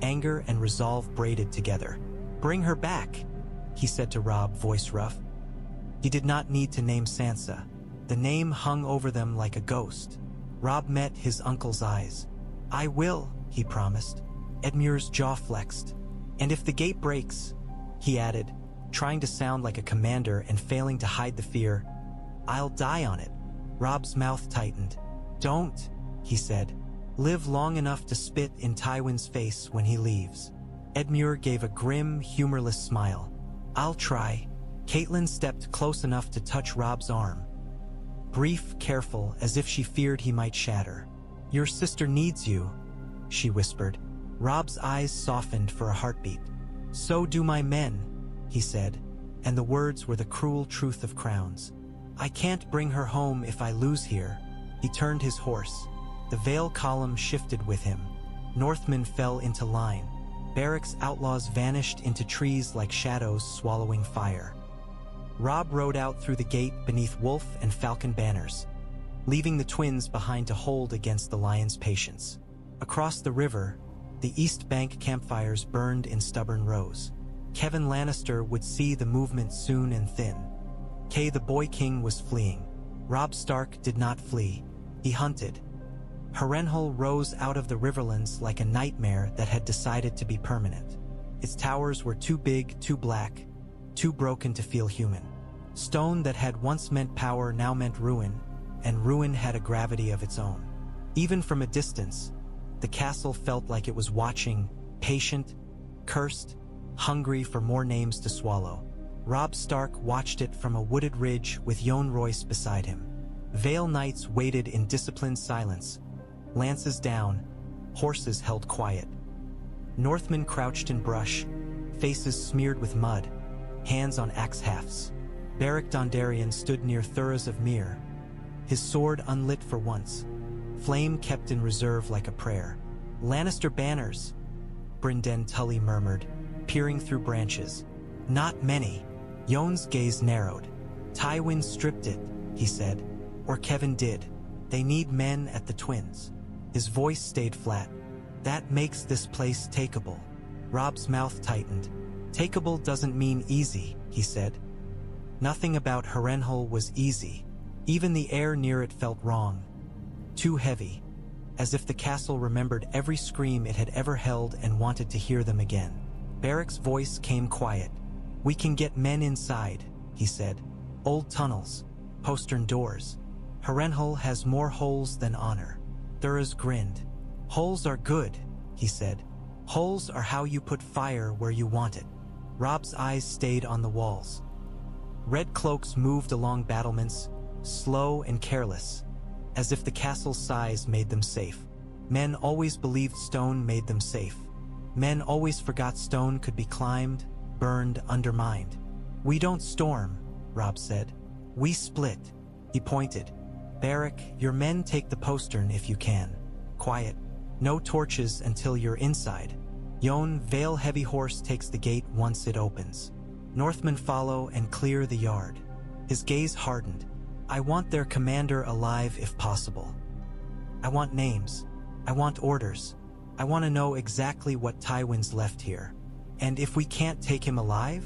anger and resolve braided together. "Bring her back," he said to Robb, voice rough. He did not need to name Sansa. The name hung over them like a ghost. Robb met his uncle's eyes. "I will," he promised. Edmure's jaw flexed. "And if the gate breaks," he added, trying to sound like a commander and failing to hide the fear, "I'll die on it." Robb's mouth tightened. "Don't," he said. "Live long enough to spit in Tywin's face when he leaves." Edmure gave a grim, humorless smile. "I'll try." Catelyn stepped close enough to touch Robb's arm. Brief, careful, as if she feared he might shatter. "Your sister needs you," she whispered. Robb's eyes softened for a heartbeat. "So do my men," he said, and the words were the cruel truth of crowns. "I can't bring her home if I lose here." He turned his horse. The Vale column shifted with him. Northmen fell into line. Barracks outlaws vanished into trees like shadows swallowing fire. Robb rode out through the gate beneath wolf and falcon banners, leaving the twins behind to hold against the lion's patience. Across the river, the East Bank campfires burned in stubborn rows. Kevin Lannister would see the movement soon and thin. Kay the Boy King was fleeing. Robb Stark did not flee. He hunted. Harrenhal rose out of the Riverlands like a nightmare that had decided to be permanent. Its towers were too big, too black, too broken to feel human. Stone that had once meant power now meant ruin, and ruin had a gravity of its own. Even from a distance, the castle felt like it was watching, patient, cursed, hungry for more names to swallow. Robb Stark watched it from a wooded ridge with Jon Royce beside him. Vale knights waited in disciplined silence, lances down, horses held quiet. Northmen crouched in brush, faces smeared with mud, hands on axe hafts. Beric Dondarrion stood near Thuras of Myr, his sword unlit for once, flame kept in reserve like a prayer. "Lannister banners," Brynden Tully murmured, peering through branches. "Not many." Jon's gaze narrowed. "Tywin stripped it," he said. "Or Kevin did. They need men at the twins." His voice stayed flat. "That makes this place takeable." Robb's mouth tightened. "Takeable doesn't mean easy," he said. Nothing about Harrenhal was easy. Even the air near it felt wrong. Too heavy. As if the castle remembered every scream it had ever held and wanted to hear them again. Beric's voice came quiet. "We can get men inside," he said. "Old tunnels, postern doors. Harrenhal has more holes than honor." Thuras grinned. "Holes are good," he said. "Holes are how you put fire where you want it." Robb's eyes stayed on the walls. Red cloaks moved along battlements, slow and careless, as if the castle's size made them safe. Men always believed stone made them safe. Men always forgot stone could be climbed, burned, undermined. "We don't storm," Robb said. "We split." He pointed. "Beric, your men take the postern if you can. Quiet. No torches until you're inside. Jon, Vale Heavy Horse takes the gate once it opens. Northmen follow and clear the yard." His gaze hardened. "I want their commander alive if possible. I want names. I want orders. I want to know exactly what Tywin's left here." "And if we can't take him alive?"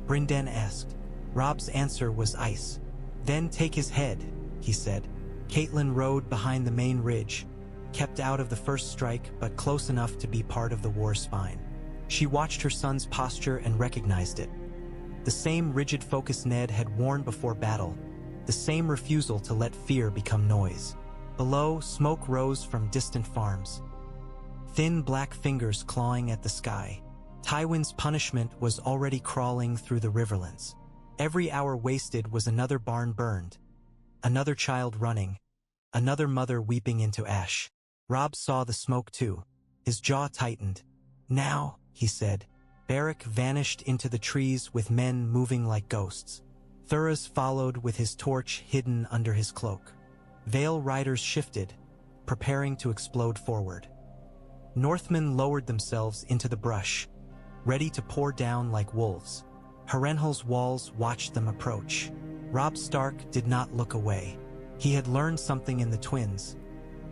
Brynden asked. Robb's answer was ice. "Then take his head," he said. Catelyn rode behind the main ridge, kept out of the first strike but close enough to be part of the war spine. She watched her son's posture and recognized it. The same rigid focus Ned had worn before battle, the same refusal to let fear become noise. Below, smoke rose from distant farms, thin black fingers clawing at the sky. Tywin's punishment was already crawling through the Riverlands. Every hour wasted was another barn burned, another child running, another mother weeping into ash. Robb saw the smoke too. His jaw tightened. "Now," he said. Beric vanished into the trees with men moving like ghosts. Thuras followed with his torch hidden under his cloak. Vale riders shifted, preparing to explode forward. Northmen lowered themselves into the brush, ready to pour down like wolves. Harrenhal's walls watched them approach. Robb Stark did not look away. He had learned something in the twins.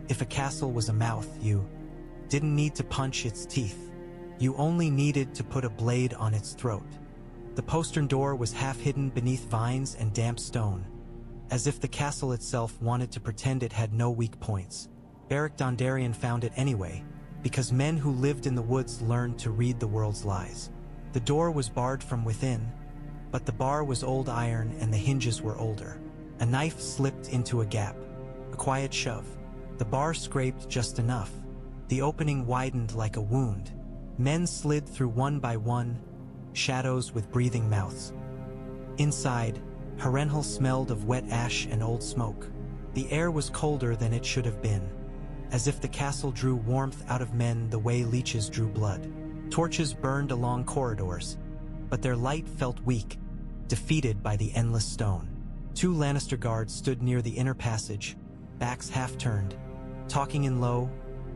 If a castle was a mouth, you didn't need to punch its teeth. You only needed to put a blade on its throat. The postern door was half hidden beneath vines and damp stone, as if the castle itself wanted to pretend it had no weak points. Beric Dondarrion found it anyway, because men who lived in the woods learned to read the world's lies. The door was barred from within, but the bar was old iron and the hinges were older. A knife slipped into a gap. A quiet shove. The bar scraped just enough. The opening widened like a wound. Men slid through one by one, shadows with breathing mouths. Inside, Harrenhal smelled of wet ash and old smoke. The air was colder than it should have been, as if the castle drew warmth out of men the way leeches drew blood. Torches burned along corridors, but their light felt weak, defeated by the endless stone. 2 Lannister guards stood near the inner passage, backs half-turned, talking in low,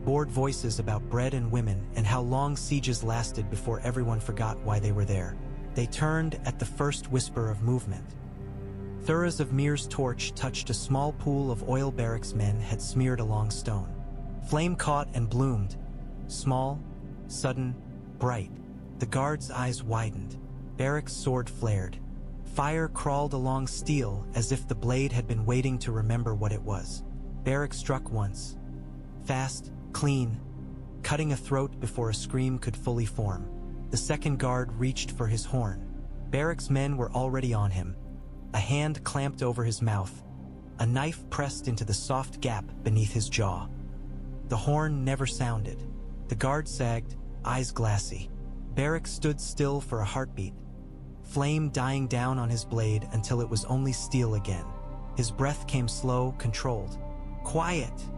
bored voices about bread and women and how long sieges lasted before everyone forgot why they were there. They turned at the first whisper of movement. Thuras of Myr's torch touched a small pool of oil Beric's men had smeared along stone. Flame caught and bloomed, small, sudden, bright. The guard's eyes widened. Beric's sword flared. Fire crawled along steel as if the blade had been waiting to remember what it was. Beric struck once. Fast, clean, cutting a throat before a scream could fully form. The second guard reached for his horn. Beric's men were already on him. A hand clamped over his mouth. A knife pressed into the soft gap beneath his jaw. The horn never sounded. The guard sagged, eyes glassy. Beric stood still for a heartbeat, flame dying down on his blade until it was only steel again. His breath came slow, controlled. "Quiet,"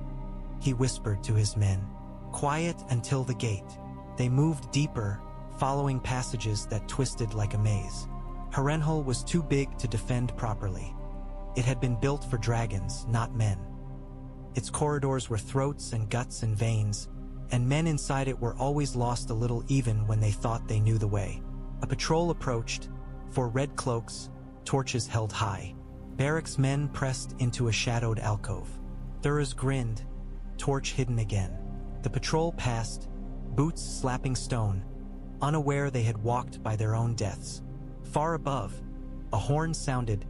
he whispered to his men. "Quiet until the gate." They moved deeper, following passages that twisted like a maze. Harrenhal was too big to defend properly. It had been built for dragons, not men. Its corridors were throats and guts and veins, and men inside it were always lost a little even when they thought they knew the way. A patrol approached, 4 red cloaks, torches held high. Beric's men pressed into a shadowed alcove. Thuras grinned, torch hidden again. The patrol passed, boots slapping stone, unaware they had walked by their own deaths. Far above, a horn sounded,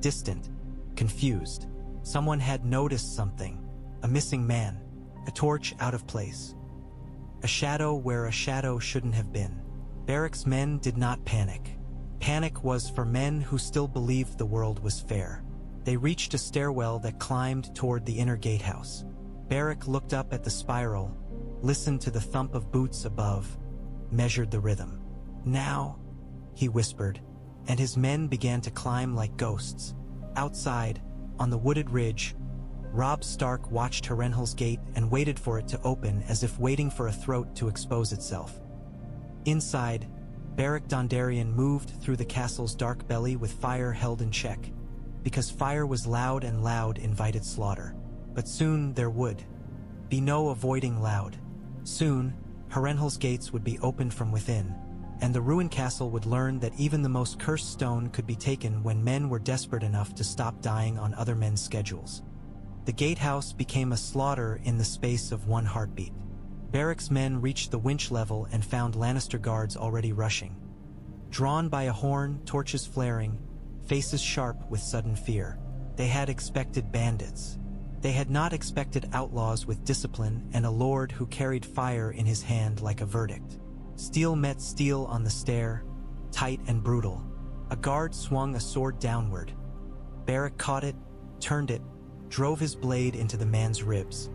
distant, confused. Someone had noticed something. A missing man, a torch out of place. A shadow where a shadow shouldn't have been. Beric's men did not panic. Panic was for men who still believed the world was fair. They reached a stairwell that climbed toward the inner gatehouse. Beric looked up at the spiral, listened to the thump of boots above, measured the rhythm. "Now," he whispered, and his men began to climb like ghosts. Outside, on the wooded ridge, Robb Stark watched Harrenhal's gate and waited for it to open as if waiting for a throat to expose itself. Inside, Beric Dondarrion moved through the castle's dark belly with fire held in check, because fire was loud and loud invited slaughter. But soon there would be no avoiding loud. Soon, Harrenhal's gates would be opened from within, and the ruined castle would learn that even the most cursed stone could be taken when men were desperate enough to stop dying on other men's schedules. The gatehouse became a slaughter in the space of one heartbeat. Beric's men reached the winch level and found Lannister guards already rushing. Drawn by a horn, torches flaring, faces sharp with sudden fear. They had expected bandits. They had not expected outlaws with discipline and a lord who carried fire in his hand like a verdict. Steel met steel on the stair, tight and brutal. A guard swung a sword downward. Beric caught it, turned it, drove his blade into the man's ribs.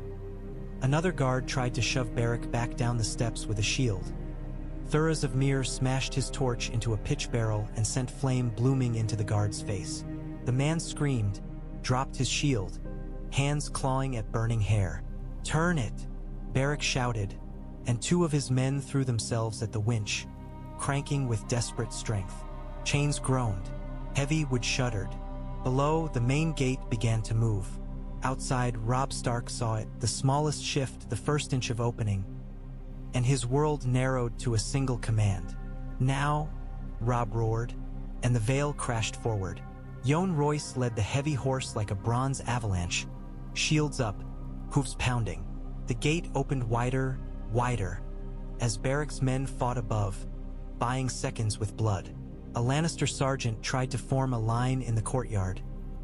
Another guard tried to shove Beric back down the steps with a shield. Thuras of Myr smashed his torch into a pitch barrel and sent flame blooming into the guard's face. The man screamed, dropped his shield, hands clawing at burning hair. "Turn it!" Beric shouted, and 2 of his men threw themselves at the winch, cranking with desperate strength. Chains groaned, heavy wood shuddered. Below, the main gate began to move. Outside, Robb Stark saw it, the smallest shift, the first inch of opening, and his world narrowed to a single command. "Now," Robb roared, and the Vale crashed forward. Jon Royce led the heavy horse like a bronze avalanche, shields up, hoofs pounding. The gate opened wider, wider, as Beric's men fought above, buying seconds with blood. A Lannister sergeant tried to form a line in the courtyard,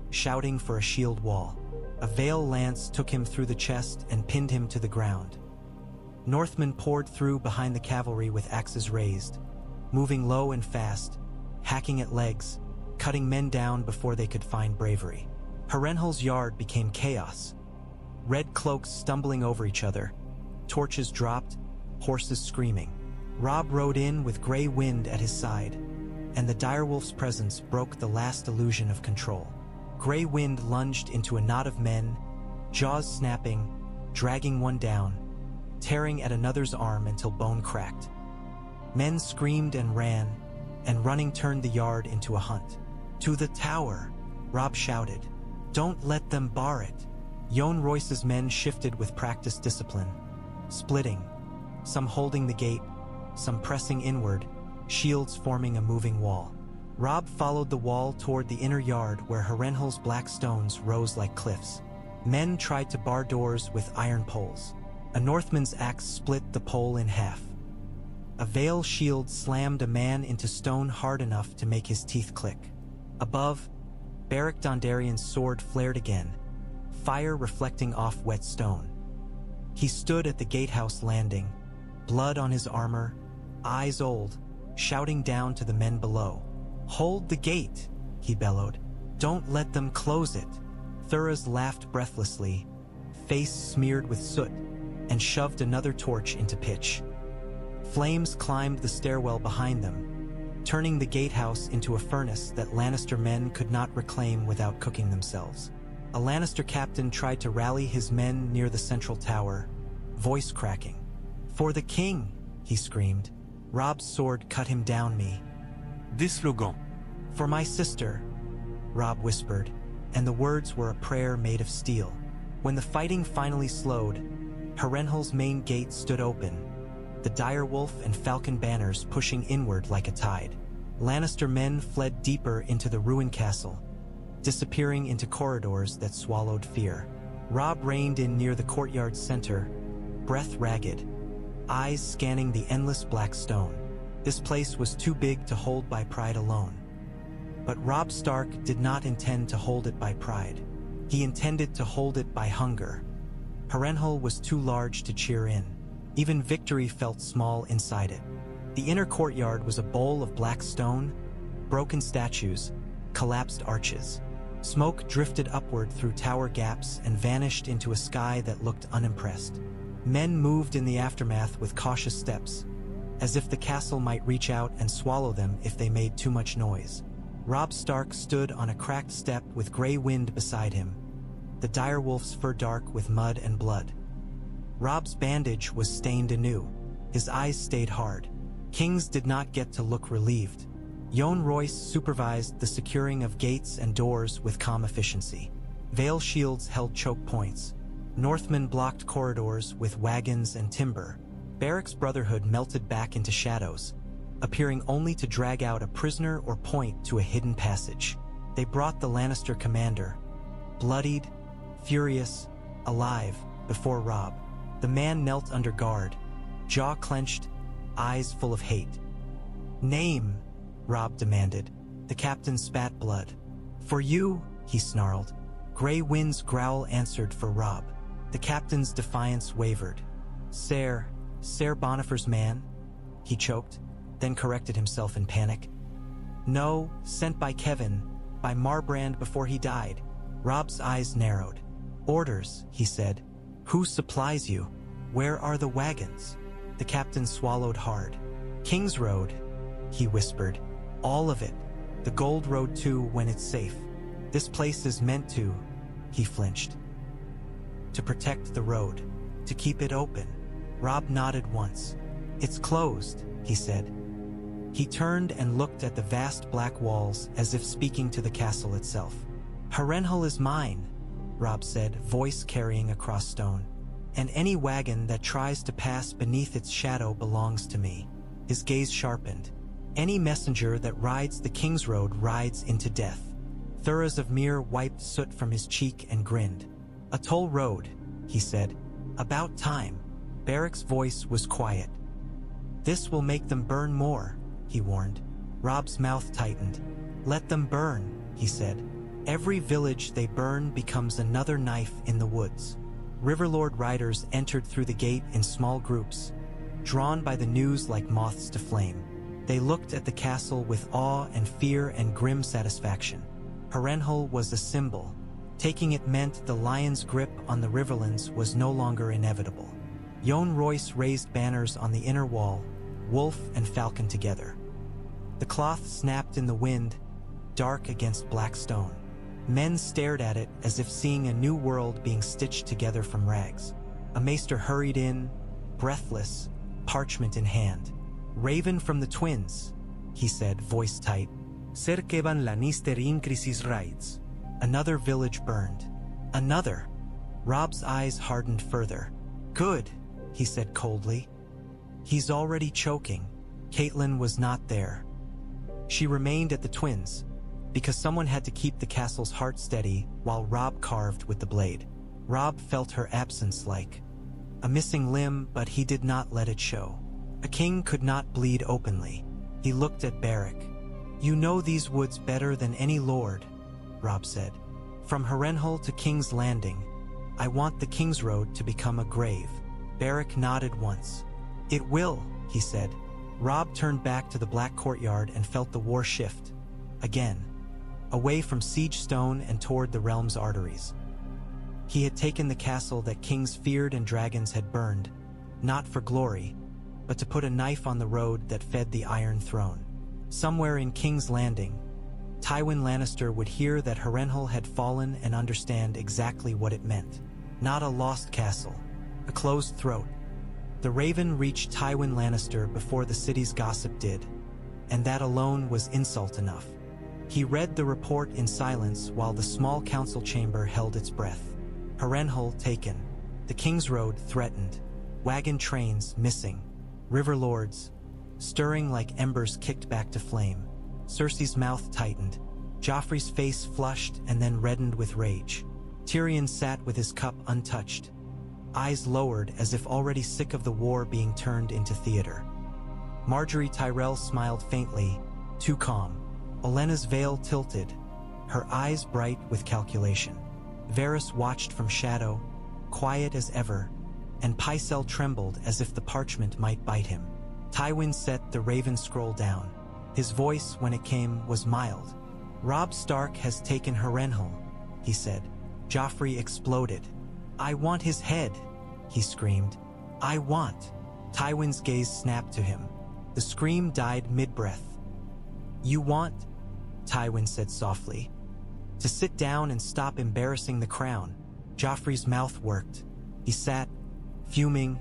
shouting for a shield wall. A Vale lance took him through the chest and pinned him to the ground. Northmen poured through behind the cavalry with axes raised, moving low and fast, hacking at legs, cutting men down before they could find bravery. Harrenhal's yard became chaos. Red cloaks stumbling over each other, torches dropped, horses screaming. Robb rode in with gray wind at his side, and the direwolf's presence broke the last illusion of control. Gray wind lunged into a knot of men, jaws snapping, dragging one down, tearing at another's arm until bone cracked. Men screamed and ran, and running turned the yard into a hunt. "To the tower!" Robb shouted. "Don't let them bar it." Jon Royce's men shifted with practiced discipline, splitting, some holding the gate, some pressing inward, shields forming a moving wall. Robb followed the wall toward the inner yard where Harrenhal's black stones rose like cliffs. Men tried to bar doors with iron poles. A Northman's axe split the pole in half. A Vale shield slammed a man into stone hard enough to make his teeth click. Above, Beric Dondarrion's sword flared again, fire reflecting off wet stone. He stood at the gatehouse landing, blood on his armor, eyes old, shouting down to the men below. "Hold the gate," he bellowed. "Don't let them close it." Thuras laughed breathlessly, face smeared with soot, and shoved another torch into pitch. Flames climbed the stairwell behind them, turning the gatehouse into a furnace that Lannister men could not reclaim without cooking themselves. A Lannister captain tried to rally his men near the central tower, voice cracking. "For the king," he screamed. Robb's sword cut him down me. Des slogans. "For my sister," Robb whispered, and the words were a prayer made of steel. When the fighting finally slowed, Harrenhal's main gate stood open, the direwolf and falcon banners pushing inward like a tide. Lannister men fled deeper into the ruined castle, disappearing into corridors that swallowed fear. Robb reined in near the courtyard's center, breath ragged, eyes scanning the endless black stone. This place was too big to hold by pride alone. But Robb Stark did not intend to hold it by pride. He intended to hold it by hunger. Harrenhal was too large to cheer in. Even victory felt small inside it. The inner courtyard was a bowl of black stone, broken statues, collapsed arches. Smoke drifted upward through tower gaps and vanished into a sky that looked unimpressed. Men moved in the aftermath with cautious steps, as if the castle might reach out and swallow them if they made too much noise. Robb Stark stood on a cracked step with gray wind beside him, the direwolf's fur dark with mud and blood. Robb's bandage was stained anew. His eyes stayed hard. Kings did not get to look relieved. Jon Royce supervised the securing of gates and doors with calm efficiency. Vale shields held choke points. Northmen blocked corridors with wagons and timber. Beric's Brotherhood melted back into shadows, appearing only to drag out a prisoner or point to a hidden passage. They brought the Lannister commander, bloodied, furious, alive, before Robb. The man knelt under guard, jaw clenched, eyes full of hate. "Name," Robb demanded. The captain spat blood. "For you," he snarled. Gray Wind's growl answered for Robb. The captain's defiance wavered. Ser Bonifer's man?" he choked, then corrected himself in panic. "No, sent by Kevin, by Marbrand before he died." Robb's eyes narrowed. "Orders," he said. "Who supplies you? Where are the wagons?" The captain swallowed hard. Kingsroad, he whispered. All of it. The Gold Road too, when it's safe. This place is meant to, he flinched. To protect the road. To keep it open. Robb nodded once. It's closed, he said. He turned and looked at the vast black walls as if speaking to the castle itself. Harrenhal is mine, Robb said, voice carrying across stone. And any wagon that tries to pass beneath its shadow belongs to me. His gaze sharpened. Any messenger that rides the Kingsroad rides into death. Thuras of Myr wiped soot from his cheek and grinned. A toll road, he said. About time. Beric's voice was quiet. This will make them burn more, he warned. Robb's mouth tightened. Let them burn, he said. Every village they burn becomes another knife in the woods. Riverlord riders entered through the gate in small groups, drawn by the news like moths to flame. They looked at the castle with awe and fear and grim satisfaction. Harrenhal was a symbol. Taking it meant the lion's grip on the Riverlands was no longer inevitable. Jon Royce raised banners on the inner wall, wolf and falcon together. The cloth snapped in the wind, dark against black stone. Men stared at it as if seeing a new world being stitched together from rags. A maester hurried in, breathless, parchment in hand. Raven from the twins, he said, voice tight. Cercevan Lannister increases rights. Another village burned. Another. Robb's eyes hardened further. Good, he said coldly. He's already choking. Catelyn was not there. She remained at the twins, because someone had to keep the castle's heart steady while Robb carved with the blade. Robb felt her absence like a missing limb, but he did not let it show. A king could not bleed openly. He looked at Beric. You know these woods better than any lord, Robb said. From Harrenhal to King's Landing, I want the Kingsroad to become a grave. Beric nodded once. It will, he said. Robb turned back to the black courtyard and felt the war shift. Again. Away from siege stone and toward the realm's arteries. He had taken the castle that kings feared and dragons had burned, not for glory, but to put a knife on the road that fed the Iron Throne. Somewhere in King's Landing, Tywin Lannister would hear that Harrenhal had fallen and understand exactly what it meant. Not a lost castle, a closed throat. The Raven reached Tywin Lannister before the city's gossip did, and that alone was insult enough. He read the report in silence while the small council chamber held its breath. Harrenhal taken, the Kingsroad threatened, wagon trains missing, river lords, stirring like embers kicked back to flame. Cersei's mouth tightened, Joffrey's face flushed and then reddened with rage. Tyrion sat with his cup untouched, eyes lowered as if already sick of the war being turned into theater. Marjorie Tyrell smiled faintly, too calm. Olenna's veil tilted, her eyes bright with calculation. Varys watched from shadow, quiet as ever, and Pycelle trembled as if the parchment might bite him. Tywin set the raven scroll down. His voice, when it came, was mild. Robb Stark has taken Harrenhal, he said. Joffrey exploded. I want his head, he screamed. I want. Tywin's gaze snapped to him. The scream died mid-breath. You want, Tywin said softly, to sit down and stop embarrassing the crown. Joffrey's mouth worked. He sat, fuming,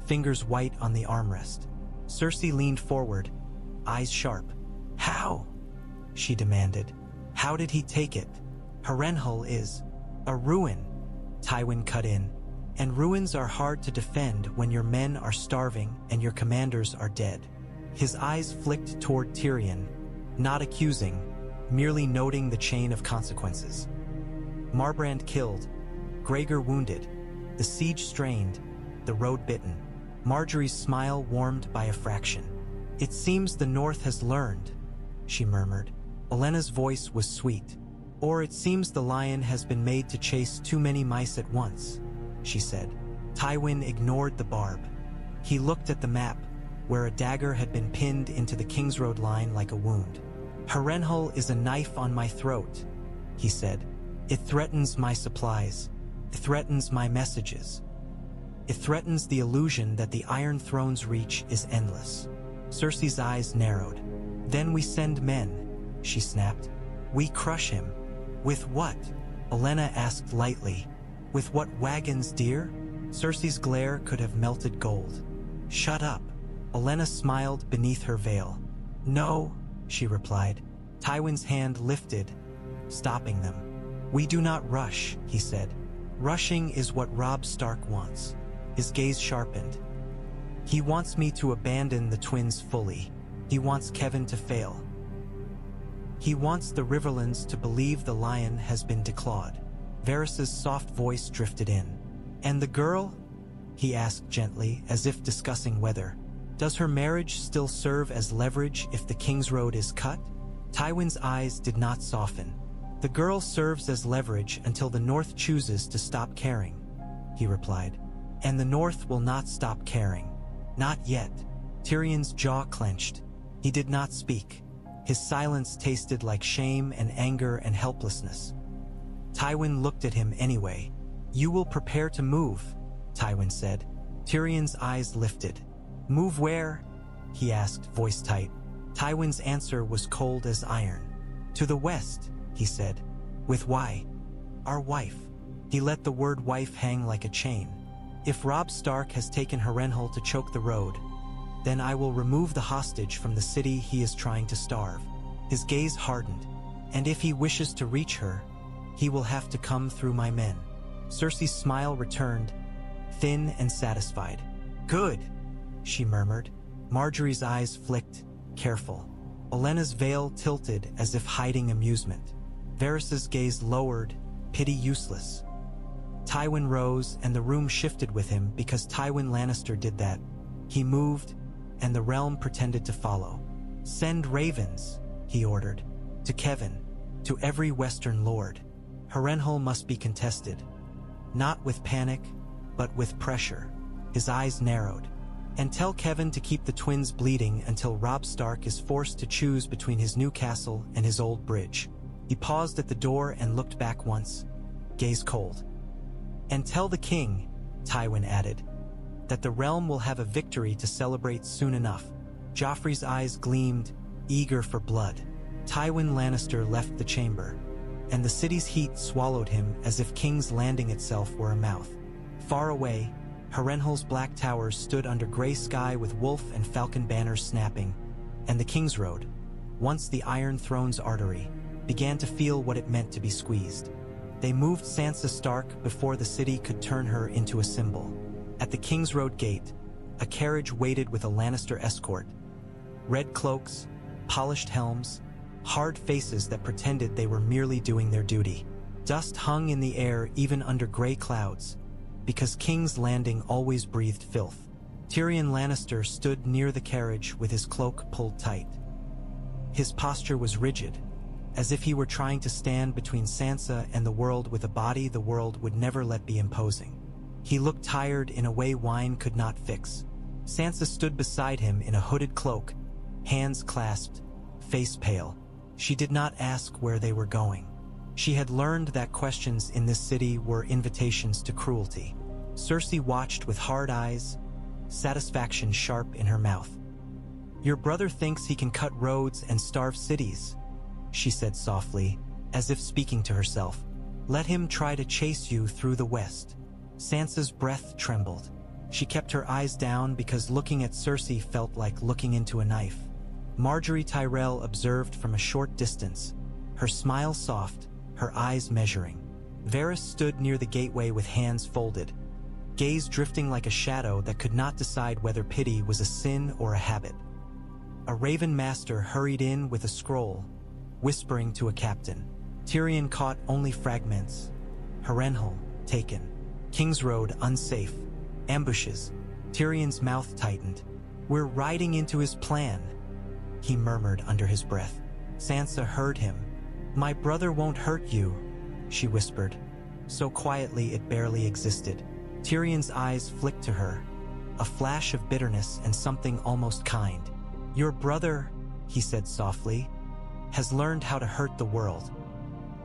fingers white on the armrest. Cersei leaned forward, eyes sharp. How? She demanded. How did he take it? Harrenhal is a ruin, Tywin cut in. And ruins are hard to defend when your men are starving and your commanders are dead. His eyes flicked toward Tyrion, not accusing, merely noting the chain of consequences. Marbrand killed, Gregor wounded, the siege strained, the road bitten. Marjorie's smile warmed by a fraction. It seems the North has learned, she murmured. Olenna's voice was sweet. Or it seems the lion has been made to chase too many mice at once, she said. Tywin ignored the barb. He looked at the map, where a dagger had been pinned into the Kingsroad line like a wound. Harrenhal is a knife on my throat, he said. It threatens my supplies. It threatens my messages. It threatens the illusion that the Iron Throne's reach is endless. Cersei's eyes narrowed. Then we send men, she snapped. We crush him. With what? Olenna asked lightly. With what wagons, dear? Cersei's glare could have melted gold. Shut up. Olenna smiled beneath her veil. No, she replied. Tywin's hand lifted, stopping them. We do not rush, he said. Rushing is what Robb Stark wants. His gaze sharpened. He wants me to abandon the twins fully. He wants Kevan to fail. He wants the Riverlands to believe the lion has been declawed. Varys's soft voice drifted in. And the girl? He asked gently, as if discussing whether. Does her marriage still serve as leverage if the Kingsroad is cut? Tywin's eyes did not soften. The girl serves as leverage until the North chooses to stop caring, he replied. And the North will not stop caring. Not yet. Tyrion's jaw clenched. He did not speak. His silence tasted like shame and anger and helplessness. Tywin looked at him anyway. You will prepare to move, Tywin said. Tyrion's eyes lifted. Move where? He asked, voice tight. Tywin's answer was cold as iron. To the west, he said. With why? Our wife. He let the word wife hang like a chain. If Robb Stark has taken Harrenhal to choke the road, then I will remove the hostage from the city he is trying to starve. His gaze hardened. And if he wishes to reach her, he will have to come through my men. Cersei's smile returned, thin and satisfied. Good, she murmured. Marjorie's eyes flicked, careful. Olenna's veil tilted as if hiding amusement. Varys's gaze lowered, pity useless. Tywin rose and the room shifted with him because Tywin Lannister did that. He moved, and the realm pretended to follow. Send ravens, he ordered. To Kevan, to every western lord. Harrenhal must be contested. Not with panic, but with pressure. His eyes narrowed. And tell Kevan to keep the twins bleeding until Robb Stark is forced to choose between his new castle and his old bridge. He paused at the door and looked back once, gaze cold. And tell the king, Tywin added, that the realm will have a victory to celebrate soon enough. Joffrey's eyes gleamed, eager for blood. Tywin Lannister left the chamber, and the city's heat swallowed him as if King's Landing itself were a mouth. Far away, Harrenhal's black towers stood under gray sky with wolf and falcon banners snapping, and the Kingsroad, once the Iron Throne's artery, began to feel what it meant to be squeezed. They moved Sansa Stark before the city could turn her into a symbol. At the Kingsroad gate, a carriage waited with a Lannister escort. Red cloaks, polished helms, hard faces that pretended they were merely doing their duty. Dust hung in the air even under gray clouds, because King's Landing always breathed filth. Tyrion Lannister stood near the carriage with his cloak pulled tight. His posture was rigid, as if he were trying to stand between Sansa and the world with a body the world would never let be imposing. He looked tired in a way wine could not fix. Sansa stood beside him in a hooded cloak, hands clasped, face pale. She did not ask where they were going. She had learned that questions in this city were invitations to cruelty. Cersei watched with hard eyes, satisfaction sharp in her mouth. Your brother thinks he can cut roads and starve cities, she said softly, as if speaking to herself. Let him try to chase you through the west. Sansa's breath trembled. She kept her eyes down because looking at Cersei felt like looking into a knife. Marjorie Tyrell observed from a short distance, her smile soft, her eyes measuring. Varys stood near the gateway with hands folded, gaze drifting like a shadow that could not decide whether pity was a sin or a habit. A Raven Master hurried in with a scroll, whispering to a captain. Tyrion caught only fragments. Harrenhal, taken. Kingsroad, unsafe. Ambushes. Tyrion's mouth tightened. We're riding into his plan, he murmured under his breath. Sansa heard him. My brother won't hurt you, she whispered, so quietly it barely existed. Tyrion's eyes flicked to her, a flash of bitterness and something almost kind. Your brother, he said softly, has learned how to hurt the world.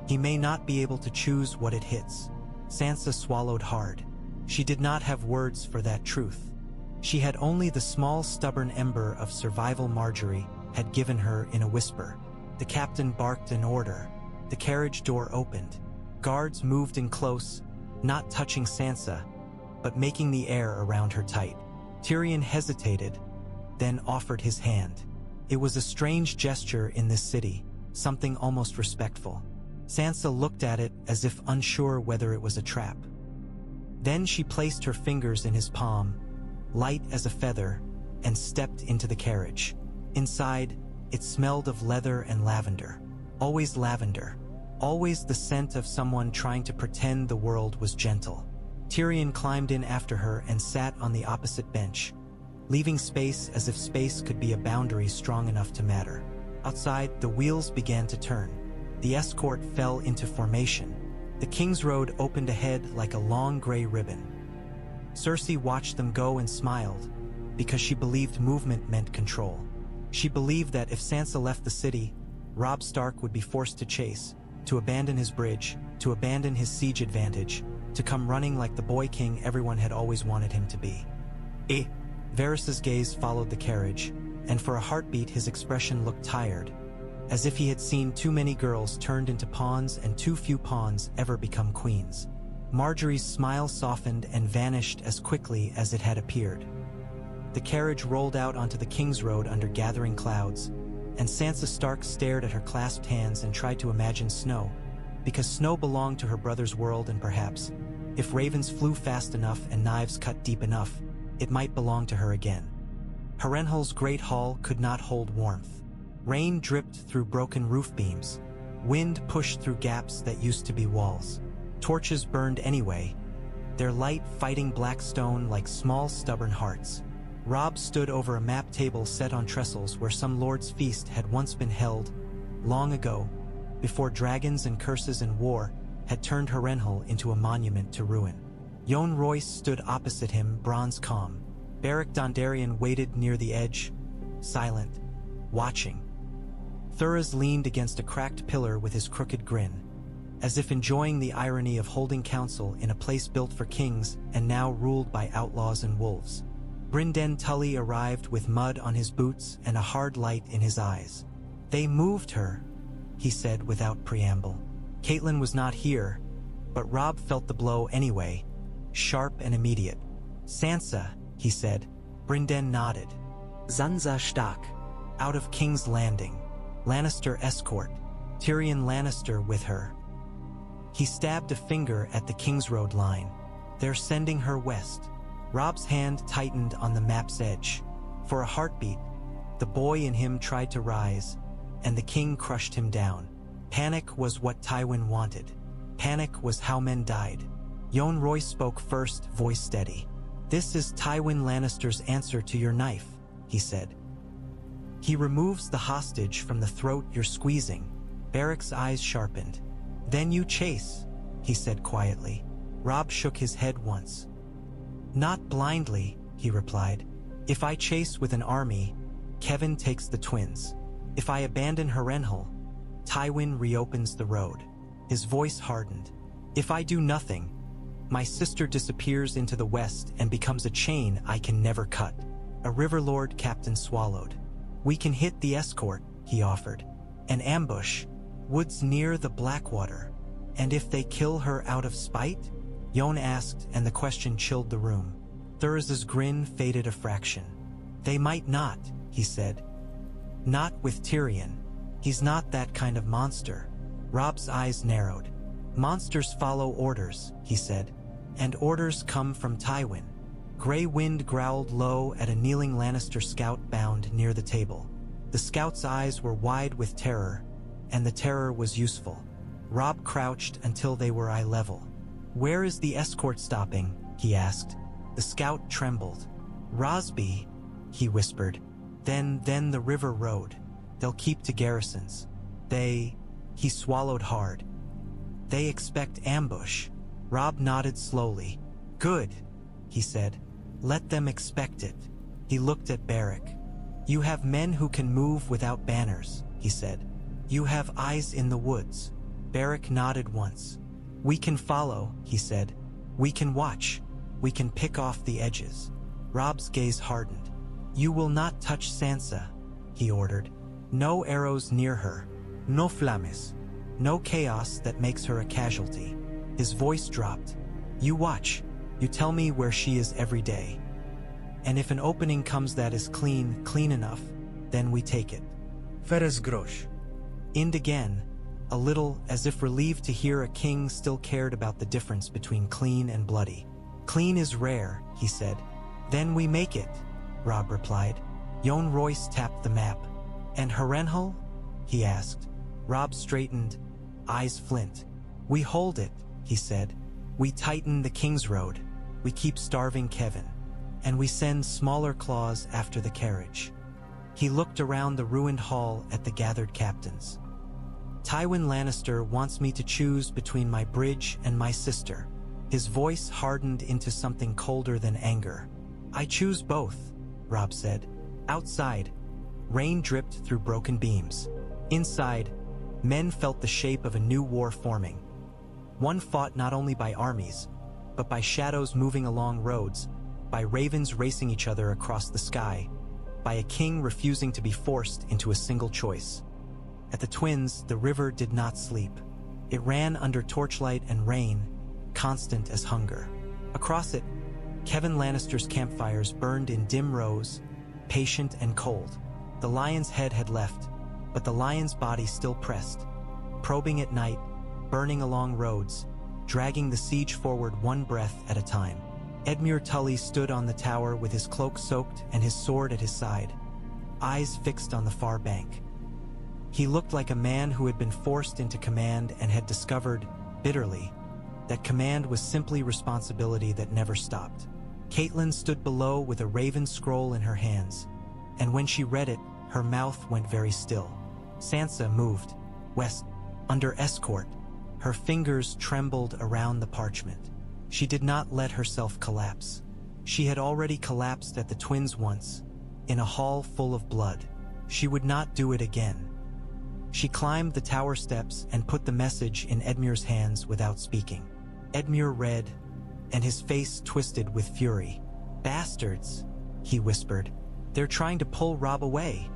He may not be able to choose what it hits. Sansa swallowed hard. She did not have words for that truth. She had only the small stubborn ember of survival Marjorie had given her in a whisper. The captain barked an order. The carriage door opened. Guards moved in close, not touching Sansa, but making the air around her tight. Tyrion hesitated, then offered his hand. It was a strange gesture in this city, something almost respectful. Sansa looked at it as if unsure whether it was a trap. Then she placed her fingers in his palm, light as a feather, and stepped into the carriage. Inside, it smelled of leather and lavender. Always lavender. Always the scent of someone trying to pretend the world was gentle. Tyrion climbed in after her and sat on the opposite bench, leaving space as if space could be a boundary strong enough to matter. Outside, the wheels began to turn. The escort fell into formation. The Kingsroad opened ahead like a long gray ribbon. Cersei watched them go and smiled, because she believed movement meant control. She believed that if Sansa left the city, Robb Stark would be forced to chase, to abandon his bridge, to abandon his siege advantage, to come running like the boy king everyone had always wanted him to be. Varys's gaze followed the carriage, and for a heartbeat his expression looked tired, as if he had seen too many girls turned into pawns and too few pawns ever become queens. Marjorie's smile softened and vanished as quickly as it had appeared. The carriage rolled out onto the Kingsroad under gathering clouds, and Sansa Stark stared at her clasped hands and tried to imagine snow, because snow belonged to her brother's world, and perhaps, if ravens flew fast enough and knives cut deep enough, it might belong to her again. Harrenhal's great hall could not hold warmth. Rain dripped through broken roof beams. Wind pushed through gaps that used to be walls. Torches burned anyway, their light fighting black stone like small stubborn hearts. Robb stood over a map table set on trestles where some lord's feast had once been held, long ago, before dragons and curses and war had turned Harrenhal into a monument to ruin. Yohn Royce stood opposite him, bronze calm. Beric Dondarrion waited near the edge, silent, watching. Thuras leaned against a cracked pillar with his crooked grin, as if enjoying the irony of holding council in a place built for kings and now ruled by outlaws and wolves. Brynden Tully arrived with mud on his boots and a hard light in his eyes. "They moved her," he said without preamble. Catelyn was not here, but Robb felt the blow anyway, sharp and immediate. "Sansa," he said. Brynden nodded. Sansa Stark. "Out of King's Landing. Lannister escort. Tyrion Lannister with her." He stabbed a finger at the Kingsroad line. "They're sending her west." Robb's hand tightened on the map's edge. For a heartbeat, the boy in him tried to rise, and the king crushed him down. Panic was what Tywin wanted. Panic was how men died. Yohn Royce spoke first, voice steady. "This is Tywin Lannister's answer to your knife," he said. "He removes the hostage from the throat you're squeezing." Beric's eyes sharpened. "Then you chase," he said quietly. Robb shook his head once. "Not blindly," he replied. "If I chase with an army, Kevin takes the twins. If I abandon Harrenhal, Tywin reopens the road." His voice hardened. "If I do nothing, my sister disappears into the west and becomes a chain I can never cut." A Riverlord captain swallowed. "We can hit the escort," he offered. "An ambush. Woods near the Blackwater. And if they kill her out of spite?" Yohn asked, and the question chilled the room. Thurza's grin faded a fraction. "They might not," he said. "Not with Tyrion. He's not that kind of monster." Robb's eyes narrowed. "Monsters follow orders," he said. "And orders come from Tywin." Grey Wind growled low at a kneeling Lannister scout bound near the table. The scout's eyes were wide with terror, and the terror was useful. Robb crouched until they were eye level. "Where is the escort stopping?" he asked. The scout trembled. "Rosby," he whispered. Then the river road. They'll keep to garrisons. He swallowed hard. "They expect ambush." Robb nodded slowly. "Good," he said. "Let them expect it." He looked at Beric. "You have men who can move without banners," he said. "You have eyes in the woods." Beric nodded once. "We can follow," he said. "We can watch. We can pick off the edges." Robb's gaze hardened. "You will not touch Sansa," he ordered. "No arrows near her. No flames. No chaos that makes her a casualty." His voice dropped. "You watch. You tell me where she is every day. And if an opening comes that is clean enough, then we take it." Ferris Grosh. And again, a little as if relieved to hear a king still cared about the difference between clean and bloody. "Clean is rare," he said. "Then we make it," Robb replied. Jon Royce tapped the map. "And Harrenhal?" he asked. Robb straightened, eyes flint. "We hold it," he said. "We tighten the Kingsroad. We keep starving Kevin. And we send smaller claws after the carriage." He looked around the ruined hall at the gathered captains. "Tywin Lannister wants me to choose between my bridge and my sister." His voice hardened into something colder than anger. "I choose both," Robb said. Outside, rain dripped through broken beams. Inside, men felt the shape of a new war forming. One fought not only by armies, but by shadows moving along roads, by ravens racing each other across the sky, by a king refusing to be forced into a single choice. At the Twins, the river did not sleep. It ran under torchlight and rain, constant as hunger. Across it, Kevin Lannister's campfires burned in dim rows, patient and cold. The lion's head had left, but the lion's body still pressed, probing at night, burning along roads, dragging the siege forward one breath at a time. Edmure Tully stood on the tower with his cloak soaked and his sword at his side, eyes fixed on the far bank. He looked like a man who had been forced into command and had discovered, bitterly, that command was simply responsibility that never stopped. Catelyn stood below with a raven scroll in her hands, and when she read it, her mouth went very still. Sansa moved, west, under escort. Her fingers trembled around the parchment. She did not let herself collapse. She had already collapsed at the Twins once, in a hall full of blood. She would not do it again. She climbed the tower steps and put the message in Edmure's hands without speaking. Edmure read, and his face twisted with fury. "Bastards," he whispered. "They're trying to pull Robb away,"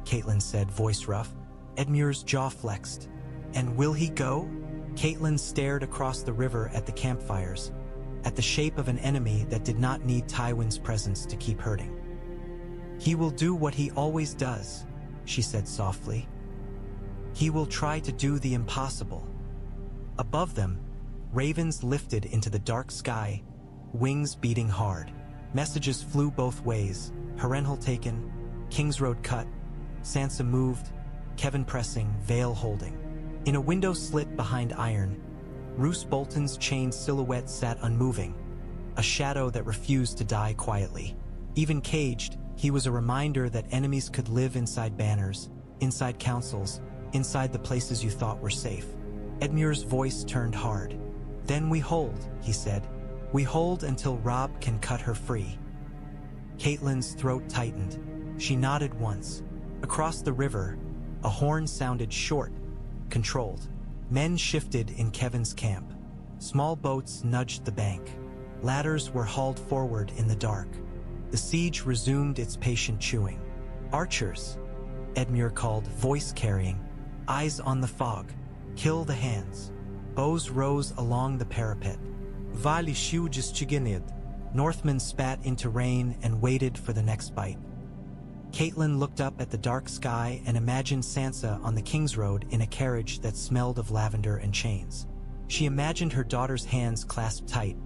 Catelyn said, voice rough. Edmure's jaw flexed. "And will he go?" Catelyn stared across the river at the campfires, at the shape of an enemy that did not need Tywin's presence to keep hurting. "He will do what he always does," she said softly. "He will try to do the impossible." Above them, ravens lifted into the dark sky, wings beating hard. Messages flew both ways. Harrenhal taken, Kingsroad cut, Sansa moved, Kevin pressing, Vale holding. In a window slit behind iron, Roose Bolton's chained silhouette sat unmoving, a shadow that refused to die quietly. Even caged, he was a reminder that enemies could live inside banners, inside councils, inside the places you thought were safe. Edmure's voice turned hard. "Then we hold," he said. "We hold until Robb can cut her free." Catelyn's throat tightened. She nodded once. Across the river, a horn sounded short, controlled. Men shifted in Kevin's camp. Small boats nudged the bank. Ladders were hauled forward in the dark. The siege resumed its patient chewing. "Archers," Edmure called, voice carrying, eyes on the fog. "Kill the hands." Bows rose along the parapet. "Vale shiuges chigenid." Northmen spat into rain and waited for the next bite. Catelyn looked up at the dark sky and imagined Sansa on the Kingsroad in a carriage that smelled of lavender and chains. She imagined her daughter's hands clasped tight,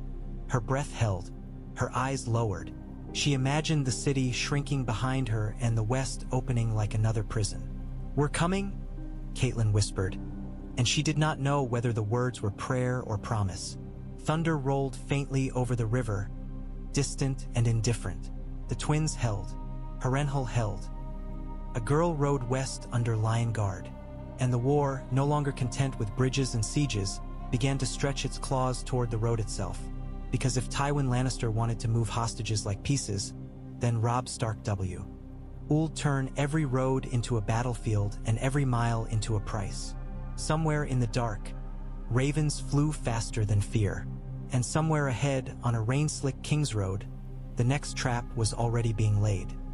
her breath held, her eyes lowered. She imagined the city shrinking behind her and the west opening like another prison. "We're coming?" Catelyn whispered, and she did not know whether the words were prayer or promise. Thunder rolled faintly over the river, distant and indifferent. The Twins held. Harrenhal held. A girl rode west under Lion Guard, and the war, no longer content with bridges and sieges, began to stretch its claws toward the road itself. Because if Tywin Lannister wanted to move hostages like pieces, then Robb Stark would turn every road into a battlefield and every mile into a price. Somewhere in the dark, ravens flew faster than fear, and somewhere ahead on a rain-slick Kingsroad, the next trap was already being laid.